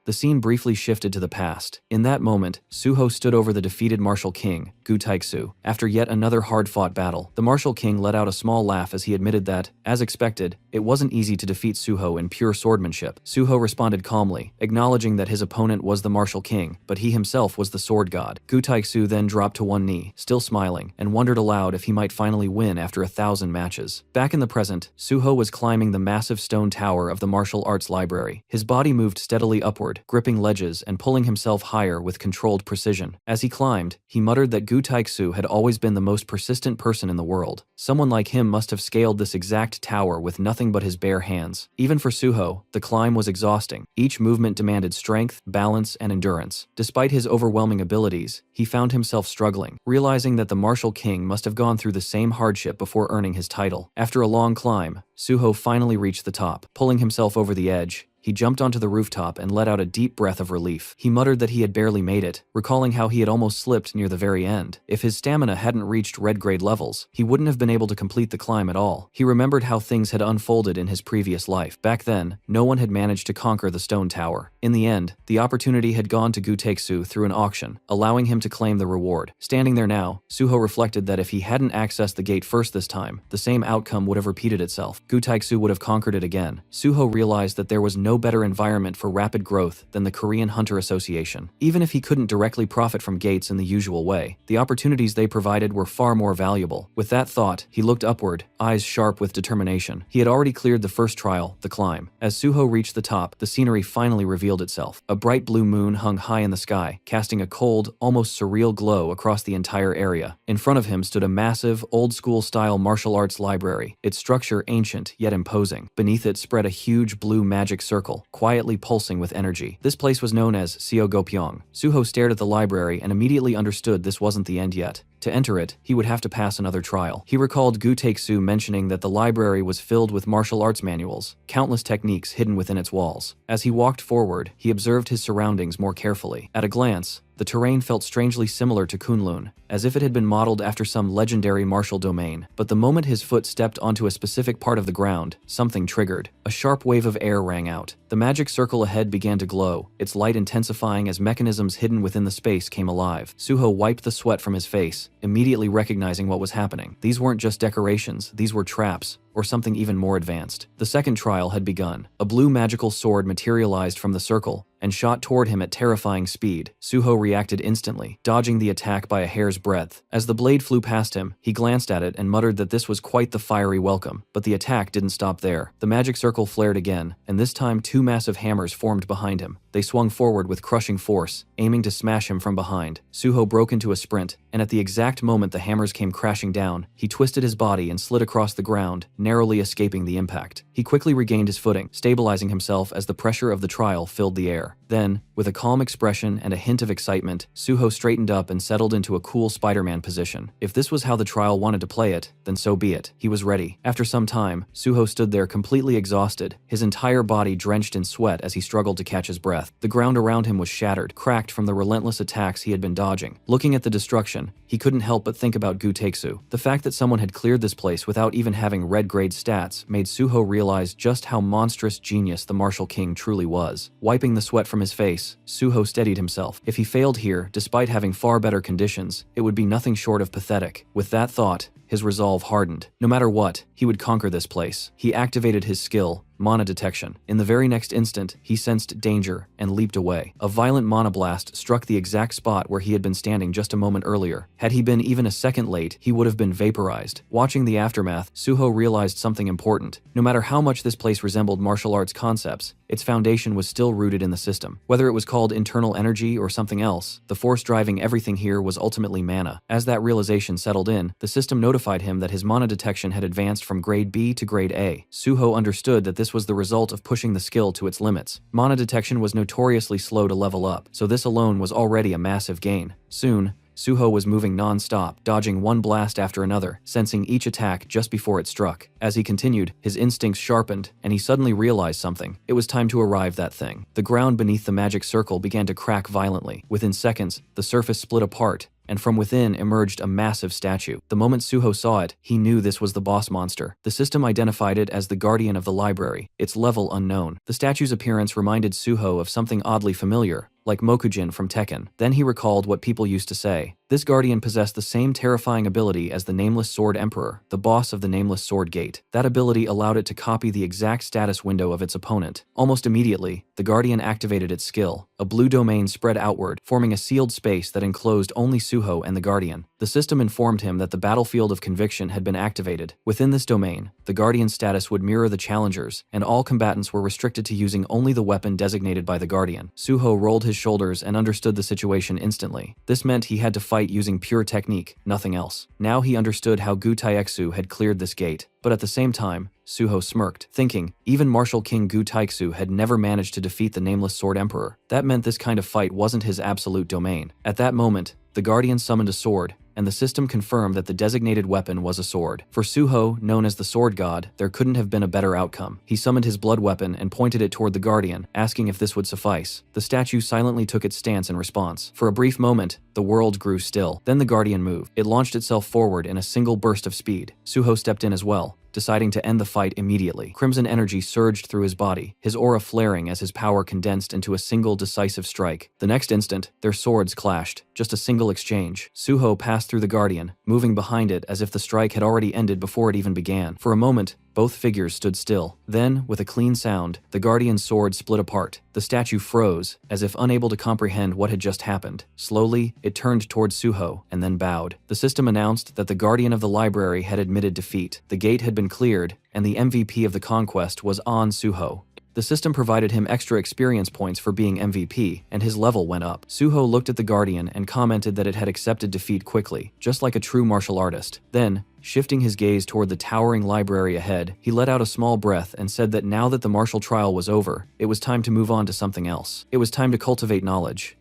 The scene briefly shifted to the past. In that moment, Suho stood over the defeated martial king, Gu Taixu. After yet another hard-fought battle, the martial king let out a small laugh as he admitted that, as expected, it wasn't easy to defeat Suho in pure swordsmanship. Suho responded calmly, acknowledging that his opponent was the martial king, but he himself was the sword god. Gu Taixu then dropped to one knee, still smiling, and wondered aloud if he might finally win after 1,000 matches. Back in the present, Suho was climbing the massive stone tower of the martial arts library. His body moved steadily upward, upward, gripping ledges and pulling himself higher with controlled precision. As he climbed, he muttered that Gu Taixu had always been the most persistent person in the world. Someone like him must have scaled this exact tower with nothing but his bare hands. Even for Suho, the climb was exhausting. Each movement demanded strength, balance, and endurance. Despite his overwhelming abilities, he found himself struggling, realizing that the martial king must have gone through the same hardship before earning his title. After a long climb, Suho finally reached the top. Pulling himself over the edge, he jumped onto the rooftop and let out a deep breath of relief. He muttered that he had barely made it, recalling how he had almost slipped near the very end. If his stamina hadn't reached red grade levels, he wouldn't have been able to complete the climb at all. He remembered how things had unfolded in his previous life. Back then, no one had managed to conquer the stone tower. In the end, the opportunity had gone to Gu Taixu through an auction, allowing him to claim the reward. Standing there now, Suho reflected that if he hadn't accessed the gate first this time, the same outcome would have repeated itself. Gu Taixu would have conquered it again. Suho realized that there was no better environment for rapid growth than the Korean Hunter Association. Even if he couldn't directly profit from gates in the usual way, the opportunities they provided were far more valuable. With that thought, he looked upward, eyes sharp with determination. He had already cleared the first trial, the climb. As Suho reached the top, the scenery finally revealed itself. A bright blue moon hung high in the sky, casting a cold, almost surreal glow across the entire area. In front of him stood a massive, old-school-style martial arts library, its structure ancient yet imposing. Beneath it spread a huge blue magic circle, quietly pulsing with energy. This place was known as Seogopyeong. Suho stared at the library and immediately understood this wasn't the end yet. To enter it, he would have to pass another trial. He recalled Gu Taixu mentioning that the library was filled with martial arts manuals, countless techniques hidden within its walls. As he walked forward, he observed his surroundings more carefully. At a glance, the terrain felt strangely similar to Kunlun, as if it had been modeled after some legendary martial domain. But the moment his foot stepped onto a specific part of the ground, something triggered. A sharp wave of air rang out. The magic circle ahead began to glow, its light intensifying as mechanisms hidden within the space came alive. Suho wiped the sweat from his face, immediately recognizing what was happening. These weren't just decorations, these were traps, or something even more advanced. The second trial had begun. A blue magical sword materialized from the circle and shot toward him at terrifying speed. Suho reacted instantly, dodging the attack by a hair's breadth. As the blade flew past him, he glanced at it and muttered that this was quite the fiery welcome. But the attack didn't stop there. The magic circle flared again, and this time two massive hammers formed behind him. They swung forward with crushing force, aiming to smash him from behind. Suho broke into a sprint, and at the exact moment the hammers came crashing down, he twisted his body and slid across the ground, narrowly escaping the impact. He quickly regained his footing, stabilizing himself as the pressure of the trial filled the air. Then, with a calm expression and a hint of excitement, Suho straightened up and settled into a cool Spider-Man position. If this was how the trial wanted to play it, then so be it. He was ready. After some time, Suho stood there completely exhausted, his entire body drenched in sweat as he struggled to catch his breath. The ground around him was shattered, cracked from the relentless attacks he had been dodging. Looking at the destruction, he couldn't help but think about Gu Taixu. The fact that someone had cleared this place without even having red grade stats made Suho realize just how monstrous genius the martial king truly was. Wiping the sweat from his face, Suho steadied himself. If he failed here, despite having far better conditions, it would be nothing short of pathetic. With that thought, his resolve hardened. No matter what, he would conquer this place. He activated his skill, mana detection. In the very next instant, he sensed danger and leaped away. A violent mana blast struck the exact spot where he had been standing just a moment earlier. Had he been even a second late, he would have been vaporized. Watching the aftermath, Suho realized something important. No matter how much this place resembled martial arts concepts, its foundation was still rooted in the system. Whether it was called internal energy or something else, the force driving everything here was ultimately mana. As that realization settled in, the system notified him that his mana detection had advanced from grade B to grade A. Suho understood that this was the result of pushing the skill to its limits. Mana detection was notoriously slow to level up, so this alone was already a massive gain. Soon, Suho was moving non-stop, dodging one blast after another, sensing each attack just before it struck. As he continued, his instincts sharpened, and he suddenly realized something. It was time to arrive that thing. The ground beneath the magic circle began to crack violently. Within seconds, the surface split apart, and from within emerged a massive statue. The moment Suho saw it, he knew this was the boss monster. The system identified it as the guardian of the library, its level unknown. The statue's appearance reminded Suho of something oddly familiar, like Mokujin from Tekken. Then he recalled what people used to say. This guardian possessed the same terrifying ability as the Nameless Sword Emperor, the boss of the Nameless Sword Gate. That ability allowed it to copy the exact status window of its opponent. Almost immediately, the guardian activated its skill. A blue domain spread outward, forming a sealed space that enclosed only Suho and the guardian. The system informed him that the battlefield of conviction had been activated. Within this domain, the guardian's status would mirror the challenger's, and all combatants were restricted to using only the weapon designated by the guardian. Suho rolled his shoulders and understood the situation instantly. This meant he had to fight using pure technique, nothing else. Now he understood how Gu Taixu had cleared this gate. But at the same time, Suho smirked, thinking, even Martial King Gu Taixu had never managed to defeat the Nameless Sword Emperor. That meant this kind of fight wasn't his absolute domain. At that moment, the guardian summoned a sword, and the system confirmed that the designated weapon was a sword. For Suho, known as the Sword God, there couldn't have been a better outcome. He summoned his blood weapon and pointed it toward the guardian, asking if this would suffice. The statue silently took its stance in response. For a brief moment, the world grew still. Then the guardian moved. It launched itself forward in a single burst of speed. Suho stepped in as well, deciding to end the fight immediately. Crimson energy surged through his body, his aura flaring as his power condensed into a single decisive strike. The next instant, their swords clashed, just a single exchange. Suho passed through the guardian, moving behind it as if the strike had already ended before it even began. For a moment, both figures stood still. Then, with a clean sound, the guardian's sword split apart. The statue froze, as if unable to comprehend what had just happened. Slowly, it turned towards Suho, and then bowed. The system announced that the guardian of the library had admitted defeat. The gate had been cleared, and the MVP of the conquest was on Suho. The system provided him extra experience points for being MVP, and his level went up. Suho looked at the Guardian and commented that it had accepted defeat quickly, just like a true martial artist. Then, shifting his gaze toward the towering library ahead, he let out a small breath and said that now that the martial trial was over, it was time to move on to something else. It was time to cultivate knowledge.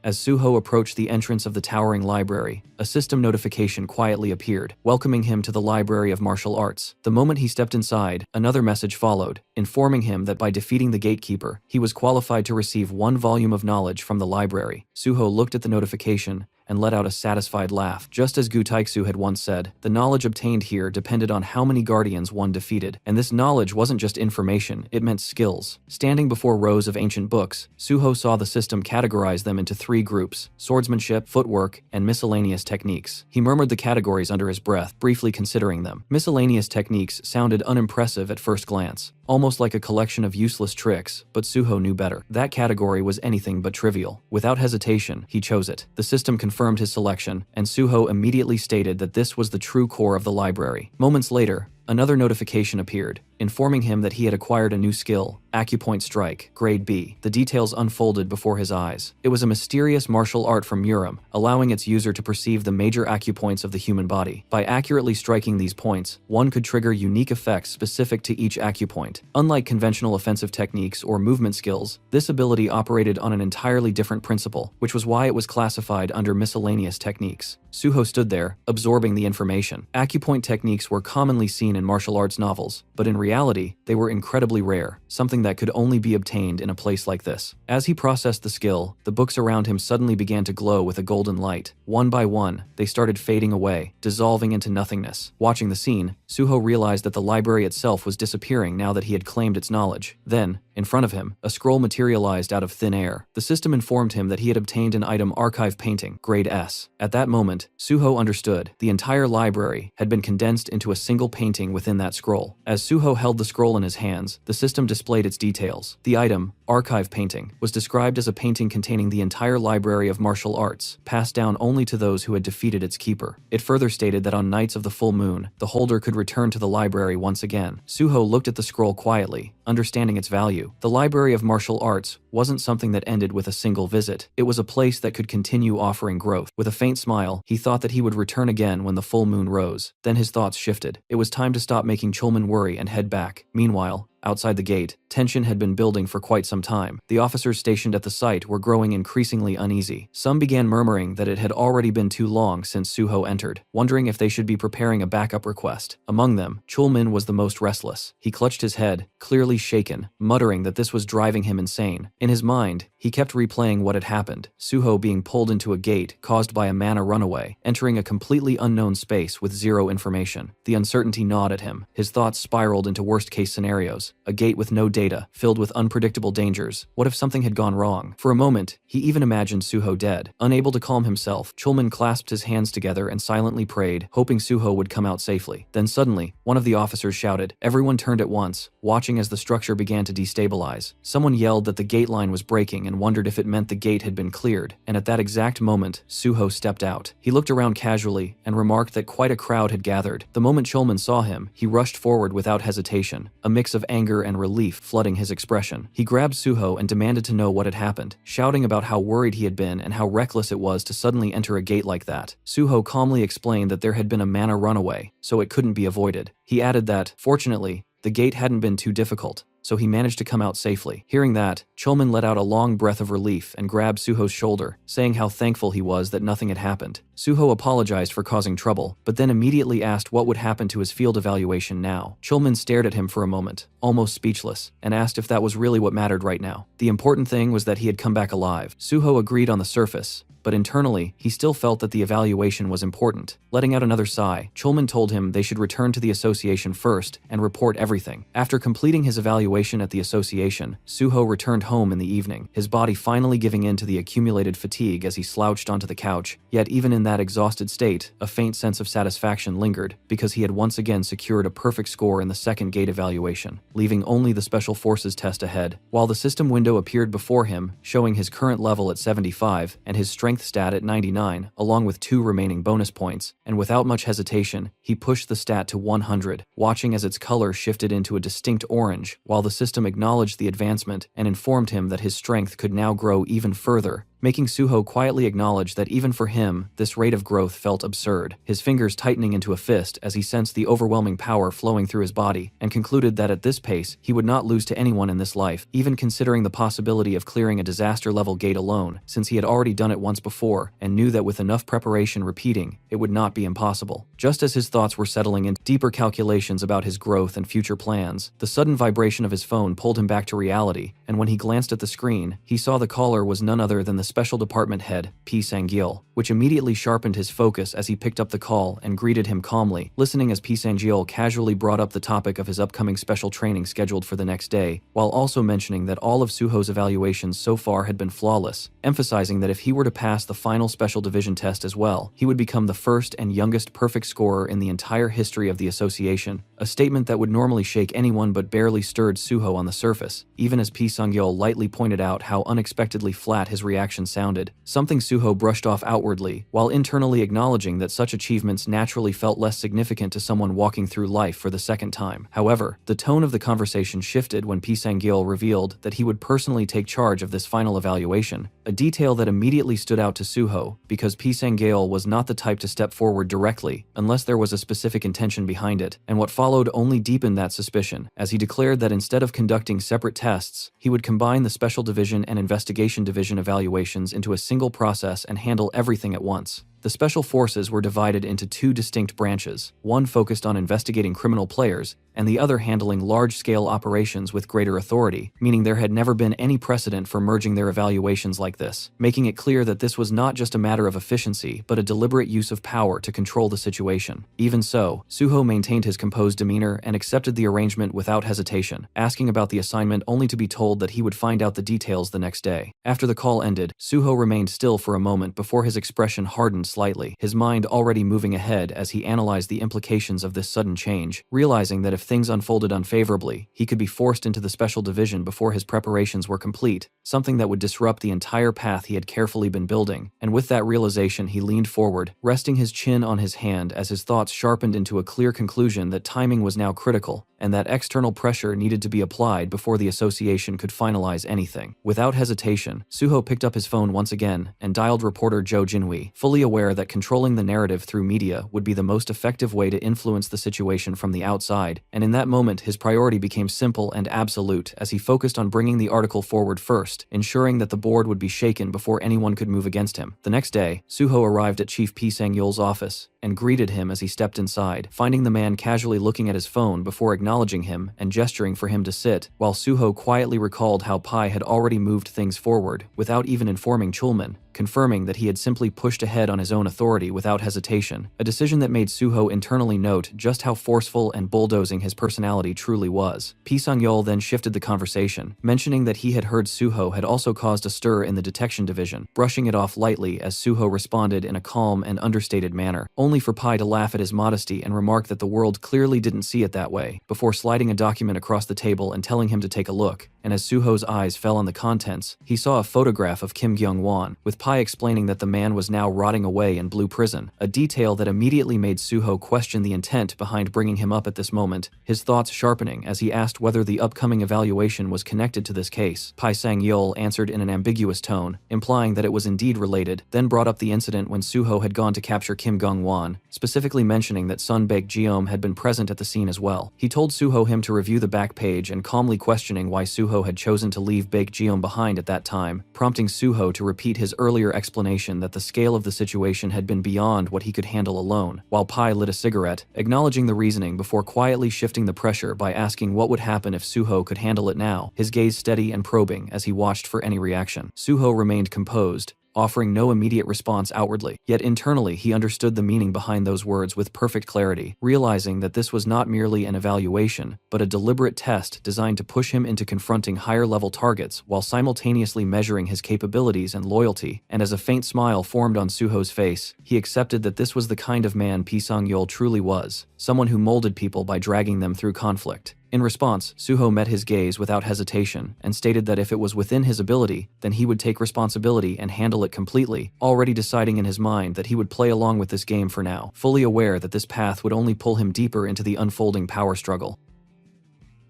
As Suho approached the entrance of the towering library, a system notification quietly appeared, welcoming him to the Library of Martial Arts. The moment he stepped inside, another message followed, informing him that by defeating the gatekeeper, he was qualified to receive 1 volume of knowledge from the library. Suho looked at the notification and let out a satisfied laugh. Just as Gu Taixu had once said, the knowledge obtained here depended on how many guardians one defeated. And this knowledge wasn't just information, it meant skills. Standing before rows of ancient books, Suho saw the system categorize them into 3 groups: swordsmanship, footwork, and miscellaneous techniques. He murmured the categories under his breath, briefly considering them. Miscellaneous techniques sounded unimpressive at first glance, almost like a collection of useless tricks, but Suho knew better. That category was anything but trivial. Without hesitation, he chose it. The system confirmed his selection, and Suho immediately stated that this was the true core of the library. Moments later, another notification appeared, informing him that he had acquired a new skill, Acupoint Strike, Grade B. The details unfolded before his eyes. It was a mysterious martial art from Muram, allowing its user to perceive the major acupoints of the human body. By accurately striking these points, one could trigger unique effects specific to each acupoint. Unlike conventional offensive techniques or movement skills, this ability operated on an entirely different principle, which was why it was classified under miscellaneous techniques. Suho stood there, absorbing the information. Acupoint techniques were commonly seen in martial arts novels, but in reality, they were incredibly rare, something that could only be obtained in a place like this. As he processed the skill, the books around him suddenly began to glow with a golden light. One by one, they started fading away, dissolving into nothingness. Watching the scene, Suho realized that the library itself was disappearing now that he had claimed its knowledge. Then, in front of him, a scroll materialized out of thin air. The system informed him that he had obtained an item Archive Painting, Grade S. At that moment, Suho understood. The entire library had been condensed into a single painting within that scroll. As Suho held the scroll in his hands, the system displayed its details. The item, Archive Painting, was described as a painting containing the entire library of martial arts, passed down only to those who had defeated its keeper. It further stated that on nights of the full moon, the holder could return to the library once again. Suho looked at the scroll quietly, understanding its value. The Library of Martial Arts wasn't something that ended with a single visit. It was a place that could continue offering growth. With a faint smile, he thought that he would return again when the full moon rose. Then his thoughts shifted. It was time to stop making Chulman worry and head back. Meanwhile, outside the gate, tension had been building for quite some time. The officers stationed at the site were growing increasingly uneasy. Some began murmuring that it had already been too long since Suho entered, wondering if they should be preparing a backup request. Among them, Chulman was the most restless. He clutched his head, clearly shaken, muttering that this was driving him insane. In his mind, he kept replaying what had happened: Suho being pulled into a gate caused by a mana runaway, entering a completely unknown space with zero information. The uncertainty gnawed at him. His thoughts spiraled into worst-case scenarios. unknowns, a gate with no data, filled with unpredictable dangers. What if something had gone wrong? For a moment, he even imagined Suho dead. Unable to calm himself, Chulman clasped his hands together and silently prayed, hoping Suho would come out safely. Then suddenly, one of the officers shouted. Everyone turned at once, watching as the structure began to destabilize. Someone yelled that the gate line was breaking and wondered if it meant the gate had been cleared, and at that exact moment, Suho stepped out. He looked around casually and remarked that quite a crowd had gathered. The moment Chulman saw him, he rushed forward without hesitation, a mix of anger and relief flooding his expression. He grabbed Suho and demanded to know what had happened, shouting about how worried he had been and how reckless it was to suddenly enter a gate like that. Suho calmly explained that there had been a mana runaway, so it couldn't be avoided. He added that, fortunately, the gate hadn't been too difficult, so he managed to come out safely. Hearing that, Chulman let out a long breath of relief and grabbed Suho's shoulder, saying how thankful he was that nothing had happened. Suho apologized for causing trouble, but then immediately asked what would happen to his field evaluation now. Chulman stared at him for a moment, almost speechless, and asked if that was really what mattered right now. The important thing was that he had come back alive. Suho agreed on the surface, but internally, he still felt that the evaluation was important. Letting out another sigh, Chulman told him they should return to the association first and report everything. After completing his evaluation at the association, Suho returned home in the evening, his body finally giving in to the accumulated fatigue as he slouched onto the couch. Yet even in that exhausted state, a faint sense of satisfaction lingered, because he had once again secured a perfect score in the second gate evaluation, leaving only the Special Forces test ahead. While the system window appeared before him, showing his current level at 75 and his strength stat at 99, along with 2 remaining bonus points, and without much hesitation, he pushed the stat to 100, watching as its color shifted into a distinct orange, while the system acknowledged the advancement and informed him that his strength could now grow even further, making Suho quietly acknowledge that even for him, this rate of growth felt absurd, his fingers tightening into a fist as he sensed the overwhelming power flowing through his body, and concluded that at this pace, he would not lose to anyone in this life, even considering the possibility of clearing a disaster-level gate alone, since he had already done it once before, and knew that with enough preparation repeating, it would not be impossible. Just as his thoughts were settling into deeper calculations about his growth and future plans, the sudden vibration of his phone pulled him back to reality, and when he glanced at the screen, he saw the caller was none other than the Special Department Head, P. Sang-gil, which immediately sharpened his focus as he picked up the call and greeted him calmly, listening as P. Sang-gil casually brought up the topic of his upcoming special training scheduled for the next day, while also mentioning that all of Suho's evaluations so far had been flawless, emphasizing that if he were to pass the final Special Division test as well, he would become the first and youngest perfect scorer in the entire history of the association, a statement that would normally shake anyone but barely stirred Suho on the surface, even as P. Sang-gil lightly pointed out how unexpectedly flat his reaction sounded, something Suho brushed off outwardly, while internally acknowledging that such achievements naturally felt less significant to someone walking through life for the second time. However, the tone of the conversation shifted when P. Sang-gil revealed that he would personally take charge of this final evaluation, a detail that immediately stood out to Suho, because P. Sang-gil was not the type to step forward directly, unless there was a specific intention behind it, and what followed only deepened that suspicion, as he declared that instead of conducting separate tests, he would combine the Special Division and Investigation Division evaluations into a single process and handle everything at once. The Special Forces were divided into 2 distinct branches, one focused on investigating criminal players, and the other handling large-scale operations with greater authority, meaning there had never been any precedent for merging their evaluations like this, making it clear that this was not just a matter of efficiency, but a deliberate use of power to control the situation. Even so, Suho maintained his composed demeanor and accepted the arrangement without hesitation, asking about the assignment only to be told that he would find out the details the next day. After the call ended, Suho remained still for a moment before his expression hardened slightly, his mind already moving ahead as he analyzed the implications of this sudden change, realizing that if things unfolded unfavorably, he could be forced into the Special Division before his preparations were complete, something that would disrupt the entire path he had carefully been building. And with that realization, he leaned forward, resting his chin on his hand as his thoughts sharpened into a clear conclusion that timing was now critical, and that external pressure needed to be applied before the association could finalize anything. Without hesitation, Suho picked up his phone once again and dialed reporter Jo Jinhui, fully aware that controlling the narrative through media would be the most effective way to influence the situation from the outside, and in that moment his priority became simple and absolute as he focused on bringing the article forward first, ensuring that the board would be shaken before anyone could move against him. The next day, Suho arrived at Chief P. Sang-gil's office and greeted him as he stepped inside, finding the man casually looking at his phone before acknowledging him and gesturing for him to sit, while Suho quietly recalled how Pai had already moved things forward without even informing Chulman, confirming that he had simply pushed ahead on his own authority without hesitation, a decision that made Suho internally note just how forceful and bulldozing his personality truly was. Pisang-yeol then shifted the conversation, mentioning that he had heard Suho had also caused a stir in the detection division, brushing it off lightly as Suho responded in a calm and understated manner, only for Pai to laugh at his modesty and remark that the world clearly didn't see it that way, before sliding a document across the table and telling him to take a look. And as Suho's eyes fell on the contents, he saw a photograph of Kim Kyung-won, with Pai explaining that the man was now rotting away in Blue Prison, a detail that immediately made Suho question the intent behind bringing him up at this moment, his thoughts sharpening as he asked whether the upcoming evaluation was connected to this case. Pisang-yeol answered in an ambiguous tone, implying that it was indeed related, then brought up the incident when Suho had gone to capture Kim Kyung-won, specifically mentioning that Sun Baek-jeom had been present at the scene as well. He told Suho him to review the back page and calmly questioning why Suho had chosen to leave Baek-jeom behind at that time, prompting Suho to repeat his earlier explanation that the scale of the situation had been beyond what he could handle alone, while Pai lit a cigarette, acknowledging the reasoning before quietly shifting the pressure by asking what would happen if Suho could handle it now, his gaze steady and probing as he watched for any reaction. Suho remained composed, offering no immediate response outwardly. Yet internally he understood the meaning behind those words with perfect clarity, realizing that this was not merely an evaluation, but a deliberate test designed to push him into confronting higher-level targets while simultaneously measuring his capabilities and loyalty. And as a faint smile formed on Suho's face, he accepted that this was the kind of man Pisang-yeol truly was, someone who molded people by dragging them through conflict. In response, Suho met his gaze without hesitation and stated that if it was within his ability, then he would take responsibility and handle it completely, already deciding in his mind that he would play along with this game for now, fully aware that this path would only pull him deeper into the unfolding power struggle.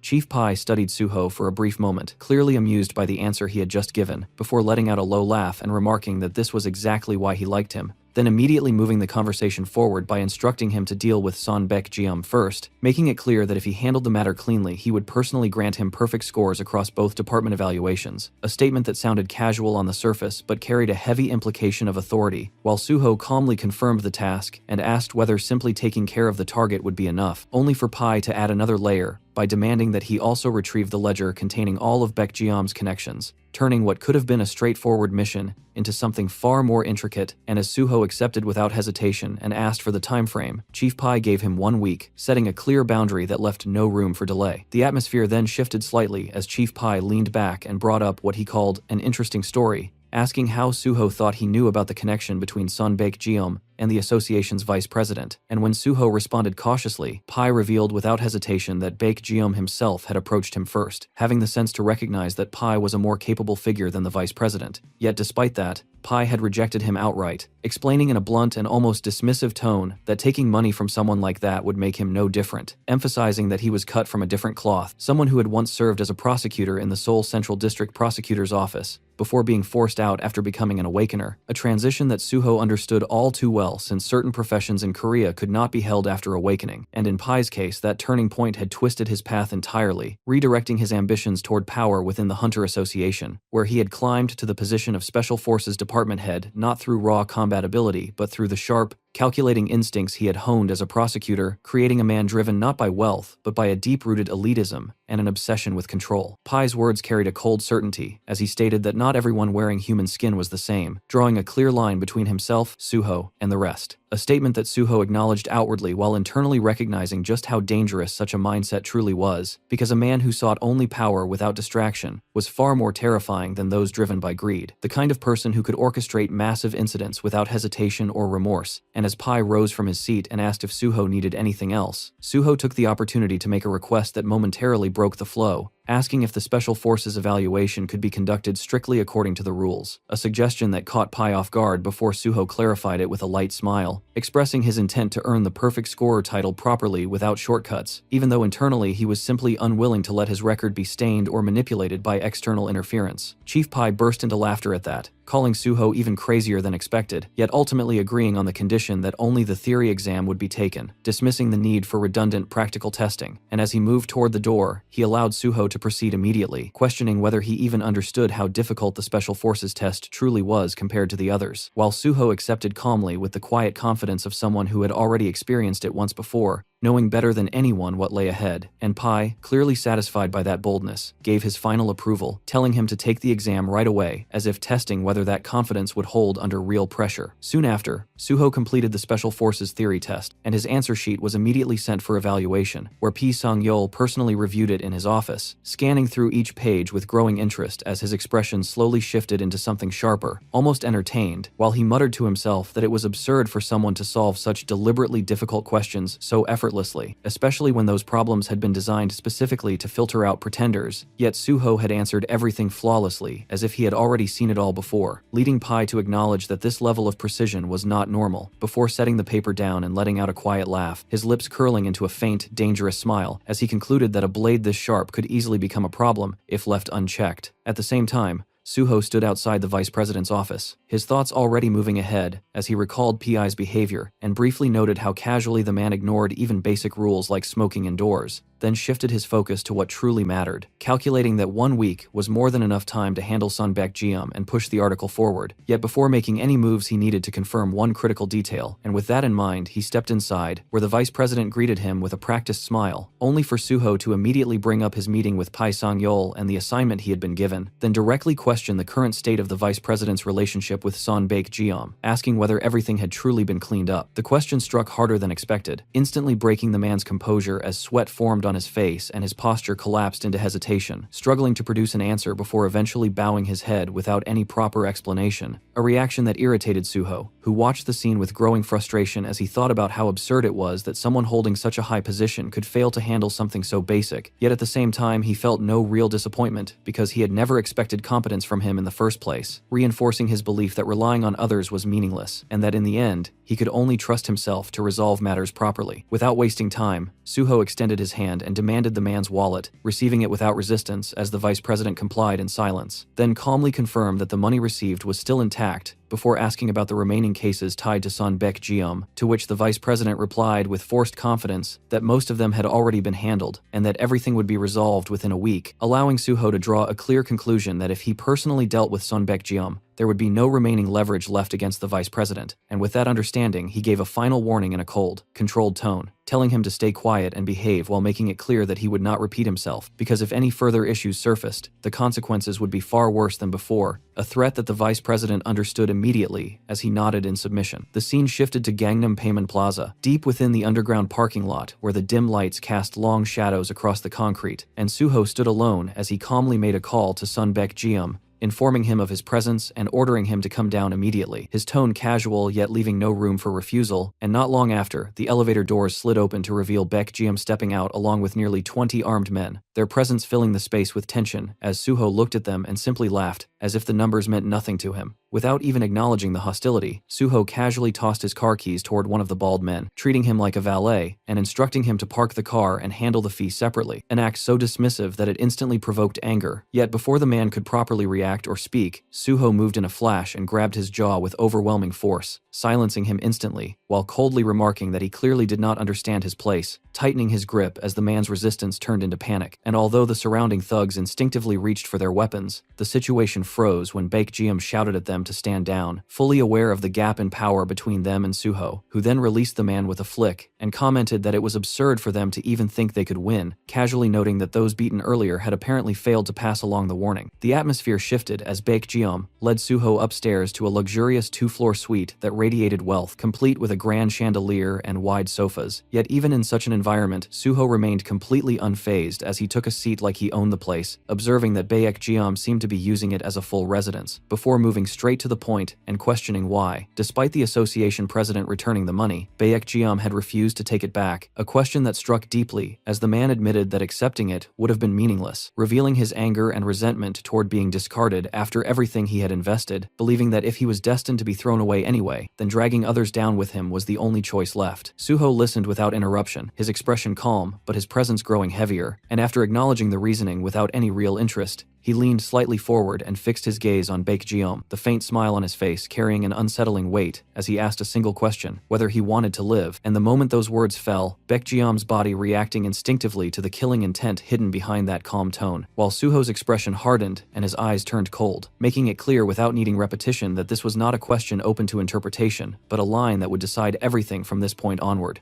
Chief Pai studied Suho for a brief moment, clearly amused by the answer he had just given, before letting out a low laugh and remarking that this was exactly why he liked him, then immediately moving the conversation forward by instructing him to deal with Son Baek-jeom first, making it clear that if he handled the matter cleanly he would personally grant him perfect scores across both department evaluations, a statement that sounded casual on the surface but carried a heavy implication of authority, while Suho calmly confirmed the task and asked whether simply taking care of the target would be enough, only for Pai to add another layer, by demanding that he also retrieve the ledger containing all of Baek-jeom's connections, turning what could have been a straightforward mission into something far more intricate. And as Suho accepted without hesitation and asked for the time frame, Chief Pai gave him 1 week, setting a clear boundary that left no room for delay. The atmosphere then shifted slightly as Chief Pai leaned back and brought up what he called an interesting story, asking how Suho thought he knew about the connection between Son Baek-jeom and the association's vice president. And when Suho responded cautiously, Pai revealed without hesitation that Baek-jeom himself had approached him first, having the sense to recognize that Pai was a more capable figure than the vice president. Yet despite that, Pai had rejected him outright, explaining in a blunt and almost dismissive tone that taking money from someone like that would make him no different, emphasizing that he was cut from a different cloth, someone who had once served as a prosecutor in the Seoul Central District Prosecutor's office, before being forced out after becoming an awakener, a transition that Suho understood all too well since certain professions in Korea could not be held after awakening, and in Pai's case that turning point had twisted his path entirely, redirecting his ambitions toward power within the Hunter Association, where he had climbed to the position of Special Forces Department Head not through raw combat ability but through the sharp, calculating instincts he had honed as a prosecutor, creating a man driven not by wealth but by a deep-rooted elitism and an obsession with control. Pai's words carried a cold certainty as he stated that not everyone wearing human skin was the same, drawing a clear line between himself, Suho, and the rest. A statement that Suho acknowledged outwardly while internally recognizing just how dangerous such a mindset truly was, because a man who sought only power without distraction was far more terrifying than those driven by greed, the kind of person who could orchestrate massive incidents without hesitation or remorse. And as Pai rose from his seat and asked if Suho needed anything else, Suho took the opportunity to make a request that momentarily broke the flow, asking if the Special Forces evaluation could be conducted strictly according to the rules, a suggestion that caught Pai off guard before Suho clarified it with a light smile, expressing his intent to earn the perfect scorer title properly without shortcuts, even though internally he was simply unwilling to let his record be stained or manipulated by external interference. Chief Pai burst into laughter at that, calling Suho even crazier than expected, yet ultimately agreeing on the condition that only the theory exam would be taken, dismissing the need for redundant practical testing. And as he moved toward the door, he allowed Suho to proceed immediately, questioning whether he even understood how difficult the Special Forces test truly was compared to the others. While Suho accepted calmly with the quiet confidence of someone who had already experienced it once before, knowing better than anyone what lay ahead, and Pai, clearly satisfied by that boldness, gave his final approval, telling him to take the exam right away, as if testing whether that confidence would hold under real pressure. Soon after, Suho completed the Special Forces theory test, and his answer sheet was immediately sent for evaluation, where Pi Sang-yeol personally reviewed it in his office, scanning through each page with growing interest as his expression slowly shifted into something sharper, almost entertained, while he muttered to himself that it was absurd for someone to solve such deliberately difficult questions so effortlessly, especially when those problems had been designed specifically to filter out pretenders. Yet Suho had answered everything flawlessly, as if he had already seen it all before, leading Pai to acknowledge that this level of precision was not normal. Before setting the paper down and letting out a quiet laugh, his lips curling into a faint, dangerous smile, as he concluded that a blade this sharp could easily become a problem if left unchecked. At the same time, Suho stood outside the vice president's office, his thoughts already moving ahead as he recalled Pi's behavior and briefly noted how casually the man ignored even basic rules like smoking indoors, then shifted his focus to what truly mattered, calculating that 1 week was more than enough time to handle Sun Baek-jeom and push the article forward. Yet before making any moves, he needed to confirm one critical detail, and with that in mind, he stepped inside, where the vice president greeted him with a practiced smile, only for Suho to immediately bring up his meeting with Pai Sang-yeol and the assignment he had been given, then directly question the current state of the vice president's relationship with Sun Baek-jeom, asking whether everything had truly been cleaned up. The question struck harder than expected, instantly breaking the man's composure as sweat formed on his face and his posture collapsed into hesitation, struggling to produce an answer before eventually bowing his head without any proper explanation, a reaction that irritated Suho, who watched the scene with growing frustration as he thought about how absurd it was that someone holding such a high position could fail to handle something so basic. Yet at the same time, he felt no real disappointment because he had never expected competence from him in the first place, reinforcing his belief that relying on others was meaningless, and that in the end, he could only trust himself to resolve matters properly. Without wasting time, Suho extended his hand and demanded the man's wallet, receiving it without resistance as the vice president complied in silence, then calmly confirmed that the money received was still intact, before asking about the remaining cases tied to Sun Baek-jeom, to which the vice president replied with forced confidence that most of them had already been handled and that everything would be resolved within a week, allowing Suho to draw a clear conclusion that if he personally dealt with Sun Baek-jeom, there would be no remaining leverage left against the vice president, and with that understanding, he gave a final warning in a cold, controlled tone, telling him to stay quiet and behave while making it clear that he would not repeat himself, because if any further issues surfaced, the consequences would be far worse than before, a threat that the vice president understood immediately as he nodded in submission. The scene shifted to Gangnam Payment Plaza, deep within the underground parking lot where the dim lights cast long shadows across the concrete, and Suho stood alone as he calmly made a call to Sun Baek-jeom, informing him of his presence and ordering him to come down immediately, his tone casual yet leaving no room for refusal, and not long after, the elevator doors slid open to reveal Baek-jeom stepping out along with nearly 20 armed men, their presence filling the space with tension as Suho looked at them and simply laughed, as if the numbers meant nothing to him. Without even acknowledging the hostility, Suho casually tossed his car keys toward one of the bald men, treating him like a valet and instructing him to park the car and handle the fee separately, an act so dismissive that it instantly provoked anger. Yet before the man could properly react or speak, Suho moved in a flash and grabbed his jaw with overwhelming force, silencing him instantly, while coldly remarking that he clearly did not understand his place, tightening his grip as the man's resistance turned into panic. And although the surrounding thugs instinctively reached for their weapons, the situation froze when Baek-jeom shouted at them to stand down, fully aware of the gap in power between them and Suho, who then released the man with a flick, and commented that it was absurd for them to even think they could win, casually noting that those beaten earlier had apparently failed to pass along the warning. The atmosphere shifted as Baek-jeom led Suho upstairs to a luxurious 2-floor suite that radiated wealth, complete with a grand chandelier and wide sofas. Yet even in such an environment, Suho remained completely unfazed as he took a seat like he owned the place, observing that Baek-jeom seemed to be using it as a full residence, before moving straight to the point and questioning why, despite the association president returning the money, Baek-jeom had refused to take it back, a question that struck deeply as the man admitted that accepting it would have been meaningless, revealing his anger and resentment toward being discarded after everything he had invested, believing that if he was destined to be thrown away anyway, then dragging others down with him was the only choice left. Suho listened without interruption, his expression calm, but his presence growing heavier, and after acknowledging the reasoning without any real interest, he leaned slightly forward and fixed his gaze on Baek-jeom, the faint smile on his face carrying an unsettling weight as he asked a single question, whether he wanted to live, and the moment those words fell, Baek-jeom's body reacting instinctively to the killing intent hidden behind that calm tone, while Suho's expression hardened and his eyes turned cold, making it clear without needing repetition that this was not a question open to interpretation, but a line that would decide everything from this point onward.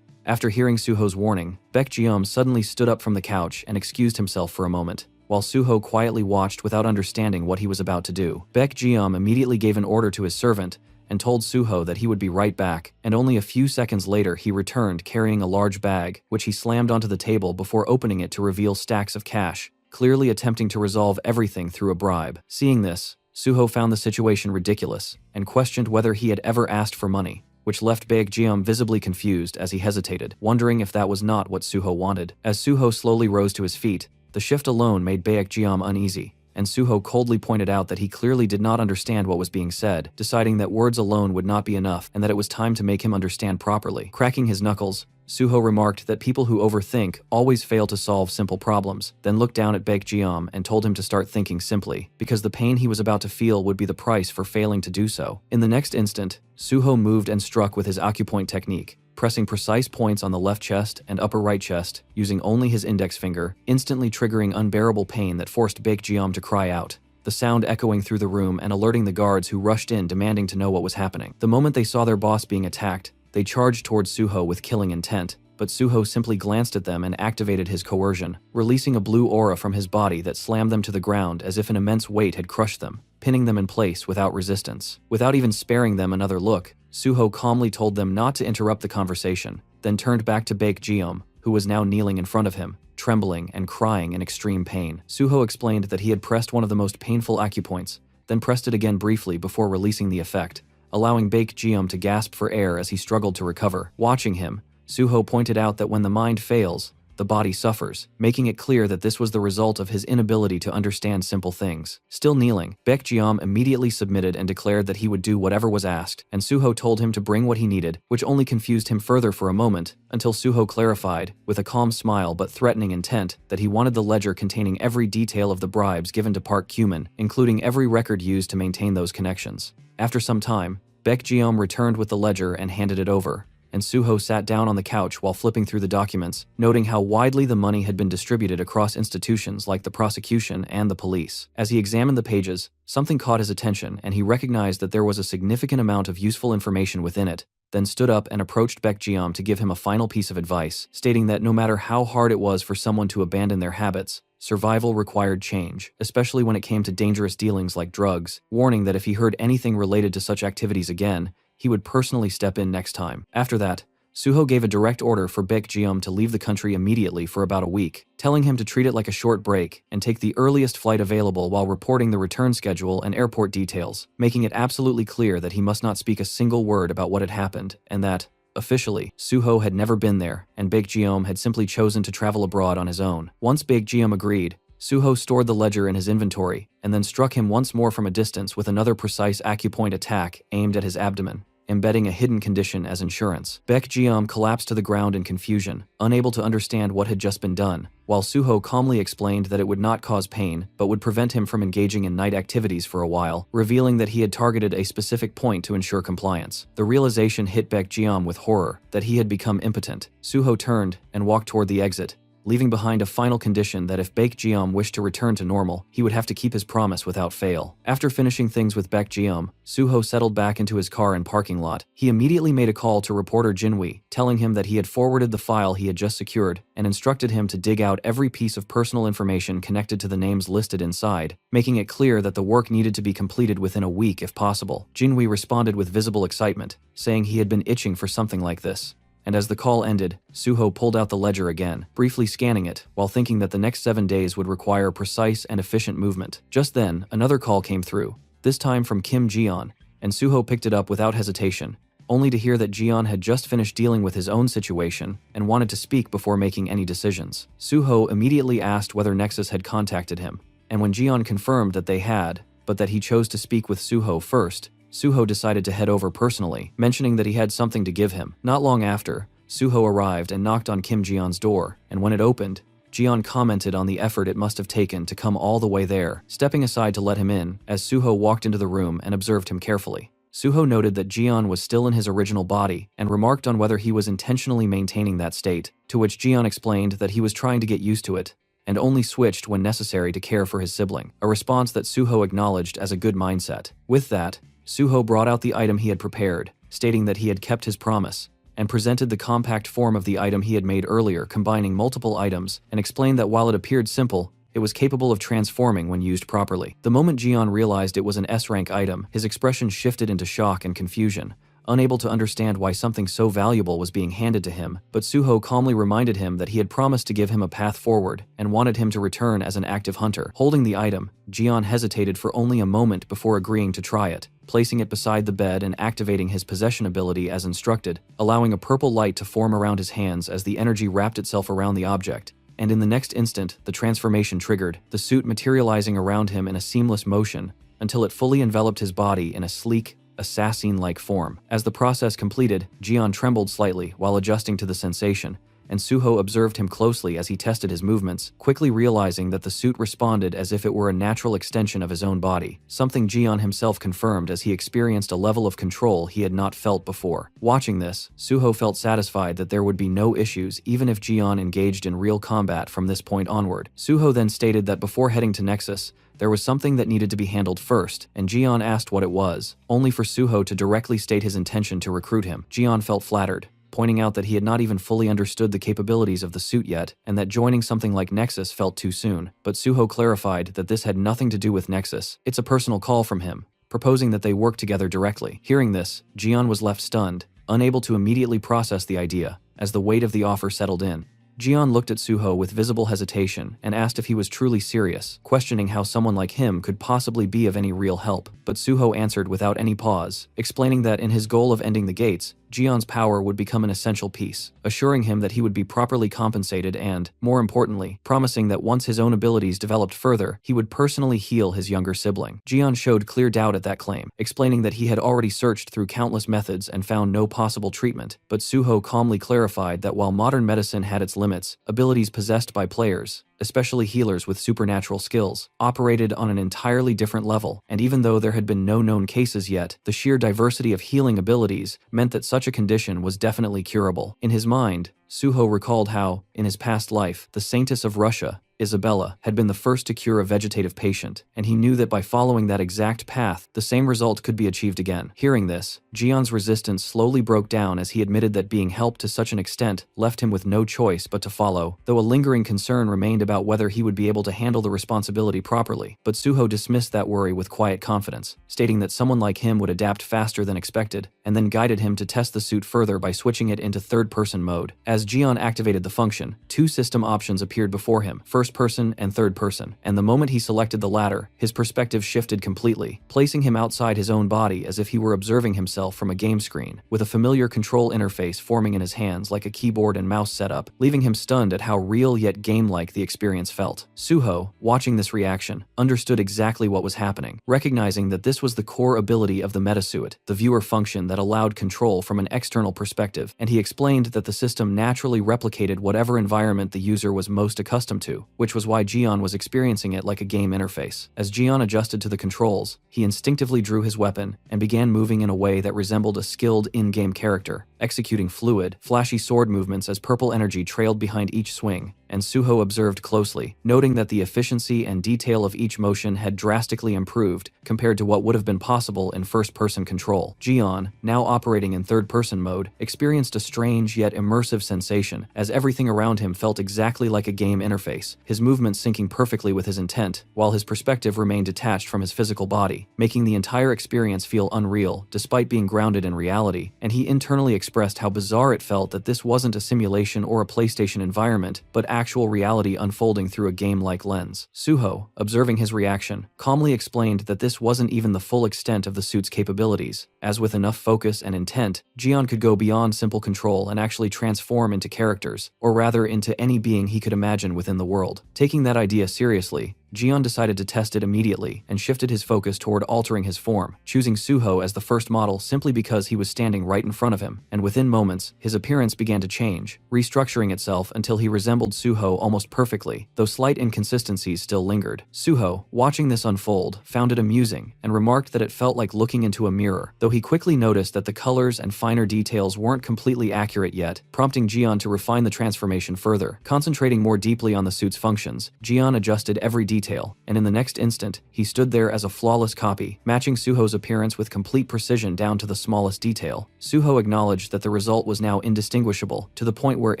After hearing Suho's warning, Baek Ji-yeom suddenly stood up from the couch and excused himself for a moment, while Suho quietly watched without understanding what he was about to do. Baek Ji-yeom immediately gave an order to his servant and told Suho that he would be right back, and only a few seconds later he returned carrying a large bag, which he slammed onto the table before opening it to reveal stacks of cash, clearly attempting to resolve everything through a bribe. Seeing this, Suho found the situation ridiculous and questioned whether he had ever asked for money, which left Baek Ji-yeom visibly confused as he hesitated, wondering if that was not what Suho wanted. As Suho slowly rose to his feet, the shift alone made Baek Ji-yeom uneasy, and Suho coldly pointed out that he clearly did not understand what was being said, deciding that words alone would not be enough and that it was time to make him understand properly. Cracking his knuckles, Suho remarked that people who overthink always fail to solve simple problems, then looked down at Baek Ji-yeom and told him to start thinking simply, because the pain he was about to feel would be the price for failing to do so. In the next instant, Suho moved and struck with his acupoint technique, pressing precise points on the left chest and upper right chest, using only his index finger, instantly triggering unbearable pain that forced Baek Ji-yeom to cry out, the sound echoing through the room and alerting the guards who rushed in demanding to know what was happening. The moment they saw their boss being attacked, they charged towards Suho with killing intent, but Suho simply glanced at them and activated his coercion, releasing a blue aura from his body that slammed them to the ground as if an immense weight had crushed them, pinning them in place without resistance. Without even sparing them another look, Suho calmly told them not to interrupt the conversation, then turned back to Baek Ji-yeom, who was now kneeling in front of him, trembling and crying in extreme pain. Suho explained that he had pressed one of the most painful acupoints, then pressed it again briefly before releasing the effect, allowing Baek Ji-yeom to gasp for air as he struggled to recover. Watching him, Suho pointed out that when the mind fails, the body suffers, making it clear that this was the result of his inability to understand simple things. Still kneeling, Baek Ji-yeom immediately submitted and declared that he would do whatever was asked, and Suho told him to bring what he needed, which only confused him further for a moment, until Suho clarified, with a calm smile but threatening intent, that he wanted the ledger containing every detail of the bribes given to Park Yong, including every record used to maintain those connections. After some time, Baek Ji-yeom returned with the ledger and handed it over, and Suho sat down on the couch while flipping through the documents, noting how widely the money had been distributed across institutions like the prosecution and the police. As he examined the pages, something caught his attention and he recognized that there was a significant amount of useful information within it, then stood up and approached Baek Ji-yeom to give him a final piece of advice, stating that no matter how hard it was for someone to abandon their habits, survival required change, especially when it came to dangerous dealings like drugs, warning that if he heard anything related to such activities again, he would personally step in next time. After that, Suho gave a direct order for Baek Ji-yeom to leave the country immediately for about a week, telling him to treat it like a short break and take the earliest flight available while reporting the return schedule and airport details, making it absolutely clear that he must not speak a single word about what had happened, and that, officially, Suho had never been there, and Baek Ji-yeom had simply chosen to travel abroad on his own. Once Baek Ji-yeom agreed, Suho stored the ledger in his inventory, and then struck him once more from a distance with another precise acupoint attack aimed at his abdomen, embedding a hidden condition as insurance. Baek Ji-yeom collapsed to the ground in confusion, unable to understand what had just been done, while Suho calmly explained that it would not cause pain, but would prevent him from engaging in night activities for a while, revealing that he had targeted a specific point to ensure compliance. The realization hit Baek Ji-yeom with horror, that he had become impotent. Suho turned and walked toward the exit, leaving behind a final condition that if Baek Ji-yeom wished to return to normal, he would have to keep his promise without fail. After finishing things with Baek Ji-yeom, Suho settled back into his car and parking lot. He immediately made a call to reporter Jinwi, telling him that he had forwarded the file he had just secured and instructed him to dig out every piece of personal information connected to the names listed inside, making it clear that the work needed to be completed within a week if possible. Jinwi responded with visible excitement, saying he had been itching for something like this. And as the call ended, Suho pulled out the ledger again, briefly scanning it, while thinking that the next 7 days would require precise and efficient movement. Just then, another call came through, this time from Kim Ji-yeon, and Suho picked it up without hesitation, only to hear that Ji-yeon had just finished dealing with his own situation and wanted to speak before making any decisions. Suho immediately asked whether Nexus had contacted him, and when Ji-yeon confirmed that they had, but that he chose to speak with Suho first, Suho decided to head over personally, mentioning that he had something to give him. Not long after, Suho arrived and knocked on Kim Ji-yeon's door, and when it opened, Ji-yeon commented on the effort it must have taken to come all the way there, stepping aside to let him in as Suho walked into the room and observed him carefully. Suho noted that Ji-yeon was still in his original body and remarked on whether he was intentionally maintaining that state, to which Ji-yeon explained that he was trying to get used to it and only switched when necessary to care for his sibling, a response that Suho acknowledged as a good mindset. With that, Suho brought out the item he had prepared, stating that he had kept his promise, and presented the compact form of the item he had made earlier, combining multiple items, and explained that while it appeared simple, it was capable of transforming when used properly. The moment Jian realized it was an S-rank item, his expression shifted into shock and confusion, unable to understand why something so valuable was being handed to him, but Suho calmly reminded him that he had promised to give him a path forward and wanted him to return as an active hunter. Holding the item, Jian hesitated for only a moment before agreeing to try it, placing it beside the bed and activating his possession ability as instructed, allowing a purple light to form around his hands as the energy wrapped itself around the object. And in the next instant, the transformation triggered, the suit materializing around him in a seamless motion until it fully enveloped his body in a sleek, assassin-like form. As the process completed, Jian trembled slightly while adjusting to the sensation, and Suho observed him closely as he tested his movements, quickly realizing that the suit responded as if it were a natural extension of his own body, something Jian himself confirmed as he experienced a level of control he had not felt before. Watching this, Suho felt satisfied that there would be no issues even if Jian engaged in real combat from this point onward. Suho then stated that before heading to Nexus, there was something that needed to be handled first, and Jian asked what it was, only for Suho to directly state his intention to recruit him. Jian felt flattered, pointing out that he had not even fully understood the capabilities of the suit yet, and that joining something like Nexus felt too soon. But Suho clarified that this had nothing to do with Nexus. It's a personal call from him, proposing that they work together directly. Hearing this, Jian was left stunned, unable to immediately process the idea, as the weight of the offer settled in. Jian looked at Suho with visible hesitation and asked if he was truly serious, questioning how someone like him could possibly be of any real help. But Suho answered without any pause, explaining that in his goal of ending the gates, Jian's power would become an essential piece, assuring him that he would be properly compensated and, more importantly, promising that once his own abilities developed further, he would personally heal his younger sibling. Jian showed clear doubt at that claim, explaining that he had already searched through countless methods and found no possible treatment, but Suho calmly clarified that while modern medicine had its limits, abilities possessed by players, especially healers with supernatural skills, operated on an entirely different level, and even though there had been no known cases yet, the sheer diversity of healing abilities meant that such a condition was definitely curable. In his mind, Suho recalled how, in his past life, the Saintess of Russia, Isabella, had been the first to cure a vegetative patient, and he knew that by following that exact path, the same result could be achieved again. Hearing this, Jian's resistance slowly broke down as he admitted that being helped to such an extent left him with no choice but to follow, though a lingering concern remained about whether he would be able to handle the responsibility properly. But Suho dismissed that worry with quiet confidence, stating that someone like him would adapt faster than expected, and then guided him to test the suit further by switching it into third-person mode. As Jian activated the function, two system options appeared before him, first person and third person, and the moment he selected the latter, his perspective shifted completely, placing him outside his own body as if he were observing himself from a game screen, with a familiar control interface forming in his hands like a keyboard and mouse setup, leaving him stunned at how real yet game-like the experience felt. Suho, watching this reaction, understood exactly what was happening, recognizing that this was the core ability of the metasuit, the viewer function that allowed control from an external perspective, and he explained that the system naturally replicated whatever environment the user was most accustomed to, which was why Jian was experiencing it like a game interface. As Jian adjusted to the controls, he instinctively drew his weapon and began moving in a way that resembled a skilled in-game character, executing fluid, flashy sword movements as purple energy trailed behind each swing, and Suho observed closely, noting that the efficiency and detail of each motion had drastically improved compared to what would have been possible in first-person control. Jian, now operating in third-person mode, experienced a strange yet immersive sensation as everything around him felt exactly like a game interface, his movements syncing perfectly with his intent, while his perspective remained detached from his physical body, making the entire experience feel unreal despite being grounded in reality, and he internally expressed how bizarre it felt that this wasn't a simulation or a PlayStation environment, but actual reality unfolding through a game-like lens. Suho, observing his reaction, calmly explained that this wasn't even the full extent of the suit's capabilities, as with enough focus and intent, Jian could go beyond simple control and actually transform into characters, or rather into any being he could imagine within the world. Taking that idea seriously, Jian decided to test it immediately and shifted his focus toward altering his form, choosing Suho as the first model simply because he was standing right in front of him, and within moments, his appearance began to change, restructuring itself until he resembled Suho almost perfectly, though slight inconsistencies still lingered. Suho, watching this unfold, found it amusing and remarked that it felt like looking into a mirror, though he quickly noticed that the colors and finer details weren't completely accurate yet, prompting Jian to refine the transformation further. Concentrating more deeply on the suit's functions, Jian adjusted every detail detail, and in the next instant, he stood there as a flawless copy, matching Suho's appearance with complete precision down to the smallest detail. Suho acknowledged that the result was now indistinguishable, to the point where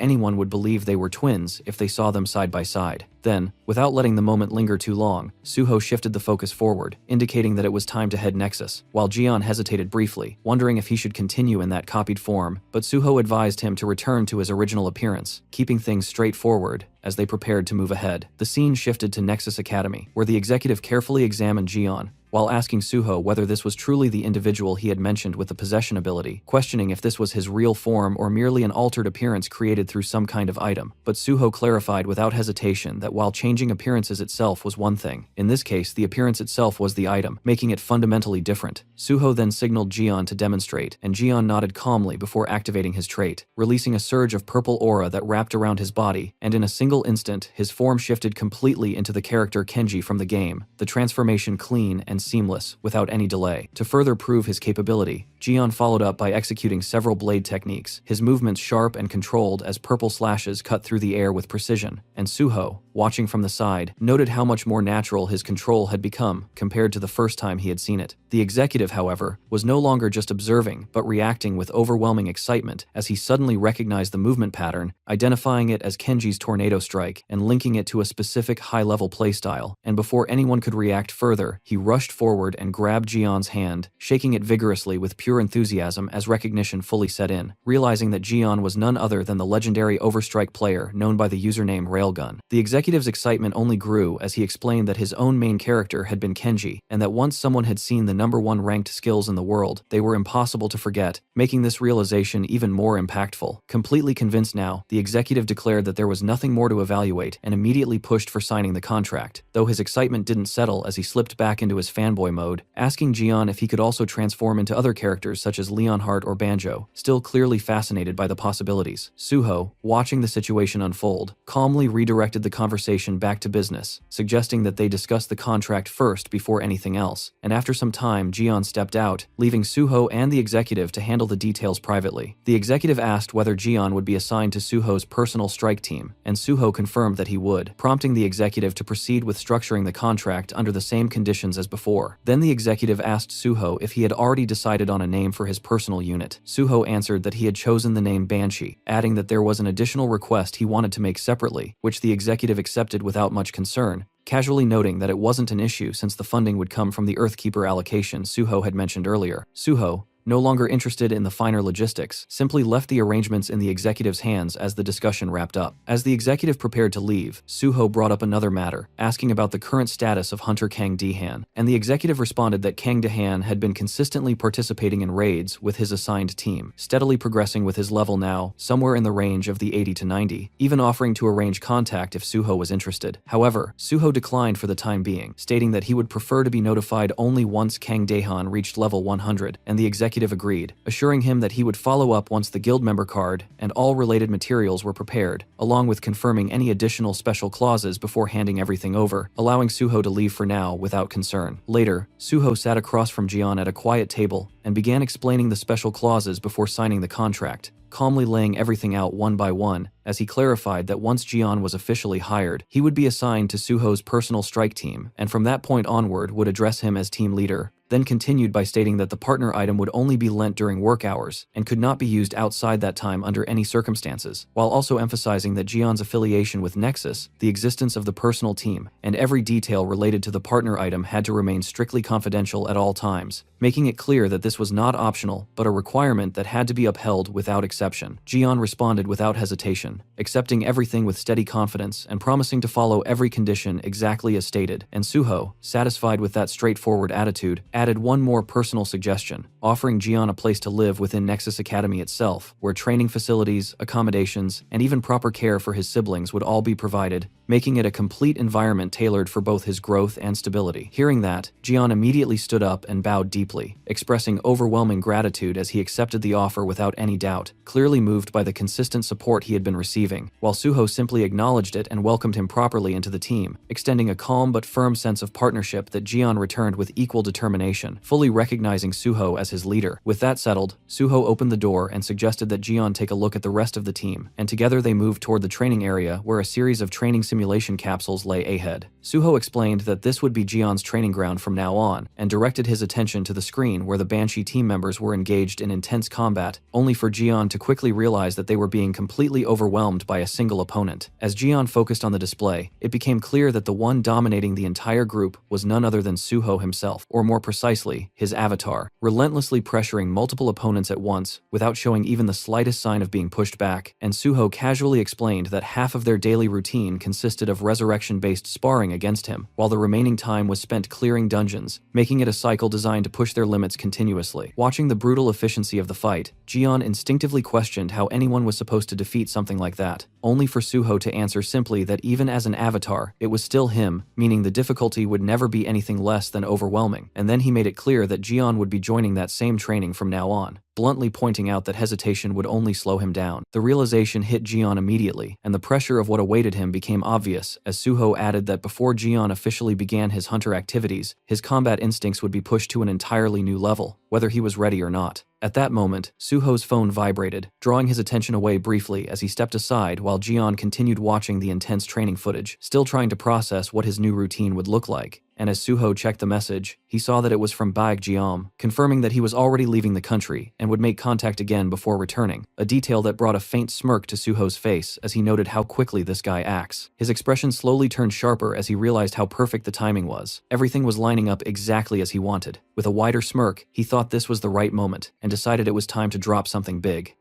anyone would believe they were twins if they saw them side by side. Then, without letting the moment linger too long, Suho shifted the focus forward, indicating that it was time to head Nexus, while Jian hesitated briefly, wondering if he should continue in that copied form, but Suho advised him to return to his original appearance, keeping things straightforward as they prepared to move ahead. The scene shifted to Nexus Academy, where the executive carefully examined Jian, while asking Suho whether this was truly the individual he had mentioned with the possession ability, questioning if this was his real form or merely an altered appearance created through some kind of item. But Suho clarified without hesitation that while changing appearances itself was one thing, in this case the appearance itself was the item, making it fundamentally different. Suho then signaled Jian to demonstrate, and Jian nodded calmly before activating his trait, releasing a surge of purple aura that wrapped around his body, and in a single instant, his form shifted completely into the character Kenji from the game, the transformation clean and seamless, without any delay. To further prove his capability, Jian followed up by executing several blade techniques, his movements sharp and controlled as purple slashes cut through the air with precision, and Suho, watching from the side, noted how much more natural his control had become compared to the first time he had seen it. The executive, however, was no longer just observing, but reacting with overwhelming excitement as he suddenly recognized the movement pattern, identifying it as Kenji's tornado strike and linking it to a specific high-level playstyle, and before anyone could react further, he rushed forward and grabbed Jian's hand, shaking it vigorously with pure enthusiasm as recognition fully set in, realizing that Jian was none other than the legendary Overstrike player known by the username Railgun. The executive's excitement only grew as he explained that his own main character had been Kenji, and that once someone had seen the #1 ranked skills in the world, they were impossible to forget, making this realization even more impactful. Completely convinced now, the executive declared that there was nothing more to evaluate and immediately pushed for signing the contract, though his excitement didn't settle as he slipped back into his fanboy mode, asking Jian if he could also transform into other characters such as Leonhardt or Banjo, still clearly fascinated by the possibilities. Suho, watching the situation unfold, calmly redirected the conversation back to business, suggesting that they discuss the contract first before anything else, and after some time Jian stepped out, leaving Suho and the executive to handle the details privately. The executive asked whether Jian would be assigned to Suho's personal strike team, and Suho confirmed that he would, prompting the executive to proceed with structuring the contract under the same conditions as before. Then the executive asked Suho if he had already decided on a name for his personal unit. Suho answered that he had chosen the name Banshee, adding that there was an additional request he wanted to make separately, which the executive accepted without much concern, casually noting that it wasn't an issue since the funding would come from the Earthkeeper allocation Suho had mentioned earlier. Suho, no longer interested in the finer logistics, simply left the arrangements in the executive's hands as the discussion wrapped up. As the executive prepared to leave, Suho brought up another matter, asking about the current status of Hunter Kang Dehan, and the executive responded that Kang Dehan had been consistently participating in raids with his assigned team, steadily progressing with his level now somewhere in the range of the 80 to 90, even offering to arrange contact if Suho was interested. However, Suho declined for the time being, stating that he would prefer to be notified only once Kang Dehan reached level 100, and the executive agreed, assuring him that he would follow up once the guild member card and all related materials were prepared, along with confirming any additional special clauses before handing everything over, allowing Suho to leave for now without concern. Later, Suho sat across from Jian at a quiet table and began explaining the special clauses before signing the contract, calmly laying everything out one by one, as he clarified that once Jian was officially hired, he would be assigned to Suho's personal strike team, and from that point onward would address him as team leader, then continued by stating that the partner item would only be lent during work hours and could not be used outside that time under any circumstances, while also emphasizing that Jian's affiliation with Nexus, the existence of the personal team, and every detail related to the partner item had to remain strictly confidential at all times, making it clear that this was not optional, but a requirement that had to be upheld without exception. Jian responded without hesitation, accepting everything with steady confidence and promising to follow every condition exactly as stated, and Suho, satisfied with that straightforward attitude, added one more personal suggestion, offering Jian a place to live within Nexus Academy itself, where training facilities, accommodations, and even proper care for his siblings would all be provided, making it a complete environment tailored for both his growth and stability. Hearing that, Jian immediately stood up and bowed deeply, expressing overwhelming gratitude as he accepted the offer without any doubt, clearly moved by the consistent support he had been receiving, while Suho simply acknowledged it and welcomed him properly into the team, extending a calm but firm sense of partnership that Jian returned with equal determination, fully recognizing Suho as his his leader. With that settled, Suho opened the door and suggested that Jian take a look at the rest of the team, and together they moved toward the training area where a series of training simulation capsules lay ahead. Suho explained that this would be Jian's training ground from now on, and directed his attention to the screen where the Banshee team members were engaged in intense combat, only for Jian to quickly realize that they were being completely overwhelmed by a single opponent. As Jian focused on the display, it became clear that the one dominating the entire group was none other than Suho himself, or more precisely, his avatar, relentlessly pressuring multiple opponents at once without showing even the slightest sign of being pushed back, and Suho casually explained that half of their daily routine consisted of resurrection-based sparring against him, while the remaining time was spent clearing dungeons, making it a cycle designed to push their limits continuously. Watching the brutal efficiency of the fight, Jian instinctively questioned how anyone was supposed to defeat something like that, only for Suho to answer simply that even as an avatar, it was still him, meaning the difficulty would never be anything less than overwhelming. And then he made it clear that Jian would be joining that same training from now on, bluntly pointing out that hesitation would only slow him down. The realization hit Jian immediately, and the pressure of what awaited him became obvious as Suho added that before Jian officially began his hunter activities, his combat instincts would be pushed to an entirely new level, whether he was ready or not. At that moment, Suho's phone vibrated, drawing his attention away briefly as he stepped aside while Jian continued watching the intense training footage, still trying to process what his new routine would look like. And as Suho checked the message, he saw that it was from Baek Jiam, confirming that he was already leaving the country and would make contact again before returning, a detail that brought a faint smirk to Suho's face as he noted how quickly this guy acts. His expression slowly turned sharper as he realized how perfect the timing was. Everything was lining up exactly as he wanted. With a wider smirk, he thought this was the right moment, and decided it was time to drop something big.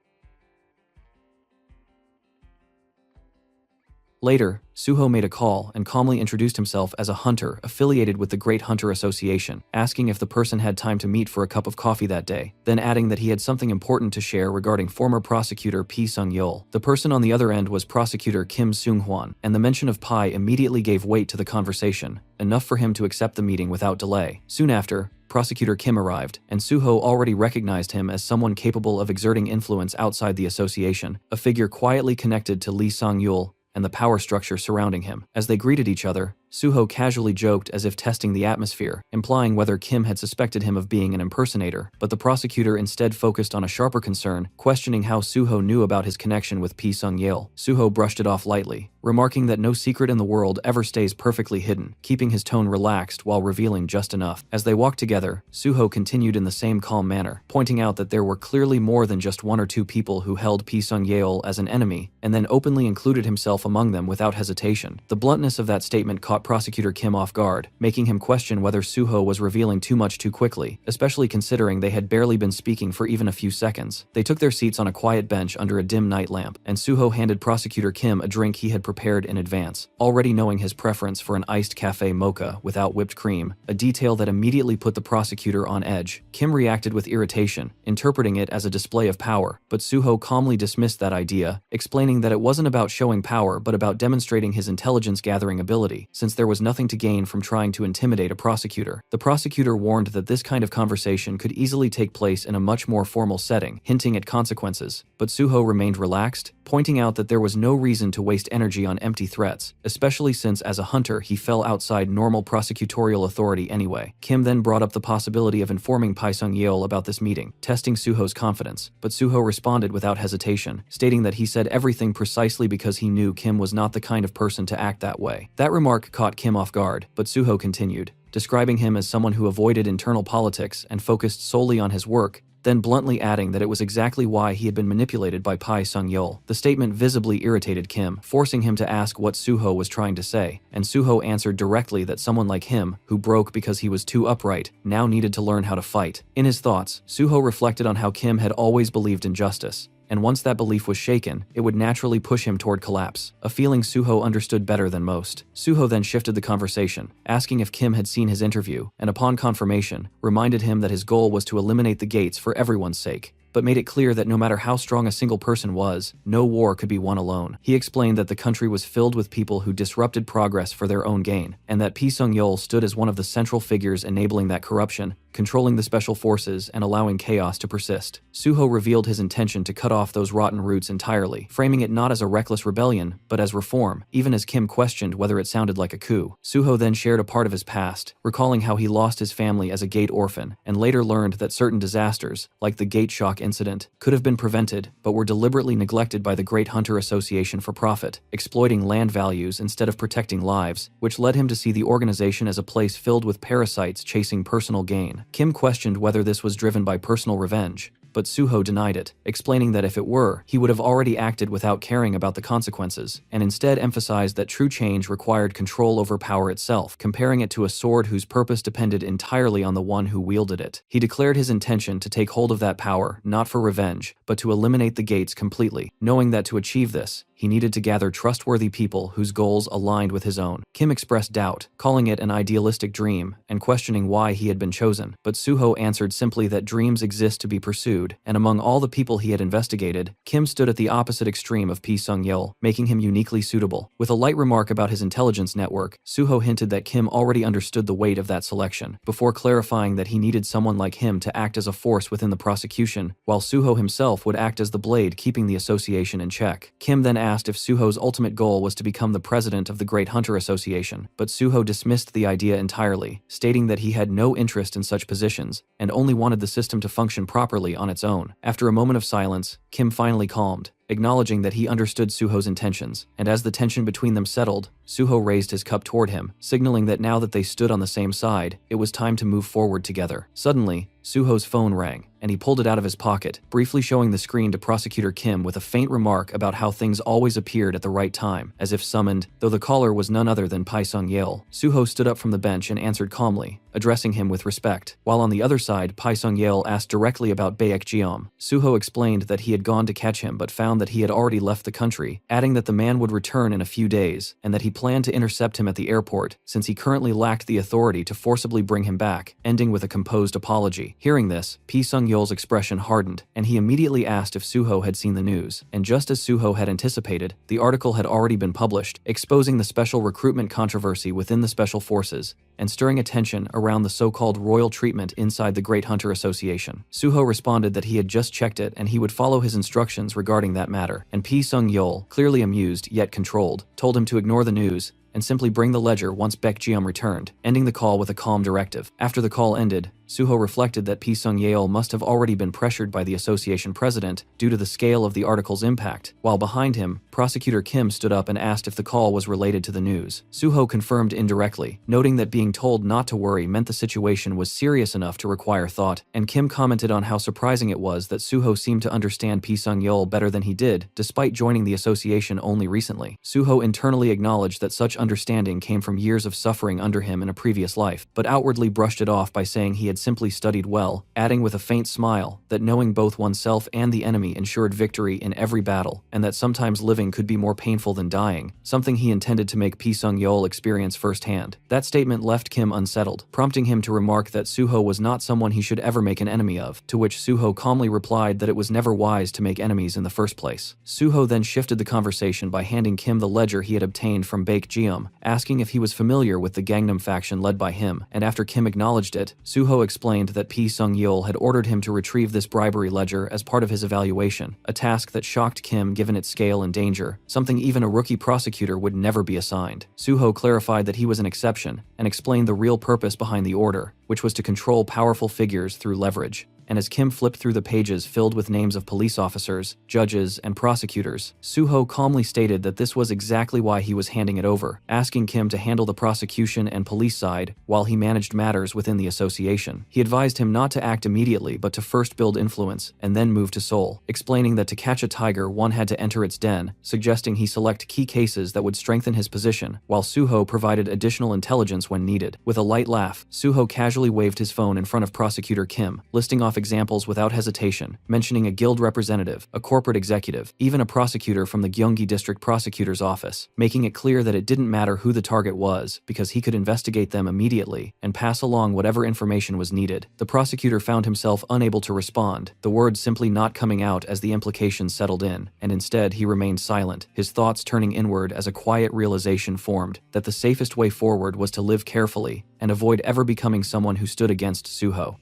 Later, Suho made a call and calmly introduced himself as a hunter affiliated with the Great Hunter Association, asking if the person had time to meet for a cup of coffee that day, then adding that he had something important to share regarding former prosecutor Pi Sung-yeol. The person on the other end was prosecutor Kim Seung-hwan, and the mention of Pi immediately gave weight to the conversation, enough for him to accept the meeting without delay. Soon after, Prosecutor Kim arrived, and Suho already recognized him as someone capable of exerting influence outside the association, a figure quietly connected to Lee Sang-yeol and the power structure surrounding him. As they greeted each other, Suho casually joked as if testing the atmosphere, implying whether Kim had suspected him of being an impersonator, but the prosecutor instead focused on a sharper concern, questioning how Suho knew about his connection with Pi Sung-yeol. Suho brushed it off lightly, remarking that no secret in the world ever stays perfectly hidden, keeping his tone relaxed while revealing just enough. As they walked together, Suho continued in the same calm manner, pointing out that there were clearly more than just one or two people who held Pi Sung-yeol as an enemy, and then openly included himself among them without hesitation. The bluntness of that statement caught Prosecutor Kim off guard, making him question whether Suho was revealing too much too quickly, especially considering they had barely been speaking for even a few seconds. They took their seats on a quiet bench under a dim night lamp, and Suho handed Prosecutor Kim a drink he had prepared in advance, already knowing his preference for an iced cafe mocha without whipped cream, a detail that immediately put the prosecutor on edge. Kim reacted with irritation, interpreting it as a display of power, but Suho calmly dismissed that idea, explaining that it wasn't about showing power but about demonstrating his intelligence-gathering ability, since there was nothing to gain from trying to intimidate a prosecutor. The prosecutor warned that this kind of conversation could easily take place in a much more formal setting, hinting at consequences, but Suho remained relaxed, pointing out that there was no reason to waste energy on empty threats, especially since as a hunter he fell outside normal prosecutorial authority anyway. Kim then brought up the possibility of informing Pi Sung-yeol about this meeting, testing Suho's confidence, but Suho responded without hesitation, stating that he said everything precisely because he knew Kim was not the kind of person to act that way. That remark caught Kim off guard, but Suho continued, describing him as someone who avoided internal politics and focused solely on his work, then bluntly adding that it was exactly why he had been manipulated by Pi Sung-yeol. The statement visibly irritated Kim, forcing him to ask what Suho was trying to say, and Suho answered directly that someone like him, who broke because he was too upright, now needed to learn how to fight. In his thoughts, Suho reflected on how Kim had always believed in justice, and once that belief was shaken, it would naturally push him toward collapse, a feeling Suho understood better than most. Suho then shifted the conversation, asking if Kim had seen his interview, and upon confirmation, reminded him that his goal was to eliminate the gates for everyone's sake, but made it clear that no matter how strong a single person was, no war could be won alone. He explained that the country was filled with people who disrupted progress for their own gain, and that Pi Sung-yeol stood as one of the central figures enabling that corruption, controlling the special forces and allowing chaos to persist. Suho revealed his intention to cut off those rotten roots entirely, framing it not as a reckless rebellion, but as reform, even as Kim questioned whether it sounded like a coup. Suho then shared a part of his past, recalling how he lost his family as a gate orphan, and later learned that certain disasters, like the Gate Shock incident, could have been prevented, but were deliberately neglected by the Great Hunter Association for profit, exploiting land values instead of protecting lives, which led him to see the organization as a place filled with parasites chasing personal gain. Kim questioned whether this was driven by personal revenge, but Suho denied it, explaining that if it were, he would have already acted without caring about the consequences, and instead emphasized that true change required control over power itself, comparing it to a sword whose purpose depended entirely on the one who wielded it. He declared his intention to take hold of that power, not for revenge, but to eliminate the gates completely, knowing that to achieve this, he needed to gather trustworthy people whose goals aligned with his own. Kim expressed doubt, calling it an idealistic dream, and questioning why he had been chosen, but Suho answered simply that dreams exist to be pursued, and among all the people he had investigated, Kim stood at the opposite extreme of Pi Sung-yeol, making him uniquely suitable. With a light remark about his intelligence network, Suho hinted that Kim already understood the weight of that selection, before clarifying that he needed someone like him to act as a force within the prosecution, while Suho himself would act as the blade keeping the association in check. Kim then asked if Suho's ultimate goal was to become the president of the Great Hunter Association, but Suho dismissed the idea entirely, stating that he had no interest in such positions, and only wanted the system to function properly on its own. After a moment of silence, Kim finally calmed, acknowledging that he understood Suho's intentions, and as the tension between them settled, Suho raised his cup toward him, signaling that now that they stood on the same side, it was time to move forward together. Suddenly, Suho's phone rang, and he pulled it out of his pocket, briefly showing the screen to Prosecutor Kim with a faint remark about how things always appeared at the right time, as if summoned, though the caller was none other than Pi Sung-yeol. Suho stood up from the bench and answered calmly, addressing him with respect, while on the other side Pi Sung-yeol asked directly about Baek Jeom. Suho explained that he had gone to catch him but found that he had already left the country, adding that the man would return in a few days, and that he planned to intercept him at the airport, since he currently lacked the authority to forcibly bring him back, ending with a composed apology. Hearing this, Pi Sung-yeol's expression hardened, and he immediately asked if Suho had seen the news, and just as Suho had anticipated, the article had already been published, exposing the special recruitment controversy within the Special Forces, and stirring attention around the so-called royal treatment inside the Great Hunter Association. Suho responded that he had just checked it and he would follow his instructions regarding that matter, and Pi Sung-yeol, clearly amused yet controlled, told him to ignore the news and simply bring the ledger once Baek Jeom returned, ending the call with a calm directive. After the call ended, Suho reflected that Pi Sung-yeol must have already been pressured by the association president due to the scale of the article's impact, while behind him, Prosecutor Kim stood up and asked if the call was related to the news. Suho confirmed indirectly, noting that being told not to worry meant the situation was serious enough to require thought, and Kim commented on how surprising it was that Suho seemed to understand Pi Sung-yeol better than he did, despite joining the association only recently. Suho internally acknowledged that such understanding came from years of suffering under him in a previous life, but outwardly brushed it off by saying he had simply studied well, adding with a faint smile that knowing both oneself and the enemy ensured victory in every battle, and that sometimes living could be more painful than dying, something he intended to make Pi Sung-yeol experience firsthand. That statement left Kim unsettled, prompting him to remark that Suho was not someone he should ever make an enemy of, to which Suho calmly replied that it was never wise to make enemies in the first place. Suho then shifted the conversation by handing Kim the ledger he had obtained from Baek Jeom, asking if he was familiar with the Gangnam faction led by him, and after Kim acknowledged it, Suho explained that Pi Sung-yeol had ordered him to retrieve this bribery ledger as part of his evaluation, a task that shocked Kim given its scale and danger, something even a rookie prosecutor would never be assigned. Suho clarified that he was an exception, and explained the real purpose behind the order, which was to control powerful figures through leverage. And as Kim flipped through the pages filled with names of police officers, judges, and prosecutors, Suho calmly stated that this was exactly why he was handing it over, asking Kim to handle the prosecution and police side while he managed matters within the association. He advised him not to act immediately but to first build influence and then move to Seoul, explaining that to catch a tiger one had to enter its den, suggesting he select key cases that would strengthen his position, while Suho provided additional intelligence when needed. With a light laugh, Suho casually waved his phone in front of Prosecutor Kim, listing off examples without hesitation, mentioning a guild representative, a corporate executive, even a prosecutor from the Gyeonggi District Prosecutor's Office, making it clear that it didn't matter who the target was because he could investigate them immediately and pass along whatever information was needed. The prosecutor found himself unable to respond, the words simply not coming out as the implications settled in, and instead he remained silent, his thoughts turning inward as a quiet realization formed that the safest way forward was to live carefully and avoid ever becoming someone who stood against Suho.